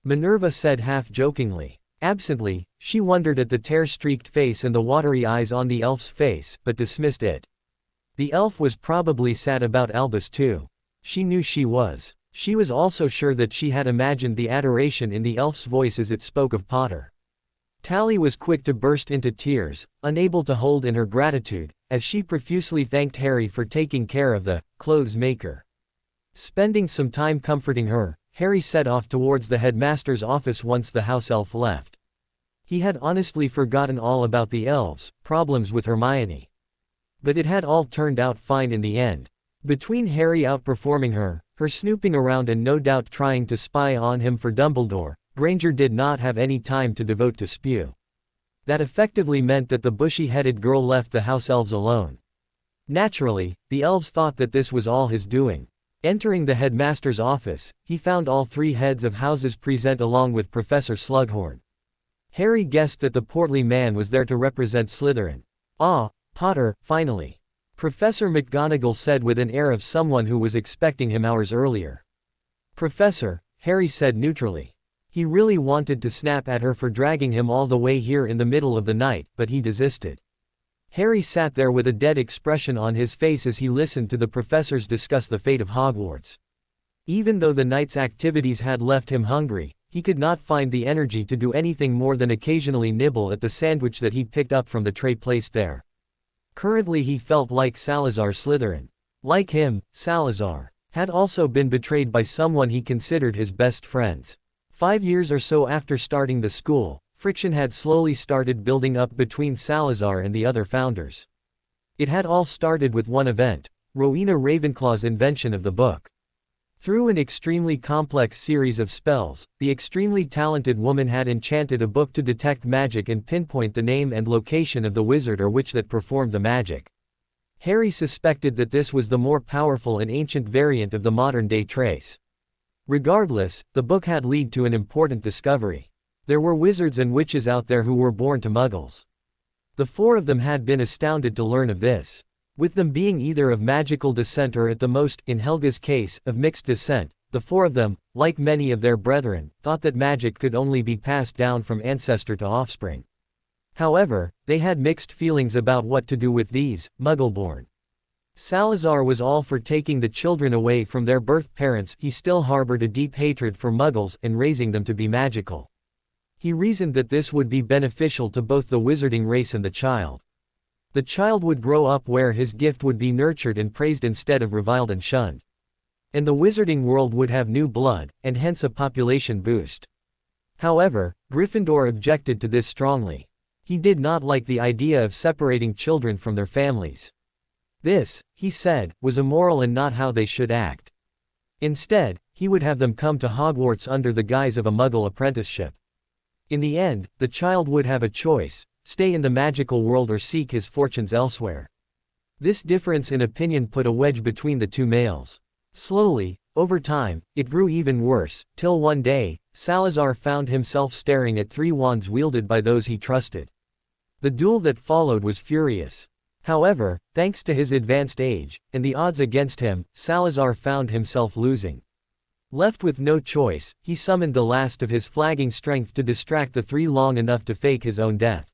Minerva said half-jokingly. Absently, she wondered at the tear-streaked face and the watery eyes on the elf's face, but dismissed it. The elf was probably sad about Albus too. She knew she was. She was also sure that she had imagined the adoration in the elf's voice as it spoke of Potter. Tally was quick to burst into tears, unable to hold in her gratitude, as she profusely thanked Harry for taking care of the clothes maker. Spending some time comforting her, Harry set off towards the headmaster's office once the house elf left. He had honestly forgotten all about the elves' problems with Hermione. But it had all turned out fine in the end. Between Harry outperforming her, her snooping around and no doubt trying to spy on him for Dumbledore, Granger did not have any time to devote to spew. That effectively meant that the bushy-headed girl left the house elves alone. Naturally, the elves thought that this was all his doing. Entering the headmaster's office, he found all three heads of houses present along with Professor Slughorn. Harry guessed that the portly man was there to represent Slytherin. Ah, Potter, finally. Professor McGonagall said with an air of someone who was expecting him hours earlier. Professor, Harry said neutrally. He really wanted to snap at her for dragging him all the way here in the middle of the night, but he desisted. Harry sat there with a dead expression on his face as he listened to the professors discuss the fate of Hogwarts. Even though the night's activities had left him hungry, he could not find the energy to do anything more than occasionally nibble at the sandwich that he picked up from the tray placed there. Currently he felt like Salazar Slytherin. Like him, Salazar had also been betrayed by someone he considered his best friends. 5 years or so after starting the school, friction had slowly started building up between Salazar and the other founders. It had all started with one event, Rowena Ravenclaw's invention of the book. Through an extremely complex series of spells, the extremely talented woman had enchanted a book to detect magic and pinpoint the name and location of the wizard or witch that performed the magic. Harry suspected that this was the more powerful and ancient variant of the modern-day trace. Regardless, the book had led to an important discovery. There were wizards and witches out there who were born to Muggles. The 4 of them had been astounded to learn of this. With them being either of magical descent or at the most, in Helga's case, of mixed descent, the 4 of them, like many of their brethren, thought that magic could only be passed down from ancestor to offspring. However, they had mixed feelings about what to do with these, Muggle-born. Salazar was all for taking the children away from their birth parents. He still harbored a deep hatred for Muggles and raising them to be magical. He reasoned that this would be beneficial to both the wizarding race and the child. The child would grow up where his gift would be nurtured and praised instead of reviled and shunned. And the wizarding world would have new blood, and hence a population boost. However, Gryffindor objected to this strongly. He did not like the idea of separating children from their families. This, he said, was immoral and not how they should act. Instead, he would have them come to Hogwarts under the guise of a Muggle apprenticeship. In the end, the child would have a choice: stay in the magical world or seek his fortunes elsewhere. This difference in opinion put a wedge between the 2 males. Slowly, over time, it grew even worse, till one day, Salazar found himself staring at 3 wands wielded by those he trusted. The duel that followed was furious. However, thanks to his advanced age, and the odds against him, Salazar found himself losing. Left with no choice, he summoned the last of his flagging strength to distract the 3 long enough to fake his own death.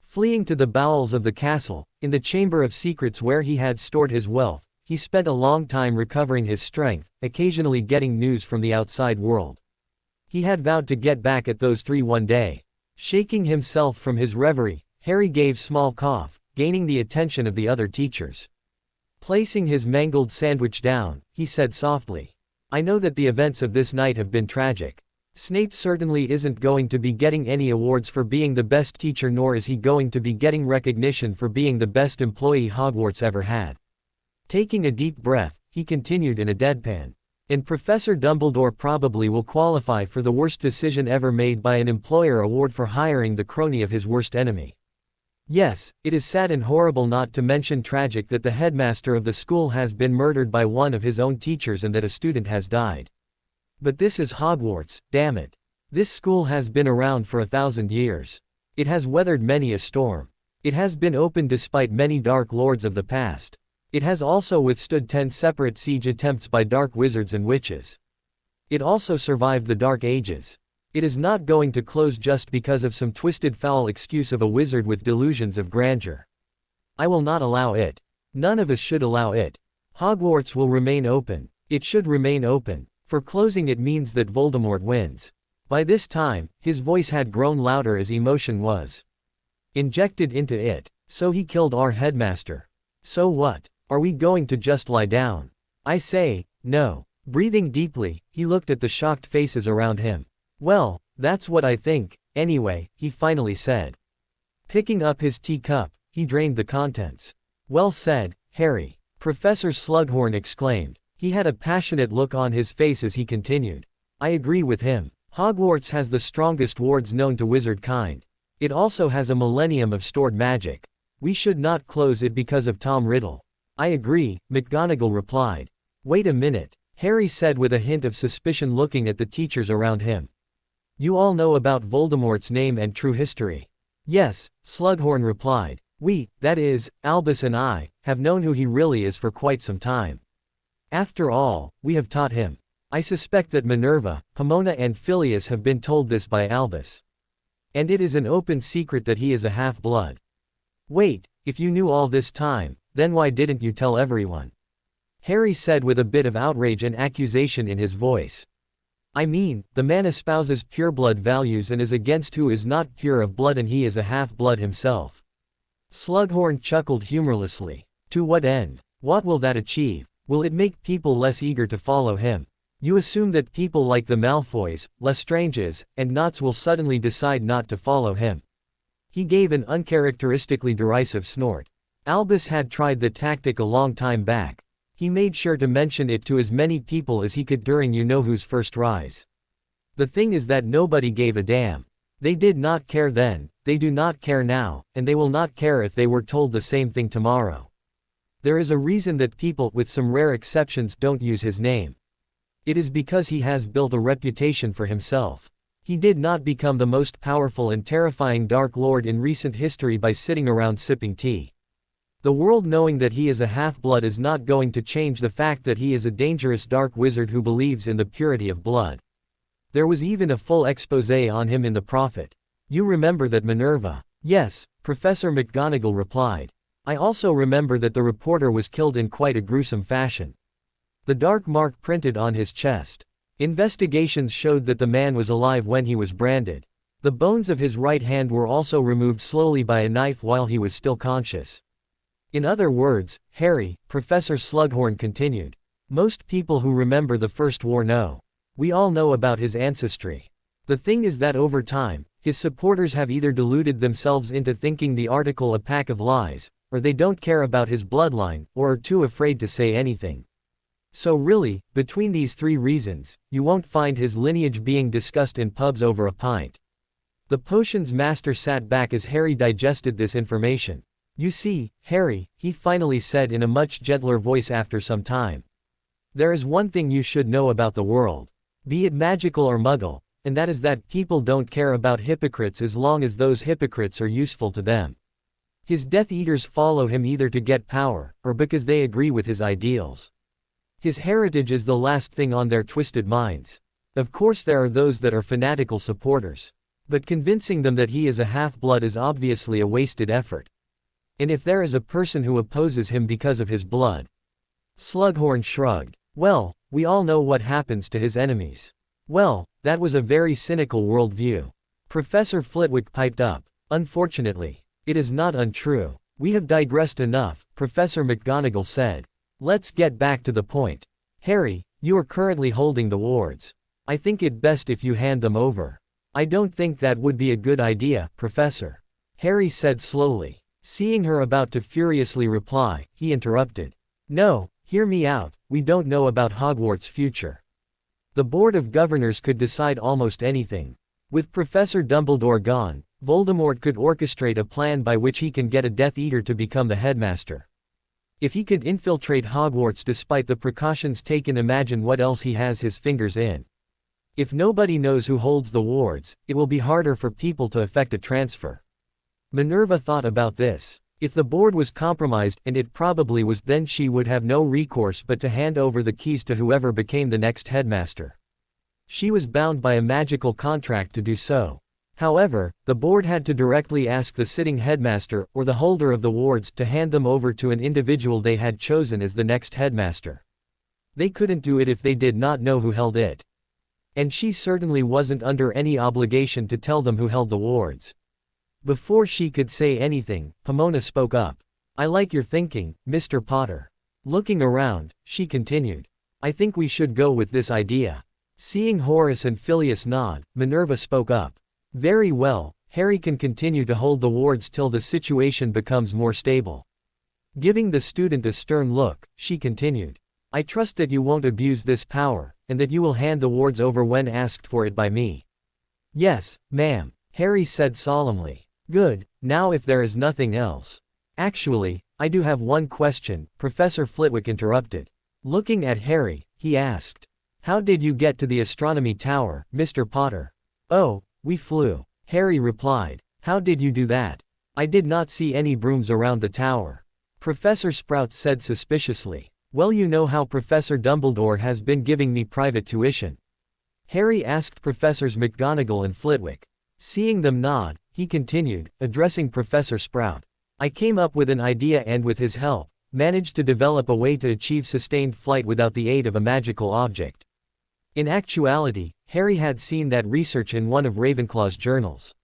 Fleeing to the bowels of the castle, in the Chamber of Secrets where he had stored his wealth, he spent a long time recovering his strength, occasionally getting news from the outside world. He had vowed to get back at those 3 one day. Shaking himself from his reverie, Harry gave small cough, gaining the attention of the other teachers. Placing his mangled sandwich down, he said softly, "I know that the events of this night have been tragic. Snape certainly isn't going to be getting any awards for being the best teacher, nor is he going to be getting recognition for being the best employee Hogwarts ever had." Taking a deep breath, he continued in a deadpan. "And Professor Dumbledore probably will qualify for the worst decision ever made by an employer award for hiring the crony of his worst enemy. Yes, it is sad and horrible, not to mention tragic, that the headmaster of the school has been murdered by one of his own teachers and that a student has died. But this is Hogwarts, damn it. This school has been around for 1,000 years. It has weathered many a storm. It has been open despite many dark lords of the past. It has also withstood 10 separate siege attempts by dark wizards and witches. It also survived the Dark Ages. It is not going to close just because of some twisted foul excuse of a wizard with delusions of grandeur. I will not allow it. None of us should allow it. Hogwarts will remain open. It should remain open. For closing it means that Voldemort wins." By this time, his voice had grown louder as emotion was injected into it. "So he killed our headmaster. So what? Are we going to just lie down? I say, no." Breathing deeply, he looked at the shocked faces around him. "Well, that's what I think, anyway," he finally said. Picking up his teacup, he drained the contents. "Well said, Harry," Professor Slughorn exclaimed. He had a passionate look on his face as he continued. "I agree with him. Hogwarts has the strongest wards known to wizard kind. It also has a millennium of stored magic. We should not close it because of Tom Riddle." "I agree," McGonagall replied. "Wait a minute," Harry said with a hint of suspicion, looking at the teachers around him. "You all know about Voldemort's name and true history?" "Yes," Slughorn replied. "We, that is, Albus and I, have known who he really is for quite some time. After all, we have taught him. I suspect that Minerva, Pomona and Phileas have been told this by Albus. And it is an open secret that he is a half-blood." "Wait, if you knew all this time, then why didn't you tell everyone?" Harry said with a bit of outrage and accusation in his voice. I mean, the man espouses pureblood values and is against who is not pure of blood, and he is a half-blood himself. Slughorn chuckled humorlessly. To what end? What will that achieve? Will it make people less eager to follow him? You assume that people like the Malfoys, Lestranges, and Knots will suddenly decide not to follow him. He gave an uncharacteristically derisive snort. Albus had tried the tactic a long time back. He made sure to mention it to as many people as he could during you-know-who's first rise. The thing is that nobody gave a damn. They did not care then, they do not care now, and they will not care if they were told the same thing tomorrow. There is a reason that people, with some rare exceptions, don't use his name. It is because he has built a reputation for himself. He did not become the most powerful and terrifying Dark Lord in recent history by sitting around sipping tea. The world knowing that he is a half-blood is not going to change the fact that he is a dangerous dark wizard who believes in the purity of blood. There was even a full exposé on him in The Prophet. You remember that, Minerva? Yes, Professor McGonagall replied. I also remember that the reporter was killed in quite a gruesome fashion. The dark mark printed on his chest. Investigations showed that the man was alive when he was branded. The bones of his right hand were also removed slowly by a knife while he was still conscious. In other words, Harry, Professor Slughorn continued, most people who remember the First War know. We all know about his ancestry. The thing is that over time, his supporters have either deluded themselves into thinking the article a pack of lies, or they don't care about his bloodline, or are too afraid to say anything. So really, between these three reasons, you won't find his lineage being discussed in pubs over a pint. The potions master sat back as Harry digested this information. You see, Harry, he finally said in a much gentler voice after some time. There is one thing you should know about the world. Be it magical or muggle, and that is that people don't care about hypocrites as long as those hypocrites are useful to them. His Death Eaters follow him either to get power, or because they agree with his ideals. His heritage is the last thing on their twisted minds. Of course there are those that are fanatical supporters. But convincing them that he is a half-blood is obviously a wasted effort. And if there is a person who opposes him because of his blood. Slughorn shrugged. Well, we all know what happens to his enemies. Well, that was a very cynical worldview. Professor Flitwick piped up. Unfortunately, it is not untrue. We have digressed enough, Professor McGonagall said. Let's get back to the point. Harry, you are currently holding the wards. I think it best if you hand them over. I don't think that would be a good idea, Professor. Harry said slowly. Seeing her about to furiously reply, he interrupted. No, hear me out, we don't know about Hogwarts' future. The Board of Governors could decide almost anything. With Professor Dumbledore gone, Voldemort could orchestrate a plan by which he can get a Death Eater to become the headmaster. If he could infiltrate Hogwarts despite the precautions taken, imagine what else he has his fingers in. If nobody knows who holds the wards, it will be harder for people to effect a transfer. Minerva thought about this. If the board was compromised, and it probably was, then she would have no recourse but to hand over the keys to whoever became the next headmaster. She was bound by a magical contract to do so. However, the board had to directly ask the sitting headmaster, or the holder of the wards, to hand them over to an individual they had chosen as the next headmaster. They couldn't do it if they did not know who held it. And she certainly wasn't under any obligation to tell them who held the wards. Before she could say anything, Pomona spoke up. I like your thinking, Mr. Potter. Looking around, she continued. I think we should go with this idea. Seeing Horace and Phileas nod, Minerva spoke up. Very well, Harry can continue to hold the wards till the situation becomes more stable. Giving the student a stern look, she continued. I trust that you won't abuse this power, and that you will hand the wards over when asked for it by me. Yes, ma'am, Harry said solemnly. Good, now if there is nothing else. Actually, I do have one question, Professor Flitwick interrupted. Looking at Harry, he asked. How did you get to the astronomy tower, Mr. Potter? Oh, we flew, Harry replied. How did you do that? I did not see any brooms around the tower. Professor Sprout said suspiciously. Well, you know how Professor Dumbledore has been giving me private tuition. Harry asked Professors McGonagall and Flitwick. Seeing them nod, he continued, addressing Professor Sprout. I came up with an idea, and with his help, managed to develop a way to achieve sustained flight without the aid of a magical object. In actuality, Harry had seen that research in one of Ravenclaw's journals.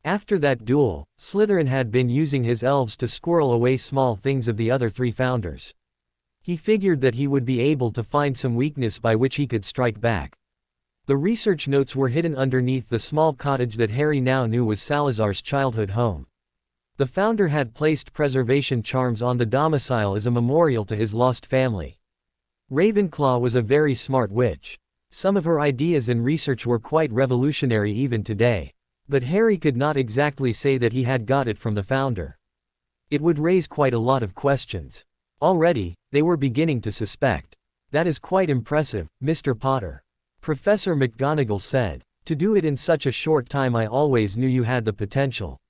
After that duel, Slytherin had been using his elves to squirrel away small things of the other three founders. He figured that he would be able to find some weakness by which he could strike back. The research notes were hidden underneath the small cottage that Harry now knew was Salazar's childhood home. The founder had placed preservation charms on the domicile as a memorial to his lost family. Ravenclaw was a very smart witch. Some of her ideas and research were quite revolutionary even today. But Harry could not exactly say that he had got it from the founder. It would raise quite a lot of questions. Already, they were beginning to suspect. "That is quite impressive, Mr. Potter," Professor McGonagall said. "To do it in such a short time, I always knew you had the potential."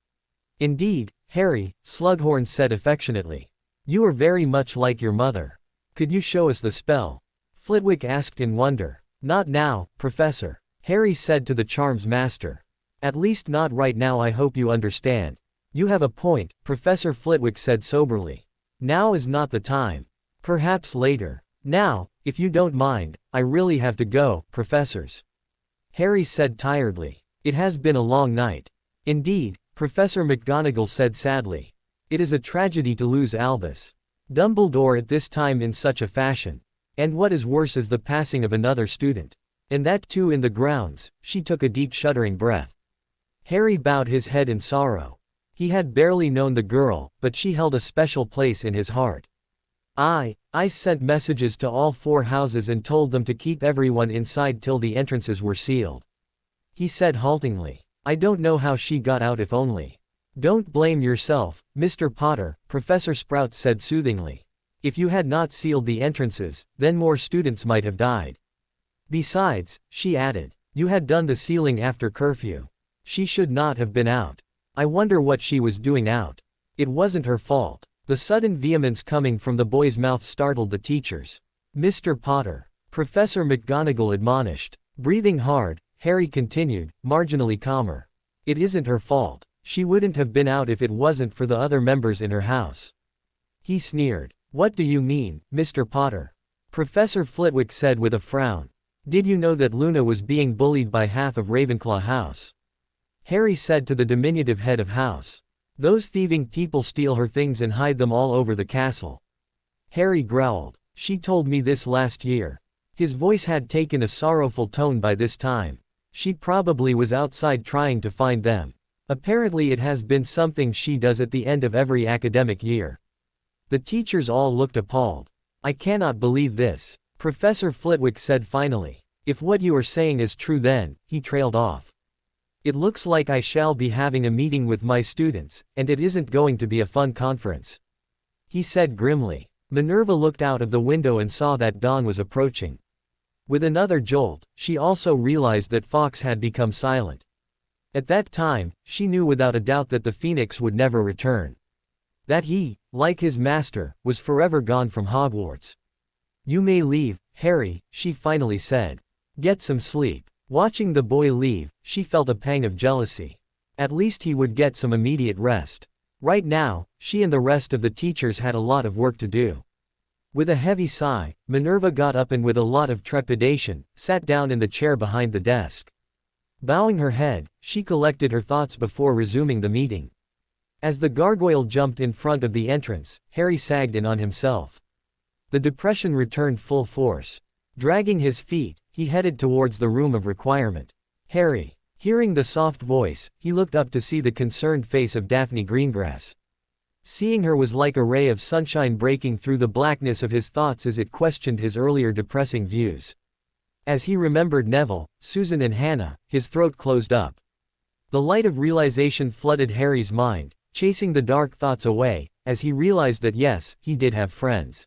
"Indeed, Harry," Slughorn said affectionately. "You are very much like your mother. Could you show us the spell?" Flitwick asked in wonder. "Not now, Professor," Harry said to the charms master. "At least not right now, I hope you understand." "You have a point," Professor Flitwick said soberly. "Now is not the time. Perhaps later. Now, if you don't mind, I really have to go, professors," Harry said tiredly. "It has been a long night." "Indeed," Professor McGonagall said sadly. "It is a tragedy to lose Albus Dumbledore at this time in such a fashion. And what is worse is the passing of another student. And that too in the grounds." She took a deep shuddering breath. Harry bowed his head in sorrow. He had barely known the girl, but she held a special place in his heart. I sent messages to all 4 houses and told them to keep everyone inside till the entrances were sealed," he said haltingly. "I don't know how she got out if only." "Don't blame yourself, Mr. Potter," Professor Sprout said soothingly. "If you had not sealed the entrances, then more students might have died. Besides," she added, "you had done the sealing after curfew. She should not have been out. I wonder what she was doing out. It wasn't her fault." The sudden vehemence coming from the boy's mouth startled the teachers. "Mr. Potter," Professor McGonagall admonished. Breathing hard, Harry continued, marginally calmer. "It isn't her fault. She wouldn't have been out if it wasn't for the other members in her house." He sneered. "What do you mean, Mr. Potter?" Professor Flitwick said with a frown. "Did you know that Luna was being bullied by half of Ravenclaw House?" Harry said to the diminutive head of house. "Those thieving people steal her things and hide them all over the castle." Harry growled. "She told me this last year." His voice had taken a sorrowful tone by this time. "She probably was outside trying to find them. Apparently it has been something she does at the end of every academic year." The teachers all looked appalled. "I cannot believe this," Professor Flitwick said finally. "If what you are saying is true, then," he trailed off, "it looks like I shall be having a meeting with my students, and it isn't going to be a fun conference," he said grimly. Minerva looked out of the window and saw that dawn was approaching. With another jolt, she also realized that Fawkes had become silent. At that time, she knew without a doubt that the Phoenix would never return. That he, like his master, was forever gone from Hogwarts. "You may leave, Harry," she finally said. "Get some sleep." Watching the boy leave, she felt a pang of jealousy. At least he would get some immediate rest. Right now, she and the rest of the teachers had a lot of work to do. With a heavy sigh, Minerva got up and with a lot of trepidation, sat down in the chair behind the desk. Bowing her head, she collected her thoughts before resuming the meeting. As the gargoyle jumped in front of the entrance, Harry sagged in on himself. The depression returned full force. Dragging his feet, he headed towards the room of requirement. "Harry." Hearing the soft voice, he looked up to see the concerned face of Daphne Greengrass. Seeing her was like a ray of sunshine breaking through the blackness of his thoughts as it questioned his earlier depressing views. As he remembered Neville, Susan and Hannah, his throat closed up. The light of realization flooded Harry's mind, chasing the dark thoughts away, as he realized that yes, he did have friends.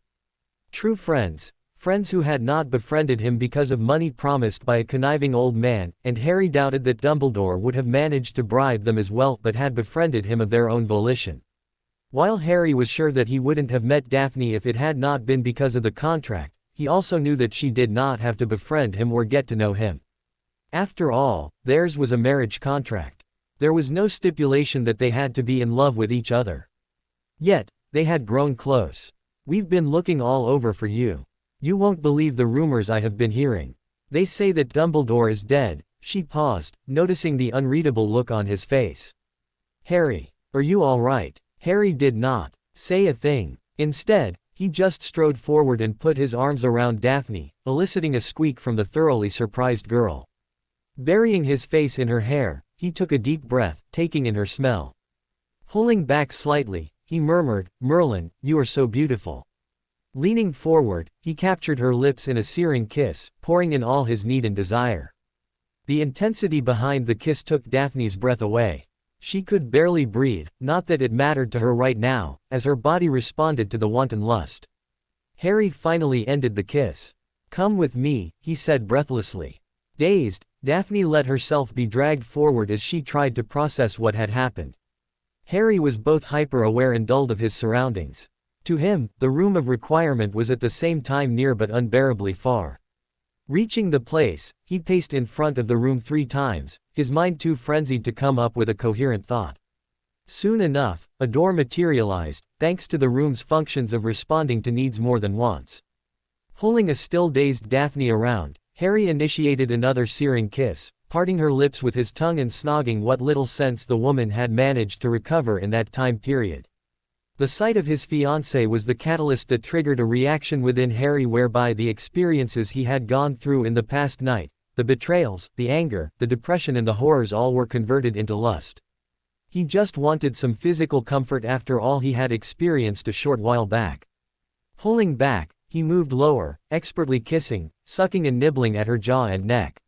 True friends. Friends who had not befriended him because of money promised by a conniving old man, and Harry doubted that Dumbledore would have managed to bribe them as well, but had befriended him of their own volition. While Harry was sure that he wouldn't have met Daphne if it had not been because of the contract, he also knew that she did not have to befriend him or get to know him. After all, theirs was a marriage contract. There was no stipulation that they had to be in love with each other. Yet, they had grown close. We've been looking all over for you. You won't believe the rumors I have been hearing. They say that Dumbledore is dead." She paused, noticing the unreadable look on his face. "Harry, are you all right?" Harry did not say a thing. Instead, he just strode forward and put his arms around Daphne, eliciting a squeak from the thoroughly surprised girl. Burying his face in her hair, he took a deep breath, taking in her smell. Pulling back slightly, he murmured, "Merlin, you are so beautiful." Leaning forward, he captured her lips in a searing kiss, pouring in all his need and desire. The intensity behind the kiss took Daphne's breath away. She could barely breathe, not that it mattered to her right now, as her body responded to the wanton lust. Harry finally ended the kiss. "Come with me," he said breathlessly. Dazed, Daphne let herself be dragged forward as she tried to process what had happened. Harry was both hyper-aware and dulled of his surroundings. To him, the room of requirement was at the same time near but unbearably far. Reaching the place, he paced in front of the room 3 times, his mind too frenzied to come up with a coherent thought. Soon enough, a door materialized, thanks to the room's functions of responding to needs more than wants. Pulling a still dazed Daphne around, Harry initiated another searing kiss, parting her lips with his tongue and snogging what little sense the woman had managed to recover in that time period. The sight of his fiancée was the catalyst that triggered a reaction within Harry whereby the experiences he had gone through in the past night, the betrayals, the anger, the depression and the horrors all were converted into lust. He just wanted some physical comfort after all he had experienced a short while back. Pulling back, he moved lower, expertly kissing, sucking and nibbling at her jaw and neck.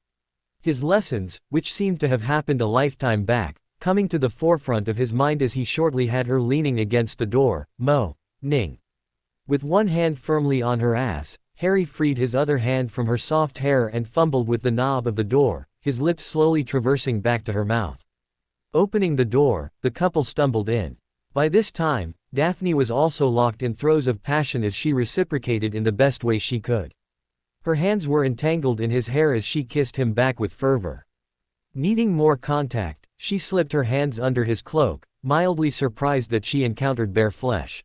His lessons, which seemed to have happened a lifetime back, coming to the forefront of his mind as he shortly had her leaning against the door, moaning. With one hand firmly on her ass, Harry freed his other hand from her soft hair and fumbled with the knob of the door, his lips slowly traversing back to her mouth. Opening the door, the couple stumbled in. By this time, Daphne was also locked in throes of passion as she reciprocated in the best way she could. Her hands were entangled in his hair as she kissed him back with fervor. Needing more contact, she slipped her hands under his cloak, mildly surprised that she encountered bare flesh.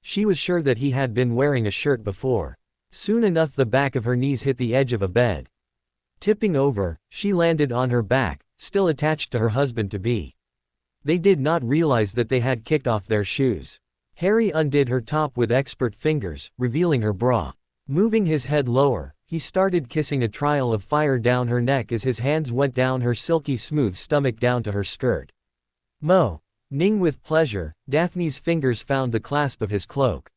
She was sure that he had been wearing a shirt before. Soon enough the back of her knees hit the edge of a bed. Tipping over, she landed on her back, still attached to her husband-to-be. They did not realize that they had kicked off their shoes. Harry undid her top with expert fingers, revealing her bra. Moving his head lower, he started kissing a trail of fire down her neck as his hands went down her silky smooth stomach down to her skirt. Moaning with pleasure, Daphne's fingers found the clasp of his cloak.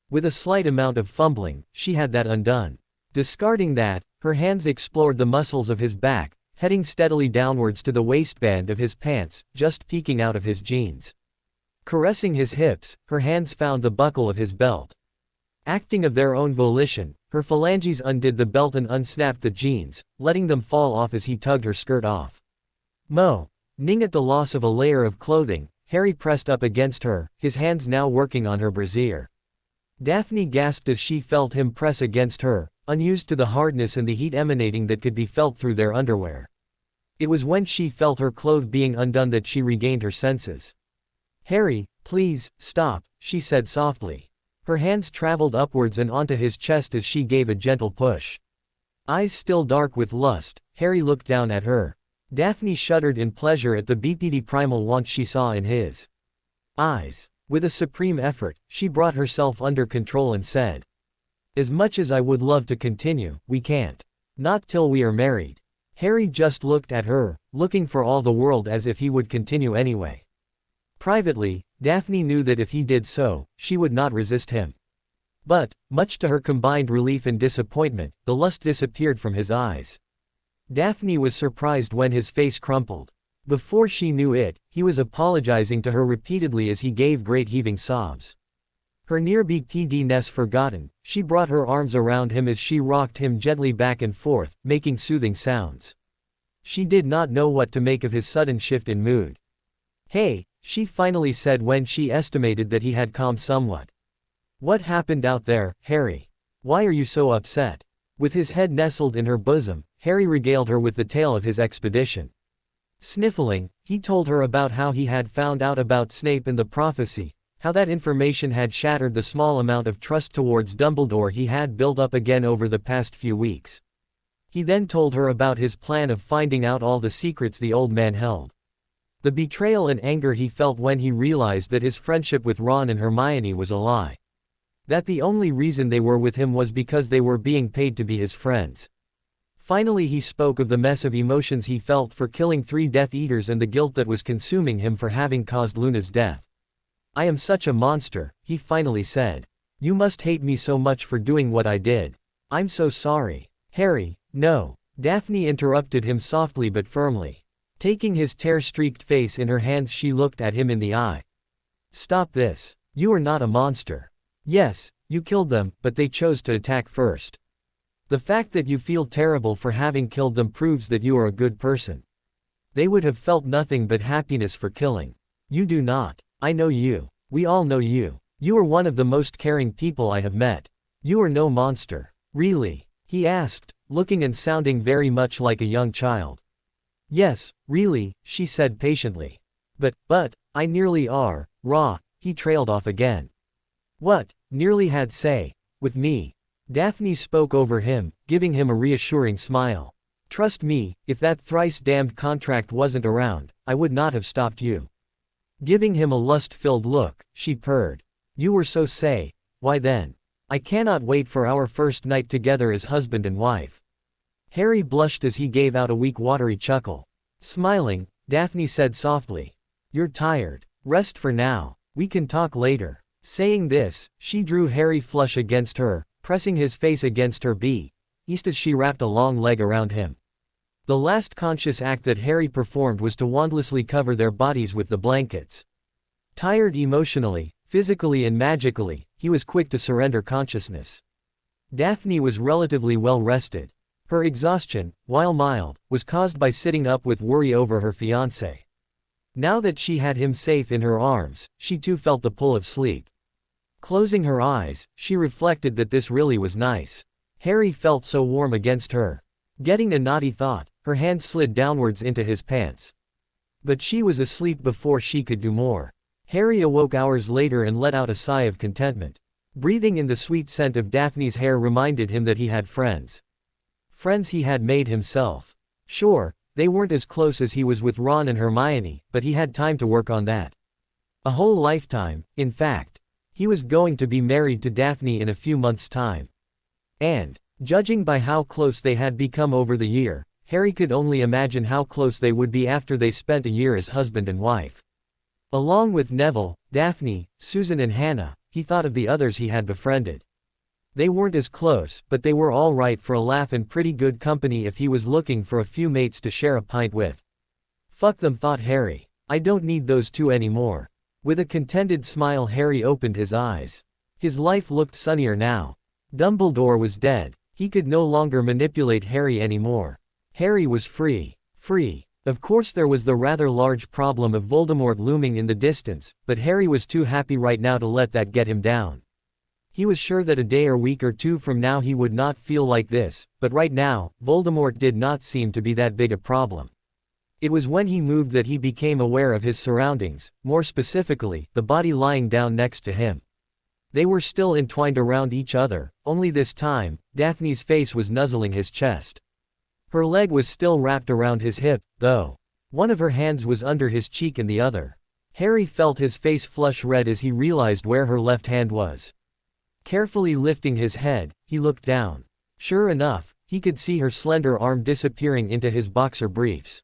With a slight amount of fumbling, she had that undone. Discarding that, her hands explored the muscles of his back, heading steadily downwards to the waistband of his pants, just peeking out of his jeans. Caressing his hips, her hands found the buckle of his belt. Acting of their own volition, her phalanges undid the belt and unsnapped the jeans, letting them fall off as he tugged her skirt off. Moaning at the loss of a layer of clothing, Harry pressed up against her, his hands now working on her brassiere. Daphne gasped as she felt him press against her, unused to the hardness and the heat emanating that could be felt through their underwear. It was when she felt her clothes being undone that she regained her senses. "Harry, please, stop," she said softly. Her hands traveled upwards and onto his chest as she gave a gentle push. Eyes still dark with lust, Harry looked down at her. Daphne shuddered in pleasure at the BPD primal want she saw in his eyes. With a supreme effort, she brought herself under control and said, "As much as I would love to continue, we can't. Not till we are married." Harry just looked at her, looking for all the world as if he would continue anyway. Privately, Daphne knew that if he did so, she would not resist him. But, much to her combined relief and disappointment, the lust disappeared from his eyes. Daphne was surprised when his face crumpled. Before she knew it, he was apologizing to her repeatedly as he gave great heaving sobs. Her near BPD-ness forgotten, she brought her arms around him as she rocked him gently back and forth, making soothing sounds. She did not know what to make of his sudden shift in mood. "Hey," she finally said when she estimated that he had calmed somewhat. "What happened out there, Harry? Why are you so upset?" With his head nestled in her bosom, Harry regaled her with the tale of his expedition. Sniffling, he told her about how he had found out about Snape and the prophecy, How that information had shattered the small amount of trust towards Dumbledore he had built up again over the past few weeks. He then told her about his plan of finding out all the secrets the old man held. The betrayal and anger he felt when he realized that his friendship with Ron and Hermione was a lie. That the only reason they were with him was because they were being paid to be his friends. Finally he spoke of the mess of emotions he felt for killing 3 Death Eaters and the guilt that was consuming him for having caused Luna's death. "I am such a monster," he finally said. "You must hate me so much for doing what I did. I'm so sorry." "Harry, no." Daphne interrupted him softly but firmly. Taking his tear-streaked face in her hands she looked at him in the eye. "Stop this. You are not a monster. Yes, you killed them, but they chose to attack first. The fact that you feel terrible for having killed them proves that you are a good person. They would have felt nothing but happiness for killing. You do not. I know you. We all know you. You are one of the most caring people I have met. You are no monster." "Really?" he asked, looking and sounding very much like a young child. "Yes, really," she said patiently. But, I nearly are, he trailed off again. "What, nearly had say, with me?" Daphne spoke over him, giving him a reassuring smile. "Trust me, if that thrice-damned contract wasn't around, I would not have stopped you." Giving him a lust-filled look, she purred. "You were so say, why then? I cannot wait for our first night together as husband and wife." Harry blushed as he gave out a weak watery chuckle. Smiling, Daphne said softly, "You're tired. Rest for now. We can talk later." Saying this, she drew Harry flush against her, pressing his face against her breast as she wrapped a long leg around him. The last conscious act that Harry performed was to wandlessly cover their bodies with the blankets. Tired emotionally, physically and magically, he was quick to surrender consciousness. Daphne was relatively well rested. Her exhaustion, while mild, was caused by sitting up with worry over her fiancé. Now that she had him safe in her arms, she too felt the pull of sleep. Closing her eyes, she reflected that this really was nice. Harry felt so warm against her. Getting a naughty thought, her hand slid downwards into his pants. But she was asleep before she could do more. Harry awoke hours later and let out a sigh of contentment. Breathing in the sweet scent of Daphne's hair reminded him that he had friends. Friends he had made himself. Sure, they weren't as close as he was with Ron and Hermione, but he had time to work on that. A whole lifetime, in fact. He was going to be married to Daphne in a few months' time. And, judging by how close they had become over the year, Harry could only imagine how close they would be after they spent a year as husband and wife. Along with Neville, Daphne, Susan and Hannah, he thought of the others he had befriended. They weren't as close, but they were all right for a laugh and pretty good company if he was looking for a few mates to share a pint with. Fuck them, thought Harry. I don't need those two anymore. With a contented smile Harry opened his eyes. His life looked sunnier now. Dumbledore was dead. He could no longer manipulate Harry anymore. Harry was free. Free. Of course there was the rather large problem of Voldemort looming in the distance, but Harry was too happy right now to let that get him down. He was sure that a day or week or two from now he would not feel like this, but right now, Voldemort did not seem to be that big a problem. It was when he moved that he became aware of his surroundings, more specifically, the body lying down next to him. They were still entwined around each other, only this time, Daphne's face was nuzzling his chest. Her leg was still wrapped around his hip, though. One of her hands was under his cheek and the other. Harry felt his face flush red as he realized where her left hand was. Carefully lifting his head, he looked down. Sure enough, he could see her slender arm disappearing into his boxer briefs.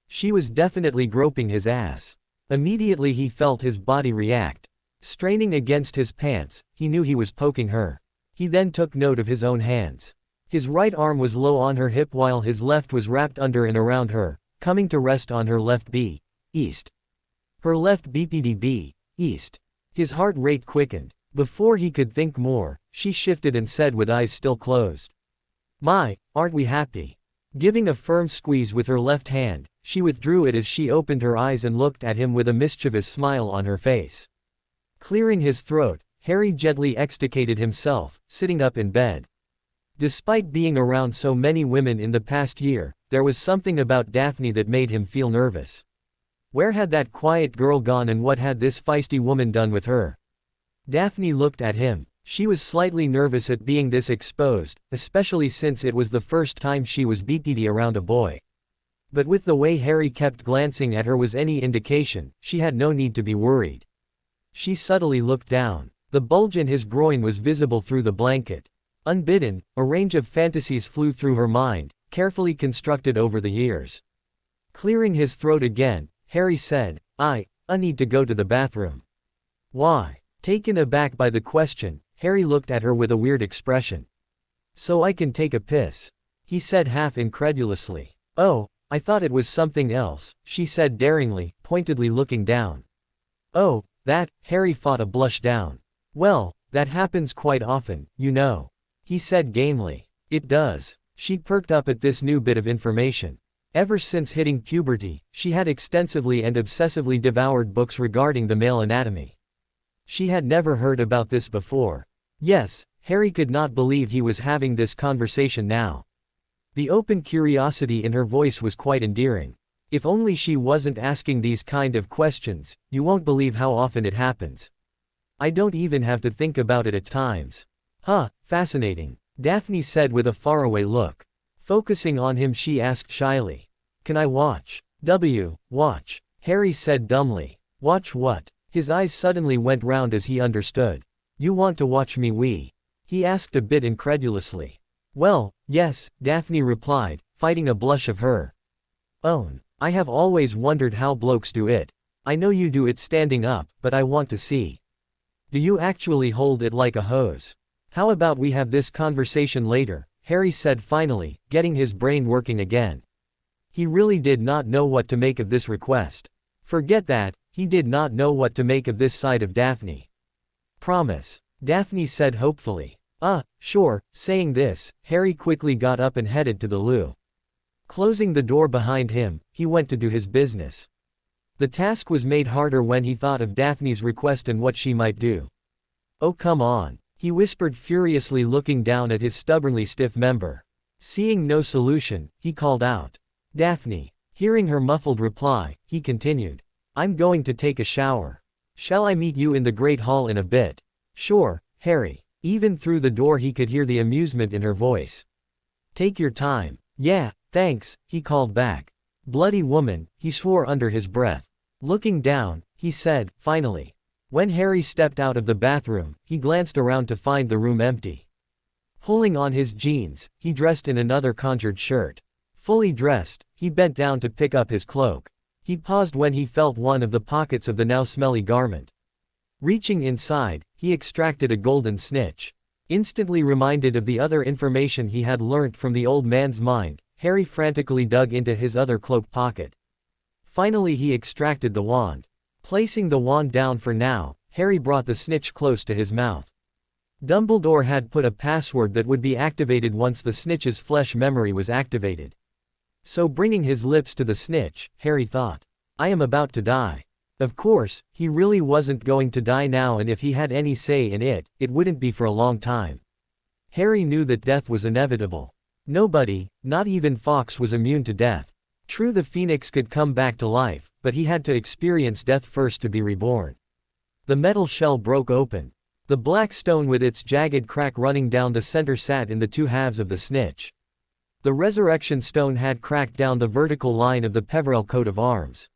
She was definitely groping his ass. Immediately he felt his body react. Straining against his pants, he knew he was poking her. He then took note of his own hands. His right arm was low on her hip while his left was wrapped under and around her, coming to rest on her left breast. Her left breast. His heart rate quickened. Before he could think more, she shifted and said with eyes still closed. "My, aren't we happy?" Giving a firm squeeze with her left hand, she withdrew it as she opened her eyes and looked at him with a mischievous smile on her face. Clearing his throat, Harry gently extricated himself, sitting up in bed. Despite being around so many women in the past year, there was something about Daphne that made him feel nervous. Where had that quiet girl gone and what had this feisty woman done with her? Daphne looked at him. She was slightly nervous at being this exposed, especially since it was the first time she was beaten around a boy. But with the way Harry kept glancing at her was any indication, she had no need to be worried. She subtly looked down. The bulge in his groin was visible through the blanket. Unbidden, a range of fantasies flew through her mind, carefully constructed over the years. Clearing his throat again, Harry said, I need to go to the bathroom. Why? Taken aback by the question, Harry looked at her with a weird expression. So I can take a piss, he said half incredulously. Oh, I thought it was something else, she said daringly, pointedly looking down. Oh, that, Harry fought a blush down. Well, that happens quite often, you know, he said gamely. It does. She perked up at this new bit of information. Ever since hitting puberty, she had extensively and obsessively devoured books regarding the male anatomy. She had never heard about this before. Yes, Harry could not believe he was having this conversation now. The open curiosity in her voice was quite endearing. If only she wasn't asking these kind of questions, you won't believe how often it happens. I don't even have to think about it at times. Huh, fascinating, Daphne said with a faraway look. Focusing on him she asked shyly. Can I watch? Watch, Harry said dumbly. Watch what? His eyes suddenly went round as he understood. You want to watch me he asked a bit incredulously. Well, yes, Daphne replied, fighting a blush of her own. I have always wondered how blokes do it. I know you do it standing up, but I want to see. Do you actually hold it like a hose? How about we have this conversation later, Harry said finally, getting his brain working again. He really did not know what to make of this request. Forget that, he did not know what to make of this side of Daphne. Promise, Daphne said hopefully. Sure, saying this, Harry quickly got up and headed to the loo. Closing the door behind him, he went to do his business. The task was made harder when he thought of Daphne's request and what she might do. Oh come on, he whispered furiously looking down at his stubbornly stiff member. Seeing no solution, he called out. Daphne. Hearing her muffled reply, he continued. I'm going to take a shower. Shall I meet you in the Great Hall in a bit? Sure, Harry. Even through the door he could hear the amusement in her voice. Take your time. Yeah, thanks, he called back. Bloody woman, he swore under his breath. Looking down, he said, finally. When Harry stepped out of the bathroom, he glanced around to find the room empty. Pulling on his jeans, he dressed in another conjured shirt. Fully dressed, he bent down to pick up his cloak. He paused when he felt one of the pockets of the now smelly garment. Reaching inside, he extracted a golden snitch. Instantly reminded of the other information he had learnt from the old man's mind, Harry frantically dug into his other cloak pocket. Finally he extracted the wand. Placing the wand down for now, Harry brought the snitch close to his mouth. Dumbledore had put a password that would be activated once the snitch's flesh memory was activated. So bringing his lips to the snitch, Harry thought, I am about to die. Of course, he really wasn't going to die now, and if he had any say in it, it wouldn't be for a long time. Harry knew that death was inevitable. Nobody, not even Fawkes, was immune to death. True, the Phoenix could come back to life, but he had to experience death first to be reborn. The metal shell broke open. The black stone with its jagged crack running down the center sat in the two halves of the snitch. The resurrection stone had cracked down the vertical line of the Peverell coat of arms.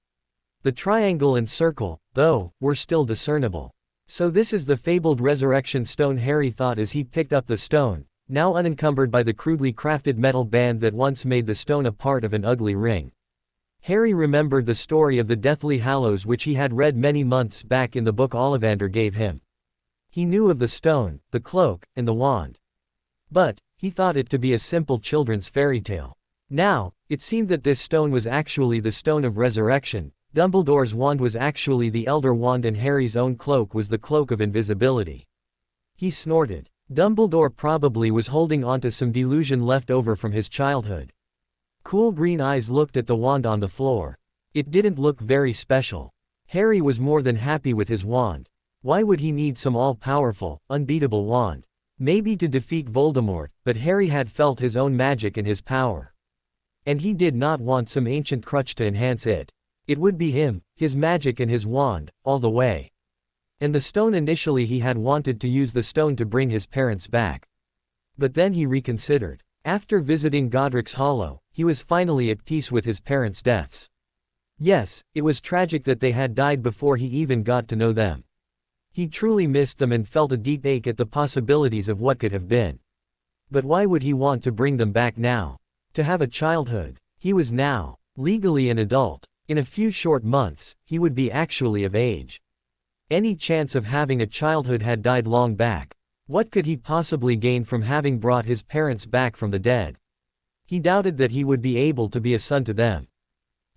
The triangle and circle, though, were still discernible. So this is the fabled resurrection stone, Harry thought as he picked up the stone, now unencumbered by the crudely crafted metal band that once made the stone a part of an ugly ring. Harry remembered the story of the Deathly Hallows which he had read many months back in the book Ollivander gave him. He knew of the stone, the cloak, and the wand. But he thought it to be a simple children's fairy tale. Now, it seemed that this stone was actually the stone of resurrection. Dumbledore's wand was actually the Elder Wand, and Harry's own cloak was the cloak of invisibility. He snorted. Dumbledore probably was holding onto some delusion left over from his childhood. Cool green eyes looked at the wand on the floor. It didn't look very special. Harry was more than happy with his wand. Why would he need some all-powerful, unbeatable wand? Maybe to defeat Voldemort, but Harry had felt his own magic and his power. And he did not want some ancient crutch to enhance it. It would be him, his magic and his wand, all the way. And the stone initially he had wanted to use the stone to bring his parents back. But then he reconsidered. After visiting Godric's Hollow, he was finally at peace with his parents' deaths. Yes, it was tragic that they had died before he even got to know them. He truly missed them and felt a deep ache at the possibilities of what could have been. But why would he want to bring them back now? To have a childhood. He was now, legally an adult. In a few short months, he would be actually of age. Any chance of having a childhood had died long back. What could he possibly gain from having brought his parents back from the dead? He doubted that he would be able to be a son to them.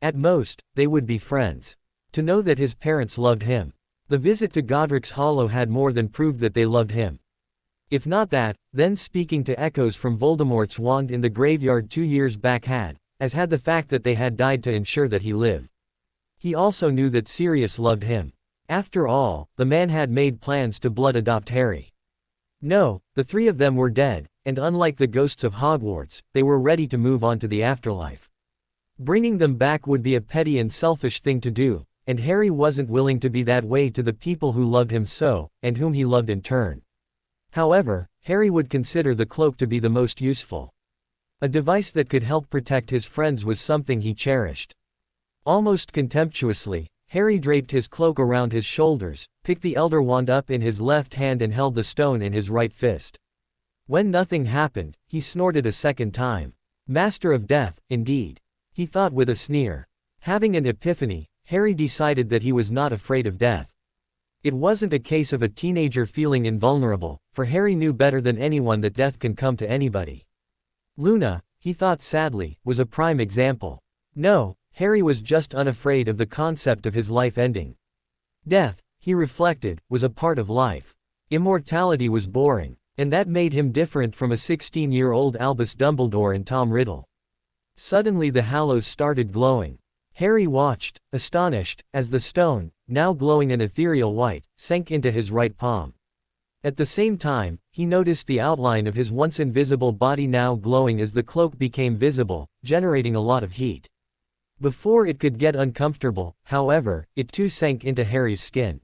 At most, they would be friends. To know that his parents loved him. The visit to Godric's Hollow had more than proved that they loved him. If not that, then speaking to echoes from Voldemort's wand in the graveyard 2 years back had the fact that they had died to ensure that he lived. He also knew that Sirius loved him. After all, the man had made plans to blood adopt Harry. No, the three of them were dead, and unlike the ghosts of Hogwarts, they were ready to move on to the afterlife. Bringing them back would be a petty and selfish thing to do, and Harry wasn't willing to be that way to the people who loved him so, and whom he loved in turn. However, Harry would consider the cloak to be the most useful. A device that could help protect his friends was something he cherished. Almost contemptuously, Harry draped his cloak around his shoulders, picked the Elder Wand up in his left hand and held the stone in his right fist. When nothing happened, he snorted a second time. Master of Death, indeed. He thought with a sneer. Having an epiphany, Harry decided that he was not afraid of death. It wasn't a case of a teenager feeling invulnerable, for Harry knew better than anyone that death can come to anybody. Luna, he thought sadly, was a prime example. No, Harry was just unafraid of the concept of his life ending. Death, he reflected, was a part of life. Immortality was boring, and that made him different from a 16-year-old Albus Dumbledore and Tom Riddle. Suddenly the Hallows started glowing. Harry watched, astonished, as the stone, now glowing an ethereal white, sank into his right palm. At the same time, he noticed the outline of his once invisible body now glowing as the cloak became visible, generating a lot of heat. Before it could get uncomfortable, however, it too sank into Harry's skin.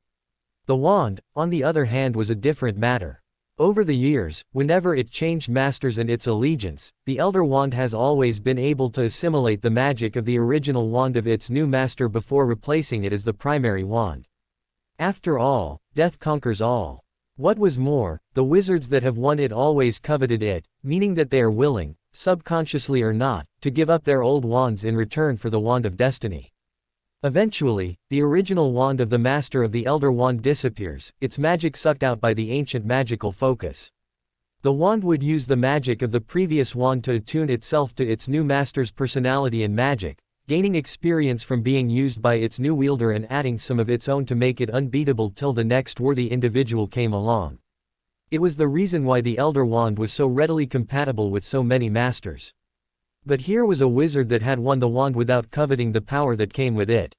The wand, on the other hand, was a different matter. Over the years, whenever it changed masters and its allegiance, the Elder Wand has always been able to assimilate the magic of the original wand of its new master before replacing it as the primary wand. After all, death conquers all. What was more, the wizards that have won it always coveted it, meaning that they are willing, subconsciously or not, to give up their old wands in return for the Wand of Destiny. Eventually, the original wand of the Master of the Elder Wand disappears, its magic sucked out by the ancient magical focus. The wand would use the magic of the previous wand to attune itself to its new master's personality and magic, gaining experience from being used by its new wielder and adding some of its own to make it unbeatable till the next worthy individual came along. It was the reason why the Elder Wand was so readily compatible with so many masters. But here was a wizard that had won the wand without coveting the power that came with it.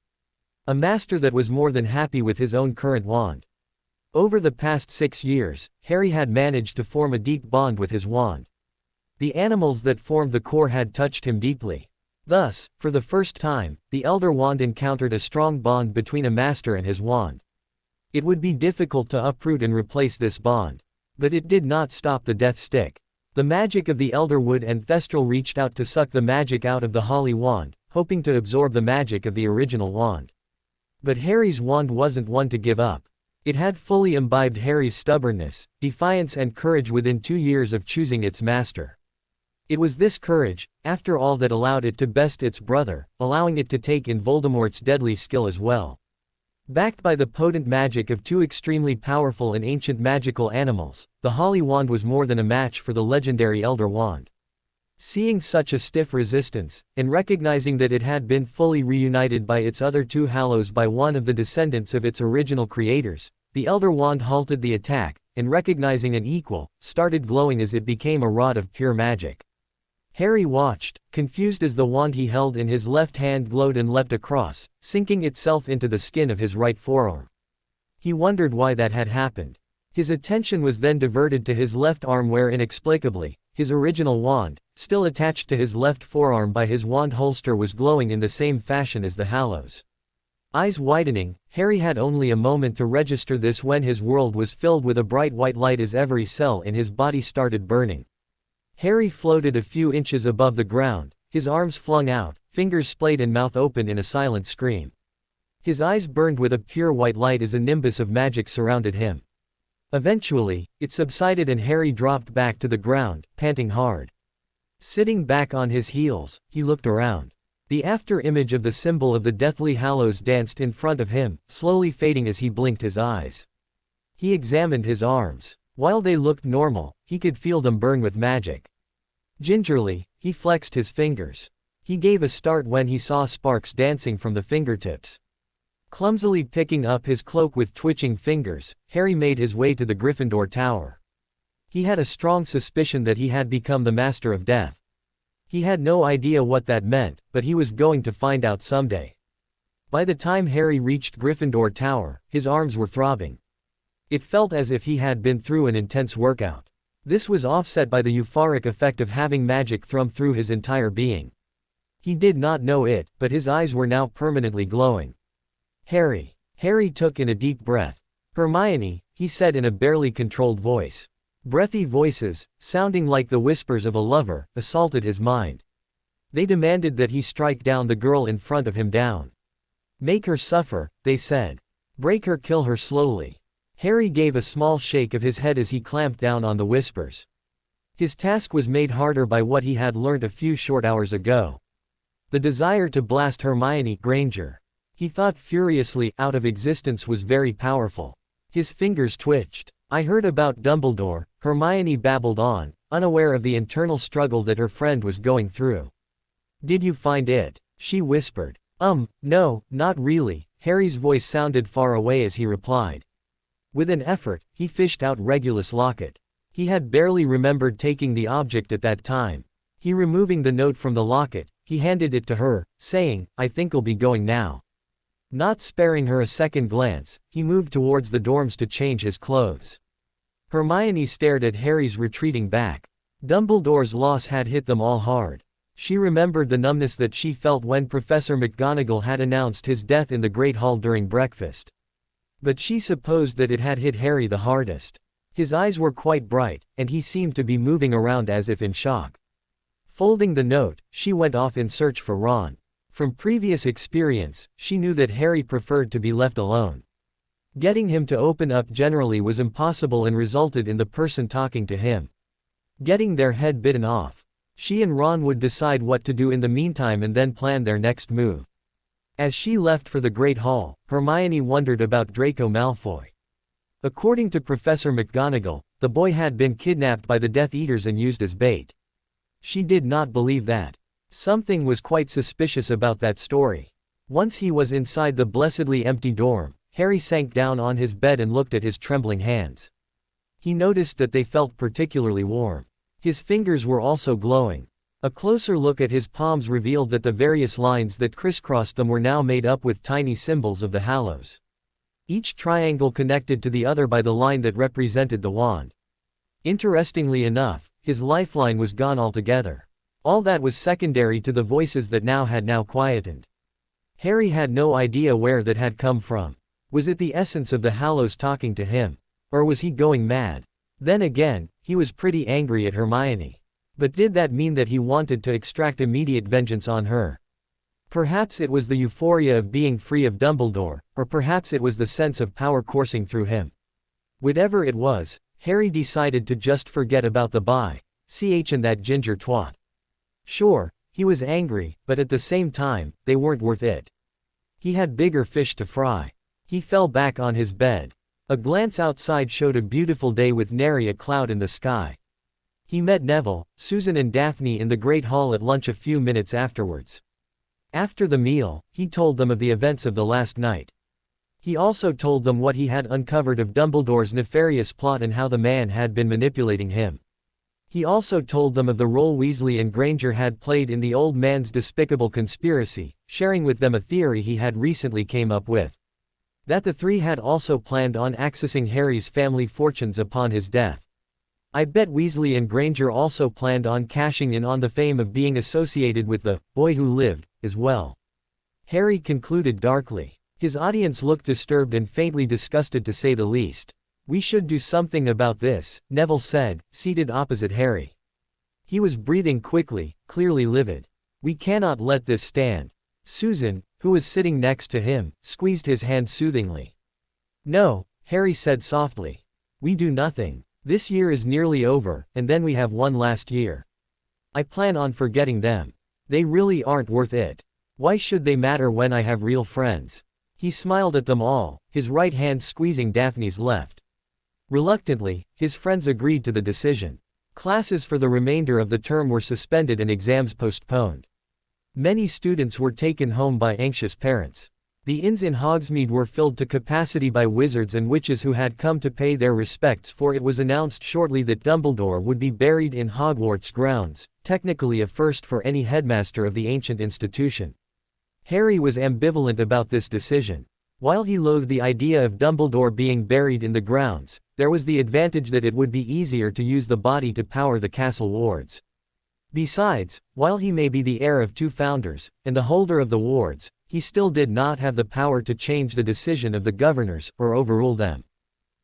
A master that was more than happy with his own current wand. Over the past 6 years, Harry had managed to form a deep bond with his wand. The animals that formed the core had touched him deeply. Thus, for the first time, the Elder Wand encountered a strong bond between a master and his wand. It would be difficult to uproot and replace this bond. But it did not stop the death stick. The magic of the Elder Wood and Thestral reached out to suck the magic out of the Holly Wand, hoping to absorb the magic of the original wand. But Harry's wand wasn't one to give up. It had fully imbibed Harry's stubbornness, defiance and courage within 2 years of choosing its master. It was this courage, after all, that allowed it to best its brother, allowing it to take in Voldemort's deadly skill as well. Backed by the potent magic of 2 extremely powerful and ancient magical animals, the Holly Wand was more than a match for the legendary Elder Wand. Seeing such a stiff resistance, and recognizing that it had been fully reunited by its other 2 Hallows by one of the descendants of its original creators, the Elder Wand halted the attack, and recognizing an equal, started glowing as it became a rod of pure magic. Harry watched, confused as the wand he held in his left hand glowed and leapt across, sinking itself into the skin of his right forearm. He wondered why that had happened. His attention was then diverted to his left arm where inexplicably, his original wand, still attached to his left forearm by his wand holster, was glowing in the same fashion as the Hallows. Eyes widening, Harry had only a moment to register this when his world was filled with a bright white light as every cell in his body started burning. Harry floated a few inches above the ground, his arms flung out, fingers splayed and mouth open in a silent scream. His eyes burned with a pure white light as a nimbus of magic surrounded him. Eventually, it subsided and Harry dropped back to the ground, panting hard. Sitting back on his heels, he looked around. The after-image of the symbol of the Deathly Hallows danced in front of him, slowly fading as he blinked his eyes. He examined his arms. While they looked normal, he could feel them burn with magic. Gingerly, he flexed his fingers. He gave a start when he saw sparks dancing from the fingertips. Clumsily picking up his cloak with twitching fingers, Harry made his way to the Gryffindor Tower. He had a strong suspicion that he had become the Master of Death. He had no idea what that meant, but he was going to find out someday. By the time Harry reached Gryffindor Tower, his arms were throbbing. It felt as if he had been through an intense workout. This was offset by the euphoric effect of having magic thrum through his entire being. He did not know it, but his eyes were now permanently glowing. Harry. Harry took in a deep breath. Hermione, he said in a barely controlled voice. Breathy voices, sounding like the whispers of a lover, assaulted his mind. They demanded that he strike down the girl in front of him down. Make her suffer, they said. Break her, kill her slowly. Harry gave a small shake of his head as he clamped down on the whispers. His task was made harder by what he had learnt a few short hours ago. The desire to blast Hermione Granger, he thought furiously, out of existence was very powerful. His fingers twitched. I heard about Dumbledore, Hermione babbled on, unaware of the internal struggle that her friend was going through. Did you find it? She whispered. No, not really, Harry's voice sounded far away as he replied. With an effort, he fished out Regulus' locket. He had barely remembered taking the object at that time. Removing the note from the locket, he handed it to her, saying, I think I'll be going now. Not sparing her a second glance, he moved towards the dorms to change his clothes. Hermione stared at Harry's retreating back. Dumbledore's loss had hit them all hard. She remembered the numbness that she felt when Professor McGonagall had announced his death in the Great Hall during breakfast. But she supposed that it had hit Harry the hardest. His eyes were quite bright, and he seemed to be moving around as if in shock. Folding the note, she went off in search for Ron. From previous experience, she knew that Harry preferred to be left alone. Getting him to open up generally was impossible and resulted in the person talking to him getting their head bitten off. She and Ron would decide what to do in the meantime and then plan their next move. As she left for the Great Hall, Hermione wondered about Draco Malfoy. According to Professor McGonagall, the boy had been kidnapped by the Death Eaters and used as bait. She did not believe that. Something was quite suspicious about that story. Once he was inside the blessedly empty dorm, Harry sank down on his bed and looked at his trembling hands. He noticed that they felt particularly warm. His fingers were also glowing. A closer look at his palms revealed that the various lines that crisscrossed them were now made up with tiny symbols of the Hallows. Each triangle connected to the other by the line that represented the wand. Interestingly enough, his lifeline was gone altogether. All that was secondary to the voices that had quietened. Harry had no idea where that had come from. Was it the essence of the Hallows talking to him? Or was he going mad? Then again, he was pretty angry at Hermione. But did that mean that he wanted to extract immediate vengeance on her? Perhaps it was the euphoria of being free of Dumbledore, or perhaps it was the sense of power coursing through him. Whatever it was, Harry decided to just forget about the ch and that ginger twat. Sure, he was angry, but at the same time, they weren't worth it. He had bigger fish to fry. He fell back on his bed. A glance outside showed a beautiful day with nary a cloud in the sky. He met Neville, Susan and Daphne in the Great Hall at lunch a few minutes afterwards. After the meal, he told them of the events of the last night. He also told them what he had uncovered of Dumbledore's nefarious plot and how the man had been manipulating him. He also told them of the role Weasley and Granger had played in the old man's despicable conspiracy, sharing with them a theory he had recently came up with. That the three had also planned on accessing Harry's family fortunes upon his death. I bet Weasley and Granger also planned on cashing in on the fame of being associated with the boy who lived, as well. Harry concluded darkly. His audience looked disturbed and faintly disgusted to say the least. "We should do something about this," Neville said, seated opposite Harry. He was breathing quickly, clearly livid. "We cannot let this stand." Susan, who was sitting next to him, squeezed his hand soothingly. "No," Harry said softly. "We do nothing. This year is nearly over, and then we have one last year. I plan on forgetting them. They really aren't worth it. Why should they matter when I have real friends?" He smiled at them all, his right hand squeezing Daphne's left. Reluctantly, his friends agreed to the decision. Classes for the remainder of the term were suspended and exams postponed. Many students were taken home by anxious parents. The inns in Hogsmeade were filled to capacity by wizards and witches who had come to pay their respects, for it was announced shortly that Dumbledore would be buried in Hogwarts grounds, technically a first for any headmaster of the ancient institution. Harry was ambivalent about this decision. While he loathed the idea of Dumbledore being buried in the grounds, there was the advantage that it would be easier to use the body to power the castle wards. Besides, while he may be the heir of two founders, and the holder of the wards, he still did not have the power to change the decision of the governors, or overrule them.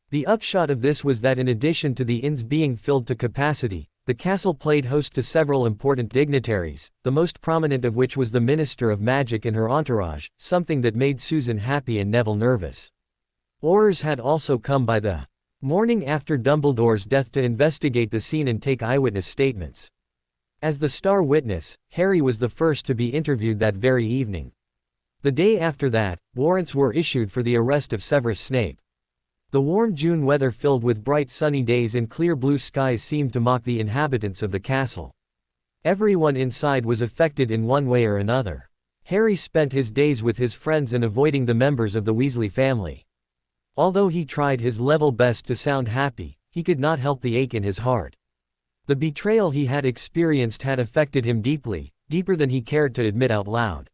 The upshot of this was that in addition to the inns being filled to capacity, the castle played host to several important dignitaries, the most prominent of which was the Minister of Magic and her entourage, something that made Susan happy and Neville nervous. Aurors had also come by the morning after Dumbledore's death to investigate the scene and take eyewitness statements. As the star witness, Harry was the first to be interviewed that very evening. The day after that, warrants were issued for the arrest of Severus Snape. The warm June weather filled with bright sunny days and clear blue skies seemed to mock the inhabitants of the castle. Everyone inside was affected in one way or another. Harry spent his days with his friends and avoiding the members of the Weasley family. Although he tried his level best to sound happy, he could not help the ache in his heart. The betrayal he had experienced had affected him deeply, deeper than he cared to admit out loud.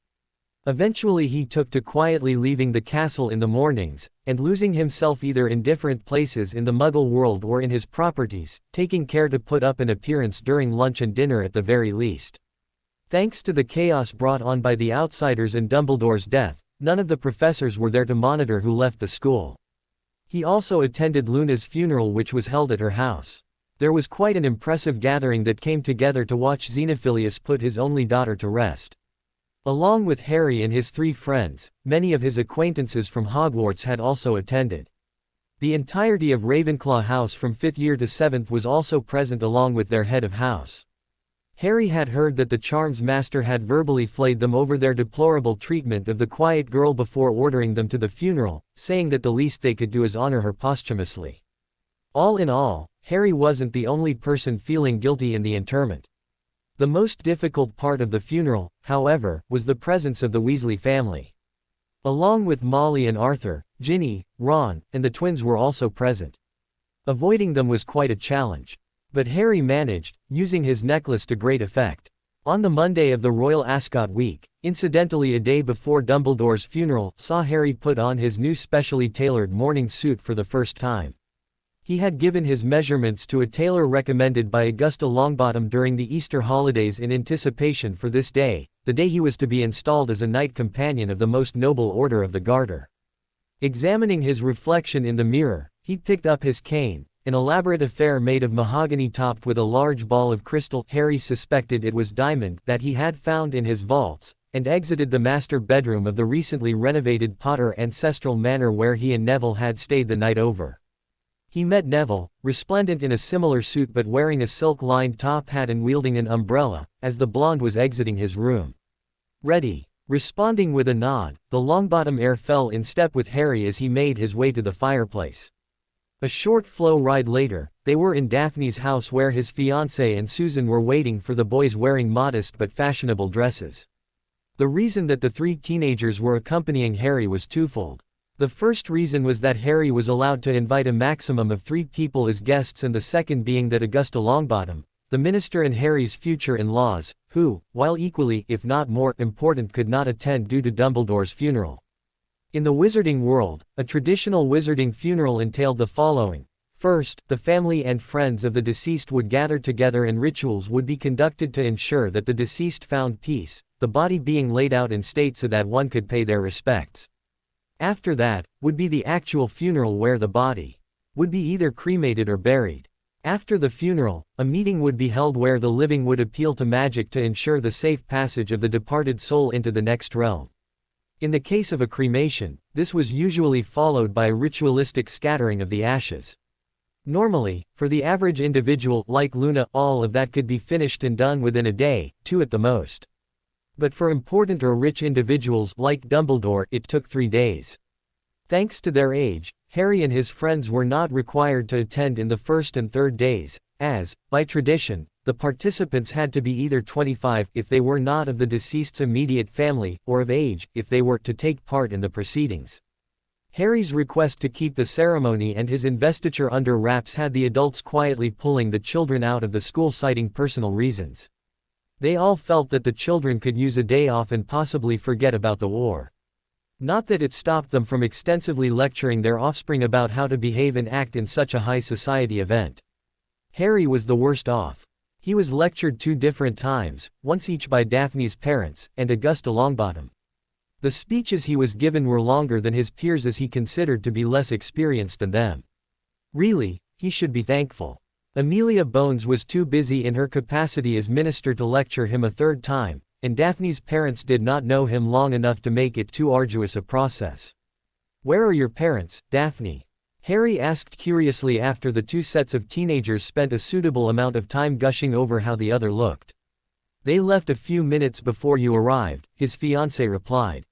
Eventually he took to quietly leaving the castle in the mornings, and losing himself either in different places in the Muggle world or in his properties, taking care to put up an appearance during lunch and dinner at the very least. Thanks to the chaos brought on by the outsiders and Dumbledore's death, none of the professors were there to monitor who left the school. He also attended Luna's funeral, which was held at her house. There was quite an impressive gathering that came together to watch Xenophilius put his only daughter to rest. Along with Harry and his three friends, many of his acquaintances from Hogwarts had also attended. The entirety of Ravenclaw House from 5th year to 7th was also present along with their head of house. Harry had heard that the Charms Master had verbally flayed them over their deplorable treatment of the quiet girl before ordering them to the funeral, saying that the least they could do is honor her posthumously. All in all, Harry wasn't the only person feeling guilty in the interment. The most difficult part of the funeral, however, was the presence of the Weasley family. Along with Molly and Arthur, Ginny, Ron, and the twins were also present. Avoiding them was quite a challenge. But Harry managed, using his necklace to great effect. On the Monday of the Royal Ascot Week, incidentally a day before Dumbledore's funeral, saw Harry put on his new specially tailored morning suit for the first time. He had given his measurements to a tailor recommended by Augusta Longbottom during the Easter holidays in anticipation for this day, the day he was to be installed as a knight companion of the most noble order of the Garter. Examining his reflection in the mirror, he picked up his cane, an elaborate affair made of mahogany topped with a large ball of crystal. Harry suspected it was diamond that he had found in his vaults, and exited the master bedroom of the recently renovated Potter ancestral manor where he and Neville had stayed the night over. He met Neville, resplendent in a similar suit but wearing a silk-lined top hat and wielding an umbrella, as the blonde was exiting his room. "Ready." Responding with a nod, the Longbottom heir fell in step with Harry as he made his way to the fireplace. A short flow ride later, they were in Daphne's house where his fiancée and Susan were waiting for the boys wearing modest but fashionable dresses. The reason that the three teenagers were accompanying Harry was twofold. The first reason was that Harry was allowed to invite a maximum of 3 people as guests, and the second being that Augusta Longbottom, the minister and Harry's future in-laws, who, while equally, if not more, important, could not attend due to Dumbledore's funeral. In the wizarding world, a traditional wizarding funeral entailed the following. First, the family and friends of the deceased would gather together and rituals would be conducted to ensure that the deceased found peace, the body being laid out in state so that one could pay their respects. After that, would be the actual funeral where the body would be either cremated or buried. After the funeral, a meeting would be held where the living would appeal to magic to ensure the safe passage of the departed soul into the next realm. In the case of a cremation, this was usually followed by a ritualistic scattering of the ashes. Normally, for the average individual like Luna, all of that could be finished and done within a day, 2 at the most. But for important or rich individuals like Dumbledore, it took 3 days. Thanks to their age, Harry and his friends were not required to attend in the first and third days, as, by tradition, the participants had to be either 25 if they were not of the deceased's immediate family, or of age if they were to take part in the proceedings. Harry's request to keep the ceremony and his investiture under wraps had the adults quietly pulling the children out of the school, citing personal reasons. They all felt that the children could use a day off and possibly forget about the war. Not that it stopped them from extensively lecturing their offspring about how to behave and act in such a high society event. Harry was the worst off. He was lectured 2 different times, once each by Daphne's parents, and Augusta Longbottom. The speeches he was given were longer than his peers, as he considered to be less experienced than them. Really, he should be thankful. Amelia Bones was too busy in her capacity as minister to lecture him a 3rd time, and Daphne's parents did not know him long enough to make it too arduous a process. "Where are your parents, Daphne?" Harry asked curiously after the 2 sets of teenagers spent a suitable amount of time gushing over how the other looked. "They left a few minutes before you arrived," his fiancée replied.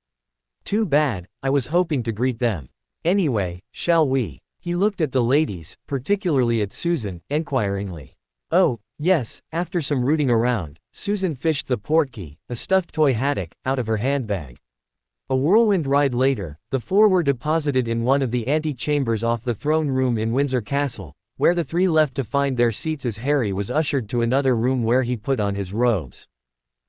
"Too bad, I was hoping to greet them. Anyway, shall we?" He looked at the ladies, particularly at Susan, enquiringly. "Oh, yes." After some rooting around, Susan fished the portkey, a stuffed toy haddock, out of her handbag. A whirlwind ride later, the 4 were deposited in one of the ante-chambers off the throne room in Windsor Castle, where the 3 left to find their seats as Harry was ushered to another room where he put on his robes.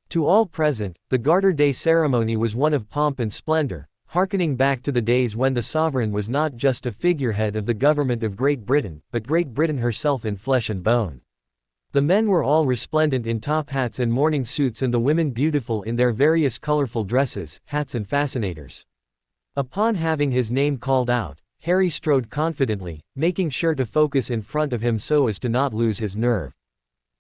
To all present, the Garter Day ceremony was one of pomp and splendor, harkening back to the days when the sovereign was not just a figurehead of the government of Great Britain, but Great Britain herself in flesh and bone. The men were all resplendent in top hats and morning suits, and the women beautiful in their various colorful dresses, hats and fascinators. Upon having his name called out, Harry strode confidently, making sure to focus in front of him so as to not lose his nerve.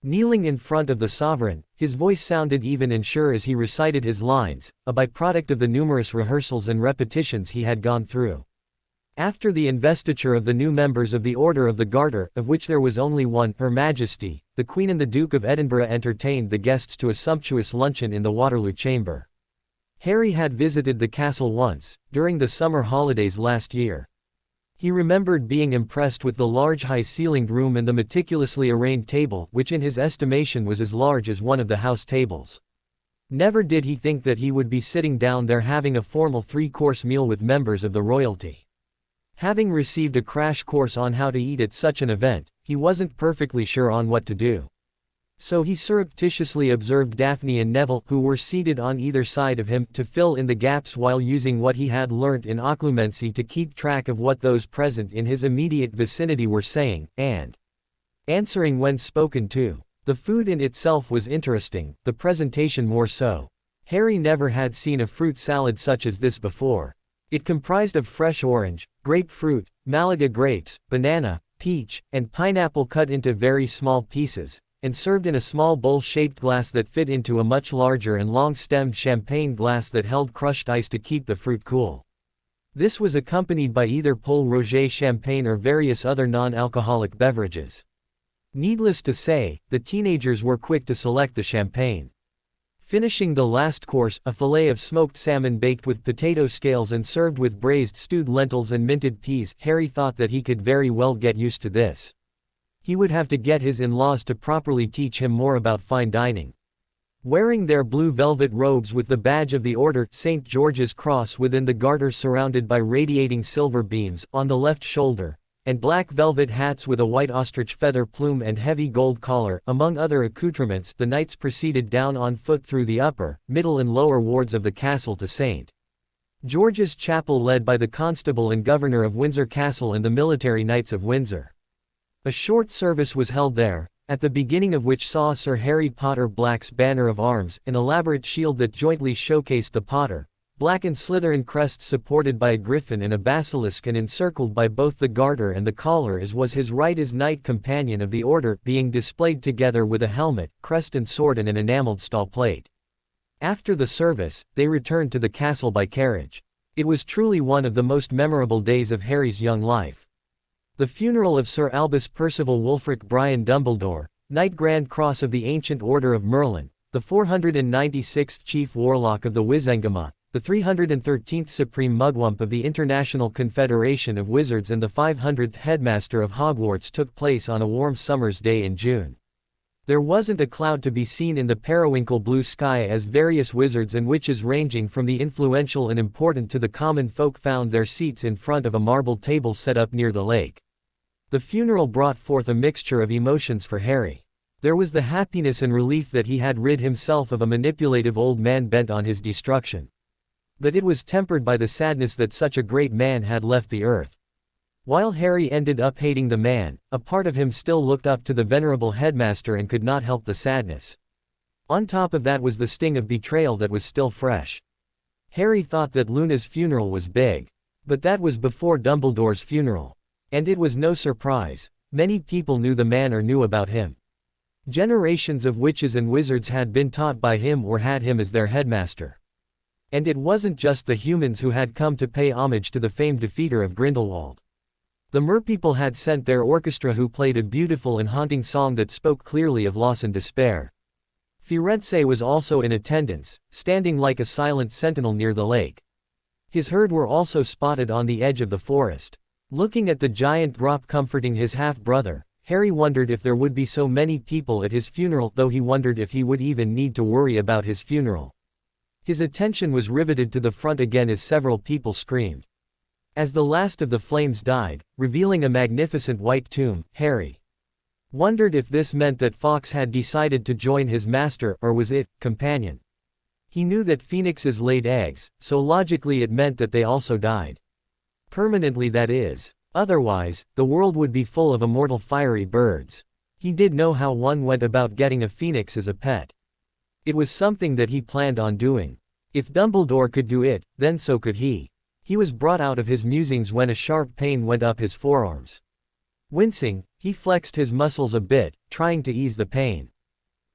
Kneeling in front of the sovereign, his voice sounded even and sure as he recited his lines, a byproduct of the numerous rehearsals and repetitions he had gone through. After the investiture of the new members of the Order of the Garter, of which there was only one, Her Majesty, the Queen and the Duke of Edinburgh entertained the guests to a sumptuous luncheon in the Waterloo Chamber. Harry had visited the castle once, during the summer holidays last year. He remembered being impressed with the large high-ceilinged room and the meticulously arranged table, which in his estimation was as large as one of the house tables. Never did he think that he would be sitting down there having a formal 3-course meal with members of the royalty. Having received a crash course on how to eat at such an event, he wasn't perfectly sure on what to do. So he surreptitiously observed Daphne and Neville, who were seated on either side of him, to fill in the gaps while using what he had learnt in occlumency to keep track of what those present in his immediate vicinity were saying, and answering when spoken to. The food in itself was interesting, the presentation more so. Harry never had seen a fruit salad such as this before. It comprised of fresh orange, grapefruit, Malaga grapes, banana, peach, and pineapple cut into very small pieces, and served in a small bowl-shaped glass that fit into a much larger and long-stemmed champagne glass that held crushed ice to keep the fruit cool. This was accompanied by either Pol Roger champagne or various other non-alcoholic beverages. Needless to say, the teenagers were quick to select the champagne. Finishing the last course, a fillet of smoked salmon baked with potato scales and served with braised stewed lentils and minted peas, Harry thought that he could very well get used to this. He would have to get his in-laws to properly teach him more about fine dining. Wearing their blue velvet robes with the badge of the Order, St. George's Cross within the garter surrounded by radiating silver beams on the left shoulder, and black velvet hats with a white ostrich feather plume and heavy gold collar, among other accoutrements, the knights proceeded down on foot through the upper, middle and lower wards of the castle to St. George's Chapel, led by the Constable and Governor of Windsor Castle and the Military Knights of Windsor. A short service was held there, at the beginning of which saw Sir Harry Potter Black's banner of arms, an elaborate shield that jointly showcased the Potter, black and Slytherin crests supported by a griffin and a basilisk and encircled by both the garter and the collar, as was his right as knight companion of the order, being displayed together with a helmet, crest and sword and an enamelled stall plate. After the service, they returned to the castle by carriage. It was truly one of the most memorable days of Harry's young life. The funeral of Sir Albus Percival Wulfric Brian Dumbledore, Knight Grand Cross of the Ancient Order of Merlin, the 496th Chief Warlock of the Wizengamot, the 313th Supreme Mugwump of the International Confederation of Wizards and the 500th Headmaster of Hogwarts took place on a warm summer's day in June. There wasn't a cloud to be seen in the periwinkle blue sky as various wizards and witches ranging from the influential and important to the common folk found their seats in front of a marble table set up near the lake. The funeral brought forth a mixture of emotions for Harry. There was the happiness and relief that he had rid himself of a manipulative old man bent on his destruction. But it was tempered by the sadness that such a great man had left the earth. While Harry ended up hating the man, a part of him still looked up to the venerable headmaster and could not help the sadness. On top of that was the sting of betrayal that was still fresh. Harry thought that Luna's funeral was big. But that was before Dumbledore's funeral. And it was no surprise. Many people knew the man or knew about him. Generations of witches and wizards had been taught by him or had him as their headmaster. And it wasn't just the humans who had come to pay homage to the famed defeater of Grindelwald. The merpeople had sent their orchestra who played a beautiful and haunting song that spoke clearly of loss and despair. Firenze was also in attendance, standing like a silent sentinel near the lake. His herd were also spotted on the edge of the forest. Looking at the giant Grop comforting his half-brother, Harry wondered if there would be so many people at his funeral, though he wondered if he would even need to worry about his funeral. His attention was riveted to the front again as several people screamed. As the last of the flames died, revealing a magnificent white tomb, Harry wondered if this meant that Fawkes had decided to join his master, or was it, companion. He knew that phoenixes laid eggs, so logically it meant that they also died. Permanently, that is. Otherwise, the world would be full of immortal fiery birds. He did know how one went about getting a phoenix as a pet. It was something that he planned on doing. If Dumbledore could do it, then so could he. He was brought out of his musings when a sharp pain went up his forearms. Wincing, he flexed his muscles a bit, trying to ease the pain.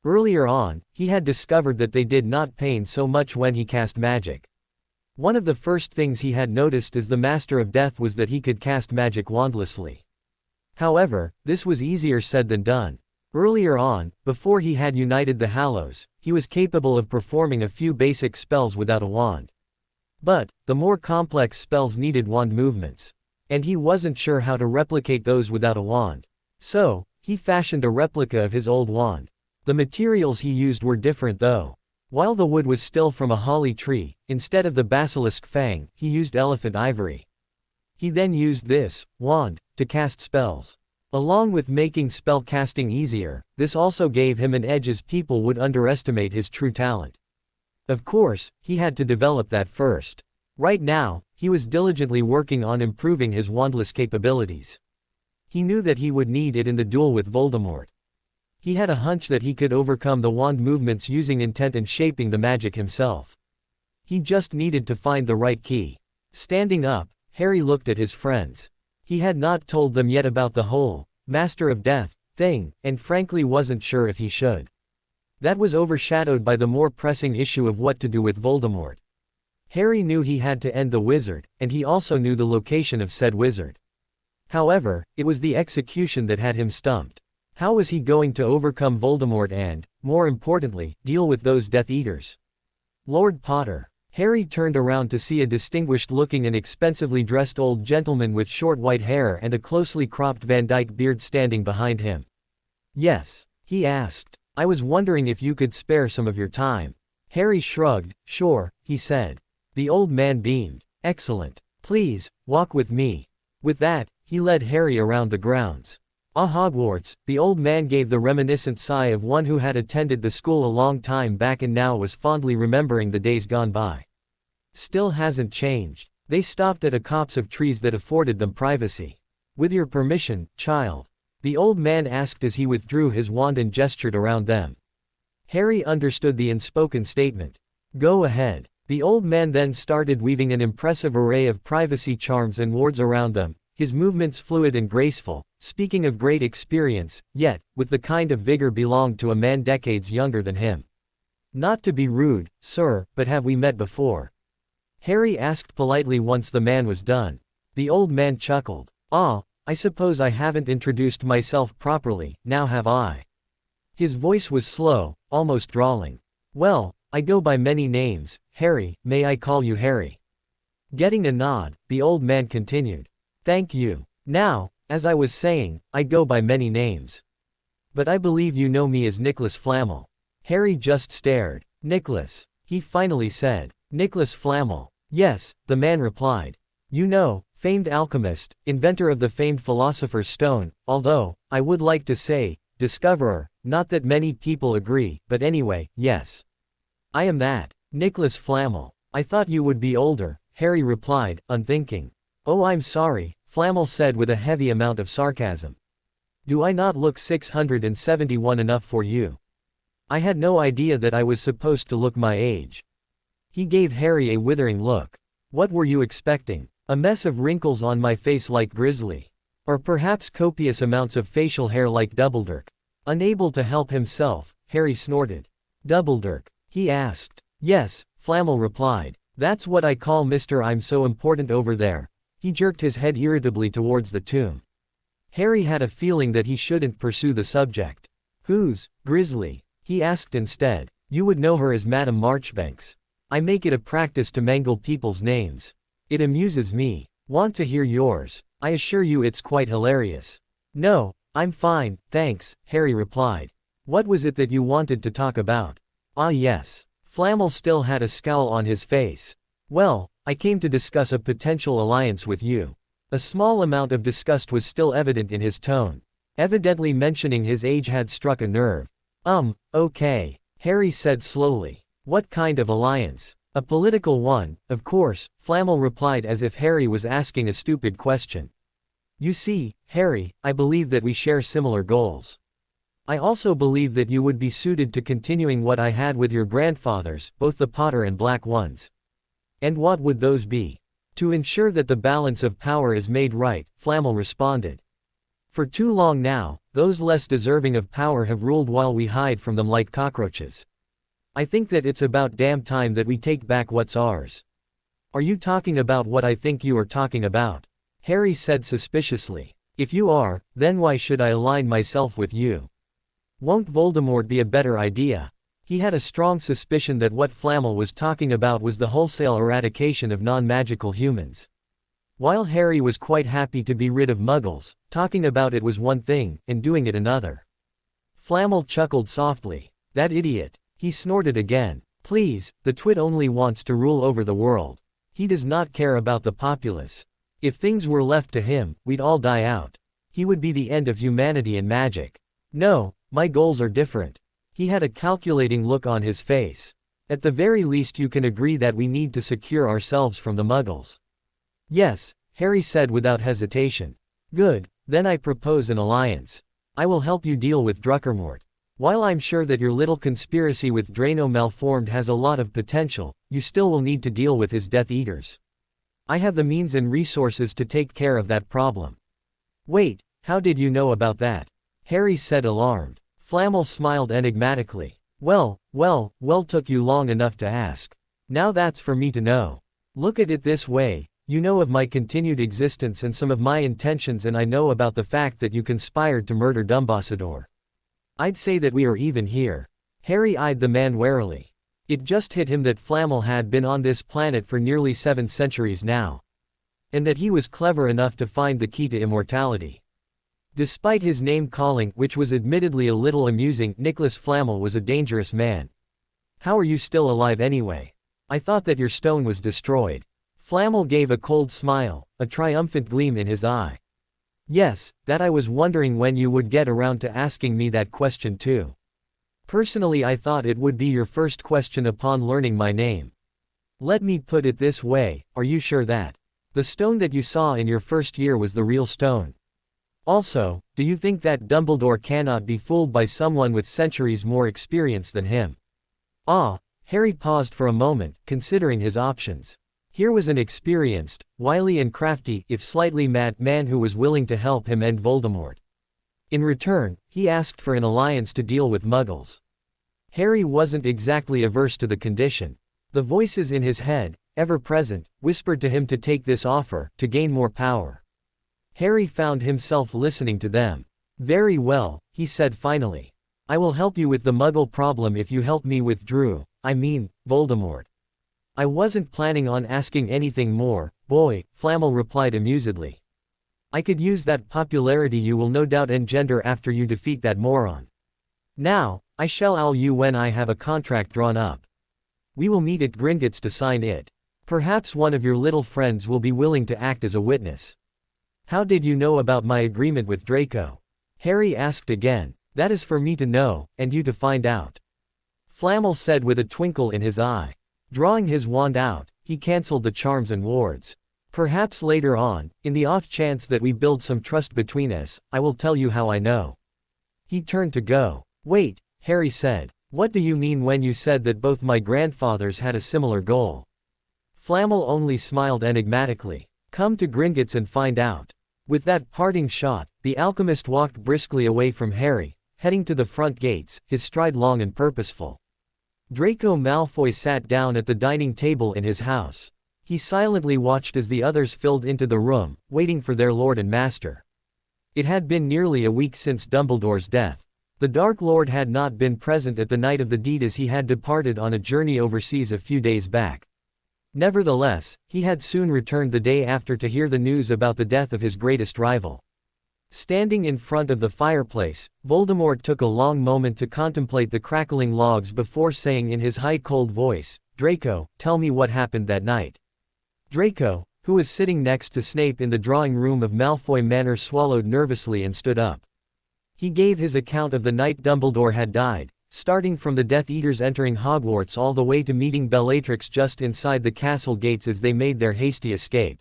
Earlier on, he had discovered that they did not pain so much when he cast magic. One of the first things he had noticed as the Master of Death was that he could cast magic wandlessly. However, this was easier said than done. Earlier on, before he had united the Hallows, he was capable of performing a few basic spells without a wand. But, the more complex spells needed wand movements. And he wasn't sure how to replicate those without a wand. So, he fashioned a replica of his old wand. The materials he used were different though. While the wood was still from a holly tree, instead of the basilisk fang, he used elephant ivory. He then used this wand to cast spells. Along with making spell casting easier, this also gave him an edge as people would underestimate his true talent. Of course, he had to develop that first. Right now, he was diligently working on improving his wandless capabilities. He knew that he would need it in the duel with Voldemort. He had a hunch that he could overcome the wand movements using intent and shaping the magic himself. He just needed to find the right key. Standing up, Harry looked at his friends. He had not told them yet about the whole Master of Death thing, and frankly wasn't sure if he should. That was overshadowed by the more pressing issue of what to do with Voldemort. Harry knew he had to end the wizard, and he also knew the location of said wizard. However, it was the execution that had him stumped. How was he going to overcome Voldemort and, more importantly, deal with those Death Eaters? Lord Potter. Harry turned around to see a distinguished-looking and expensively dressed old gentleman with short white hair and a closely cropped Van Dyke beard standing behind him. "Yes?" he asked. "I was wondering if you could spare some of your time." Harry shrugged. "Sure," he said. The old man beamed. "Excellent. Please, walk with me." With that, he led Harry around the grounds. Hogwarts, the old man gave the reminiscent sigh of one who had attended the school a long time back and now was fondly remembering the days gone by. Still hasn't changed. They stopped at a copse of trees that afforded them privacy. "With your permission, child?" the old man asked as he withdrew his wand and gestured around them. Harry understood the unspoken statement. "Go ahead." The old man then started weaving an impressive array of privacy charms and wards around them, his movements fluid and graceful, speaking of great experience, yet, with the kind of vigor belonged to a man decades younger than him. Not to be rude, sir, but have we met before? Harry asked politely once the man was done. The old man chuckled. Ah, I suppose I haven't introduced myself properly, now have I? His voice was slow, almost drawling. Well, I go by many names. Harry, may I call you Harry? Getting a nod, the old man continued. Thank you. Now, as I was saying, I go by many names. But I believe you know me as Nicholas Flamel. Harry just stared. Nicholas, he finally said. Nicholas Flamel. Yes, the man replied. You know, famed alchemist, inventor of the famed philosopher's stone, although, I would like to say, discoverer, not that many people agree, but anyway, yes. I am that. Nicholas Flamel. I thought you would be older, Harry replied, unthinking. Oh, I'm sorry, Flamel said with a heavy amount of sarcasm. Do I not look 671 enough for you? I had no idea that I was supposed to look my age. He gave Harry a withering look. What were you expecting? A mess of wrinkles on my face like Grizzly? Or perhaps copious amounts of facial hair like Dumbledore? Unable to help himself, Harry snorted. Dumbledore? He asked. Yes, Flamel replied. That's what I call Mr. I'm so important over there. He jerked his head irritably towards the tomb. Harry had a feeling that he shouldn't pursue the subject. Who's Grizzly? He asked instead. You would know her as Madame Marchbanks. I make it a practice to mangle people's names. It amuses me. Want to hear yours? I assure you it's quite hilarious. No, I'm fine, thanks, Harry replied. What was it that you wanted to talk about? Ah yes. Flamel still had a scowl on his face. Well, I came to discuss a potential alliance with you. A small amount of disgust was still evident in his tone. Evidently mentioning his age had struck a nerve. Okay, Harry said slowly. What kind of alliance? A political one, of course, Flamel replied as if Harry was asking a stupid question. You see, Harry, I believe that we share similar goals. I also believe that you would be suited to continuing what I had with your grandfathers, both the Potter and Black ones. And what would those be? To ensure that the balance of power is made right, Flamel responded. For too long now, those less deserving of power have ruled while we hide from them like cockroaches. I think that it's about damn time that we take back what's ours. Are you talking about what I think you are talking about? Harry said suspiciously. If you are, then why should I align myself with you? Won't Voldemort be a better idea? He had a strong suspicion that what Flamel was talking about was the wholesale eradication of non-magical humans. While Harry was quite happy to be rid of Muggles, talking about it was one thing, and doing it another. Flamel chuckled softly. That idiot. He snorted again. Please, the twit only wants to rule over the world. He does not care about the populace. If things were left to him, we'd all die out. He would be the end of humanity and magic. No, my goals are different. He had a calculating look on his face. At the very least you can agree that we need to secure ourselves from the Muggles. Yes, Harry said without hesitation. Good, then I propose an alliance. I will help you deal with Druckermort. While I'm sure that your little conspiracy with Drano Malformed has a lot of potential, you still will need to deal with his Death Eaters. I have the means and resources to take care of that problem. Wait, how did you know about that? Harry said alarmed. Flamel smiled enigmatically. Well, took you long enough to ask. Now that's for me to know. Look at it this way, you know of my continued existence and some of my intentions, and I know about the fact that you conspired to murder Dumbledore. I'd say that we are even here. Harry eyed the man warily. It just hit him that Flamel had been on this planet for nearly 7 centuries now. And that he was clever enough to find the key to immortality. Despite his name-calling, which was admittedly a little amusing, Nicholas Flamel was a dangerous man. How are you still alive anyway? I thought that your stone was destroyed. Flamel gave a cold smile, a triumphant gleam in his eye. Yes, that I was wondering when you would get around to asking me that question too. Personally, I thought it would be your first question upon learning my name. Let me put it this way, are you sure that the stone that you saw in your first year was the real stone? Also, do you think that Dumbledore cannot be fooled by someone with centuries more experience than him? Ah, Harry paused for a moment, considering his options. Here was an experienced, wily and crafty, if slightly mad, man who was willing to help him end Voldemort. In return, he asked for an alliance to deal with Muggles. Harry wasn't exactly averse to the condition. The voices in his head, ever present, whispered to him to take this offer, to gain more power. Harry found himself listening to them. "Very well," he said finally. "I will help you with the Muggle problem if you help me with Voldemort." "I wasn't planning on asking anything more, boy," Flamel replied amusedly. "I could use that popularity you will no doubt engender after you defeat that moron. Now, I shall owl you when I have a contract drawn up. We will meet at Gringotts to sign it. Perhaps one of your little friends will be willing to act as a witness." "How did you know about my agreement with Draco?" Harry asked again. "That is for me to know, and you to find out," Flamel said with a twinkle in his eye. Drawing his wand out, he cancelled the charms and wards. "Perhaps later on, in the off chance that we build some trust between us, I will tell you how I know." He turned to go. "Wait," Harry said. "What do you mean when you said that both my grandfathers had a similar goal?" Flamel only smiled enigmatically. "Come to Gringotts and find out." With that parting shot, the alchemist walked briskly away from Harry, heading to the front gates, his stride long and purposeful. Draco Malfoy sat down at the dining table in his house. He silently watched as the others filled into the room, waiting for their lord and master. It had been nearly a week since Dumbledore's death. The Dark Lord had not been present at the night of the deed as he had departed on a journey overseas a few days back. Nevertheless, he had soon returned the day after to hear the news about the death of his greatest rival. Standing in front of the fireplace, Voldemort took a long moment to contemplate the crackling logs before saying in his high cold voice, "Draco, tell me what happened that night." Draco, who was sitting next to Snape in the drawing room of Malfoy Manor, swallowed nervously and stood up. He gave his account of the night Dumbledore had died, starting from the Death Eaters entering Hogwarts all the way to meeting Bellatrix just inside the castle gates as they made their hasty escape.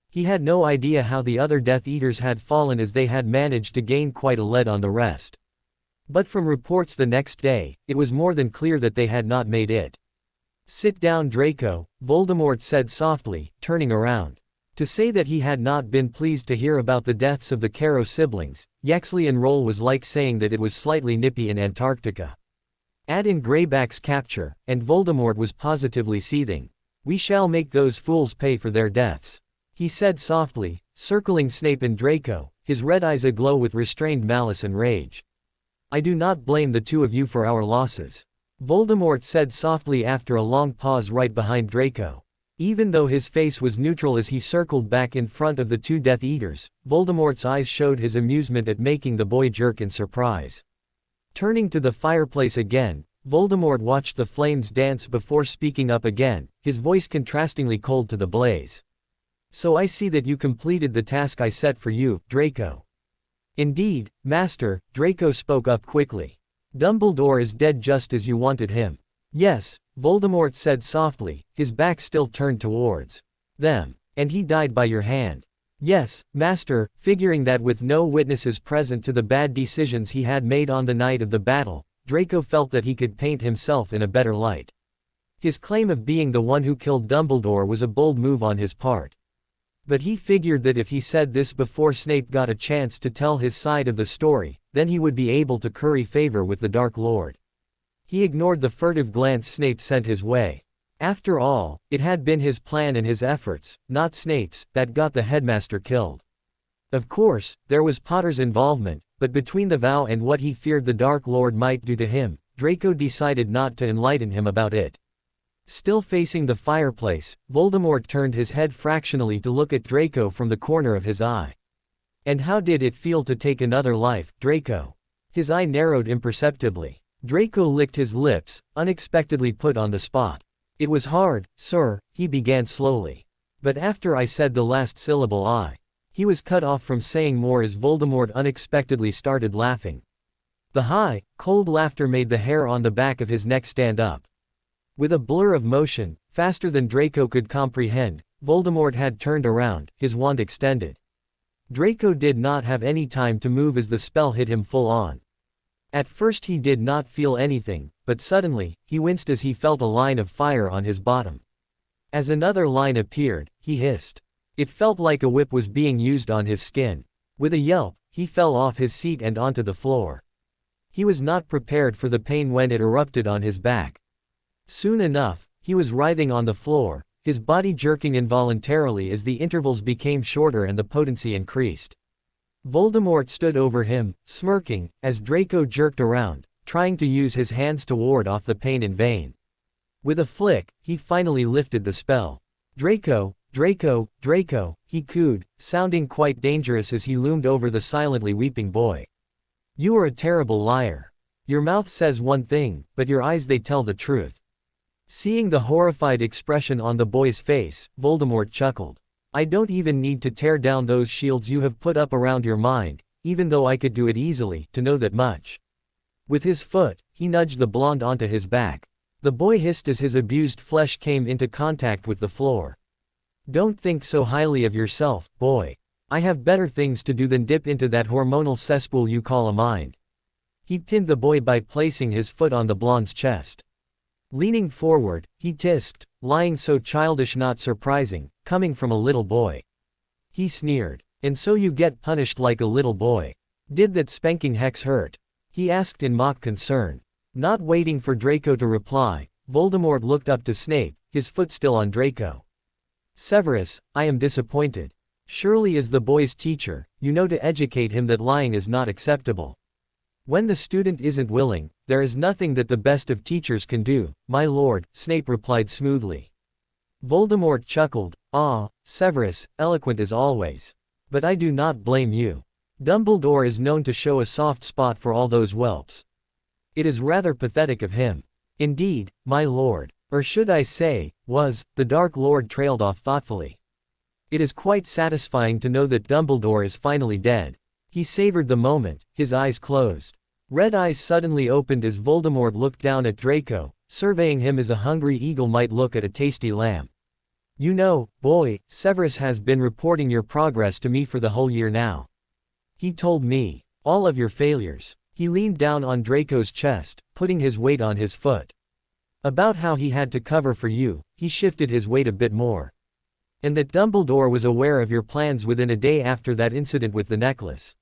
He had no idea how the other Death Eaters had fallen, as they had managed to gain quite a lead on the rest. But from reports the next day, it was more than clear that they had not made it. "Sit down, Draco," Voldemort said softly, turning around. To say that he had not been pleased to hear about the deaths of the Caro siblings, Yaxley and Roll, was like saying that it was slightly nippy in Antarctica. Add in Greyback's capture, and Voldemort was positively seething. "We shall make those fools pay for their deaths," he said softly, circling Snape and Draco, his red eyes aglow with restrained malice and rage. "I do not blame the two of you for our losses," Voldemort said softly after a long pause right behind Draco. Even though his face was neutral as he circled back in front of the two Death Eaters, Voldemort's eyes showed his amusement at making the boy jerk in surprise. Turning to the fireplace again, Voldemort watched the flames dance before speaking up again, his voice contrastingly cold to the blaze. "So I see that you completed the task I set for you, Draco." "Indeed, Master," Draco spoke up quickly. "Dumbledore is dead just as you wanted him." "Yes," Voldemort said softly, his back still turned towards them. "And he died by your hand." "Yes, Master," figuring that with no witnesses present to the bad decisions he had made on the night of the battle, Draco felt that he could paint himself in a better light. His claim of being the one who killed Dumbledore was a bold move on his part. But he figured that if he said this before Snape got a chance to tell his side of the story, then he would be able to curry favor with the Dark Lord. He ignored the furtive glance Snape sent his way. After all, it had been his plan and his efforts, not Snape's, that got the headmaster killed. Of course, there was Potter's involvement, but between the vow and what he feared the Dark Lord might do to him, Draco decided not to enlighten him about it. Still facing the fireplace, Voldemort turned his head fractionally to look at Draco from the corner of his eye. "And how did it feel to take another life, Draco?" His eye narrowed imperceptibly. Draco licked his lips, unexpectedly put on the spot. "It was hard, sir," he began slowly. "But after I said the last syllable He was cut off from saying more as Voldemort unexpectedly started laughing. The high, cold laughter made the hair on the back of his neck stand up. With a blur of motion, faster than Draco could comprehend, Voldemort had turned around, his wand extended. Draco did not have any time to move as the spell hit him full on. At first he did not feel anything, but suddenly, he winced as he felt a line of fire on his bottom. As another line appeared, he hissed. It felt like a whip was being used on his skin. With a yelp, he fell off his seat and onto the floor. He was not prepared for the pain when it erupted on his back. Soon enough, he was writhing on the floor, his body jerking involuntarily as the intervals became shorter and the potency increased. Voldemort stood over him, smirking, as Draco jerked around, trying to use his hands to ward off the pain in vain. With a flick, he finally lifted the spell. Draco, Draco, Draco, he cooed, sounding quite dangerous as he loomed over the silently weeping boy. You are a terrible liar. Your mouth says one thing, but your eyes they tell the truth. Seeing the horrified expression on the boy's face, Voldemort chuckled. I don't even need to tear down those shields you have put up around your mind, even though I could do it easily, to know that much. With his foot, he nudged the blonde onto his back. The boy hissed as his abused flesh came into contact with the floor. Don't think so highly of yourself, boy. I have better things to do than dip into that hormonal cesspool you call a mind. He pinned the boy by placing his foot on the blonde's chest. Leaning forward, he tisked, lying so childish not surprising, coming from a little boy. He sneered. And so you get punished like a little boy. Did that spanking hex hurt? He asked in mock concern. Not waiting for Draco to reply, Voldemort looked up to Snape, his foot still on Draco. Severus, I am disappointed. Surely as the boy's teacher, you know to educate him that lying is not acceptable. When the student isn't willing, there is nothing that the best of teachers can do, my lord, Snape replied smoothly. Voldemort chuckled. Ah, Severus, eloquent as always. But I do not blame you. Dumbledore is known to show a soft spot for all those whelps. It is rather pathetic of him. Indeed, my lord. Or should I say, was, the Dark Lord trailed off thoughtfully. It is quite satisfying to know that Dumbledore is finally dead. He savored the moment, his eyes closed. Red eyes suddenly opened as Voldemort looked down at Draco, surveying him as a hungry eagle might look at a tasty lamb. You know, boy, Severus has been reporting your progress to me for the whole year now. He told me all of your failures. He leaned down on Draco's chest, putting his weight on his foot. About how he had to cover for you, he shifted his weight a bit more. And that Dumbledore was aware of your plans within a day after that incident with the necklace.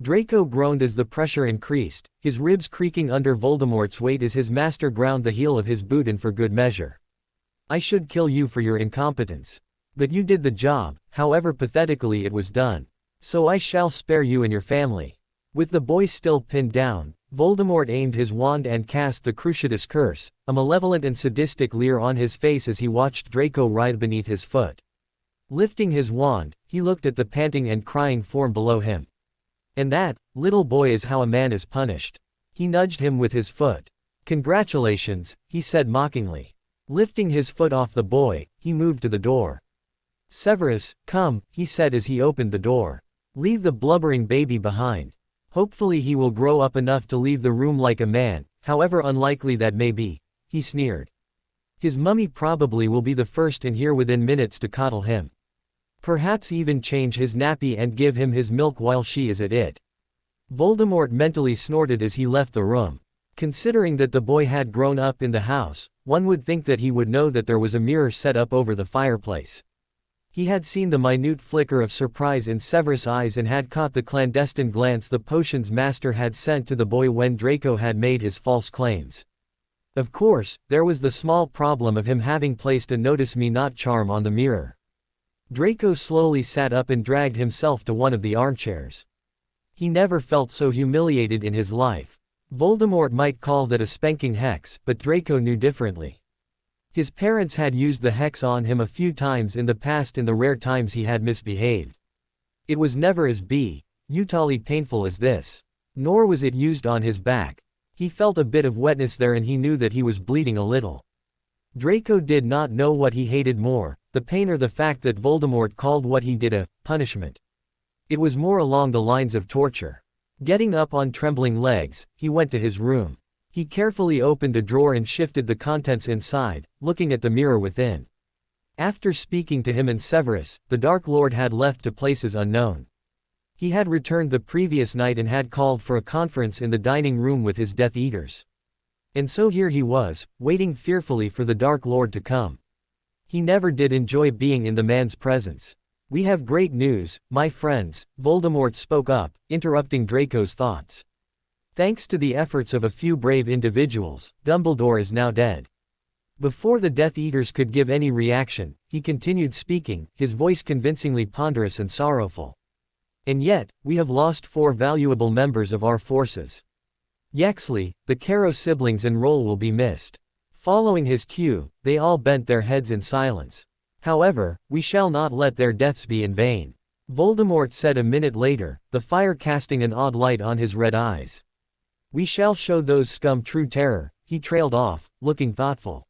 Draco groaned as the pressure increased, his ribs creaking under Voldemort's weight as his master ground the heel of his boot in for good measure. I should kill you for your incompetence. But you did the job, however pathetically it was done. So I shall spare you and your family. With the boy still pinned down, Voldemort aimed his wand and cast the Cruciatus Curse, a malevolent and sadistic leer on his face as he watched Draco writhe beneath his foot. Lifting his wand, he looked at the panting and crying form below him. And that, little boy, is how a man is punished. He nudged him with his foot. Congratulations, he said mockingly. Lifting his foot off the boy, he moved to the door. Severus, come, he said as he opened the door. Leave the blubbering baby behind. Hopefully he will grow up enough to leave the room like a man, however unlikely that may be, he sneered. His mummy probably will be the first in here within minutes to coddle him. Perhaps even change his nappy and give him his milk while she is at it. Voldemort mentally snorted as he left the room. Considering that the boy had grown up in the house, one would think that he would know that there was a mirror set up over the fireplace. He had seen the minute flicker of surprise in Severus' eyes and had caught the clandestine glance the potion's master had sent to the boy when Draco had made his false claims. Of course, there was the small problem of him having placed a "Notice Me Not" charm on the mirror. Draco slowly sat up and dragged himself to one of the armchairs. He never felt so humiliated in his life. Voldemort might call that a spanking hex, but Draco knew differently. His parents had used the hex on him a few times in the past in the rare times he had misbehaved. It was never as brutally painful as this. Nor was it used on his back. He felt a bit of wetness there and he knew that he was bleeding a little. Draco did not know what he hated more, the pain or the fact that Voldemort called what he did a punishment. It was more along the lines of torture. Getting up on trembling legs, he went to his room. He carefully opened a drawer and shifted the contents inside, looking at the mirror within. After speaking to him and Severus, the Dark Lord had left to places unknown. He had returned the previous night and had called for a conference in the dining room with his Death Eaters. And so here he was, waiting fearfully for the Dark Lord to come. He never did enjoy being in the man's presence. "We have great news, my friends," Voldemort spoke up, interrupting Draco's thoughts. "Thanks to the efforts of a few brave individuals, Dumbledore is now dead." Before the Death Eaters could give any reaction, he continued speaking, his voice convincingly ponderous and sorrowful. "And yet, we have lost 4 valuable members of our forces. Yaxley, the Caro siblings and Roll will be missed." Following his cue, they all bent their heads in silence. "However, we shall not let their deaths be in vain," Voldemort said a minute later, the fire casting an odd light on his red eyes. "We shall show those scum true terror," he trailed off, looking thoughtful.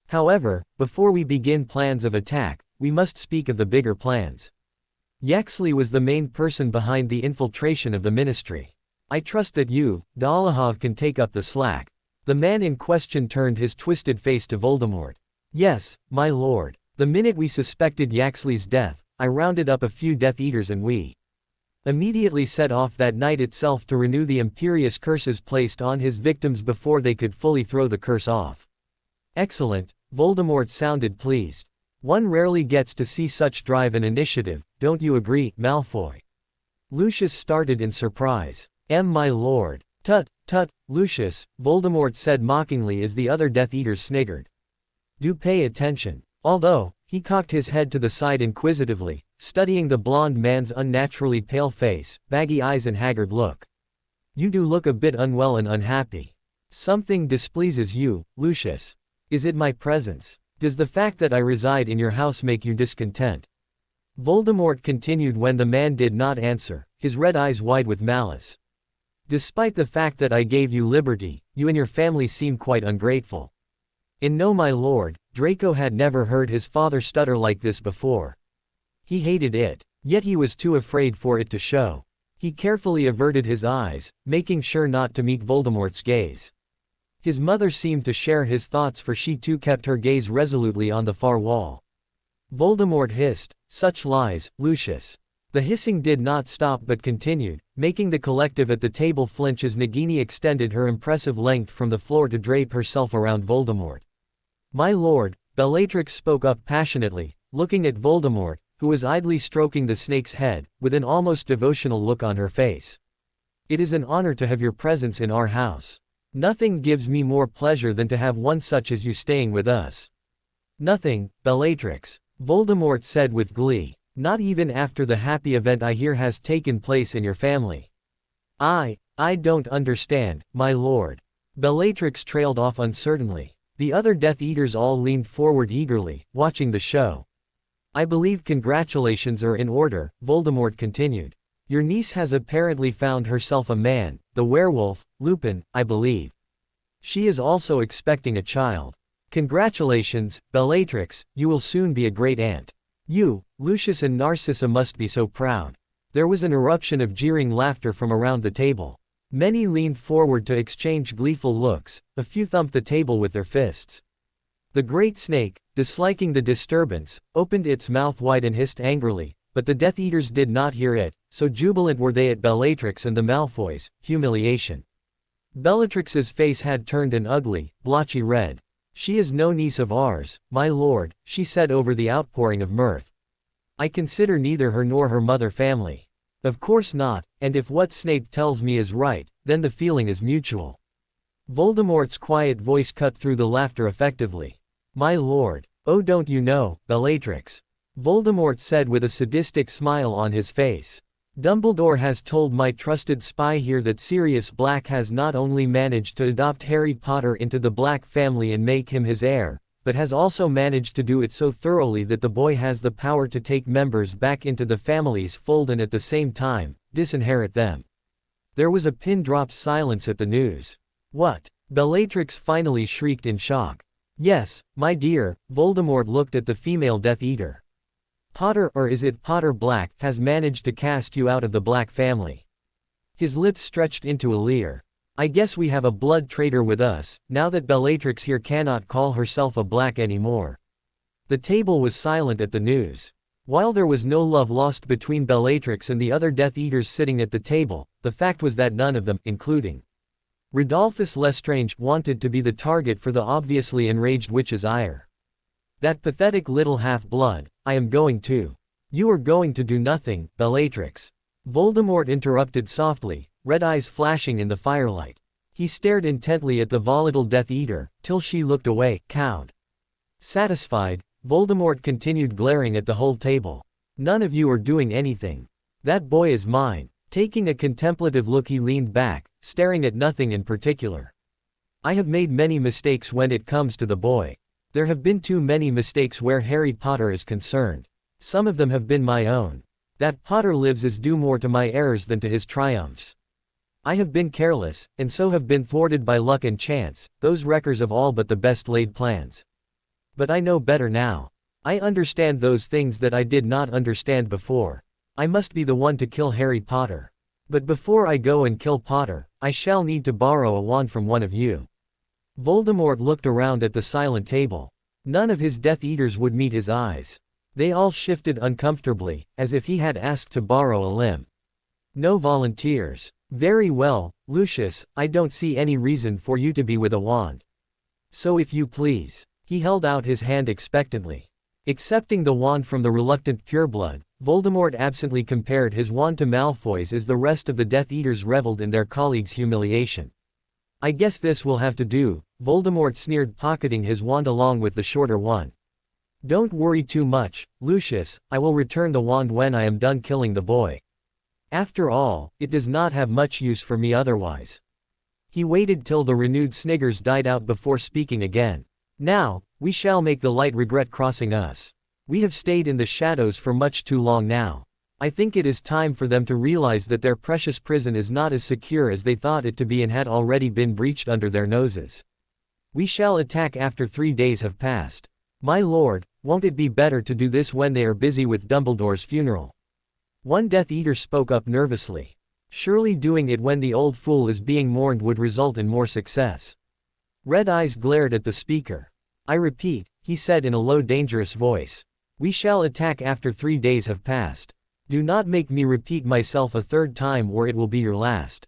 "However, before we begin plans of attack, we must speak of the bigger plans. Yaxley was the main person behind the infiltration of the Ministry. I trust that you, Dolohov, can take up the slack." The man in question turned his twisted face to Voldemort. "Yes, my lord. The minute we suspected Yaxley's death, I rounded up a few Death Eaters and we immediately set off that night itself to renew the imperious curses placed on his victims before they could fully throw the curse off." "Excellent," Voldemort sounded pleased. "One rarely gets to see such drive and initiative, don't you agree, Malfoy?" Lucius started in surprise. My lord." "Tut, tut, Lucius," Voldemort said mockingly as the other Death Eaters sniggered. "Do pay attention." Although, he cocked his head to the side inquisitively, studying the blond man's unnaturally pale face, baggy eyes and haggard look. "You do look a bit unwell and unhappy. Something displeases you, Lucius. Is it my presence? Does the fact that I reside in your house make you discontent?" Voldemort continued when the man did not answer, his red eyes wide with malice. "Despite the fact that I gave you liberty, you and your family seem quite ungrateful." And no, my lord, Draco had never heard his father stutter like this before. He hated it, yet he was too afraid for it to show. He carefully averted his eyes, making sure not to meet Voldemort's gaze. His mother seemed to share his thoughts, for she too kept her gaze resolutely on the far wall. Voldemort hissed, "Such lies, Lucius." The hissing did not stop but continued, making the collective at the table flinch as Nagini extended her impressive length from the floor to drape herself around Voldemort. "My lord," Bellatrix spoke up passionately, looking at Voldemort, who was idly stroking the snake's head, with an almost devotional look on her face. "It is an honor to have your presence in our house. Nothing gives me more pleasure than to have one such as you staying with us." "Nothing, Bellatrix," Voldemort said with glee. "Not even after the happy event I hear has taken place in your family." I don't understand, my lord." Bellatrix trailed off uncertainly. The other Death Eaters all leaned forward eagerly, watching the show. "I believe congratulations are in order," Voldemort continued. "Your niece has apparently found herself a man, the werewolf, Lupin, I believe. She is also expecting a child. Congratulations, Bellatrix, you will soon be a great aunt. You, Lucius and Narcissa must be so proud." There was an eruption of jeering laughter from around the table. Many leaned forward to exchange gleeful looks, a few thumped the table with their fists. The great snake, disliking the disturbance, opened its mouth wide and hissed angrily, but the Death Eaters did not hear it, so jubilant were they at Bellatrix and the Malfoys' humiliation. Bellatrix's face had turned an ugly, blotchy red. "She is no niece of ours, my lord," she said over the outpouring of mirth. "I consider neither her nor her mother family." "Of course not, and if what Snape tells me is right, then the feeling is mutual." Voldemort's quiet voice cut through the laughter effectively. "My lord, oh, don't you know, Bellatrix?" Voldemort said with a sadistic smile on his face. "Dumbledore has told my trusted spy here that Sirius Black has not only managed to adopt Harry Potter into the Black family and make him his heir, but has also managed to do it so thoroughly that the boy has the power to take members back into the family's fold and at the same time, disinherit them." There was a pin-drop silence at the news. "What?" Bellatrix finally shrieked in shock. "Yes, my dear," Voldemort looked at the female Death Eater. "Potter, or is it Potter Black, has managed to cast you out of the Black family." His lips stretched into a leer. "I guess we have a blood traitor with us, now that Bellatrix here cannot call herself a Black anymore." The table was silent at the news. While there was no love lost between Bellatrix and the other Death Eaters sitting at the table, the fact was that none of them, including Rodolphus Lestrange, wanted to be the target for the obviously enraged witch's ire. That pathetic little half-blood, I am going to. You are going to do nothing, Bellatrix. Voldemort interrupted softly, red eyes flashing in the firelight. He stared intently at the volatile Death Eater, till she looked away, cowed. Satisfied, Voldemort continued glaring at the whole table. None of you are doing anything. That boy is mine. Taking a contemplative look, he leaned back, staring at nothing in particular. I have made many mistakes when it comes to the boy. There have been too many mistakes where Harry Potter is concerned. Some of them have been my own. That Potter lives is due more to my errors than to his triumphs. I have been careless, and so have been thwarted by luck and chance, those wreckers of all but the best laid plans. But I know better now. I understand those things that I did not understand before. I must be the one to kill Harry Potter. But before I go and kill Potter, I shall need to borrow a wand from one of you. Voldemort looked around at the silent table. None of his Death Eaters would meet his eyes. They all shifted uncomfortably, as if he had asked to borrow a limb. No volunteers. Very well, Lucius, I don't see any reason for you to be with a wand. So if you please. He held out his hand expectantly. Accepting the wand from the reluctant pureblood, Voldemort absently compared his wand to Malfoy's as the rest of the Death Eaters reveled in their colleague's humiliation. I guess this will have to do, Voldemort sneered, pocketing his wand along with the shorter one. Don't worry too much, Lucius, I will return the wand when I am done killing the boy. After all, it does not have much use for me otherwise. He waited till the renewed sniggers died out before speaking again. Now, we shall make the light regret crossing us. We have stayed in the shadows for much too long now. I think it is time for them to realize that their precious prison is not as secure as they thought it to be and had already been breached under their noses. We shall attack after 3 days have passed. My lord, won't it be better to do this when they are busy with Dumbledore's funeral? One Death Eater spoke up nervously. Surely doing it when the old fool is being mourned would result in more success. Red eyes glared at the speaker. I repeat, he said in a low, dangerous voice. We shall attack after 3 days have passed. Do not make me repeat myself a third time or it will be your last.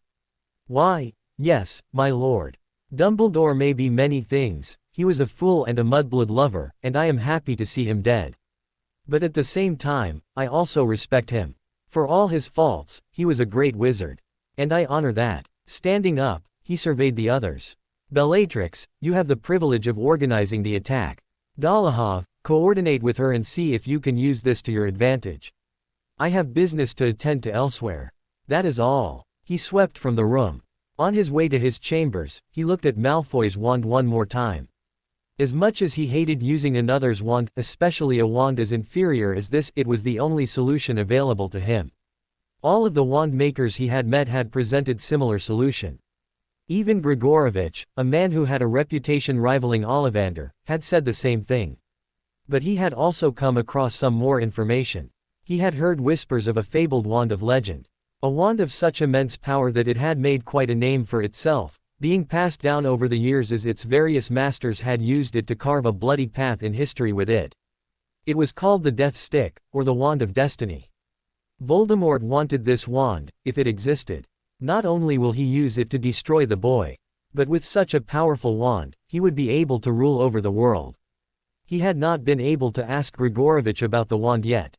Why, yes, my lord. Dumbledore may be many things, he was a fool and a mudblood lover, and I am happy to see him dead. But at the same time, I also respect him. For all his faults, he was a great wizard. And I honor that. Standing up, he surveyed the others. Bellatrix, you have the privilege of organizing the attack. Dolohov, coordinate with her and see if you can use this to your advantage. I have business to attend to elsewhere. That is all. He swept from the room. On his way to his chambers, he looked at Malfoy's wand one more time. As much as he hated using another's wand, especially a wand as inferior as this, it was the only solution available to him. All of the wand makers he had met had presented similar solution. Even Grigorovich, a man who had a reputation rivaling Ollivander, had said the same thing. But he had also come across some more information. He had heard whispers of a fabled wand of legend. A wand of such immense power that it had made quite a name for itself, being passed down over the years as its various masters had used it to carve a bloody path in history with it. It was called the Death Stick, or the Wand of Destiny. Voldemort wanted this wand, if it existed. Not only will he use it to destroy the boy, but with such a powerful wand, he would be able to rule over the world. He had not been able to ask Grigorovich about the wand yet.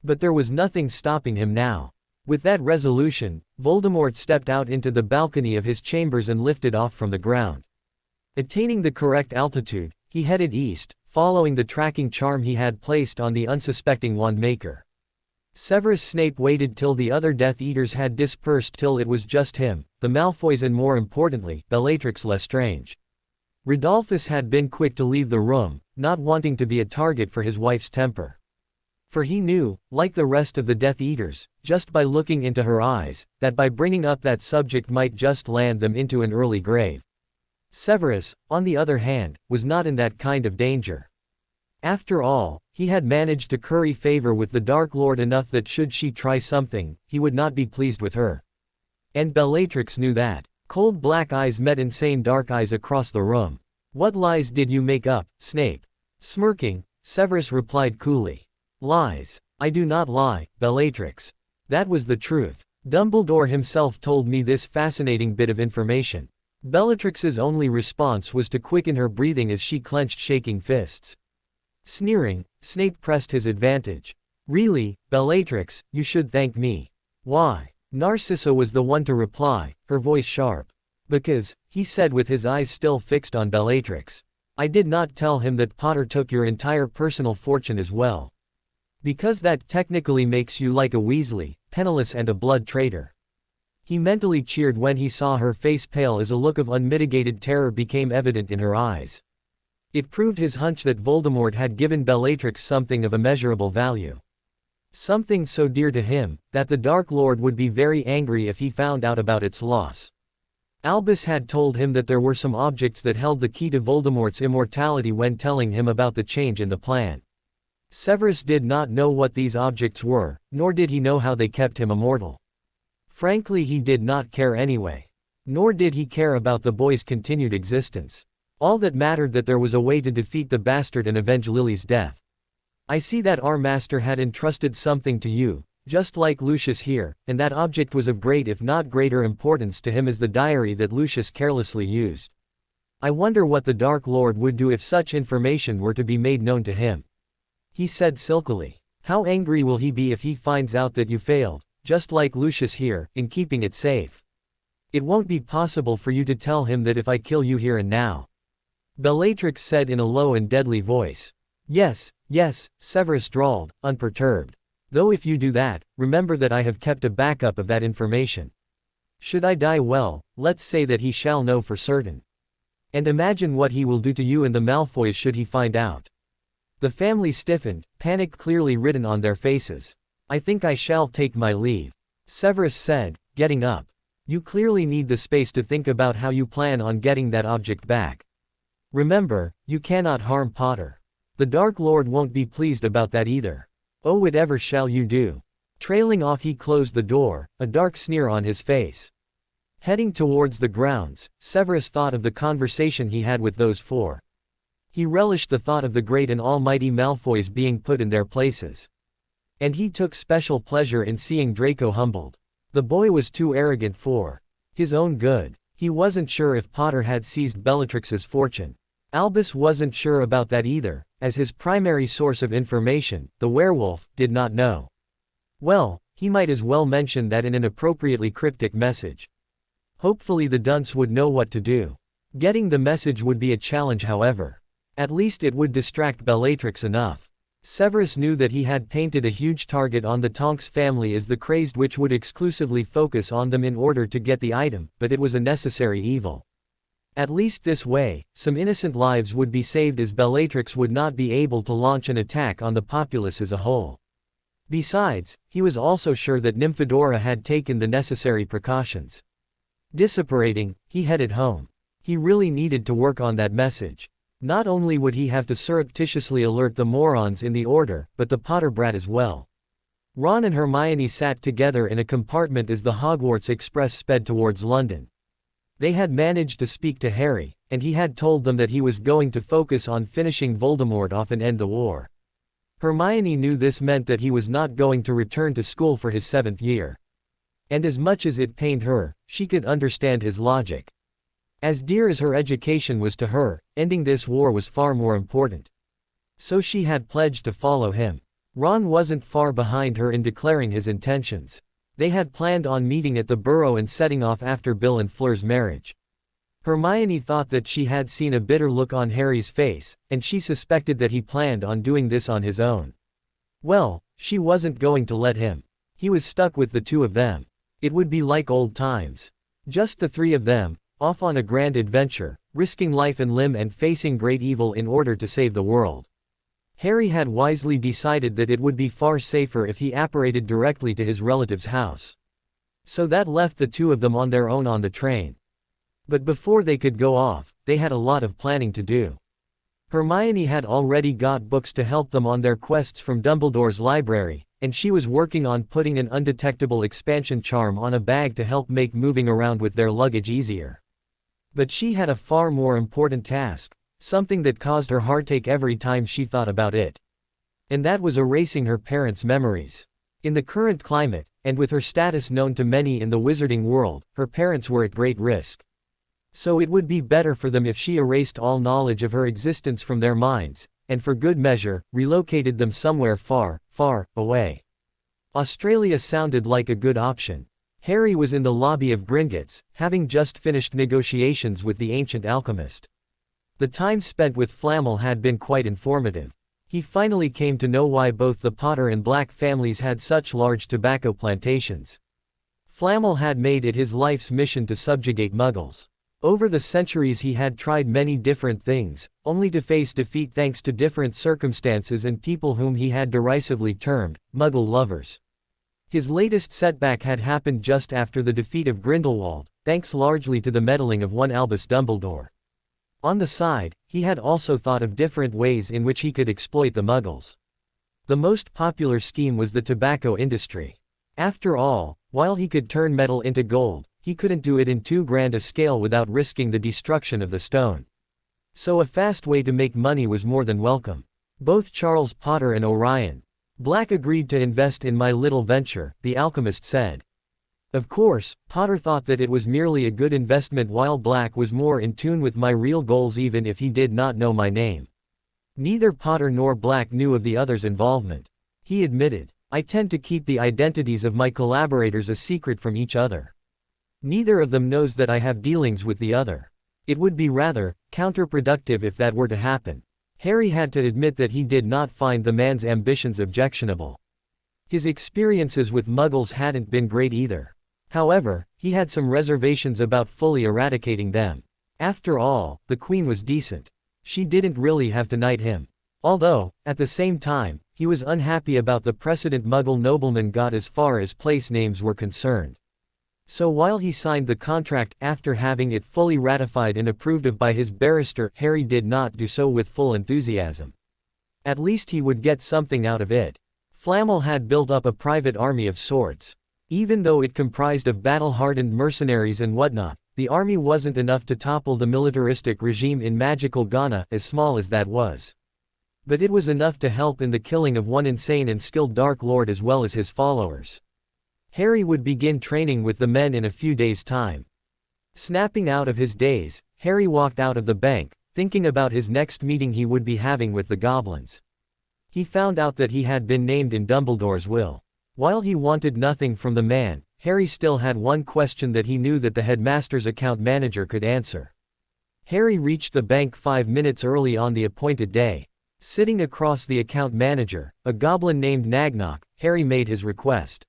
But there was nothing stopping him now. With that resolution, Voldemort stepped out into the balcony of his chambers and lifted off from the ground. Attaining the correct altitude, he headed east, following the tracking charm he had placed on the unsuspecting wand maker. Severus Snape waited till the other Death Eaters had dispersed till it was just him, the Malfoys and more importantly, Bellatrix Lestrange. Rodolphus had been quick to leave the room, not wanting to be a target for his wife's temper. For he knew, like the rest of the Death Eaters, just by looking into her eyes, that by bringing up that subject might just land them into an early grave. Severus, on the other hand, was not in that kind of danger. After all, he had managed to curry favor with the Dark Lord enough that should she try something, he would not be pleased with her. And Bellatrix knew that. Cold black eyes met insane dark eyes across the room. What lies did you make up, Snape? Smirking, Severus replied coolly. Lies. I do not lie, Bellatrix. That was the truth. Dumbledore himself told me this fascinating bit of information. Bellatrix's only response was to quicken her breathing as she clenched shaking fists. Sneering, Snape pressed his advantage. Really, Bellatrix, you should thank me. Why? Narcissa was the one to reply, her voice sharp. Because, he said with his eyes still fixed on Bellatrix. I did not tell him that Potter took your entire personal fortune as well. Because that technically makes you like a Weasley, penniless and a blood traitor. He mentally cheered when he saw her face pale as a look of unmitigated terror became evident in her eyes. It proved his hunch that Voldemort had given Bellatrix something of immeasurable value. Something so dear to him, that the Dark Lord would be very angry if he found out about its loss. Albus had told him that there were some objects that held the key to Voldemort's immortality when telling him about the change in the plan. Severus did not know what these objects were, nor did he know how they kept him immortal. Frankly, he did not care anyway. Nor did he care about the boy's continued existence. All that mattered that there was a way to defeat the bastard and avenge Lily's death. I see that our master had entrusted something to you, just like Lucius here, and that object was of great if not greater importance to him as the diary that Lucius carelessly used. I wonder what the Dark Lord would do if such information were to be made known to him. He said silkily. How angry will he be if he finds out that you failed, just like Lucius here, in keeping it safe? It won't be possible for you to tell him that if I kill you here and now. Bellatrix said in a low and deadly voice. Yes, yes, Severus drawled, unperturbed. Though if you do that, remember that I have kept a backup of that information. Should I die, well, let's say that he shall know for certain. And imagine what he will do to you and the Malfoys should he find out. The family stiffened, panic clearly written on their faces. I think I shall take my leave. Severus said, getting up. You clearly need the space to think about how you plan on getting that object back. Remember, you cannot harm Potter. The Dark Lord won't be pleased about that either. Oh, whatever shall you do? Trailing off, he closed the door, a dark sneer on his face. Heading towards the grounds, Severus thought of the conversation he had with those four. He relished the thought of the great and almighty Malfoys being put in their places. And he took special pleasure in seeing Draco humbled. The boy was too arrogant for his own good. He wasn't sure if Potter had seized Bellatrix's fortune. Albus wasn't sure about that either, as his primary source of information, the werewolf, did not know. Well, he might as well mention that in an appropriately cryptic message. Hopefully the dunce would know what to do. Getting the message would be a challenge, however. At least it would distract Bellatrix enough. Severus knew that he had painted a huge target on the Tonks family as the crazed witch would exclusively focus on them in order to get the item, but it was a necessary evil. At least this way, some innocent lives would be saved as Bellatrix would not be able to launch an attack on the populace as a whole. Besides, he was also sure that Nymphadora had taken the necessary precautions. Disapparating, he headed home. He really needed to work on that message. Not only would he have to surreptitiously alert the morons in the Order, but the Potter brat as well. Ron and Hermione sat together in a compartment as the Hogwarts Express sped towards London. They had managed to speak to Harry, and he had told them that he was going to focus on finishing Voldemort off and end the war. Hermione knew this meant that he was not going to return to school for his 7th year. And as much as it pained her, she could understand his logic. As dear as her education was to her, ending this war was far more important. So she had pledged to follow him. Ron wasn't far behind her in declaring his intentions. They had planned on meeting at the Burrow and setting off after Bill and Fleur's marriage. Hermione thought that she had seen a bitter look on Harry's face, and she suspected that he planned on doing this on his own. Well, she wasn't going to let him. He was stuck with the two of them. It would be like old times. Just the three of them, off on a grand adventure, risking life and limb and facing great evil in order to save the world. Harry had wisely decided that it would be far safer if he apparated directly to his relative's house. So that left the two of them on their own on the train. But before they could go off, they had a lot of planning to do. Hermione had already got books to help them on their quests from Dumbledore's library, and she was working on putting an undetectable expansion charm on a bag to help make moving around with their luggage easier. But she had a far more important task. Something that caused her heartache every time she thought about it. And that was erasing her parents' memories. In the current climate, and with her status known to many in the wizarding world, her parents were at great risk. So it would be better for them if she erased all knowledge of her existence from their minds, and for good measure, relocated them somewhere far, far away. Australia sounded like a good option. Harry was in the lobby of Gringotts, having just finished negotiations with the ancient alchemist. The time spent with Flamel had been quite informative. He finally came to know why both the Potter and Black families had such large tobacco plantations. Flamel had made it his life's mission to subjugate Muggles. Over the centuries he had tried many different things, only to face defeat thanks to different circumstances and people whom he had derisively termed Muggle lovers. His latest setback had happened just after the defeat of Grindelwald, thanks largely to the meddling of one Albus Dumbledore. On the side, he had also thought of different ways in which he could exploit the Muggles. The most popular scheme was the tobacco industry. After all, while he could turn metal into gold, he couldn't do it in too grand a scale without risking the destruction of the stone. So a fast way to make money was more than welcome. Both Charles Potter and Orion Black agreed to invest in my little venture, the alchemist said. Of course, Potter thought that it was merely a good investment while Black was more in tune with my real goals even if he did not know my name. Neither Potter nor Black knew of the other's involvement. He admitted, I tend to keep the identities of my collaborators a secret from each other. Neither of them knows that I have dealings with the other. It would be rather counterproductive if that were to happen. Harry had to admit that he did not find the man's ambitions objectionable. His experiences with Muggles hadn't been great either. However, he had some reservations about fully eradicating them. After all, the Queen was decent. She didn't really have to knight him. Although, at the same time, he was unhappy about the precedent Muggle noblemen got as far as place names were concerned. So while he signed the contract after having it fully ratified and approved of by his barrister, Harry did not do so with full enthusiasm. At least he would get something out of it. Flamel had built up a private army of sorts. Even though it comprised of battle-hardened mercenaries and whatnot, the army wasn't enough to topple the militaristic regime in magical Ghana, as small as that was. But it was enough to help in the killing of one insane and skilled Dark Lord as well as his followers. Harry would begin training with the men in a few days' time. Snapping out of his daze, Harry walked out of the bank, thinking about his next meeting he would be having with the goblins. He found out that he had been named in Dumbledore's will. While he wanted nothing from the man, Harry still had one question that he knew that the headmaster's account manager could answer. Harry reached the bank 5 minutes early on the appointed day. Sitting across the account manager, a goblin named Nagnok, Harry made his request.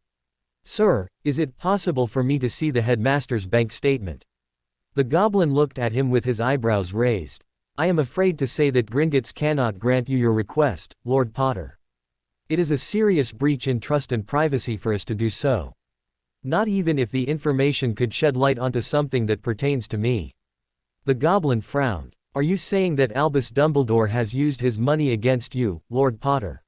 Sir, is it possible for me to see the headmaster's bank statement? The goblin looked at him with his eyebrows raised. I am afraid to say that Gringotts cannot grant you your request, Lord Potter. It is a serious breach in trust and privacy for us to do so. Not even if the information could shed light onto something that pertains to me. The goblin frowned. Are you saying that Albus Dumbledore has used his money against you, Lord Potter?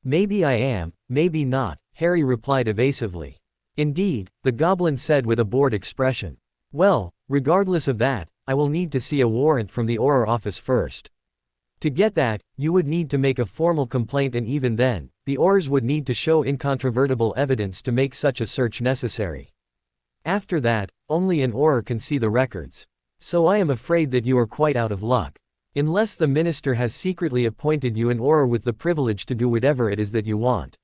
Maybe I am, maybe not, Harry replied evasively. Indeed, the goblin said with a bored expression. Well, regardless of that, I will need to see a warrant from the Auror office first. To get that, you would need to make a formal complaint, and even then, the Aurors would need to show incontrovertible evidence to make such a search necessary. After that, only an Auror can see the records. So I am afraid that you are quite out of luck. Unless the minister has secretly appointed you an Auror with the privilege to do whatever it is that you want.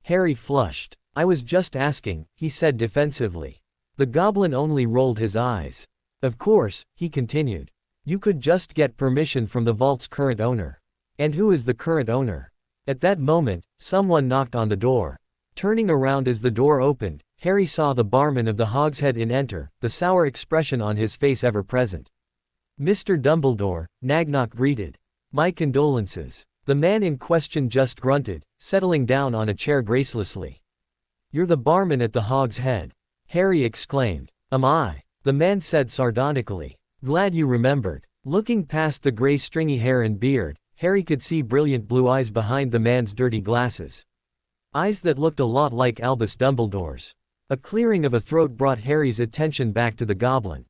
Harry flushed. I was just asking, he said defensively. The goblin only rolled his eyes. Of course, he continued. You could just get permission from the vault's current owner. And who is the current owner? At that moment, someone knocked on the door. Turning around as the door opened, Harry saw the barman of the Hogshead Inn enter, the sour expression on his face ever present. Mr. Dumbledore, Nagnok greeted. My condolences. The man in question just grunted, settling down on a chair gracelessly. You're the barman at the Hogshead? Harry exclaimed. Am I? The man said sardonically. Glad you remembered. Looking past the gray stringy hair and beard, Harry could see brilliant blue eyes behind the man's dirty glasses. Eyes that looked a lot like Albus Dumbledore's. A clearing of a throat brought Harry's attention back to the goblin.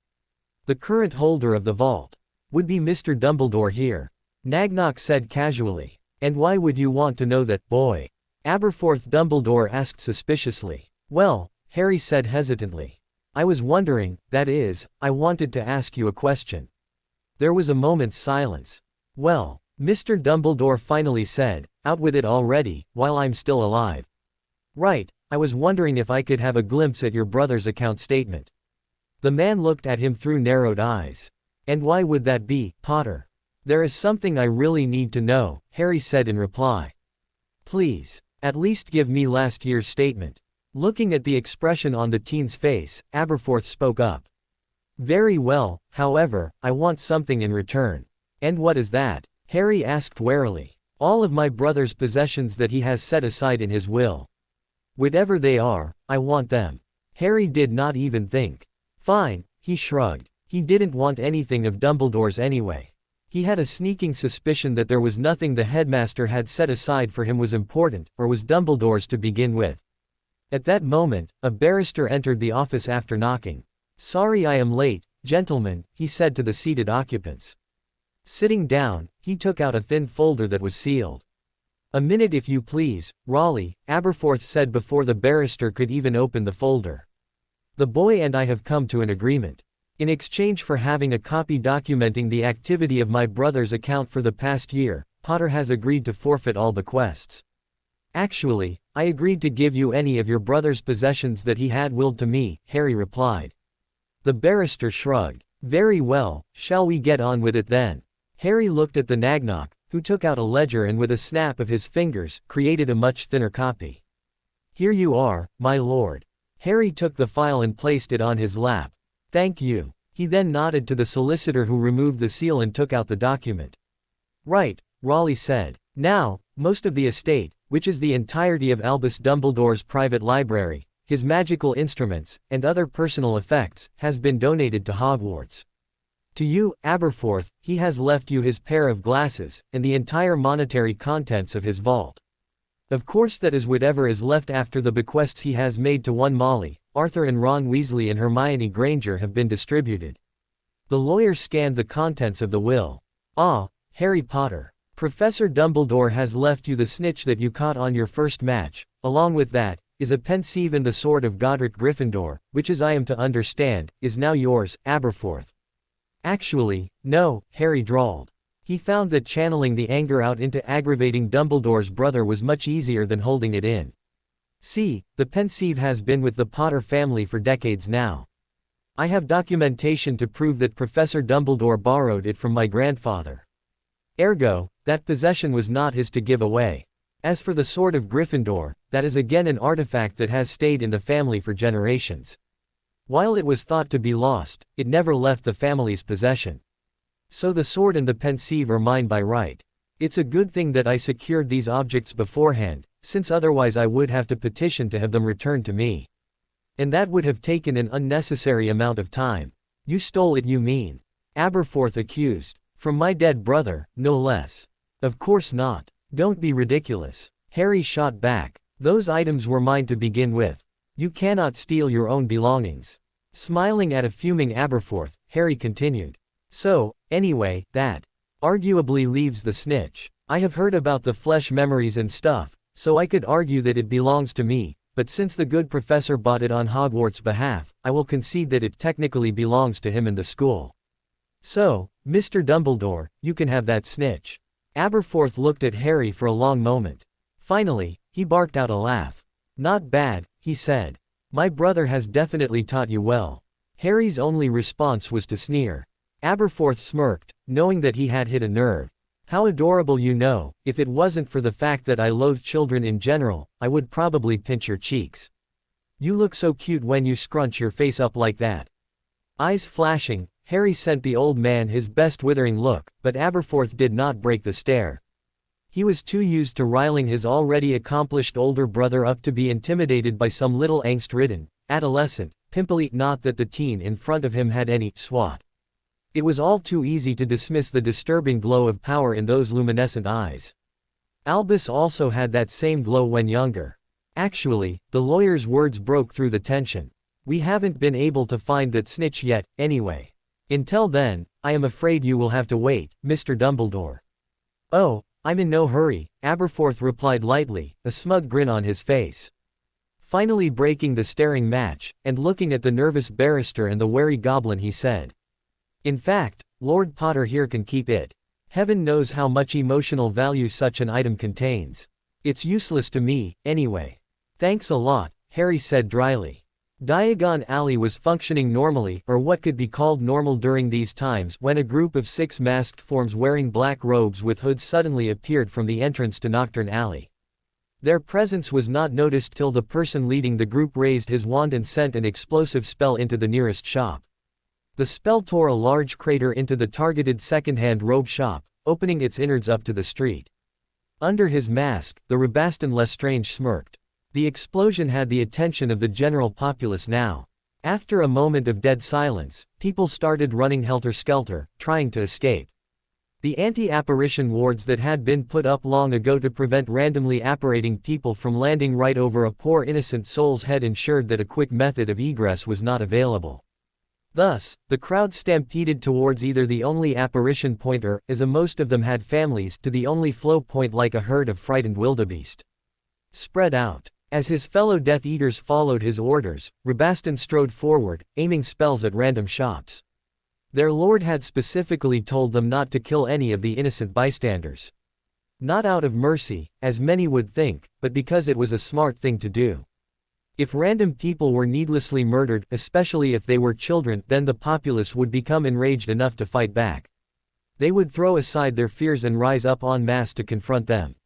The current holder of the vault. Would be Mr. Dumbledore here? Nagnok said casually. And why would you want to know that, boy? Aberforth Dumbledore asked suspiciously. Well, Harry said hesitantly. I was wondering, that is, I wanted to ask you a question. There was a moment's silence. Well, Mr. Dumbledore finally said, out with it already, while I'm still alive. Right, I was wondering if I could have a glimpse at your brother's account statement. The man looked at him through narrowed eyes. And why would that be, Potter? There is something I really need to know, Harry said in reply. Please, at least give me last year's statement. Looking at the expression on the teen's face, Aberforth spoke up. Very well, however, I want something in return. And what is that? Harry asked warily. All of my brother's possessions that he has set aside in his will. Whatever they are, I want them. Harry did not even think. Fine, he shrugged. He didn't want anything of Dumbledore's anyway. He had a sneaking suspicion that there was nothing the headmaster had set aside for him was important, or was Dumbledore's to begin with. At that moment, a barrister entered the office after knocking. Sorry I am late, gentlemen, he said to the seated occupants. Sitting down, he took out a thin folder that was sealed. A minute if you please, Raleigh, Aberforth said before the barrister could even open the folder. The boy and I have come to an agreement. In exchange for having a copy documenting the activity of my brother's account for the past year, Potter has agreed to forfeit all bequests. Actually, I agreed to give you any of your brother's possessions that he had willed to me, Harry replied. The barrister shrugged. Very well, shall we get on with it then? Harry looked at the Nagnok, who took out a ledger and with a snap of his fingers, created a much thinner copy. Here you are, my lord. Harry took the file and placed it on his lap. Thank you. He then nodded to the solicitor who removed the seal and took out the document. Right, Raleigh said. Now, most of the estate, which is the entirety of Albus Dumbledore's private library, his magical instruments, and other personal effects, has been donated to Hogwarts. To you, Aberforth, he has left you his pair of glasses, and the entire monetary contents of his vault. Of course that is whatever is left after the bequests he has made to one Molly, Arthur and Ron Weasley and Hermione Granger have been distributed. The lawyer scanned the contents of the will. Ah, Harry Potter. Professor Dumbledore has left you the snitch that you caught on your first match, along with that, is a pensieve and the sword of Godric Gryffindor, which as I am to understand, is now yours, Aberforth. Actually, no, Harry drawled. He found that channeling the anger out into aggravating Dumbledore's brother was much easier than holding it in. See, the pensieve has been with the Potter family for decades now. I have documentation to prove that Professor Dumbledore borrowed it from my grandfather. Ergo, that possession was not his to give away. As for the sword of Gryffindor, that is again an artifact that has stayed in the family for generations. While it was thought to be lost, it never left the family's possession. So the sword and the pensieve are mine by right. It's a good thing that I secured these objects beforehand, since otherwise I would have to petition to have them returned to me. And that would have taken an unnecessary amount of time. You stole it, you mean? Aberforth accused. From my dead brother, no less. Of course not. Don't be ridiculous. Harry shot back. Those items were mine to begin with. You cannot steal your own belongings. Smiling at a fuming Aberforth, Harry continued. So, anyway, that arguably leaves the snitch. I have heard about the flesh memories and stuff, so I could argue that it belongs to me, but since the good professor bought it on Hogwarts' behalf, I will concede that it technically belongs to him and the school. So, Mr. Dumbledore, you can have that snitch. Aberforth looked at Harry for a long moment. Finally, he barked out a laugh. Not bad, he said. My brother has definitely taught you well. Harry's only response was to sneer. Aberforth smirked, knowing that he had hit a nerve. How adorable, you know. If it wasn't for the fact that I loathe children in general, I would probably pinch your cheeks. You look so cute when you scrunch your face up like that. Eyes flashing, Harry sent the old man his best withering look, but Aberforth did not break the stare. He was too used to riling his already accomplished older brother up to be intimidated by some little angst-ridden, adolescent, pimply, not that the teen in front of him had any swat. It was all too easy to dismiss the disturbing glow of power in those luminescent eyes. Albus also had that same glow when younger. Actually, the lawyer's words broke through the tension. We haven't been able to find that snitch yet, anyway. Until then, I am afraid you will have to wait, Mr. Dumbledore. Oh, I'm in no hurry, Aberforth replied lightly, a smug grin on his face. Finally breaking the staring match, and looking at the nervous barrister and the wary goblin he said. In fact, Lord Potter here can keep it. Heaven knows how much emotional value such an item contains. It's useless to me, anyway. Thanks a lot, Harry said dryly. Diagon Alley was functioning normally, or what could be called normal during these times, when a group of 6 masked forms wearing black robes with hoods suddenly appeared from the entrance to Nocturne Alley. Their presence was not noticed till the person leading the group raised his wand and sent an explosive spell into the nearest shop. The spell tore a large crater into the targeted second-hand robe shop, opening its innards up to the street. Under his mask, the Rabaston Lestrange smirked. The explosion had the attention of the general populace now. After a moment of dead silence, people started running helter-skelter, trying to escape. The anti-apparition wards that had been put up long ago to prevent randomly apparating people from landing right over a poor innocent soul's head ensured that a quick method of egress was not available. Thus, the crowd stampeded towards either the only apparition point or, as most of them had families, to the only flow point like a herd of frightened wildebeest. Spread out. As his fellow Death Eaters followed his orders, Rabaston strode forward, aiming spells at random shops. Their lord had specifically told them not to kill any of the innocent bystanders. Not out of mercy, as many would think, but because it was a smart thing to do. If random people were needlessly murdered, especially if they were children, then the populace would become enraged enough to fight back. They would throw aside their fears and rise up en masse to confront them.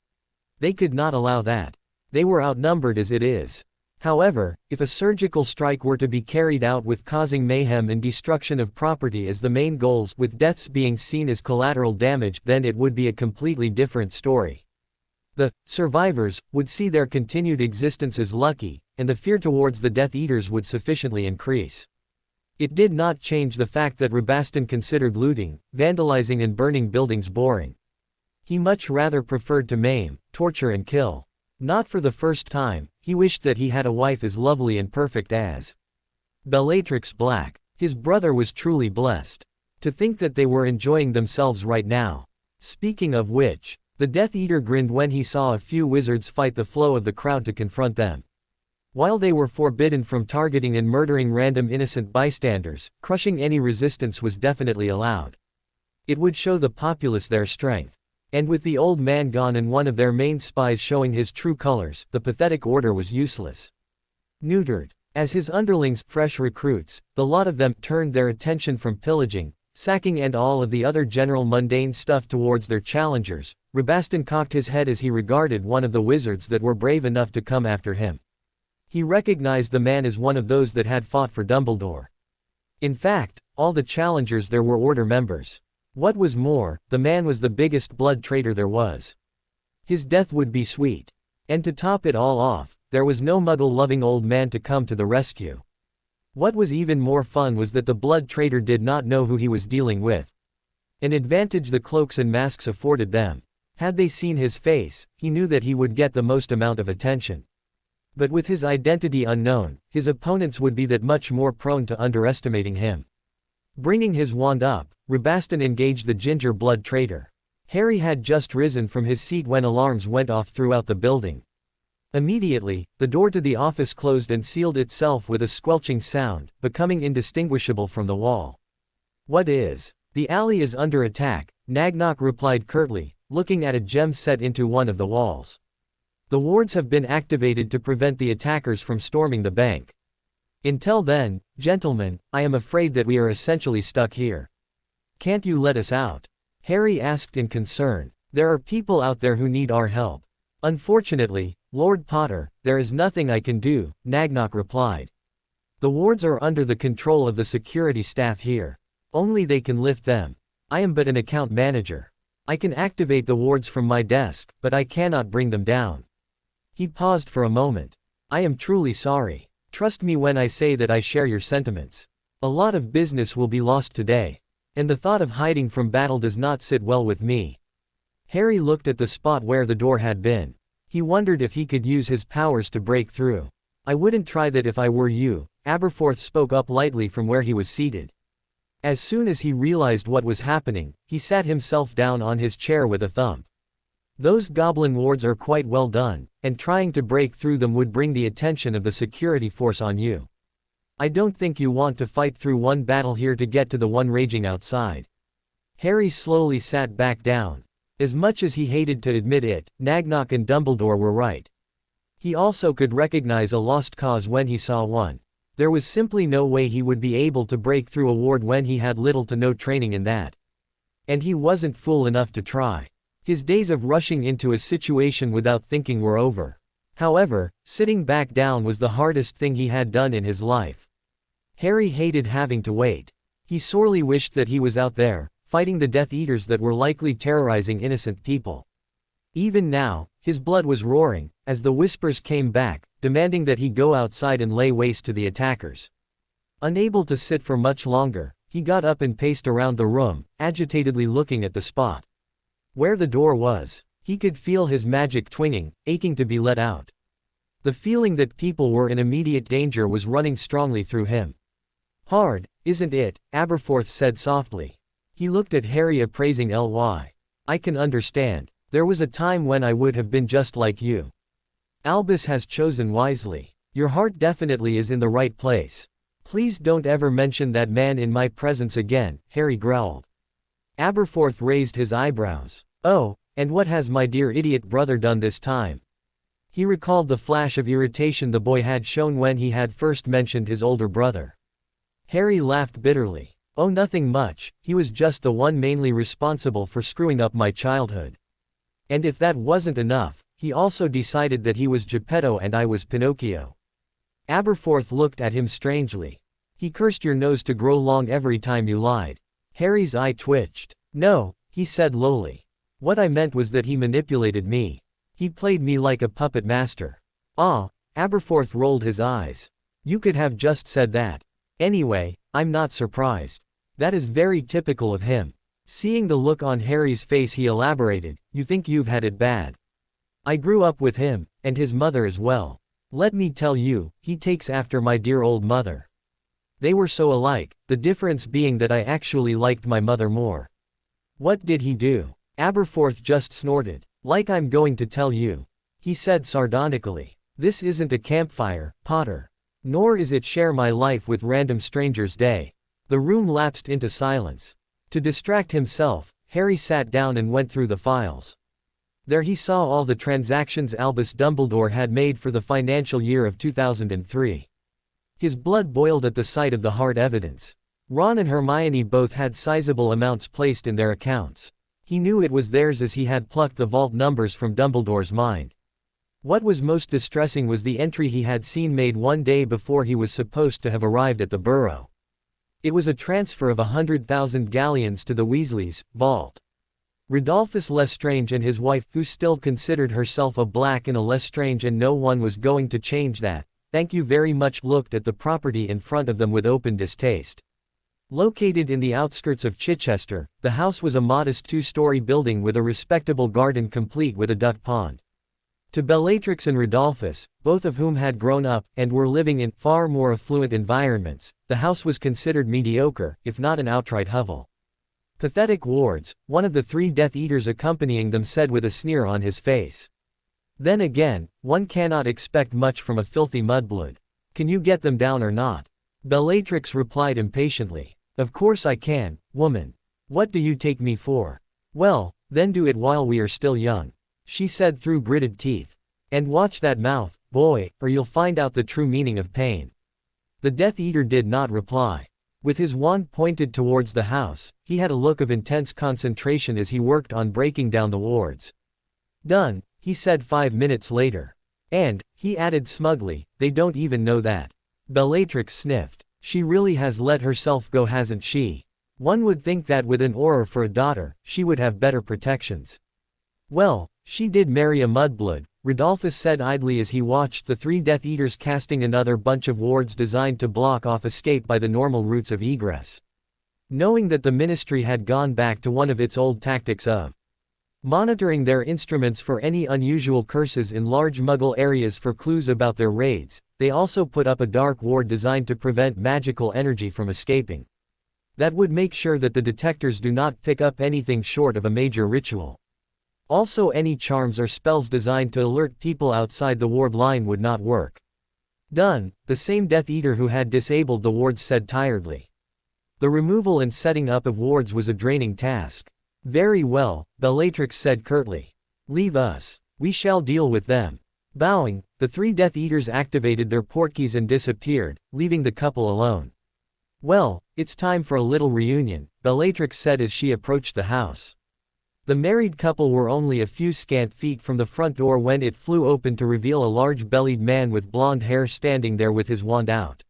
They could not allow that. They were outnumbered as it is. However, if a surgical strike were to be carried out with causing mayhem and destruction of property as the main goals, with deaths being seen as collateral damage, then it would be a completely different story. The survivors would see their continued existence as lucky, and the fear towards the Death Eaters would sufficiently increase. It did not change the fact that Rabaston considered looting, vandalizing and burning buildings boring. He much rather preferred to maim, torture and kill. Not for the first time, he wished that he had a wife as lovely and perfect as Bellatrix Black. His brother was truly blessed. To think that they were enjoying themselves right now. Speaking of which, the Death Eater grinned when he saw a few wizards fight the flow of the crowd to confront them. While they were forbidden from targeting and murdering random innocent bystanders, crushing any resistance was definitely allowed. It would show the populace their strength. And with the old man gone and one of their main spies showing his true colors, the pathetic order was useless. Neutered. As his underlings, fresh recruits, the lot of them, turned their attention from pillaging, sacking and all of the other general mundane stuff towards their challengers, Rabaston cocked his head as he regarded one of the wizards that were brave enough to come after him. He recognized the man as one of those that had fought for Dumbledore. In fact, all the challengers there were Order members. What was more, the man was the biggest blood traitor there was. His death would be sweet. And to top it all off, there was no Muggle-loving old man to come to the rescue. What was even more fun was that the blood traitor did not know who he was dealing with. An advantage the cloaks and masks afforded them. Had they seen his face, he knew that he would get the most amount of attention. But with his identity unknown, his opponents would be that much more prone to underestimating him. Bringing his wand up, Rabaston engaged the ginger blood traitor. Harry had just risen from his seat when alarms went off throughout the building. Immediately, the door to the office closed and sealed itself with a squelching sound, becoming indistinguishable from the wall. What is? The alley is under attack, Nagnok replied curtly, looking at a gem set into one of the walls. The wards have been activated to prevent the attackers from storming the bank. Until then, gentlemen, I am afraid that we are essentially stuck here. Can't you let us out? Harry asked in concern. There are people out there who need our help. Unfortunately, Lord Potter, there is nothing I can do, Nagnok replied. The wards are under the control of the security staff here. Only they can lift them. I am but an account manager. I can activate the wards from my desk, but I cannot bring them down. He paused for a moment. I am truly sorry. Trust me when I say that I share your sentiments. A lot of business will be lost today. And the thought of hiding from battle does not sit well with me. Harry looked at the spot where the door had been. He wondered if he could use his powers to break through. I wouldn't try that if I were you, Aberforth spoke up lightly from where he was seated. As soon as he realized what was happening, he sat himself down on his chair with a thump. Those goblin wards are quite well done, and trying to break through them would bring the attention of the security force on you. I don't think you want to fight through one battle here to get to the one raging outside. Harry slowly sat back down. As much as he hated to admit it, Nagnock and Dumbledore were right. He also could recognize a lost cause when he saw one. There was simply no way he would be able to break through a ward when he had little to no training in that. And he wasn't fool enough to try. His days of rushing into a situation without thinking were over. However, sitting back down was the hardest thing he had done in his life. Harry hated having to wait. He sorely wished that he was out there, fighting the Death Eaters that were likely terrorizing innocent people. Even now, his blood was roaring, as the whispers came back, demanding that he go outside and lay waste to the attackers. Unable to sit for much longer, he got up and paced around the room, agitatedly looking at the spot where the door was. He could feel his magic twinging, aching to be let out. The feeling that people were in immediate danger was running strongly through him. Hard, isn't it? Aberforth said softly. He looked at Harry appraising Ly. I can understand. There was a time when I would have been just like you. Albus has chosen wisely. Your heart definitely is in the right place. Please don't ever mention that man in my presence again, Harry growled. Aberforth raised his eyebrows. Oh, and what has my dear idiot brother done this time? He recalled the flash of irritation the boy had shown when he had first mentioned his older brother. Harry laughed bitterly. Oh, nothing much, he was just the one mainly responsible for screwing up my childhood. And if that wasn't enough, he also decided that he was Geppetto and I was Pinocchio. Aberforth looked at him strangely. He cursed your nose to grow long every time you lied. Harry's eye twitched. No, he said lowly. What I meant was that he manipulated me. He played me like a puppet master. Ah, Aberforth rolled his eyes. You could have just said that. Anyway, I'm not surprised. That is very typical of him. Seeing the look on Harry's face, he elaborated, you think you've had it bad. I grew up with him, and his mother as well. Let me tell you, he takes after my dear old mother. They were so alike, the difference being that I actually liked my mother more. What did he do? Aberforth just snorted. Like I'm going to tell you. He said sardonically. This isn't a campfire, Potter. Nor is it share my life with random strangers day. The room lapsed into silence. To distract himself, Harry sat down and went through the files. There he saw all the transactions Albus Dumbledore had made for the financial year of 2003. His blood boiled at the sight of the hard evidence. Ron and Hermione both had sizable amounts placed in their accounts. He knew it was theirs as he had plucked the vault numbers from Dumbledore's mind. What was most distressing was the entry he had seen made one day before he was supposed to have arrived at the Burrow. It was a transfer of 100,000 galleons to the Weasleys' vault. Rodolphus Lestrange and his wife, who still considered herself a Black and a Lestrange and no one was going to change that, thank you very much, looked at the property in front of them with open distaste. Located in the outskirts of Chichester, the house was a modest two-story building with a respectable garden complete with a duck pond. To Bellatrix and Rodolphus, both of whom had grown up and were living in far more affluent environments, the house was considered mediocre, if not an outright hovel. Pathetic wards, one of the 3 Death Eaters accompanying them said with a sneer on his face. Then again, one cannot expect much from a filthy mudblood. Can you get them down or not? Bellatrix replied impatiently. Of course I can, woman. What do you take me for? Well, then do it while we are still young, she said through gritted teeth. And watch that mouth, boy, or you'll find out the true meaning of pain. The Death Eater did not reply. With his wand pointed towards the house, he had a look of intense concentration as he worked on breaking down the wards. Done, he said 5 minutes later. And, he added smugly, they don't even know that. Bellatrix sniffed. She really has let herself go, hasn't she? One would think that with an aura for a daughter, she would have better protections. Well, she did marry a mudblood, Rodolphus said idly as he watched the 3 Death Eaters casting another bunch of wards designed to block off escape by the normal routes of egress. Knowing that the Ministry had gone back to one of its old tactics of monitoring their instruments for any unusual curses in large Muggle areas for clues about their raids, they also put up a dark ward designed to prevent magical energy from escaping. That would make sure that the detectors do not pick up anything short of a major ritual. Also, any charms or spells designed to alert people outside the ward line would not work. Done, the same Death Eater who had disabled the wards said tiredly. The removal and setting up of wards was a draining task. Very well, Bellatrix said curtly. Leave us. We shall deal with them. Bowing, the 3 Death Eaters activated their portkeys and disappeared, leaving the couple alone. Well, it's time for a little reunion, Bellatrix said as she approached the house. The married couple were only a few scant feet from the front door when it flew open to reveal a large-bellied man with blonde hair standing there with his wand out.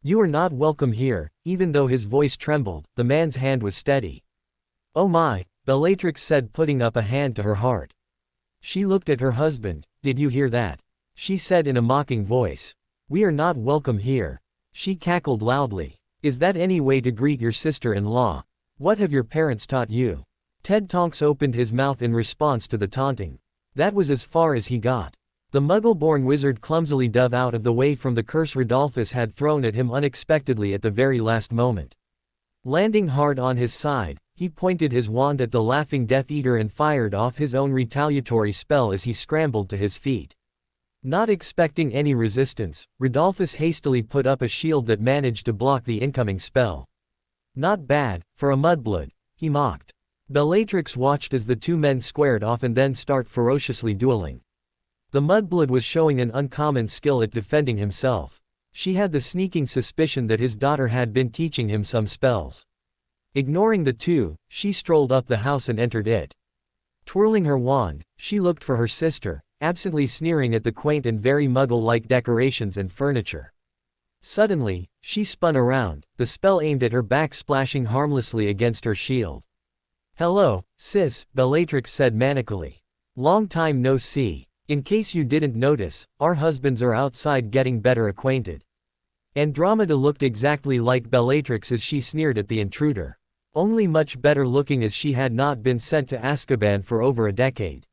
You are not welcome here. Even though his voice trembled, the man's hand was steady. Oh my, Bellatrix said, putting up a hand to her heart. She looked at her husband. Did you hear that? She said in a mocking voice. We are not welcome here. She cackled loudly. Is that any way to greet your sister-in-law? What have your parents taught you? Ted Tonks opened his mouth in response to the taunting. That was as far as he got. The Muggle-born wizard clumsily dove out of the way from the curse Rodolphus had thrown at him unexpectedly at the very last moment. Landing hard on his side, he pointed his wand at the laughing Death Eater and fired off his own retaliatory spell as he scrambled to his feet. Not expecting any resistance, Rodolphus hastily put up a shield that managed to block the incoming spell. Not bad, for a mudblood, he mocked. Bellatrix watched as the 2 men squared off and then start ferociously dueling. The mudblood was showing an uncommon skill at defending himself. She had the sneaking suspicion that his daughter had been teaching him some spells. Ignoring the 2, she strolled up the house and entered it. Twirling her wand, she looked for her sister, absently sneering at the quaint and very Muggle-like decorations and furniture. Suddenly, she spun around, the spell aimed at her back splashing harmlessly against her shield. Hello, sis, Bellatrix said manically. Long time no see. In case you didn't notice, our husbands are outside getting better acquainted. Andromeda looked exactly like Bellatrix as she sneered at the intruder. Only much better looking, as she had not been sent to Azkaban for over a decade.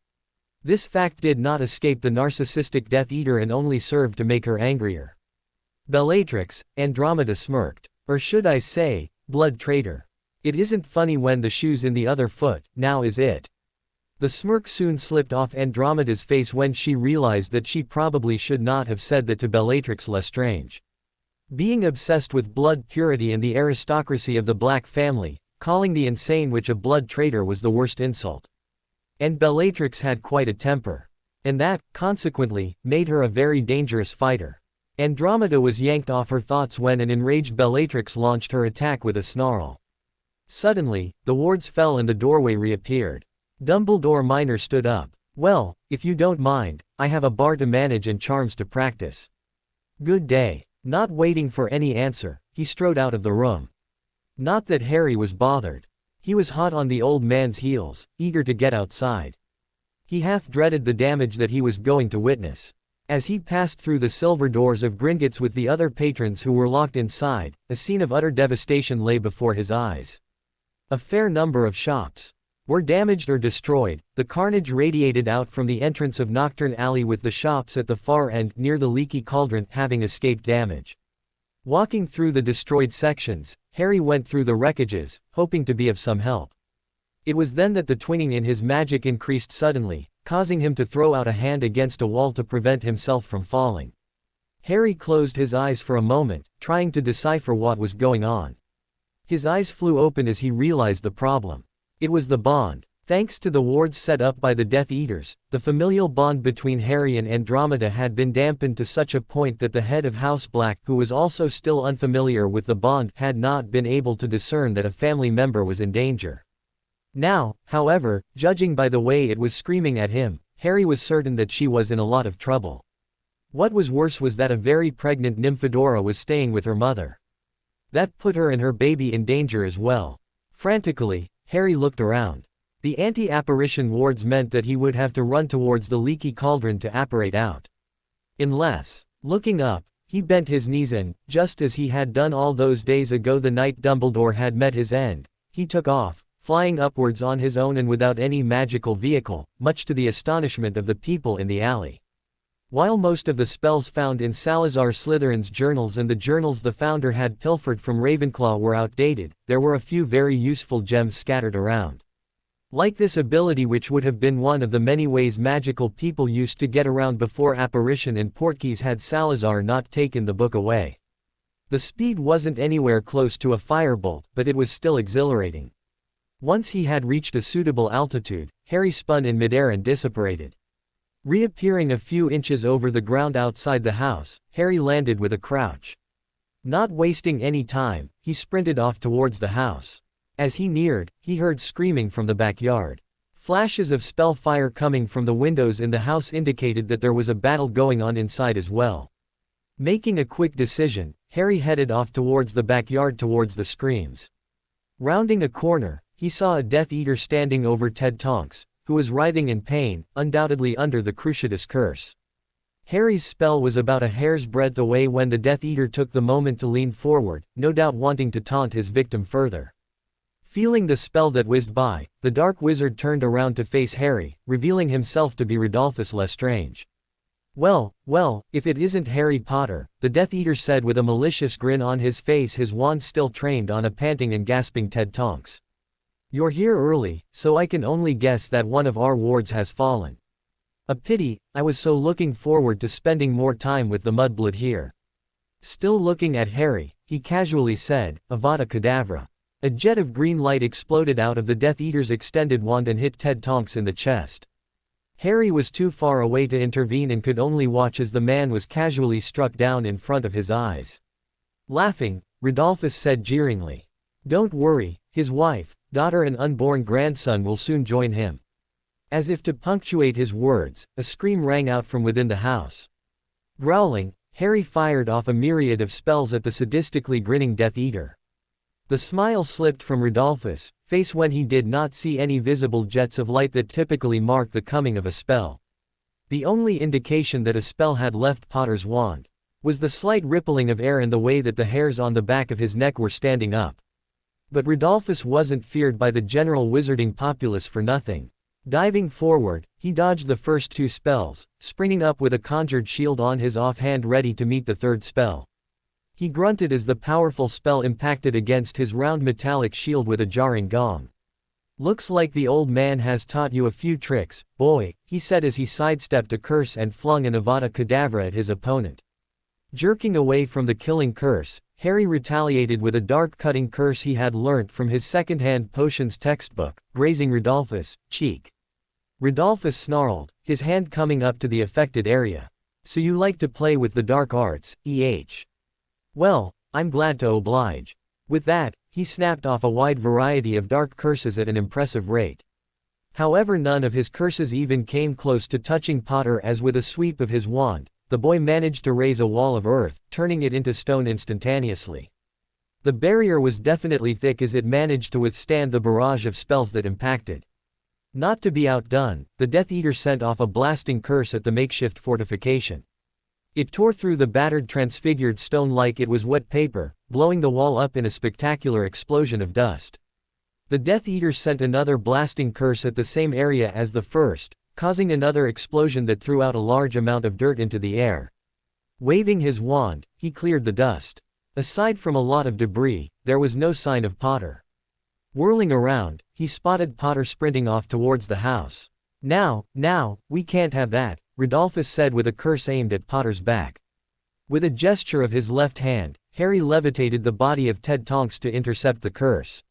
This fact did not escape the narcissistic Death Eater and only served to make her angrier. Bellatrix, Andromeda smirked. Or should I say, blood traitor. It isn't funny when the shoe's in the other foot, now is it? The smirk soon slipped off Andromeda's face when she realized that she probably should not have said that to Bellatrix Lestrange. Being obsessed with blood purity and the aristocracy of the Black family, calling the insane witch a blood traitor was the worst insult. And Bellatrix had quite a temper. And that, consequently, made her a very dangerous fighter. Andromeda was yanked off her thoughts when an enraged Bellatrix launched her attack with a snarl. Suddenly, the wards fell and the doorway reappeared. Dumbledore Minor stood up. Well, if you don't mind, I have a bar to manage and charms to practice. Good day. Not waiting for any answer, he strode out of the room. Not that Harry was bothered. He was hot on the old man's heels, eager to get outside. He half dreaded the damage that he was going to witness. As he passed through the silver doors of Gringotts with the other patrons who were locked inside, a scene of utter devastation lay before his eyes. A fair number of shops were damaged or destroyed. The carnage radiated out from the entrance of Nocturne Alley, with the shops at the far end near the leaky cauldron having escaped damage. Walking through the destroyed sections, Harry went through the wreckages, hoping to be of some help. It was then that the twinging in his magic increased suddenly, causing him to throw out a hand against a wall to prevent himself from falling. Harry closed his eyes for a moment, trying to decipher what was going on. His eyes flew open as he realized the problem. It was the bond. Thanks to the wards set up by the Death Eaters, the familial bond between Harry and Andromeda had been dampened to such a point that the head of House Black, who was also still unfamiliar with the bond, had not been able to discern that a family member was in danger. Now, however, judging by the way it was screaming at him, Harry was certain that she was in a lot of trouble. What was worse was that a very pregnant Nymphadora was staying with her mother. That put her and her baby in danger as well. Frantically, Harry looked around. The anti-apparition wards meant that he would have to run towards the leaky cauldron to apparate out. Unless, looking up, he bent his knees and, just as he had done all those days ago the night Dumbledore had met his end, he took off, flying upwards on his own and without any magical vehicle, much to the astonishment of the people in the alley. While most of the spells found in Salazar Slytherin's journals and the journals the founder had pilfered from Ravenclaw were outdated, there were a few very useful gems scattered around. Like this ability, which would have been one of the many ways magical people used to get around before apparition and portkeys had Salazar not taken the book away. The speed wasn't anywhere close to a firebolt, but it was still exhilarating. Once he had reached a suitable altitude, Harry spun in midair and dissipated. Reappearing a few inches over the ground outside the house, Harry landed with a crouch. Not wasting any time, he sprinted off towards the house. As he neared, he heard screaming from the backyard. Flashes of spell fire coming from the windows in the house indicated that there was a battle going on inside as well. Making a quick decision, Harry headed off towards the backyard towards the screams. Rounding a corner, he saw a Death Eater standing over Ted Tonks, who was writhing in pain, undoubtedly under the Cruciatus curse. Harry's spell was about a hair's breadth away when the Death Eater took the moment to lean forward, no doubt wanting to taunt his victim further. Feeling the spell that whizzed by, the Dark Wizard turned around to face Harry, revealing himself to be Rodolphus Lestrange. Well, if it isn't Harry Potter," the Death Eater said with a malicious grin on his face, his wand still trained on a panting and gasping Ted Tonks. "You're here early, so I can only guess that one of our wards has fallen. A pity, I was so looking forward to spending more time with the mudblood here." Still looking at Harry, he casually said, "Avada Kedavra." A jet of green light exploded out of the Death Eater's extended wand and hit Ted Tonks in the chest. Harry was too far away to intervene and could only watch as the man was casually struck down in front of his eyes. Laughing, Rodolphus said jeeringly, "Don't worry, his wife, daughter and unborn grandson will soon join him." As if to punctuate his words, a scream rang out from within the house. Growling, Harry fired off a myriad of spells at the sadistically grinning Death Eater. The smile slipped from Rodolphus' face when he did not see any visible jets of light that typically mark the coming of a spell. The only indication that a spell had left Potter's wand was the slight rippling of air and the way that the hairs on the back of his neck were standing up. But Rodolphus wasn't feared by the general wizarding populace for nothing. Diving forward, he dodged the first two spells, springing up with a conjured shield on his offhand ready to meet the third spell. He grunted as the powerful spell impacted against his round metallic shield with a jarring gong. "Looks like the old man has taught you a few tricks, boy," he said as he sidestepped a curse and flung an Avada Kedavra at his opponent. Jerking away from the killing curse, Harry retaliated with a dark cutting curse he had learnt from his second-hand potions textbook, grazing Rodolphus' cheek. Rodolphus snarled, his hand coming up to the affected area. "So you like to play with the dark arts, eh? Well, I'm glad to oblige." With that, he snapped off a wide variety of dark curses at an impressive rate. However, none of his curses even came close to touching Potter, as with a sweep of his wand, the boy managed to raise a wall of earth, turning it into stone instantaneously. The barrier was definitely thick as it managed to withstand the barrage of spells that impacted. Not to be outdone, the Death Eater sent off a blasting curse at the makeshift fortification. It tore through the battered transfigured stone like it was wet paper, blowing the wall up in a spectacular explosion of dust. The Death Eater sent another blasting curse at the same area as the first, causing another explosion that threw out a large amount of dirt into the air. Waving his wand, he cleared the dust. Aside from a lot of debris, there was no sign of Potter. Whirling around, he spotted Potter sprinting off towards the house. Now, we can't have that," Rodolphus said with a curse aimed at Potter's back. With a gesture of his left hand, Harry levitated the body of Ted Tonks to intercept the curse.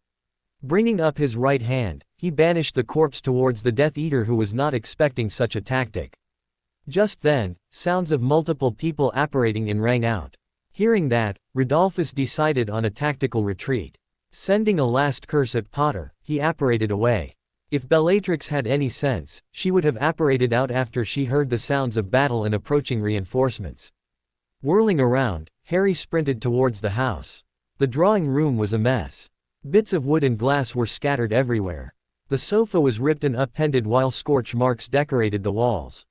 Bringing up his right hand, he banished the corpse towards the Death Eater, who was not expecting such a tactic. Just then, sounds of multiple people apparating in rang out. Hearing that, Rodolphus decided on a tactical retreat. Sending a last curse at Potter, he apparated away. If Bellatrix had any sense, she would have apparated out after she heard the sounds of battle and approaching reinforcements. Whirling around, Harry sprinted towards the house. The drawing room was a mess. Bits of wood and glass were scattered everywhere. The sofa was ripped and upended while scorch marks decorated the walls.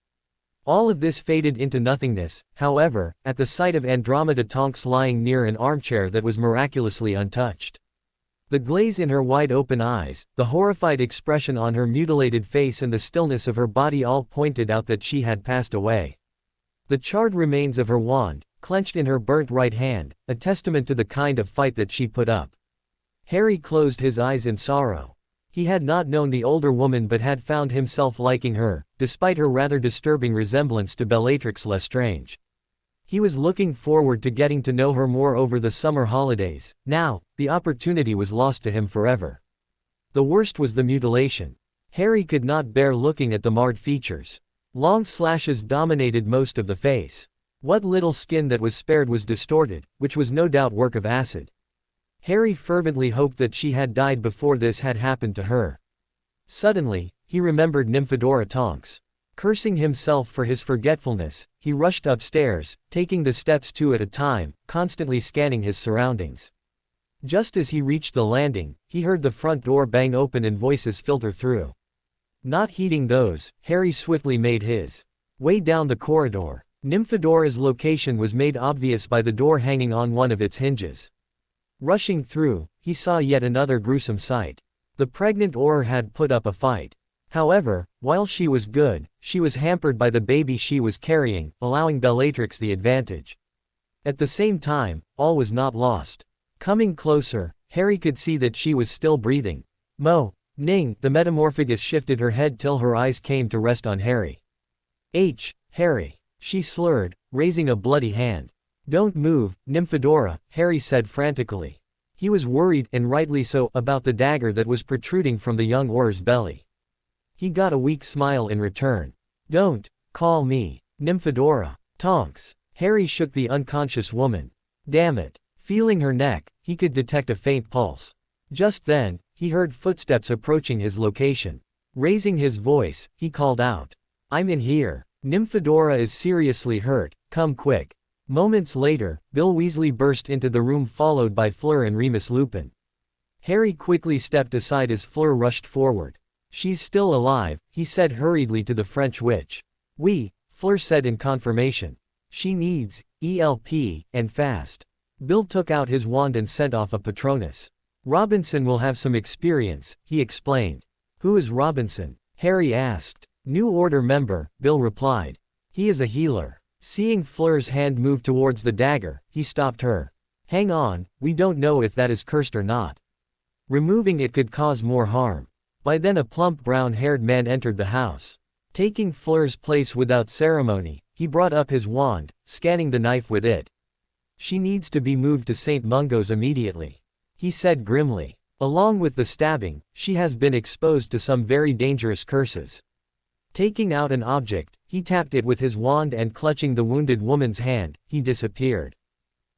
All of this faded into nothingness, however, at the sight of Andromeda Tonks lying near an armchair that was miraculously untouched. The glaze in her wide-open eyes, the horrified expression on her mutilated face and the stillness of her body all pointed out that she had passed away. The charred remains of her wand, clenched in her burnt right hand, a testament to the kind of fight that she put up. Harry closed his eyes in sorrow. He had not known the older woman but had found himself liking her, despite her rather disturbing resemblance to Bellatrix Lestrange. He was looking forward to getting to know her more over the summer holidays. Now, the opportunity was lost to him forever. The worst was the mutilation. Harry could not bear looking at the marred features. Long slashes dominated most of the face. What little skin that was spared was distorted, which was no doubt work of acid. Harry fervently hoped that she had died before this had happened to her. Suddenly, he remembered Nymphadora Tonks. Cursing himself for his forgetfulness, he rushed upstairs, taking the steps two at a time, constantly scanning his surroundings. Just as he reached the landing, he heard the front door bang open and voices filter through. Not heeding those, Harry swiftly made his way down the corridor. Nymphadora's location was made obvious by the door hanging on one of its hinges. Rushing through, he saw yet another gruesome sight. The pregnant Auror had put up a fight. However, while she was good, she was hampered by the baby she was carrying, allowing Bellatrix the advantage. At the same time, all was not lost. Coming closer, Harry could see that she was still breathing. Ning, the metamorphagus shifted her head till her eyes came to rest on Harry. Harry, she slurred, raising a bloody hand. Don't move, Nymphadora, Harry said frantically. He was worried, and rightly so, about the dagger that was protruding from the young Auror's belly. He got a weak smile in return. Don't call me Nymphadora Tonks. Harry shook the unconscious woman. Damn it. Feeling her neck, he could detect a faint pulse. Just then, he heard footsteps approaching his location. Raising his voice, he called out. I'm in here. Nymphadora is seriously hurt, come quick. Moments later, Bill Weasley burst into the room followed by Fleur and Remus Lupin. Harry quickly stepped aside as Fleur rushed forward. She's still alive, he said hurriedly to the French witch. Oui, Fleur said in confirmation. She needs ELP, and fast. Bill took out his wand and sent off a Patronus. Robinson will have some experience, he explained. Who is Robinson? Harry asked. New Order member, Bill replied. He is a healer. Seeing Fleur's hand move towards the dagger, he stopped her. Hang on, we don't know if that is cursed or not. Removing it could cause more harm. By then a plump brown-haired man entered the house. Taking Fleur's place without ceremony, he brought up his wand, scanning the knife with it. She needs to be moved to St. Mungo's immediately, he said grimly. Along with the stabbing, she has been exposed to some very dangerous curses. Taking out an object, he tapped it with his wand and clutching the wounded woman's hand, he disappeared.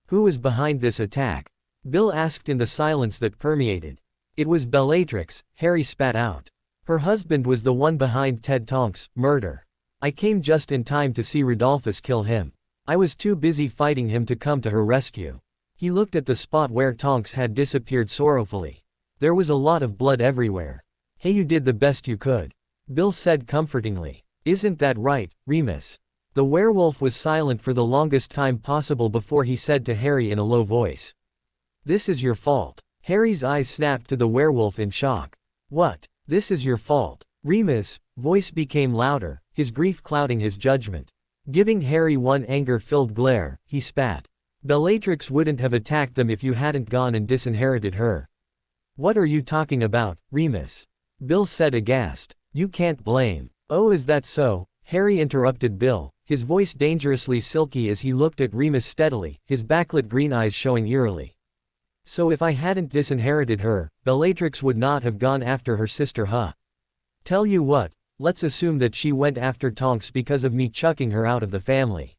Who was behind this attack? Bill asked in the silence that permeated. It was Bellatrix, Harry spat out. Her husband was the one behind Ted Tonks' murder. I came just in time to see Rodolphus kill him. I was too busy fighting him to come to her rescue. He looked at the spot where Tonks had disappeared sorrowfully. There was a lot of blood everywhere. Hey, you did the best you could. Bill said comfortingly. Isn't that right, Remus? The werewolf was silent for the longest time possible before he said to Harry in a low voice. This is your fault. Harry's eyes snapped to the werewolf in shock. What? This is your fault. Remus' voice became louder, his grief clouding his judgment. Giving Harry one anger-filled glare, he spat. Bellatrix wouldn't have attacked them if you hadn't gone and disinherited her. What are you talking about, Remus? Bill said aghast. You can't blame. Oh, is that so? Harry interrupted Bill, his voice dangerously silky as he looked at Remus steadily, his backlit green eyes showing eerily. So if I hadn't disinherited her, Bellatrix would not have gone after her sister, huh? Tell you what, let's assume that she went after Tonks because of me chucking her out of the family.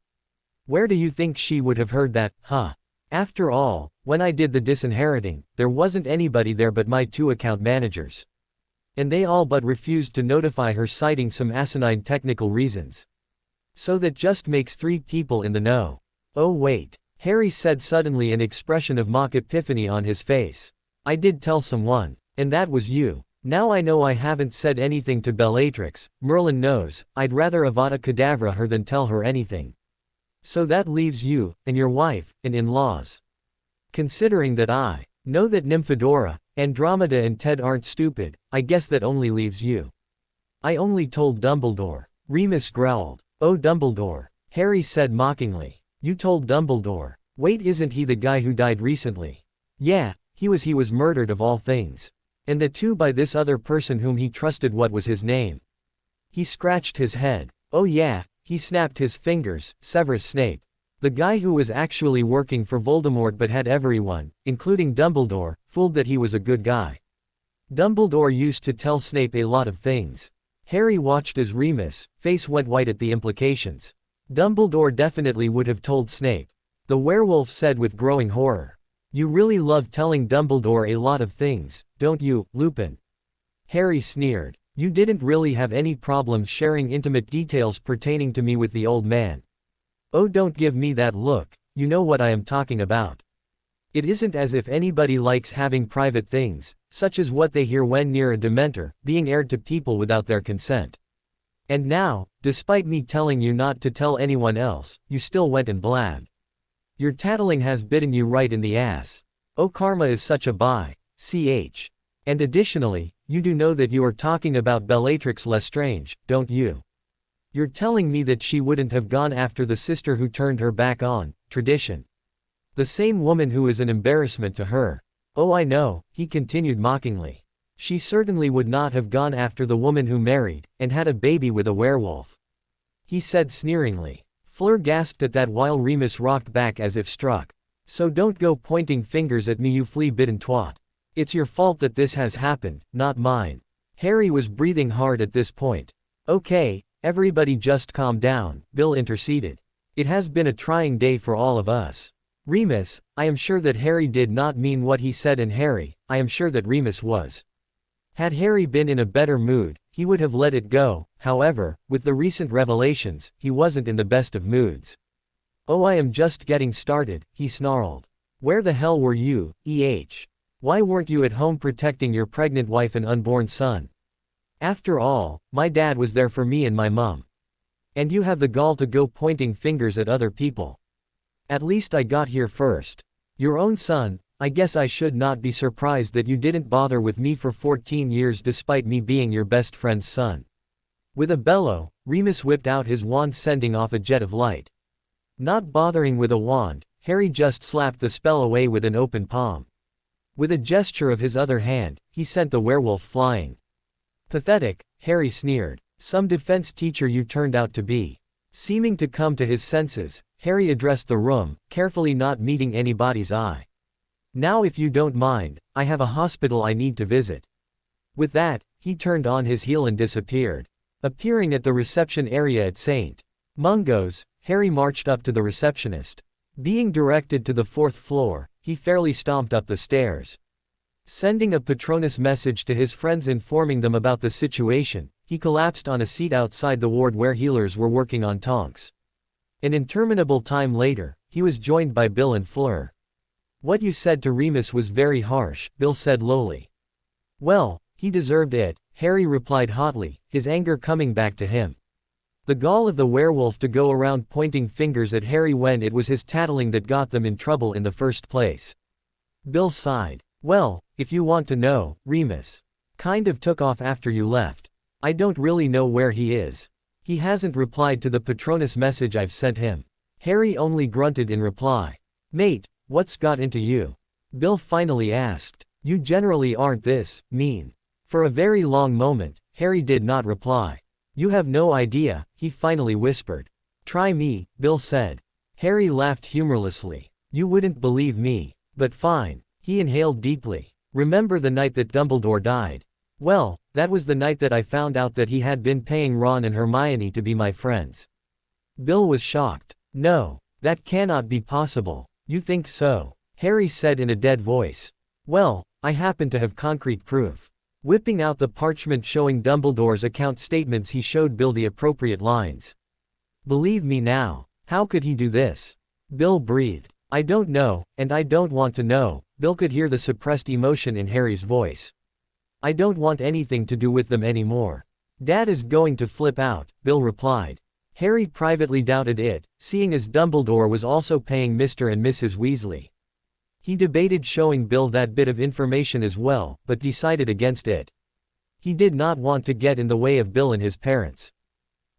Where do you think she would have heard that, huh? After all, when I did the disinheriting, there wasn't anybody there but my 2 account managers. And they all but refused to notify her, citing some asinine technical reasons. So that just makes 3 people in the know. Oh wait, Harry said suddenly, an expression of mock epiphany on his face. I did tell someone, and that was you. Now I know I haven't said anything to Bellatrix, Merlin knows, I'd rather Avada Kedavra her than tell her anything. So that leaves you, and your wife, and in-laws. Considering that I know that Nymphadora, Andromeda and Ted aren't stupid, I guess that only leaves you. I only told Dumbledore. Remus growled. Oh, Dumbledore. Harry said mockingly. You told Dumbledore. Wait, isn't he the guy who died recently? Yeah, he was murdered of all things. And the two by this other person whom he trusted, what was his name? He scratched his head. Oh yeah, he snapped his fingers, Severus Snape. The guy who was actually working for Voldemort but had everyone, including Dumbledore, fooled that he was a good guy. Dumbledore used to tell Snape a lot of things. Harry watched as Remus' face went white at the implications. Dumbledore definitely would have told Snape. The werewolf said with growing horror. You really love telling Dumbledore a lot of things, don't you, Lupin? Harry sneered. You didn't really have any problems sharing intimate details pertaining to me with the old man. Oh, don't give me that look, you know what I am talking about. It isn't as if anybody likes having private things, such as what they hear when near a Dementor, being aired to people without their consent. And now, despite me telling you not to tell anyone else, you still went and blabbed. Your tattling has bitten you right in the ass. Oh, karma is such a ch. And additionally, you do know that you are talking about Bellatrix Lestrange, don't you? You're telling me that she wouldn't have gone after the sister who turned her back on tradition. The same woman who is an embarrassment to her. Oh, I know, he continued mockingly. She certainly would not have gone after the woman who married, and had a baby with a werewolf. He said sneeringly. Fleur gasped at that while Remus rocked back as if struck. So don't go pointing fingers at me, you flea-bitten twat. It's your fault that this has happened, not mine. Harry was breathing hard at this point. Okay, everybody just calm down, Bill interceded. It has been a trying day for all of us. Remus, I am sure that Harry did not mean what he said, and Harry, I am sure that Remus was. Had Harry been in a better mood, he would have let it go. However, with the recent revelations, he wasn't in the best of moods. Oh, I am just getting started, he snarled. Where the hell were you, Why weren't you at home protecting your pregnant wife and unborn son? After all, my dad was there for me and my mom. And you have the gall to go pointing fingers at other people. At least I got here first. Your own son. I guess I should not be surprised that you didn't bother with me for 14 years despite me being your best friend's son. With a bellow, Remus whipped out his wand, sending off a jet of light. Not bothering with a wand, Harry just slapped the spell away with an open palm. With a gesture of his other hand, he sent the werewolf flying. Pathetic, Harry sneered. Some defense teacher you turned out to be. Seeming to come to his senses, Harry addressed the room, carefully not meeting anybody's eye. Now, if you don't mind, I have a hospital I need to visit. With that, he turned on his heel and disappeared. Appearing at the reception area at St. Mungo's, Harry marched up to the receptionist. Being directed to the 4th floor, he fairly stomped up the stairs. Sending a Patronus message to his friends informing them about the situation, he collapsed on a seat outside the ward where healers were working on Tonks. An interminable time later, he was joined by Bill and Fleur. What you said to Remus was very harsh, Bill said lowly. Well, he deserved it, Harry replied hotly, his anger coming back to him. The gall of the werewolf to go around pointing fingers at Harry when it was his tattling that got them in trouble in the first place. Bill sighed. Well, if you want to know, Remus kind of took off after you left. I don't really know where he is. He hasn't replied to the Patronus message I've sent him. Harry only grunted in reply. Mate, what's got into you? Bill finally asked. You generally aren't this mean. For a very long moment, Harry did not reply. You have no idea, he finally whispered. Try me, Bill said. Harry laughed humorlessly. You wouldn't believe me. But fine. He inhaled deeply. Remember the night that Dumbledore died? Well, that was the night that I found out that he had been paying Ron and Hermione to be my friends. Bill was shocked. No, that cannot be possible. You think so? Harry said in a dead voice. Well, I happen to have concrete proof. Whipping out the parchment showing Dumbledore's account statements, he showed Bill the appropriate lines. Believe me now. How could he do this? Bill breathed. I don't know, and I don't want to know. Bill could hear the suppressed emotion in Harry's voice. I don't want anything to do with them anymore. Dad is going to flip out, Bill replied. Harry privately doubted it, seeing as Dumbledore was also paying Mr. and Mrs. Weasley. He debated showing Bill that bit of information as well, but decided against it. He did not want to get in the way of Bill and his parents.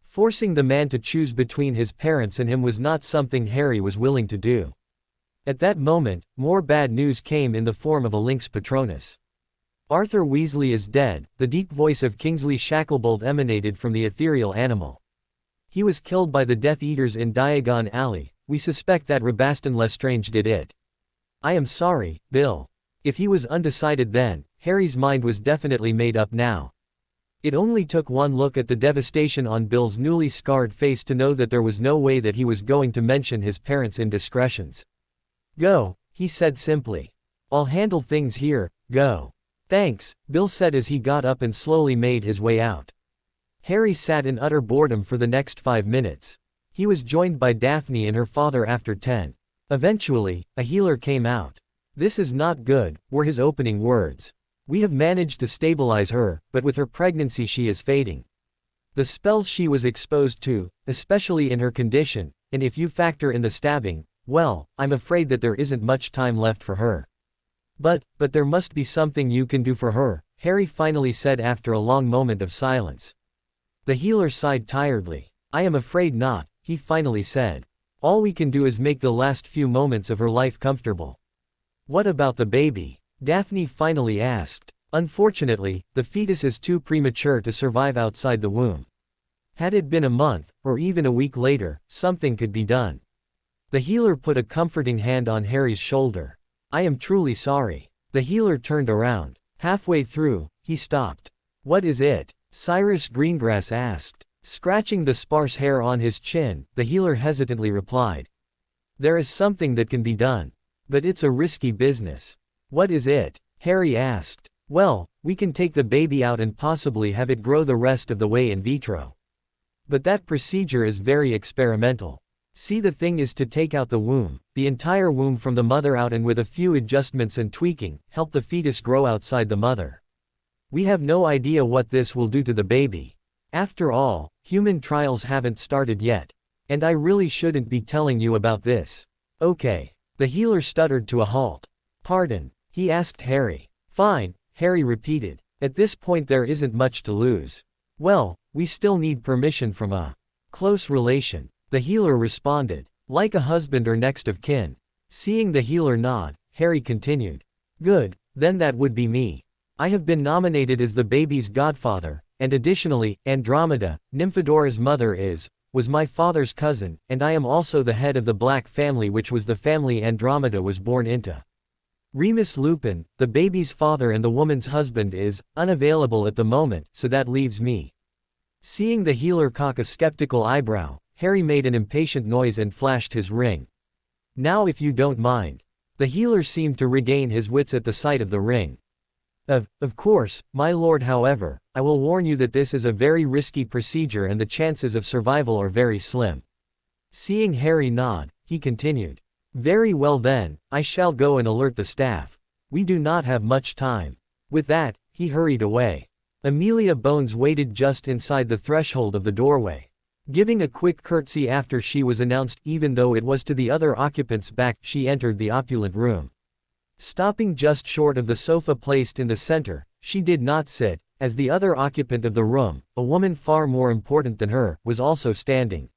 Forcing the man to choose between his parents and him was not something Harry was willing to do. At that moment, more bad news came in the form of a Lynx Patronus. Arthur Weasley is dead, the deep voice of Kingsley Shacklebolt emanated from the ethereal animal. He was killed by the Death Eaters in Diagon Alley. We suspect that Rabaston Lestrange did it. I am sorry, Bill. If he was undecided then, Harry's mind was definitely made up now. It only took one look at the devastation on Bill's newly scarred face to know that there was no way that he was going to mention his parents' indiscretions. Go, he said simply. I'll handle things here, go. Thanks, Bill said as he got up and slowly made his way out. Harry sat in utter boredom for the next 5 minutes. He was joined by Daphne and her father after 10. Eventually, a healer came out. This is not good, were his opening words. We have managed to stabilize her, but with her pregnancy she is fading. The spells she was exposed to, especially in her condition, and if you factor in the stabbing, well, I'm afraid that there isn't much time left for her. But there must be something you can do for her, Harry finally said after a long moment of silence. The healer sighed tiredly. I am afraid not, he finally said. All we can do is make the last few moments of her life comfortable. What about the baby? Daphne finally asked. Unfortunately, the fetus is too premature to survive outside the womb. Had it been a month, or even a week later, something could be done. The healer put a comforting hand on Harry's shoulder. I am truly sorry. The healer turned around. Halfway through, he stopped. What is it? Cyrus Greengrass asked. Scratching the sparse hair on his chin, the healer hesitantly replied. There is something that can be done. But it's a risky business. What is it? Harry asked. Well, we can take the baby out and possibly have it grow the rest of the way in vitro. But that procedure is very experimental. See, the thing is to take out the womb, the entire womb from the mother out, and with a few adjustments and tweaking, help the fetus grow outside the mother. We have no idea what this will do to the baby. After all, human trials haven't started yet. And I really shouldn't be telling you about this. Okay. The healer stuttered to a halt. Pardon, he asked Harry. Fine, Harry repeated. At this point there isn't much to lose. Well, we still need permission from a close relation. The healer responded. Like a husband or next of kin. Seeing the healer nod, Harry continued. Good, then that would be me. I have been nominated as the baby's godfather, and additionally, Andromeda, Nymphadora's mother was my father's cousin, and I am also the head of the Black family, which was the family Andromeda was born into. Remus Lupin, the baby's father and the woman's husband, is unavailable at the moment, so that leaves me. Seeing the healer cock a skeptical eyebrow, Harry made an impatient noise and flashed his ring. Now if you don't mind. The healer seemed to regain his wits at the sight of the ring. Of course, my lord, however, I will warn you that this is a very risky procedure and the chances of survival are very slim. Seeing Harry nod, he continued. Very well then, I shall go and alert the staff. We do not have much time. With that, he hurried away. Amelia Bones waited just inside the threshold of the doorway. Giving a quick curtsy after she was announced, even though it was to the other occupants' back, she entered the opulent room. Stopping just short of the sofa placed in the center, she did not sit, as the other occupant of the room, a woman far more important than her, was also standing.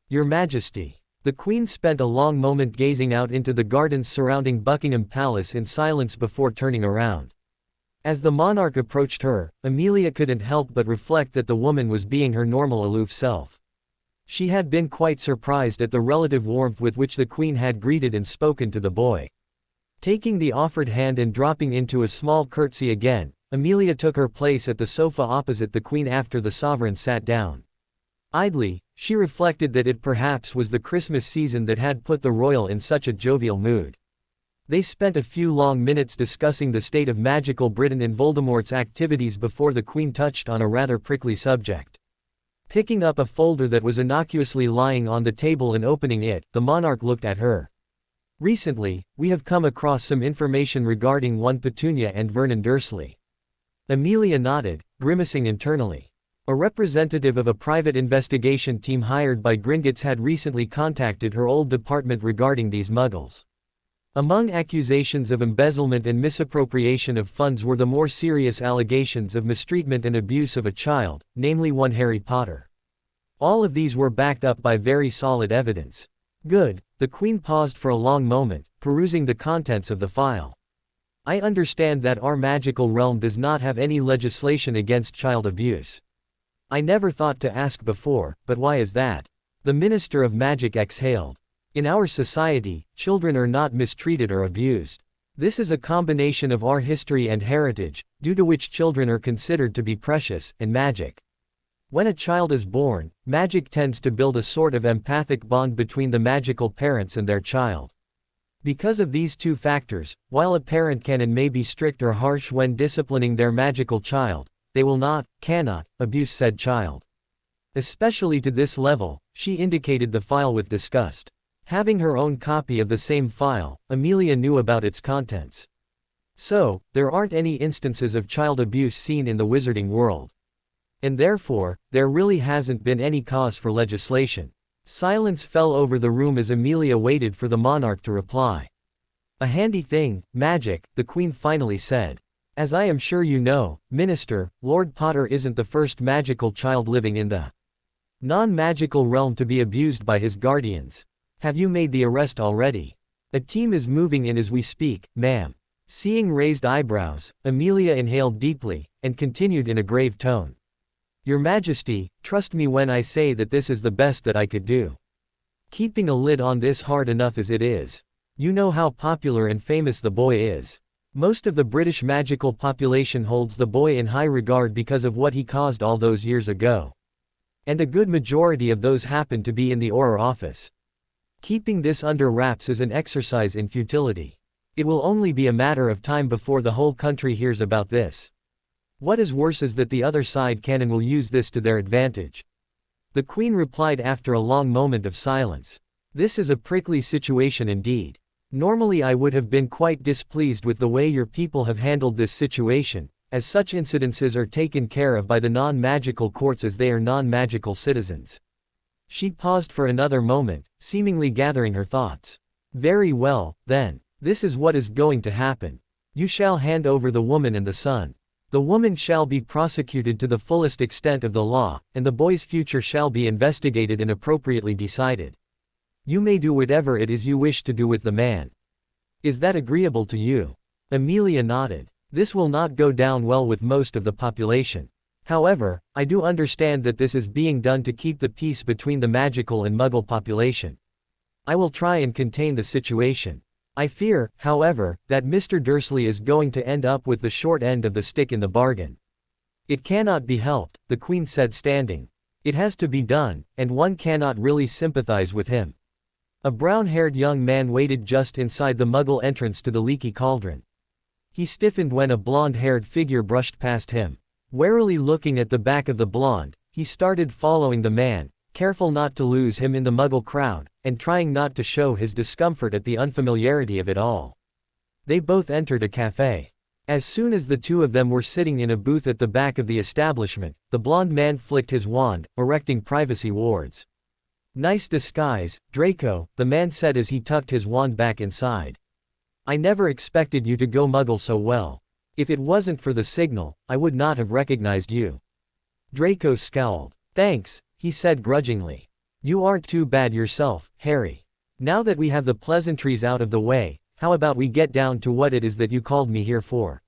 Your Majesty. The Queen spent a long moment gazing out into the gardens surrounding Buckingham Palace in silence before turning around. As the monarch approached her, Amelia couldn't help but reflect that the woman was being her normal aloof self. She had been quite surprised at the relative warmth with which the Queen had greeted and spoken to the boy. Taking the offered hand and dropping into a small curtsy again, Amelia took her place at the sofa opposite the Queen after the sovereign sat down. Idly, she reflected that it perhaps was the Christmas season that had put the royal in such a jovial mood. They spent a few long minutes discussing the state of magical Britain and Voldemort's activities before the Queen touched on a rather prickly subject. Picking up a folder that was innocuously lying on the table and opening it, the monarch looked at her. Recently, we have come across some information regarding one Petunia and Vernon Dursley. Amelia nodded, grimacing internally. A representative of a private investigation team hired by Gringotts had recently contacted her old department regarding these Muggles. Among accusations of embezzlement and misappropriation of funds were the more serious allegations of mistreatment and abuse of a child, namely one Harry Potter. All of these were backed up by very solid evidence. Good. The Queen paused for a long moment, perusing the contents of the file. I understand that our magical realm does not have any legislation against child abuse. I never thought to ask before, but why is that? The Minister of Magic exhaled. In our society, children are not mistreated or abused. This is a combination of our history and heritage, due to which children are considered to be precious, and magic. When a child is born, magic tends to build a sort of empathic bond between the magical parents and their child. Because of these two factors, while a parent can and may be strict or harsh when disciplining their magical child, they will not, cannot, abuse said child. Especially to this level, she indicated the file with disgust. Having her own copy of the same file, Amelia knew about its contents. So, there aren't any instances of child abuse seen in the wizarding world. And therefore, there really hasn't been any cause for legislation. Silence fell over the room as Amelia waited for the monarch to reply. A handy thing, magic, the Queen finally said. As I am sure you know, Minister, Lord Potter isn't the first magical child living in the non-magical realm to be abused by his guardians. Have you made the arrest already? A team is moving in as we speak, ma'am. Seeing raised eyebrows, Amelia inhaled deeply, and continued in a grave tone. Your Majesty, trust me when I say that this is the best that I could do. Keeping a lid on this hard enough as it is. You know how popular and famous the boy is. Most of the British magical population holds the boy in high regard because of what he caused all those years ago. And a good majority of those happen to be in the Auror office. Keeping this under wraps is an exercise in futility. It will only be a matter of time before the whole country hears about this. What is worse is that the other side can and will use this to their advantage. The Queen replied after a long moment of silence. This is a prickly situation indeed. Normally I would have been quite displeased with the way your people have handled this situation, as such incidences are taken care of by the non-magical courts as they are non-magical citizens. She paused for another moment, seemingly gathering her thoughts. Very well, then. This is what is going to happen. You shall hand over the woman and the son. The woman shall be prosecuted to the fullest extent of the law, and the boy's future shall be investigated and appropriately decided. You may do whatever it is you wish to do with the man. Is that agreeable to you? Amelia nodded. This will not go down well with most of the population. However, I do understand that this is being done to keep the peace between the magical and Muggle population. I will try and contain the situation. I fear, however, that Mr. Dursley is going to end up with the short end of the stick in the bargain. It cannot be helped, the Queen said standing. It has to be done, and one cannot really sympathize with him. A brown-haired young man waited just inside the Muggle entrance to the leaky cauldron. He stiffened when a blonde-haired figure brushed past him. Warily looking at the back of the blonde, he started following the man, careful not to lose him in the Muggle crowd, and trying not to show his discomfort at the unfamiliarity of it all. They both entered a cafe. As soon as the two of them were sitting in a booth at the back of the establishment, the blonde man flicked his wand, erecting privacy wards. Nice disguise, Draco, the man said as he tucked his wand back inside. I never expected you to go Muggle so well. If it wasn't for the signal, I would not have recognized you. Draco scowled. Thanks, he said grudgingly. You aren't too bad yourself, Harry. Now that we have the pleasantries out of the way, how about we get down to what it is that you called me here for?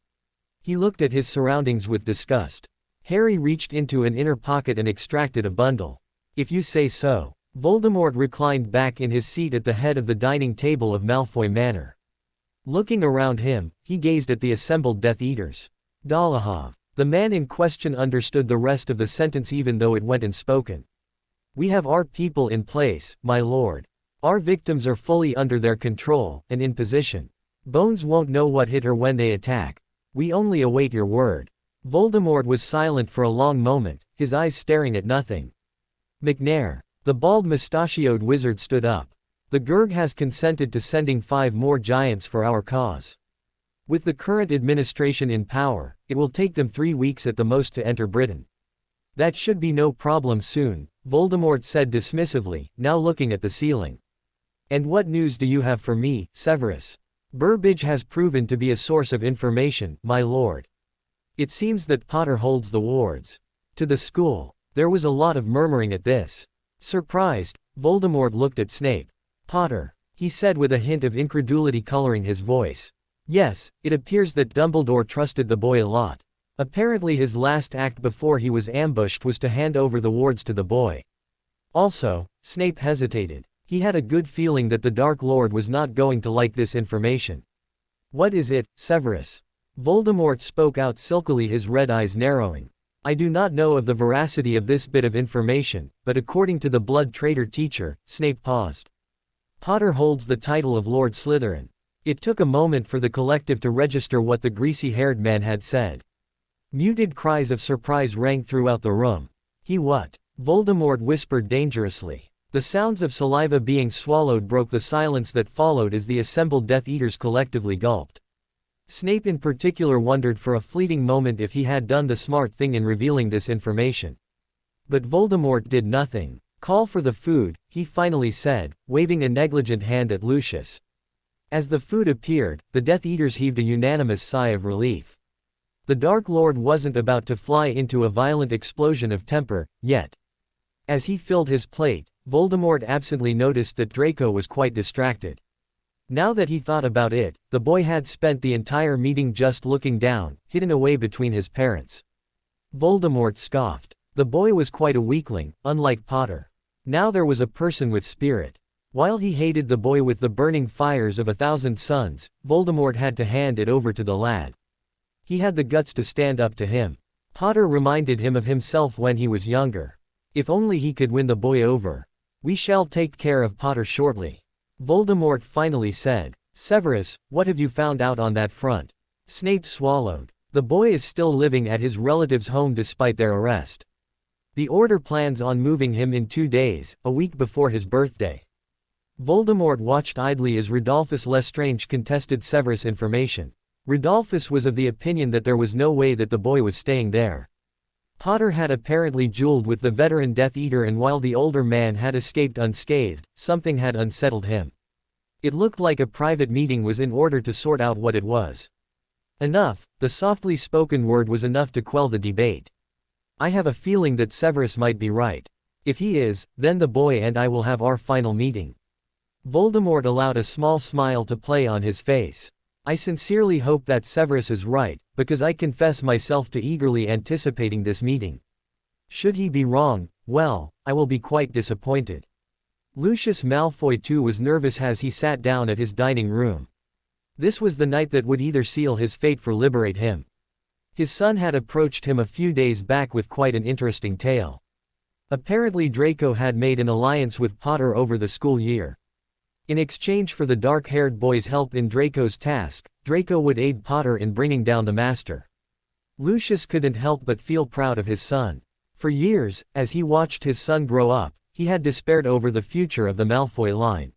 He looked at his surroundings with disgust. Harry reached into an inner pocket and extracted a bundle. If you say so. Voldemort reclined back in his seat at the head of the dining table of Malfoy Manor. Looking around him, he gazed at the assembled Death Eaters. Dolohov. The man in question understood the rest of the sentence even though it went unspoken. We have our people in place, my lord. Our victims are fully under their control, and in position. Bones won't know what hit her when they attack. We only await your word. Voldemort was silent for a long moment, his eyes staring at nothing. McNair. The bald-mustachioed wizard stood up. The Gurg has consented to sending 5 more giants for our cause. With the current administration in power, it will take them 3 weeks at the most to enter Britain. That should be no problem soon, Voldemort said dismissively, now looking at the ceiling. And what news do you have for me, Severus? Burbage has proven to be a source of information, my lord. It seems that Potter holds the wards. To the school. There was a lot of murmuring at this. Surprised, Voldemort looked at Snape. Potter, he said with a hint of incredulity coloring his voice. Yes, it appears that Dumbledore trusted the boy a lot. Apparently his last act before he was ambushed was to hand over the wards to the boy. Also, Snape hesitated. He had a good feeling that the Dark Lord was not going to like this information. What is it, Severus? Voldemort spoke out silkily, his red eyes narrowing. I do not know of the veracity of this bit of information, but according to the blood traitor teacher, Snape paused. Potter holds the title of Lord Slytherin. It took a moment for the collective to register what the greasy-haired man had said. Muted cries of surprise rang throughout the room. He what? Voldemort whispered dangerously. The sounds of saliva being swallowed broke the silence that followed as the assembled Death Eaters collectively gulped. Snape in particular wondered for a fleeting moment if he had done the smart thing in revealing this information. But Voldemort did nothing. Call for the food, he finally said, waving a negligent hand at Lucius. As the food appeared, the Death Eaters heaved a unanimous sigh of relief. The Dark Lord wasn't about to fly into a violent explosion of temper, yet. As he filled his plate, Voldemort absently noticed that Draco was quite distracted. Now that he thought about it, the boy had spent the entire meeting just looking down, hidden away between his parents. Voldemort scoffed. The boy was quite a weakling, unlike Potter. Now there was a person with spirit. While he hated the boy with the burning fires of 1,000 suns, Voldemort had to hand it over to the lad. He had the guts to stand up to him. Potter reminded him of himself when he was younger. If only he could win the boy over. We shall take care of Potter shortly. Voldemort finally said. Severus, what have you found out on that front? Snape swallowed. The boy is still living at his relative's home despite their arrest. The Order plans on moving him in 2 days, a week before his birthday. Voldemort watched idly as Rodolphus Lestrange contested Severus' information. Rodolphus was of the opinion that there was no way that the boy was staying there. Potter had apparently dueled with the veteran Death Eater, and while the older man had escaped unscathed, something had unsettled him. It looked like a private meeting was in order to sort out what it was. Enough, the softly spoken word was enough to quell the debate. I have a feeling that Severus might be right. If he is, then the boy and I will have our final meeting. Voldemort allowed a small smile to play on his face. I sincerely hope that Severus is right, because I confess myself to eagerly anticipating this meeting. Should he be wrong, well, I will be quite disappointed. Lucius Malfoy too was nervous as he sat down at his dining room. This was the night that would either seal his fate or liberate him. His son had approached him a few days back with quite an interesting tale. Apparently Draco had made an alliance with Potter over the school year. In exchange for the dark-haired boy's help in Draco's task, Draco would aid Potter in bringing down the Master. Lucius couldn't help but feel proud of his son. For years, as he watched his son grow up, he had despaired over the future of the Malfoy line.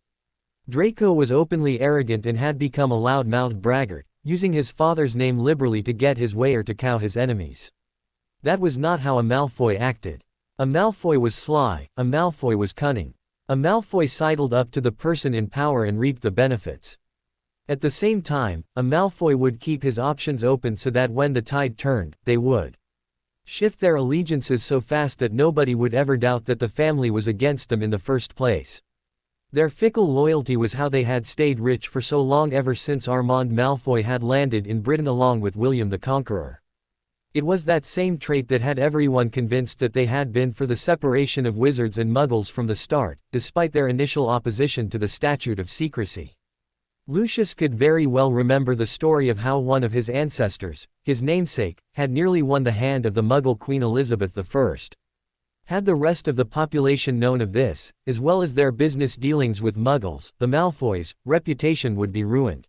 Draco was openly arrogant and had become a loud-mouthed braggart, using his father's name liberally to get his way or to cow his enemies. That was not how a Malfoy acted. A Malfoy was sly, a Malfoy was cunning. A Malfoy sidled up to the person in power and reaped the benefits. At the same time, a Malfoy would keep his options open so that when the tide turned, they would shift their allegiances so fast that nobody would ever doubt that the family was against them in the first place. Their fickle loyalty was how they had stayed rich for so long, ever since Armand Malfoy had landed in Britain along with William the Conqueror. It was that same trait that had everyone convinced that they had been for the separation of wizards and muggles from the start, despite their initial opposition to the Statute of Secrecy. Lucius could very well remember the story of how one of his ancestors, his namesake, had nearly won the hand of the Muggle Queen Elizabeth I. Had the rest of the population known of this, as well as their business dealings with Muggles, the Malfoys' reputation would be ruined.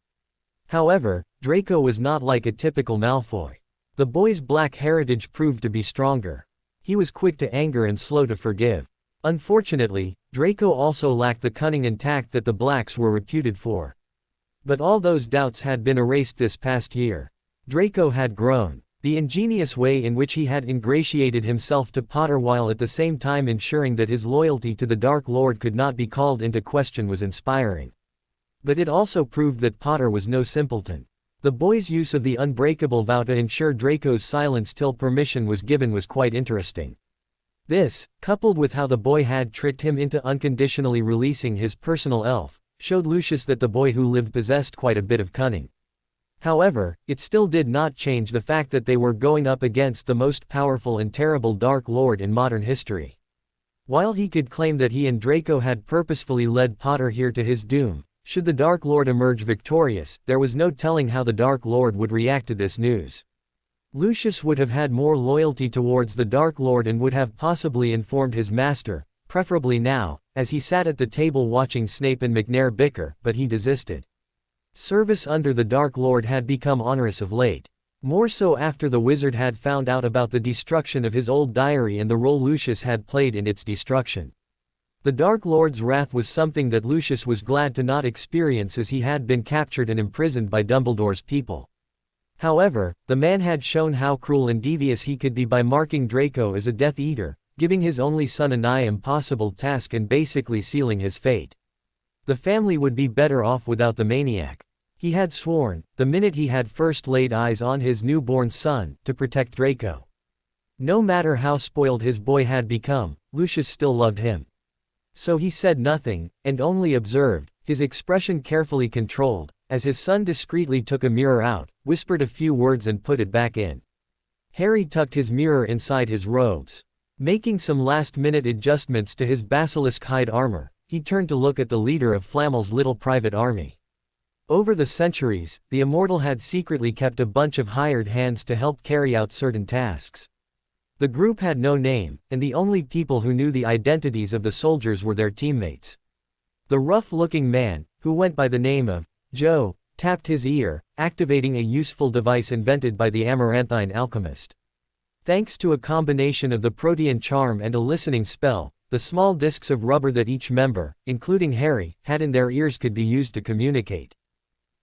However, Draco was not like a typical Malfoy. The boy's black heritage proved to be stronger. He was quick to anger and slow to forgive. Unfortunately, Draco also lacked the cunning and tact that the blacks were reputed for. But all those doubts had been erased this past year. Draco had grown. The ingenious way in which he had ingratiated himself to Potter while at the same time ensuring that his loyalty to the Dark Lord could not be called into question was inspiring. But it also proved that Potter was no simpleton. The boy's use of the unbreakable vow to ensure Draco's silence till permission was given was quite interesting. This, coupled with how the boy had tricked him into unconditionally releasing his personal elf, showed Lucius that the boy who lived possessed quite a bit of cunning. However, it still did not change the fact that they were going up against the most powerful and terrible Dark Lord in modern history. While he could claim that he and Draco had purposefully led Potter here to his doom, should the Dark Lord emerge victorious, there was no telling how the Dark Lord would react to this news. Lucius would have had more loyalty towards the Dark Lord and would have possibly informed his master, preferably now, as he sat at the table watching Snape and McNair bicker, but he desisted. Service under the Dark Lord had become onerous of late. More so after the wizard had found out about the destruction of his old diary and the role Lucius had played in its destruction. The Dark Lord's wrath was something that Lucius was glad to not experience, as he had been captured and imprisoned by Dumbledore's people. However, the man had shown how cruel and devious he could be by marking Draco as a Death Eater, giving his only son a nigh impossible task and basically sealing his fate. The family would be better off without the maniac. He had sworn, the minute he had first laid eyes on his newborn son, to protect Draco. No matter how spoiled his boy had become, Lucius still loved him. So he said nothing, and only observed, his expression carefully controlled, as his son discreetly took a mirror out, whispered a few words and put it back in. Harry tucked his mirror inside his robes. Making some last-minute adjustments to his basilisk hide armor, he turned to look at the leader of Flamel's little private army. Over the centuries, the immortal had secretly kept a bunch of hired hands to help carry out certain tasks. The group had no name, and the only people who knew the identities of the soldiers were their teammates. The rough-looking man, who went by the name of Joe, tapped his ear, activating a useful device invented by the Amaranthine alchemist. Thanks to a combination of the Protean charm and a listening spell, the small discs of rubber that each member, including Harry, had in their ears could be used to communicate.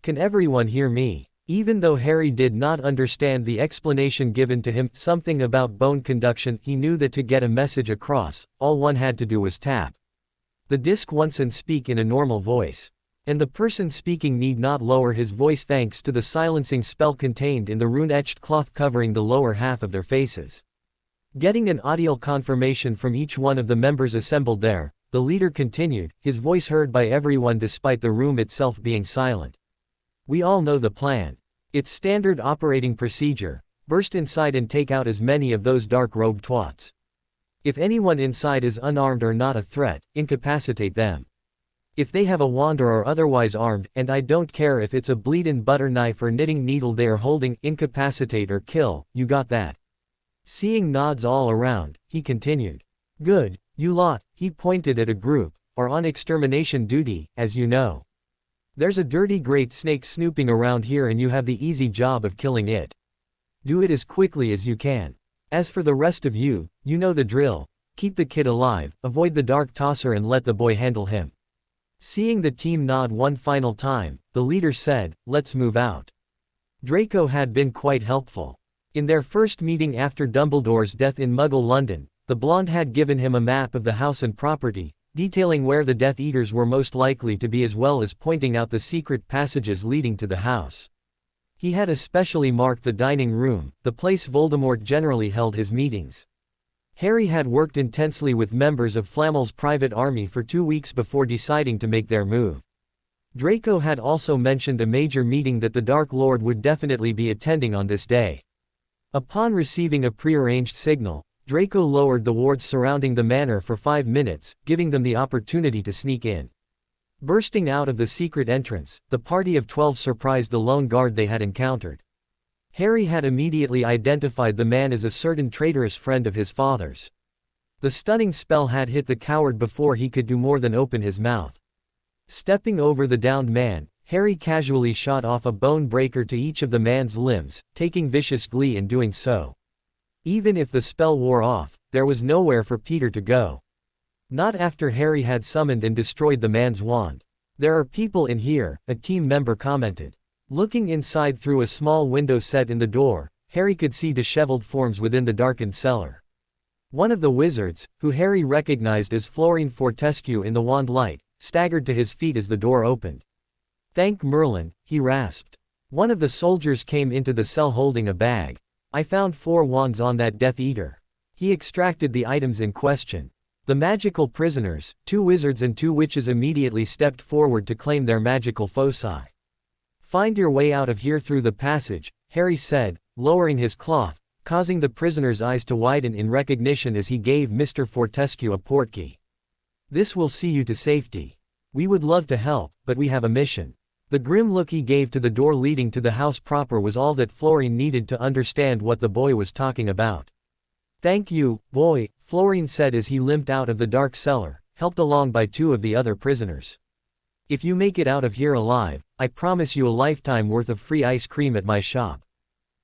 "Can everyone hear me?" Even though Harry did not understand the explanation given to him, something about bone conduction, he knew that to get a message across, all one had to do was tap the disc once and speak in a normal voice. And the person speaking need not lower his voice thanks to the silencing spell contained in the rune-etched cloth covering the lower half of their faces. Getting an audio confirmation from each one of the members assembled there, the leader continued, his voice heard by everyone despite the room itself being silent. "We all know the plan. It's standard operating procedure. Burst inside and take out as many of those dark-robed twats. If anyone inside is unarmed or not a threat, incapacitate them. If they have a wand or are otherwise armed, and I don't care if it's a bleed-and-butter knife or knitting needle they are holding, incapacitate or kill, you got that?" Seeing nods all around, he continued. "Good, you lot," he pointed at a group, "are on extermination duty, as you know. There's a dirty great snake snooping around here and you have the easy job of killing it. Do it as quickly as you can. As for the rest of you, you know the drill. Keep the kid alive, avoid the dark tosser and let the boy handle him." Seeing the team nod one final time, the leader said, "Let's move out." Draco had been quite helpful. In their first meeting after Dumbledore's death in Muggle London, the blonde had given him a map of the house and property, detailing where the Death Eaters were most likely to be as well as pointing out the secret passages leading to the house. He had especially marked the dining room, the place Voldemort generally held his meetings. Harry had worked intensely with members of Flamel's private army for 2 weeks before deciding to make their move. Draco had also mentioned a major meeting that the Dark Lord would definitely be attending on this day. Upon receiving a prearranged signal, Draco lowered the wards surrounding the manor for 5 minutes, giving them the opportunity to sneak in. Bursting out of the secret entrance, the party of 12 surprised the lone guard they had encountered. Harry had immediately identified the man as a certain traitorous friend of his father's. The stunning spell had hit the coward before he could do more than open his mouth. Stepping over the downed man, Harry casually shot off a bone breaker to each of the man's limbs, taking vicious glee in doing so. Even if the spell wore off, there was nowhere for Peter to go. Not after Harry had summoned and destroyed the man's wand. "There are people in here," a team member commented. Looking inside through a small window set in the door, Harry could see disheveled forms within the darkened cellar. One of the wizards, who Harry recognized as Florine Fortescue in the wand light, staggered to his feet as the door opened. "Thank Merlin," he rasped. One of the soldiers came into the cell holding a bag. "I found 4 wands on that Death Eater." He extracted the items in question. The magical prisoners, 2 wizards and 2 witches, immediately stepped forward to claim their magical foci. "Find your way out of here through the passage," Harry said, lowering his cloth, causing the prisoner's eyes to widen in recognition as he gave Mr. Fortescue a portkey. "This will see you to safety. We would love to help, but we have a mission." The grim look he gave to the door leading to the house proper was all that Florine needed to understand what the boy was talking about. "Thank you, boy," Florine said as he limped out of the dark cellar, helped along by two of the other prisoners. "If you make it out of here alive, I promise you a lifetime worth of free ice cream at my shop."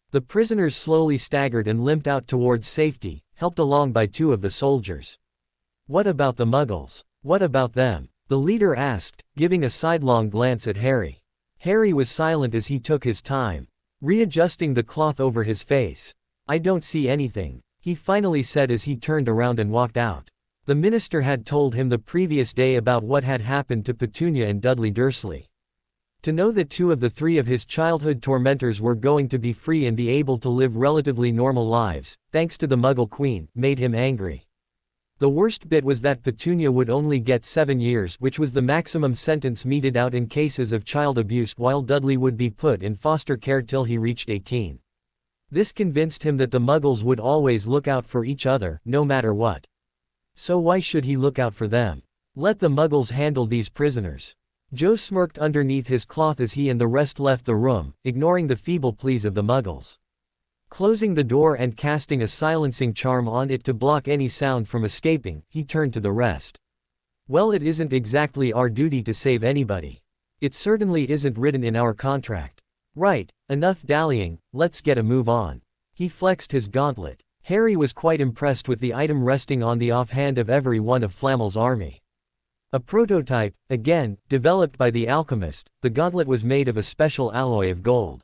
The prisoners slowly staggered and limped out towards safety, helped along by two of the soldiers. "What about the Muggles? What about them?" the leader asked, giving a sidelong glance at Harry. Harry was silent as he took his time, readjusting the cloth over his face. "I don't see anything," he finally said as he turned around and walked out. The minister had told him the previous day about what had happened to Petunia and Dudley Dursley. To know that two of the three of his childhood tormentors were going to be free and be able to live relatively normal lives, thanks to the Muggle Queen, made him angry. The worst bit was that Petunia would only get 7 years, which was the maximum sentence meted out in cases of child abuse, while Dudley would be put in foster care till he reached 18. This convinced him that the Muggles would always look out for each other, no matter what. So why should he look out for them? Let the Muggles handle these prisoners. Joe smirked underneath his cloth as he and the rest left the room, ignoring the feeble pleas of the Muggles. Closing the door and casting a silencing charm on it to block any sound from escaping, he turned to the rest. "Well, it isn't exactly our duty to save anybody. It certainly isn't written in our contract. Right, enough dallying, let's get a move on." He flexed his gauntlet. Harry was quite impressed with the item resting on the offhand of every one of Flamel's army. A prototype, again, developed by the alchemist, the gauntlet was made of a special alloy of gold.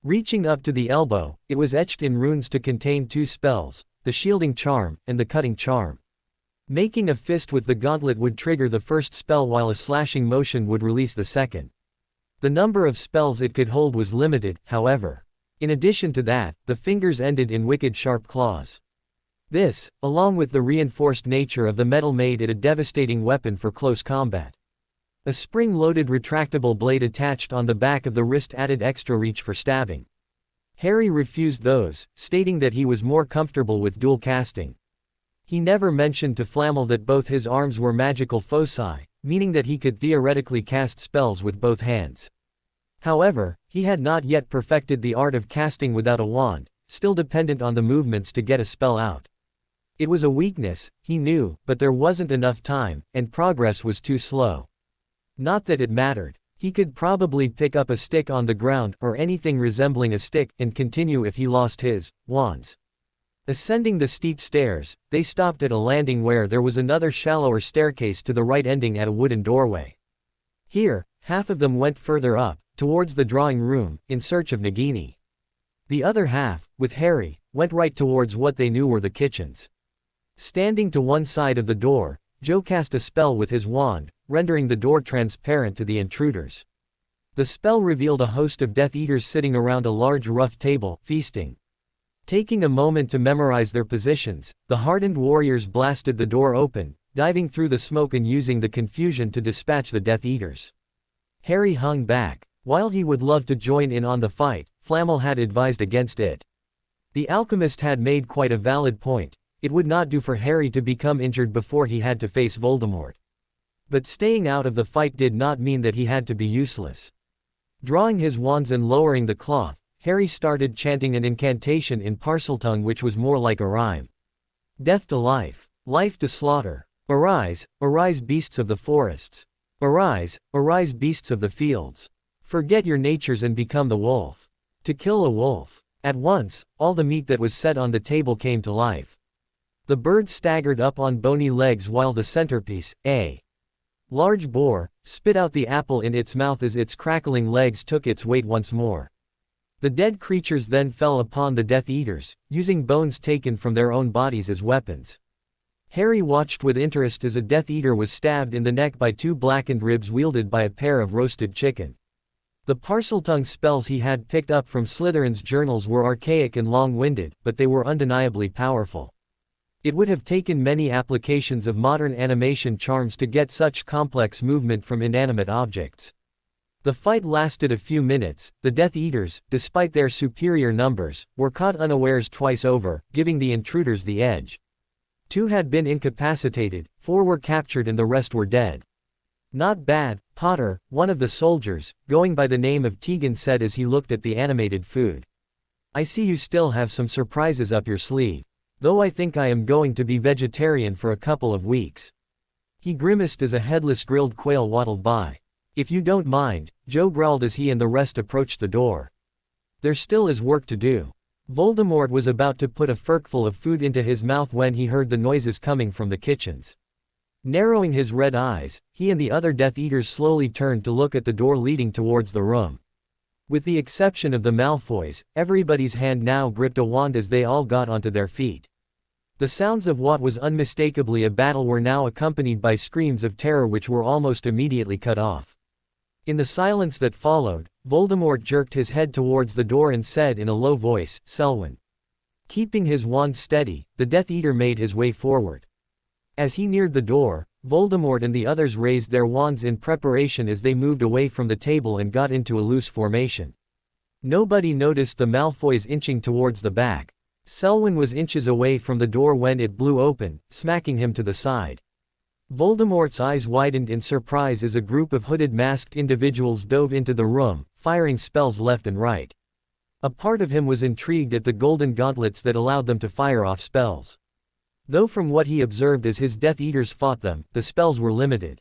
Reaching up to the elbow, it was etched in runes to contain 2 spells, the shielding charm, and the cutting charm. Making a fist with the gauntlet would trigger the first spell while a slashing motion would release the second. The number of spells it could hold was limited, however. In addition to that, the fingers ended in wicked sharp claws. This, along with the reinforced nature of the metal, made it a devastating weapon for close combat. A spring-loaded retractable blade attached on the back of the wrist added extra reach for stabbing. Harry refused those, stating that he was more comfortable with dual casting. He never mentioned to Flamel that both his arms were magical foci, meaning that he could theoretically cast spells with both hands. However, he had not yet perfected the art of casting without a wand, still dependent on the movements to get a spell out. It was a weakness, he knew, but there wasn't enough time, and progress was too slow. Not that it mattered. He could probably pick up a stick on the ground, or anything resembling a stick, and continue if he lost his wands. Ascending the steep stairs, they stopped at a landing where there was another shallower staircase to the right ending at a wooden doorway. Here, half of them went further up, towards the drawing room, in search of Nagini. The other half, with Harry, went right towards what they knew were the kitchens. Standing to one side of the door, Joe cast a spell with his wand, rendering the door transparent to the intruders. The spell revealed a host of Death Eaters sitting around a large rough table, feasting. Taking a moment to memorize their positions, the hardened warriors blasted the door open, diving through the smoke and using the confusion to dispatch the Death Eaters. Harry hung back. While he would love to join in on the fight, Flamel had advised against it. The alchemist had made quite a valid point. It would not do for Harry to become injured before he had to face Voldemort. But staying out of the fight did not mean that he had to be useless. Drawing his wands and lowering the cloth, Harry started chanting an incantation in Parseltongue which was more like a rhyme. "Death to life, life to slaughter. Arise, arise beasts of the forests. Arise, arise beasts of the fields. Forget your natures and become the wolf. To kill a wolf." At once, all the meat that was set on the table came to life. The bird staggered up on bony legs while the centerpiece, a large boar, spit out the apple in its mouth as its crackling legs took its weight once more. The dead creatures then fell upon the Death Eaters, using bones taken from their own bodies as weapons. Harry watched with interest as a Death Eater was stabbed in the neck by 2 blackened ribs wielded by a pair of roasted chicken. The Parseltongue spells he had picked up from Slytherin's journals were archaic and long-winded, but they were undeniably powerful. It would have taken many applications of modern animation charms to get such complex movement from inanimate objects. The fight lasted a few minutes. The Death Eaters, despite their superior numbers, were caught unawares twice over, giving the intruders the edge. 2 had been incapacitated, 4 were captured and the rest were dead. "Not bad, Potter," one of the soldiers, going by the name of Tegan, said as he looked at the animated food. "I see you still have some surprises up your sleeve. Though I think I am going to be vegetarian for a couple of weeks." He grimaced as a headless grilled quail waddled by. "If you don't mind," Joe growled as he and the rest approached the door. "There still is work to do." Voldemort was about to put a forkful of food into his mouth when he heard the noises coming from the kitchens. Narrowing his red eyes, he and the other Death Eaters slowly turned to look at the door leading towards the room. With the exception of the Malfoys, everybody's hand now gripped a wand as they all got onto their feet. The sounds of what was unmistakably a battle were now accompanied by screams of terror which were almost immediately cut off. In the silence that followed, Voldemort jerked his head towards the door and said in a low voice, "Selwyn." Keeping his wand steady, the Death Eater made his way forward. As he neared the door, Voldemort and the others raised their wands in preparation as they moved away from the table and got into a loose formation. Nobody noticed the Malfoys inching towards the back. Selwyn was inches away from the door when it blew open, smacking him to the side. Voldemort's eyes widened in surprise as a group of hooded masked individuals dove into the room, firing spells left and right. A part of him was intrigued at the golden gauntlets that allowed them to fire off spells. Though from what he observed as his Death Eaters fought them, the spells were limited.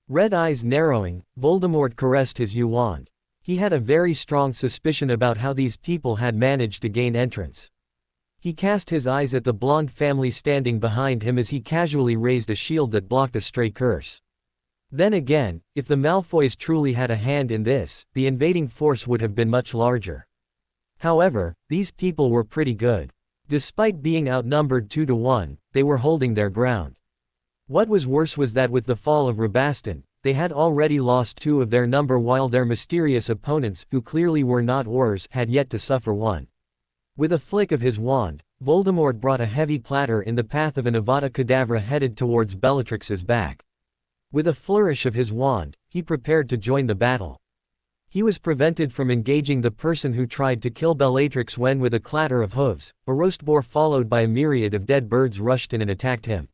Red eyes narrowing, Voldemort caressed his wand. He had a very strong suspicion about how these people had managed to gain entrance. He cast his eyes at the blonde family standing behind him as he casually raised a shield that blocked a stray curse. Then again, if the Malfoys truly had a hand in this, the invading force would have been much larger. However, these people were pretty good. Despite being outnumbered 2-1, they were holding their ground. What was worse was that with the fall of Rabaston, they had already lost 2 of their number while their mysterious opponents, who clearly were not Aurors, had yet to suffer 1. With a flick of his wand, Voldemort brought a heavy platter in the path of an Avada Kedavra headed towards Bellatrix's back. With a flourish of his wand, he prepared to join the battle. He was prevented from engaging the person who tried to kill Bellatrix when with a clatter of hooves, a roast boar followed by a myriad of dead birds rushed in and attacked him.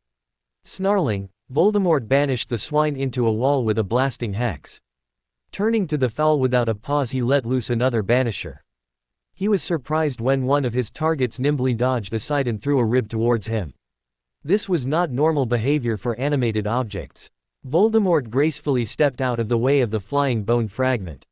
Snarling, Voldemort banished the swine into a wall with a blasting hex. Turning to the fowl without a pause, he let loose another banisher. He was surprised when one of his targets nimbly dodged aside and threw a rib towards him. This was not normal behavior for animated objects. Voldemort gracefully stepped out of the way of the flying bone fragment.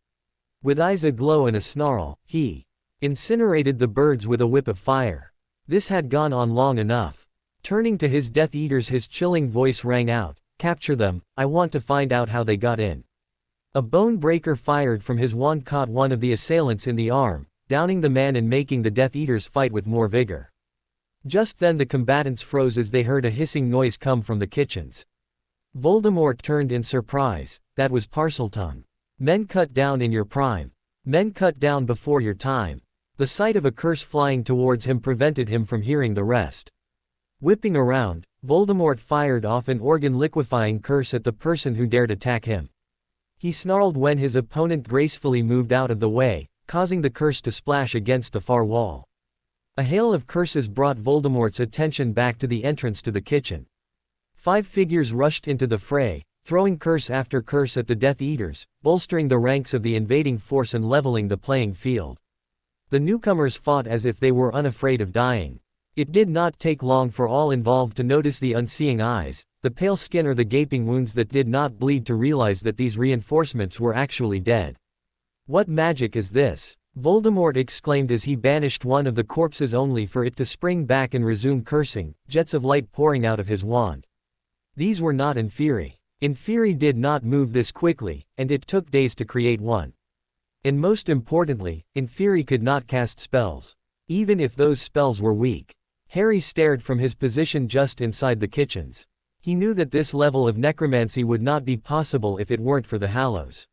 With eyes aglow and a snarl, he incinerated the birds with a whip of fire. This had gone on long enough. Turning to his Death Eaters, his chilling voice rang out, "Capture them, I want to find out how they got in." A bone breaker fired from his wand caught one of the assailants in the arm, downing the man and making the Death Eaters fight with more vigor. Just then the combatants froze as they heard a hissing noise come from the kitchens. Voldemort turned in surprise. That was Parseltongue. "Men cut down in your prime. Men cut down before your time." The sight of a curse flying towards him prevented him from hearing the rest. Whipping around, Voldemort fired off an organ-liquefying curse at the person who dared attack him. He snarled when his opponent gracefully moved out of the way, causing the curse to splash against the far wall. A hail of curses brought Voldemort's attention back to the entrance to the kitchen. 5 figures rushed into the fray, throwing curse after curse at the Death Eaters, bolstering the ranks of the invading force and leveling the playing field. The newcomers fought as if they were unafraid of dying. It did not take long for all involved to notice the unseeing eyes, the pale skin or the gaping wounds that did not bleed to realize that these reinforcements were actually dead. "What magic is this?" Voldemort exclaimed as he banished one of the corpses only for it to spring back and resume cursing, jets of light pouring out of his wand. These were not Inferi. Inferi did not move this quickly, and it took days to create one. And most importantly, Inferi could not cast spells. Even if those spells were weak. Harry stared from his position just inside the kitchens. He knew that this level of necromancy would not be possible if it weren't for the Hallows.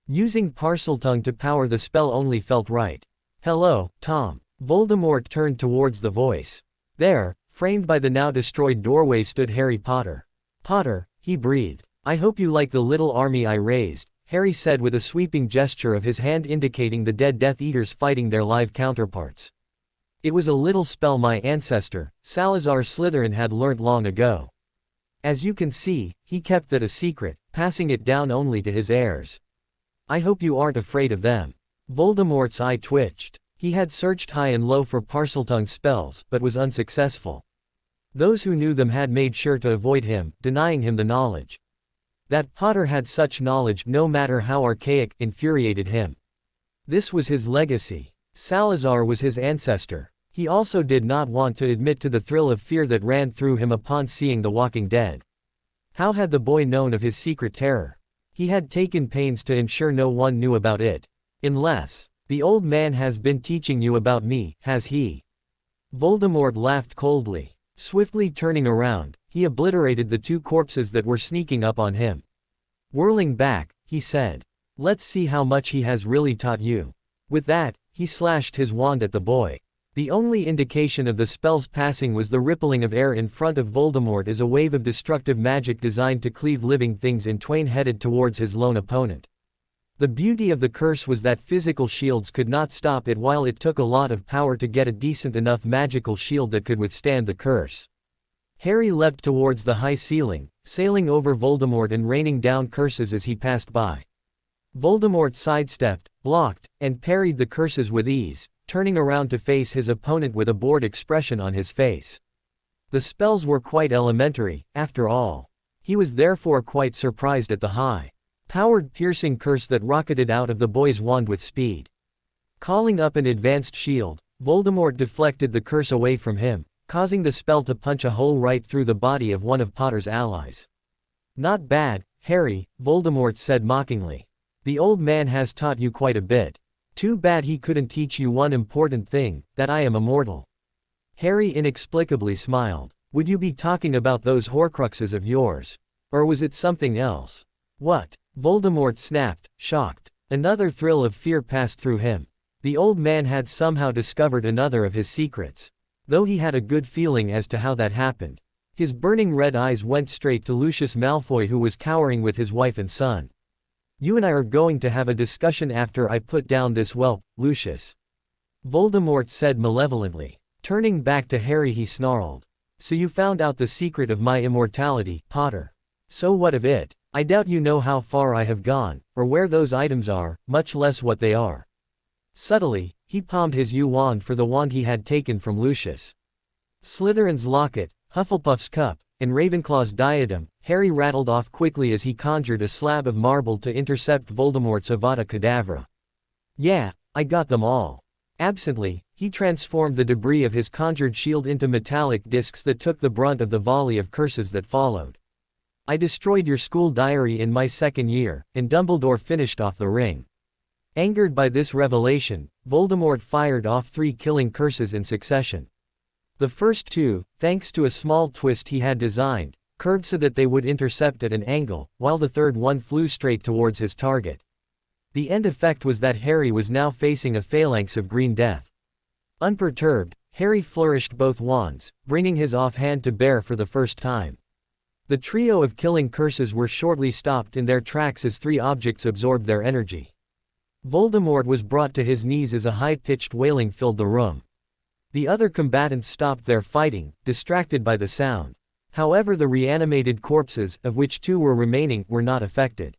Using Parseltongue to power the spell only felt right. "Hello, Tom." Voldemort turned towards the voice. There, framed by the now destroyed doorway, stood Harry Potter. "Potter," he breathed. "I hope you like the little army I raised." Harry said with a sweeping gesture of his hand indicating the dead Death Eaters fighting their live counterparts. It was a little spell my ancestor, Salazar Slytherin, had learnt long ago. As you can see, he kept that a secret, passing it down only to his heirs. I hope you aren't afraid of them. Voldemort's eye twitched. He had searched high and low for Parseltongue spells, but was unsuccessful. Those who knew them had made sure to avoid him, denying him the knowledge. That Potter had such knowledge, no matter how archaic, infuriated him. This was his legacy. Salazar was his ancestor. He also did not want to admit to the thrill of fear that ran through him upon seeing the Walking Dead. How had the boy known of his secret terror? He had taken pains to ensure no one knew about it. Unless, the old man has been teaching you about me, has he? Voldemort laughed coldly. Swiftly turning around, he obliterated the two corpses that were sneaking up on him. Whirling back, he said, "Let's see how much he has really taught you." With that, he slashed his wand at the boy. The only indication of the spell's passing was the rippling of air in front of Voldemort as a wave of destructive magic designed to cleave living things in twain headed towards his lone opponent. The beauty of the curse was that physical shields could not stop it, while it took a lot of power to get a decent enough magical shield that could withstand the curse. Harry leapt towards the high ceiling, sailing over Voldemort and raining down curses as he passed by. Voldemort sidestepped, blocked, and parried the curses with ease, turning around to face his opponent with a bored expression on his face. The spells were quite elementary, after all. He was therefore quite surprised at the high-powered piercing curse that rocketed out of the boy's wand with speed. Calling up an advanced shield, Voldemort deflected the curse away from him, causing the spell to punch a hole right through the body of one of Potter's allies. "Not bad, Harry," Voldemort said mockingly. "The old man has taught you quite a bit. Too bad he couldn't teach you one important thing, that I am immortal." Harry inexplicably smiled. "Would you be talking about those Horcruxes of yours? Or was it something else?" "What?" Voldemort snapped, shocked. Another thrill of fear passed through him. The old man had somehow discovered another of his secrets. Though he had a good feeling as to how that happened. His burning red eyes went straight to Lucius Malfoy, who was cowering with his wife and son. "You and I are going to have a discussion after I put down this whelp, Lucius," Voldemort said malevolently. Turning back to Harry, he snarled. "So you found out the secret of my immortality, Potter. So what of it? I doubt you know how far I have gone, or where those items are, much less what they are." Subtly, he palmed his wand for the wand he had taken from Lucius. Slytherin's locket, Hufflepuff's cup, and Ravenclaw's diadem, Harry rattled off quickly as he conjured a slab of marble to intercept Voldemort's Avada Kedavra. "Yeah, I got them all." Absently, he transformed the debris of his conjured shield into metallic discs that took the brunt of the volley of curses that followed. "I destroyed your school diary in my second year," and Dumbledore finished off the ring. Angered by this revelation, Voldemort fired off 3 killing curses in succession. The first 2, thanks to a small twist he had designed, curved so that they would intercept at an angle, while the third one flew straight towards his target. The end effect was that Harry was now facing a phalanx of green death. Unperturbed, Harry flourished both wands, bringing his offhand to bear for the first time. The trio of killing curses were shortly stopped in their tracks as 3 objects absorbed their energy. Voldemort was brought to his knees as a high-pitched wailing filled the room. The other combatants stopped their fighting, distracted by the sound. However, the reanimated corpses, of which 2 were remaining, were not affected.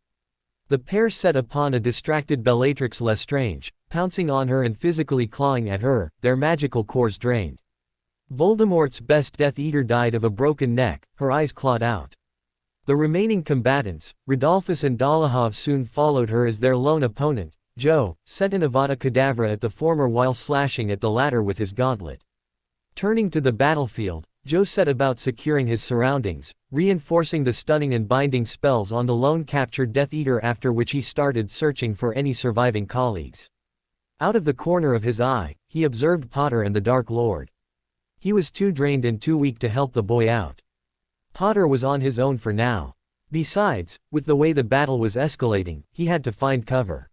The pair set upon a distracted Bellatrix Lestrange, pouncing on her and physically clawing at her, their magical cores drained. Voldemort's best Death Eater died of a broken neck, her eyes clawed out. The remaining combatants, Rodolphus and Dolohov, soon followed her as their lone opponent. Joe sent an Avada Kedavra at the former while slashing at the latter with his gauntlet. Turning to the battlefield, Joe set about securing his surroundings, reinforcing the stunning and binding spells on the lone captured Death Eater, after which he started searching for any surviving colleagues. Out of the corner of his eye, he observed Potter and the Dark Lord. He was too drained and too weak to help the boy out. Potter was on his own for now. Besides, with the way the battle was escalating, he had to find cover.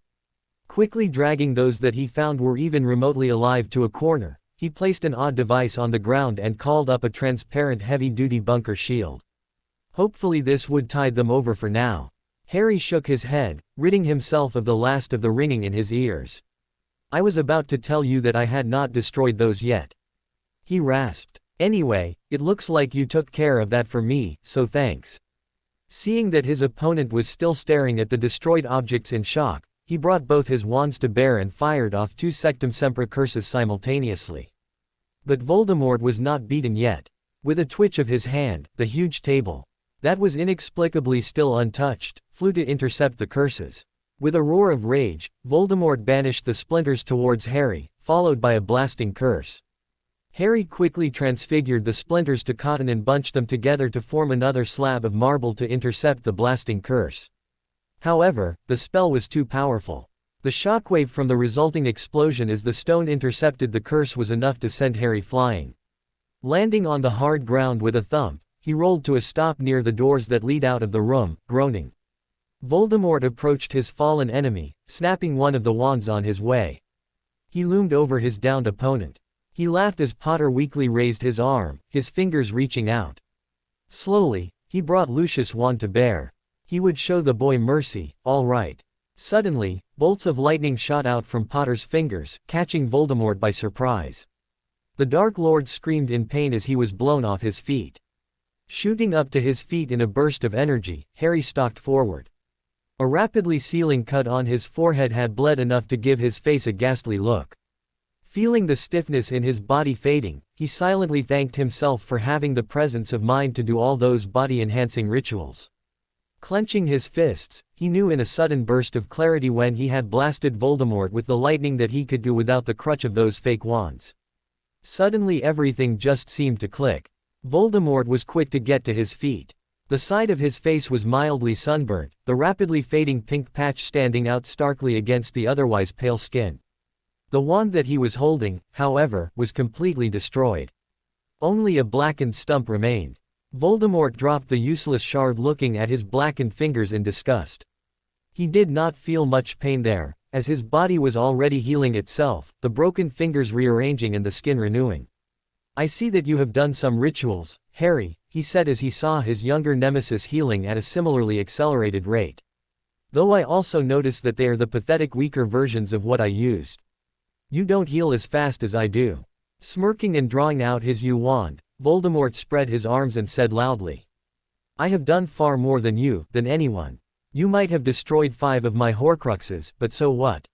Quickly dragging those that he found were even remotely alive to a corner, he placed an odd device on the ground and called up a transparent heavy-duty bunker shield. Hopefully this would tide them over for now. Harry shook his head, ridding himself of the last of the ringing in his ears. I was about to tell you that I had not destroyed those yet. He rasped. Anyway, it looks like you took care of that for me, so thanks. Seeing that his opponent was still staring at the destroyed objects in shock, he brought both his wands to bear and fired off 2 Sectum Sempra curses simultaneously. But Voldemort was not beaten yet. With a twitch of his hand, the huge table, that was inexplicably still untouched, flew to intercept the curses. With a roar of rage, Voldemort banished the splinters towards Harry, followed by a blasting curse. Harry quickly transfigured the splinters to cotton and bunched them together to form another slab of marble to intercept the blasting curse. However, the spell was too powerful. The shockwave from the resulting explosion as the stone intercepted the curse was enough to send Harry flying. Landing on the hard ground with a thump, he rolled to a stop near the doors that lead out of the room, groaning. Voldemort approached his fallen enemy, snapping one of the wands on his way. He loomed over his downed opponent. He laughed as Potter weakly raised his arm, his fingers reaching out. Slowly, he brought Lucius' wand to bear. He would show the boy mercy, all right. Suddenly, bolts of lightning shot out from Potter's fingers, catching Voldemort by surprise. The Dark Lord screamed in pain as he was blown off his feet. Shooting up to his feet in a burst of energy, Harry stalked forward. A rapidly sealing cut on his forehead had bled enough to give his face a ghastly look. Feeling the stiffness in his body fading, he silently thanked himself for having the presence of mind to do all those body-enhancing rituals. Clenching his fists, he knew in a sudden burst of clarity when he had blasted Voldemort with the lightning that he could do without the crutch of those fake wands. Suddenly everything just seemed to click. Voldemort was quick to get to his feet. The side of his face was mildly sunburnt, the rapidly fading pink patch standing out starkly against the otherwise pale skin. The wand that he was holding, however, was completely destroyed. Only a blackened stump remained. Voldemort dropped the useless shard looking at his blackened fingers in disgust. He did not feel much pain there, as his body was already healing itself, the broken fingers rearranging and the skin renewing. I see that you have done some rituals, Harry, he said as he saw his younger nemesis healing at a similarly accelerated rate. Though I also notice that they are the pathetic weaker versions of what I used. You don't heal as fast as I do. Smirking and drawing out his wand, Voldemort spread his arms and said loudly. I have done far more than anyone. You might have destroyed 5 of my Horcruxes, but so what?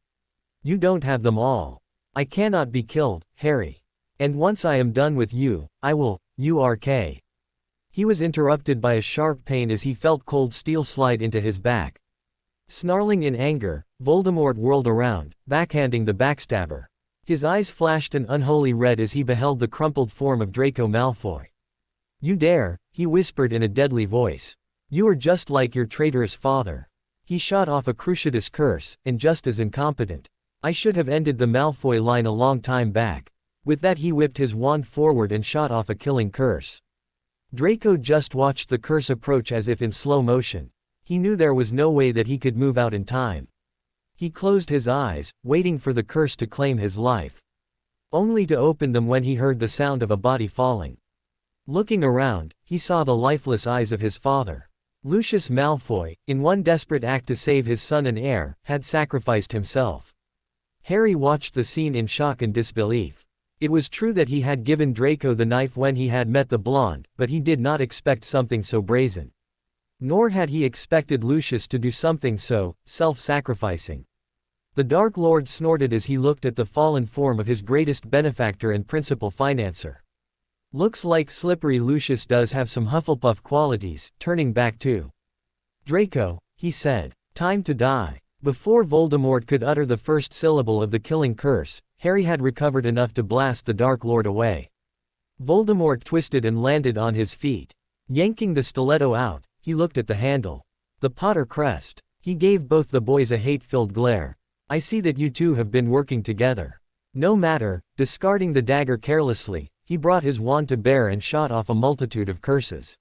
You don't have them all. I cannot be killed, Harry. And once I am done with you, I will, URK. He was interrupted by a sharp pain as he felt cold steel slide into his back. Snarling in anger, Voldemort whirled around, backhanding the backstabber. His eyes flashed an unholy red as he beheld the crumpled form of Draco Malfoy. You dare, he whispered in a deadly voice. You are just like your traitorous father. He shot off a Cruciatus curse, and just as incompetent. I should have ended the Malfoy line a long time back. With that he whipped his wand forward and shot off a killing curse. Draco just watched the curse approach as if in slow motion. He knew there was no way that he could move out in time. He closed his eyes, waiting for the curse to claim his life. Only to open them when he heard the sound of a body falling. Looking around, he saw the lifeless eyes of his father. Lucius Malfoy, in one desperate act to save his son and heir, had sacrificed himself. Harry watched the scene in shock and disbelief. It was true that he had given Draco the knife when he had met the blonde, but he did not expect something so brazen. Nor had he expected Lucius to do something so self-sacrificing. The Dark Lord snorted as he looked at the fallen form of his greatest benefactor and principal financer. Looks like slippery Lucius does have some Hufflepuff qualities, turning back to Draco, he said. Time to die. Before Voldemort could utter the first syllable of the killing curse, Harry had recovered enough to blast the Dark Lord away. Voldemort twisted and landed on his feet. Yanking the stiletto out, he looked at the handle. The Potter crest. He gave both the boys a hate-filled glare. I see that you two have been working together. No matter, discarding the dagger carelessly, he brought his wand to bear and shot off a multitude of curses.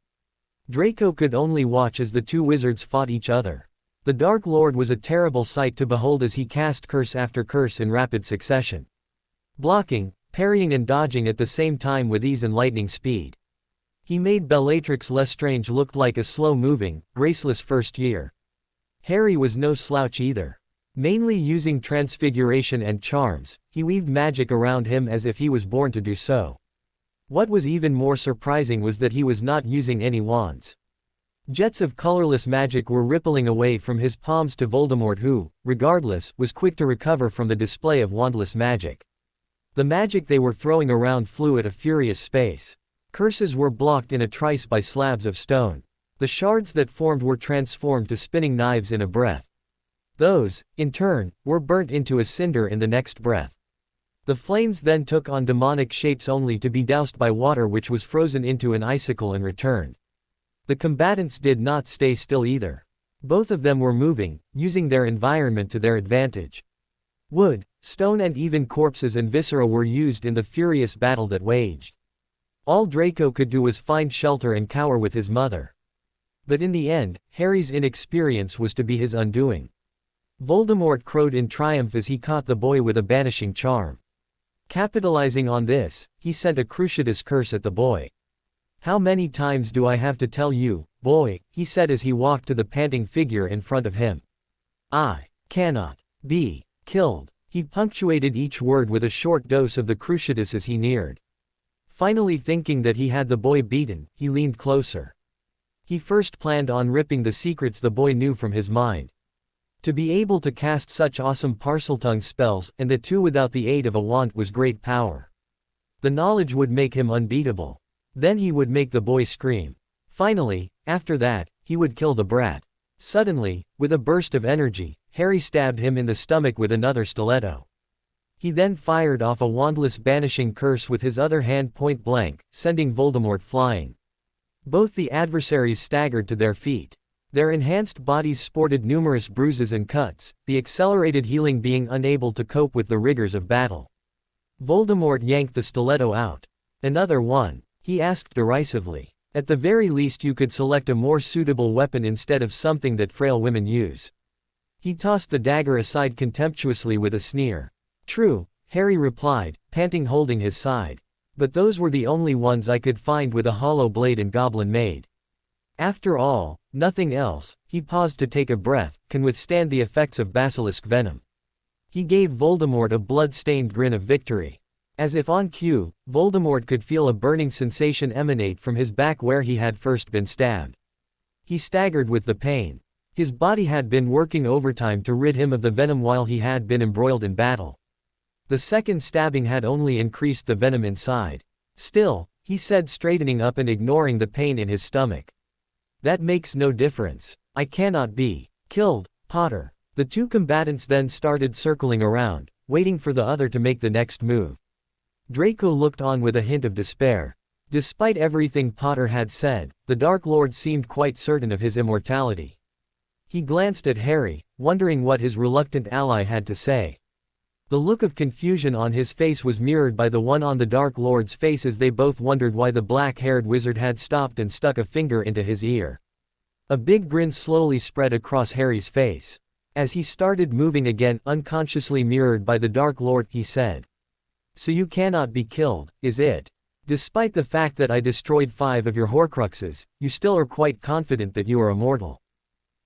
Draco could only watch as the two wizards fought each other. The Dark Lord was a terrible sight to behold as he cast curse after curse in rapid succession. Blocking, parrying and dodging at the same time with ease and lightning speed. He made Bellatrix Lestrange look like a slow-moving, graceless first year. Harry was no slouch either. Mainly using transfiguration and charms, he weaved magic around him as if he was born to do so. What was even more surprising was that he was not using any wands. Jets of colorless magic were rippling away from his palms to Voldemort who, regardless, was quick to recover from the display of wandless magic. The magic they were throwing around flew at a furious pace. Curses were blocked in a trice by slabs of stone. The shards that formed were transformed to spinning knives in a breath. Those, in turn, were burnt into a cinder in the next breath. The flames then took on demonic shapes only to be doused by water which was frozen into an icicle in return. The combatants did not stay still either. Both of them were moving, using their environment to their advantage. Wood, stone and even corpses and viscera were used in the furious battle that waged. All Draco could do was find shelter and cower with his mother. But in the end, Harry's inexperience was to be his undoing. Voldemort crowed in triumph as he caught the boy with a banishing charm. Capitalizing on this, he sent a cruciatus curse at the boy. "How many times do I have to tell you, boy," he said as he walked to the panting figure in front of him. "I cannot be killed." He punctuated each word with a short dose of the cruciatus as he neared. Finally thinking that he had the boy beaten, he leaned closer. He first planned on ripping the secrets the boy knew from his mind. To be able to cast such awesome Parseltongue spells, and that too without the aid of a wand, was great power. The knowledge would make him unbeatable. Then he would make the boy scream. Finally, after that, he would kill the brat. Suddenly, with a burst of energy, Harry stabbed him in the stomach with another stiletto. He then fired off a wandless banishing curse with his other hand point blank, sending Voldemort flying. Both the adversaries staggered to their feet. Their enhanced bodies sported numerous bruises and cuts, the accelerated healing being unable to cope with the rigors of battle. Voldemort yanked the stiletto out. "Another one?" he asked derisively. "At the very least you could select a more suitable weapon instead of something that frail women use." He tossed the dagger aside contemptuously with a sneer. "True," Harry replied, panting holding his side. "But those were the only ones I could find with a hollow blade and goblin made. After all, nothing else," he paused to take a breath, "can withstand the effects of basilisk venom." He gave Voldemort a blood-stained grin of victory. As if on cue, Voldemort could feel a burning sensation emanate from his back where he had first been stabbed. He staggered with the pain. His body had been working overtime to rid him of the venom while he had been embroiled in battle. The second stabbing had only increased the venom inside. "Still," he said, straightening up and ignoring the pain in his stomach. "That makes no difference. I cannot be killed, Potter." The two combatants then started circling around, waiting for the other to make the next move. Draco looked on with a hint of despair. Despite everything Potter had said, the Dark Lord seemed quite certain of his immortality. He glanced at Harry, wondering what his reluctant ally had to say. The look of confusion on his face was mirrored by the one on the Dark Lord's face as they both wondered why the black-haired wizard had stopped and stuck a finger into his ear. A big grin slowly spread across Harry's face. As he started moving again, unconsciously mirrored by the Dark Lord, he said, "So you cannot be killed, is it? Despite the fact that I destroyed 5 of your Horcruxes, you still are quite confident that you are immortal.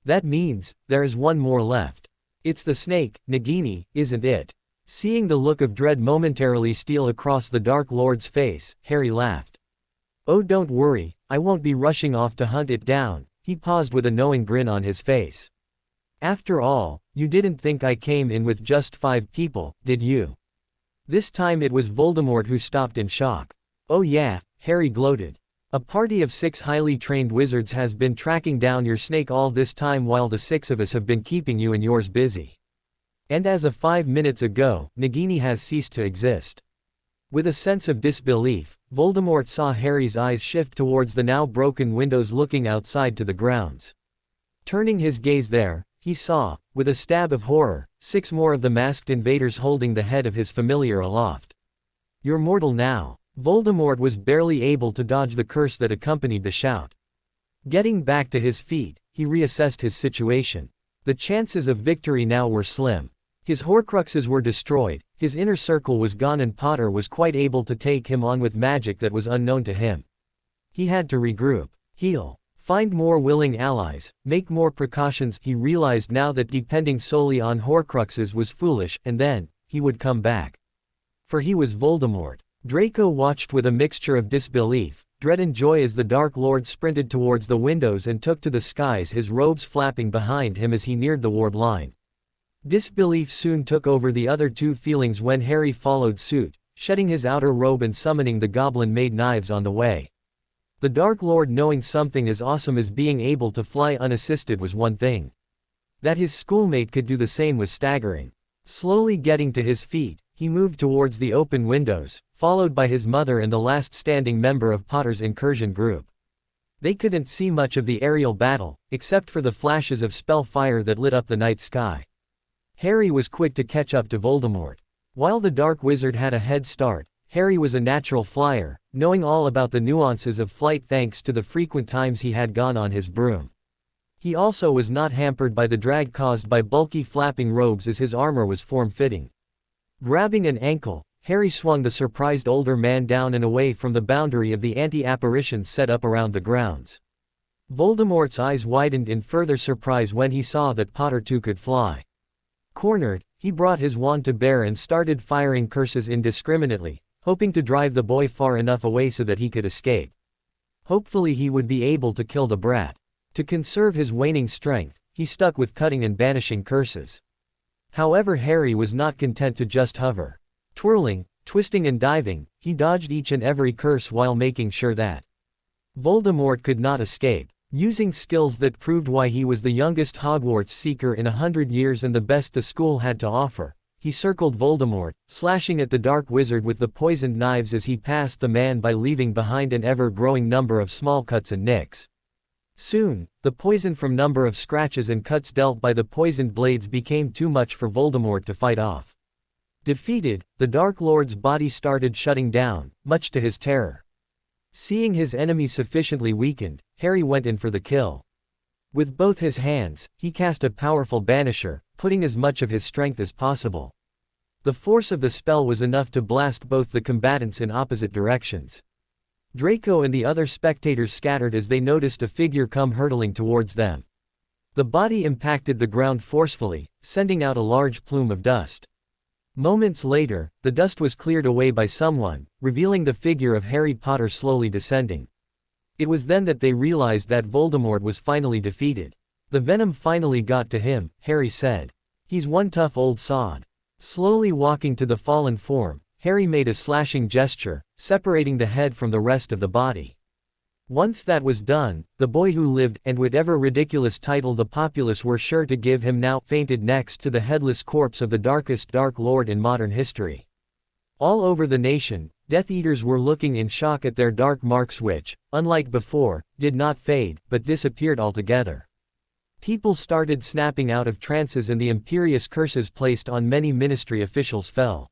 That means, there is one more left. It's the snake, Nagini, isn't it?" Seeing the look of dread momentarily steal across the Dark Lord's face, Harry laughed. "Oh, don't worry, I won't be rushing off to hunt it down." He paused with a knowing grin on his face. "After all, you didn't think I came in with just 5 people, did you?" This time it was Voldemort who stopped in shock. "Oh yeah," Harry gloated. "A party of 6 highly trained wizards has been tracking down your snake all this time while the 6 of us have been keeping you and yours busy. And as of 5 minutes ago, Nagini has ceased to exist." With a sense of disbelief, Voldemort saw Harry's eyes shift towards the now broken windows looking outside to the grounds. Turning his gaze there, he saw, with a stab of horror, 6 more of the masked invaders holding the head of his familiar aloft. "You're mortal now." Voldemort was barely able to dodge the curse that accompanied the shout. Getting back to his feet, he reassessed his situation. The chances of victory now were slim. His Horcruxes were destroyed, his inner circle was gone, and Potter was quite able to take him on with magic that was unknown to him. He had to regroup, heal, Find more willing allies, make more precautions. He realized now that depending solely on Horcruxes was foolish, and then, he would come back. For he was Voldemort. Draco watched with a mixture of disbelief, dread and joy as the Dark Lord sprinted towards the windows and took to the skies, his robes flapping behind him as he neared the ward line. Disbelief soon took over the other two feelings when Harry followed suit, shedding his outer robe and summoning the goblin-made knives on the way. The Dark Lord knowing something as awesome as being able to fly unassisted was one thing. That his schoolmate could do the same was staggering. Slowly getting to his feet, he moved towards the open windows, followed by his mother and the last standing member of Potter's incursion group. They couldn't see much of the aerial battle, except for the flashes of spell fire that lit up the night sky. Harry was quick to catch up to Voldemort. While the Dark Wizard had a head start, Harry was a natural flyer, knowing all about the nuances of flight thanks to the frequent times he had gone on his broom. He also was not hampered by the drag caused by bulky flapping robes as his armor was form-fitting. Grabbing an ankle, Harry swung the surprised older man down and away from the boundary of the anti-apparitions set up around the grounds. Voldemort's eyes widened in further surprise when he saw that Potter too could fly. Cornered, he brought his wand to bear and started firing curses indiscriminately, hoping to drive the boy far enough away so that he could escape. Hopefully he would be able to kill the brat. To conserve his waning strength, he stuck with cutting and banishing curses. However, Harry was not content to just hover. Twirling, twisting and diving, he dodged each and every curse while making sure that Voldemort could not escape. Using skills that proved why he was the youngest Hogwarts seeker in 100 years and the best the school had to offer, he circled Voldemort, slashing at the Dark Wizard with the poisoned knives as he passed the man by leaving behind an ever-growing number of small cuts and nicks. Soon, the poison from number of scratches and cuts dealt by the poisoned blades became too much for Voldemort to fight off. Defeated, the Dark Lord's body started shutting down, much to his terror. Seeing his enemy sufficiently weakened, Harry went in for the kill. With both his hands, he cast a powerful banisher, putting as much of his strength as possible. The force of the spell was enough to blast both the combatants in opposite directions. Draco and the other spectators scattered as they noticed a figure come hurtling towards them. The body impacted the ground forcefully, sending out a large plume of dust. Moments later, the dust was cleared away by someone, revealing the figure of Harry Potter slowly descending. It was then that they realized that Voldemort was finally defeated. The venom finally got to him, Harry said. He's one tough old sod. Slowly walking to the fallen form, Harry made a slashing gesture, separating the head from the rest of the body. Once that was done, the boy who lived, and whatever ridiculous title the populace were sure to give him now, fainted next to the headless corpse of the darkest Dark Lord in modern history. All over the nation, Death Eaters were looking in shock at their dark marks which, unlike before, did not fade, but disappeared altogether. People started snapping out of trances and the imperious curses placed on many ministry officials fell.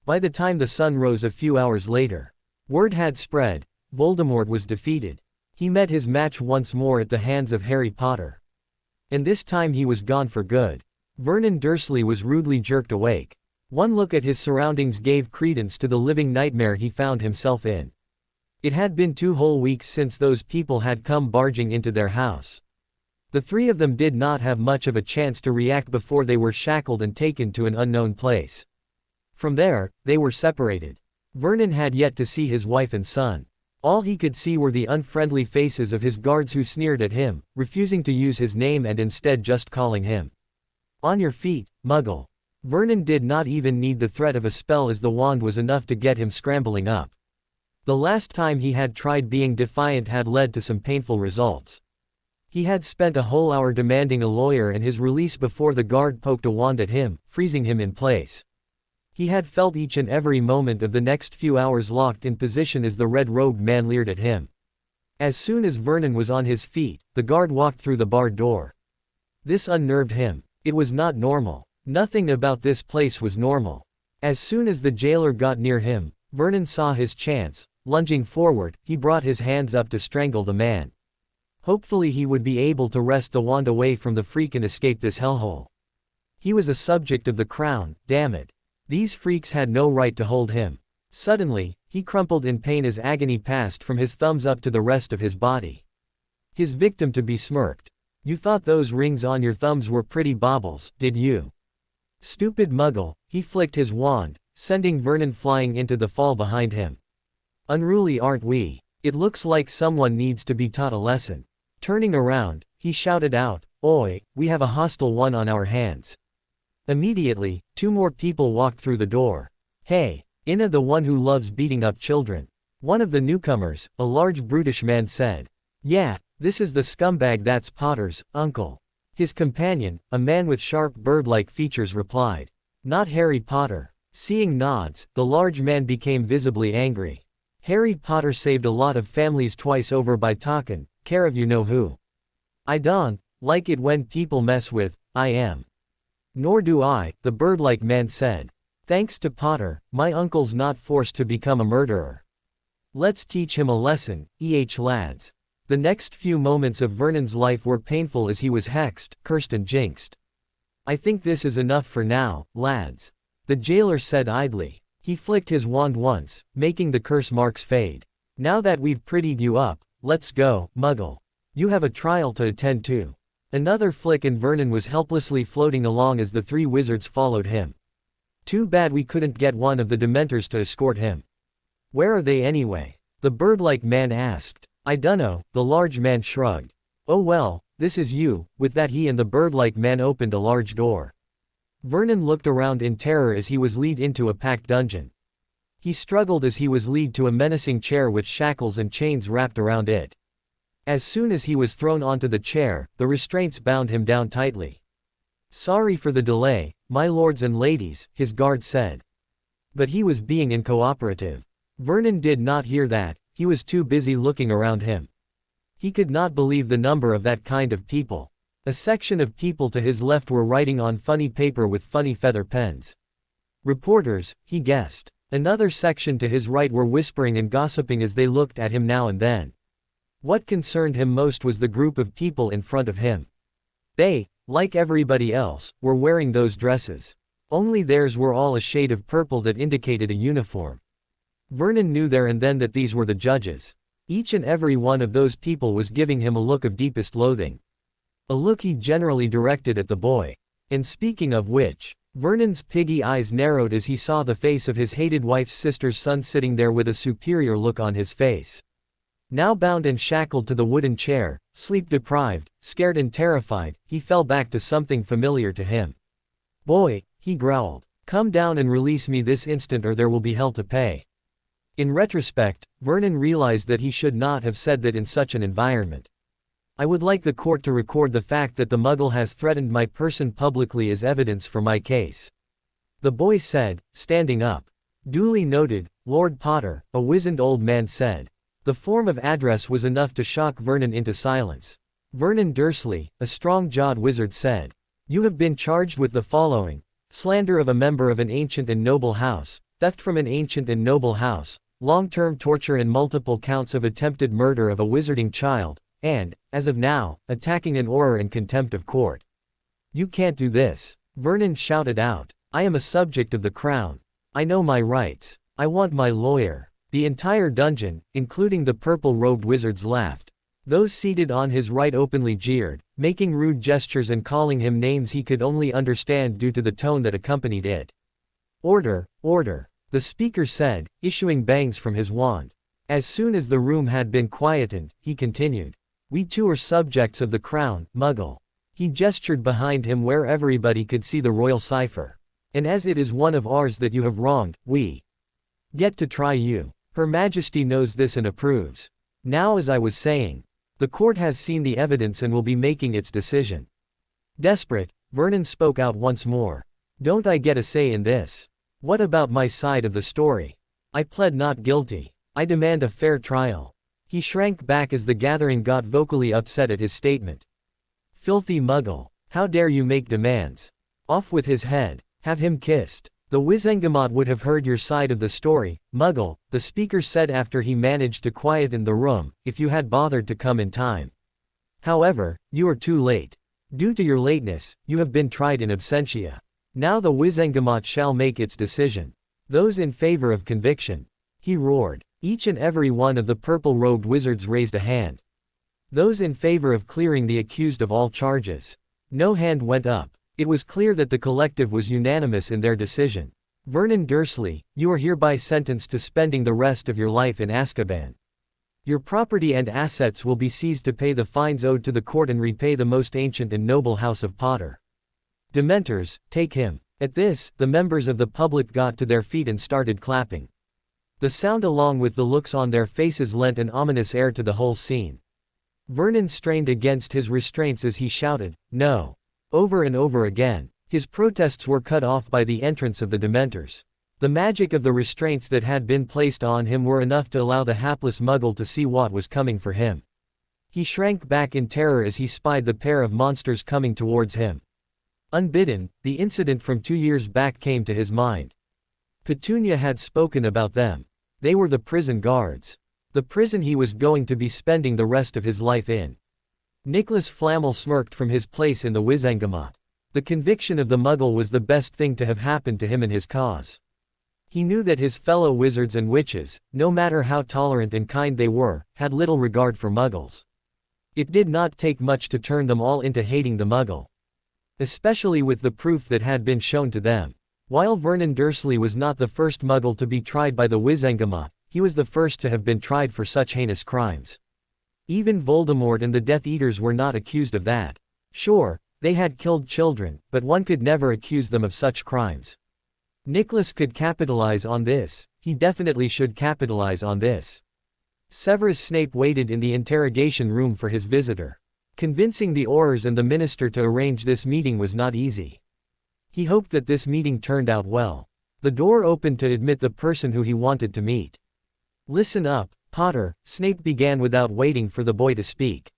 By the time the sun rose a few hours later, word had spread, Voldemort was defeated. He met his match once more at the hands of Harry Potter. And this time he was gone for good. Vernon Dursley was rudely jerked awake. One look at his surroundings gave credence to the living nightmare he found himself in. It had been 2 whole weeks since those people had come barging into their house. The 3 of them did not have much of a chance to react before they were shackled and taken to an unknown place. From there, they were separated. Vernon had yet to see his wife and son. All he could see were the unfriendly faces of his guards who sneered at him, refusing to use his name and instead just calling him "On your feet, Muggle." Vernon did not even need the threat of a spell as the wand was enough to get him scrambling up. The last time he had tried being defiant had led to some painful results. He had spent a whole hour demanding a lawyer and his release before the guard poked a wand at him, freezing him in place. He had felt each and every moment of the next few hours locked in position as the red-robed man leered at him. As soon as Vernon was on his feet, the guard walked through the barred door. This unnerved him. It was not normal. Nothing about this place was normal. As soon as the jailer got near him, Vernon saw his chance. Lunging forward, he brought his hands up to strangle the man. Hopefully he would be able to wrest the wand away from the freak and escape this hellhole. He was a subject of the crown, damn it. These freaks had no right to hold him. Suddenly, he crumpled in pain as agony passed from his thumbs up to the rest of his body. His victim to be smirked. You thought those rings on your thumbs were pretty baubles, did you? Stupid Muggle, he flicked his wand, sending Vernon flying into the fall behind him. Unruly aren't we? It looks like someone needs to be taught a lesson. Turning around, he shouted out, Oi, we have a hostile one on our hands. Immediately, 2 more people walked through the door. Hey, Inna, the one who loves beating up children. One of the newcomers, a large brutish man, said. Yeah, this is the scumbag that's Potter's uncle. His companion, a man with sharp bird-like features, replied. Not Harry Potter. Seeing nods, the large man became visibly angry. Harry Potter saved a lot of families twice over by talkin' care of you-know-who. I don't like it when people mess with I am. Nor do I, the bird-like man said. Thanks to Potter, my uncle's not forced to become a murderer. Let's teach him a lesson, lads. The next few moments of Vernon's life were painful as he was hexed, cursed and jinxed. I think this is enough for now, lads. The jailer said idly. He flicked his wand once, making the curse marks fade. Now that we've prettied you up, let's go, Muggle. You have a trial to attend to. Another flick and Vernon was helplessly floating along as the 3 wizards followed him. Too bad we couldn't get one of the Dementors to escort him. Where are they anyway? The bird-like man asked. I dunno, the large man shrugged. Oh well, this is you. With that, he and the bird-like man opened a large door. Vernon looked around in terror as he was led into a packed dungeon. He struggled as he was led to a menacing chair with shackles and chains wrapped around it. As soon as he was thrown onto the chair, the restraints bound him down tightly. Sorry for the delay, my lords and ladies, his guard said. But he was being uncooperative. Vernon did not hear that. He was too busy looking around him. He could not believe the number of that kind of people. A section of people to his left were writing on funny paper with funny feather pens. Reporters, he guessed. Another section to his right were whispering and gossiping as they looked at him now and then. What concerned him most was the group of people in front of him. They, like everybody else, were wearing those dresses. Only theirs were all a shade of purple that indicated a uniform. Vernon knew there and then that these were the judges. Each and every one of those people was giving him a look of deepest loathing. A look he generally directed at the boy. And speaking of which, Vernon's piggy eyes narrowed as he saw the face of his hated wife's sister's son sitting there with a superior look on his face. Now bound and shackled to the wooden chair, sleep-deprived, scared and terrified, he fell back to something familiar to him. Boy, he growled, come down and release me this instant or there will be hell to pay. In retrospect, Vernon realized that he should not have said that in such an environment. I would like the court to record the fact that the Muggle has threatened my person publicly as evidence for my case. The boy said, standing up. Duly noted, Lord Potter, a wizened old man said. The form of address was enough to shock Vernon into silence. Vernon Dursley, a strong-jawed wizard said. You have been charged with the following. Slander of a member of an ancient and noble house, theft from an ancient and noble house, long-term torture and multiple counts of attempted murder of a wizarding child, and, as of now, attacking an Auror in contempt of court. You can't do this. Vernon shouted out. I am a subject of the crown. I know my rights. I want my lawyer. The entire dungeon, including the purple-robed wizards, laughed. Those seated on his right openly jeered, making rude gestures and calling him names he could only understand due to the tone that accompanied it. Order, order, the speaker said, issuing bangs from his wand. As soon as the room had been quietened, he continued. We too are subjects of the crown, Muggle. He gestured behind him where everybody could see the royal cipher. And as it is one of ours that you have wronged, we get to try you. Her Majesty knows this and approves. Now, as I was saying, the court has seen the evidence and will be making its decision. Desperate, Vernon spoke out once more. Don't I get a say in this? What about my side of the story? I pled not guilty. I demand a fair trial. He shrank back as the gathering got vocally upset at his statement. Filthy Muggle, how dare you make demands? Off with his head, have him kissed. The Wizengamot would have heard your side of the story, Muggle, the speaker said after he managed to quieten the room, if you had bothered to come in time. However, you are too late. Due to your lateness, you have been tried in absentia. Now the Wizengamot shall make its decision. Those in favor of conviction. He roared. Each and every one of the purple-robed wizards raised a hand. Those in favor of clearing the accused of all charges. No hand went up. It was clear that the collective was unanimous in their decision. Vernon Dursley, you are hereby sentenced to spending the rest of your life in Azkaban. Your property and assets will be seized to pay the fines owed to the court and repay the most ancient and noble house of Potter. Dementors, take him. At this, the members of the public got to their feet and started clapping. The sound along with the looks on their faces lent an ominous air to the whole scene. Vernon strained against his restraints as he shouted, "No!" over and over again. His protests were cut off by the entrance of the Dementors. The magic of the restraints that had been placed on him were enough to allow the hapless Muggle to see what was coming for him. He shrank back in terror as he spied the pair of monsters coming towards him. Unbidden, the incident from 2 years back came to his mind. Petunia had spoken about them. They were the prison guards. The prison he was going to be spending the rest of his life in. Nicholas Flamel smirked from his place in the Wizengamot. The conviction of the Muggle was the best thing to have happened to him and his cause. He knew that his fellow wizards and witches, no matter how tolerant and kind they were, had little regard for Muggles. It did not take much to turn them all into hating the Muggle. Especially with the proof that had been shown to them. While Vernon Dursley was not the first Muggle to be tried by the Wizengamot, he was the first to have been tried for such heinous crimes. Even Voldemort and the Death Eaters were not accused of that. Sure, they had killed children, but one could never accuse them of such crimes. Nicholas could capitalize on this. He definitely should capitalize on this. Severus Snape waited in the interrogation room for his visitor. Convincing the Aurors and the minister to arrange this meeting was not easy. He hoped that this meeting turned out well. The door opened to admit the person who he wanted to meet. "Listen up, Potter," Snape began without waiting for the boy to speak.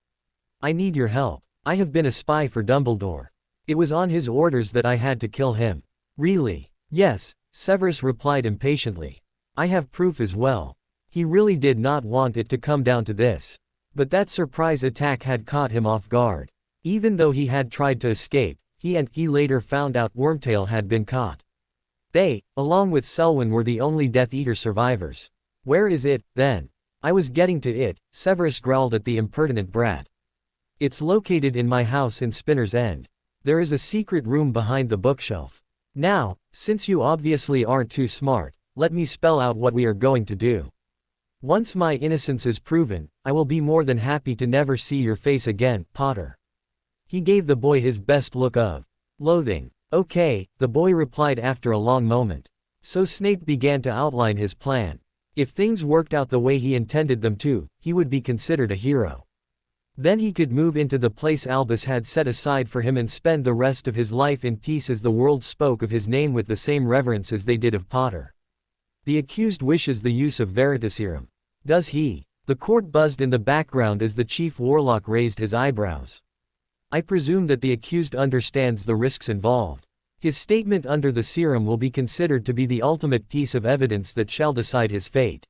"I need your help. I have been a spy for Dumbledore. It was on his orders that I had to kill him." "Really?" "Yes," Severus replied impatiently. "I have proof as well." He really did not want it to come down to this. But that surprise attack had caught him off guard. Even though he had tried to escape, he later found out Wormtail had been caught. They, along with Selwyn, were the only Death Eater survivors. "Where is it, then?" "I was getting to it," Severus growled at the impertinent brat. "It's located in my house in Spinner's End. There is a secret room behind the bookshelf. Now, since you obviously aren't too smart, let me spell out what we are going to do. Once my innocence is proven, I will be more than happy to never see your face again, Potter." He gave the boy his best look of loathing. "Okay," the boy replied after a long moment. So Snape began to outline his plan. If things worked out the way he intended them to, he would be considered a hero. Then he could move into the place Albus had set aside for him and spend the rest of his life in peace as the world spoke of his name with the same reverence as they did of Potter. The accused wishes the use of Veritaserum. Does he? The court buzzed in the background as the chief warlock raised his eyebrows. "I presume that the accused understands the risks involved. His statement under the serum will be considered to be the ultimate piece of evidence that shall decide his fate.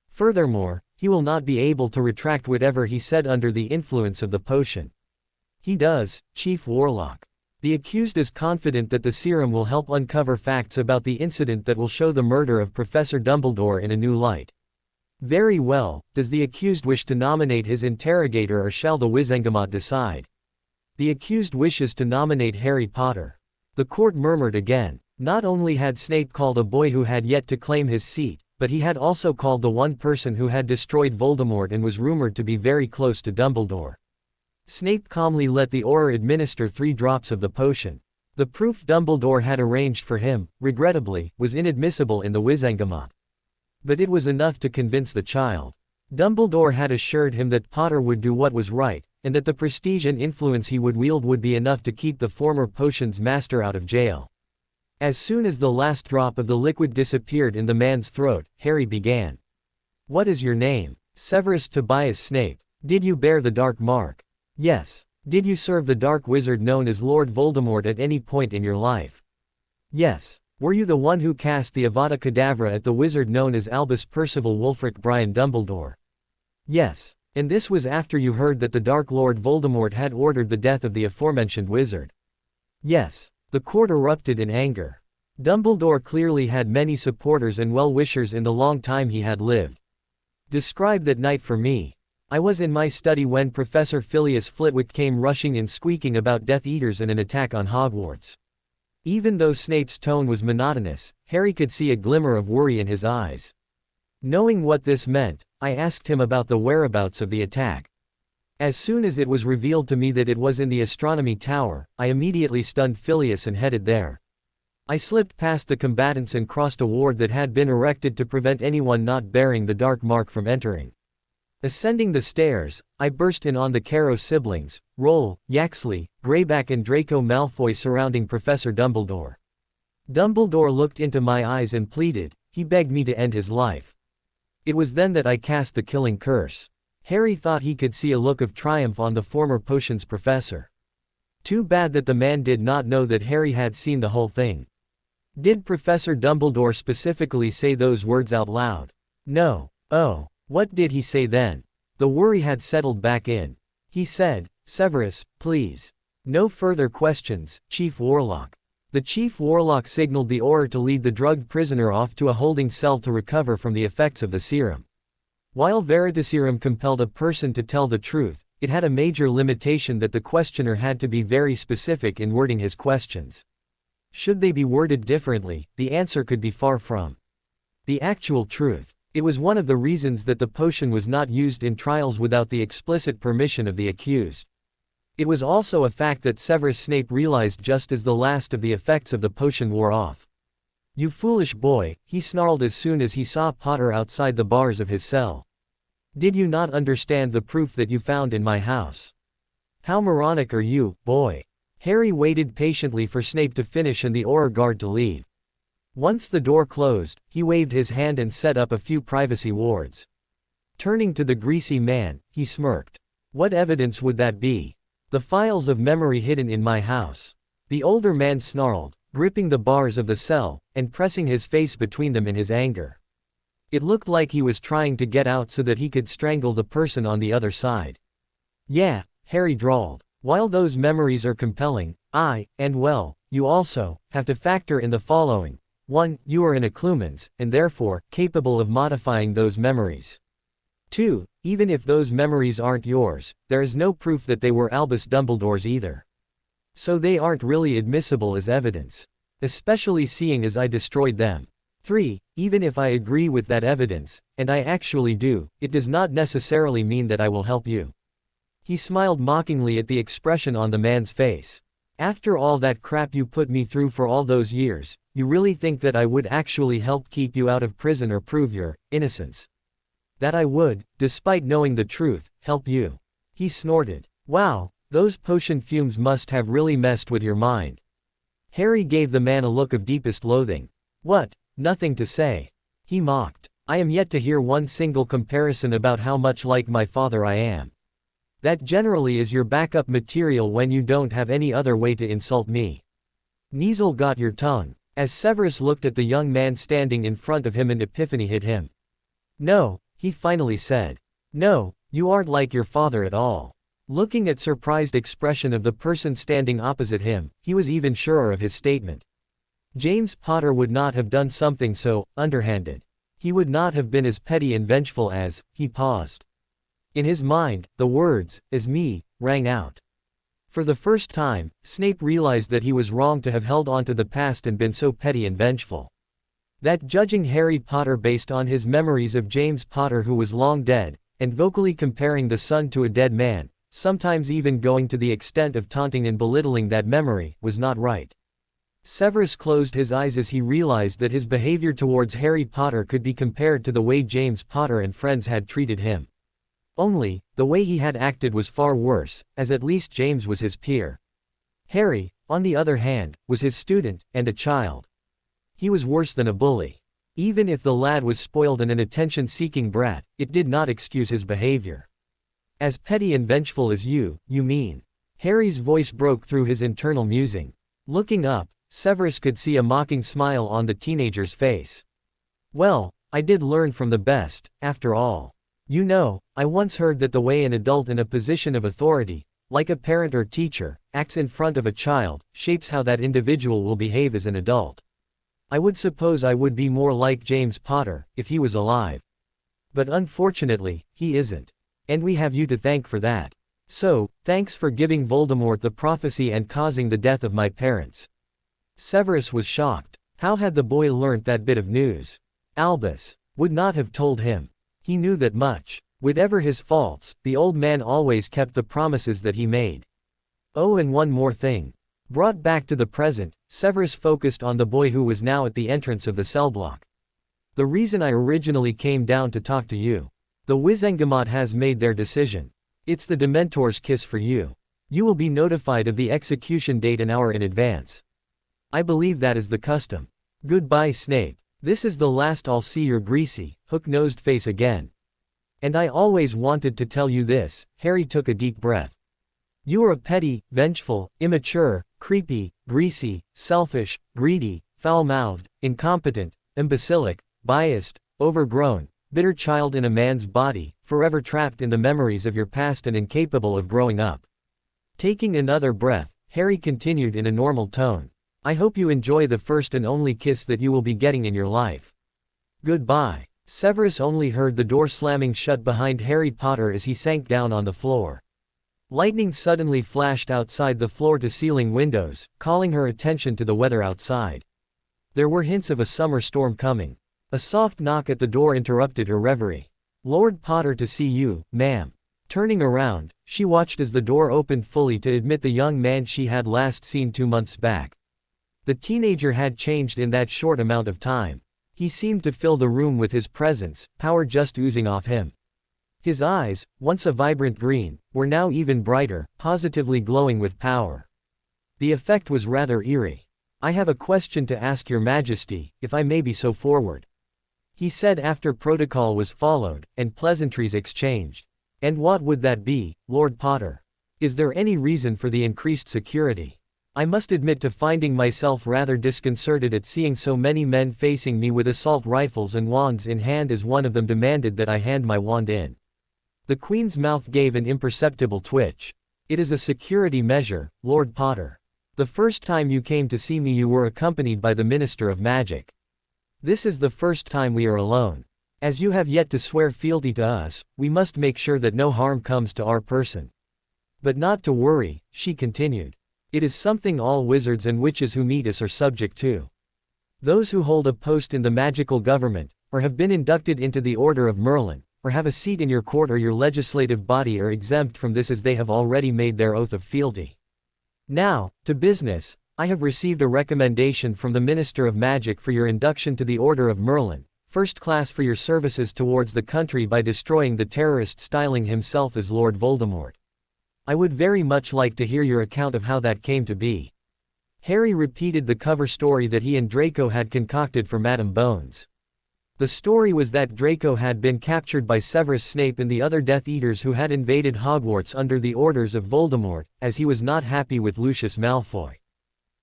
Furthermore, he will not be able to retract whatever he said under the influence of the potion." "He does, Chief Warlock. The accused is confident that the serum will help uncover facts about the incident that will show the murder of Professor Dumbledore in a new light." "Very well, does the accused wish to nominate his interrogator or shall the Wizengamot decide?" "The accused wishes to nominate Harry Potter." The court murmured again. Not only had Snape called a boy who had yet to claim his seat, but he had also called the one person who had destroyed Voldemort and was rumored to be very close to Dumbledore. Snape calmly let the Auror administer 3 drops of the potion. The proof Dumbledore had arranged for him, regrettably, was inadmissible in the Wizengamot. But it was enough to convince the child. Dumbledore had assured him that Potter would do what was right, and that the prestige and influence he would wield would be enough to keep the former potion's master out of jail. As soon as the last drop of the liquid disappeared in the man's throat, Harry began. "What is your name?" "Severus Tobias Snape." "Did you bear the dark mark?" "Yes." "Did you serve the dark wizard known as Lord Voldemort at any point in your life?" "Yes." "Were you the one who cast the Avada Kedavra at the wizard known as Albus Percival Wulfric Brian Dumbledore?" "Yes." "And this was after you heard that the Dark Lord Voldemort had ordered the death of the aforementioned wizard?" "Yes." The court erupted in anger. Dumbledore clearly had many supporters and well-wishers in the long time he had lived. "Describe that night for me." I was in my study when Professor Phileas Flitwick came rushing in squeaking about Death Eaters and an attack on Hogwarts. Even though Snape's tone was monotonous, Harry could see a glimmer of worry in his eyes. Knowing what this meant, I asked him about the whereabouts of the attack. As soon as it was revealed to me that it was in the astronomy tower, I immediately stunned Phileas and headed there. I slipped past the combatants and crossed a ward that had been erected to prevent anyone not bearing the dark mark from entering. Ascending the stairs, I burst in on the Carrow siblings, Roll, Yaxley, Greyback and Draco Malfoy surrounding Professor Dumbledore. Dumbledore looked into my eyes and pleaded, he begged me to end his life. It was then that I cast the killing curse. Harry thought he could see a look of triumph on the former potions professor. Too bad that the man did not know that Harry had seen the whole thing. Did Professor Dumbledore specifically say those words out loud? No. Oh. What did he say then? The worry had settled back in. He said, Severus, please. No further questions, Chief Warlock. The Chief Warlock signaled the Auror to lead the drugged prisoner off to a holding cell to recover from the effects of the serum. While Veritaserum compelled a person to tell the truth, it had a major limitation that the questioner had to be very specific in wording his questions. Should they be worded differently, the answer could be far from the actual truth. It was one of the reasons that the potion was not used in trials without the explicit permission of the accused. It was also a fact that Severus Snape realized just as the last of the effects of the potion wore off. You foolish boy, he snarled as soon as he saw Potter outside the bars of his cell. Did you not understand the proof that you found in my house? How moronic are you, boy? Harry waited patiently for Snape to finish and the Auror guard to leave. Once the door closed, he waved his hand and set up a few privacy wards. Turning to the greasy man, he smirked. What evidence would that be? The files of memory hidden in my house. The older man snarled, gripping the bars of the cell, and pressing his face between them in his anger. It looked like he was trying to get out so that he could strangle the person on the other side. Yeah, Harry drawled. While those memories are compelling, you also, have to factor in the following. 1. You are an Occlumens, and therefore, capable of modifying those memories. 2. Even if those memories aren't yours, there is no proof that they were Albus Dumbledore's either. So they aren't really admissible as evidence. Especially seeing as I destroyed them. 3. Even if I agree with that evidence, and I actually do, it does not necessarily mean that I will help you. He smiled mockingly at the expression on the man's face. After all that crap you put me through for all those years, you really think that I would actually help keep you out of prison or prove your innocence? That I would, despite knowing the truth, help you? He snorted. Wow, those potion fumes must have really messed with your mind. Harry gave the man a look of deepest loathing. What? Nothing to say. He mocked. I am yet to hear one single comparison about how much like my father I am. That generally is your backup material when you don't have any other way to insult me. Kneazle got your tongue. As Severus looked at the young man standing in front of him, an epiphany hit him. No, he finally said. No, you aren't like your father at all. Looking at surprised expression of the person standing opposite him, he was even surer of his statement. James Potter would not have done something so underhanded. He would not have been as petty and vengeful as, he paused. In his mind, the words, as me, rang out. For the first time, Snape realized that he was wrong to have held on to the past and been so petty and vengeful. That judging Harry Potter based on his memories of James Potter who was long dead, and vocally comparing the son to a dead man, sometimes even going to the extent of taunting and belittling that memory, was not right. Severus closed his eyes as he realized that his behavior towards Harry Potter could be compared to the way James Potter and friends had treated him. Only, the way he had acted was far worse, as at least James was his peer. Harry, on the other hand, was his student, and a child. He was worse than a bully. Even if the lad was spoiled and an attention-seeking brat, it did not excuse his behavior. As petty and vengeful as you mean? Harry's voice broke through his internal musing. Looking up, Severus could see a mocking smile on the teenager's face. Well, I did learn from the best, after all. You know, I once heard that the way an adult in a position of authority, like a parent or teacher, acts in front of a child, shapes how that individual will behave as an adult. I would suppose I would be more like James Potter, if he was alive. But unfortunately, he isn't. And we have you to thank for that. So, thanks for giving Voldemort the prophecy and causing the death of my parents." Severus was shocked. How had the boy learnt that bit of news? Albus would not have told him. He knew that much. Whatever his faults, the old man always kept the promises that he made. Oh, and one more thing. Brought back to the present, Severus focused on the boy who was now at the entrance of the cell block. "The reason I originally came down to talk to you. The Wizengamot has made their decision. It's the Dementor's kiss for you. You will be notified of the execution date an hour in advance. I believe that is the custom. Goodbye, Snape. This is the last I'll see your greasy, hook-nosed face again. And I always wanted to tell you this." Harry took a deep breath. "You are a petty, vengeful, immature, creepy, greasy, selfish, greedy, foul-mouthed, incompetent, imbecilic, biased, overgrown, bitter child in a man's body, forever trapped in the memories of your past and incapable of growing up." Taking another breath, Harry continued in a normal tone. "I hope you enjoy the first and only kiss that you will be getting in your life. Goodbye." Severus only heard the door slamming shut behind Harry Potter as he sank down on the floor. Lightning suddenly flashed outside the floor-to-ceiling windows, calling her attention to the weather outside. There were hints of a summer storm coming. A soft knock at the door interrupted her reverie. "Lord Potter to see you, ma'am." Turning around, she watched as the door opened fully to admit the young man she had last seen 2 months back. The teenager had changed in that short amount of time. He seemed to fill the room with his presence, power just oozing off him. His eyes, once a vibrant green, were now even brighter, positively glowing with power. The effect was rather eerie. "I have a question to ask your majesty, if I may be so forward," he said after protocol was followed, and pleasantries exchanged. "And what would that be, Lord Potter? Is there any reason for the increased security? I must admit to finding myself rather disconcerted at seeing so many men facing me with assault rifles and wands in hand as one of them demanded that I hand my wand in." The Queen's mouth gave an imperceptible twitch. "It is a security measure, Lord Potter. The first time you came to see me you were accompanied by the Minister of Magic. This is the first time we are alone. As you have yet to swear fealty to us, we must make sure that no harm comes to our person. But not to worry," she continued. "It is something all wizards and witches who meet us are subject to. Those who hold a post in the magical government, or have been inducted into the Order of Merlin, or have a seat in your court or your legislative body are exempt from this as they have already made their oath of fealty. Now, to business. I have received a recommendation from the Minister of Magic for your induction to the Order of Merlin, first class for your services towards the country by destroying the terrorist styling himself as Lord Voldemort. I would very much like to hear your account of how that came to be." Harry repeated the cover story that he and Draco had concocted for Madame Bones. The story was that Draco had been captured by Severus Snape and the other Death Eaters who had invaded Hogwarts under the orders of Voldemort, as he was not happy with Lucius Malfoy.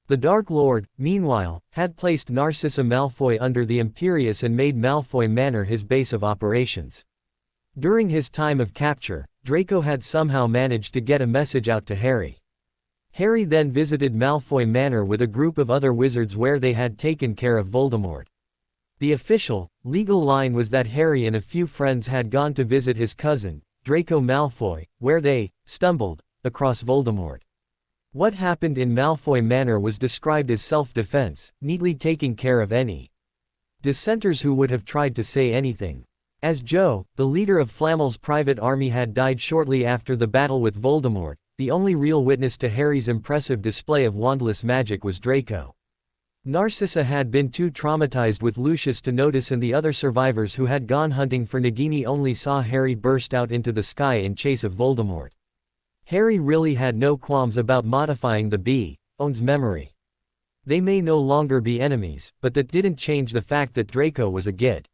The Dark Lord, meanwhile, had placed Narcissa Malfoy under the Imperius and made Malfoy Manor his base of operations. During his time of capture, Draco had somehow managed to get a message out to Harry. Harry then visited Malfoy Manor with a group of other wizards where they had taken care of Voldemort. The official, legal line was that Harry and a few friends had gone to visit his cousin, Draco Malfoy, where they stumbled across Voldemort. What happened in Malfoy Manor was described as self-defense, neatly taking care of any dissenters who would have tried to say anything. As Joe, the leader of Flamel's private army, had died shortly after the battle with Voldemort, the only real witness to Harry's impressive display of wandless magic was Draco. Narcissa had been too traumatized with Lucius to notice, and the other survivors who had gone hunting for Nagini only saw Harry burst out into the sky in chase of Voldemort. Harry really had no qualms about modifying the Bee-Own's memory. They may no longer be enemies, but that didn't change the fact that Draco was a git.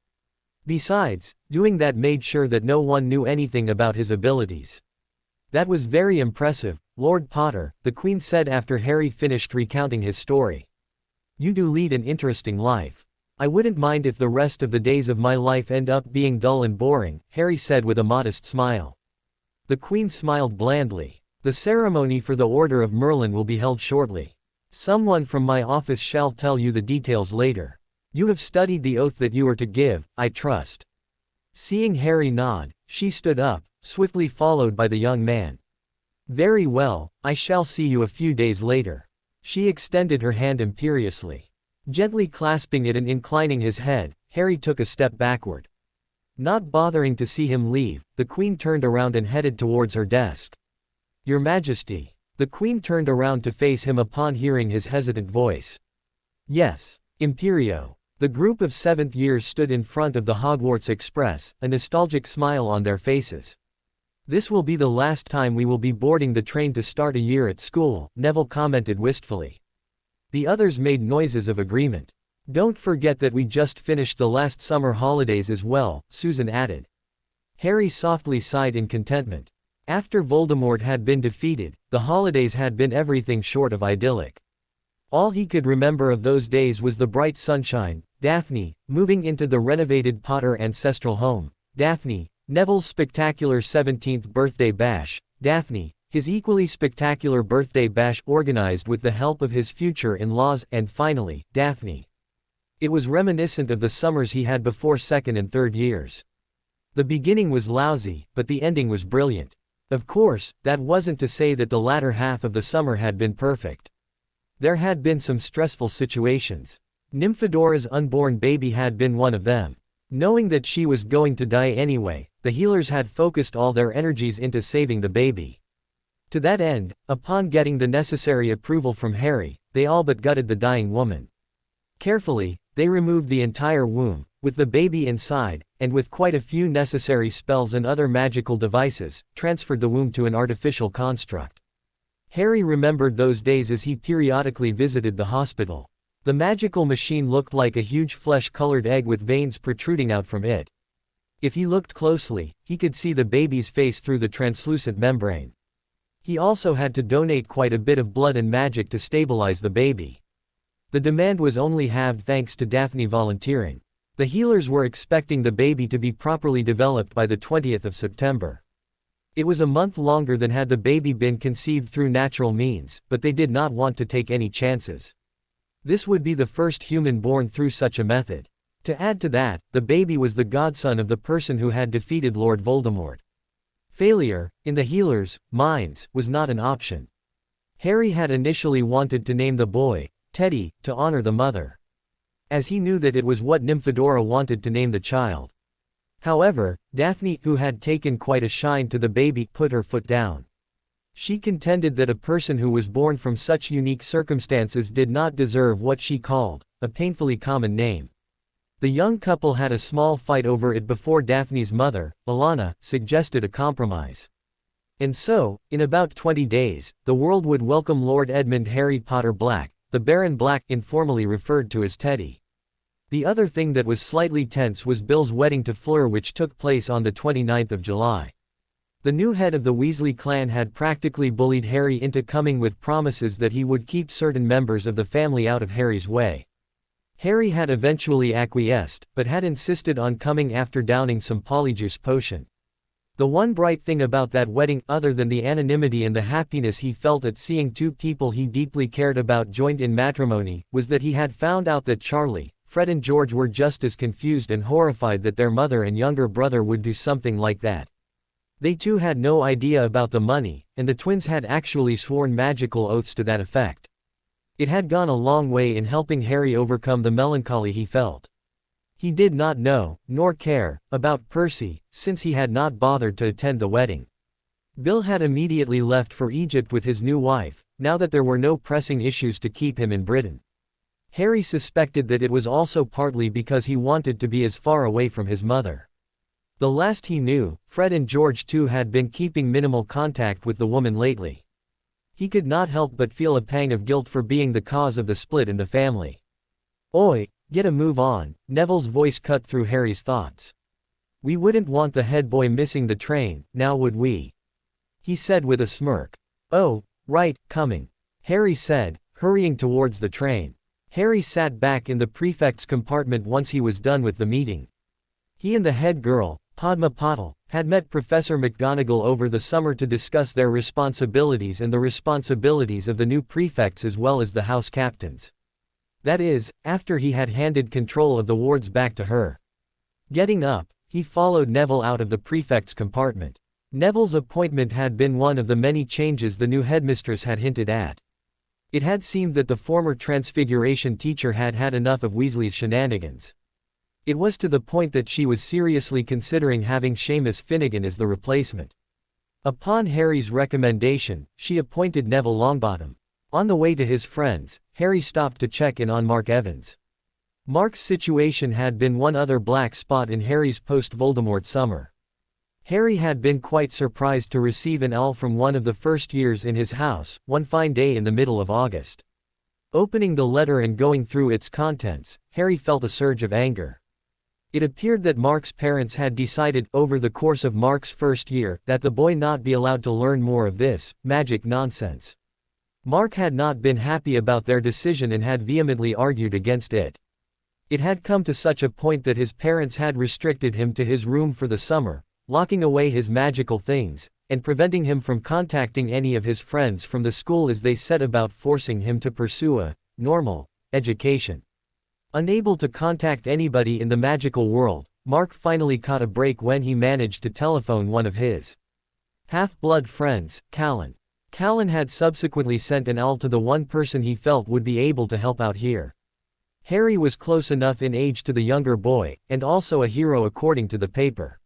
Besides, doing that made sure that no one knew anything about his abilities. "That was very impressive, Lord Potter," the Queen said after Harry finished recounting his story. "You do lead an interesting life. I wouldn't mind if the rest of the days of my life end up being dull and boring," Harry said with a modest smile. The Queen smiled blandly. "The ceremony for the Order of Merlin will be held shortly. Someone from my office shall tell you the details later. You have studied the oath that you are to give, I trust." Seeing Harry nod, she stood up, swiftly followed by the young man. Very well, I shall see you a few days later. She extended her hand imperiously. Gently clasping it and inclining his head, Harry took a step backward. Not bothering to see him leave, the Queen turned around and headed towards her desk. Your Majesty. The Queen turned around to face him upon hearing his hesitant voice. Yes, Imperio. The group of 7th years stood in front of the Hogwarts Express, a nostalgic smile on their faces. This will be the last time we will be boarding the train to start a year at school, Neville commented wistfully. The others made noises of agreement. Don't forget that we just finished the last summer holidays as well, Susan added. Harry softly sighed in contentment. After Voldemort had been defeated, the holidays had been everything short of idyllic. All he could remember of those days was the bright sunshine, Daphne, moving into the renovated Potter ancestral home, Daphne, Neville's spectacular 17th birthday bash, Daphne, his equally spectacular birthday bash organized with the help of his future in-laws, and finally, Daphne. It was reminiscent of the summers he had before 2nd and 3rd years. The beginning was lousy, but the ending was brilliant. Of course, that wasn't to say that the latter half of the summer had been perfect. There had been some stressful situations. Nymphadora's unborn baby had been one of them. Knowing that she was going to die anyway, the healers had focused all their energies into saving the baby. To that end, upon getting the necessary approval from Harry, they all but gutted the dying woman. Carefully, they removed the entire womb, with the baby inside, and with quite a few necessary spells and other magical devices, transferred the womb to an artificial construct. Harry remembered those days as he periodically visited the hospital. The magical machine looked like a huge flesh-colored egg with veins protruding out from it. If he looked closely, he could see the baby's face through the translucent membrane. He also had to donate quite a bit of blood and magic to stabilize the baby. The demand was only halved thanks to Daphne volunteering. The healers were expecting the baby to be properly developed by the 20th of September. It was a month longer than had the baby been conceived through natural means, but they did not want to take any chances. This would be the first human born through such a method. To add to that, the baby was the godson of the person who had defeated Lord Voldemort. Failure, in the healers' minds, was not an option. Harry had initially wanted to name the boy, Teddy, to honor the mother, as he knew that it was what Nymphadora wanted to name the child. However, Daphne, who had taken quite a shine to the baby, put her foot down. She contended that a person who was born from such unique circumstances did not deserve what she called a painfully common name. The young couple had a small fight over it before Daphne's mother, Alana, suggested a compromise. And so, in about 20 days, the world would welcome Lord Edmund Harry Potter Black, the Baron Black, informally referred to as Teddy. The other thing that was slightly tense was Bill's wedding to Fleur, which took place on the 29th of July. The new head of the Weasley clan had practically bullied Harry into coming with promises that he would keep certain members of the family out of Harry's way. Harry had eventually acquiesced, but had insisted on coming after downing some polyjuice potion. The one bright thing about that wedding, other than the anonymity and the happiness he felt at seeing two people he deeply cared about joined in matrimony, was that he had found out that Charlie, Fred and George were just as confused and horrified that their mother and younger brother would do something like that. They too had no idea about the money, and the twins had actually sworn magical oaths to that effect. It had gone a long way in helping Harry overcome the melancholy he felt. He did not know, nor care, about Percy, since he had not bothered to attend the wedding. Bill had immediately left for Egypt with his new wife, now that there were no pressing issues to keep him in Britain. Harry suspected that it was also partly because he wanted to be as far away from his mother. The last he knew, Fred and George too had been keeping minimal contact with the woman lately. He could not help but feel a pang of guilt for being the cause of the split in the family. "Oi, get a move on," Neville's voice cut through Harry's thoughts. "We wouldn't want the head boy missing the train, now would we?" he said with a smirk. "Oh, right, coming," Harry said, hurrying towards the train. Harry sat back in the prefect's compartment once he was done with the meeting. He and the head girl, Padma Patil, had met Professor McGonagall over the summer to discuss their responsibilities and the responsibilities of the new prefects as well as the house captains. That is, after he had handed control of the wards back to her. Getting up, he followed Neville out of the prefect's compartment. Neville's appointment had been one of the many changes the new headmistress had hinted at. It had seemed that the former Transfiguration teacher had had enough of Weasley's shenanigans. It was to the point that she was seriously considering having Seamus Finnegan as the replacement. Upon Harry's recommendation, she appointed Neville Longbottom. On the way to his friends, Harry stopped to check in on Mark Evans. Mark's situation had been one other black spot in Harry's post-Voldemort summer. Harry had been quite surprised to receive an L from one of the first years in his house, one fine day in the middle of August. Opening the letter and going through its contents, Harry felt a surge of anger. It appeared that Mark's parents had decided, over the course of Mark's first year, that the boy not be allowed to learn more of this magic nonsense. Mark had not been happy about their decision and had vehemently argued against it. It had come to such a point that his parents had restricted him to his room for the summer, locking away his magical things, and preventing him from contacting any of his friends from the school as they set about forcing him to pursue a normal education. Unable to contact anybody in the magical world, Mark finally caught a break when he managed to telephone one of his half-blood friends, Callan. Callan had subsequently sent an L to the one person he felt would be able to help out here. Harry was close enough in age to the younger boy, and also a hero according to the paper.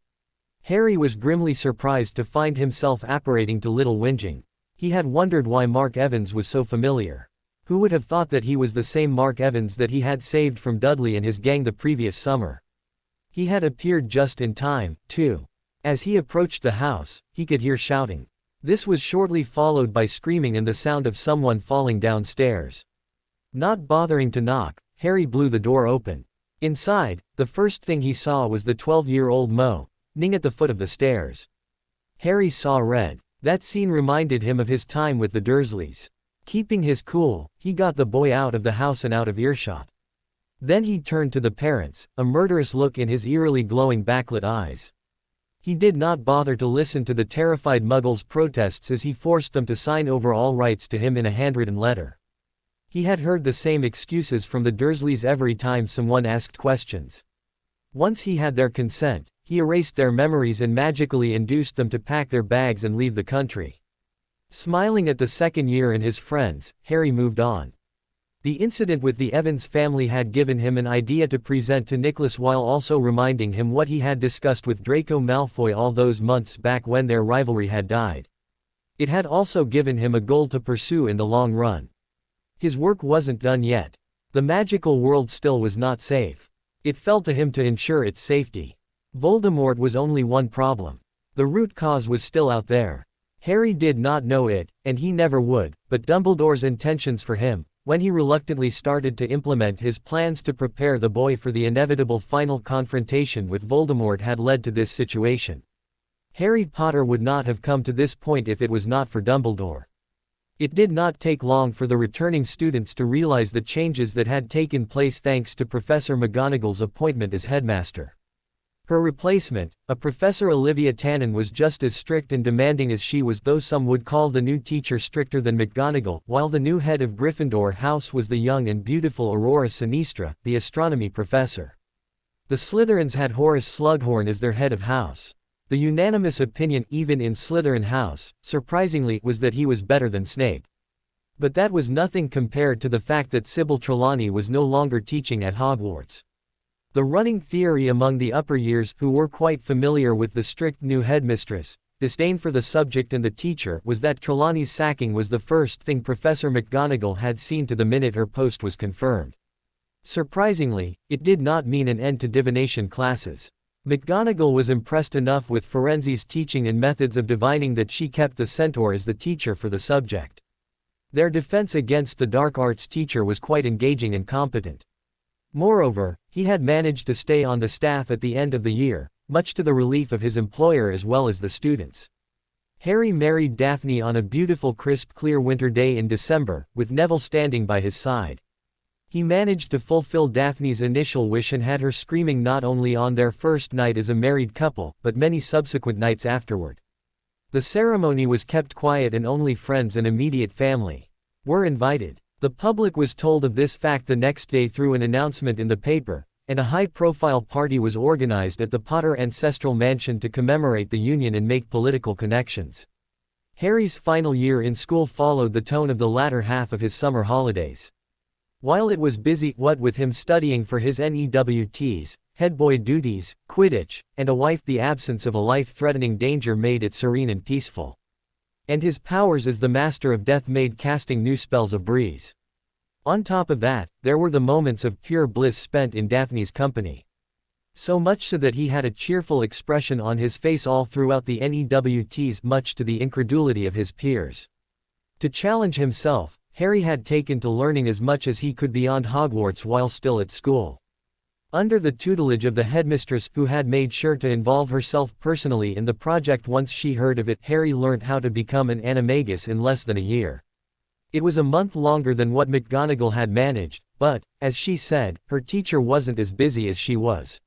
Harry was grimly surprised to find himself apparating to little whinging. He had wondered why Mark Evans was so familiar. Who would have thought that he was the same Mark Evans that he had saved from Dudley and his gang the previous summer? He had appeared just in time, too. As he approached the house, he could hear shouting. This was shortly followed by screaming and the sound of someone falling downstairs. Not bothering to knock, Harry blew the door open. Inside, the first thing he saw was the 12-year-old Ning at the foot of the stairs. Harry saw red. That scene reminded him of his time with the Dursleys. Keeping his cool, he got the boy out of the house and out of earshot. Then he turned to the parents, a murderous look in his eerily glowing backlit eyes. He did not bother to listen to the terrified Muggles' protests as he forced them to sign over all rights to him in a handwritten letter. He had heard the same excuses from the Dursleys every time someone asked questions. Once he had their consent, he erased their memories and magically induced them to pack their bags and leave the country. Smiling at the second year and his friends, Harry moved on. The incident with the Evans family had given him an idea to present to Nicholas while also reminding him what he had discussed with Draco Malfoy all those months back when their rivalry had died. It had also given him a goal to pursue in the long run. His work wasn't done yet. The magical world still was not safe. It fell to him to ensure its safety. Voldemort was only one problem. The root cause was still out there. Harry did not know it, and he never would, but Dumbledore's intentions for him, when he reluctantly started to implement his plans to prepare the boy for the inevitable final confrontation with Voldemort, had led to this situation. Harry Potter would not have come to this point if it was not for Dumbledore. It did not take long for the returning students to realize the changes that had taken place thanks to Professor McGonagall's appointment as headmaster. Her replacement, a Professor Olivia Tannen, was just as strict and demanding as she was, though some would call the new teacher stricter than McGonagall, while the new head of Gryffindor House was the young and beautiful Aurora Sinistra, the astronomy professor. The Slytherins had Horace Slughorn as their head of house. The unanimous opinion, even in Slytherin House, surprisingly, was that he was better than Snape. But that was nothing compared to the fact that Sybil Trelawney was no longer teaching at Hogwarts. The running theory among the upper years, who were quite familiar with the strict new headmistress' disdain for the subject and the teacher, was that Trelawney's sacking was the first thing Professor McGonagall had seen to the minute her post was confirmed. Surprisingly, it did not mean an end to divination classes. McGonagall was impressed enough with Ferenzi's teaching and methods of divining that she kept the Centaur as the teacher for the subject. Their defense against the dark arts teacher was quite engaging and competent. Moreover, he had managed to stay on the staff at the end of the year, much to the relief of his employer as well as the students. Harry married Daphne on a beautiful crisp clear winter day in December, with Neville standing by his side. He managed to fulfill Daphne's initial wish and had her screaming not only on their first night as a married couple, but many subsequent nights afterward. The ceremony was kept quiet and only friends and immediate family were invited. The public was told of this fact the next day through an announcement in the paper, and a high-profile party was organized at the Potter ancestral mansion to commemorate the union and make political connections. Harry's final year in school followed the tone of the latter half of his summer holidays. While it was busy, what with him studying for his NEWTs, headboy duties, Quidditch, and a wife, the absence of a life-threatening danger made it serene and peaceful. And his powers as the Master of Death made casting new spells a breeze. On top of that, there were the moments of pure bliss spent in Daphne's company. So much so that he had a cheerful expression on his face all throughout the NEWTs, much to the incredulity of his peers. To challenge himself, Harry had taken to learning as much as he could beyond Hogwarts while still at school. Under the tutelage of the headmistress, who had made sure to involve herself personally in the project once she heard of it, Harry learnt how to become an animagus in less than a year. It was a month longer than what McGonagall had managed, but, as she said, her teacher wasn't as busy as she was.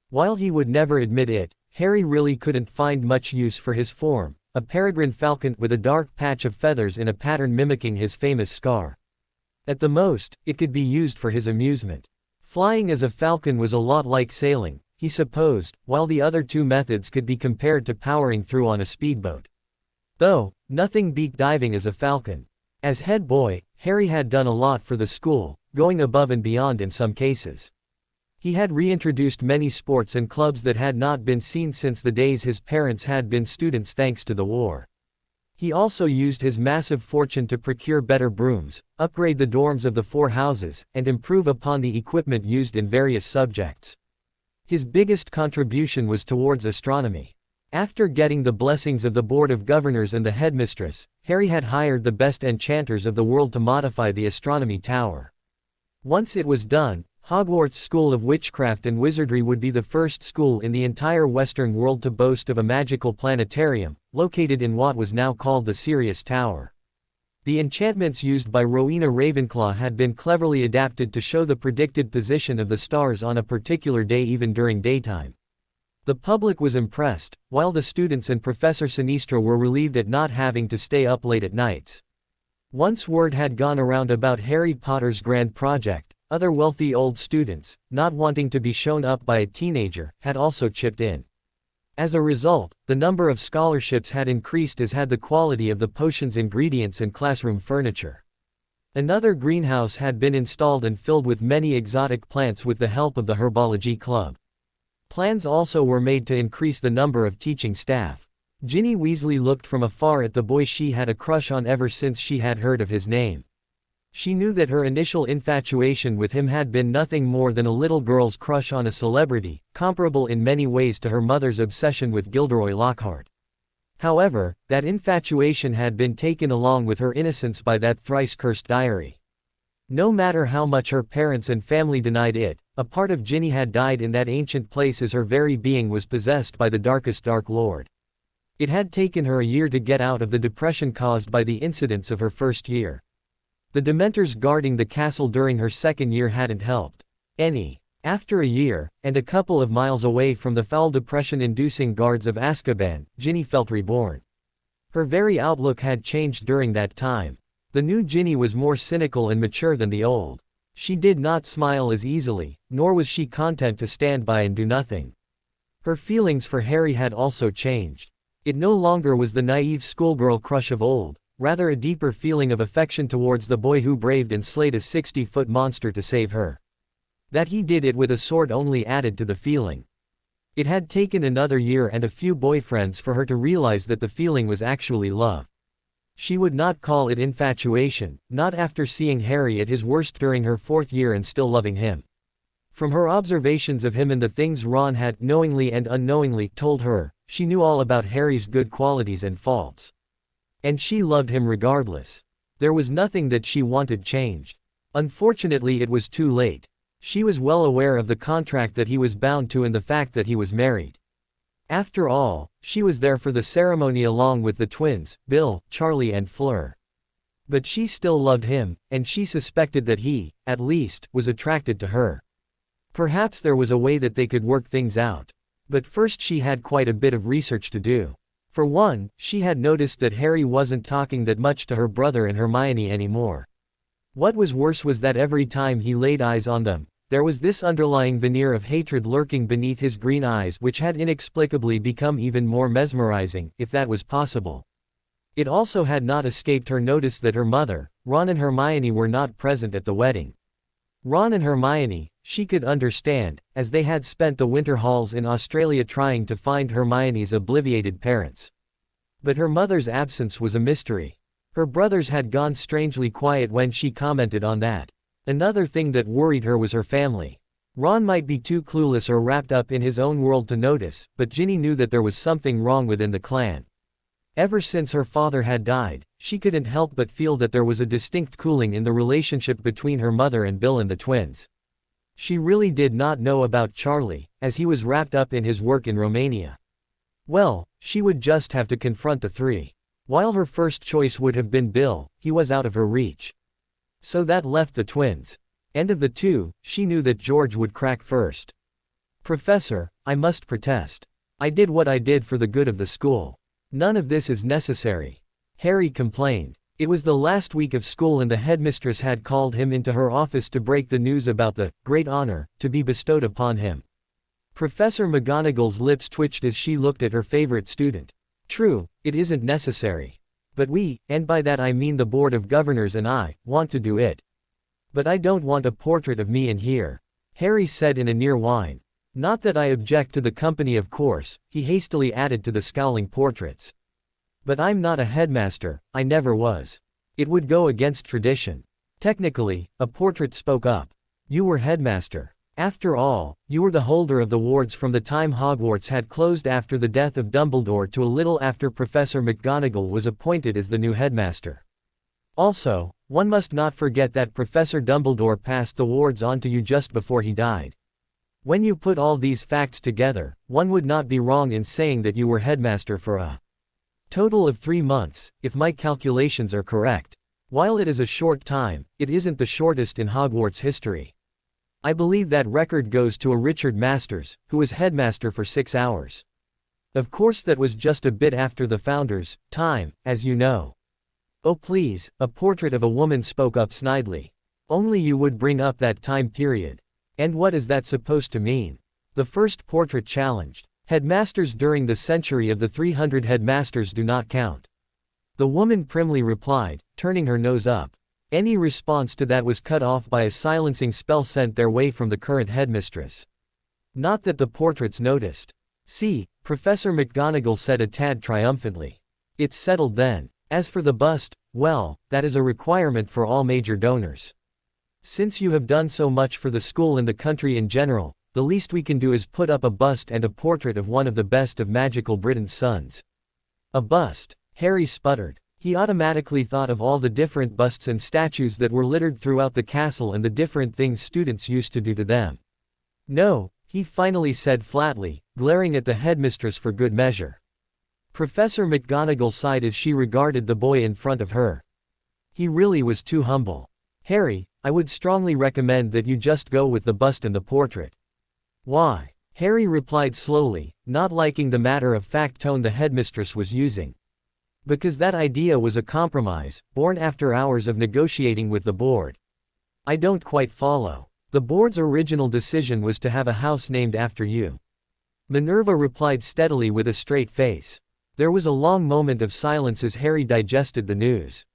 While he would never admit it, Harry really couldn't find much use for his form, a peregrine falcon with a dark patch of feathers in a pattern mimicking his famous scar. At the most, it could be used for his amusement. Flying as a falcon was a lot like sailing, he supposed, while the other two methods could be compared to powering through on a speedboat. Though, nothing beat diving as a falcon. As head boy, Harry had done a lot for the school, going above and beyond in some cases. He had reintroduced many sports and clubs that had not been seen since the days his parents had been students thanks to the war. He also used his massive fortune to procure better brooms, upgrade the dorms of the 4 houses, and improve upon the equipment used in various subjects. His biggest contribution was towards astronomy. After getting the blessings of the Board of Governors and the headmistress, Harry had hired the best enchanters of the world to modify the astronomy tower. Once it was done, Hogwarts School of Witchcraft and Wizardry would be the first school in the entire Western world to boast of a magical planetarium, located in what was now called the Sirius Tower. The enchantments used by Rowena Ravenclaw had been cleverly adapted to show the predicted position of the stars on a particular day even during daytime. The public was impressed, while the students and Professor Sinistra were relieved at not having to stay up late at nights. Once word had gone around about Harry Potter's grand project, other wealthy old students, not wanting to be shown up by a teenager, had also chipped in. As a result, the number of scholarships had increased, as had the quality of the potions' ingredients and classroom furniture. Another greenhouse had been installed and filled with many exotic plants with the help of the Herbology Club. Plans also were made to increase the number of teaching staff. Ginny Weasley looked from afar at the boy she had a crush on ever since she had heard of his name. She knew that her initial infatuation with him had been nothing more than a little girl's crush on a celebrity, comparable in many ways to her mother's obsession with Gilderoy Lockhart. However, that infatuation had been taken along with her innocence by that thrice-cursed diary. No matter how much her parents and family denied it, a part of Ginny had died in that ancient place, as her very being was possessed by the darkest Dark Lord. It had taken her a year to get out of the depression caused by the incidents of her first year. The Dementors guarding the castle during her second year hadn't helped any. After a year, and a couple of miles away from the foul depression-inducing guards of Azkaban, Ginny felt reborn. Her very outlook had changed during that time. The new Ginny was more cynical and mature than the old. She did not smile as easily, nor was she content to stand by and do nothing. Her feelings for Harry had also changed. It no longer was the naive schoolgirl crush of old, rather a deeper feeling of affection towards the boy who braved and slayed a 60-foot monster to save her. That he did it with a sword only added to the feeling. It had taken another year and a few boyfriends for her to realize that the feeling was actually love. She would not call it infatuation, not after seeing Harry at his worst during her 4th year and still loving him. From her observations of him and the things Ron had, knowingly and unknowingly, told her, she knew all about Harry's good qualities and faults. And she loved him regardless. There was nothing that she wanted changed. Unfortunately, it was too late. She was well aware of the contract that he was bound to and the fact that he was married. After all, she was there for the ceremony along with the twins, Bill, Charlie and Fleur. But she still loved him, and she suspected that he, at least, was attracted to her. Perhaps there was a way that they could work things out. But first she had quite a bit of research to do. For one, she had noticed that Harry wasn't talking that much to her brother and Hermione anymore. What was worse was that every time he laid eyes on them, There was this underlying veneer of hatred lurking beneath his green eyes which had inexplicably become even more mesmerizing, if that was possible. It also had not escaped her notice that her mother, Ron and Hermione were not present at the wedding. Ron and Hermione, she could understand, as they had spent the winter halls in Australia trying to find Hermione's obliviated parents. But her mother's absence was a mystery. Her brothers had gone strangely quiet when she commented on that. Another thing that worried her was her family. Ron might be too clueless or wrapped up in his own world to notice, but Ginny knew that there was something wrong within the clan. Ever since her father had died, she couldn't help but feel that there was a distinct cooling in the relationship between her mother and Bill and the twins. She really did not know about Charlie, as he was wrapped up in his work in Romania. Well, she would just have to confront the three. While her first choice would have been Bill, he was out of her reach. So that left the twins. And of the two, she knew that George would crack first. "Professor, I must protest. I did what I did for the good of the school. None of this is necessary," Harry complained. It was the last week of school and the headmistress had called him into her office to break the news about the great honor to be bestowed upon him. Professor McGonagall's lips twitched as she looked at her favorite student. "True, it isn't necessary. But we, and by that I mean the Board of Governors and I, want to do it. But I don't want a portrait of me in here," Harry said in a near whine. "Not that I object to the company, of course," he hastily added to the scowling portraits. "But I'm not a headmaster, I never was. It would go against tradition." "Technically," a portrait spoke up. "You were headmaster. After all, you were the holder of the wards from the time Hogwarts had closed after the death of Dumbledore to a little after Professor McGonagall was appointed as the new headmaster. Also, one must not forget that Professor Dumbledore passed the wards on to you just before he died. When you put all these facts together, one would not be wrong in saying that you were headmaster for a total of 3 months, if my calculations are correct. While it is a short time, it isn't the shortest in Hogwarts history. I believe that record goes to a Richard Masters, who was headmaster for 6 hours. Of course that was just a bit after the founders' time, as you know." "Oh please," a portrait of a woman spoke up snidely. "Only you would bring up that time period. And what is that supposed to mean?" The first portrait challenged. "Headmasters during the century of the 300 headmasters do not count." The woman primly replied, turning her nose up. Any response to that was cut off by a silencing spell sent their way from the current headmistress. Not that the portraits noticed. "See," Professor McGonagall said a tad triumphantly. "It's settled then. As for the bust, well, that is a requirement for all major donors. Since you have done so much for the school and the country in general, the least we can do is put up a bust and a portrait of one of the best of Magical Britain's sons." "A bust," Harry sputtered. He automatically thought of all the different busts and statues that were littered throughout the castle and the different things students used to do to them. "No," he finally said flatly, glaring at the headmistress for good measure. Professor McGonagall sighed as she regarded the boy in front of her. He really was too humble. "Harry, I would strongly recommend that you just go with the bust and the portrait." "Why?" Harry replied slowly, not liking the matter-of-fact tone the headmistress was using. "Because that idea was a compromise, born after hours of negotiating with the board." "I don't quite follow. The board's original decision was to have a house named after you." Minerva replied steadily with a straight face. There was a long moment of silence as Harry digested the news.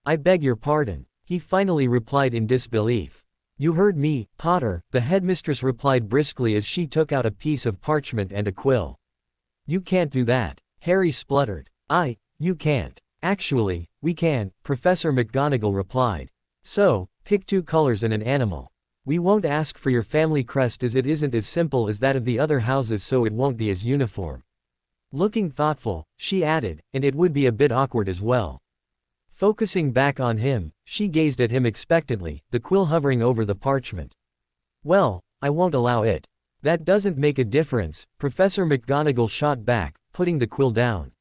"I beg your pardon," he finally replied in disbelief. "You heard me, Potter," the headmistress replied briskly as she took out a piece of parchment and a quill. "You can't do that," Harry spluttered. You can't." "Actually, we can," Professor McGonagall replied. "So, pick 2 colors and an animal. We won't ask for your family crest as it isn't as simple as that of the other houses, so it won't be as uniform." Looking thoughtful, she added, "and it would be a bit awkward as well." Focusing back on him, she gazed at him expectantly, the quill hovering over the parchment. "Well, I won't allow it." "That doesn't make a difference," Professor McGonagall shot back, putting the quill down.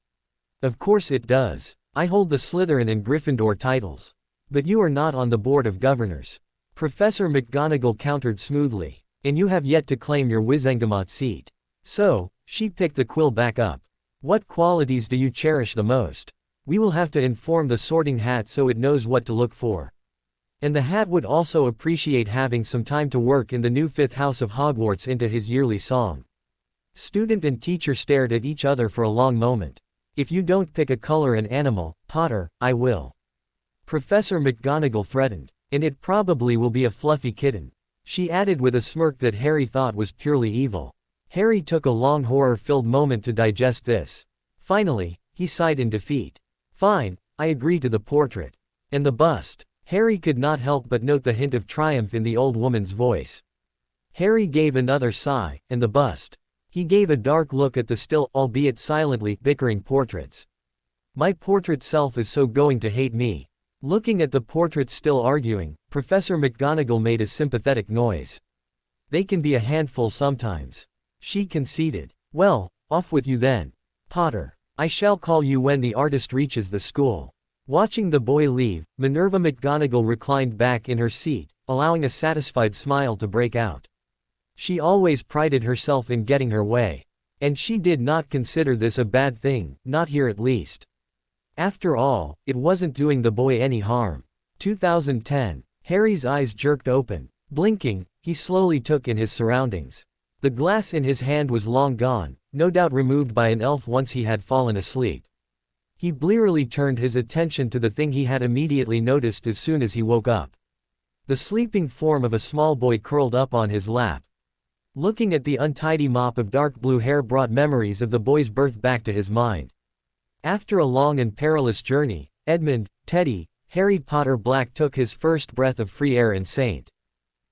"Of course it does. I hold the Slytherin and Gryffindor titles. But you are not on the Board of Governors." Professor McGonagall countered smoothly. "And you have yet to claim your Wizengamot seat. So," she picked the quill back up. "What qualities do you cherish the most? We will have to inform the Sorting Hat so it knows what to look for." And the hat would also appreciate having some time to work in the new fifth house of Hogwarts into his yearly song. Student and teacher stared at each other for a long moment. If you don't pick a color and animal, Potter, I will. Professor McGonagall threatened. And it probably will be a fluffy kitten. She added with a smirk that Harry thought was purely evil. Harry took a long horror-filled moment to digest this. Finally, he sighed in defeat. Fine, I agree to the portrait. And the bust. Harry could not help but note the hint of triumph in the old woman's voice. Harry gave another sigh, and the bust. He gave a dark look at the still, albeit silently, bickering portraits. My portrait self is so going to hate me. Looking at the portraits still arguing, Professor McGonagall made a sympathetic noise. They can be a handful sometimes. She conceded. Well, off with you then. Potter. I shall call you when the artist reaches the school. Watching the boy leave, Minerva McGonagall reclined back in her seat, allowing a satisfied smile to break out. She always prided herself in getting her way. And she did not consider this a bad thing, not here at least. After all, it wasn't doing the boy any harm. 2010. Harry's eyes jerked open. Blinking, he slowly took in his surroundings. The glass in his hand was long gone, no doubt removed by an elf once he had fallen asleep. He blearily turned his attention to the thing he had immediately noticed as soon as he woke up. The sleeping form of a small boy curled up on his lap. Looking at the untidy mop of dark blue hair brought memories of the boy's birth back to his mind. After a long and perilous journey, Edmund, Teddy, Harry Potter Black took his first breath of free air in St.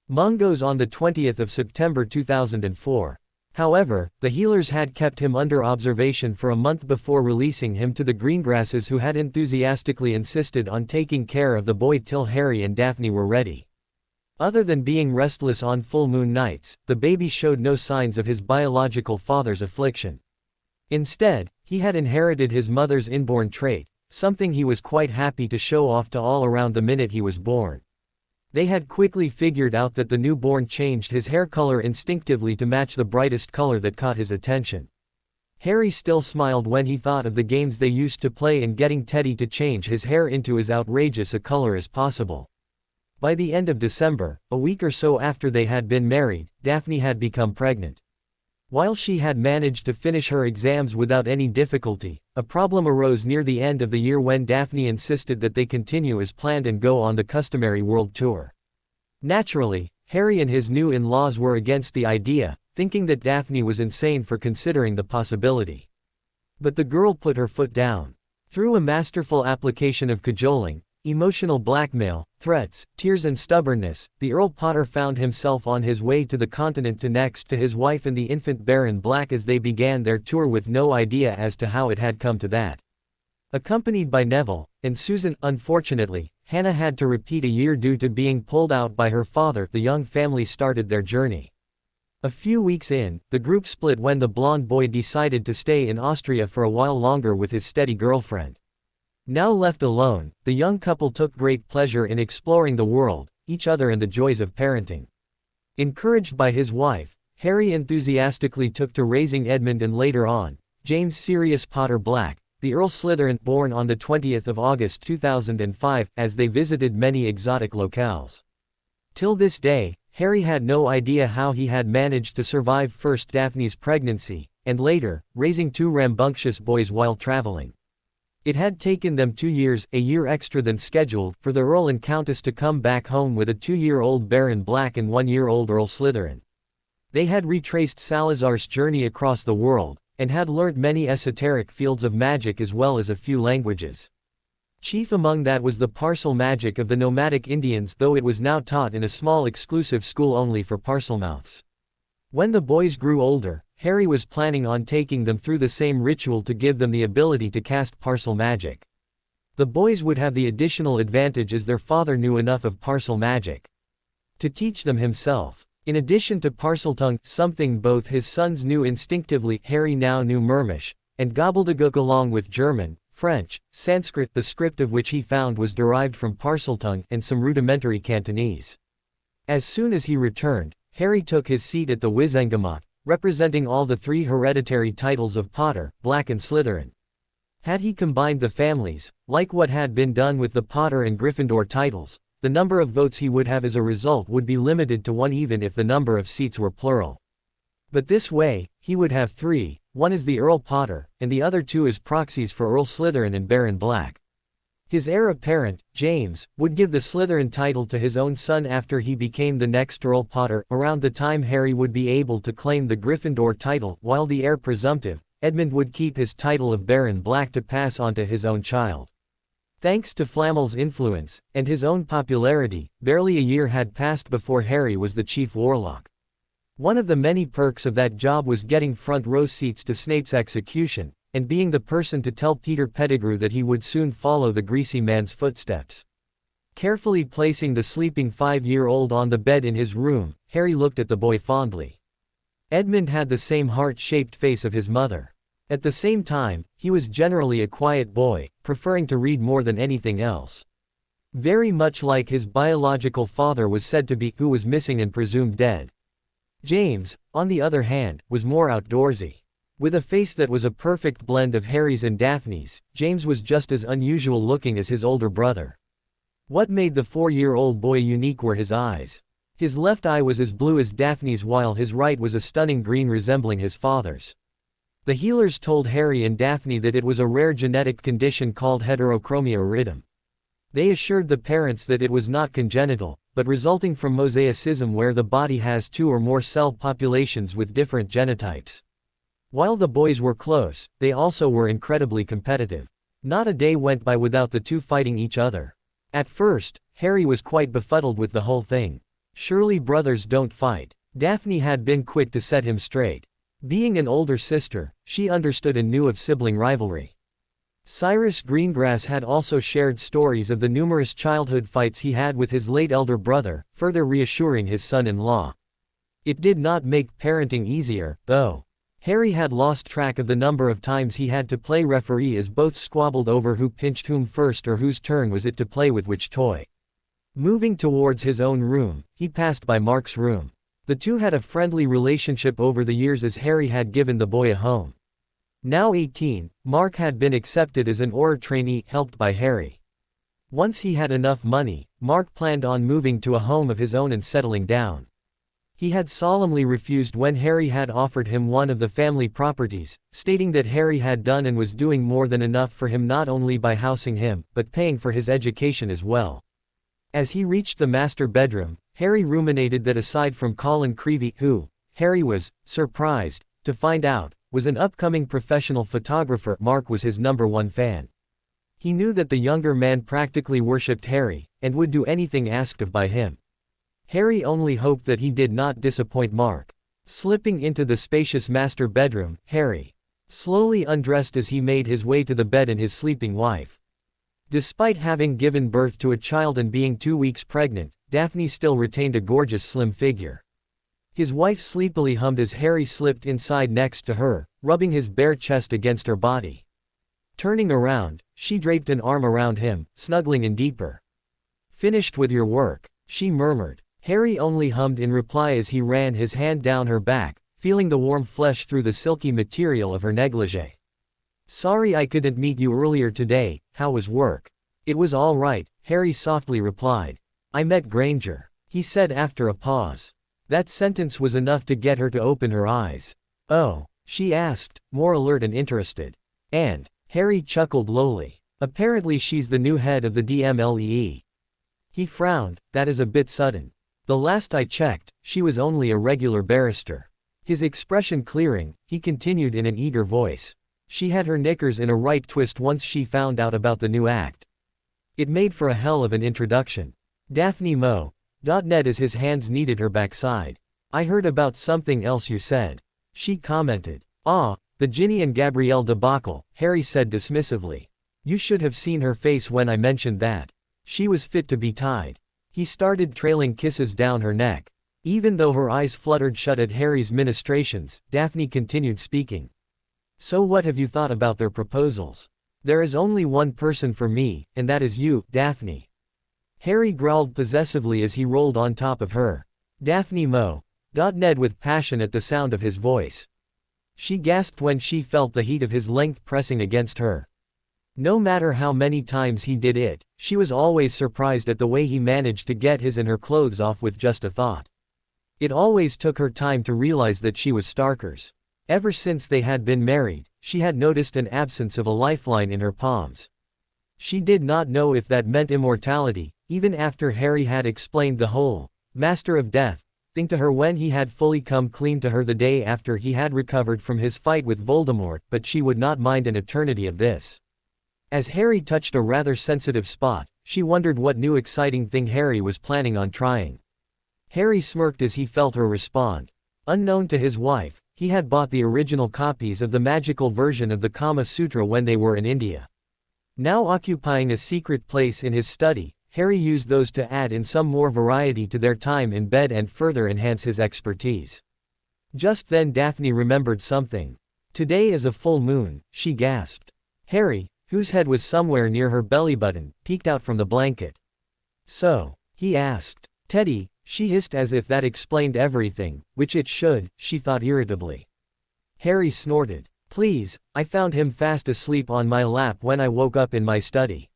Mungo's on the 20th of September 2004. However, the healers had kept him under observation for a month before releasing him to the Greengrasses, who had enthusiastically insisted on taking care of the boy till Harry and Daphne were ready. Other than being restless on full moon nights, the baby showed no signs of his biological father's affliction. Instead, he had inherited his mother's inborn trait, something he was quite happy to show off to all around the minute he was born. They had quickly figured out that the newborn changed his hair color instinctively to match the brightest color that caught his attention. Harry still smiled when he thought of the games they used to play in getting Teddy to change his hair into as outrageous a color as possible. By the end of December, a week or so after they had been married, Daphne had become pregnant. While she had managed to finish her exams without any difficulty, a problem arose near the end of the year when Daphne insisted that they continue as planned and go on the customary world tour. Naturally, Harry and his new in-laws were against the idea, thinking that Daphne was insane for considering the possibility. But the girl put her foot down. Through a masterful application of cajoling, emotional blackmail, threats, tears and stubbornness, the Earl Potter found himself on his way to the continent to next to his wife and the infant Baron Black as they began their tour with no idea as to how it had come to that. Accompanied by Neville and Susan, unfortunately, Hannah had to repeat a year due to being pulled out by her father. The young family started their journey. A few weeks in, the group split when the blonde boy decided to stay in Austria for a while longer with his steady girlfriend. Now left alone, the young couple took great pleasure in exploring the world, each other and the joys of parenting. Encouraged by his wife, Harry enthusiastically took to raising Edmund and later on, James Sirius Potter Black, the Earl Slytherin, born on the 20th of August 2005, as they visited many exotic locales. Till this day, Harry had no idea how he had managed to survive first Daphne's pregnancy, and later, raising two rambunctious boys while traveling. It had taken them 2 years, a year extra than scheduled, for the Earl and Countess to come back home with a 2-year-old Baron Black and 1-year-old Earl Slytherin. They had retraced Salazar's journey across the world, and had learnt many esoteric fields of magic as well as a few languages. Chief among that was the parcel magic of the nomadic Indians, though it was now taught in a small exclusive school only for parcelmouths. When the boys grew older, Harry was planning on taking them through the same ritual to give them the ability to cast parcel magic. The boys would have the additional advantage as their father knew enough of parcel magic to teach them himself. In addition to Parseltongue, something both his sons knew instinctively, Harry now knew Murmish and Gobbledygook along with German, French, Sanskrit, the script of which he found was derived from Parseltongue, and some rudimentary Cantonese. As soon as he returned, Harry took his seat at the Wizengamot, representing all the 3 hereditary titles of Potter, Black and Slytherin. Had he combined the families, like what had been done with the Potter and Gryffindor titles, the number of votes he would have as a result would be limited to 1 even if the number of seats were plural. But this way, he would have 3, one as the Earl Potter, and the other 2 as proxies for Earl Slytherin and Baron Black. His heir apparent, James, would give the Slytherin title to his own son after he became the next Earl Potter. Around the time Harry would be able to claim the Gryffindor title, while the heir presumptive, Edmund, would keep his title of Baron Black to pass on to his own child. Thanks to Flamel's influence, and his own popularity, barely a year had passed before Harry was the chief warlock. One of the many perks of that job was getting front row seats to Snape's execution, and being the person to tell Peter Pettigrew that he would soon follow the greasy man's footsteps. Carefully placing the sleeping 5-year-old on the bed in his room, Harry looked at the boy fondly. Edmund had the same heart-shaped face of his mother. At the same time, he was generally a quiet boy, preferring to read more than anything else. Very much like his biological father was said to be, who was missing and presumed dead. James, on the other hand, was more outdoorsy. With a face that was a perfect blend of Harry's and Daphne's, James was just as unusual looking as his older brother. What made the 4-year-old boy unique were his eyes. His left eye was as blue as Daphne's while his right was a stunning green resembling his father's. The healers told Harry and Daphne that it was a rare genetic condition called heterochromia iridum. They assured the parents that it was not congenital, but resulting from mosaicism where the body has 2 or more cell populations with different genotypes. While the boys were close, they also were incredibly competitive. Not a day went by without the 2 fighting each other. At first, Harry was quite befuddled with the whole thing. Surely brothers don't fight. Daphne had been quick to set him straight. Being an older sister, she understood and knew of sibling rivalry. Cyrus Greengrass had also shared stories of the numerous childhood fights he had with his late elder brother, further reassuring his son-in-law. It did not make parenting easier, though. Harry had lost track of the number of times he had to play referee as both squabbled over who pinched whom first or whose turn was it to play with which toy. Moving towards his own room, he passed by Mark's room. The 2 had a friendly relationship over the years as Harry had given the boy a home. Now 18, Mark had been accepted as an Auror trainee, helped by Harry. Once he had enough money, Mark planned on moving to a home of his own and settling down. He had solemnly refused when Harry had offered him one of the family properties, stating that Harry had done and was doing more than enough for him not only by housing him, but paying for his education as well. As he reached the master bedroom, Harry ruminated that aside from Colin Creevey, who, Harry was surprised to find out, was an upcoming professional photographer, Mark was his #1 fan. He knew that the younger man practically worshipped Harry, and would do anything asked of by him. Harry only hoped that he did not disappoint Mark. Slipping into the spacious master bedroom, Harry slowly undressed as he made his way to the bed and his sleeping wife. Despite having given birth to a child and being 2 weeks pregnant, Daphne still retained a gorgeous slim figure. His wife sleepily hummed as Harry slipped inside next to her, rubbing his bare chest against her body. Turning around, she draped an arm around him, snuggling in deeper. "Finished with your work?" she murmured. Harry only hummed in reply as he ran his hand down her back, feeling the warm flesh through the silky material of her negligee. "Sorry I couldn't meet you earlier today. How was work?" "It was all right," Harry softly replied. "I met Granger," he said after a pause. That sentence was enough to get her to open her eyes. "Oh?" she asked, more alert and interested. "And?" Harry chuckled lowly. "Apparently she's the new head of the DMLEE." He frowned. "That is a bit sudden. The last I checked, she was only a regular barrister." His expression clearing, he continued in an eager voice. "She had her knickers in a right twist once she found out about the new act. It made for a hell of an introduction. Daphne Mo.net as his hands kneaded her backside. "I heard about something else you said," she commented. "Ah, the Ginny and Gabrielle debacle," Harry said dismissively. "You should have seen her face when I mentioned that. She was fit to be tied." He started trailing kisses down her neck. Even though her eyes fluttered shut at Harry's ministrations, Daphne continued speaking. "So what have you thought about their proposals?" "There is only one person for me, and that is you, Daphne." Harry growled possessively as he rolled on top of her. Daphne Mo.net with passion at the sound of his voice. She gasped when she felt the heat of his length pressing against her. No matter how many times he did it, she was always surprised at the way he managed to get his and her clothes off with just a thought. It always took her time to realize that she was Starker's. Ever since they had been married, she had noticed an absence of a lifeline in her palms. She did not know if that meant immortality, even after Harry had explained the whole Master of Death thing to her when he had fully come clean to her the day after he had recovered from his fight with Voldemort, but she would not mind an eternity of this. As Harry touched a rather sensitive spot, she wondered what new exciting thing Harry was planning on trying. Harry smirked as he felt her respond. Unknown to his wife, he had bought the original copies of the magical version of the Kama Sutra when they were in India. Now occupying a secret place in his study, Harry used those to add in some more variety to their time in bed and further enhance his expertise. Just then Daphne remembered something. "Today is a full moon," she gasped. Harry, whose head was somewhere near her belly button, peeked out from the blanket. "So?" he asked. "Teddy," she hissed as if that explained everything, which it should, she thought irritably. Harry snorted. "Please, I found him fast asleep on my lap when I woke up in my study.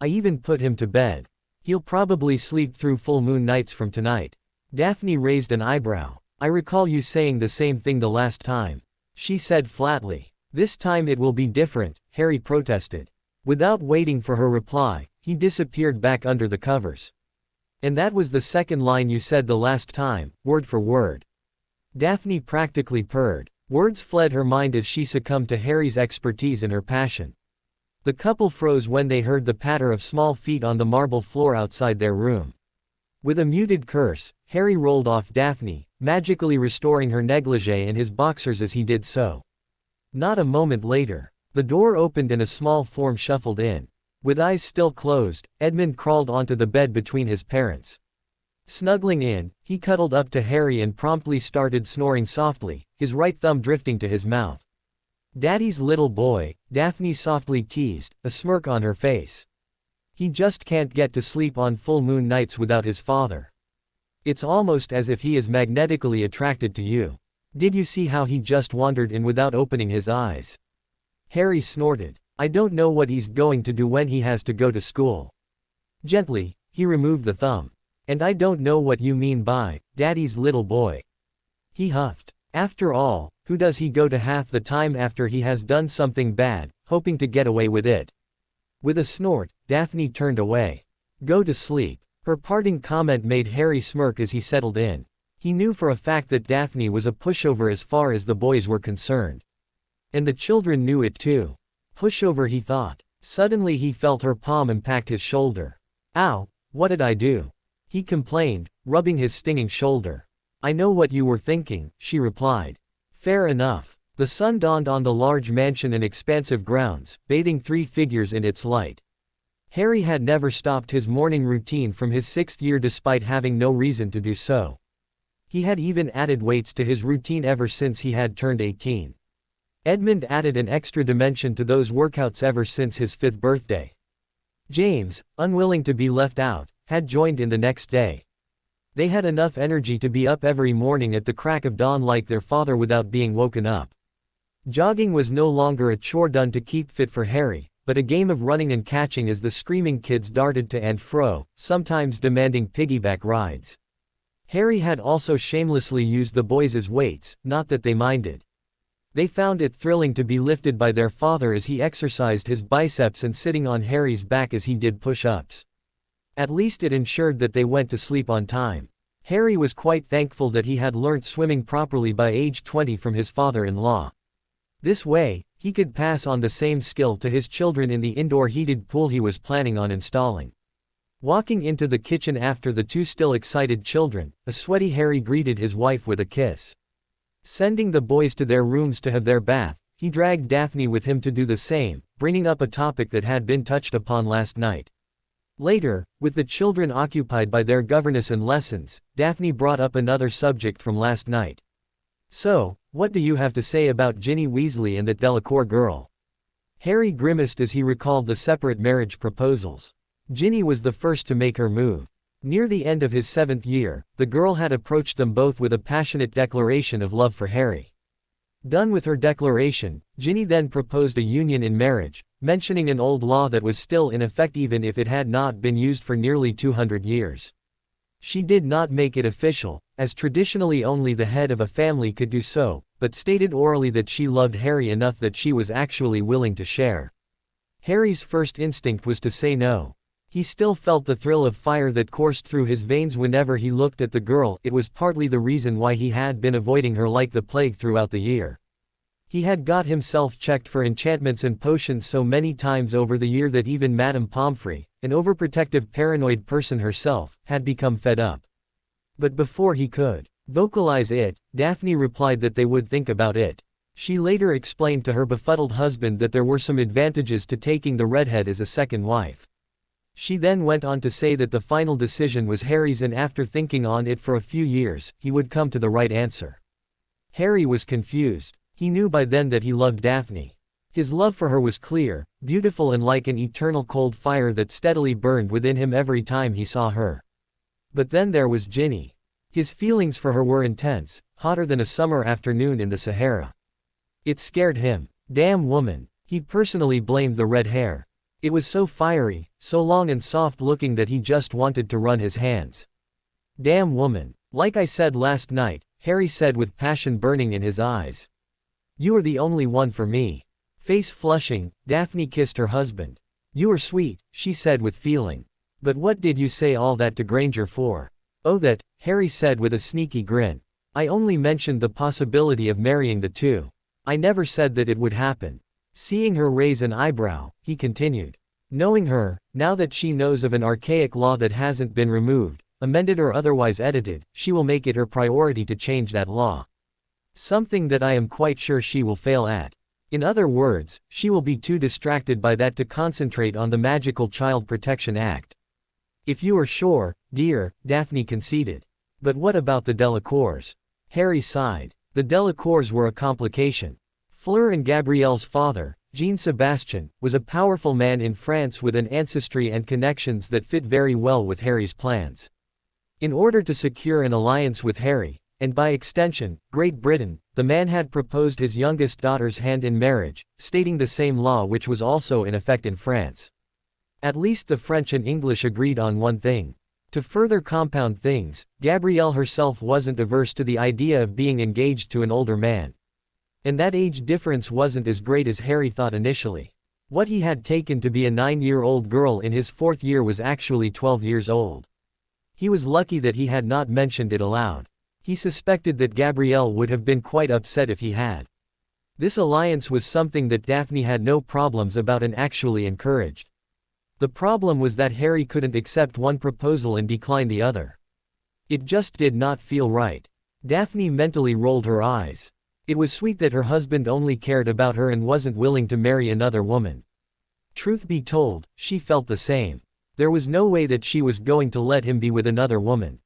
I even put him to bed. He'll probably sleep through full moon nights from tonight." Daphne raised an eyebrow. "I recall you saying the same thing the last time," she said flatly. "This time it will be different," Harry protested. Without waiting for her reply, he disappeared back under the covers. "And that was the second line you said the last time, word for word." Daphne practically purred. Words fled her mind as she succumbed to Harry's expertise and her passion. The couple froze when they heard the patter of small feet on the marble floor outside their room. With a muted curse, Harry rolled off Daphne, magically restoring her negligee and his boxers as he did so. Not a moment later, the door opened and a small form shuffled in. With eyes still closed, Edmund crawled onto the bed between his parents. Snuggling in, he cuddled up to Harry and promptly started snoring softly, his right thumb drifting to his mouth. "Daddy's little boy," Daphne softly teased, a smirk on her face. "He just can't get to sleep on full moon nights without his father. It's almost as if he is magnetically attracted to you. Did you see how he just wandered in without opening his eyes?" Harry snorted. "I don't know what he's going to do when he has to go to school." Gently, he removed the thumb. "And I don't know what you mean by daddy's little boy," he huffed. "After all, who does he go to half the time after he has done something bad, hoping to get away with it?" With a snort, Daphne turned away. "Go to sleep." Her parting comment made Harry smirk as he settled in. He knew for a fact that Daphne was a pushover as far as the boys were concerned. And the children knew it too. Pushover, he thought. Suddenly he felt her palm impact his shoulder. "Ow, what did I do?" he complained, rubbing his stinging shoulder. "I know what you were thinking," she replied. "Fair enough." The sun dawned on the large mansion and expansive grounds, bathing three figures in its light. Harry had never stopped his morning routine from his 6th year despite having no reason to do so. He had even added weights to his routine ever since he had turned 18. Edmund added an extra dimension to those workouts ever since his 5th birthday. James, unwilling to be left out, had joined in the next day. They had enough energy to be up every morning at the crack of dawn like their father without being woken up. Jogging was no longer a chore done to keep fit for Harry, but a game of running and catching as the screaming kids darted to and fro, sometimes demanding piggyback rides. Harry had also shamelessly used the boys as weights, not that they minded. They found it thrilling to be lifted by their father as he exercised his biceps and sitting on Harry's back as he did push-ups. At least it ensured that they went to sleep on time. Harry was quite thankful that he had learnt swimming properly by age 20 from his father-in-law. This way, he could pass on the same skill to his children in the indoor heated pool he was planning on installing. Walking into the kitchen after the two still excited children, a sweaty Harry greeted his wife with a kiss. Sending the boys to their rooms to have their bath, he dragged Daphne with him to do the same, bringing up a topic that had been touched upon last night. Later, with the children occupied by their governess and lessons, Daphne brought up another subject from last night. "So, what do you have to say about Ginny Weasley and that Delacour girl?" Harry grimaced as he recalled the separate marriage proposals. Ginny was the first to make her move. Near the end of his 7th year, the girl had approached them both with a passionate declaration of love for Harry. Done with her declaration, Ginny then proposed a union in marriage, mentioning an old law that was still in effect even if it had not been used for nearly 200 years. She did not make it official, as traditionally only the head of a family could do so, but stated orally that she loved Harry enough that she was actually willing to share. Harry's first instinct was to say no. He still felt the thrill of fire that coursed through his veins whenever he looked at the girl. It was partly the reason why he had been avoiding her like the plague throughout the year. He had got himself checked for enchantments and potions so many times over the year that even Madame Pomfrey, an overprotective paranoid person herself, had become fed up. But before he could vocalize it, Daphne replied that they would think about it. She later explained to her befuddled husband that there were some advantages to taking the redhead as a second wife. She then went on to say that the final decision was Harry's, and after thinking on it for a few years, he would come to the right answer. Harry was confused. He knew by then that he loved Daphne. His love for her was clear, beautiful, and like an eternal cold fire that steadily burned within him every time he saw her. But then there was Ginny. His feelings for her were intense, hotter than a summer afternoon in the Sahara. It scared him. Damn woman. He personally blamed the red hair. It was so fiery, so long and soft looking that he just wanted to run his hands. Damn woman. Like I said last night, Harry said with passion burning in his eyes. You are the only one for me. Face flushing, Daphne kissed her husband. You are sweet, she said with feeling. But what did you say all that to Granger for? Oh, that, Harry said with a sneaky grin. I only mentioned the possibility of marrying the two. I never said that it would happen. Seeing her raise an eyebrow, he continued. Knowing her, now that she knows of an archaic law that hasn't been removed, amended or otherwise edited, she will make it her priority to change that law. Something that I am quite sure she will fail at. In other words, she will be too distracted by that to concentrate on the magical Child Protection Act. If you are sure, dear, Daphne conceded. But what about the Delacours? Harry sighed. The Delacours were a complication. Fleur and Gabrielle's father, Jean-Sébastien, was a powerful man in France with an ancestry and connections that fit very well with Harry's plans. In order to secure an alliance with Harry, and by extension, Great Britain, the man had proposed his youngest daughter's hand in marriage, stating the same law which was also in effect in France. At least the French and English agreed on one thing. To further compound things, Gabrielle herself wasn't averse to the idea of being engaged to an older man. And that age difference wasn't as great as Harry thought initially. What he had taken to be a 9-year-old girl in his 4th year was actually 12 years old. He was lucky that he had not mentioned it aloud. He suspected that Gabrielle would have been quite upset if he had. This alliance was something that Daphne had no problems about and actually encouraged. The problem was that Harry couldn't accept one proposal and decline the other. It just did not feel right. Daphne mentally rolled her eyes. It was sweet that her husband only cared about her and wasn't willing to marry another woman. Truth be told, she felt the same. There was no way that she was going to let him be with another woman.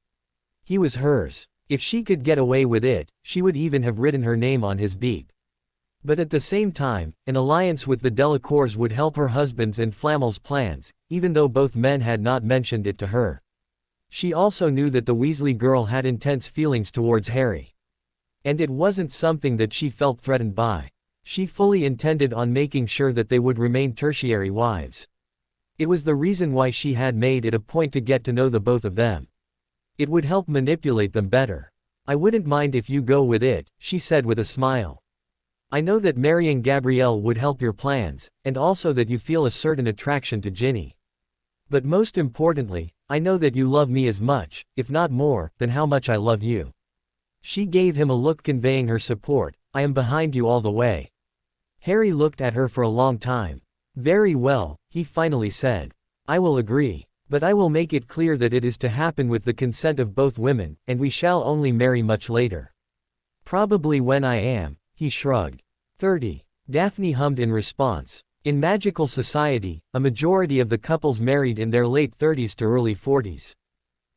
He was hers. If she could get away with it, she would even have written her name on his beak. But at the same time, an alliance with the Delacours would help her husband's and Flamel's plans, even though both men had not mentioned it to her. She also knew that the Weasley girl had intense feelings towards Harry. And it wasn't something that she felt threatened by. She fully intended on making sure that they would remain tertiary wives. It was the reason why she had made it a point to get to know the both of them. It would help manipulate them better. I wouldn't mind if you go with it, she said with a smile. I know that marrying Gabrielle would help your plans, and also that you feel a certain attraction to Ginny. But most importantly, I know that you love me as much, if not more, than how much I love you. She gave him a look conveying her support. I am behind you all the way. Harry looked at her for a long time. Very well, he finally said. I will agree. But I will make it clear that it is to happen with the consent of both women, and we shall only marry much later. Probably when I am, he shrugged. 30. Daphne hummed in response. In magical society, a majority of the couples married in their late 30s to early 40s.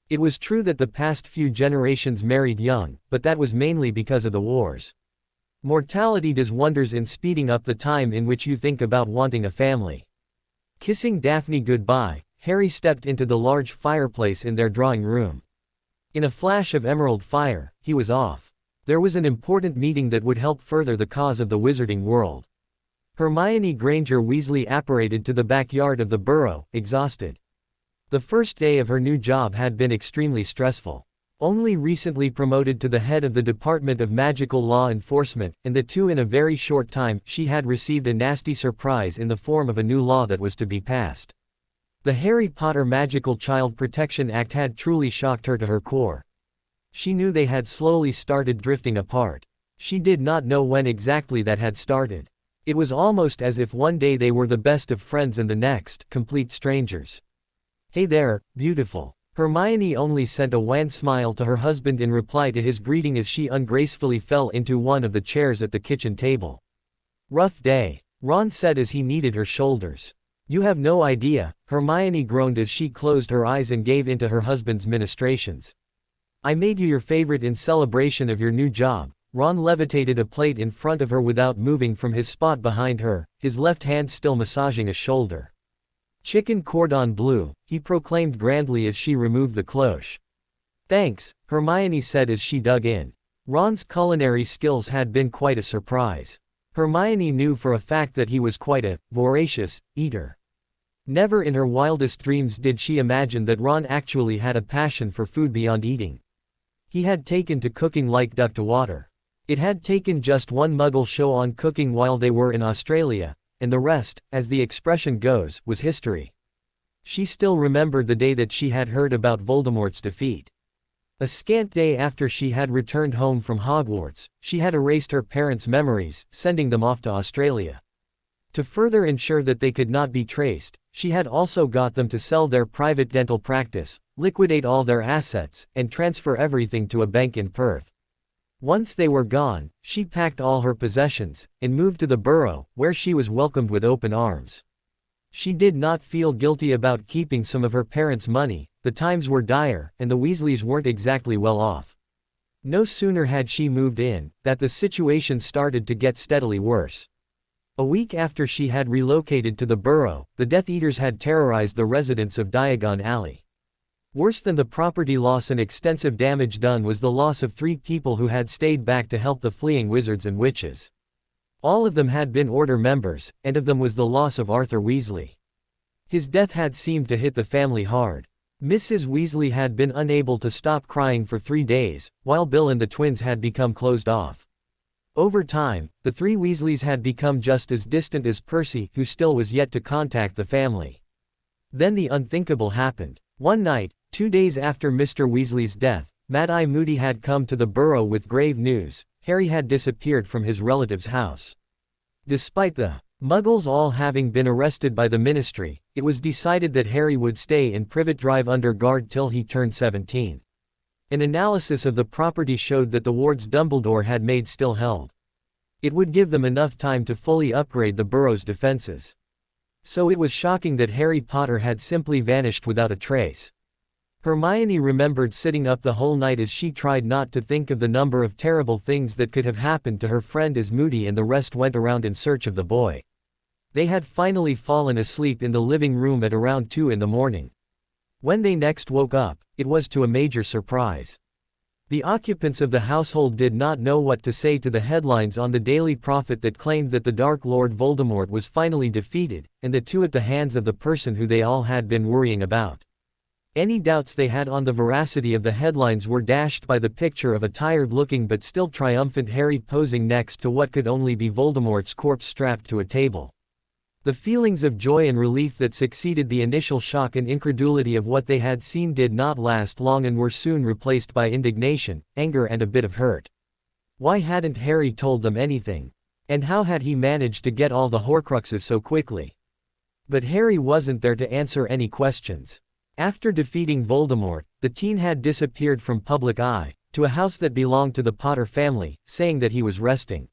It was true that the past few generations married young, but that was mainly because of the wars. Mortality does wonders in speeding up the time in which you think about wanting a family. Kissing Daphne goodbye, Harry stepped into the large fireplace in their drawing room. In a flash of emerald fire, he was off. There was an important meeting that would help further the cause of the wizarding world. Hermione Granger Weasley apparated to the backyard of the burrow, exhausted. The first day of her new job had been extremely stressful. Only recently promoted to the head of the Department of Magical Law Enforcement, and that too in a very short time, she had received a nasty surprise in the form of a new law that was to be passed. The Harry Potter Magical Child Protection Act had truly shocked her to her core. She knew they had slowly started drifting apart. She did not know when exactly that had started. It was almost as if one day they were the best of friends and the next, complete strangers. "Hey there, beautiful." Hermione only sent a wan smile to her husband in reply to his greeting as she ungracefully fell into one of the chairs at the kitchen table. "Rough day," Ron said as he kneaded her shoulders. "You have no idea," Hermione groaned as she closed her eyes and gave in to her husband's ministrations. "I made you your favorite in celebration of your new job." Ron levitated a plate in front of her without moving from his spot behind her, his left hand still massaging a shoulder. "Chicken cordon bleu," he proclaimed grandly as she removed the cloche. "Thanks," Hermione said as she dug in. Ron's culinary skills had been quite a surprise. Hermione knew for a fact that he was quite a voracious eater. Never in her wildest dreams did she imagine that Ron actually had a passion for food beyond eating. He had taken to cooking like duck to water. It had taken just one Muggle show on cooking while they were in Australia, and the rest, as the expression goes, was history. She still remembered the day that she had heard about Voldemort's defeat. A scant day after she had returned home from Hogwarts, she had erased her parents' memories, sending them off to Australia. To further ensure that they could not be traced, she had also got them to sell their private dental practice, liquidate all their assets, and transfer everything to a bank in Perth. Once they were gone, she packed all her possessions, and moved to the burrow, where she was welcomed with open arms. She did not feel guilty about keeping some of her parents' money. The times were dire, and the Weasleys weren't exactly well off. No sooner had she moved in, that the situation started to get steadily worse. A week after she had relocated to the burrow, the Death Eaters had terrorized the residents of Diagon Alley. Worse than the property loss and extensive damage done was the loss of 3 people who had stayed back to help the fleeing wizards and witches. All of them had been Order members, and of them was the loss of Arthur Weasley. His death had seemed to hit the family hard. Mrs. Weasley had been unable to stop crying for 3 days, while Bill and the twins had become closed off. Over time, the 3 Weasleys had become just as distant as Percy, who still was yet to contact the family. Then the unthinkable happened. One night, 2 days after Mr. Weasley's death, Mad-Eye Moody had come to the burrow with grave news: Harry had disappeared from his relative's house. Despite the Muggles all having been arrested by the Ministry, it was decided that Harry would stay in Privet Drive under guard till he turned 17. An analysis of the property showed that the wards Dumbledore had made still held. It would give them enough time to fully upgrade the burrow's defenses. So it was shocking that Harry Potter had simply vanished without a trace. Hermione remembered sitting up the whole night as she tried not to think of the number of terrible things that could have happened to her friend as Moody and the rest went around in search of the boy. They had finally fallen asleep in the living room at around 2 in the morning. When they next woke up, it was to a major surprise. The occupants of the household did not know what to say to the headlines on the Daily Prophet that claimed that the Dark Lord Voldemort was finally defeated, and that too at the hands of the person who they all had been worrying about. Any doubts they had on the veracity of the headlines were dashed by the picture of a tired-looking but still triumphant Harry posing next to what could only be Voldemort's corpse strapped to a table. The feelings of joy and relief that succeeded the initial shock and incredulity of what they had seen did not last long and were soon replaced by indignation, anger and a bit of hurt. Why hadn't Harry told them anything? And how had he managed to get all the Horcruxes so quickly? But Harry wasn't there to answer any questions. After defeating Voldemort, the teen had disappeared from public eye, to a house that belonged to the Potter family, saying that he was resting.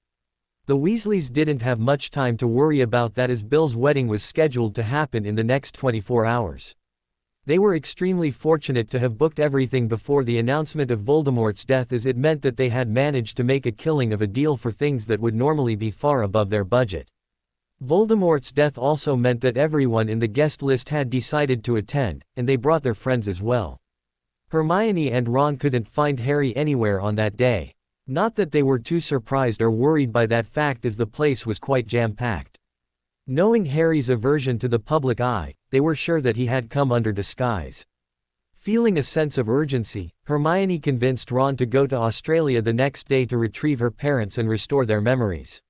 The Weasleys didn't have much time to worry about that as Bill's wedding was scheduled to happen in the next 24 hours. They were extremely fortunate to have booked everything before the announcement of Voldemort's death, as it meant that they had managed to make a killing of a deal for things that would normally be far above their budget. Voldemort's death also meant that everyone in the guest list had decided to attend, and they brought their friends as well. Hermione and Ron couldn't find Harry anywhere on that day. Not that they were too surprised or worried by that fact, as the place was quite jam-packed. Knowing Harry's aversion to the public eye, they were sure that he had come under disguise. Feeling a sense of urgency, Hermione convinced Ron to go to Australia the next day to retrieve her parents and restore their memories.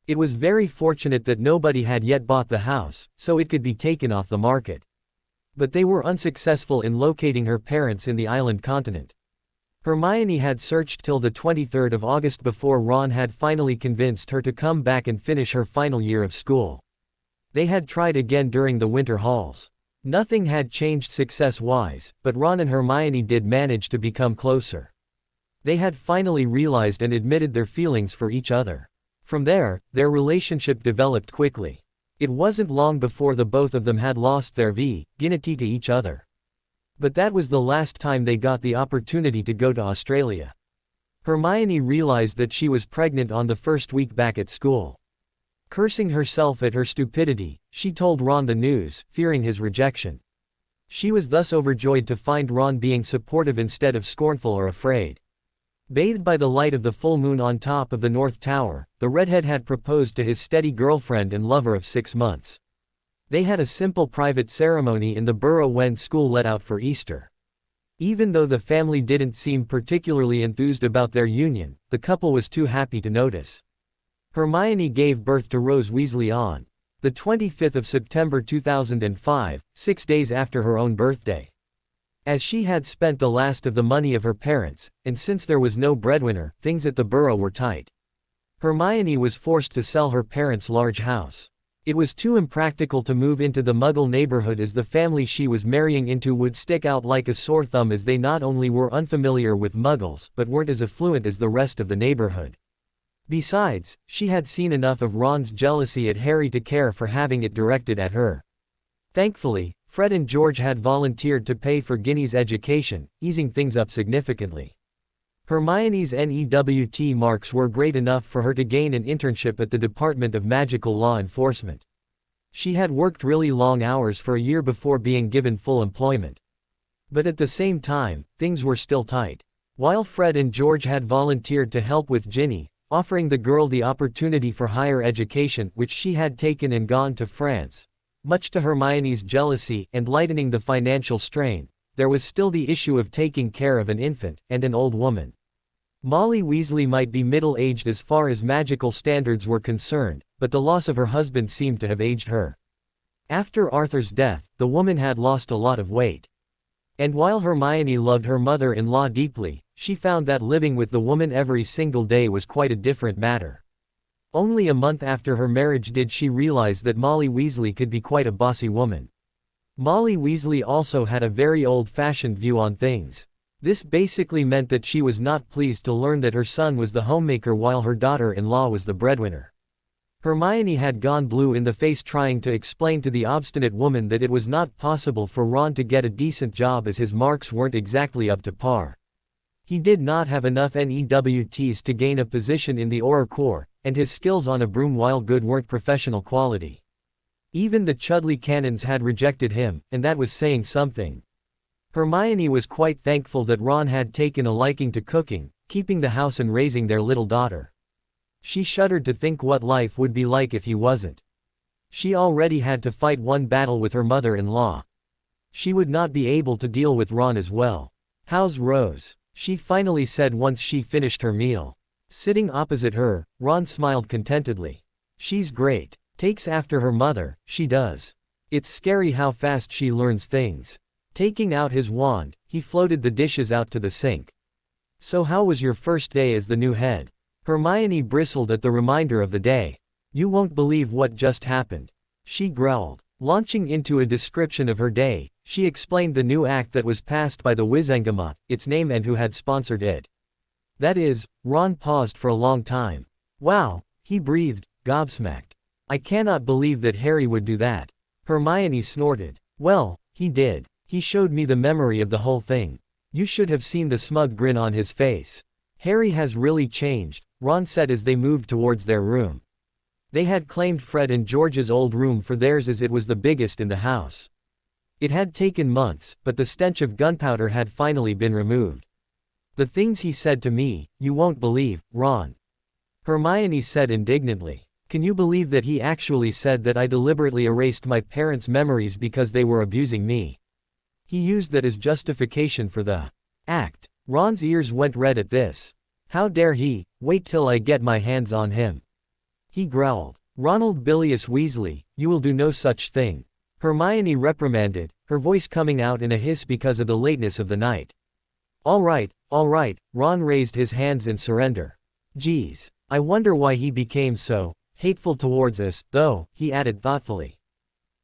It was very fortunate that nobody had yet bought the house, so it could be taken off the market. But they were unsuccessful in locating her parents in the island continent. Hermione had searched till the 23rd of August before Ron had finally convinced her to come back and finish her final year of school. They had tried again during the winter halls. Nothing had changed success-wise, but Ron and Hermione did manage to become closer. They had finally realized and admitted their feelings for each other. From there, their relationship developed quickly. It wasn't long before the both of them had lost their virginity to each other. But that was the last time they got the opportunity to go to Australia. Hermione realized that she was pregnant on the first week back at school. Cursing herself at her stupidity, she told Ron the news, fearing his rejection. She was thus overjoyed to find Ron being supportive instead of scornful or afraid. Bathed by the light of the full moon on top of the North Tower, the redhead had proposed to his steady girlfriend and lover of 6 months. They had a simple private ceremony in the burrow when school let out for Easter. Even though the family didn't seem particularly enthused about their union, the couple was too happy to notice. Hermione gave birth to Rose Weasley on the 25th of September 2005, 6 days after her own birthday. As she had spent the last of the money of her parents, and since there was no breadwinner, things at the burrow were tight. Hermione was forced to sell her parents' large house. It was too impractical to move into the Muggle neighborhood as the family she was marrying into would stick out like a sore thumb as they not only were unfamiliar with Muggles but weren't as affluent as the rest of the neighborhood. Besides, she had seen enough of Ron's jealousy at Harry to care for having it directed at her. Thankfully, Fred and George had volunteered to pay for Ginny's education, easing things up significantly. Hermione's NEWT marks were great enough for her to gain an internship at the Department of Magical Law Enforcement. She had worked really long hours for a year before being given full employment. But at the same time, things were still tight. While Fred and George had volunteered to help with Ginny, offering the girl the opportunity for higher education which she had taken and gone to France, much to Hermione's jealousy and lightening the financial strain, there was still the issue of taking care of an infant and an old woman. Molly Weasley might be middle-aged as far as magical standards were concerned, but the loss of her husband seemed to have aged her. After Arthur's death, the woman had lost a lot of weight. And while Hermione loved her mother-in-law deeply, she found that living with the woman every single day was quite a different matter. Only a month after her marriage did she realize that Molly Weasley could be quite a bossy woman. Molly Weasley also had a very old-fashioned view on things. This basically meant that she was not pleased to learn that her son was the homemaker while her daughter-in-law was the breadwinner. Hermione had gone blue in the face trying to explain to the obstinate woman that it was not possible for Ron to get a decent job as his marks weren't exactly up to par. He did not have enough NEWTs to gain a position in the Auror Corps, and his skills on a broom while good weren't professional quality. Even the Chudley Cannons had rejected him, and that was saying something. Hermione was quite thankful that Ron had taken a liking to cooking, keeping the house and raising their little daughter. She shuddered to think what life would be like if he wasn't. She already had to fight one battle with her mother-in-law. She would not be able to deal with Ron as well. "How's Rose?" she finally said once she finished her meal. Sitting opposite her, Ron smiled contentedly. "She's great. Takes after her mother, she does. It's scary how fast she learns things." Taking out his wand, he floated the dishes out to the sink. "So how was your first day as the new head?" Hermione bristled at the reminder of the day. "You won't believe what just happened," she growled. Launching into a description of her day, she explained the new act that was passed by the Wizengamot, its name and who had sponsored it. "That is," Ron paused for a long time. "Wow," he breathed, gobsmacked. "I cannot believe that Harry would do that." Hermione snorted. "Well, he did. He showed me the memory of the whole thing. You should have seen the smug grin on his face. Harry has really changed," Ron said as they moved towards their room. They had claimed Fred and George's old room for theirs as it was the biggest in the house. It had taken months, but the stench of gunpowder had finally been removed. "The things he said to me, you won't believe, Ron," Hermione said indignantly. Can you believe that he actually said that I deliberately erased my parents' memories because they were abusing me? He used that as justification for the act. Ron's ears went red at this. How dare he? Wait till I get my hands on him. He growled. Ronald Bilious Weasley, you will do no such thing. Hermione reprimanded, her voice coming out in a hiss because of the lateness of the night. All right, Ron raised his hands in surrender. Geez, I wonder why he became so hateful towards us, though, he added thoughtfully.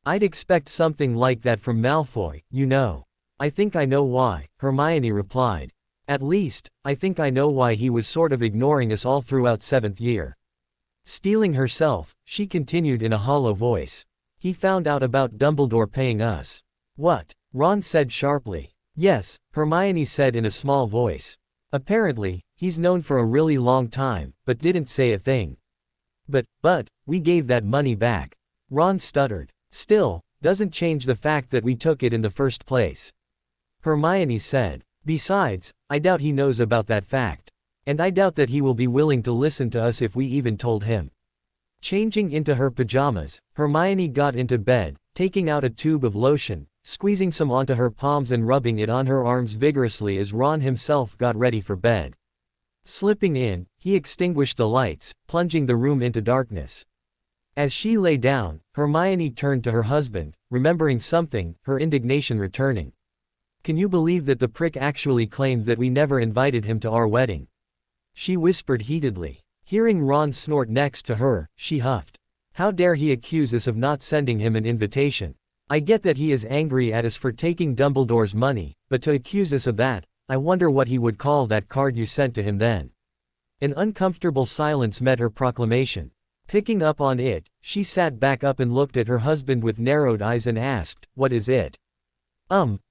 I'd expect something like that from Malfoy, you know. I think I know why, Hermione replied. At least, I think I know why he was sort of ignoring us all throughout 7th year. Steeling herself, she continued in a hollow voice. He found out about Dumbledore paying us. What? Ron said sharply. Yes, Hermione said in a small voice. Apparently, he's known for a really long time, but didn't say a thing. But, we gave that money back. Ron stuttered. Still, doesn't change the fact that we took it in the first place. Hermione said. Besides, I doubt he knows about that fact. And I doubt that he will be willing to listen to us if we even told him. Changing into her pajamas, Hermione got into bed, taking out a tube of lotion, squeezing some onto her palms and rubbing it on her arms vigorously as Ron himself got ready for bed. Slipping in, he extinguished the lights, plunging the room into darkness. As she lay down, Hermione turned to her husband, remembering something, her indignation returning. Can you believe that the prick actually claimed that we never invited him to our wedding? She whispered heatedly. Hearing Ron snort next to her, she huffed. How dare he accuse us of not sending him an invitation? I get that he is angry at us for taking Dumbledore's money, but to accuse us of that, I wonder what he would call that card you sent to him then. An uncomfortable silence met her proclamation. Picking up on it, she sat back up and looked at her husband with narrowed eyes and asked, what is it?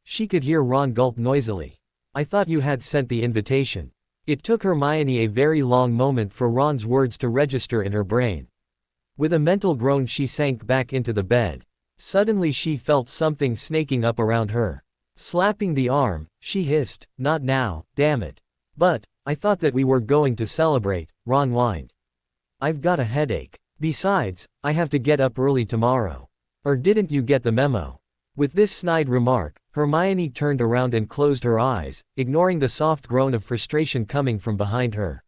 She could hear Ron gulp noisily. I thought you had sent the invitation. It took Hermione a very long moment for Ron's words to register in her brain. With a mental groan she sank back into the bed. Suddenly she felt something snaking up around her. Slapping the arm, she hissed, not now, damn it. But, I thought that we were going to celebrate, Ron whined. I've got a headache. Besides, I have to get up early tomorrow. Or didn't you get the memo? With this snide remark, Hermione turned around and closed her eyes, ignoring the soft groan of frustration coming from behind her.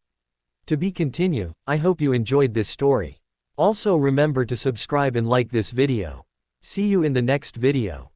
To be continued. I hope you enjoyed this story. Also remember to subscribe and like this video. See you in the next video.